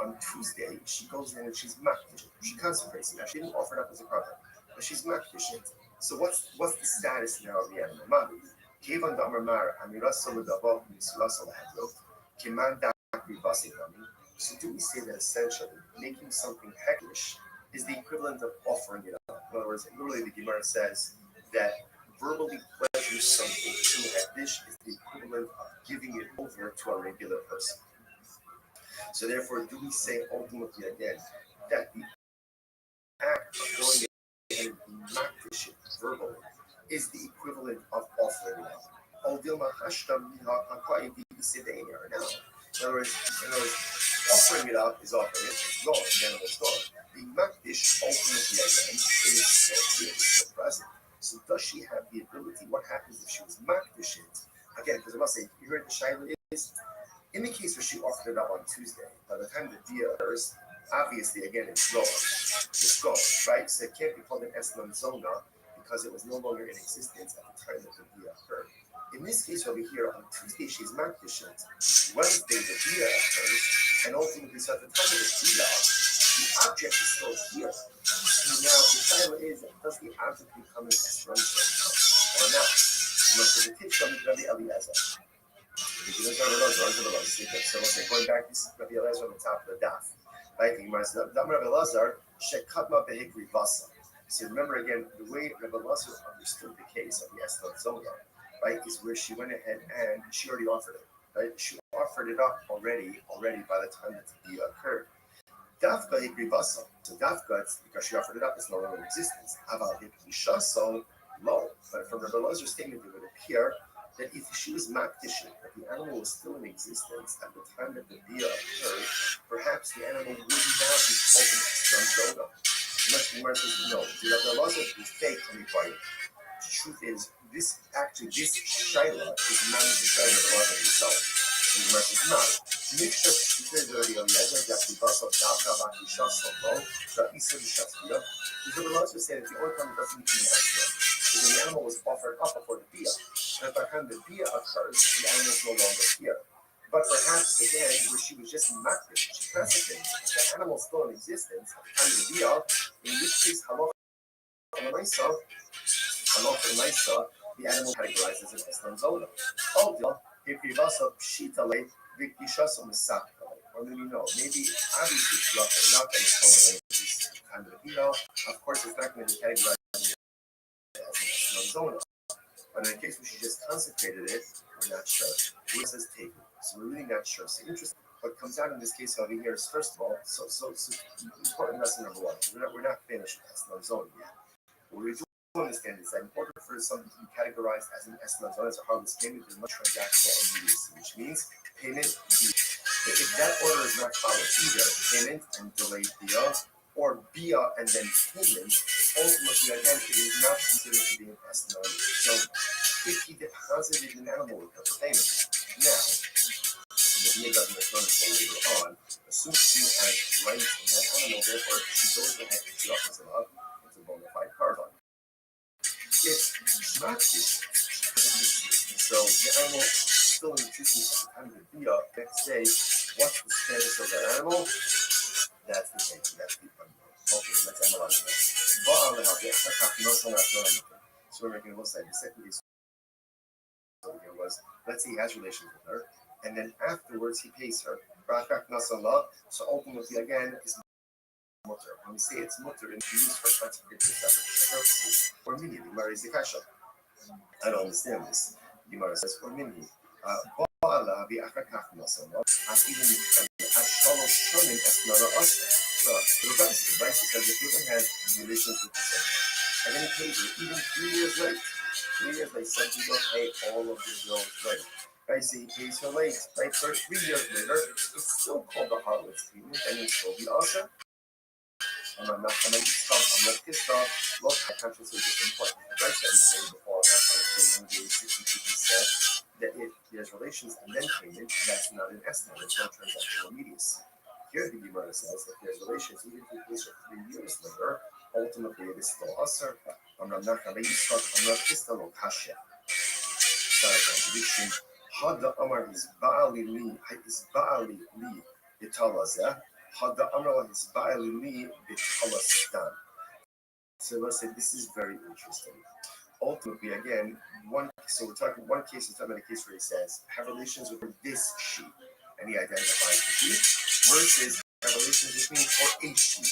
On Tuesday, she goes in and she's makdish. She consecrates it. Now, she didn't offer it up as a product, but she's makdish it. So what's the status now of the animal? Mami, Kevan Damar Mar, Amirasol Davov, Misrasol Hadlo, Kiman Dakri Basikami. So do we say that essentially making something heklish is the equivalent of offering it up? In other words, literally the Gemara says that verbally pleasure something to heklish is the equivalent of giving it over to a regular person. So therefore, do we say ultimately again that the act of going ahead and being makdish verbally is the equivalent of offering it up? In other words, offering it up is offering it, it's gone, the animal's gone. Being makdish ultimately again is still present. So does she have the ability? What happens if she was makdish it? Again, because I must say, you heard the shaila is, in the case where she offered it up on Tuesday, by the time the dia occurs, obviously, again, it's gone. It's gone, right? So it can't be called an Eslam Zona because it was no longer in existence at the time that the dia occurred. In this case over here, on Tuesday, she's makdish it. Wednesday, the dia occurs. And ultimately, so at the time of the dia, the object is still here. So now, the shaila is, does the object become an Eslam Zona or not? The tip from Rabbi Eliezer. So going back, this is Rabbi Eliezer on the top of the daf. Right? Rabbi Eliezer shekatma behikri vasa. So remember again the way Rabbi Eliezer understood the case of the Eslam Zona. right, is where she went ahead and she already offered it, right? She offered it up already by the time that the Bia occurred. Dafka Hikribasa. So Dafka, it's because she offered it up, it's no longer in existence. Aval Hikrishaso, low. But from Rabbi Elazar's statement, it would appear that if she was makdishing, that the animal was still in existence at the time that the Bia occurred, perhaps the animal would now be called an Esnam. Unless the Gemara says no. The Rabbi Elazar is fake from the Bible. The truth is, this Shaila is not necessarily the Elazar himself. The Gemara says no. Mixture because already on the edge of the bus of Dafka Bakisha Solo, that Isa Shafia. The Rabbi Elazar said that the only time it doesn't need to be an accident is when the animal was offered up before the Bia. And by the time the Bia occurs, the animal is no longer here. But perhaps again, where she was just macro, she transited, the animal is still in existence at the time of the Bia, in which case, halacha the animal categorized as an Eslam Zona. Oh, the Privasa Pshitale, Vikishasa Masakale. Or maybe no, maybe obviously she offered it up and it's falling in this time of the Bia. Of course, it's not going to be categorized as an Eslam Zona. But in the case where she just consecrated it, we're not sure. It says table, so we're really not sure. So interesting. What comes out in this case over here is, first of all, so important lesson number one. We're not finished with Eslam Zona yet. What we do understand is that in order for something to be categorized as an Eslam Zona, as a harmless payment, there's much transactional immediacy, which means payment. If that order is not followed, either payment and delayed bia, or bia and then payment, ultimately, again, it is not considered to be an Eslam Zona. If he deposited an animal with her for payment, now, the bia doesn't return until later on, assume she has rights in that animal, therefore she goes ahead and she offers it up into bona fide carbon. If she's not so the animal is still in existence at the time of the bia, next day, what's the status of that animal? That's the thing, that's the fun part. Okay, let's analyze that. So we're making a little side. The second case was, let's say he has relations with her, and then afterwards he pays her. So ultimately, again, it's mutter. When we say it's mutter, it's used for consecrated purposes. Or mini, the Gemara is Ikasha. I don't understand this. The Gemara says, or mini. Ba'ala bi'achakach nasala. As even as shalosh shonim esnara asa. So, the Vice says if you had relations with the same, and then he pays her even 3 years late. 3 years late, some people pay all of their bills late. Right, so he pays her late, right? So 3 years later, it's still called the harlot's payment, and it's still the usher. And I'm not pissed off. Look, I consciously just important. The right that we said before, said that if there's relations and then payment, that's not an estimate, it's not transactional immediacy. Here the Gemara says that there's relations, even if it pays her 3 years later, ultimately it is still usher. I'm not pissed off. Kasha. Sorry, contradiction. Hada Amar is Baali Li, Italazeh. Hada Amar is Baali Li, Italastan. So let's say this is very interesting. Ultimately, again, we're talking one case, we're talking about a case where he says, have relations with this sheep, and he identifies the sheep, versus have relations with me for a sheep.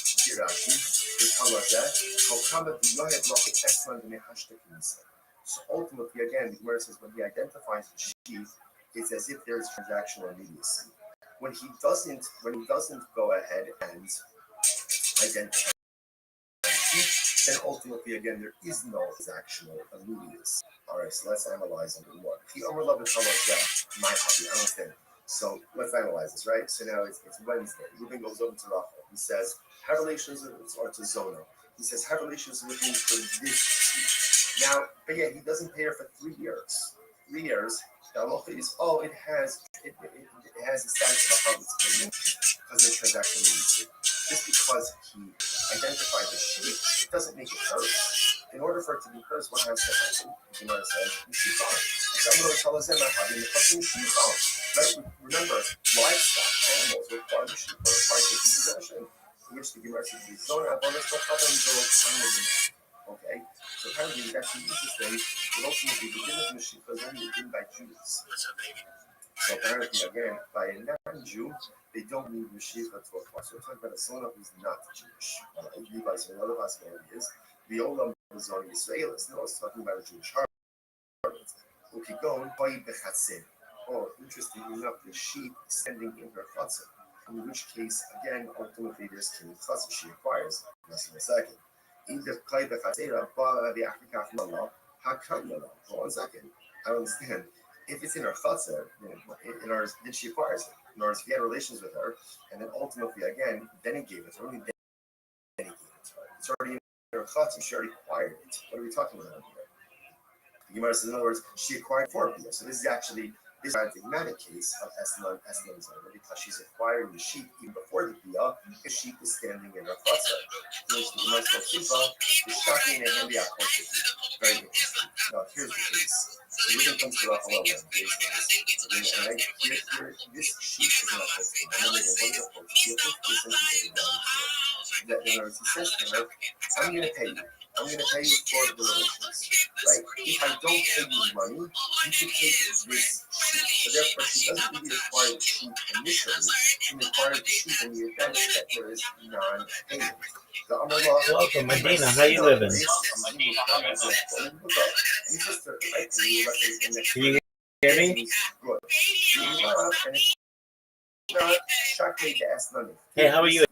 So ultimately, again, where it says when he identifies the sheep, it's as if there's transactional immediacy. When he doesn't go ahead and identify then ultimately, again, there is no transactional immediacy. All right, so let's analyze number one. The Omer Love is my hobby. I understand. So let's analyze this, right? So now it's Wednesday. Ruben goes over to Rachel. He says, have relations with, or to Zona. He says, have relations with me for this sheep. Now, but yeah, he doesn't pay her for 3 years. 3 years. The halacha is, it has the status of a harvest payment because there's transactional immediacy. Just because he identified the sheep, it doesn't make it hers. In order for it to be hers, what has to happen? The Gemara says, sheep on. Right? Remember, livestock, animals require the sheep or require taking possession. In which the Gemara says, okay, so apparently it's actually interesting that ultimately the din of the sheep was only given by Jews. So apparently, again, by a non-Jew, they don't need Mashiach to apply. So we're talking about a Zona who's not Jewish. Levi's another possibility is the Olam Zona Israelis. No, it's talking about a Jewish harlot. Oh, interestingly enough, the sheep is standing in her chutzah. In which case, again, ultimately, there's king chutzah she acquires. Less than a second. In the Klai Bechatzera, Bala the Afrikaf Mala, Hakan Mala. Hold on a second. I don't understand. If it's in her chutzah, then she acquires it. In other words, if he had relations with her, and then ultimately, again, then he gave it to her, then he gave it to her. It's already in her chutzah, she already acquired it. What are we talking about here? The Gemara says, in other words, she acquired for Bia. So this is actually this paradigmatic case of Eslan's owner because she's acquiring the sheep even before the Bia. The sheep is standing in her chutzah. Which the Gemara says, the shocking and handy very interesting. Now, here's the case. The reason comes to the halal one. This sheep is not supposed to be. One of the that he says to her, I'm going to pay you. I'm going to pay you for the relations. Right? If I don't pay you money, you can take this sheep. So therefore, she doesn't really acquire the sheep initially. She acquired the sheep in the event that there is non-payment. Welcome, Medina. How you living? Can you hear me? Hey, how are you?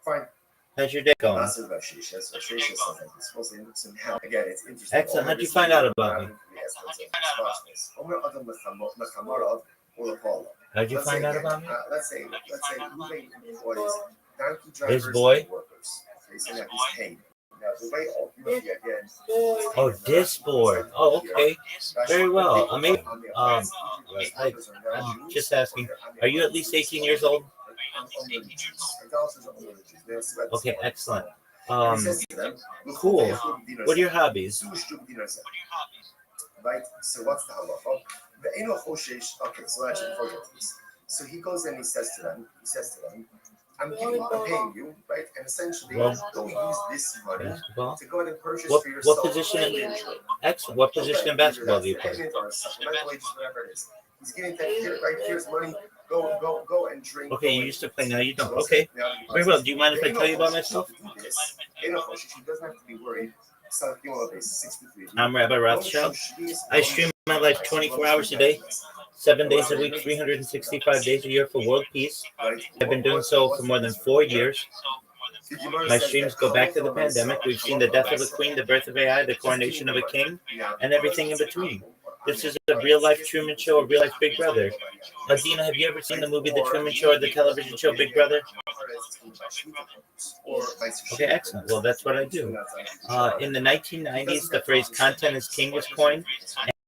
Fine. How's your day going? Excellent. How'd you find out about me? How'd you find out about me? Let's say Ruben employs donkey His drivers boy? and workers. Okay, so that he's paid. Now the way ultimately again. Oh, Discord. Oh, okay. Very well. I mean, I'm just asking, are you at least 18 years old? Okay, excellent. Cool. What are your hobbies? Right. So what's the halacha? Okay, so actually forget this. So he goes and he says to them, I'm paying you, right? And essentially, go use this money Basketball? to go ahead and purchase for yourself. What position? Excellent. What position in basketball do you play? He's getting that here, right? Here's money. Go and drink. Okay, you used to play, now you don't. Okay, very well. Do you mind if I tell you about myself? She doesn't have to be worried. I'm Rabbi Rothschild. I stream my life 24 hours a day, 7 days a week, 365 days a year for world peace. I've been doing so for more than 4 years. My streams go back to the pandemic. We've seen the death of a queen, the birth of AI, the coronation of a king, and everything in between. This is a real-life Truman Show, a real-life Big Brother. Adina, have you ever seen the movie The Truman Show or the television show Big Brother? Okay, excellent. Well, that's what I do. In the 1990s, the phrase content is king was coined,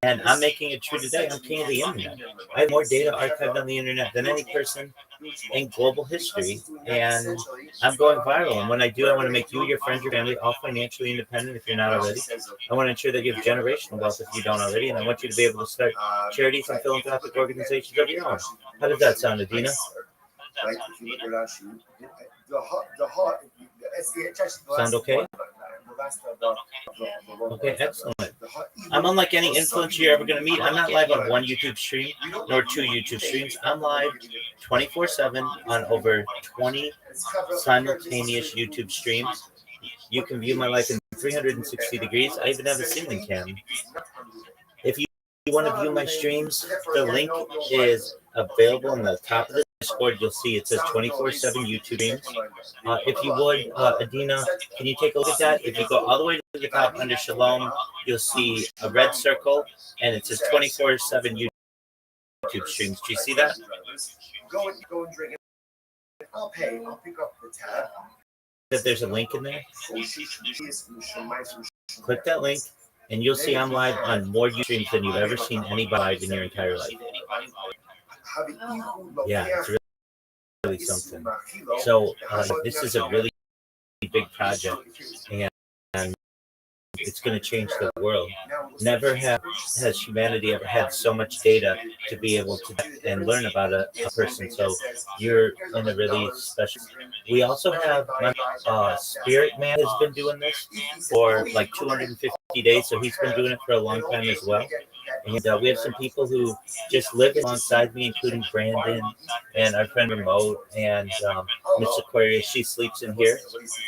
and I'm making it true today. I'm king of the internet. I have more data archived on the internet than any person in global history, and I'm going viral. And when I do, I want to make you, your friends, your family all financially independent if you're not already. I want to ensure that you have generational wealth if you don't already, and I want you to be able to start charities and philanthropic organizations of your own. How does that sound, Adina? Sound okay? Okay, excellent. I'm unlike any influencer you're ever going to meet. I'm not live on one YouTube stream, nor 2 YouTube streams. I'm live 24/7 on over 20 simultaneous YouTube streams. You can view my life in 360 degrees. I even have a ceiling cam. If you want to view my streams, the link is available in the top of the Discord. You'll see it says 24/7 YouTube streams. If you would, Adina, can you take a look at that? If you go all the way to the top under Shalom, you'll see a red circle, and it says 24/7 YouTube streams. Do you see that? Go and drink it. I'll pay. I'll pick up the tab. That there's a link in there. Click that link, and you'll see I'm live on more YouTube streams than you've ever seen anybody live in your entire life. Yeah, it's really something. So this is a really big project, and it's going to change the world. Never has humanity ever had so much data to be able to and learn about a person. So you're in a really special. We also have Spirit Man has been doing this for like 250 days, so he's been doing it for a long time as well. And we have some people who just live alongside me, including Brandon and our friend Remote and Miss Aquarius. She sleeps in here,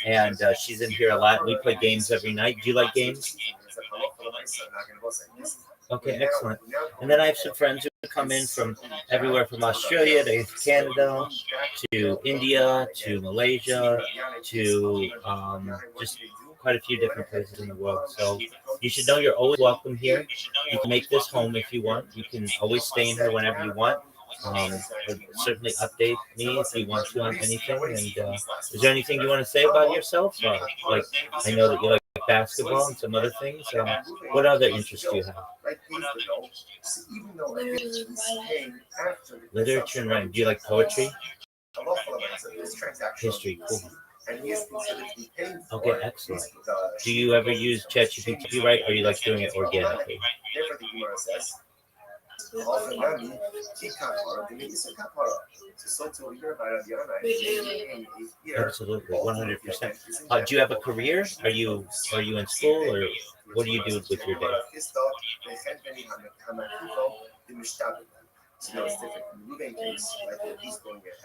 and she's in here a lot. We play games every night. Do you like games? Okay, excellent. And then I have some friends who come in from everywhere from Australia to Canada to India to Malaysia to just quite a few different places in the world. So you should know you're always welcome here. You can make this home if you want. You can always stay in here whenever you want. Certainly update me if you want to on anything. And is there anything you want to say about yourself? Like I know that you like basketball and some other things. What other interests do you have? Literature and writing. Do you like poetry? History, cool. Okay, excellent. Do you ever use ChatGPT to write, or you like doing it organically? Absolutely, 100%. Do you have a career? Are you in school, or what do you do with your day?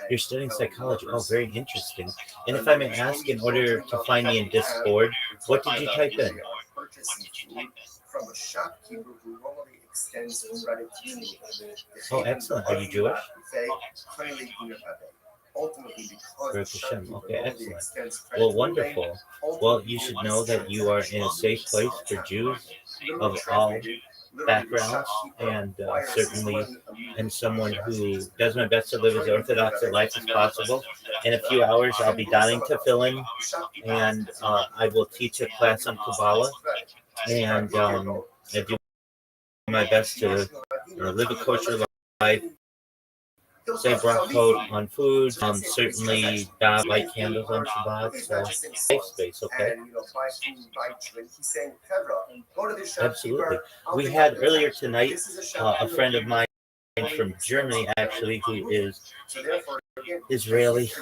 You're studying psychology. Oh, very interesting. And if I may ask, in order to find me in Discord, what did you type in? Oh, excellent. Are you Jewish? Baruch Hashem. Okay, excellent. Well, wonderful. Well, you should know that you are in a safe place for Jews of all backgrounds, and certainly am someone who does my best to live as orthodox a life as possible. In a few hours, I'll be dying to fill in, and I will teach a class on Kabbalah, and I do my best to live a kosher life, say brachot on food, certainly light candles on Shabbat, so safe space, okay? Absolutely. We had earlier tonight a friend of mine from Germany, actually, who is Israeli.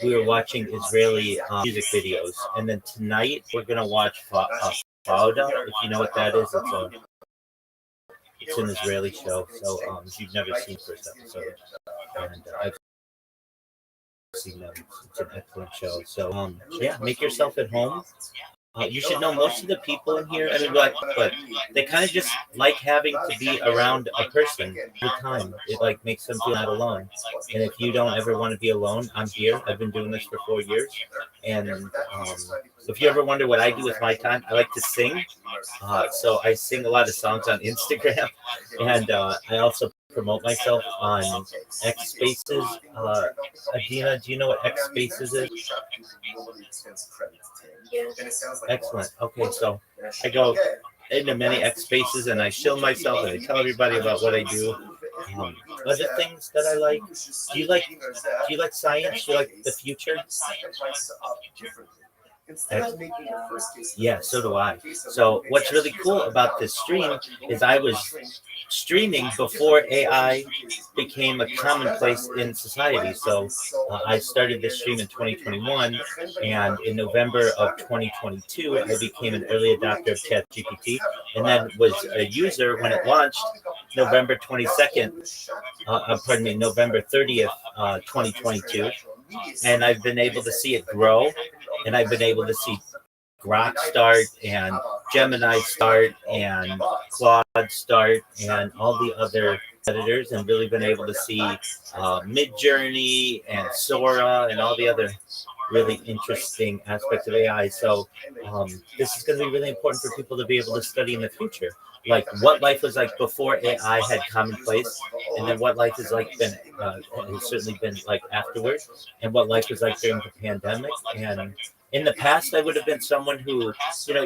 We were watching Israeli music videos, and then tonight we're gonna watch Fauda. If you know what that is, it's an Israeli show. So if you've never seen the first episode, and I've seen them, it's an excellent show. So yeah, make yourself at home. You should know most of the people in here. I mean, but they kind of just like having to be around a person all the time. It like makes them feel not alone. And if you don't ever want to be alone, I'm here. I've been doing this for 4 years. And if you ever wonder what I do with my time, I like to sing. So I sing a lot of songs on Instagram, and I also promote myself on X Spaces. Adina, do you know what X Spaces is? Excellent. Okay, so I go into many X Spaces and I show myself and I tell everybody about what I do. Other things that I like. Do you like science? Do you like the future? Yeah, so do I. So what's really cool about this stream is I was streaming before AI became a commonplace in society. So I started this stream in 2021, and in November of 2022, I became an early adopter of ChatGPT, and then was a user when it launched November 22nd, November 30th, 2022. And I've been able to see it grow, and I've been able to see Grok start and Gemini start and Claude start and all the other editors, and really been able to see Midjourney and Sora and all the other really interesting aspects of AI. So this is going to be really important for people to be able to study in the future, like what life was like before AI had commonplace, and then what life is like has certainly been like afterwards, and what life was like during the pandemic. And in the past, I would have been someone who,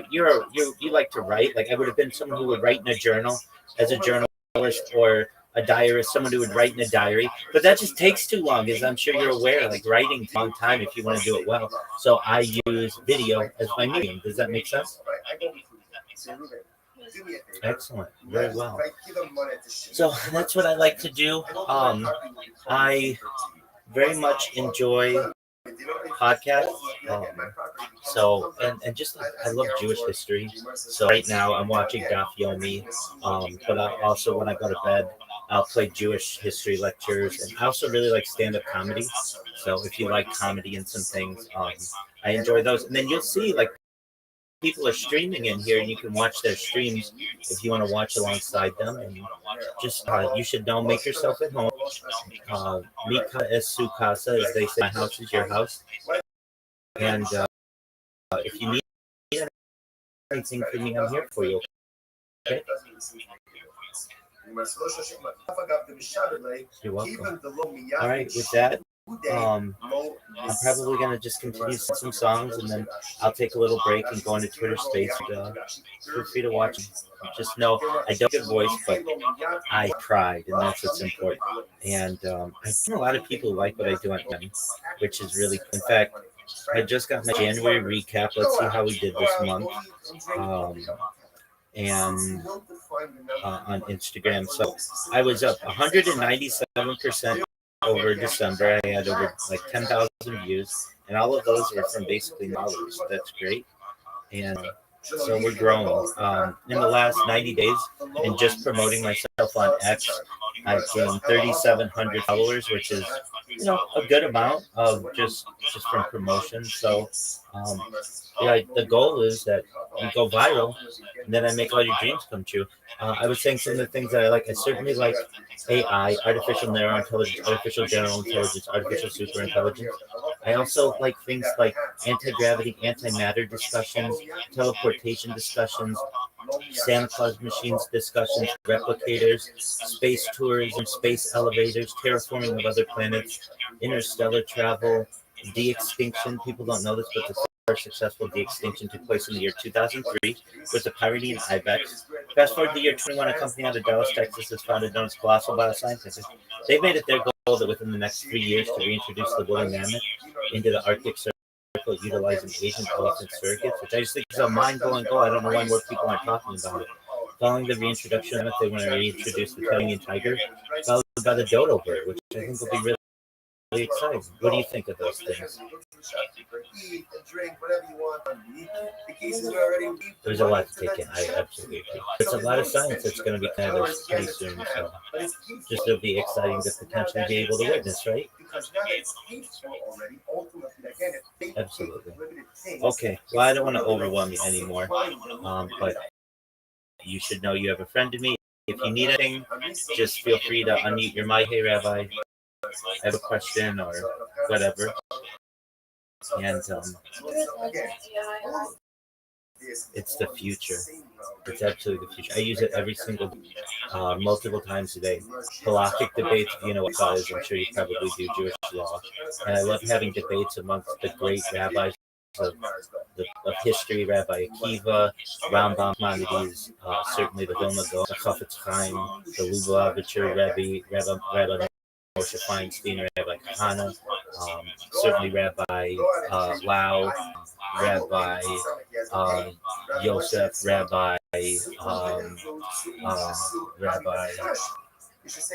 you like to write. Like I would have been someone who would write in a journal as a journalist, or a diarist, someone who would write in a diary. But that just takes too long, as I'm sure you're aware. Like writing takes a long time if you want to do it well. So I use video as my medium. Does that make sense? Excellent. Very well. So that's what I like to do. I very much enjoy podcasts. And just I love Jewish history. So right now I'm watching Daf Yomi. But I also, when I go to bed, I'll play Jewish history lectures, and I also really like stand-up comedy. So if you like comedy and some things, I enjoy those. And then you'll see like people are streaming in here, and you can watch their streams if you want to watch alongside them. And just you should know, make yourself at home. Mika es su casa, as they say. My house is your house. And if you need anything from me, I'm here for you. Okay? You're welcome. All right, with that, I'm probably going to just continue some songs, and then I'll take a little break and go into Twitter Space. And, feel free to watch. Just know I don't have a voice, but I tried, and that's what's important. And I think a lot of people like what I do on M, which is really cool. In fact, I just got my January recap. Let's see how we did this month. And on Instagram. So I was up 197% over December. I had over like 10,000 views, and all of those were from basically followers. That's great. And so we're growing. In the last 90 days, and just promoting myself on X, I've gained 3,700 followers, which is a good amount of just from promotion. So the goal is that you go viral, and then I make all your dreams come true. I was saying some of the things that I like. I certainly like AI, artificial narrow intelligence, artificial general intelligence, artificial super intelligence. I also like things like anti-gravity, antimatter discussions, teleportation discussions, Santa Claus machines discussions, replicators, space tourism, space elevators, terraforming of other planets, interstellar travel, de-extinction. People don't know this, but the first successful de-extinction took place in the year 2003 with the Pyrenean ibex. Fast forward to the year 21, a company out of Dallas, Texas, is founded known as Colossal Biosciences. They've made it their goal that within the next 3 years to reintroduce the woolly mammoth into the Arctic Circle, utilizing Asian elephant surrogates, which I just think is a mind-blowing goal. I don't know why more people aren't talking about it. Following the reintroduction of it, they want to reintroduce the Tasmanian tiger, followed by the dodo bird, which I think will be really exciting. What do you think of those things? There's a lot to take in. I absolutely agree. It's a lot of science that's going to be kind of pretty soon. So just it'll be exciting to potentially be able to witness, right? Absolutely. Okay. Well, I don't want to overwhelm you anymore. But you should know you have a friend in me. If you need anything, just feel free to unmute your mic. Hey, Rabbi, I have a question or whatever. And it's the future. It's absolutely the future. I use it every single multiple times a day. Halakhic debates, if you know what that is, I'm sure you probably do, Jewish law. And I love having debates amongst the great rabbis of history, Rabbi Akiva, Rambam, Maimonides, certainly the Vilna Gaon, the Chafetz Chaim, the Lubavitcher Rabbi Moshe Feinstein, Rabbi Kahana, certainly Rabbi Lau, Rabbi Yosef, Rabbi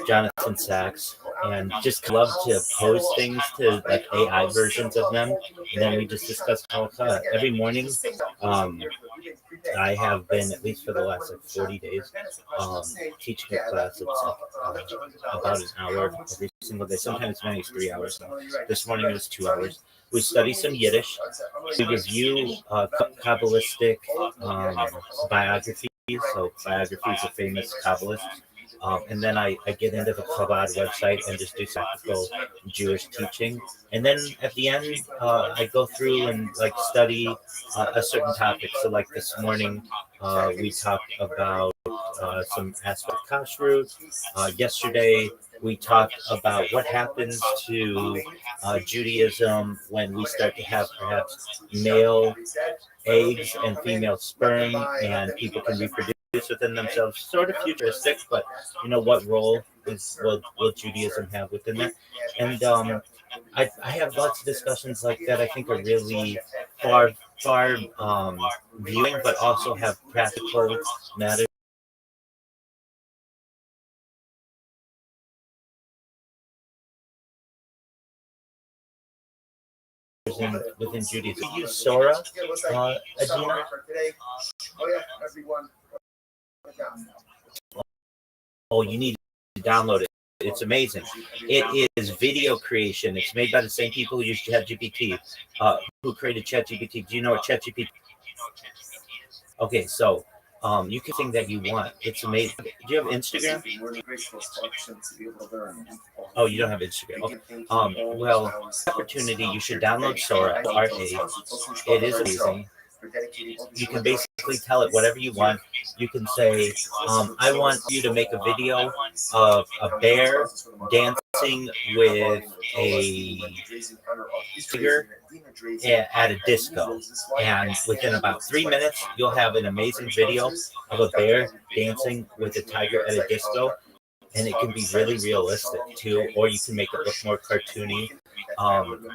Jonathan Sachs, and just love to post things to like AI versions of them, and then we just discuss halakha every morning. I have been, at least for the last 40 days, teaching a class. It's about an hour every single day, sometimes as many as 3 hours. This morning it was 2 hours. We study some Yiddish. We review Kabbalistic biographies, so biographies of famous Kabbalists. And then I get into the Chabad website and just do practical Jewish teaching. And then at the end, I go through and like study a certain topic. So like this morning, we talked about some aspect of kashrut. Yesterday, we talked about what happens to Judaism when we start to have perhaps male eggs and female sperm, and people can reproduce within themselves. Sort of futuristic, but what role will Judaism have within that? And I have lots of discussions like that. I think are really far viewing, but also have practical matters within Judaism. You use Sora, Adina? Oh, you need to download it. It's amazing. It is video creation. It's made by the same people who use ChatGPT, who created ChatGPT. Do you know what ChatGPT? Okay, so you can think that you want. It's amazing. Do you have Instagram? Oh, you don't have Instagram. Okay. Well, opportunity. You should download Sora. SORA. It is amazing. You can basically tell it whatever you want. You can say, I want you to make a video of a bear dancing with a figure at a disco. And within about 3 minutes, you'll have an amazing video of a bear dancing with a tiger at a disco. And it can be really realistic too, or you can make it look more cartoony.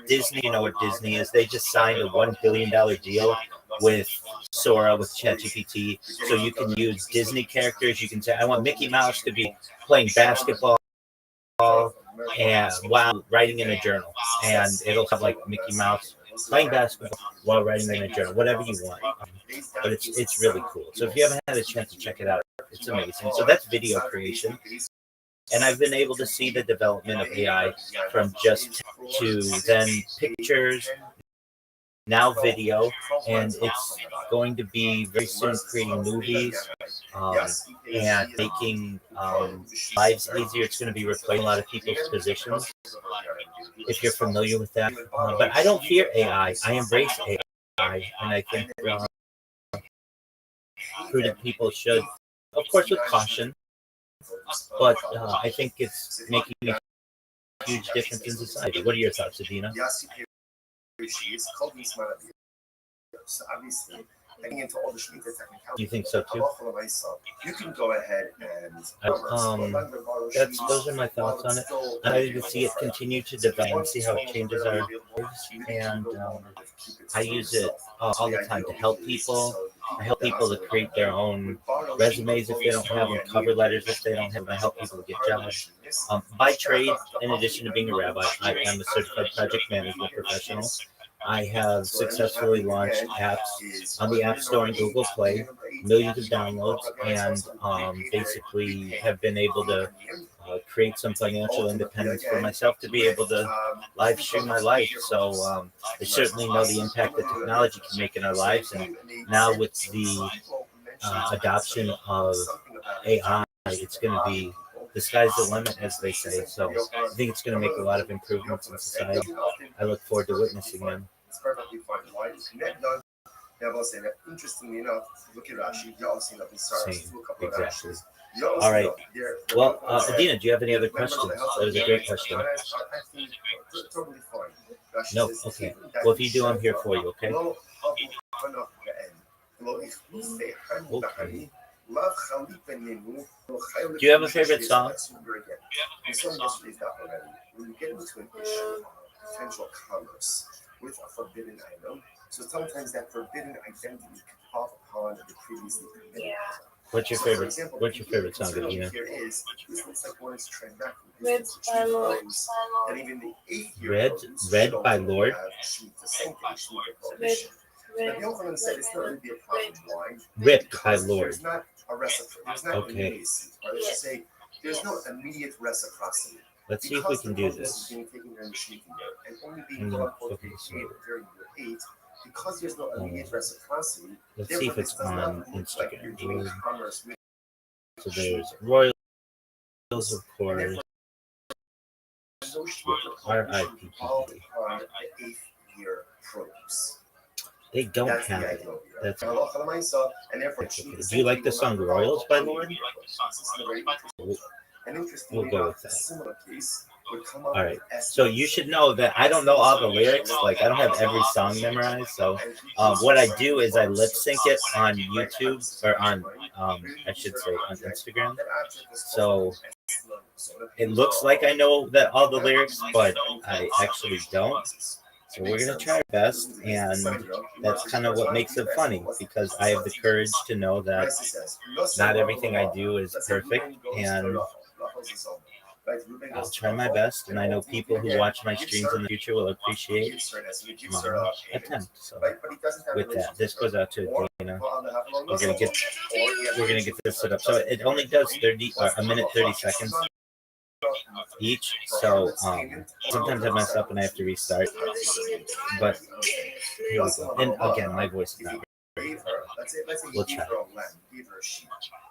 Disney, you know what Disney is? They just signed a $1 billion deal with Sora with ChatGPT, so you can use Disney characters. You can say, I want Mickey Mouse to be playing basketball and while writing in a journal, and it'll have like Mickey Mouse playing basketball while writing in a journal, whatever you want. But it's really cool. So if you haven't had a chance to check it out, it's amazing. So that's video creation. And I've been able to see the development of AI from just to then pictures, now video, and it's going to be very soon creating movies and making lives easier. It's going to be replacing a lot of people's positions, if you're familiar with that. But I don't fear AI. I embrace AI, and I think prudent people should, of course, with caution. But I think it's making a huge difference in society. What are your thoughts, Adina? You think so too? You can go ahead and those are my thoughts on it. I need to see it continue to develop and see how it changes our lives. And I use it all the time to help people. I help people to create their own resumes if they don't have them, cover letters if they don't have them. I help people to get jobs. By trade, in addition to being a rabbi, I am a certified project management professional. I have successfully launched apps on the App Store and Google Play, millions of downloads, and basically have been able to create some financial independence for myself to be able to live stream my life. So I certainly know the impact that technology can make in our lives. And now with the adoption of AI, it's going to be the sky's the limit, as they say. So I think it's going to make a lot of improvements in society. I look forward to witnessing them. It's perfectly fine. Why is net done? Interestingly enough, look at Rashi. You all seen up in stars. Exactly. All right. Well, Adina, do you have any other questions? That was a great question. No. Okay. Well, if you do, I'm here for you. Okay. Okay. Do you have a favorite song? When you get into an issue of potential commerce with a forbidden item, so sometimes that forbidden identity can pop upon the previously permitted. What's your favorite song, Adina? Red by Lord. Ripped by Lord. Okay. There's no immediate reciprocity. Let's see if we can do this. Because there's no immediate reciprocity. Let's see if it's on Instagram. So there's Royals, of course. RIPP. They don't have it. That's okay. Do you like the song Royals by Lord? We'll go with that. All right. So you should know that I don't know all the lyrics. Like, I don't have every song memorized. So what I do is I lip sync it on YouTube, or on, I should say, on Instagram. So it looks like I know that all the lyrics, but I actually don't. So we're going to try our best, and that's kind of what makes it funny, because I have the courage to know that not everything I do is perfect, and I'll try my best, and I know people who watch my streams in the future will appreciate my attempt. So with that, this goes out to Dana. We're gonna get this set up. So it only does 30 seconds each. So sometimes I mess up and I have to restart. But here we go. And again, my voice is not gave her, let's say We'll he gave try. her a lamb, he gave her a sheep,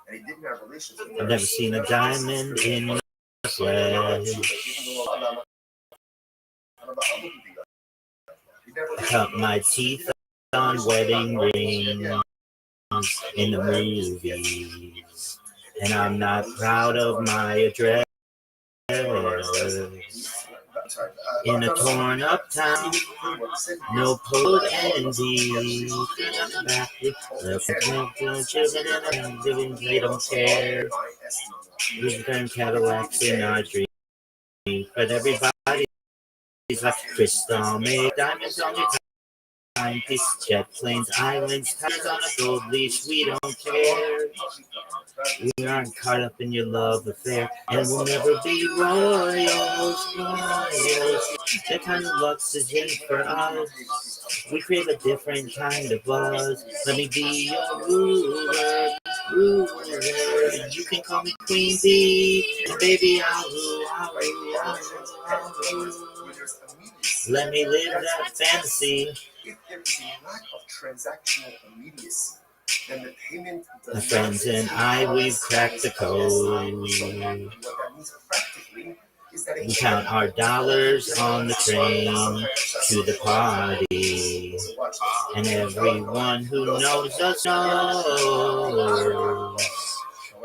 and he didn't have relations with her. I've never seen a diamond in the flesh. I cut my teeth on wedding rings in the movies, and I'm not proud of my address. In a torn up town, no pole envy. They don't care. We've done Cadillacs in our dreams, but everybody's like crystal made diamonds on your timepiece, jet planes, islands, tires on a gold leash. We don't care. We aren't caught up in your love affair, and we'll never be royals. That kind of luck's isn't for us. We crave a different kind of buzz. Let me be your ruler. You can call me Queen Bee, and baby, I'll rule. Let me live that fantasy. If there is a lack of transactional immediacy, then the payment My friends and I, we've cracked the code. What that means practically is that We count our dollars on the train to the party, and everyone who knows us knows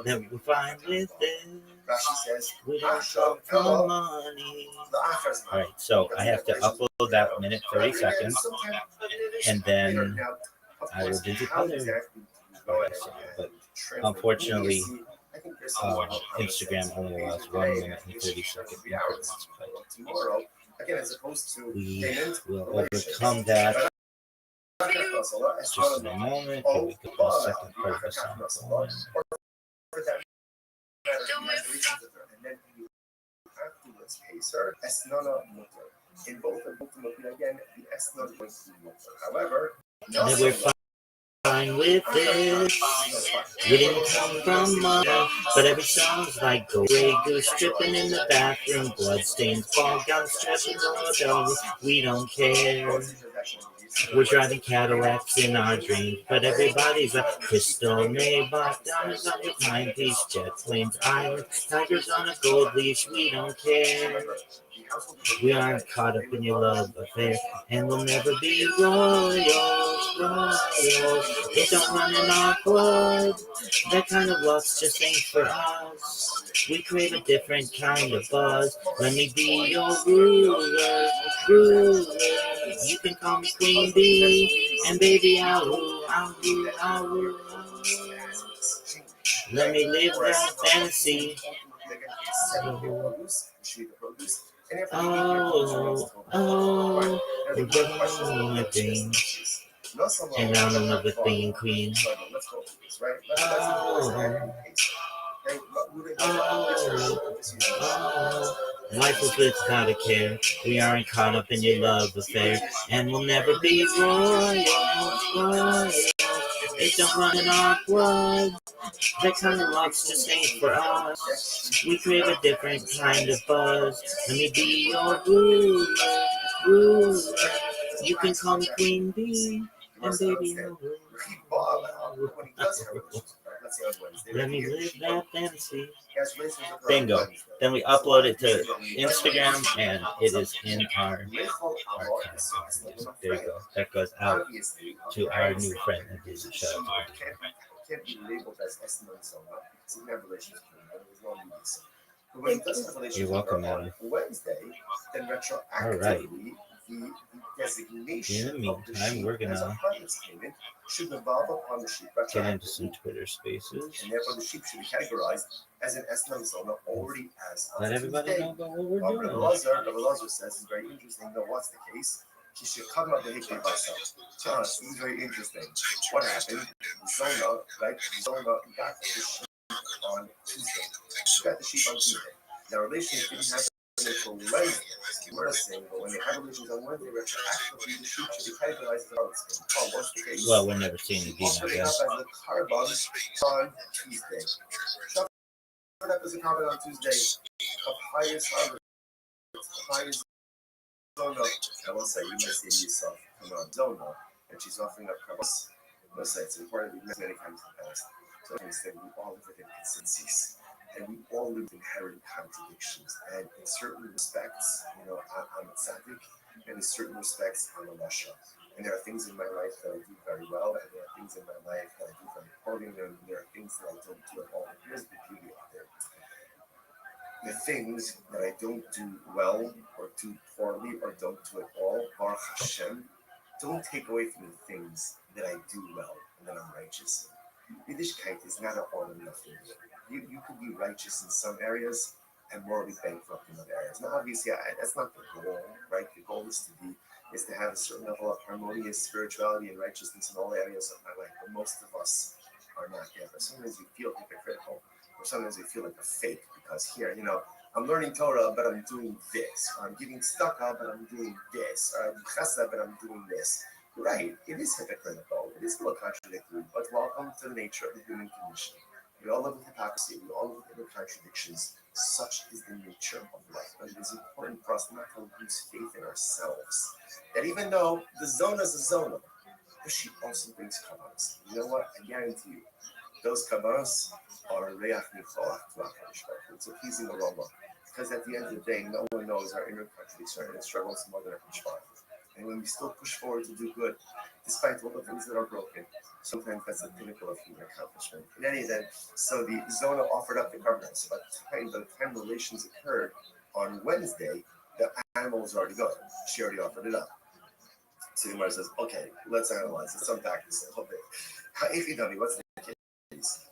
that we're fine with it. We don't come for money. All right, so I have to upload that minute 30 seconds, and then I will do the color. But unfortunately, Instagram only allows 1 minute and 30 second increments. We will overcome that just in a moment. Here we go. The second part of the song going. In both of them, again, the S not going to be motor. However, And we're fine with this. We didn't come from mother, but every song's like go Grey Goose stripping in the bathroom, bloodstains, ball gowns, stretching the we don't care. We're driving Cadillacs in our dreams, but everybody's a crystal Maybach, diamonds on your timepiece, jet planes, islands, tigers on a gold leash. We don't care. We aren't caught up in your love affair, and we'll never be royals. It don't run in our blood. That kind of luck's just ain't for us. We crave a different kind of buzz. Let me be your ruler. You can call me Queen Bee, and baby, I'll rule. Let me live that fantasy. We're getting on my thing. And I'm another queen. Life is without a care. We aren't caught up in your love affair, and we'll never be royals. It don't run in our blood. That kind of luck's just ain't for us. We crave a different kind of buzz. Let me be your ruler. You can call me Queen Bee, and baby, I'll rule. Let me live that fantasy. Bingo. Then we upload it to Instagram, and it is in our archive. There you go. That goes out to our new friend. Shout out to him. Can't be labeled as S-Nuns or not because he have relations with him. There's no news. But when he doesn't have relations You're welcome, with her on Adam. Wednesday, then retroactively the designation in the meantime, we're as a gonna harvest payment should evolve upon the sheep get into retroactively, some Twitter spaces. and therefore the sheep should be categorized as an S-Nun zona already as of Let everybody Tuesday. know about what we're Rabbi doing. Lazar says it's very interesting. Though what's the case? She should come out the hikmah herself. This is very interesting. What happened? Zona, right? Zona got the sheep on Tuesday. She got the sheep on Tuesday. Now relations didn't happen until Wednesday. We're saying, but when they have relations on Wednesday, retroactively the sheep should be categorized as harvest. What's the case? Well, we're never seeing the Offer demon, it up guys. as a carbon on Tuesday. Offer it up as a carbon on Tuesday of highest harvest, highest Zona. I will say, you may say to yourself, come on, Zona, and she's offering up carbon Let's say it's important we've met many times in the past. So I understand we all live within consistencies. And we all live in inherent contradictions. And in certain respects, I'm a tzaddik, and in certain respects, I'm a rasha. And there are things in my life that I do very well, and there are things in my life that I do very poorly, and there are things that I don't do at all. And here's the beauty of it. The things that I don't do well, or do poorly, or don't do at all, Baruch Hashem, don't take away from the things that I do well and that I'm righteous in. Yiddishkeit is not an all or nothing. You could be righteous in some areas and morally bankrupt in other areas. Now, obviously, that's not the goal, right? The goal is to have a certain level of harmonious spirituality and righteousness in all areas of my life. But most of us are not there. But sometimes you feel hypocritical, or sometimes you feel like a fake because here, I'm learning Torah, but I'm doing this. Or I'm giving tzedakah, but I'm doing this. Or I'm chesed, but I'm doing this. Right, it is hypocritical. It is a little contradictory, but welcome to the nature of the human condition. We all live with hypocrisy. We all live with inner contradictions. Such is the nature of life. But it is important for us not to lose faith in ourselves. That even though the zona is a zona, but she also brings kavanas. You know what? I guarantee you, those kavanas are reach nicholach to HaKadosh Baruch Hu. It's a pleasing aroma. Because at the end of the day, no one knows our inner contradictions, our inner struggles more than HaKadosh Baruch Hu. And when we still push forward to do good, despite all the things that are broken, sometimes that's the pinnacle of human accomplishment. In any event, so the Zona offered up the covenants. By the time relations occurred on Wednesday, the animal was already gone. She already offered it up. So the Gemara says, okay, let's analyze. Let's unpack this a little bit. Ha'ifidami, what's the case?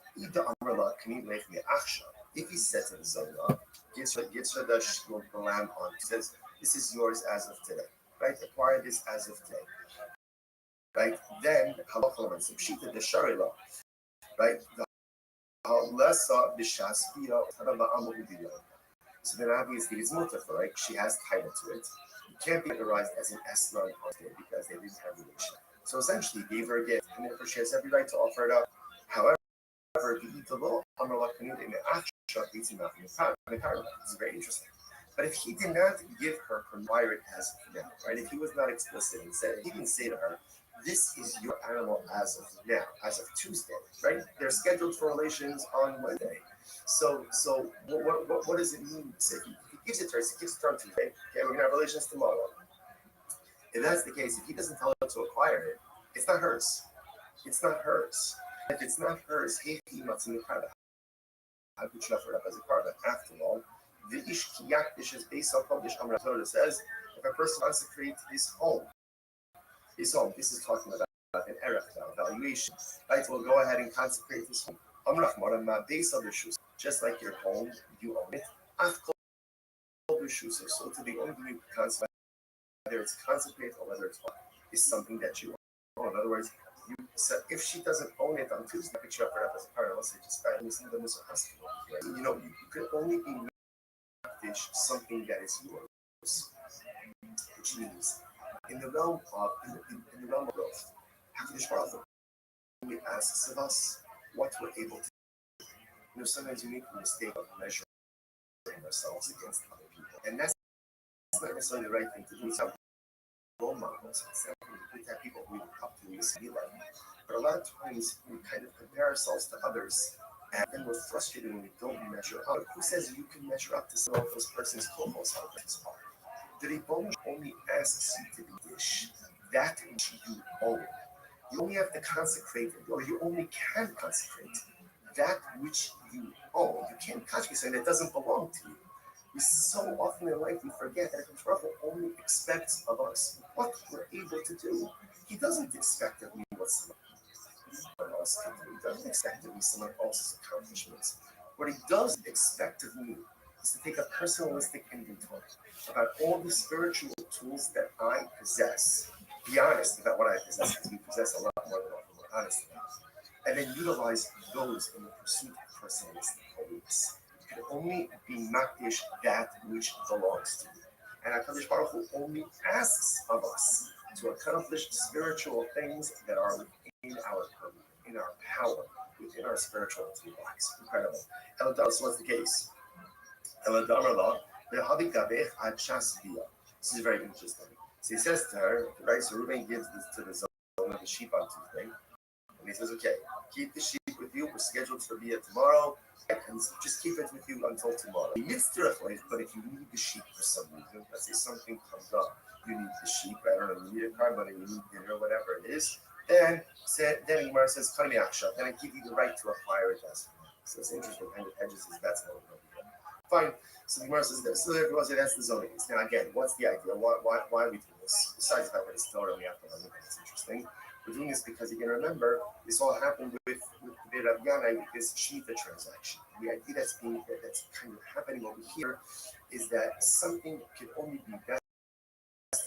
If he said to the Zona, gives her the lamb on, he says, this is yours as of today. Right? Acquire this as of today. Right? Then, halacha pshita the sharila. Right? The halesa b'shaspira taraba'amu. So then obviously it's multiple, right? She has title to it. It can't be categorized as an esrog on it because they didn't have relation. So essentially, he gave her a gift, and therefore she has every right to offer it up. However, it's very interesting. But if he did not give her acquire it as of now, right? If he was not explicit and said, he didn't say to her, this is your animal as of now, as of Tuesday, right? They're scheduled for relations on Wednesday. So what does it mean to say? He gives it to her, he gives it to her on Tuesday, okay, we're going to have relations tomorrow. If that's the case, if he doesn't tell her to acquire it, it's not hers. It's not hers. If it's not hers, how could you offer it up as a carbon? After all, the ish kiyakdish is based on published Amar Torah says, if a person consecrates his home, this is talking about an erech, valuation, right? We'll go ahead and consecrate his home. Just like your home, you own it. So to the only way you consecrate, whether it's consecrate or whether it's is something that you own. In other words, so if she doesn't own it on Tuesday, I could you offer it up as a part. Unless they just buy it in the hospital. You could only be something that is yours, which means in the realm of growth, HaKadosh Baruch Hu only asks of us what we're able to do. Sometimes we make the mistake of measuring ourselves against other people, and that's not necessarily the right thing to do. It's our role models. It's have people who look up to and be like. But a lot of times we kind of compare ourselves to others, and then we're frustrated when we don't measure up. Who says you can measure up to someone else person's clothes? How things are. The Ribbon only asks you to dish that which you own. You only have to consecrate it, or you only can consecrate that which you own. You can't consecrate something that doesn't belong to you. We so often in life we forget that HaKadosh only expects of us what we're able to do. He doesn't expect of me what someone else can do. He doesn't expect of me someone else's accomplishments. What he does expect of me is to take a personalistic inventory about all the spiritual tools that I possess. Be honest about what I possess, because we possess a lot more than we're honest about. And then utilize those in the pursuit of personalistic holiness. You can only be makdish that which belongs to you. And HaKadosh Baruch Hu only asks of us to accomplish spiritual things that are within our purview, in our power, within our spiritual toolbox. Incredible. So what's the case? This is very interesting. So he says to her, right? So Reuben gives this to the zone of the sheep on Tuesday. he says, okay, keep the sheep with you. We're scheduled for Bia tomorrow. And just keep it with you until tomorrow. But if you need the sheep for some reason, let's say something comes up, you need the sheep, I don't know, you need a car money, you need dinner, whatever it is, then Gemara says, then I give you the right to acquire it as well. So it's interesting, kind of hedges his bets a little bit. Fine. So the Gemara says this. So everyone says that's the zoning. Now again, what's the idea? Why are we doing this? Besides the fact that it's Torah, we have to learn it. It's interesting. We're doing this because you can remember this all happened with the Rav Yanai with this Shita transaction. The idea that's kind of happening over here is that something can only be best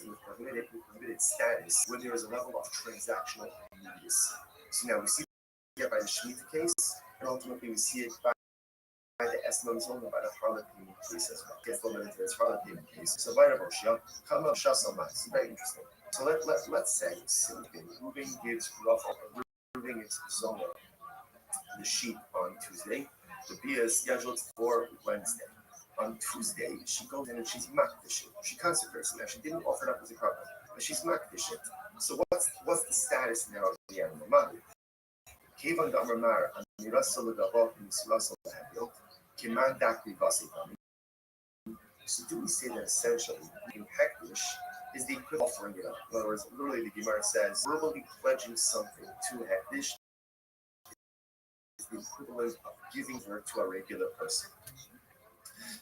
with permitted status when there is a level of transactional immediacy. So now we see it by the Shemitah case, and ultimately we see it by the Esmon Zona, by the Harlot payment case as well. Gets limited to this Harlot payment case. So by the Roshia, come up Shasamai. It's very interesting. So let's say Reuben gives Zona the sheep on Tuesday. The Bia is scheduled for Wednesday. On Tuesday, she goes in and she's mocked the sheep. She consecrates it. Now she didn't offer it up as a carbon, but she's mocked the sheep. So what's the status now of the animal? Kevan Damar So do we say that essentially being hektish is the equivalent of offering it up? In other words, literally the Gemara says verbally pledging something to hektish is the equivalent of giving her to a regular person.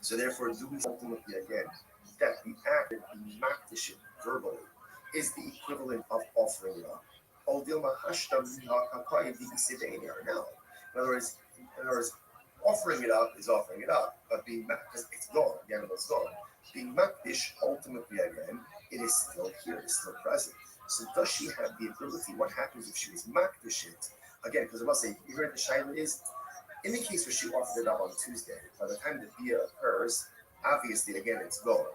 So therefore, do we ultimately again that the act of being makdish verbally is the equivalent of offering it up? In other words, offering it up is offering it up, but being because it's gone, the animal is gone. Being makdish ultimately again, it is still here, it is still present. So does she have the ability? What happens if she was makdish it? Again, because I must say, you heard the shaila is in the case where she offered it up on Tuesday, by the time the bia occurs, obviously again it's gone.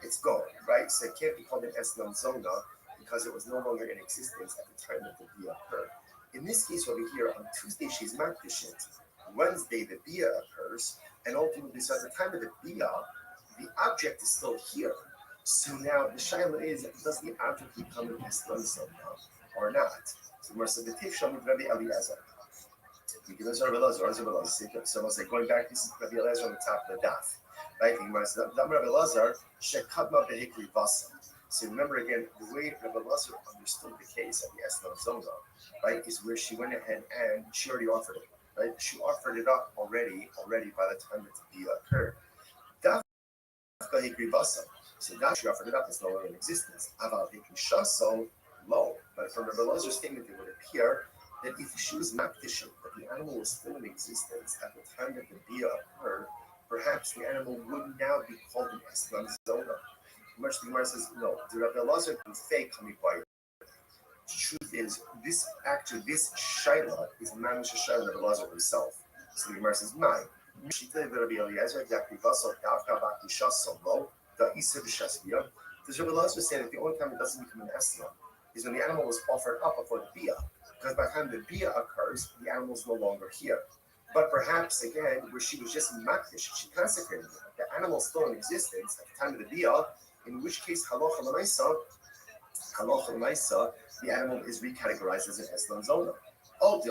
It's gone, right? So it can't be called an eslam zona because it was no longer in existence at the time that the bia occurred. In this case over here, on Tuesday she's makdish it. Wednesday the bia occurs, and ultimately, so at the time of the bia, the object is still here. So now the shaila is, does the object become an eslam zona or not? So we're saying the tifsham with Rabbi Eliezer. Because Rabbi Eliezer, so I'll say going back, this is Rabbi Eliezer on the top of the daf, right? Rabbi Eliezer shekadma behikri vasa. So remember again, the way Rabbi Eliezer understood the case of the eslam zona, right, is where she went ahead and she already offered it. Right? She offered it up already by the time that the bia occurred. So that she offered it up is no longer in existence. So low. But from Rabbi Elazar's statement, it would appear that if she was makdish, that the animal was still in existence at the time that the bia occurred, perhaps the animal would now be called an eslam zona. Much the Gemara says, no, the Rabbi Elazar can fake kamikwayu. The truth is, this shaila is mamish shaila of Elazar himself. So the Gemara says, "My Mishita Rabbi Eliezer Yakri Vasal Davka Baki Shasalo Da Isa B'Shasvia." Does Rabbi Elazar say that the only time it doesn't become an eslam is when the animal was offered up before the bia? Because by the time the bia occurs, the animal is no longer here. But perhaps again, where she was just makdish, she consecrated it. The animal is still in existence at the time of the bia. In which case, halacha l'maisa, the animal is recategorized as an eslam zona. Or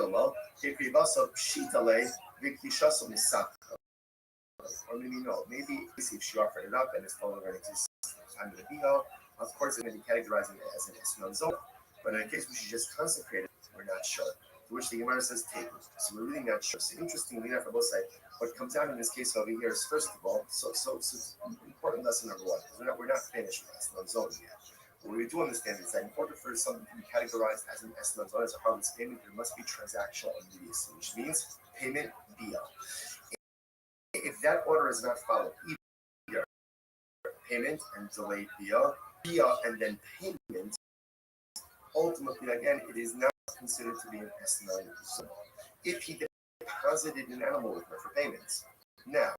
maybe no, maybe if she offered it up and it's no longer in existence at the time of the bia, of course it's going to be categorized as an eslam zona. But in a case where she just consecrated, we're not sure. To which the Gemara says take. So we're really not sure. So interestingly enough, on both sides, what comes out in this case over here is first of all, so important lesson number one, because we're not finished with eslam zona yet. What we do understand is that in order for something to be categorized as an eslam zona, as a harvest payment, there must be transactional immediacy, which means payment bia. If that order is not followed, either payment and delayed bia and then payment, ultimately again it is not considered to be an eslam zona. If he deposited an animal with her for payments, now,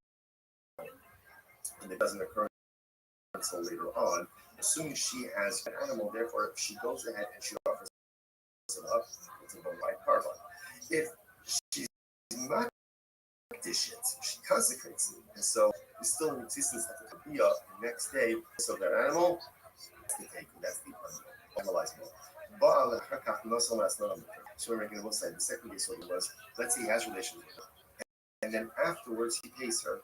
and it doesn't occur until later on, assuming she has an animal, therefore, if she goes ahead and she offers it up, it's a right carbon. If she's not dish it, she consecrates it, and so it's still in existence at the bia the next day. So that animal, that's the take, that's the analyze more. But so we're making a say the second case was, let's say he has relations with her, and then afterwards he pays her.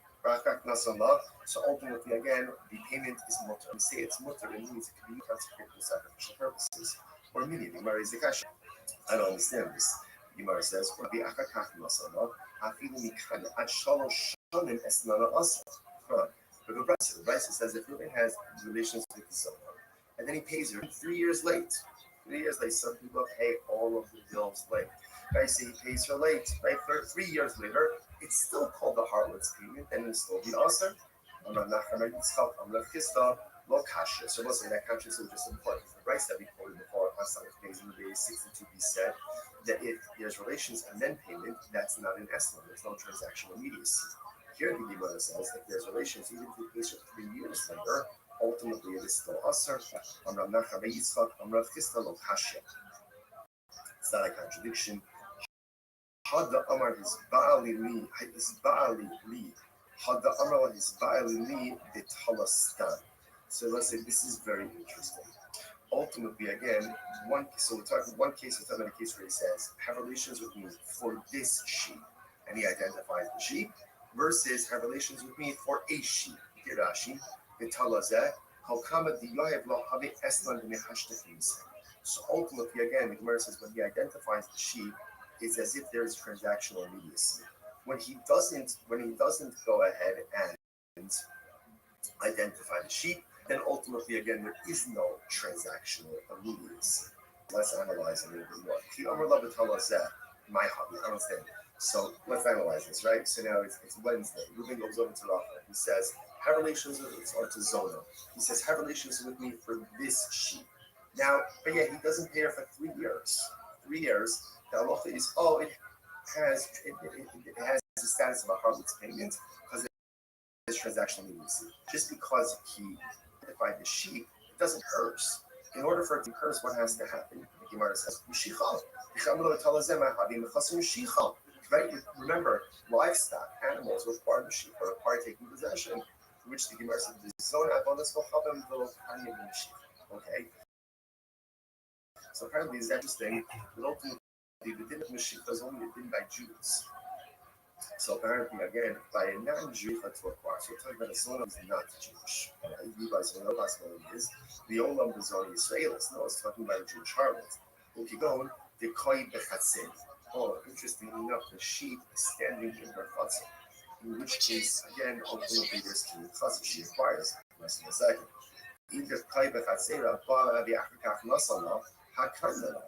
So ultimately, again, the payment is mutter. We say it's mutter, it means it can be consecrated for sacrificial purposes. Or meaning, the Gemara is the kasha. I don't understand this. The Gemara says, or the akakach nasala, afilu mikan ad shalosh shonim esnana asa. But the Brisa says that Reuben has relations with his son, and then he pays her 3 years late. 3 years late, some people pay all of the bills late. I say he pays her late, right? 3 years later, it's still called the harlot's payment, and it's still the aser. I'm not so we'll say that conscience is just important. The rights that we quoted before, Asana pays in the day 62b said that if there's relations and then payment, that's not an estimate. There's no transactional immediacy. Here the Gemara says if there's relations, even if it pays her 3 years later, ultimately it is still aser. It's not a contradiction. Hada Amar his Baali li, his Baali li. Hada Amar his Baali li bitalastan. So let's say this is very interesting. Ultimately, again, we're talking one case, we're talking about a case where he says, have relations with me for this sheep, and he identifies the sheep, versus have relations with me for a sheep. Rashi, bitalazeh, halkama di yohev lo habe eslan b'mehashtefim. So ultimately, again, the Gemara says when he identifies the sheep, it's as if there is transactional immediacy. When he doesn't go ahead and identify the sheep, then ultimately, again, there is no transactional immediacy. Let's analyze it a little bit more. My hobby, I understand. So let's analyze this, right? So now it's Wednesday. Reuben goes over to Rachel. He says, have relations with me, or to Zona. He says, have relations with me for this sheep. Now, but yeah, he doesn't pay her for 3 years. 3 years. The halacha is, it has the status of a harlot's payment because it's transactional immediacy. Just because he identified the sheep, it doesn't curse. In order for it to curse, what has to happen? The Gemara says, right? Remember, livestock, animals with part of the sheep are required taking possession, which the Gemara says, okay. So apparently it's interesting that ultimately the din of Mashiach is only a din by Jews. So apparently, again, by a non-Jew, that's what so we're talking about a son who's not Jewish. You guys know that's what it is. The Olam Bazari Israelis. No, it's talking about a Jewish harlot. Okay, going, the Koi Bechatzin. Oh, interestingly enough, the sheep is standing in her chutzah. In which case, again, ultimately there's two chutzah she acquires. Less than a second. Either Koi Bechatzera, Bala Biachakach Nasala, Hakandala.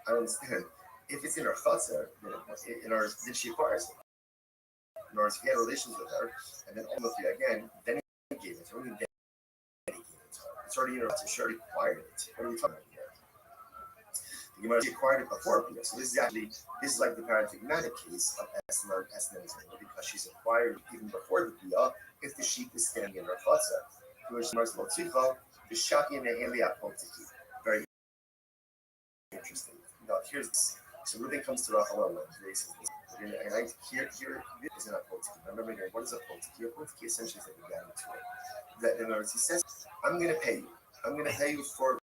I don't understand. If it's in her chutzah, then she acquires it. In other words, he had relations with her, and then ultimately again, then he gave it to her, and then he gave it to her. It's already in her chutzah, she already acquired it. What are we talking about here? The Gemara acquired it before Bia. So this is like the paradigmatic case of Esnan because she's acquired even before the Bia if the sheep is standing in her chutzah. Very interesting. Now here's this. So Reuben comes to Rachel and says, and here is an apotiki. Remember again, what is a apotiki? Apotiki essentially is like a guarantee. That in other words, he says, I'm going to pay you. I'm going to pay you for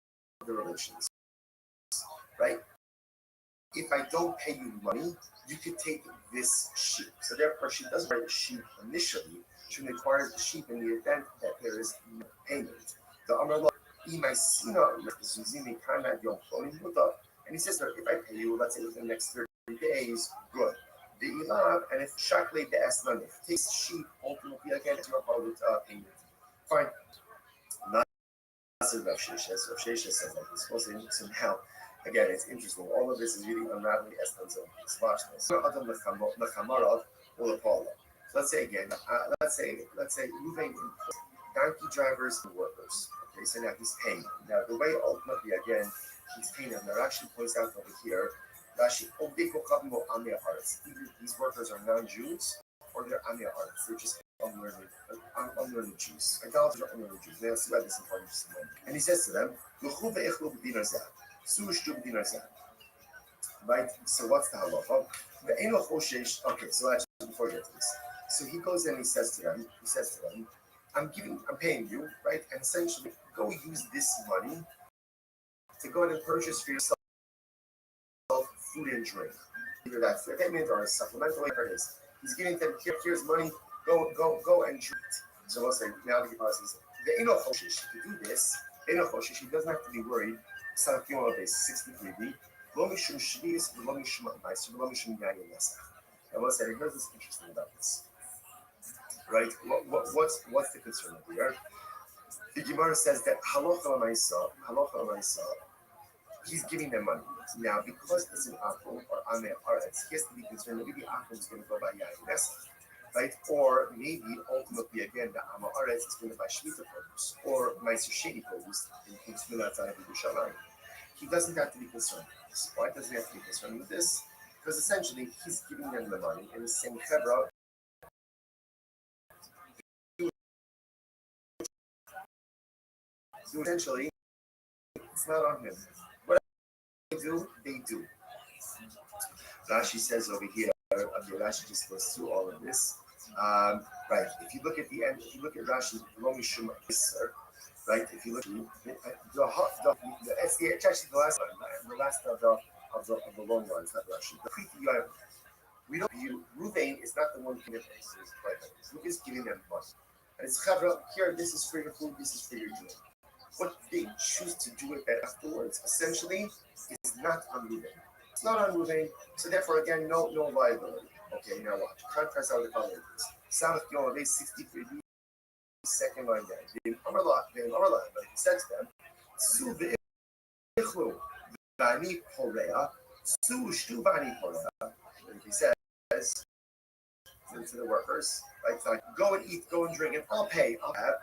the relations. Right? If I don't pay you money, you could take this sheep. So therefore, she doesn't buy the sheep initially. She acquires the sheep in the event that there is no payment. The Amrullah, and he says, if I pay you, let's say within the next 30 days, good. The Ilav, and if Shakle the Aslan, if it takes sheep, ultimately again, it's your public payment. Fine. Not Rav Sheshes. Rav Sheshes says like this. So now, again, it's interesting. All of this is really unraveling Aslan's own piece. Watch this. So let's say again, let's say moving donkey drivers and workers. Okay, so now he's paying. Now the way ultimately again he's paying them. That actually points out over here. Rashi, either these workers are non-Jews or they're Amir artists. They're just unlearned Jews. Idolaters are unlearned Jews. They'll see why this is important for someone. And he says to them, right? So what's the halacha? Okay, so actually before we get to this. So he goes and he says to them, I'm paying you, right? And essentially go use this money to go ahead and purchase for yourself food and drink. Either that's equipment or supplemental, whatever it is. He's giving them, here's money, go and drink. So we'll say, now the Gemara says, the Eno Choshish, to do this, Eno Choshish, he doesn't have to be worried. Sanat Yom base 63b. Lo mishum shvius, lo mishum ma'aser, lo mishum yayin nesach. And we'll say, here's what's interesting about this. Right? What's the concern over here? The Gemara says that halacha l'maisa, he's giving them money. Now, because it's an akum or ameh aretz, he has to be concerned that maybe akum is going to go by yayin nesach. Right? Or maybe ultimately again the ameh aretz is going to buy shmita produce or ma'aser sheni produce in Tzulat Yerushalayim. He doesn't have to be concerned with this. Why doesn't he have to be concerned with this? Because essentially he's giving them the money and he's saying, Hebra, so essentially it's not on him. What they do. Rashi says over here, Rashi just goes through all of this. Right, if you look at the end, if you look at Rashi, right, if you look at it's actually the last one, the last of the long ones, not Rashi. We don't view Ruvain is not the one giving them Ruvain is giving them money. And it's Chavra, here, this is for your food, this is for your drink. What they choose to do with that afterwards, essentially, is not on Ruvain. It's not on Ruvain, so therefore, again, no liability. Okay, now watch. Contrast out the following. Samach Yom, they 63, second line down. Then Amarla, but he said to them, Su v'ichlu v'ani porea, Su shtu v'ani porea. He says to the workers, like, go and eat, go and drink, and I'll pay, I'll have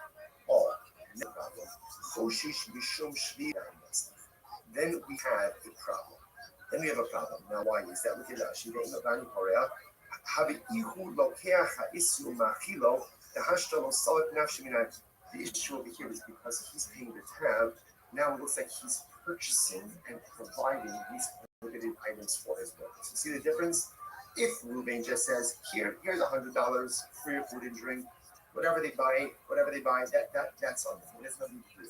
all. No problem. Choshish mishum shvi. Then we have a problem. Now, why is that? Look at Rashi. V'ani porea. The issue over here is because he's paying the tab. Now it looks like he's purchasing and providing these prohibited items for his workers. You see the difference? If Ruvain just says, here's $100 for your food and drink, whatever they buy, that's on them. That's nothing to do.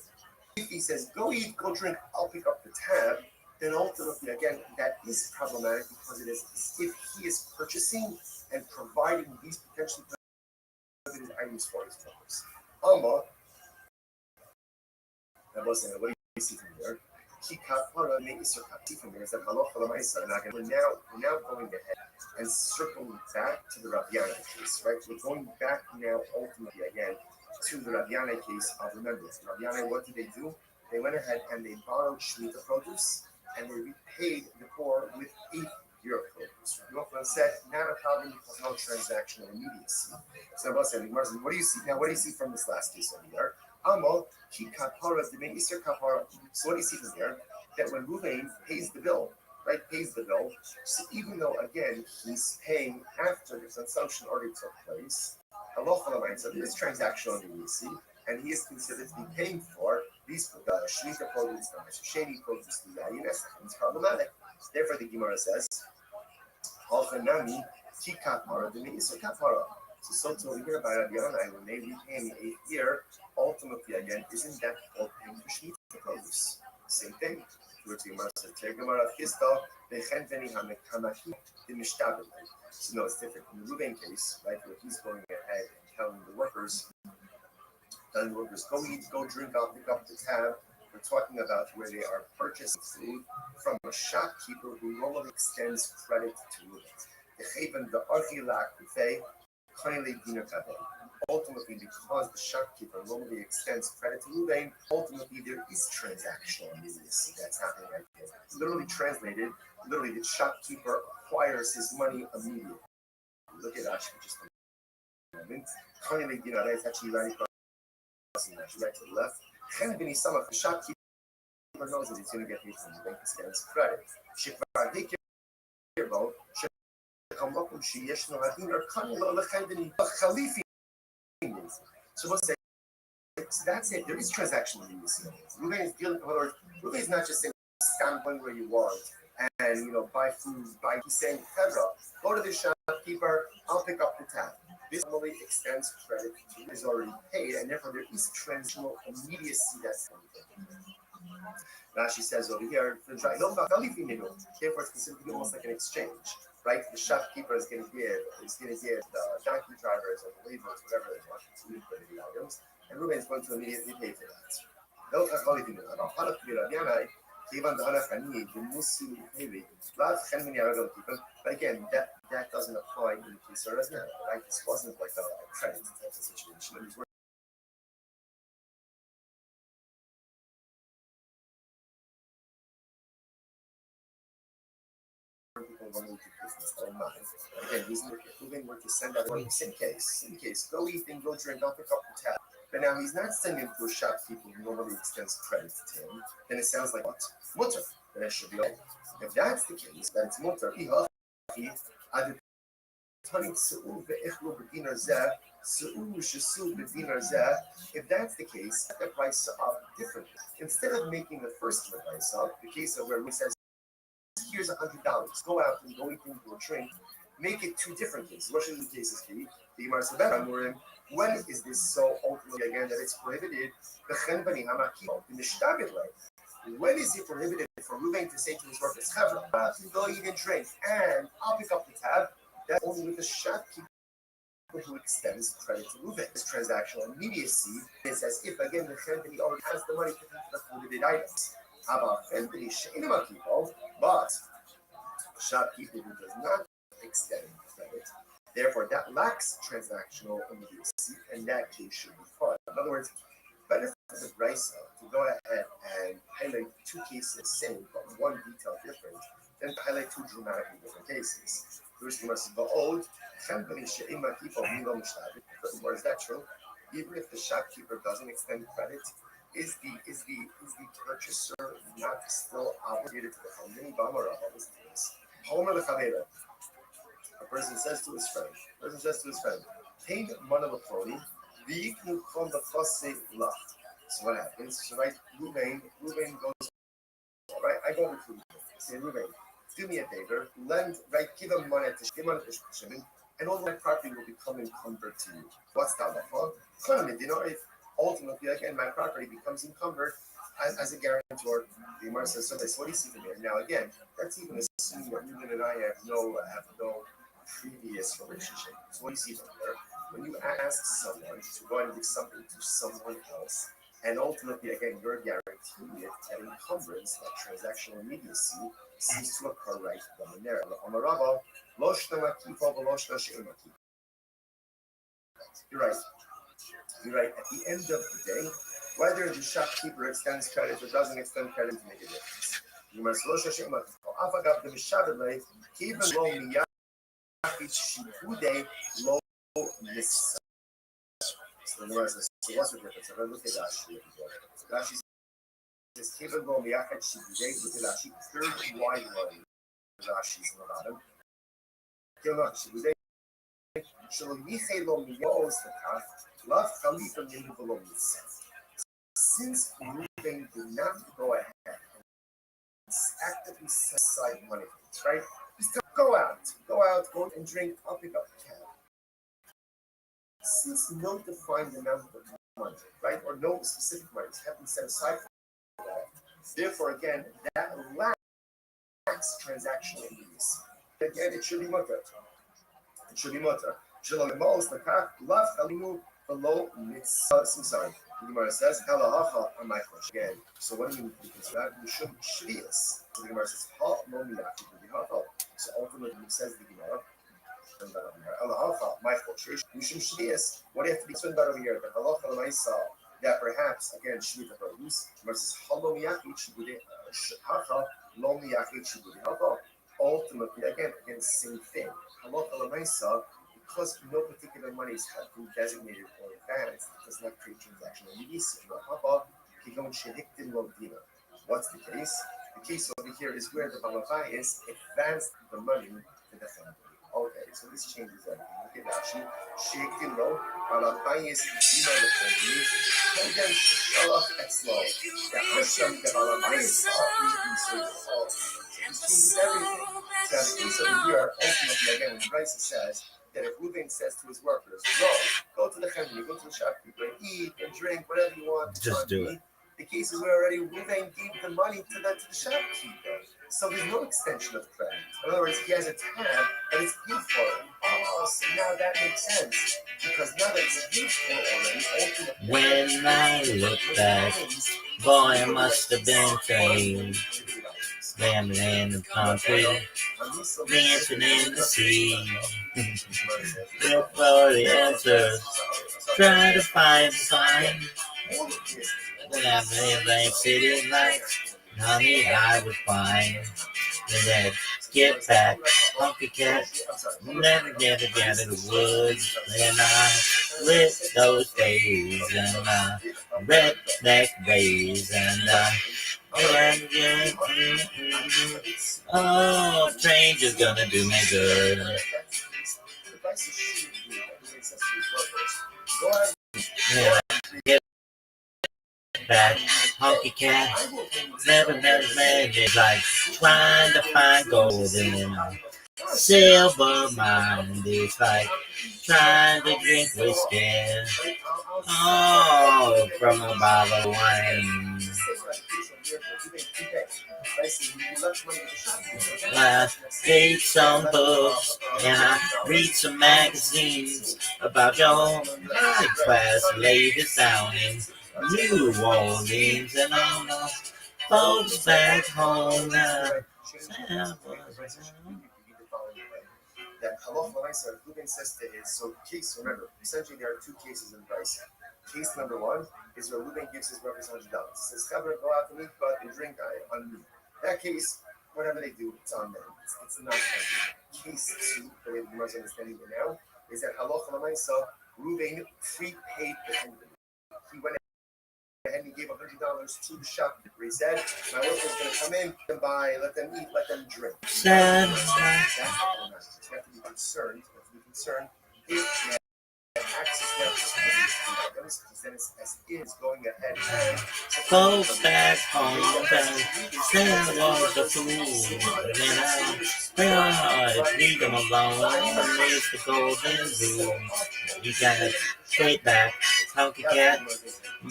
If he says, go eat, go drink, I'll pick up the tab, then ultimately, again, that is problematic because it is if he is purchasing and providing these potentially prohibited items for his workers. Alma, what do you see from there? See from there is that we're now going ahead and circling back to the Rabiana case, right? We're going back now ultimately again to the Rabiana case of, remember, Rabiana, what did they do? They went ahead and they borrowed Shemitah produce and they repaid the poor with 8 year produce. Yochanan said, not a problem because no transactional immediacy. So what do you see now? What do you see from this last case over here? Amal, ki kapara, the Isser kapara. So what do you see from there? That when Ruvain pays the bill, right? So even though again he's paying after the consumption already took place, so there is transactional immediacy, and he is considered to be paying for these Shemitah produce, Sheni produce, it's problematic. Therefore, the Gemara says, Halchanami, ki kapara, the Isser kapara. So to over here by Rabbi Yonai, when they repay in the 8th year, ultimately again, isn't that called paying for Shemitah produce? Same thing. Which the Gemara says, Gemara Chista, Vechenteni Hamekamahi, the Mishtabel. So no, it's different. In the Ruvain case, right, where he's going ahead and telling the workers, go eat, go drink, I'll pick up the tab. We're talking about where they are purchasing food from a shopkeeper who normally extends credit to it. Ultimately, because the shopkeeper normally extends credit to Ruvain, ultimately there is transactional immediacy that's happening right here. Literally translated, the shopkeeper acquires his money immediately. Look at Rashi just a moment. It's actually right across, right to the left. The shopkeeper knows that he's going to get paid from the bank, extends credit. So we'll say, so that's it. There is transactional immediacy. Ruvain is dealing with other. Ruvain is not just saying stand one where you want and buy food. He's saying, Pedro, go to the shopkeeper. I'll pick up the tab. This normally extends credit to is already paid, and therefore there is transactional immediacy that's coming. Rashi says over here, therefore it's considered to be almost like an exchange, right? The shopkeeper is going to give the donkey drivers or the laborers whatever they want to eat for the items, and Reuben is going to immediately pay for that. But again, that doesn't apply in the case of Razna, right? This wasn't like a credit type of situation. It was again, he's moving were to send out in case, go eat and go drink, I'll pick up the tab. But now he's not sending to a shopkeeper who normally extends credit to him, then it sounds like what? Mutter. Then it should be okay. If that's the case, then it's mutter. If that's the case, the price up differently. Instead of making the first price up, the case of where we says, here's $100, go out and go eat into a drink, make it two different cases. What should the cases be? The Gemara said, when is this so ultimately again that it's prohibited? When is it prohibited for Reuben to say to his workers, go eat and drink, and I'll pick up the tab? That's only with the shopkeeper who extends credit to Reuben. This transactional immediacy is as if again the company already has the money to pay for the prohibited items. But shopkeeper who does not extend credit, therefore that lacks transactional immediacy, and that case should be fine. In other words, better for the Brisa to go ahead and highlight two cases same, but one detail different, than to highlight two dramatically different cases. First, you must be old. Where is that true? Even if the shopkeeper doesn't extend credit, is the purchaser not still obligated to the company? A person says to his friend, "Paint monolithony, v'yiknu from the fussy lach." So what happens? So right, Reuben goes, right, I go over to Reuben, say, Reuben, do me a favor, give him money to Shimon, and all my property will become encumbered to you. What's that for? If ultimately, again, my property becomes encumbered as a guarantor, the Gemara says, so what do you see from here? Now, again, that's even assuming that Reuben and I have no previous relationship. So what do you see from there? When you ask someone to go and give something to someone else, and ultimately, again, you're guaranteeing it, that encumbrance, that transactional immediacy, seems to occur right then and there. You're right. At the end of the day, whether the shopkeeper extends credit or doesn't extend credit to make a difference. You must so the Gemara says, so what's the difference? So look at Rashi. Rashi says, look at Rashi, third wide line. Rashi's in the bottom. Since Reuben did not go ahead and actively set aside money for this, right? Just go out, go and drink, I'll pick up the tab. Since no defined amount of money, right, or no specific money have been set aside for that, therefore, again, that lacks transactional immediacy. Again, it should be mutter. Below mitzvah. Sorry. The Gemara says, "Halacha on my question." Again, so what do you consider that? You should shvius. So the Gemara says, "Ha lo miyati b'dihato." So ultimately, says the Gemara, "Halacha my question." You should shvius. What do you have to be concerned about over here? The halacha l'maisa that perhaps again shvita produce. The Gemara says, "Ha lo miyati b'dihato." Lo miyati b'dihato. Ultimately, again, same thing. Halacha l'maisa. Because no particular monies have been designated or advanced, it does not create transactional immediacy. What's the case? The case over here is where the Balabais advanced the money to the family. Okay, so this changes everything. Look at Rashi. Shektin lo, Balabais Dina the family, and then Shalach Etzlo. The Hashem, the Balabais are this changes everything. So the case over here, ultimately, again, when Bryce says, that if Reuben says to his workers, go to the family, go to the shopkeeper, eat and drink, whatever you want. Just do it. the cases where already Ruvain gave the money to the shopkeeper. So there's no extension of credit. In other words, he has a tab that is paid for. Oh, so now that makes sense. Because now that it's paid for already, When I look back, boy, it must have been changed. Slamming in the concrete, dancing in the sea. Look for the answers, try to find the sign. When I'm in my city lights, honey, I was fine. And then get back, funky cat, never get out of the woods. And I lit those days and redneck ways and oh, change is gonna do me good. Yeah, get back, honky cat, never met a man is like trying to find gold in a silver mine. It's like trying to drink whiskey, oh, from a bottle of wine. I read some books and I read some magazines about your high class ladies down in New Orleans and all the folks back home now. That Halacha Lamaisa, Ruben says to his, so case, remember, essentially there are two cases in Bryce. Case number one is where Ruben gives his brothers $100. Says, Chaver, go out to meet, go out and drink on me. That case, whatever they do, it's on them. It's not on them. Case two, the way the Gemara's understanding it now, is that Halacha Lamaisa, Ruben prepaid the Hindu. He went and he gave $100 to the shopkeeper. He said, my workers going to come in and buy, let them eat, let them drink. That's what you have to be concerned. You have to be concerned if you have access now to items, because then it's as is going ahead and folks back home and stand on the food. And I leave them alone. Raise the golden rule. You gotta straight back, honky cat.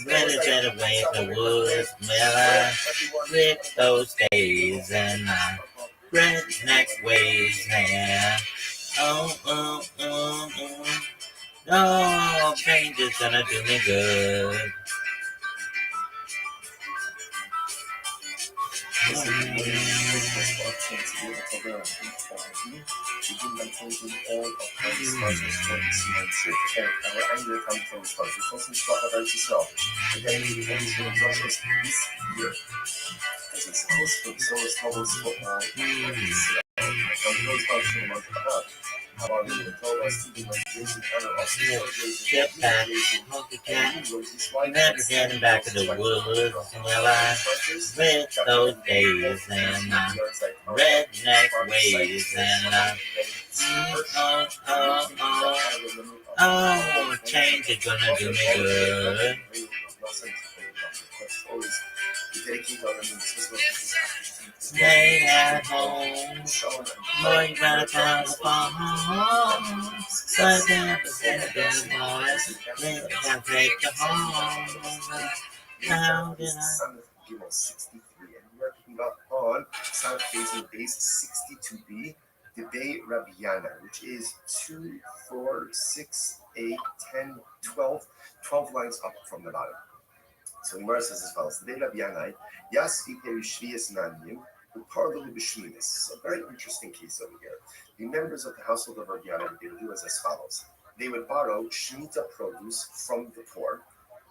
Better get away from the woods. Well, I quit those days and redneck ways. And oh, change is gonna do me good. Get back, monkey cat. Never getting back to the woods. Well, I with those days and redneck ways and oh, change is gonna do me good. Stay at home, going round town to farm. But never said the boys, they can take you home. How did I? 63, and we are picking up on South Facing Base 62B, the Bay Rabiana, which is 2, 4, 6, 8, 10, 12, 12 lines up from the bottom. So the Gemara says as follows: the Bay Rabiana, Yas Iper Shvias Nanim, Uparlu Bishminis. So a very interesting case over here. The members of the household of Rabiana would do as follows: they would borrow Shemitah produce from the poor,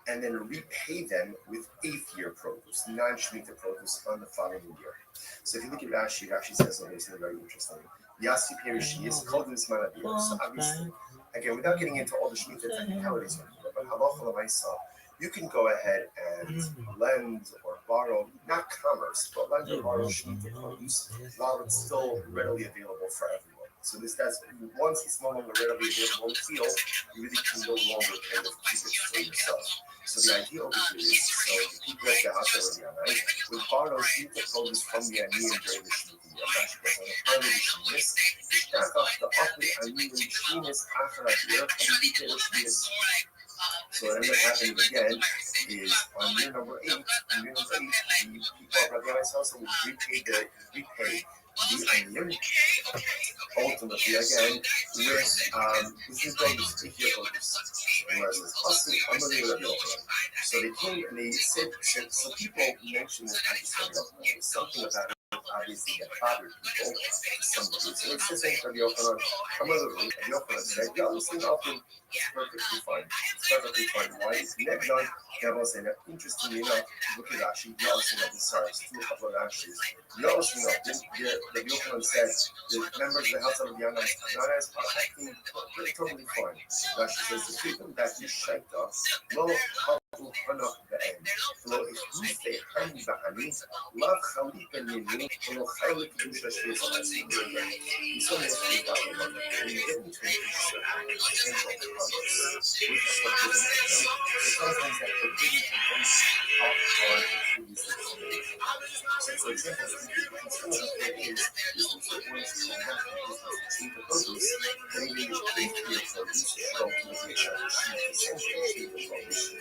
and then repay them with 8th year produce, non-Shemitah produce on the following year. So if you look at Rashi, Rashi says something very interesting. Yasi Perishi is called in Smanabir. So obviously, again, without getting into all the Shemitah technicalities of it, but Halacha L'maisa, you can go ahead and lend or borrow, not commerce, but lend or borrow Shemitah produce while it's still readily available for everyone. So that's once it's no longer readily available in the field, you really can no longer kind of keep it for yourself. So the idea over here is, so the people at the house already would borrow Shemitah produce from the Aniyim during the Shemitah year. Rashi goes on the part of the Shemitah, the upper Aniyim Shemitah after a year, and the Shemitah So what ended up happening again is on year number 8, the people at Rabbi Yannai's house would repay the onion. Ultimately, again, with this is going to speak here for this. So they came and they said, so people mentioned this kind of stuff. Something about it obviously that bothered people. Somebody. So it's the same for the Yochanan. Another root, Yochanan said, yeah, listen up and it's perfectly fine. It's perfectly fine. Why? It's next on, interestingly enough, look at Rashi, you also know the stars, a couple of Rashis. You also know the Yochanan said the members of the house of the Yannai's are acting totally fine. Rashi says the people that you shake off, lo havu hanach be'en, lo ichnuste hani ba'ani, lav chalik beninu, lo chalik kedusha shviz ha'atzim. So much to talk about. And you get into potential conflicts with subdivision. Sometimes that forbidden convince off on previous explanation. So for example, some of the thing is words to have the purpose, maybe the faith for this show will be essential to the prohibition.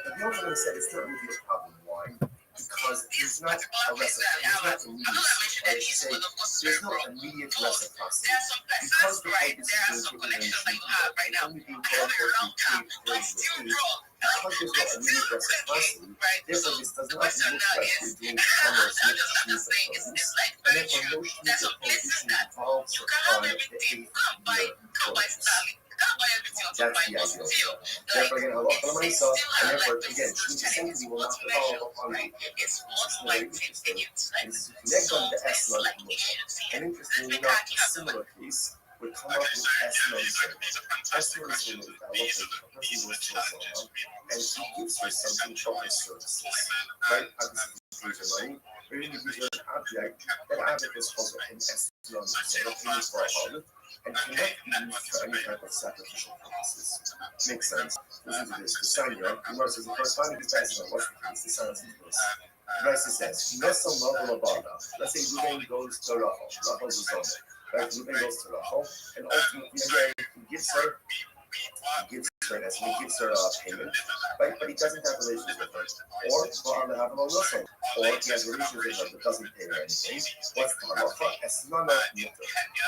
But the Yochanan said it's not really a problem. Why? Because there's not a reciprocity, there's not immediacy. I should say, there's no immediate reciprocity. Because the pipe is being given in the only being called for to take during the food, because there's no immediate reciprocity, therefore this does not look like you're doing commerce with cheese of produce, and therefore no cheese of prohibition involves upon the 8th year purchase. That's the idea. Therefore, again, halacha l'maisa, and therefore, again, essentially will not follow upon the. This is very interesting. It's connect on the eslan and interestingly enough, a similar case would come up with eslan zone. Eslan zone is a person goes to a zone and he gives her something for her services. Right? Obviously, he pays her money, or he gives her an object. That object is called an eslan zone, paying for a holiday. And cannot be used for any type of sacrificial purposes. Makes sense. Listen to this. The Sanya, Gemara says, the corresponding to Tyson, what's the case? The Sanya says this. Raisa says, Nesel Novel Abada. Let's say Ruben goes to Rachel. Rachel's a zone. Right? Ruben goes to Rachel, and ultimately, again, he gives her payment, right? But he doesn't have relations with her. Or Ba'ala have no Muslim. Or he has relations with her but doesn't pay her anything. What's the halacha? Esnana mutter.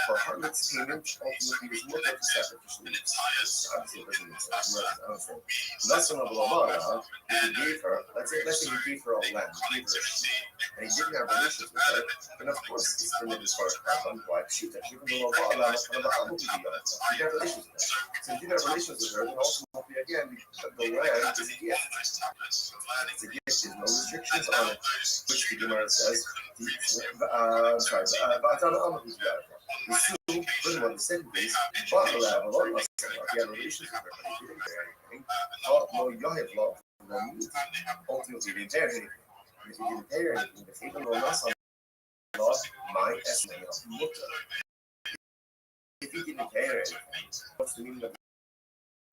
For harlot's payment, ultimately, is mutter to sacrificial use. Obviously, it doesn't make sense. I don't think. Lesson of Lamara, if he gave her, let's say he gave her a lamb, he gave her a sheep, and he didn't have relations with her, then of course it's permitted for a carbon, why? Sheep that even though Lamara, he didn't have relations with her. So he didn't have relations with her, then ultimately, again, the land is a gift. It's a gift, there's no restrictions on it, which the Gemara says, we assume, furthermore, the second case, but he had relations with her, but he didn't bear anything. Ultimately, he didn't bear anything. And if he didn't bear anything, the people know not on law, my estimate of mutter. If he didn't bear anything, what's the meaning of the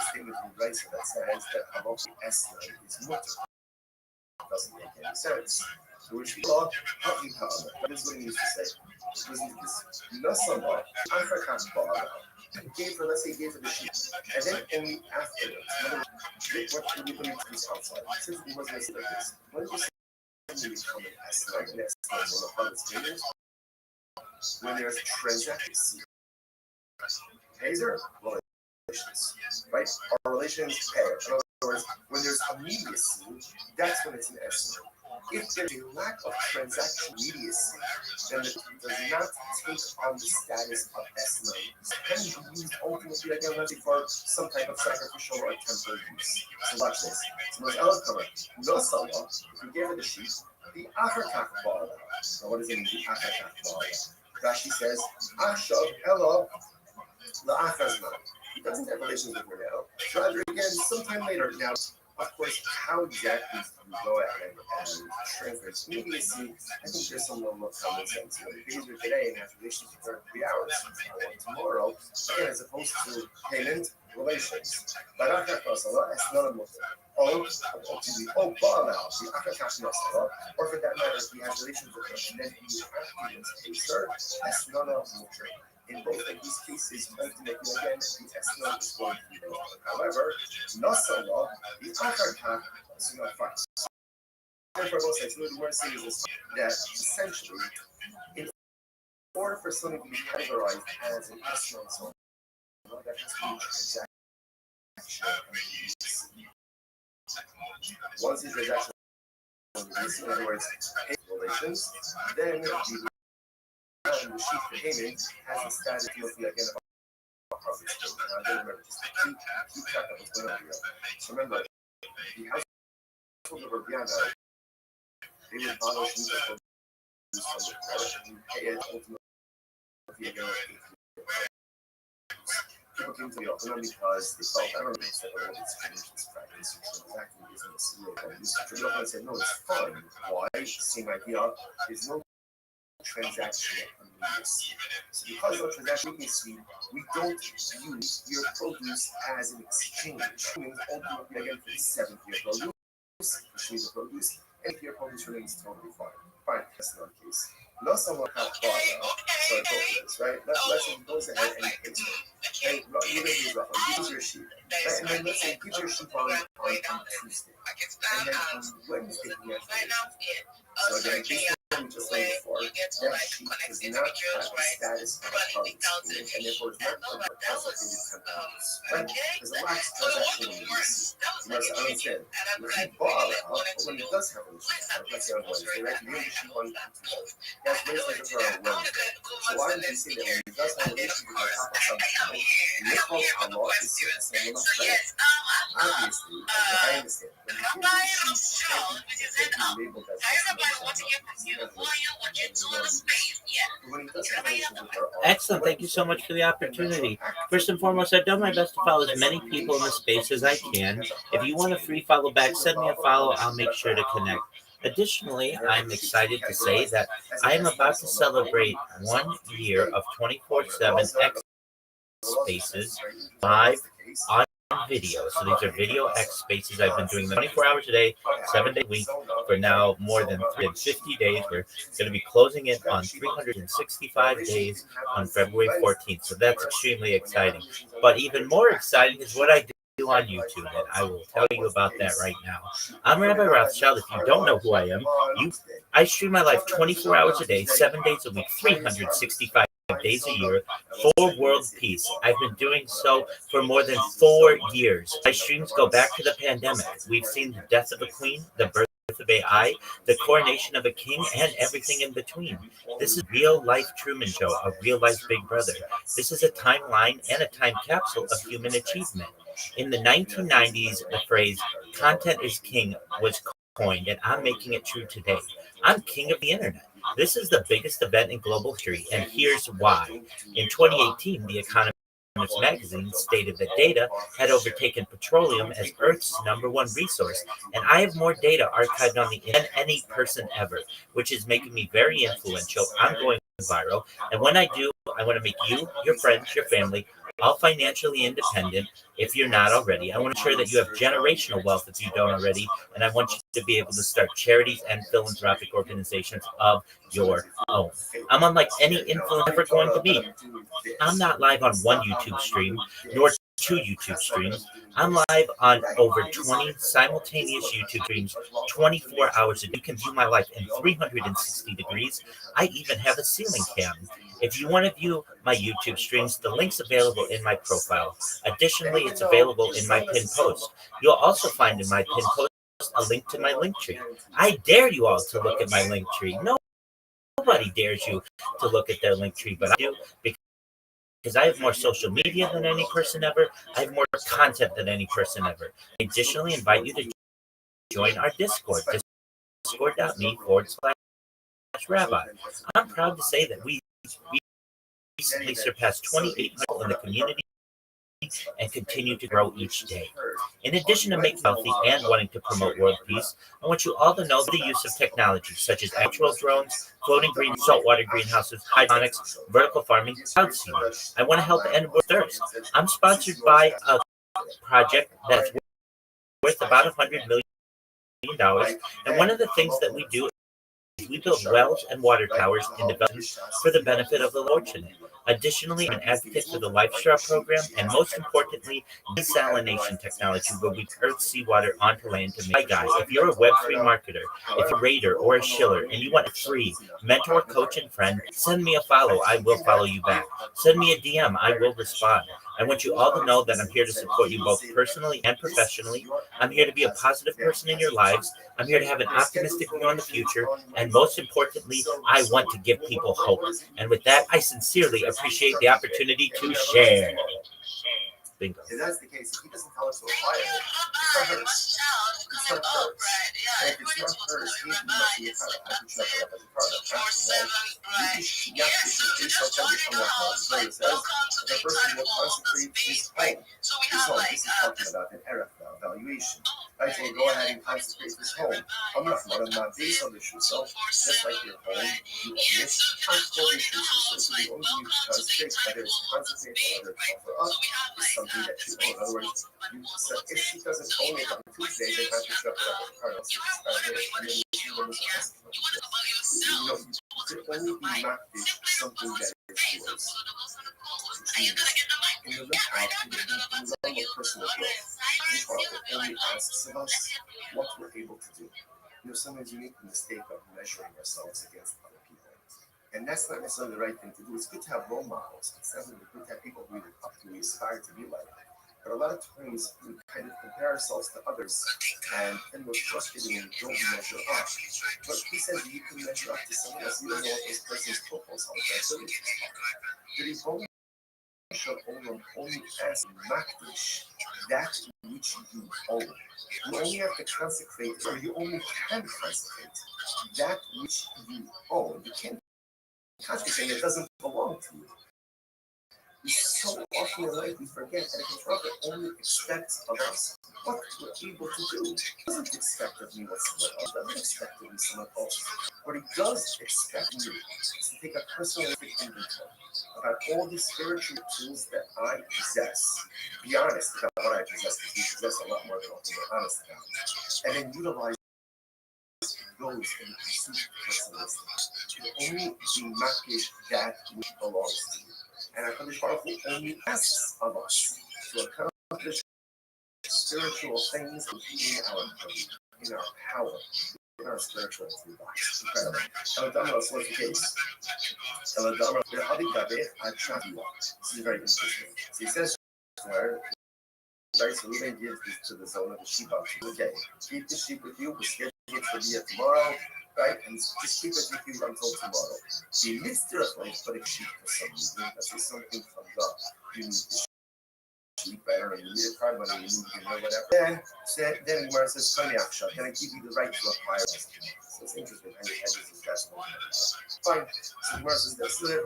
statement from Raisa that says that Halachi estimate is mutter? Doesn't make any sense. So which law, that is what he used to say. This Nasama, gave her, let's say, gave her the sheep, and then only afterwards, what can you put into this outside? Since he wasn't like this, when you see become an estimate, and that's one of harvest payment, when there's transactions, Hazer, relations, right? Our relations pair. In other words, when there's immediacy, that's when it's an estimate. If there's a lack of transaction immediacy, then it does not take on the status of estimate. It can be used ultimately again, let's say, for some type of sacrificial or temporary use. So watch this. So most eloquent, no salah, if you gave her the sheep, the achakach ba'ala. Now what does it mean, the achakach ba'ala? Rashi says, Achshav elo la'achazman. He doesn't have relations with her now. Rather, again, sometime later. Now, of course, how exactly do you go ahead and transfer immediacy? I think there's some level of common sense. You know, if you today and have relations with her in 3 hours, or tomorrow, again, as opposed to payment relations. But achakach is not a mutter. Or for that matter, if he has relations with her and then he afterwards pays her, that's not a mutter. In both of these cases, ultimately again, the epsilon is going to be wrong. However, Nasrallah, the other half, is not fine. Therefore, both sides, what we're saying is that essentially, in order for something to be categorized as an epsilon zone, there has to be transaction. Once the transaction is, in other words, relations, then the sheet for payment has the status mostly again about profit state. Now, again, remember, just keep track of what's going on here. So remember, the household of Urbiana, they would borrow sheets of produce from the credit and pay it ultimately again. People came to the Alpha because they felt, I don't know, they said, oh, it's financial practice, exactly, isn't this real values? So the Alpha said, no, it's fun. Why? Same idea. There's no transaction immediacy. So because of transaction immediacy, we don't use your produce as an exchange. Which means ultimately, again, for the 7th year produce, exchange the produce, and if your produce remains totally fine. Fine, that's not the case. Now someone has bought so I told you this, right? Let's say he goes ahead and he pays it. And you're going to use roughly, gives your sheep. Right? And then let's say gives your sheep on Tuesday. And then on Wednesday he has to pay. So again, based on just like before, that sheep does not have the status of a public student, and therefore is not covered by consultative temperatures. Right? Because the last transaction will be received. You must understand. If he bought it out, but when he does have a sheep, let's say on Wednesday, right? He gave the sheep on Tuesday. That's Wednesday to on Wednesday. So why would you say that when he does have a sheep on top of something, Nicholas Allah is saying, obviously, I understand. When you give the sheep, it can be labeled as Excellent. Thank you so much for the opportunity. First and foremost, I've done my best to follow as many people in the space as I can. If you want a free follow back, send me a follow. I'll make sure to connect. Additionally, I'm excited to say that I am about to celebrate 1 year of 24/7 X Spaces live on video. So these are video X Spaces. I've been doing them 24 hours a day, 7 days a week for now more than 350 days. We're going to be closing it on 365 days on February 14th. So that's extremely exciting. But even more exciting is what I do on YouTube, and I will tell you about that right now. I'm Rabbi Rothschild. If you don't know who I am, I stream my life 24 hours a day, 7 days a week, 365 days a year for world peace. I've been doing so for more than 4 years. My streams go back to the pandemic. We've seen the death of a queen, the birth of AI, the coronation of a king, and everything in between. This is real life Truman Show, a real life Big Brother. This is a timeline and a time capsule of human achievement. In the 1990s, the phrase "content is king" was coined, and I'm making it true today. I'm king of the internet. This is the biggest event in global history, and here's why. In 2018, The Economist magazine stated that data had overtaken petroleum as Earth's #1 resource, and I have more data archived on the internet than any person ever, which is making me very influential. I'm going viral, and when I do, I want to make you, your friends, your family, all financially independent if you're not already. I want to ensure that you have generational wealth if you don't already, and I want you to be able to start charities and philanthropic organizations of your own. I'm unlike any influencer ever going to be. I'm not live on one YouTube stream, nor 2 YouTube streams. I'm live on over 20 simultaneous YouTube streams, 24 hours a day. You can view my life in 360 degrees. I even have a ceiling cam. If you want to view my YouTube streams, the link's available in my profile. Additionally, it's available in my pinned post. You'll also find in my pinned post a link to my link tree. I dare you all to look at my link tree. Nobody dares you to look at their link tree, but I do because I have more social media than any person ever. I have more content than any person ever. I additionally invite you to join our Discord, discord.me/rabbi. I'm proud to say that we recently surpassed 28 people in the community and continue to grow each day. In addition to making healthy and wanting to promote world peace, I want you all to know the use of technology such as agricultural drones, floating green saltwater greenhouses, hydroponics, vertical farming, cloud seeding. I want to help end world thirst. I'm sponsored by a project that's worth about $100 million, and one of the things that we do is we build wells and water towers in development for the benefit of the fortunate. Additionally, I'm an advocate for the LifeStraw program, and most importantly, desalination technology will weave Earth's seawater onto land to make. Hi guys, if you're a Web3 marketer, if you're a raider or a shiller, and you want a free mentor, coach, and friend, send me a follow. I will follow you back. Send me a DM. I will respond. I want you all to know that I'm here to support you both personally and professionally. I'm here to be a positive person in your lives. I'm here to have an optimistic view on the future. And most importantly, I want to give people hope. And with that, I sincerely appreciate the opportunity to share. Bingo. If that's the case, if he doesn't tell us to apply it, it's not hers. It's not hers. And if it's not hers, he must be a product. I can check it up as a product. The person will consecrate his home. This is talking about an error valuation. Right, so we'll go ahead and consecrate his home. I'm not one of my base on the issue, so just like your home, you own it. Consecrate issues. So the only thing you can consecrate, whether it's consecrate or whether it's offer up, is something that you own. In other words, so if she doesn't own it on Tuesday, then have to shut it up with the cardinal. You could only be matched something that is yours. In the realm of personal growth, the Father only asks of us what we're able to do. Sometimes we make the mistake of measuring ourselves against other people. And that's not necessarily the right thing to do. It's good to have role models. It's definitely good to have people who we look up to, we aspire to be like. But a lot of times we kind of compare ourselves to others and then we're frustrated and we don't measure up. But he says you can measure up to someone else. You don't know what this person's profiles are. Did he shall only ask Makdish that which you own. You only have to consecrate, or you only can consecrate that which you own. You can't consecrate it doesn't belong to you. So often in life we forget that the Father only expects of us what we're able to do. He doesn't expect of me what someone else doesn't expect of me someone else. What he does expect me is to take a personal inventory about all the spiritual tools that I possess. Be honest about what I possess, because we possess a lot more than what we're honest about. And then utilize those in the pursuit of personalism. You only do makish that which belongs to you. And our Kaddish Baruch Hu only asks of us to accomplish spiritual things in our ability, in our power, in our spiritual lives. Incredible. Eladamra, so what's the case? Eladamra, this is very interesting. So he says to her, right, so Reuben gives this to the zone of the sheep. Okay, keep the sheep with you. We're scheduled for the tomorrow. Right? And just keep it with you until tomorrow. The mitzvah, but a sheep for some reason. That's if something comes up. You need the sheep, I don't know, you need a card money, you need whatever. Then Gemara says, can I give you the right to acquire this? So it's interesting. And it edges this decimal. Fine. So Gemara says, that's the way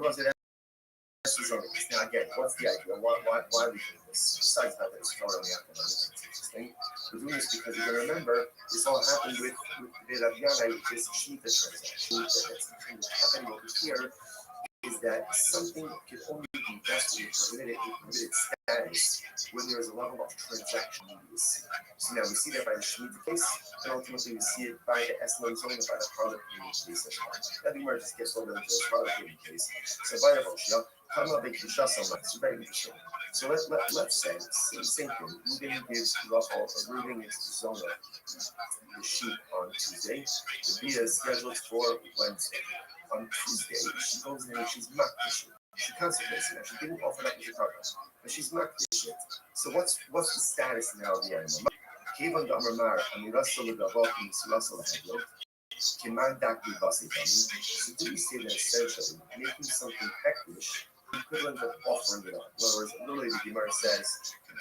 now again, what's the idea? Why are we doing this? Besides that, it's totally interesting. We're doing this because you can remember this all happened with the Raviana, with this Shemitah transaction. That's happening over here is that something can only be vested in permitted status when there is a level of transaction needs. So now we see that by the Shemitah case, and ultimately we see it by the Eslam zone and by the Harlot case as well. That Gemara just gets over into the Harlot case. So by the Roshia, it's very interesting. So let's say same thing. Reuben gives Reuben is the zone of the sheep on Tuesday. The Bia is scheduled for Wednesday. On Tuesday, she goes in and she's marked the sheep. She consecrates it. She didn't offer that as a carcass, but she's marked the sheep. So what's the status now of the animal? Kivan Damar Amirasol Gavok Muslasol Hadlo. So do we say that essentially making something hektish equivalent of offering it up? In other words, literally the Gemara says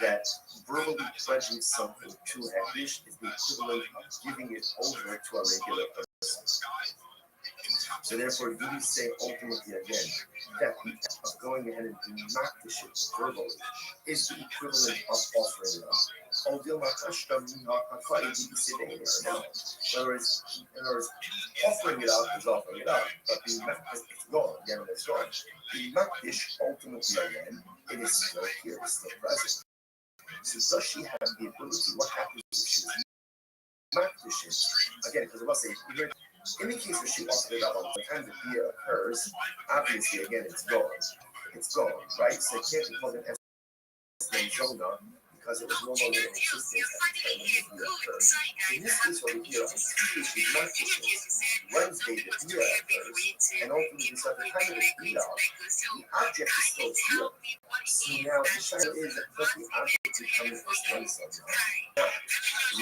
that verbally pledging something to hektish is the equivalent of giving it over to a regular person. So therefore, do we say ultimately again that the act of going ahead and doing makdish verbally is the equivalent of offering it up? In other words, offering it up is offering it up, but the makdish is gone. Again, it's gone. The makdish ultimately again, it is still here, it's still present. So does she have the ability? What happens if she's makdish? Again, because I must say, in the case where she offered it up on the time the Bia occurs, obviously again it's gone. it's gone, right? So it can't be called an zona because it was no longer in existence at the time of the year occurred. In this case over here, on Tuesday she's not dismissed, Wednesday the year occurs, and ultimately so at the time of the year, the object is still here. So now the shadow is that does the object become an external zona? No.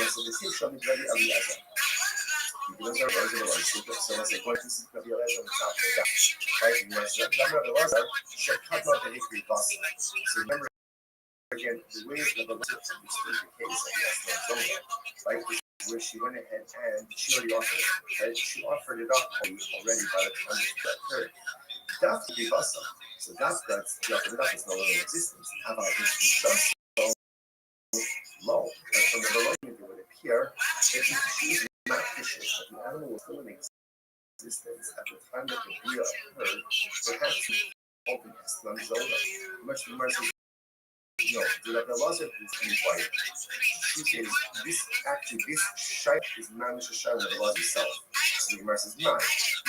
So the same shall be very Eliezer. Because our words are like super, so let's say what is the Eliezer on top of that? Right? And that's not Eliezer, should cut out the hickory bus. So remember again, the way that the letter to the case of the zona, right, where she went ahead and she already offered it, right? She offered it up already by the time it occurred. That's the vasa. So that's the offer it up is no longer in existence. How about this? Just so low. And from the below, it would appear that she is not vicious, but the animal was still in existence at the time that the bria occurred, perhaps open as zona. Much more no, the laws of this required. She says this actually this shite is mamish a shite with the laws itself. So the Gemara says no.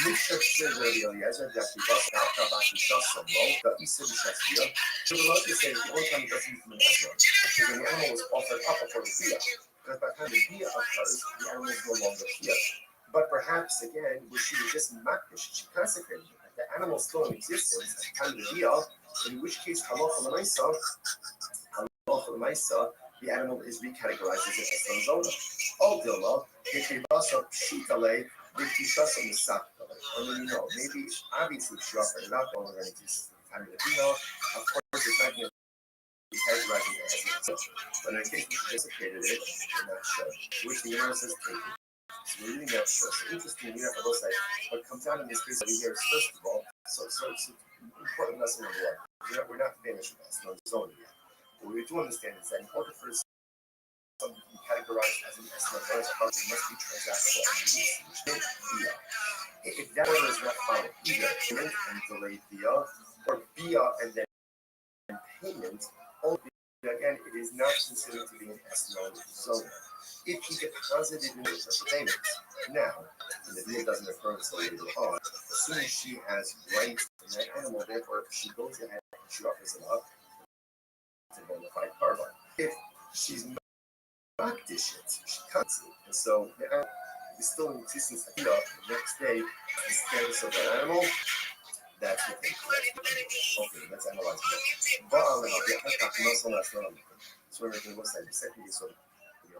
Misha says the Eliezer that the laws after about the shas so low that he said the shas here. So the laws say the only time it doesn't even matter is when the animal was offered up before the bia. Because by the time the bia occurs, the animal is no longer here. But perhaps again, where she was just makdish, she consecrated it. The animal is still in existence at the time of the bia. In which case, halacha l'maisa, the animal is recategorized as an Eslan zona. All dilma, if we basa pshitale, if we shasa misakale. I mean, maybe obviously she offered it up, all already exists at the time of the bia. Of course, it's not going to be categorizing it as an Eslan. But in case we desecrated it, we're not sure. Which the Gemara says take it. So we're really not sure. So interesting, we have to say what comes out in this case over here is first of all, so important lesson number one. We're not finished with that. It's not zone yet. What we do understand is that in order for something to be categorized as an estimate or as a house, it must be transactional immediacy, which means via. If that order is not followed, either payment and delayed via, or via and then payment, only again, it is not considered to be an estimate zone. If he deposited in it for payment, now, and the deal doesn't occur until later on, as soon as she has rights in that animal, therefore, she goes ahead and she offers it up to bona fide carbon. If she's not dish it, she cuts it. And so the animal is still in existence the next day, the status of that animal, that's the thing. Okay, let's analyze it. So everything was like the second sort of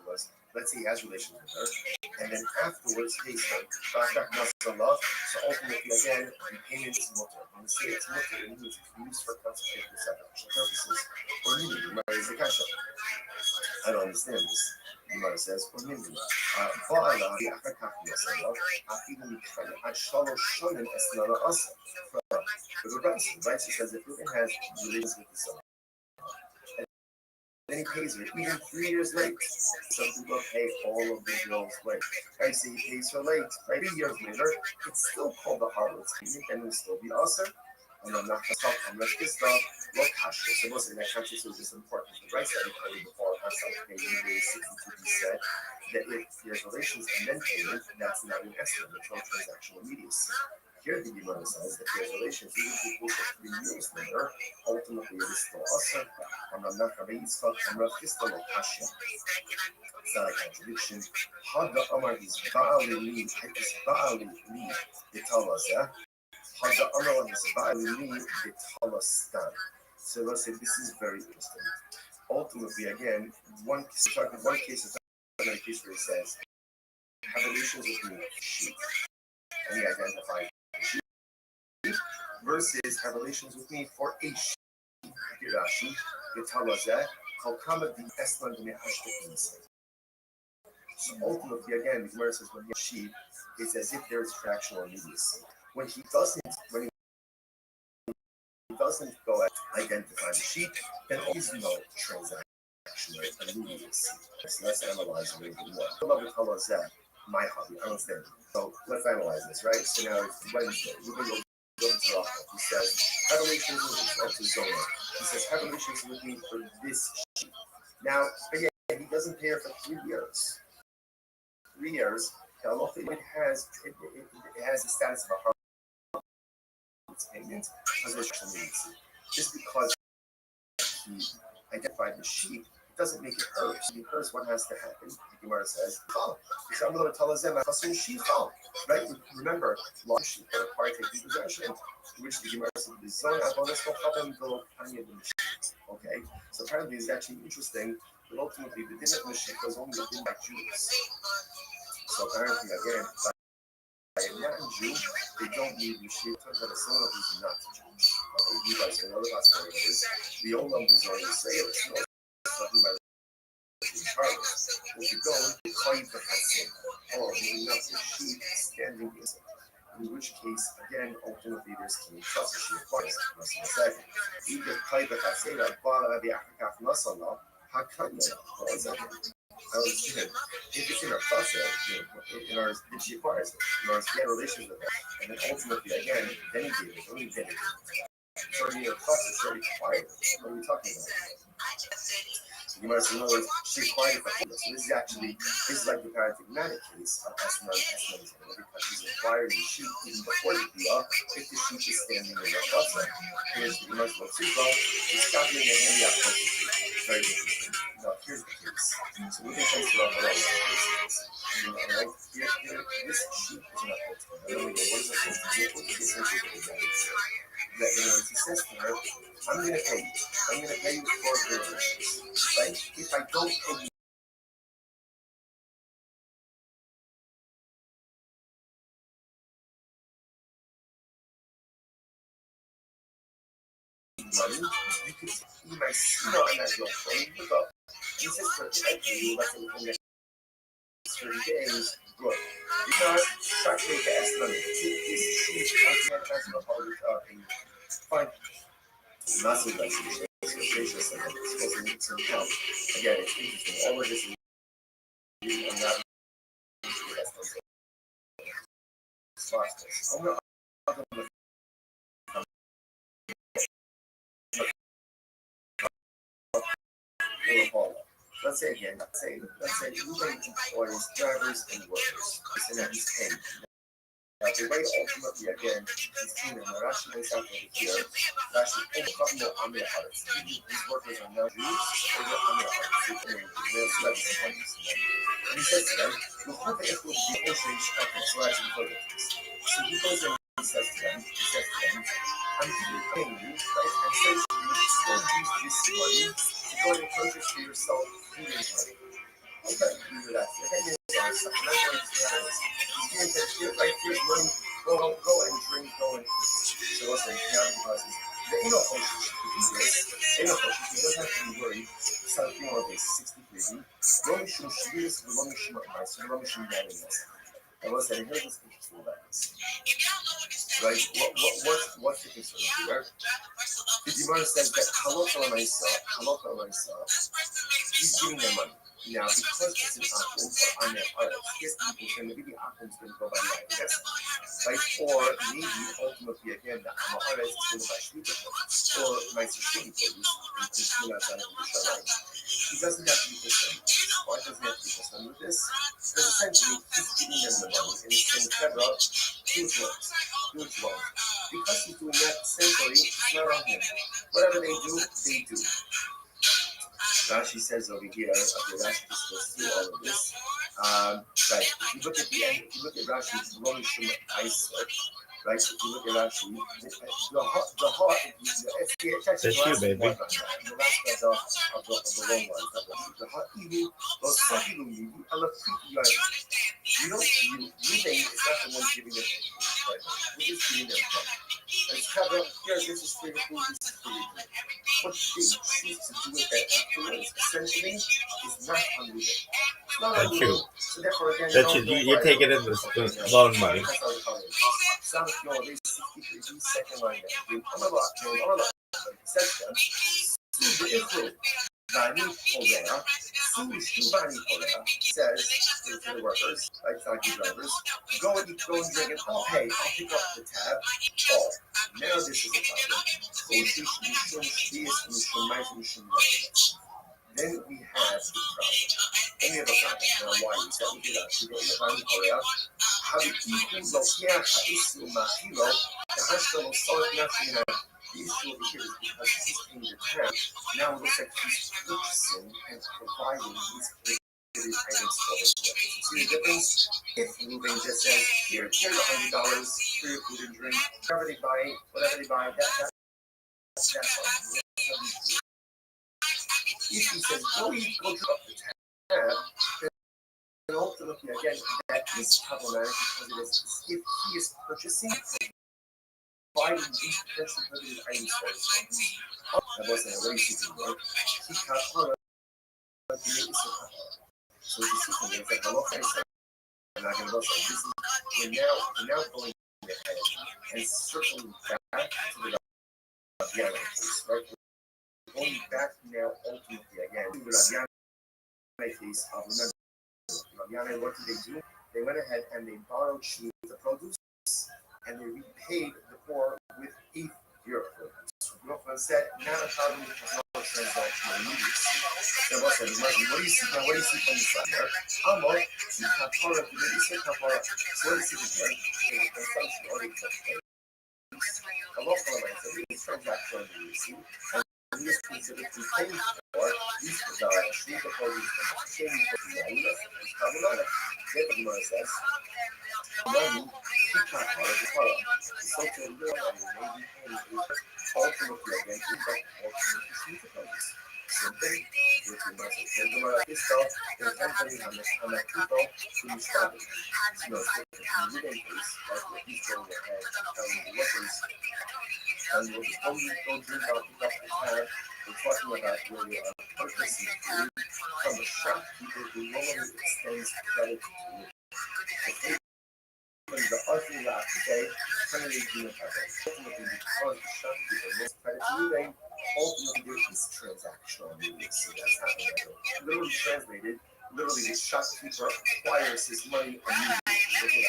was, let's say he has relations with her, and then afterwards he says, so ultimately again, the payment is mutter. When we say it's mutter, it means it's used for consecrated sacrificial purposes, or meaning, the Gemara is the kasha. I don't understand this. The Gemara says, or meaning, right? She says if Reuben has relations with the son, then he pays her even 3 years late. Some people pay all of the bills late. Right? So he pays her late. Right? 3 years later, it's still called the harlot's payment and will still be usher. And I'm not going to talk on this stuff. Look, Hashem. So listen, that conscious was just important. The rights that we played before our payment is 62 said that if there's relations and then payment, that's not an estimate. There's no transactional immediacy. Here the Gemara says that there's relations even if for 3 years later, ultimately it is still usher. I'm not going to talk on this stuff. It's not a contradiction. Haga Amar is Ba'ali Li, is Ba'ali Li, Italazah. Haga Amar is Ba'ali Li, Italastan. So let's say this is very interesting. Ultimately, again, one case is another case where he says, have relations with me, sheep. And he identified sheep versus have relations with me for a sheep. Rashi, Italazah, Kalkama the Eslan de Hashtakin. So ultimately, again, the Gemara says when he has sheep, it's as if there is fractional immediacy. When he doesn't go and identify the sheep, then there is no transactional immediacy. So let's analyze it a little bit more. What color is that? My hobby, I understand. So let's analyze this, right? So now it's Wednesday. We're going to go to the office. He says, have relations with me, Zona. He says, have relations with me for this sheep. Now, again, he doesn't pay her for 3 years. 3 years, it has the status of a harlot's payment because there's immediacy. just because he identified the sheep, it doesn't make it hers. Because what has to happen? The Gemara says, right? Remember, lost sheep are required to take possession, which the Gemara says the zone okay, so apparently it's actually interesting that ultimately the din of Mashiach was only a din by Jews. So apparently again, by a non-Jew, they don't need Mashiach. Turns out a son of who's not Jewish. You guys know another possibility is the old numbers are the same. It's talking about Charles. If you go, the claim the Hatzim, or meaning up the sheep standing inside. In which case, again, ultimately there's king trust the sheep twice. Second, either claim the Hatzim, but the African Masala, Hakanya. What was that? I was saying, if it's in our process, in our, then she acquires it. In our get relations with it. And then ultimately, again, then he did it. Only did it. It's already in our process, it's already acquired. What are we talking about? So you might say, in other words, she acquired it before. So this is like the paradigmatic case of Esmer and Esmer, because she's acquired the sheep even before the Bia, if the sheep is standing in our process. Here's the Gemara's Lotsuka, it's stopping and in the approach. Very interesting. Now, here's the case. So we can take it off our own. Right? Here, this sheep is an approach. And then we go, what is it supposed to do? What is it supposed to do? That he says to her, I'm going to pay you. I'm going to pay you for the relations. Right? If I don't pay you, money, you can see my seal on that your phone. Look up. He says to her, I pay you, let's say within the next 30 days, good. If not, start to make ask money. This sheep, I can't ask my partner to pay you. Fine. Massive message. It's supposed to need some help. Again, it's interesting. All of this is using on that. Let's say again, let's say Uber employs drivers and workers. And that is 10. Now, the way ultimately, again, is team and Rashi lays out over here. Rashi overcome the Amir hearts. These workers are now Jews, or they're Amir hearts. They're celebrities. And he says to them, you'll have to equal the ocean so that's important. So he goes in and he says to them, I'm paying you, right? And says to you, go use this money to go and purchase for yourself food and money. Okay, you do that. Here's money. Go and drink, go and eat. So listen, now because the inner function to do this, inner function, he doesn't have to be worried. It's not being on this 63. Romy Shum Shivis, Romy Shum Advice, Romy Shum Daniels. And listen, here's what's interesting about this. Right? What's the concern here? The Gemara says that Halakha Maisa, he's giving them money. Now, because it's an apple, or on their art, this people can maybe the apple is going to go by the yes, right? Or maybe ultimately again, the Amahara is going to buy sleep or my sushi please, and just pull out that he doesn't have to be concerned. Why doesn't he have to be concerned with this? Because essentially, he's giving them the money and he's saying, Kedra, do what you want. Because he's doing that, essentially, it's not on him. Whatever they do. Rashi says over here, okay, Rashi just goes through all of this. Right, if you look at the end, if you look at Rashi's Romi Shum Iceberg, right, if you look at Rashi, the heart, it's actually the last one, the last of the long one. The heart, even those Sahilu, you don't, you think it's not the one giving them anything, right? We're just giving them money. Let's have a, here, this is for the food, this is for the food. What she chooses to do with that afterwards, essentially, is not unlegal. Thank you. So therefore, again, You take it as the loan money. Some of this 63 second line there. Says to the workers, like taxi drivers, go and drink and I'll pay. I'll pick up the tab. Oh, now this is a problem. Then we have the problem. Then we have a problem. Now, why is that? We do that. We go in the Bible, Korea. How do you know? Yeah, issue over here is because he's paying the tab. Now it looks like he's purchasing and providing these items for his weapons. See the difference? If Ruben just says, here's $100 for your food and drink, whatever they buy, that's fine. If he says, go eat, go drop the tab, then ultimately, again, that is problematic because if he is purchasing, providing these potential prohibited items for his weapons, that wasn't a racism, right? He can't but he makes it so this is something that the law is not going to go. This is we're now going ahead and circling back to the Rabiana case, right? We're going back now ultimately again to the Rabiana case. Remember, Rabiana, what did they do? They went ahead and they borrowed the produce and they repaid the poor with €8 produce. Brooklyn said, not a problem because no transaction immediacy. There was a money. What do you see now? What do you see from the side there? Amor, you have part of the medicine, what do you see there? The consumption or the transaction. A lot of them say, this transaction immediacy. And this considered to pay for these transactions, the produce, the change of the island, the Camelot. Therefore, says, money, she can't borrow the power. The social law and the navy pays ultimately again, ultimately see the produce. Something which we must have taken out of this stuff, the company and the people who started. No, so in the case, like what he's going ahead and telling the workers, and we'll just go drink out the tab. We're talking about where we are purchasing food from the shopkeeper who normally extends credit to you. When the ugly last day, currently doing that. Ultimately, because the shopkeeper most credit to you, they ultimately there is transactional immediacy that's happening. Literally translated, literally the shopkeeper acquires his money immediately.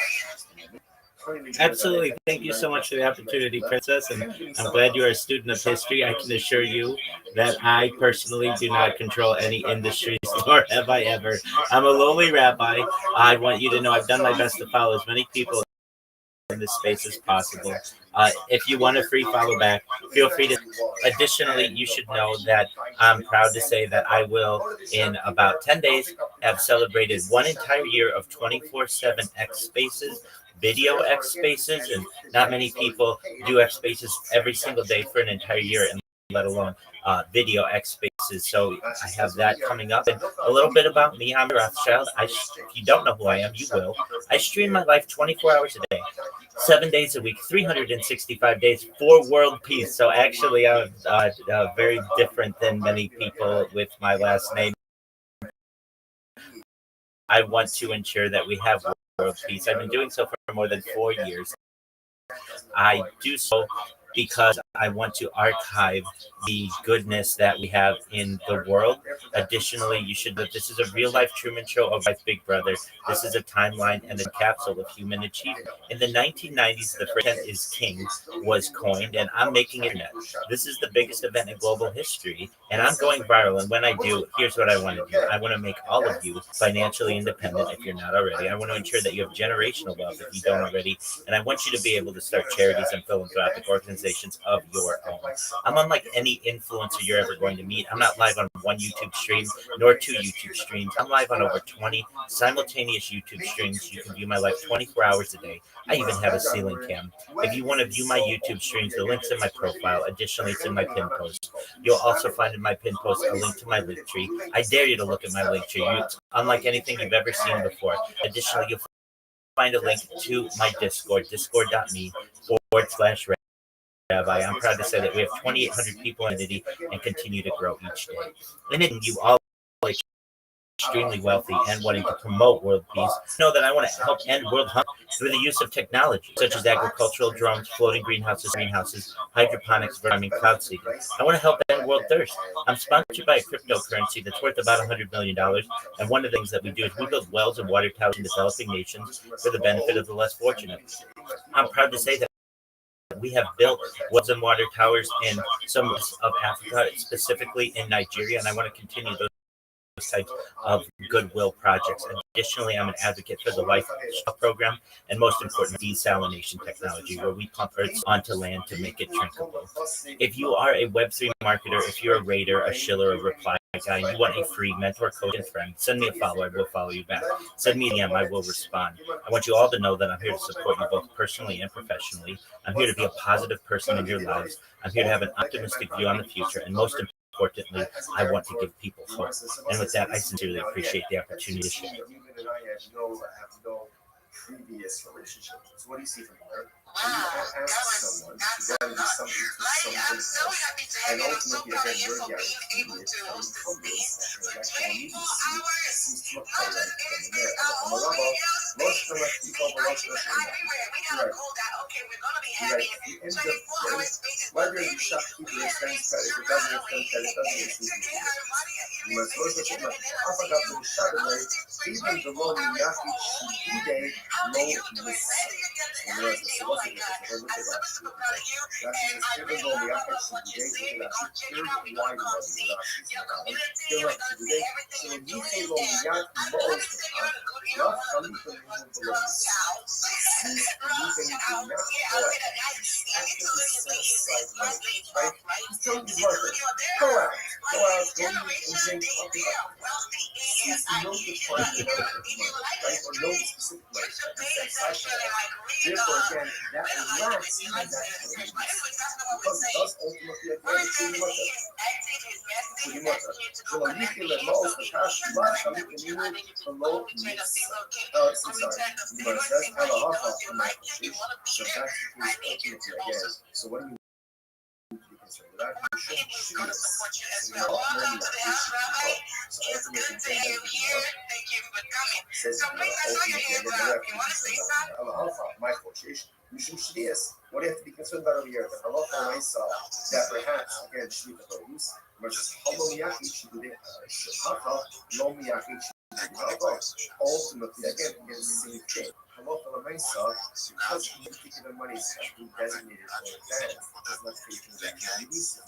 Absolutely. Thank you so much for the opportunity, Princess. And I'm glad you are a student of history. I can assure you that I personally do not control any industries, nor have I ever. I'm a lowly rabbi. I want you to know I've done my best to follow as many people in this space as possible. If you want a free follow back, feel free to. Additionally, you should know that I'm proud to say that I will, in about 10 days, have celebrated one entire year of 24/7 X Spaces, video X Spaces, and not many people do X Spaces every single day for an entire year, and let alone video X Spaces. So I have that coming up. And a little bit about me, I'm Rothschild. If you don't know who I am, you will. I stream my life 24 hours a day. 7 days a week, 365 days for world peace. So actually, I'm very different than many people with my last name. I want to ensure that we have world peace. I've been doing so for more than 4 years. I do so because I want to archive the goodness that we have in the world. Additionally, you should know this is a real life Truman Show of Life Big Brother. This is a timeline and a capsule of human achievement. In the 1990s, the phrase is king was coined, and I'm making internet. This is the biggest event in global history, and I'm going viral. And when I do, here's what I want to do. I want to make all of you financially independent if you're not already. I want to ensure that you have generational wealth if you don't already. And I want you to be able to start charities and philanthropic organizations of your own. I'm unlike any influencer you're ever going to meet. I'm not live on one YouTube stream nor 2 YouTube streams. I'm live on over 20 simultaneous YouTube streams. You can view my life 24 hours a day. I even have a ceiling cam. If you want to view my YouTube streams, the link's in my profile. Additionally, it's in my pin post. You'll also find in my pin post a link to my link tree. I dare you to look at my link tree. It's unlike anything you've ever seen before. Additionally, you'll find a link to my Discord, discord.me/Rabbi. I'm proud to say that we have 2,800 people in the community and continue to grow each day. And then you all are extremely wealthy and wanting to promote world peace, know that I want to help end world hunger through the use of technology, such as agricultural drones, floating greenhouses, hydroponics, farming, cloud seeding. I want to help end world thirst. I'm sponsored by a cryptocurrency that's worth about $100 million. And one of the things that we do is we build wells and water towers in developing nations for the benefit of the less fortunate. I'm proud to say that we have built wells and water towers in some of Africa, specifically in Nigeria, and I want to continue those types of goodwill projects. Additionally, I'm an advocate for the Life program, and most important, desalination technology, where we pump Earth onto land to make it drinkable. If you are a Web3 marketer, if you're a raider, a shiller, a reply guy, and you want a free mentor, coach, and friend, send me a follow. I will follow you back. Send me an DM. I will respond. I want you all to know that I'm here to support you both personally and professionally. I'm here to be a positive person in your lives. I'm here to have an optimistic view on the future, and most importantly, I want to give people hope. And with that, I sincerely appreciate the opportunity to share. Previous relationship. So what do you see from her? When you ask someone to go and do something to someone else, and ultimately again, you're the immediate from this transaction, you can see to look for like from there. Amalaba, lost the left people, lost the left. Right. Right. The end of this, whether you shop people expense that it doesn't expense that it doesn't expense. You must also think like Africa from Chardonnay, even the low Yafi Chide. No, Therefore, again, that lacks because it does ultimately again pretty much. So when you feel that most the past life, I mean, you need the low so when you that you should support you as well. Welcome to the house, Rabbi. It's good to have you here. Thank you for coming. So please, I saw your hands up. You want to say something? My quotation. What do you have to be concerned about over here? The halacha I saw that perhaps again shliach produce, versus halomiyaki shliach lomiyaki shliach. Ultimately, again, it's the same thing. Halacha I saw because particular money is being designated for advance, does not take transactions.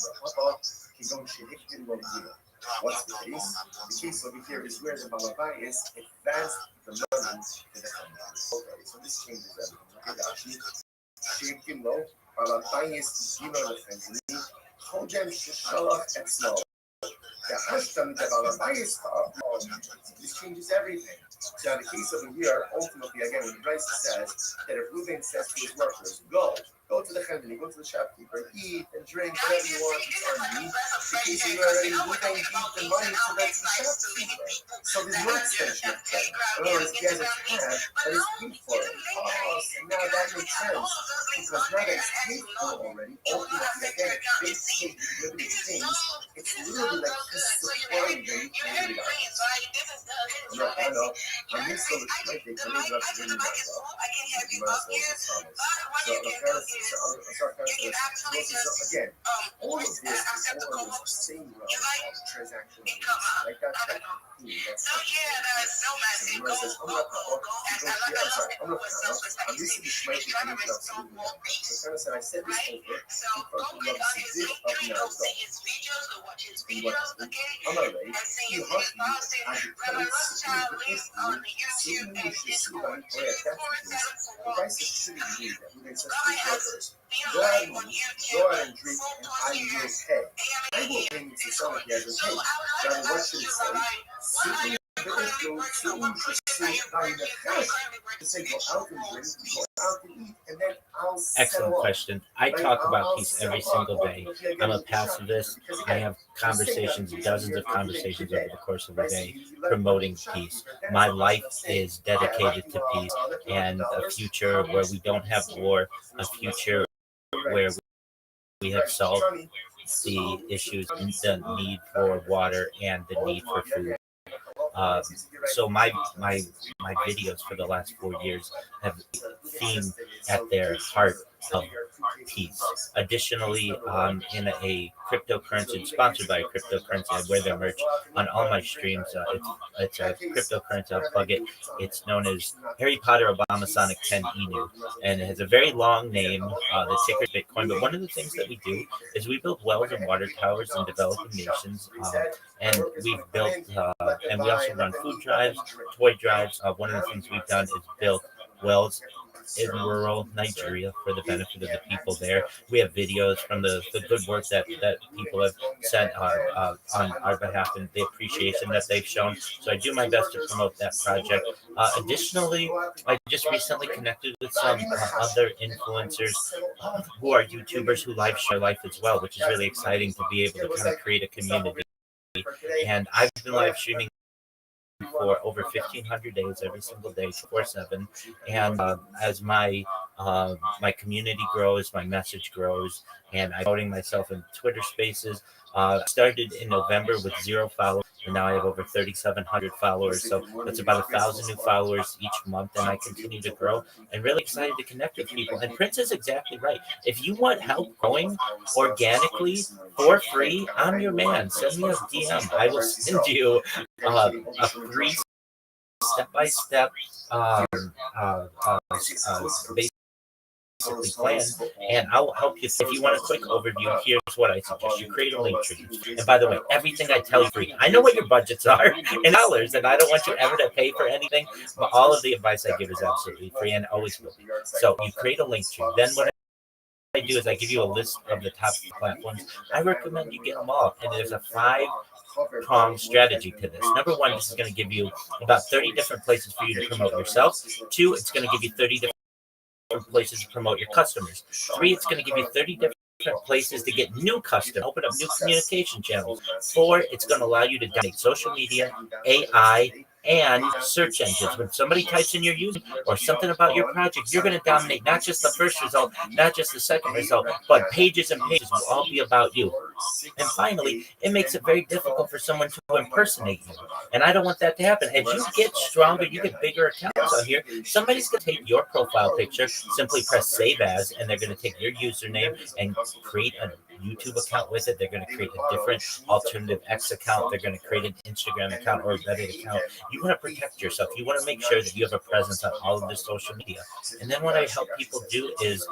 What's the case? The case over here is where the Malabai is advanced the money to the company. Okay, so this changes everything. Shaking low, Malabai is Dino Lefenzi, Hodem Shishalach and Slow. The Hashtam, the Malabai is this changes everything. So in the case over here, ultimately, again, when Bryce says that if Reuben says to his workers, go to the chandelier, go to the shopkeeper, eat and drink whatever you want, it's on you. Because you already Reuben gave the money to the shopkeeper. So there's no extension of pay. In other words, he has a tab that is paid for it. Oh, so now that makes sense. Because now that it's paid for already, ultimately, again, big thing, limited things, it's literally like he's supplying them to the No, I know. I'm used to the strength they can leave up to the again, all of this is all of the same realm of transaction. Like that's I'm used to the strength they can leave up to the so I said this over. I'm not ready. You hush me. I declare on YouTube, and this one is the price is shouldn't be that. We're going to workers. Go out and drink, and I will pay. I will pay me to someone who hasn't paid. Now, what should it say? Excellent question. I talk about peace every single day. I'm a pacifist. I have conversations, dozens of conversations over the course of a day promoting peace. My life is dedicated to peace and a future where we don't have war, a future where we have solved the issues, the need for water and the need for food. So my videos for the last 4 years have themed at their heart piece. Additionally, in a cryptocurrency, sponsored by a cryptocurrency, I wear their merch on all my streams. It's a cryptocurrency. I'll plug it. It's known as Harry Potter Obama Sonic 10 Inu, and it has a very long name. The ticker is Bitcoin. But one of the things that we do is we build wells and water towers in developing nations, and we've built, and we also run food drives, toy drives. One of the things we've done is built wells in rural Nigeria for the benefit of the people there. We have videos from the good work that people have sent on our behalf and the appreciation that they've shown. So I do my best to promote that project. Additionally, I just recently connected with some other influencers who are YouTubers who live share life as well, which is really exciting to be able to kind of create a community. And I've been live streaming for over 1,500 days, every single day, 24/7. And as my community grows, my message grows, and I'm promoting myself in Twitter Spaces. I started in November with 0 followers, and now I have over 3,700 followers. So that's about 1,000 new followers each month, and I continue to grow. And really excited to connect with people. And Prince is exactly right. If you want help growing organically for free, I'm your man. Send me a DM. I will send you a free step-by-step basically plan, and I'll help you. If you want a quick overview, here's what I suggest. You create a link tree. And by the way, everything I tell you free. I know what your budgets are in dollars, and I don't want you ever to pay for anything, but all of the advice I give is absolutely free and always will be. So you create a link tree. Then what I do is I give you a list of the top platforms. I recommend you get them all. And there's a 5-pronged strategy to this. Number one, this is going to give you about 30 different places for you to promote yourself. 2, it's going to give you 30 different places to promote your customers. 3, it's going to give you 30 different places to get new customers, open up new communication channels. 4, it's going to allow you to dominate social media, AI, and search engines. When somebody types in your user or something about your project, you're going to dominate not just the first result, not just the second result, but pages and pages will all be about you. And finally, it makes it very difficult for someone to impersonate you. And I don't want that to happen. As you get stronger, you get bigger accounts on here, somebody's going to take your profile picture, simply press save as, and they're going to take your username and create a YouTube account with it. They're going to create a different alternative X account. They're going to create an Instagram account or a Reddit account. You want to protect yourself. You want to make sure that you have a presence on all of the social media. And then what I help people do is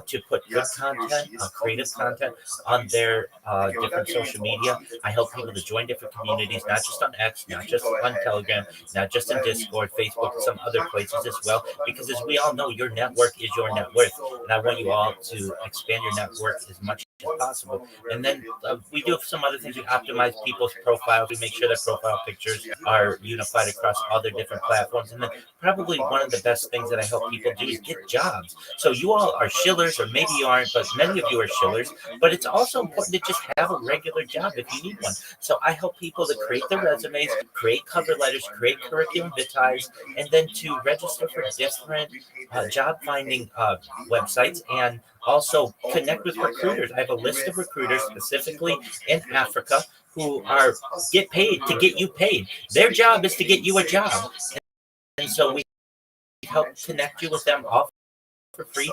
to put good content, creative content on their different social media. I help people to join different communities, not just on X, not just on Telegram, not just in Discord, Facebook, and some other places as well. Because as we all know, your network is your net worth. And I want you all to expand your network as much as possible. And then we do some other things. We optimize people's profiles. We make sure that profile pictures are unified across all their different platforms. And then probably one of the best things that I help people do is get jobs. So you all are shillers, or maybe you aren't, but many of you are shillers. But it's also important to just have a regular job if you need one. So I help people to create their resumes, create cover letters, create curriculum vitae, and then to register for different job finding websites, and also connect with recruiters. I have a list of recruiters specifically in Africa who get paid to get you paid. Their job is to get you a job. And so we help connect you with them all for free.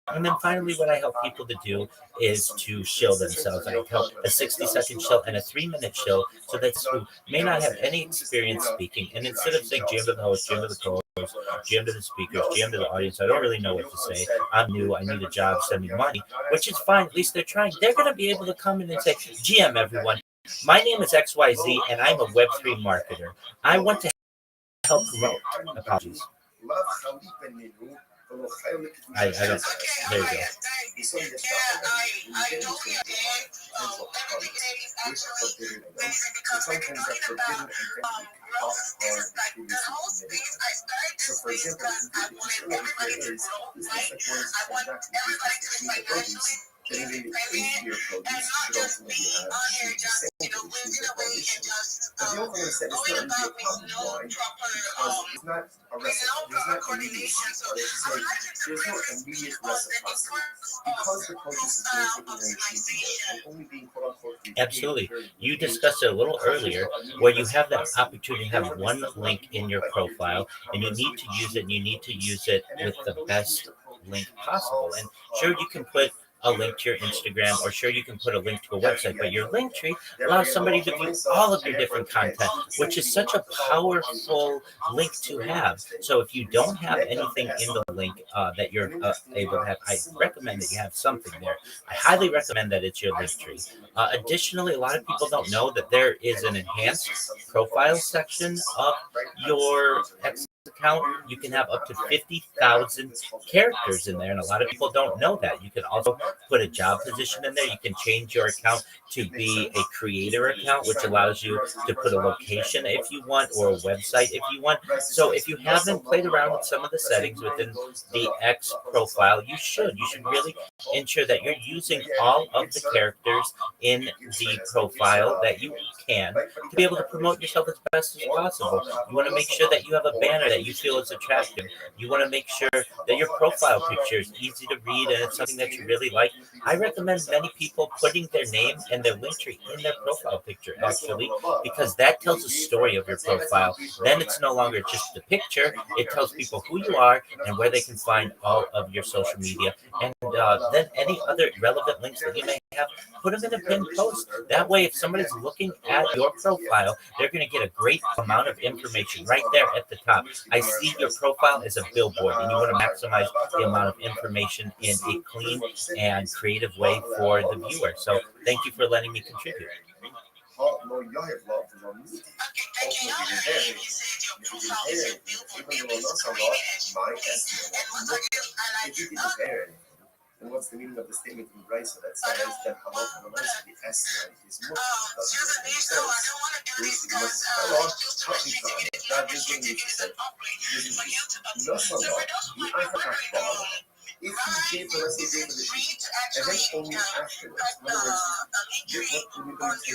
And then finally, what I help people to do is to shill themselves. I help a 60-second shill and a 3-minute shill, so that who may not have any experience speaking, and instead of saying GM to the host, GM to the co-host, GM to the speakers, GM to the audience, I don't really know what to say. I'm new. I need a job. Send me money, which is fine. At least they're trying. They're going to be able to come in and say, GM, everyone. My name is XYZ, and I'm a Web3 marketer. I want to help promote. Apologies. I don't. There you go. I totally understand. Everything is actually amazing because like you're talking about growth. This is like the whole space. I started this space because I wanted everybody to grow, right? I want everybody to be financially independent and not just be on here just living away and just going about with no proper coordination. So I would like you to really speak on the importance of profile optimization. Absolutely. You discussed it a little earlier, where you have that opportunity to have one link in your profile, and you need to use it, and you need to use it with the best link possible. And sure, you can put a link to your Instagram, or sure, you can put a link to a website, but your link tree allows somebody to view all of your different content, which is such a powerful link to have. So if you don't have anything in the link that you're able to have, I recommend that you have something there. I highly recommend that it's your link tree. Additionally, a lot of people don't know that there is an enhanced profile section of your account. You can have up to 50,000 characters in there, and a lot of people don't know that. You can also put a job position in there. You can change your account to be a creator account, which allows you to put a location if you want, or a website if you want. So if you haven't played around with some of the settings within the X profile, you should. You should really ensure that you're using all of the characters in the profile that you can to be able to promote yourself as best as possible. You want to make sure that you have a banner that you feel is attractive. You want to make sure that your profile picture is easy to read and it's something that you really like. I recommend many people putting their name and their link tree in their profile picture, actually, because that tells a story of your profile. Then it's no longer just a picture. It tells people who you are and where they can find all of your social media. And then any other relevant links that you may have, put them in a pinned post. That way, if somebody's looking at your profile, they're going to get a great amount of information right there at the top. I see your profile as a billboard, and you want to maximize the amount of information in a clean and creative way for the viewer. So thank you for letting me contribute. And what's the meaning of the statement in Brisa that says that halot the S is much? If you gave the let's say gave the sheet, and then only afterwards, in other words, what we're going to say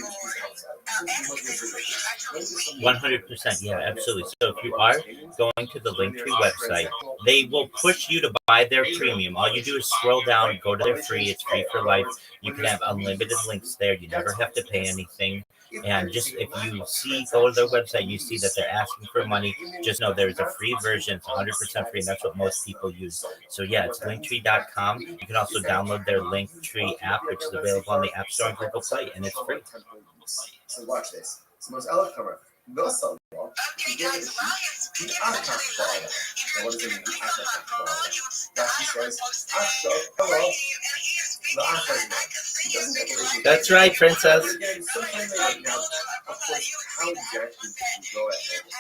is outside. 100%, yeah, absolutely. So if you are going to the Linktree website, they will push you to buy their premium. All you do is scroll down, go to their free. It's free for life. You can have unlimited links there. You never have to pay anything. And just if you go to their website, you see that they're asking for money, just know there's a free version. It's 100% free, and that's what most people use. So yeah, it's linktree.com. You can also download their Linktree app, which is available on the App Store and Google Play, and it's free. So watch this. So most Alakama, no son. Okay, guys, while you're speaking to the live, if you're using my promo, you would start hello. And he is speaking live. I can see you speaking live. That's right, Princess. Of course, how exactly can you go ahead and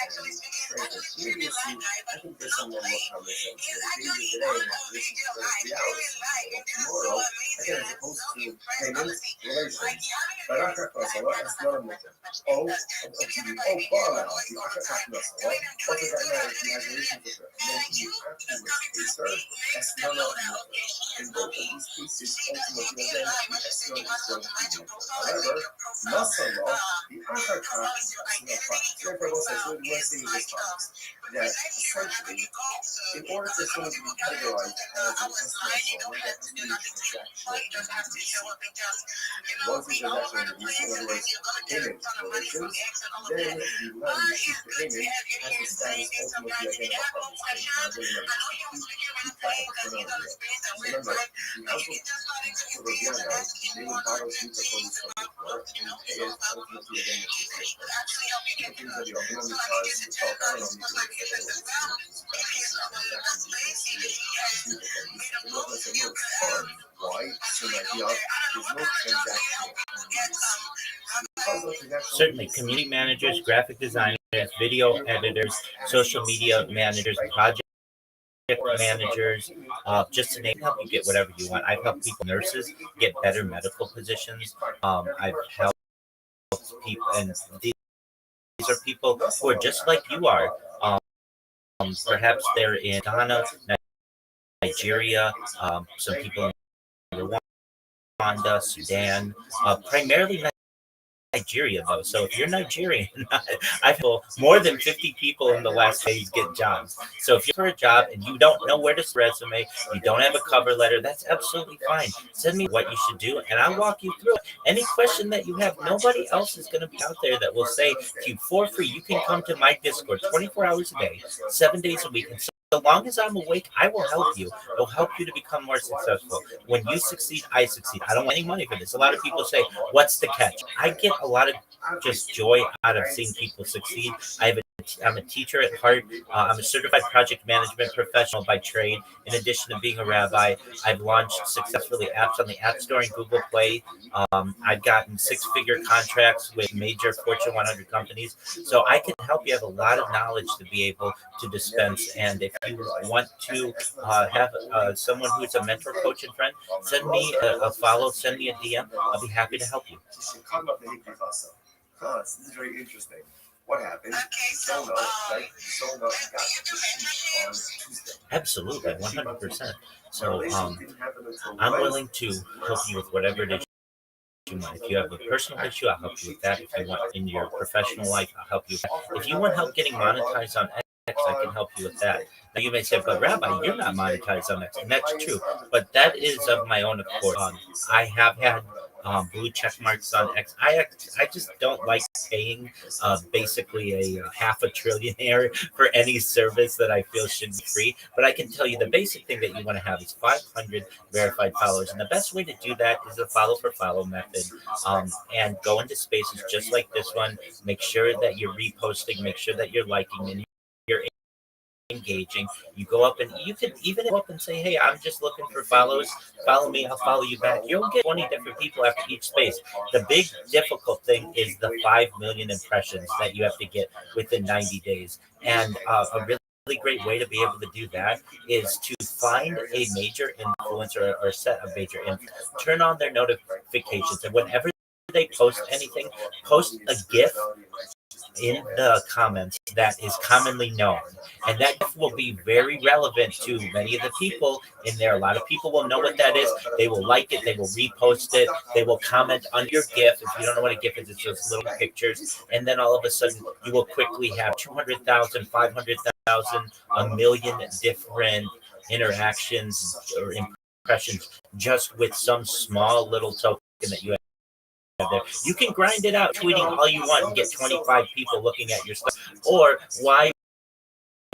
maybe you see, I think there's some more conversation. Maybe today, this is for 3 hours. Tomorrow, again, as opposed to payment relations. But after that's not a matter. Oh, Bala, the Akataka, what does that matter if you have relations with her? And then you actually serve, that's not a matter. In both of these cases, ultimately, again, that's not a matter. However, Masala, the Akataka, therefore, also, so we want to say this that essentially, in order for someone to be categorized as an estimate, that has to be once the transaction is in other words, payment relations, then the one who receives the payment has the status ultimately identified as remember, the council of Vienna, they would borrow things that police from before and pay it ultimately again with the same things that the economic cars, the why? So that there's no transaction. Certainly, community managers, graphic designers, video editors, social media managers, project managers, just to name, help you get whatever you want. I've helped people, nurses, get better medical positions. I've helped people, and these are people who are just like you are. Perhaps they're in Ghana, Nigeria, some people in Rwanda, Sudan, primarily Nigeria, though. So if you're Nigerian, I've had more than 50 people in the last days get jobs. So if you're for a job and you don't know where to resume, you don't have a cover letter, that's absolutely fine. Send me what you should do, and I'll walk you through it. Any question that you have, nobody else is going to be out there that will say to you for free. You can come to my Discord 24 hours a day, 7 days a week, and so long as I'm awake, I will help you. It will help you to become more successful. When you succeed, I succeed. I don't want any money for this. A lot of people say, "What's the catch?" I get a lot of just joy out of seeing people succeed. I'm a teacher at heart. I'm a certified project management professional by trade. In addition to being a rabbi, I've launched successfully apps on the App Store and Google Play. I've gotten six-figure contracts with major Fortune 100 companies. So I can help you have a lot of knowledge to be able to dispense. And if you want to have someone who's a mentor, coach, and friend, send me a follow, send me a DM. I'll be happy to help you. This is very interesting. What happened? Absolutely, 100%. So I'm willing to help you with whatever it is you want. If you have a personal issue, I'll help you with that. If you want in your professional life, I'll help you with that. If you want help getting monetized on X, I can help you with that. Now you may say, but Rabbi, you're not monetized on X, and that's true. But that is of my own accord. I have had blue check marks on X. I just don't like paying basically a half a trillionaire for any service that I feel should be free. But I can tell you the basic thing that you want to have is 500 verified followers, and the best way to do that is the follow for follow method. And go into spaces just like this one. Make sure that you're reposting. Make sure that you're liking and you're engaging. You go up and you can even go up and say, "Hey, I'm just looking for follows. Follow me. I'll follow you back." You'll get 20 different people after each space. The big difficult thing is the 5 million impressions that you have to get within 90 days. And a really great way to be able to do that is to find a major influencer or set of major influencers, turn on their notifications, and whenever they post anything, post a GIF in the comments that is commonly known, and that will be very relevant to many of the people in there. A lot of people will know what that is. They will like it, they will repost it, they will comment on your GIF. If you don't know what a GIF is, it's just little pictures, and then all of a sudden you will quickly have 200,000, 500,000, a million different interactions or impressions just with some small little token that you have there. You can grind it out tweeting all you want and get 25 people looking at your stuff. Or why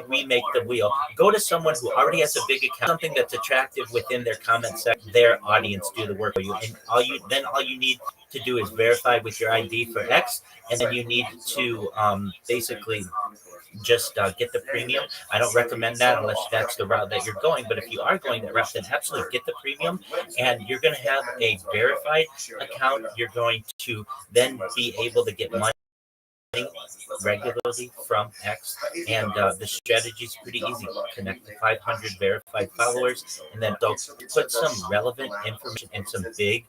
remake the wheel? Go to someone who already has a big account, something that's attractive within their comment section. Their audience do the work for you, and all you need to do is verify with your ID for X, and then you need to basically just get the premium. I don't recommend that unless that's the route that you're going. But if you are going that route, then absolutely get the premium, and you're going to have a verified account. You're going to then be able to get money regularly from X, and the strategy is pretty easy. Connect to 500 verified followers, and then they'll put some relevant information in some big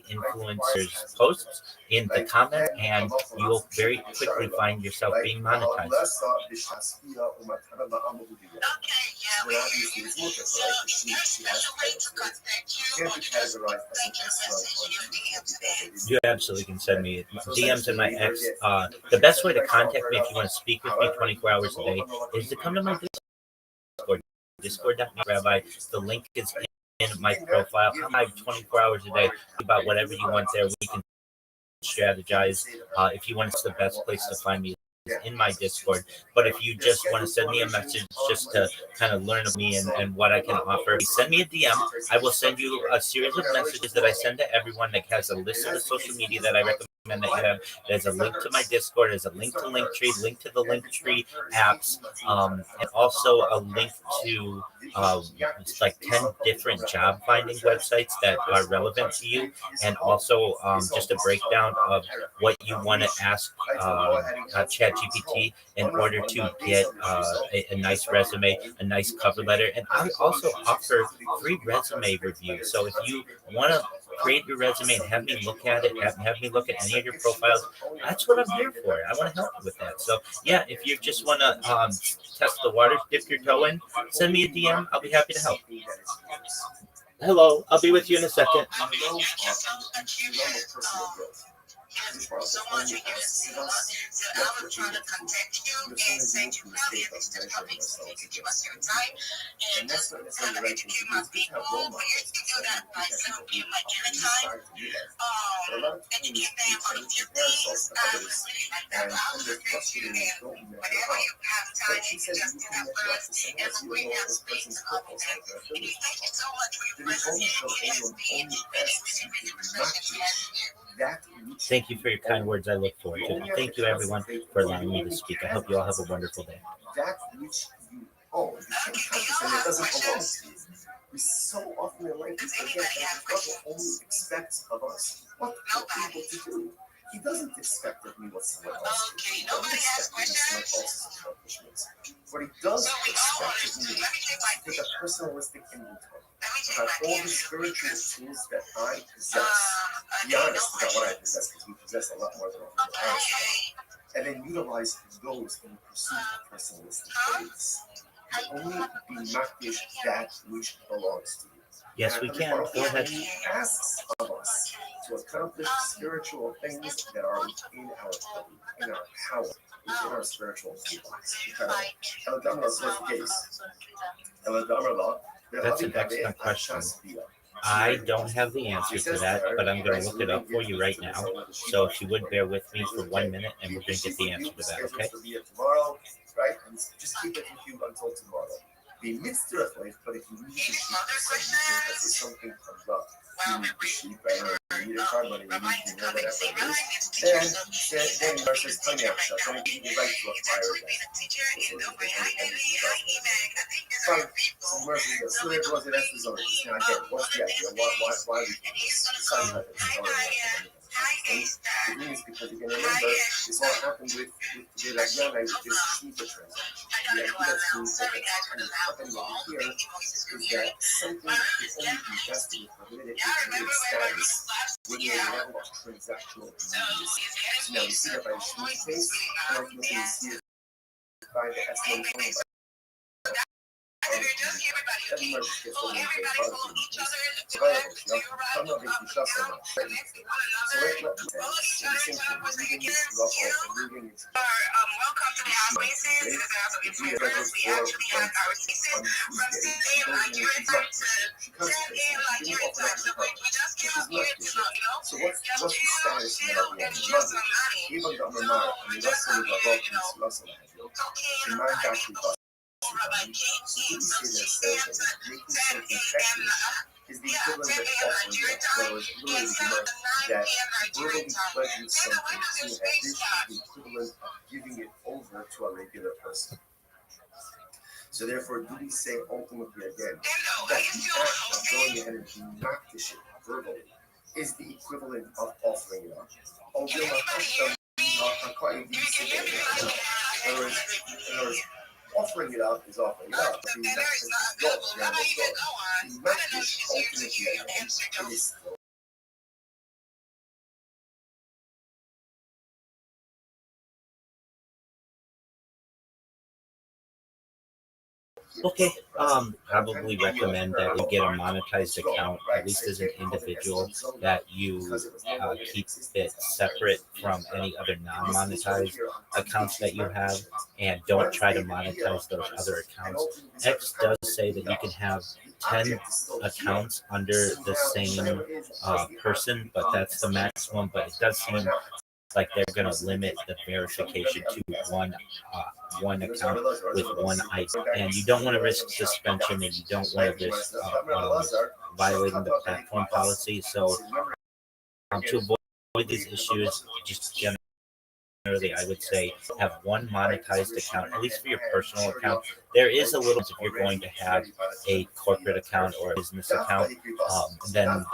influencers posts in the comment, and you will very quickly find yourself being monetized. You absolutely can send me DMs in my X. The best way to contact me if you want to speak with me 24 hours a day is to come to my Discord. Discord.me/rabbi. The link is in my profile. I'm live 24 hours a day about whatever you want there. We can strategize. If you want, it's the best place to find me in my Discord. But if you just want to send me a message just to kind of learn of me and what I can offer, send me a DM. I will send you a series of messages that I send to everyone that has a list of the social media that I recommend that you have. There's a link to my Discord. There's a link to Linktree, link to the Linktree apps, and also a link to it's like 10 different job finding websites that are relevant to you, and also just a breakdown of what you want to ask ChatGPT in order to get a nice resume, a nice cover letter. And I also offer free resume reviews. So if you want to create your resume and have me look at it, have me look at any of your profiles, that's what I'm here for. I want to help you with that. So yeah, if you just want to test the waters, dip your toe in, send me a DM. I'll be happy to help. Hello, I'll be with you in a second. so much you use so I was trying to contact you and say you probably at least a topic so you could give us your time and just kind of educate my people. We usually do that by 7 p.m. Nigerian time. Educate them on a few things. I would really like that. I would respect you and whenever you have time, you can just do that for us and we have space of time. Thank you so much for your presence here. It has been really refreshing to have you here. Thank you for your kind words. I look forward to it. Thank you, everyone, for allowing me to speak. I hope you all have a wonderful day. That which you own, you can't touch it and it doesn't belong to you. We so often in life we forget that God only expects of us what we're able to do. He doesn't expect of me what someone else can do. He doesn't expect me someone else's accomplishments. What he does expect of me is to take a personalistic inventory about all the spiritual tools that I possess. Be honest about what I possess, because we possess a lot more than what we're honest about. And then utilize those in pursuit of personalistic things. Only be makdish that which belongs to you. Yes, we can. Go ahead. He asks of us to accomplish spiritual things that are within our ability, in our power, within our spiritual feelings. That's an excellent question. I don't have the answer to that, but I'm going to look it up for you right now. So if you would bear with me for 1 minute, and we're going to get the answer to that, okay? Tomorrow, right? And just keep it with you until tomorrow. Be mitzvah, but if you need to sheep, if something comes up, you need to sheep, you need a car money, you need to know whatever it is. Then versus Tanya, so I'm going to give you right to acquire that. So it was an exercise. Again, what's the idea? Why we do this? The reason is because you can remember this all happened with Adriana with this cheaper transaction. The idea that's happening over here is that something is only invested in permitted in status when you level of transactional immediacy. So now you see that by the Schmidt case, and ultimately you see it by the estimate everybody gets over each other. So I'm not making shots on that. So welcome to the house spaces. This is the house of influence. We actually have our spaces from 6 a.m. Nigerian time to 10 a.m. Nigerian time. So we just came up here to, so what's the status chill and enjoy some money. Even though So we just come here, talking. Rabbi King, so 6 a.m. to 10 a.m. Is the equivalent of Nigerian time, and 7 to 9 p.m. Nigerian time. And the windows in space time. The equivalent of giving it over to a regular person. So therefore, do we say ultimately again that the act of going ahead and doing not the shit verbally is the equivalent of offering it up? In other words, offering it up is offering it up. There is not available. How about you go on? I don't know if she's here to hear your answer, though. Okay, probably recommend that you get a monetized account, at least as an individual, that you keep it separate from any other non-monetized accounts that you have, and don't try to monetize those other accounts. X does say that you can have 10 accounts under the same person, but that's the maximum, but it does seem like they're going to limit the verification to one account with one ID, and you don't want to risk suspension, and you don't want to risk violating the platform policy. So to avoid these issues, just generally, I would say have one monetized account, at least for your personal account. There is a little, if you're going to have a corporate account or a business account, then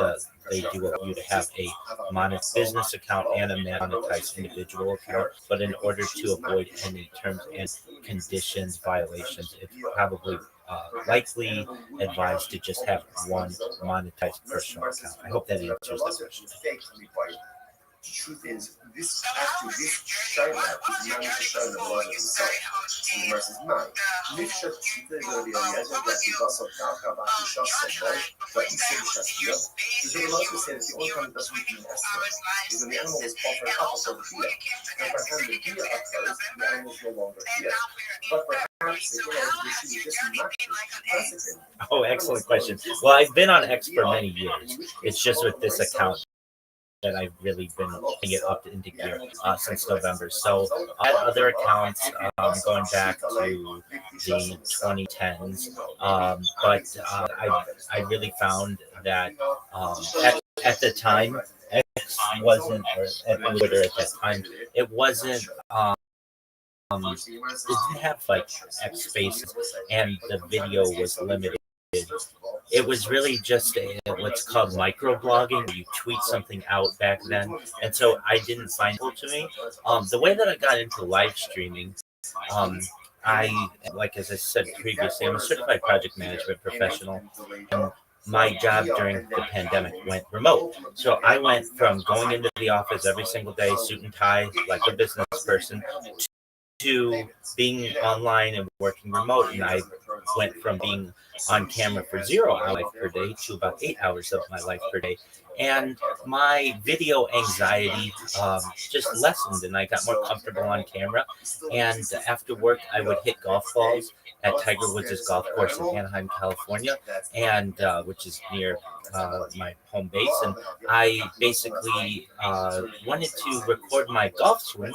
they do want you to have a monetized business account and a monetized individual account. But in order to avoid any terms and conditions violations, it's probably likely advised to just have one monetized personal account. I hope that answers the question. the truth is, this shine app is managed to shine the blood of himself. Versus 9. Nefşat çiteleri yagagati daka baki şahsında da isim şahsında. The remote said the only time it doesn't mean estimate is when the animal is offered up for the fear. And by the time the fear occurs, the animal is no longer here. But perhaps the issue is just not precedent. Oh, excellent question. Well, I've been on X for many years. It's just with this account that I've really been putting it up into gear since November. So I had other accounts going back to the 2010s, but I really found that at the time X wasn't, or at Twitter at that time, it wasn't. It didn't have like X spaces, and the video was limited. It was really just what's called microblogging. You tweet something out back then, and so I didn't find it to me. The way that I got into live streaming, I like as I said previously, I'm a certified project management professional, and my job during the pandemic went remote. So I went from going into the office every single day, suit and tie, like a business person, to being online and working remote. And I went from being on camera for 0 hours per day to about 8 hours of my life per day. And my video anxiety just lessened, and I got more comfortable on camera. And after work, I would hit golf balls at Tiger Woods' golf course in Anaheim, California, and which is near my home base. And I basically wanted to record my golf swing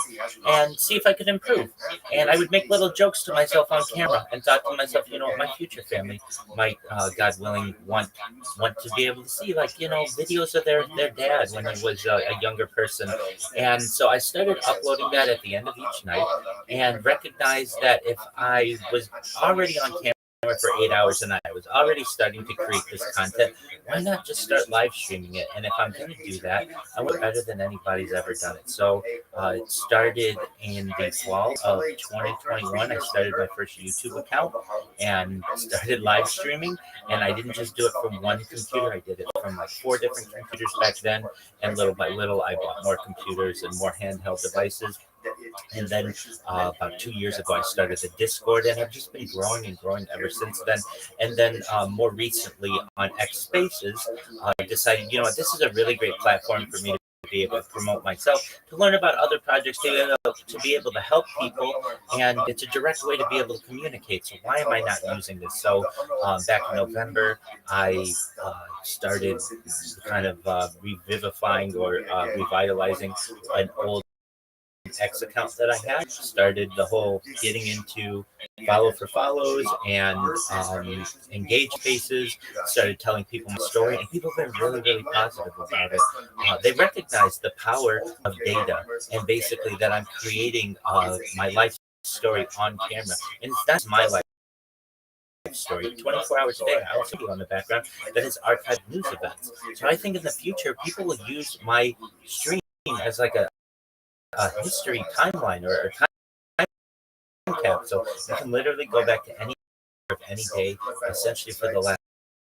and see if I could improve. And I would make little jokes to myself on camera and thought to myself, my future family might, God willing, want to be able to see, videos of their dad when he was a younger person. And so I started uploading that at the end of each night, and recognized that if I was already on camera for 8 hours a night, I was already starting to create this content, why not just start live streaming it? And if I'm going to do that, I want better than anybody's ever done it. So it started in the fall of 2021. I started my first YouTube account and started live streaming. And I didn't just do it from one computer. I did it from like 4 different computers back then. And little by little, I bought more computers and more handheld devices. And then about 2 years ago, I started the Discord, and I've just been growing and growing ever since then. And then more recently on X Spaces, I decided, this is a really great platform for me to be able to promote myself, to learn about other projects, to be able to help people, and it's a direct way to be able to communicate. So why am I not using this? So back in November, I started kind of revivifying or revitalizing an old X account that I had. Started the whole getting into follow for follows and engage spaces. Started telling people my story, and people have been really, really positive about it. They recognize the power of data, and basically that I'm creating my life story on camera, and that's my life story 24 hours a day. I also do on the background that is archived news events. So I think in the future, people will use my stream as like a history timeline or time capsule. You can literally go back to any day, essentially for the last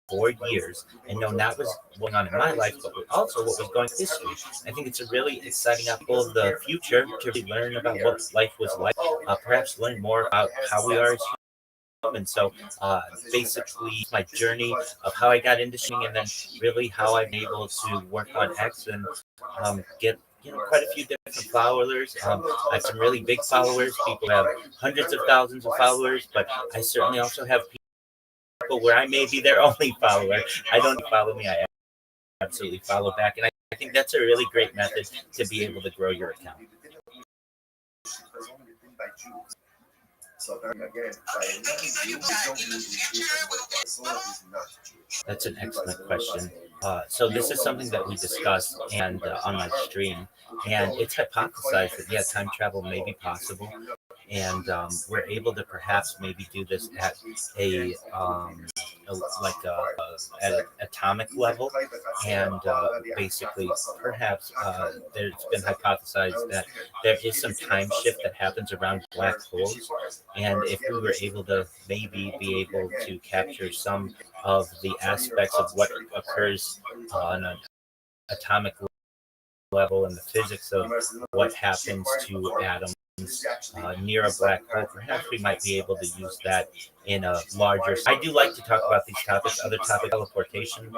4 years, and know not what's going on in my life, but also what was going in history. I think it's a really exciting apple of the future to really learn about what life was like, perhaps learn more about how we are as humans. So basically, my journey of how I got into streaming, and then really how I'm able to work on X and get quite a few different followers. I have some really big followers. People have hundreds of thousands of followers, but I certainly also have people where I may be their only follower. I don't follow me. I absolutely follow back, and I think that's a really great method to be able to grow your account. That's an excellent question. So this is something that we discussed and on my stream, and it's hypothesized that time travel may be possible, and we're able to perhaps maybe do this at at an atomic level, and basically perhaps there's been hypothesized that there is some time shift that happens around black holes, and if we were able to maybe be able to capture some of the aspects of what occurs on an atomic level and the physics of what happens to atoms near a black hole, perhaps we might be able to use that in a larger. I do like to talk about these topics. Other topics, teleportation,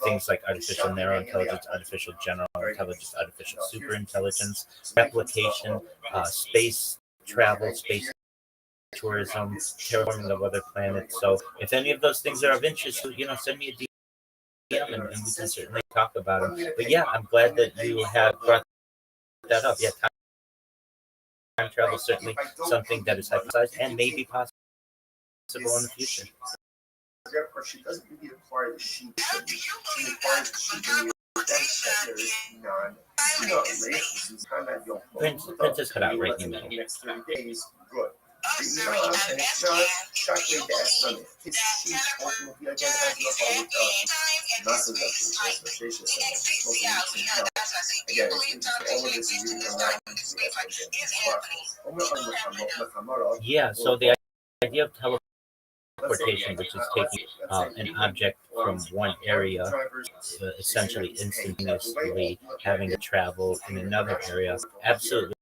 things like artificial narrow intelligence, artificial general intelligence, artificial superintelligence, replication, space travel, space tourism, terraforming of other planets. So if any of those things are of interest, send me a DM and we can certainly talk about them. But yeah, I'm glad that you have brought that up. Yeah, time travel is certainly something that is hypothesized and maybe possible in the future. Therefore, she doesn't really require the sheep. She requires the sheep in the sense that there is Princess cut out right in the middle. Next 30 days, good. And it's not shocking the estimate. His sheep ultimately again has no massive expectations. Again, all of this is using yeah, so the idea of teleportation, which is taking an object from one area, essentially instantaneously having to travel in another area, absolutely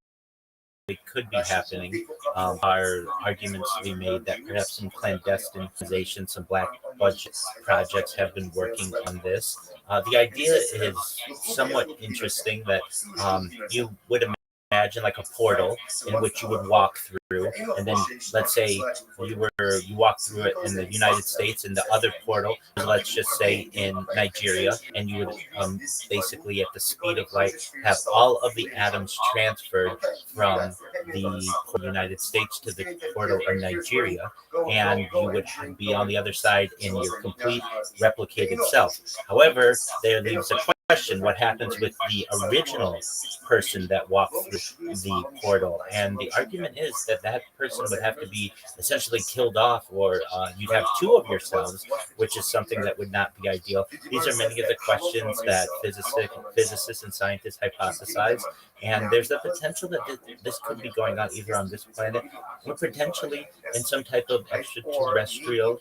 could be happening. Are arguments to be made that perhaps some clandestine organization, some black budget projects have been working on this. The idea is somewhat interesting that you would imagine like a portal in which you would walk through, and then let's say you walk through it in the United States, and the other portal, let's just say in Nigeria, and you would basically at the speed of light have all of the atoms transferred from the United States to the portal of Nigeria, and you would be on the other side in your complete replicated self. However, there leaves a question: what happens with the original person that walked through the portal? And the argument is that that person would have to be essentially killed off, or you'd have two of yourselves, which is something that would not be ideal. These are many of the questions that physicists and scientists hypothesize, and there's the potential that this could be going on either on this planet or potentially in some type of extraterrestrial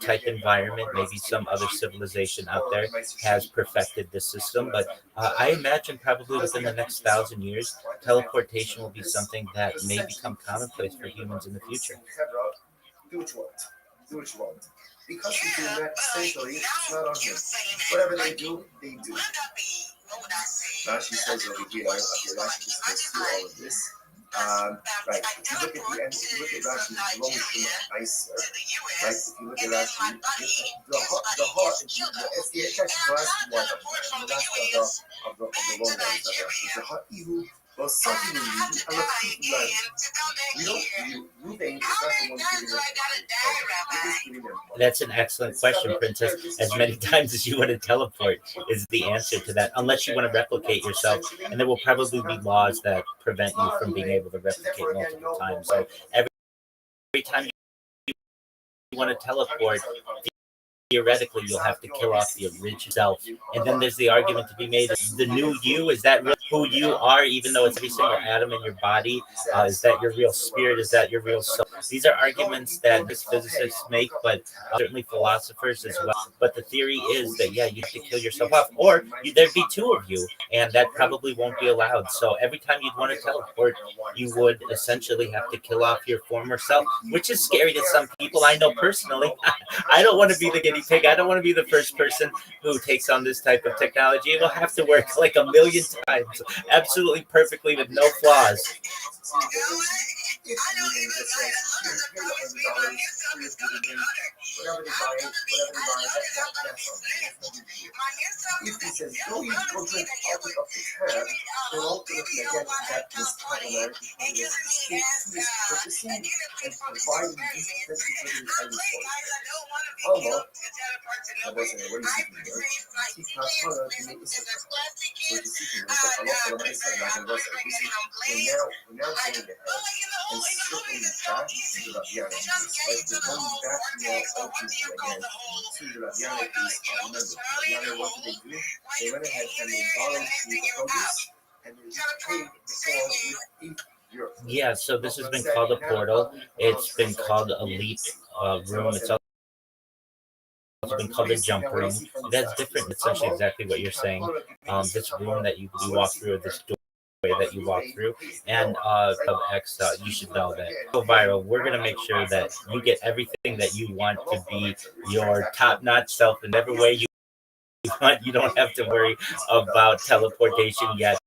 type environment. Maybe some other civilization out there has perfected this system, but I imagine probably within the next 1,000 years, teleportation will be something that may become commonplace for humans in the future. Do what you want. Because he's doing that, essentially, it's not on him. Whatever they do, they do. Now she says over here, okay, now she just goes through all of this. Right, if you look at the end, if you look at Rashi's lotion nicer, right, if you look at Rashi, the heart, it's the actual last one, the last of the long ones, the heart, well, something in you, I love people like, you think it's not the one giving them. That's an excellent question, Princess. As many times as you want to teleport is the answer to that, unless you want to replicate yourself. And there will probably be laws that prevent you from being able to replicate multiple times. So every time you want to teleport, theoretically, you'll have to kill off the original self. And then there's the argument to be made: the new you, is that really who you are, even though it's every single atom in your body? Is that your real spirit? Is that your real soul? These are arguments that physicists make, but certainly philosophers as well. But the theory is that, yeah, you have to kill yourself off, or there'd be two of you, and that probably won't be allowed. So every time you'd want to teleport, you would essentially have to kill off your former self, which is scary to some people. I know personally. I don't want to be the guinea pig. I don't want to be the first person who takes on this type of technology. It will have to work like a million times, absolutely perfectly with no flaws. If he says, no, you go drink out of the tap, then ultimately again that is problematic because purchasing and providing this necessary item for Allah, I wasn't already seeking her. He can't tell her to make this so he's seeking her, but Allah for the myself, not the rest of this. We're now going to her and circling back to the Rabiana. Like we're going back now ultimately again to the Rabiana piece. Remember, Rabiana, what did they do? They went ahead and they borrowed the produce and they paid the form with €8. Yeah, so this has been called a portal. It's been called a leap room. It's also also been called a jump room. It has different, essentially exactly what you're saying. This room that you walk through, or this doorway that you walk through, and of X, you should know that go viral. We're gonna make sure that you get everything that you want to be your top-notch self in every way you want. You don't have to worry about teleportation yet.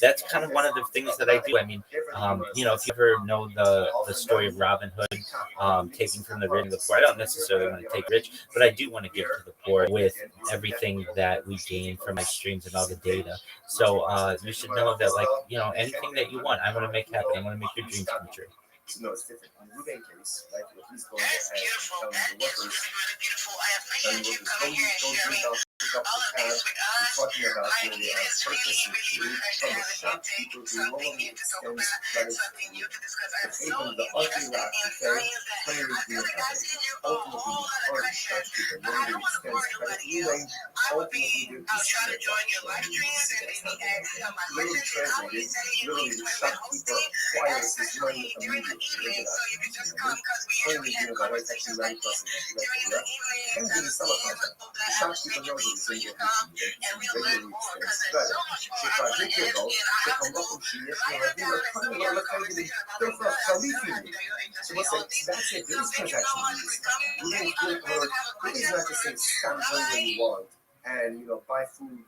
That's kind of one of the things that I do. I mean, if you ever know the story of Robin Hood, taking from the rich and the poor, I don't necessarily want to take rich, but I do want to give to the poor with everything that we gain from my streams and all the data. So you should know that, like, anything that you want, I want to make happen. I want to make your dreams come true. So no, it's different. In the Ruben case, like what he's going That's ahead beautiful. and That telling the is workers, really, really beautiful. I telling appreciate you workers, coming here and don't sharing pick up all the of this tab. with We're us. talking about Like, really it is really, purpose and really truth refreshing from the having you take shopkeeper who something normally new to talk extends about and credit something new to discuss. I'm to so even the ugly interested rock, in okay? science that Plenty I of feel being like I've seen you a ultimately whole lot of our questions. shopkeeper But I don't normally want to bore extends credit nobody to else. I would be, ultimately I'll try to join your live streams and maybe ask some of my literally questions. And I would be translated, saying in literally weeks the when we're shopkeeper hosting, acquires his especially money during the immediately. evening, so you can just come because we Only usually have conversations like this during the evening, and 7 the summer p.m. contract. Hope The that I shopkeeper understand your knows links so it's you in come and we'll learn more because there's so much more I want to ask you. And I have to go write it down and so we have a conversation about it because I still have to do your interested in all of these. That's it. So thank you so much for coming. Any other friends have a It is question not to for say stand when you want and buy food,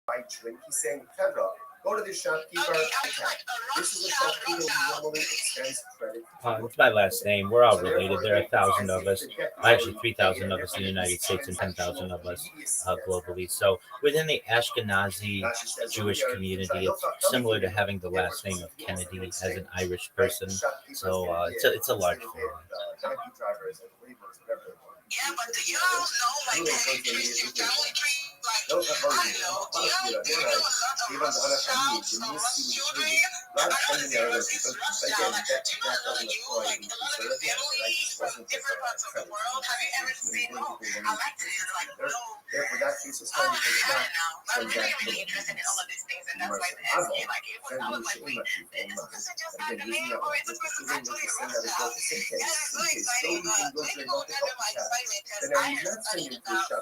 buy drink. He's saying, Pedro, go to the shopkeeper. This is a shopkeeper who normally extends credit. It's my last name. We're all related. There are 1,000 of us. Actually, 3,000 of us in the United States and 10,000 of us globally. So within the Ashkenazi Jewish community, it's similar to having the last name of Kennedy as an Irish person. So it's a large family. Yeah, but do y'all know, like, that Christian family tree? Like, I don't know. Do you know a lot of Rothschilds, children? Like, I know this is Rothschild. Like, do you know a lot of you, like, a lot of the families from different parts of the world? Have you ever seen, I like to, like, know, I don't know. I'm really, really interested in all of these things, and that's why I'm asking. Like, I was like, wait, is this person just had the name, or is this person actually Rothschild? And it's so exciting, but maybe we'll get into my excitement because I have studied about,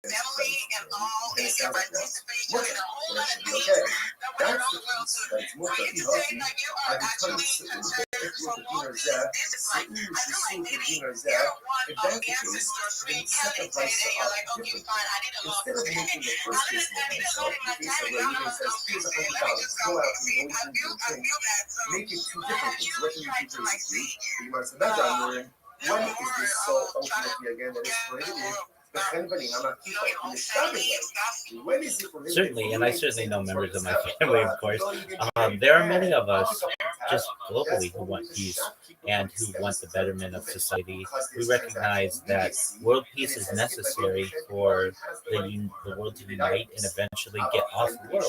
family and all, and participation in a whole lot of things that went around the world too. For you to say that you are actually concerned for all these, this is like, I feel like maybe you're one of the ancestors being counted, and you're like, okay, fine, I need a law. I need a law in my time, and I'm gonna go fix it. Let me just go fix it. I feel that. So, but have you tried to like see, When is this so ultimately again that is prohibited? When is it prohibited? Certainly, and I certainly know members of my family, of course. There are many of us just globally who want peace and who want the betterment of society. We recognize that world peace is necessary for the world to unite and eventually get off the world.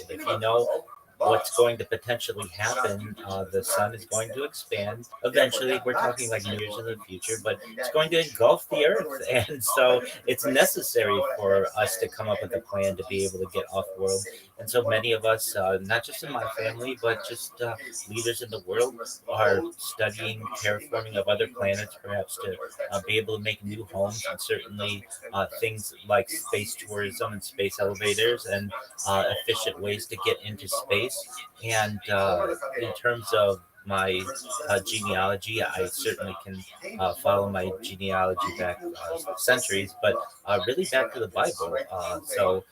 If you know what's going to potentially happen, the sun is going to expand. Eventually, we're talking like years in the future, but it's going to engulf the earth. And so it's necessary for us to come up with a plan to be able to get off world. And so many of us, not just in my family, but just leaders in the world, are studying terraforming of other planets, perhaps to be able to make new homes, and certainly things like space tourism and space elevators and efficient ways to get into space. And in terms of my genealogy, I certainly can follow my genealogy back centuries, but really back to the Bible. So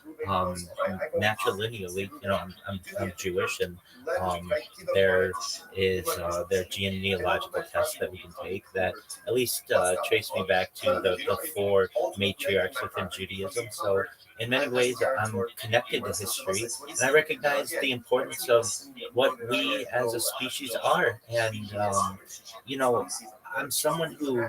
matrilineally, I'm Jewish, and um, there there are genealogical tests that we can take that at least trace me back to the four matriarchs within Judaism. So in many ways, I'm connected to history, and I recognize the importance of what we as a species are. And I'm someone who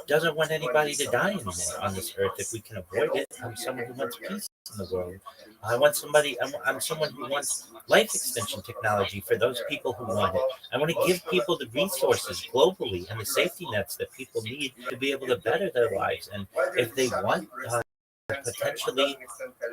doesn't want anybody to die anymore on this earth if we can avoid it. I'm someone who wants peace in the world. I'm someone who wants life extension technology for those people who want it. I want to give people the resources globally and the safety nets that people need to be able to better their lives. And if they want, potentially,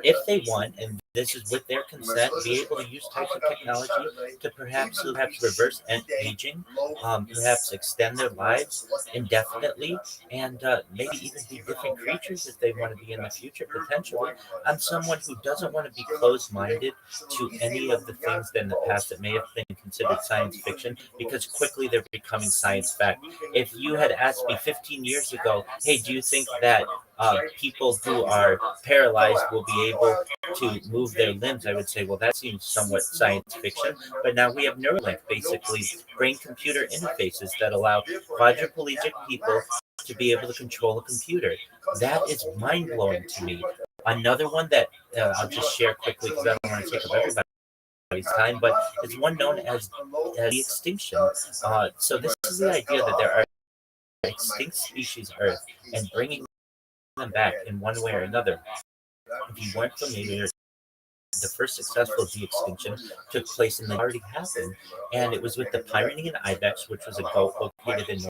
if they want, and this is with their consent, be able to use types of technology to perhaps reverse aging, perhaps extend their lives indefinitely, and maybe even be different creatures if they want to be in the future potentially. I'm someone who doesn't want to be closed-minded to any of the things that in the past that may have been considered science fiction, because quickly they're becoming science fact. If you had asked me 15 years ago, hey, do you think that people who are paralyzed will be able to move their limbs, I would say, well, that seems somewhat science fiction. But now we have Neuralink, basically brain-computer interfaces that allow quadriplegic people to be able to control a computer. That is mind-blowing to me. Another one that I'll just share quickly because I don't want to take up everybody's time, but it's one known as the extinction. So this is the idea that there are extinct species on Earth, and bringing them back in one way or another. If you weren't familiar, the first successful de-extinction took place in the already happened, and it was with the Pyrenean ibex, which was a goat located in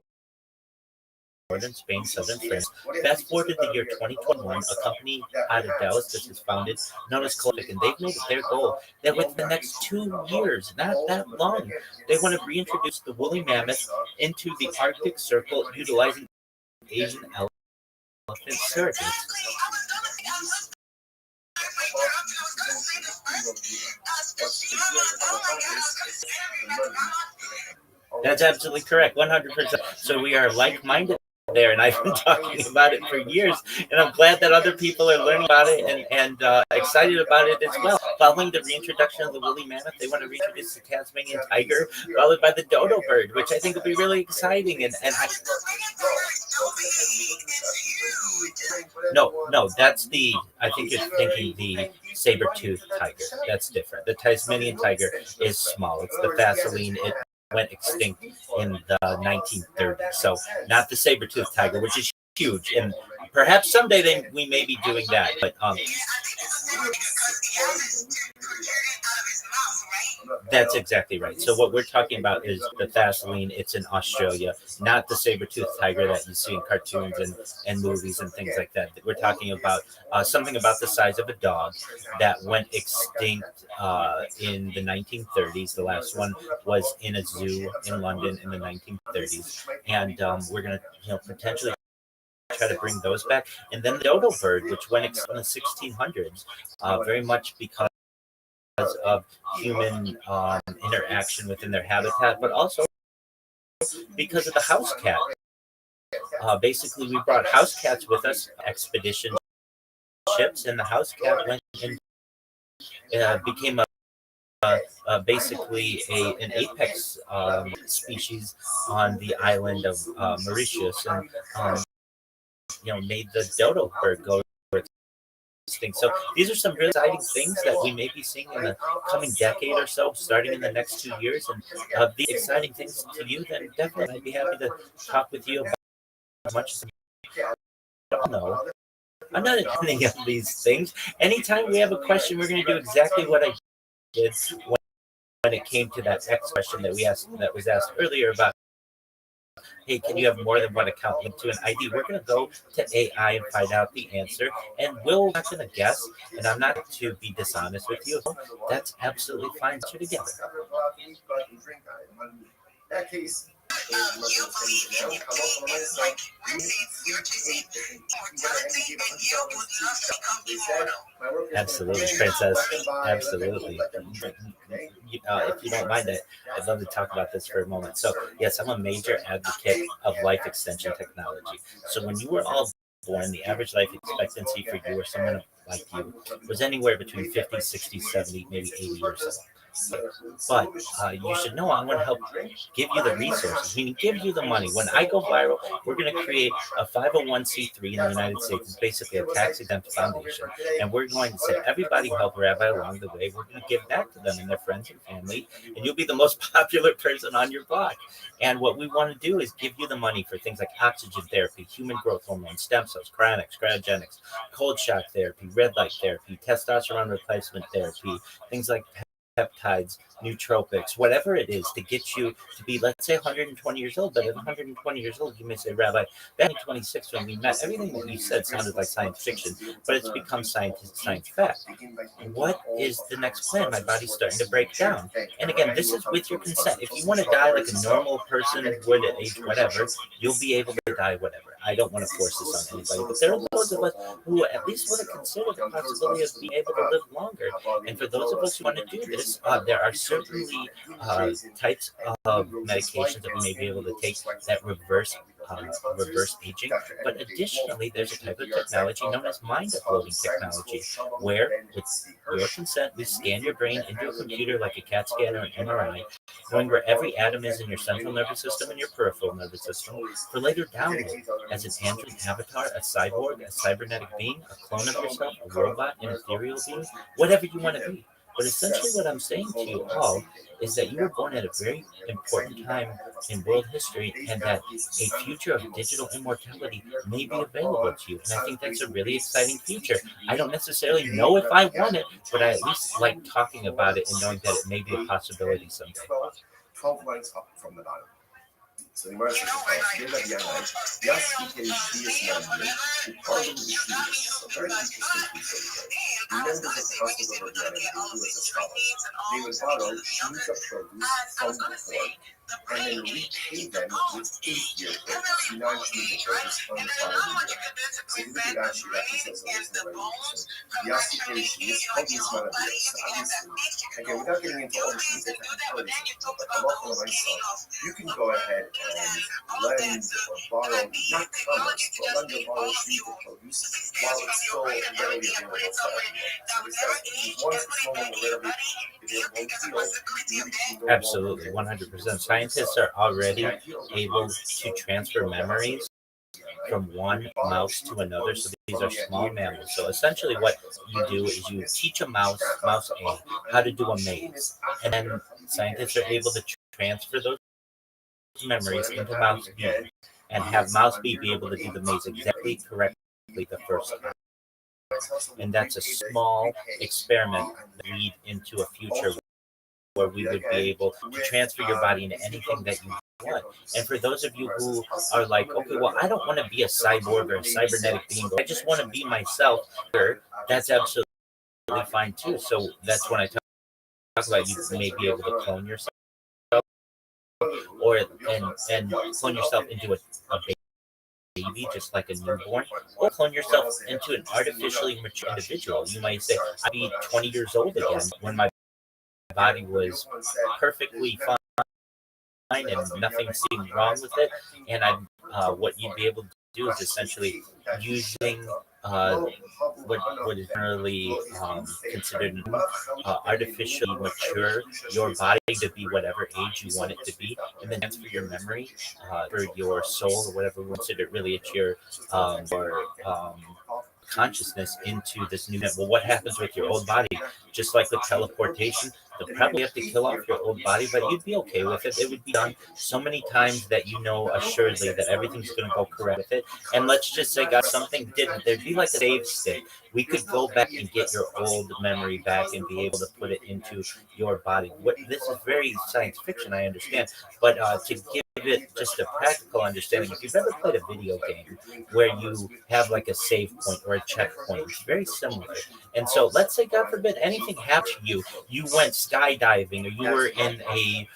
northern Spain, southern France. Fast forward to the year 2021, a company out of Dallas that is founded, known as Colpic, and they've made it their goal that within the next 2 years, not that long, they want to reintroduce the woolly mammoth into the Arctic Circle, utilizing Asian elephant surrogates. That's absolutely correct, 100%. So we are like-minded there, and I've been talking about it for years, and I'm glad that other people are learning about it and excited about it as well. Following the reintroduction of the woolly mammoth, they want to reintroduce the Tasmanian tiger, followed by the dodo bird, which I think will be really exciting. No, that's I think you're thinking the saber-toothed tiger. That's different. The Tasmanian tiger is small. It's the Vaseline. It went extinct in the 1930s. So not the saber-toothed tiger, which is huge. And perhaps someday we may be doing that. But that's exactly right. So what we're talking about is the Vaseline. It's in Australia, not the saber-toothed tiger that you see in cartoons and movies and things like that. We're talking about something about the size of a dog that went extinct in the 1930s. The last one was in a zoo in London in the 1930s. And we're going to potentially try to bring those back. And then the dodo bird, which went extinct in the 1600s, very much because of human interaction within their habitat, but also because of the house cat. Basically, we brought house cats with us, expedition ships, and the house cat went and became basically an apex species on the island of Mauritius, and made the dodo bird go extinct. So these are some really exciting things that we may be seeing in the coming decade or so, starting in the next 2 years. And these exciting things to you, then definitely I'd be happy to talk with you about as much as I don't know. I'm not at any of these things. Anytime we have a question, we're going to do exactly what I did when it came to that next question that was asked earlier about, hey, can you have more than one account linked to an ID? We're going to go to AI and find out the answer. And we're not going to guess. And I'm not to be dishonest with you. That's absolutely fine. Put you together. That case, you believe in you. It's like you're chasing mortality and you would love to become immortal. Absolutely, Princess. Absolutely. If you don't mind it, I'd love to talk about this for a moment. So, yes, I'm a major advocate of life extension technology. So, when you were all born, the average life expectancy for you or someone like you was anywhere between 50, 60, 70, maybe 80 years old. But you should know I'm going to help give you the resources, meaning give you the money. When I go viral, we're going to create a 501c3 in the United States. It's basically a tax-exempt foundation. And we're going to say, everybody help Rabbi along the way. We're going to give back to them and their friends and family. And you'll be the most popular person on your block. And what we want to do is give you the money for things like oxygen therapy, human growth hormone, stem cells, cryogenics, cold shock therapy, red light therapy, testosterone replacement therapy, things like peptides, nootropics, whatever it is to get you to be, let's say, 120 years old. But at 120 years old, you may say, Rabbi, back in 26 when we met, everything that you said sounded like science fiction, but it's become science fact. What is the next plan? My body's starting to break down. And again, this is with your consent. If you want to die like a normal person would at age whatever, you'll be able to die whatever. I don't want to force this on anybody, but there are those of us who at least want to consider the possibility of being able to live longer. And for those of us who want to do this, there are certainly types of medications that we may be able to take that reverse aging. But additionally, there's a type of technology known as mind uploading technology, where with your consent, we scan your brain into a computer like a CAT scan or an MRI, knowing where every atom is in your central nervous system and your peripheral nervous system, for later download as an android avatar, a cyborg, a cybernetic being, a clone of yourself, a robot, an ethereal being, whatever you want to be. But essentially what I'm saying to you all is that you were born at a very important time in world history, and that a future of digital immortality may be available to you. And I think that's a really exciting future. I don't necessarily know if I want it, but I at least like talking about it and knowing that it may be a possibility someday. 12 lines up from the bottom. So the mercy is yes, he can be a small unit, the problem is serious. So very interesting piece of it. The members of the House of Diana will do as follows. They will borrow sheets of produce from the poor and then repay them with 8-year produce, 9 sheets of produce on the following year. So you could actually represent some reason. The occupation is obvious matters, obviously. Again, without getting into all the sheets of technicalities, but a lot of myself, you can go ahead and lend or borrow, not commerce, but lend or borrow sheets of produce while it's still readily available for everyone. So once it's no longer readily available in the field, Absolutely, 100%. Scientists are already able to transfer memories from one mouse to another. So these are small mammals. So essentially what you do is you teach a mouse A, how to do a maze. And then scientists are able to transfer those memories into mouse B and have mouse B be able to do the maze exactly correctly the first time. And that's a small experiment that lead into a future where we would be able to transfer your body into anything that you want. And for those of you who are like, okay, well, I don't want to be a cyborg or a cybernetic being, I just want to be myself, that's absolutely fine too. So that's when I talk about you may be able to clone yourself or and clone yourself into a baby, just like a newborn, or clone yourself into an artificially mature individual. You might say, I'd be 20 years old again when my body was perfectly fine and nothing seemed wrong with it. And what you'd be able to do is essentially using what is generally considered artificially mature your body to be whatever age you want it to be, and then transfer your memory for your soul or whatever we consider really it's your consciousness into this new. Well, what happens with your old body? Just like with teleportation, they'll probably have to kill off your old body, but you'd be okay with it. It would be done so many times that you know assuredly that everything's going to go correct with it. And let's just say, God, something didn't. There'd be like a save state. We could go back and get your old memory back and be able to put it into your body. This is very science fiction, I understand, but to give it just a practical understanding, if you've ever played a video game where you have like a save point or a checkpoint, it's very similar. And so let's say, God forbid, anything happened to you, you went skydiving or you were in a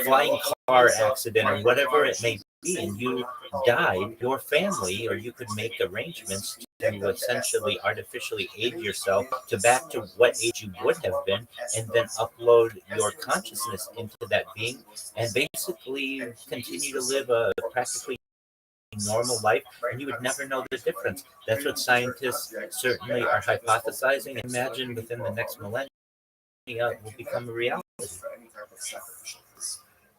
flying car accident or whatever it may be, and you died, your family, or you could make arrangements to essentially artificially age yourself to back to what age you would have been, and then upload your consciousness into that being and basically continue to live a practically normal life, and you would never know the difference. That's what scientists certainly are hypothesizing. Imagine within the next millennia will become a reality.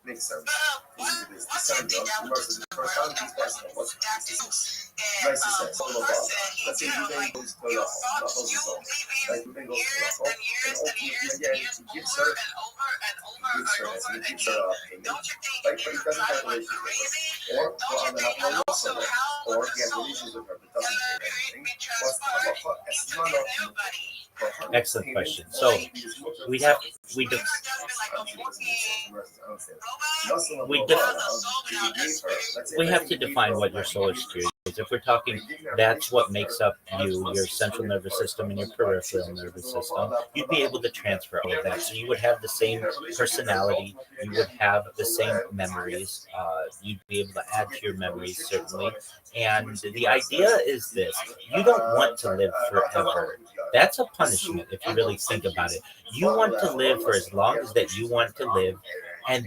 Makes sense. Let's say you then goes to the hospital. Like you then goes to the hospital, and again, it gives her payment. Like, but it doesn't have a relationship. Or on the hospital somewhere. Or he has relations with her, but doesn't pay anything. What's the halacha? It's none of Excellent question. So we have we def- we def- we have to define what your solar steering is. If we're talking, that's what makes up you, your central nervous system and your peripheral nervous system. You'd be able to transfer all of that. So you would have the same personality. You would have the same memories. You'd be able to add to your memories certainly. And the idea is this: you don't want to live forever. That's a punishment if you really think about it. You want to live for as long as that you want to live, and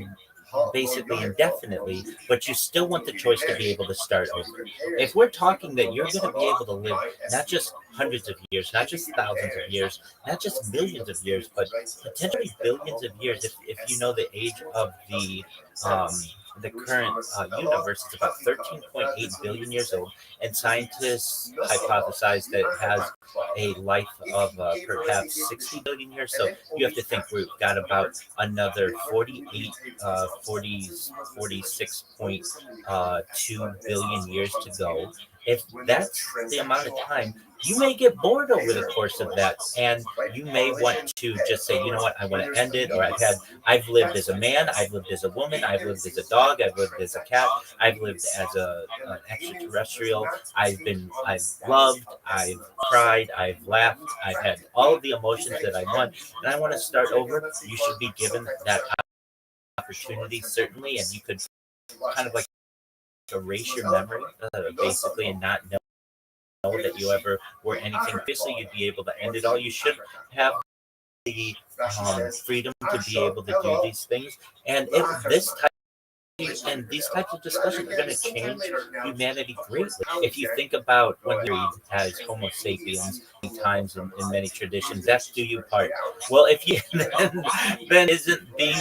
basically indefinitely, but you still want the choice to be able to start over. If we're talking that you're going to be able to live not just hundreds of years, not just thousands of years, not just millions of years, but potentially billions of years, if you know the age of um, the current universe is about 13.8 billion years old, and scientists hypothesize that it has a life of perhaps 60 billion years. So you have to think we've got about another 48, 40, 46.2 billion years to go. If that's the amount of time, you may get bored over the course of that, and you may want to just say, you know what, I want to end it, or I've lived as a man, I've lived as a woman, I've lived as a dog, I've lived as a cat, I've lived as an extraterrestrial, I've loved, I've cried, I've laughed, I've had all of the emotions that I want, and I want to start over. You should be given that opportunity, certainly, and you could kind of like erase your memory, basically, and not know that you ever were anything. Obviously, you'd be able to end it all. You should have the freedom to be able to do these things. And if this type and these types of discussions are going to change humanity greatly. If you think about when we read as Homo sapiens, many times in many traditions, that's do you part. Well, if you then isn't being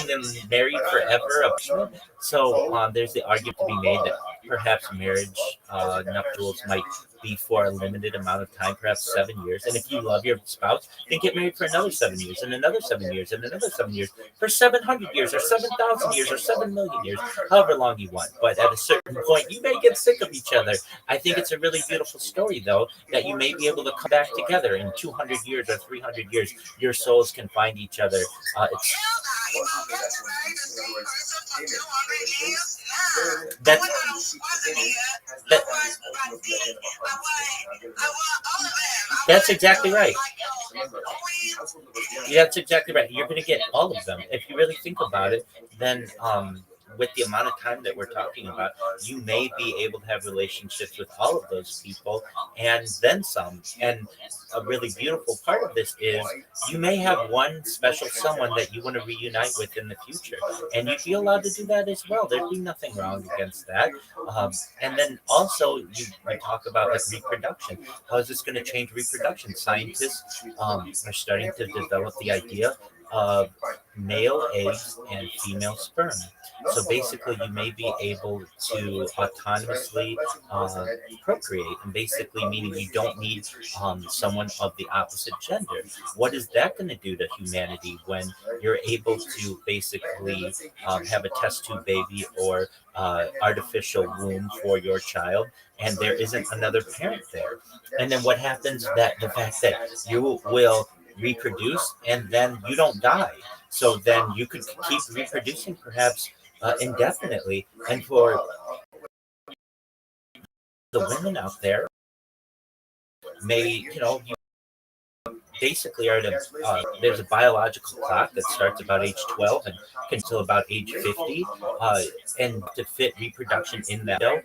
married forever a punishment? So there's the argument to be made that perhaps marriage nuptials might be for a limited amount of time, perhaps 7 years. And if you love your spouse, then get married for another 7 years, and another 7 years, and another 7 years, for 700 years, or 7,000 years, or 7 million years, however long you want. But at a certain point, you may get sick of each other. I think it's a really beautiful story, though, that you may be able to come back together in 200 years or 300 years. Your souls can find each other. It's that, that that's exactly right. Yeah, that's exactly right. You're going to get all of them. If you really think about it, then with the amount of time that we're talking about, you may be able to have relationships with all of those people and then some. And a really beautiful part of this is you may have one special someone that you want to reunite with in the future. And you'd be allowed to do that as well. There'd be nothing wrong against that. And then also, you talk about like reproduction. How is this going to change reproduction? Scientists are starting to develop the idea of male eggs and female sperm. So basically, you may be able to autonomously procreate, and basically meaning you don't need someone of the opposite gender. What is that going to do to humanity when you're able to basically have a test tube baby or artificial womb for your child, and there isn't another parent there? And then what happens that the fact that you will reproduce and then you don't die. So then you could keep reproducing perhaps indefinitely. And for the women out there, may, you basically are to, there's a biological clock that starts about age 12 and can till about age 50. And to fit reproduction in that window,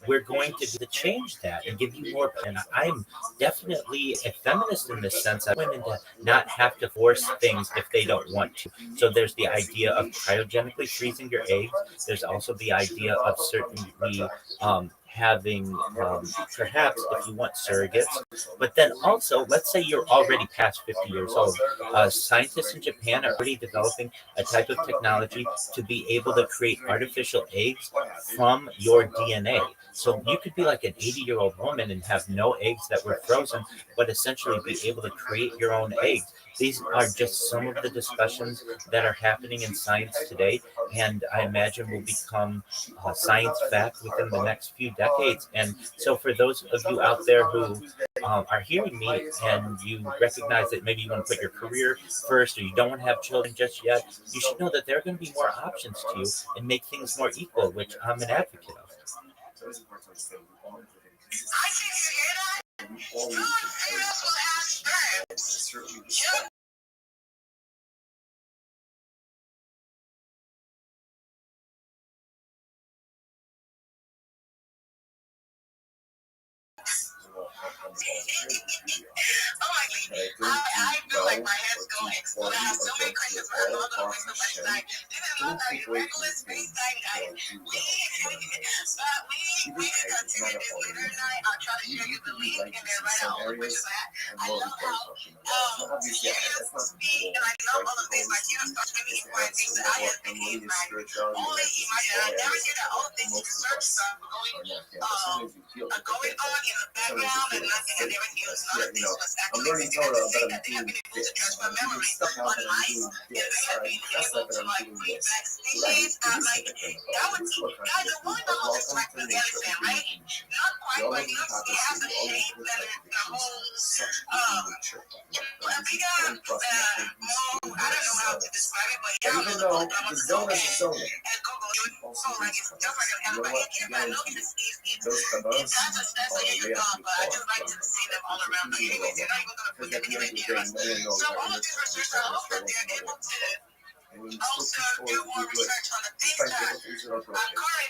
we're going to change that and give you more. And I'm definitely a feminist in this sense. I want women to not have to force things if they don't want to. So there's the idea of cryogenically freezing your eggs. There's also the idea of certainly having perhaps if you want surrogates, but then also let's say you're already past 50 years old. Scientists in Japan are already developing a type of technology to be able to create artificial eggs from your DNA. So you could be like an 80-year-old woman and have no eggs that were frozen, but essentially be able to create your own eggs. These are just some of the discussions that are happening in science today, and I imagine will become science fact within the next few decades. And so, for those of you out there who are hearing me and you recognize that maybe you want to put your career first or you don't want to have children just yet, you should know that there are going to be more options to you and make things more equal, which I'm an advocate of. I feel like my head's going to explode. I have so many questions, but I'm not going to waste so much time. This is not a regular space time, guys. We can continue this later tonight. I'll try to share you the link and then write out all the questions I had. I love how you speak, and I love all the things like you know, start really important things that I have been in my only emotion. I never hear that all the things you search stuff going on in the background and nothing and never knew none of this was actually saying that they have been able to transfer memory on mice and they have been able to like bring back species like that would guys the one of those is like the elephant, right? Not quite, but it looks it has a shape and the whole we got I don't know how to describe it, but yeah, even though the zone is a zone and Google so like it's just like an elephant but I know those cabots are the but I just like to see them all around. But anyways, you're not even gonna put them in the so all of these researchers, I hope that they're able to also do more research on the things that are current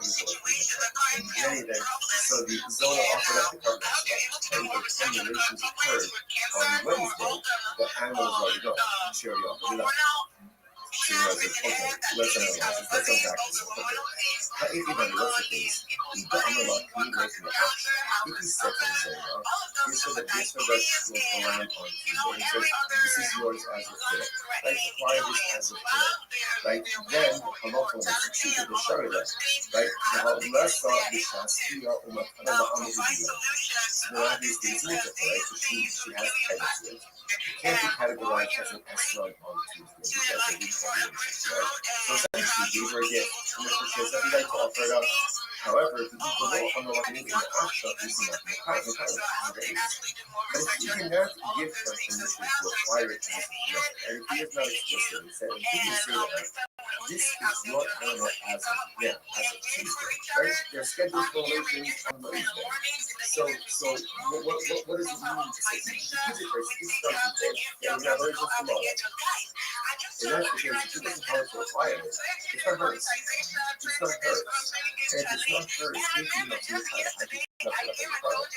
situation, the current problems. So the zone offered up the I hope you're able to do more research on the current problems with cancer or all the animals already go. She already offered it up. She was okay, let's analyze. Let's unpack this. How if you have recipes, I'm about communication with action. If you set something up, you should have this for that will land on Tuesday. This is yours as a fit. Like apply this as a fit. Like then I'm also going to shoot the show that. Like now let's start the chassis or my video. So now this is it, right? So she has pegasus. Can't be categorized as an S-Lug on Tuesday. So essentially, these are gifts. And the kids that we like to offer it up. However, if you keep the role on the line in the action, you can have the kind of but if you can have gift recognition to acquire it as a gift, and if he is not explicitly said, and he can say that this is your animal as a gift, as a Tuesday, right? They're scheduled for relations on Wednesday. So what does it mean to say kids it starts with this, and we have versions tomorrow. And that's because if he doesn't have to acquire it, it's not hers. It's not hers. And if it's not hers, thinking of you as a product,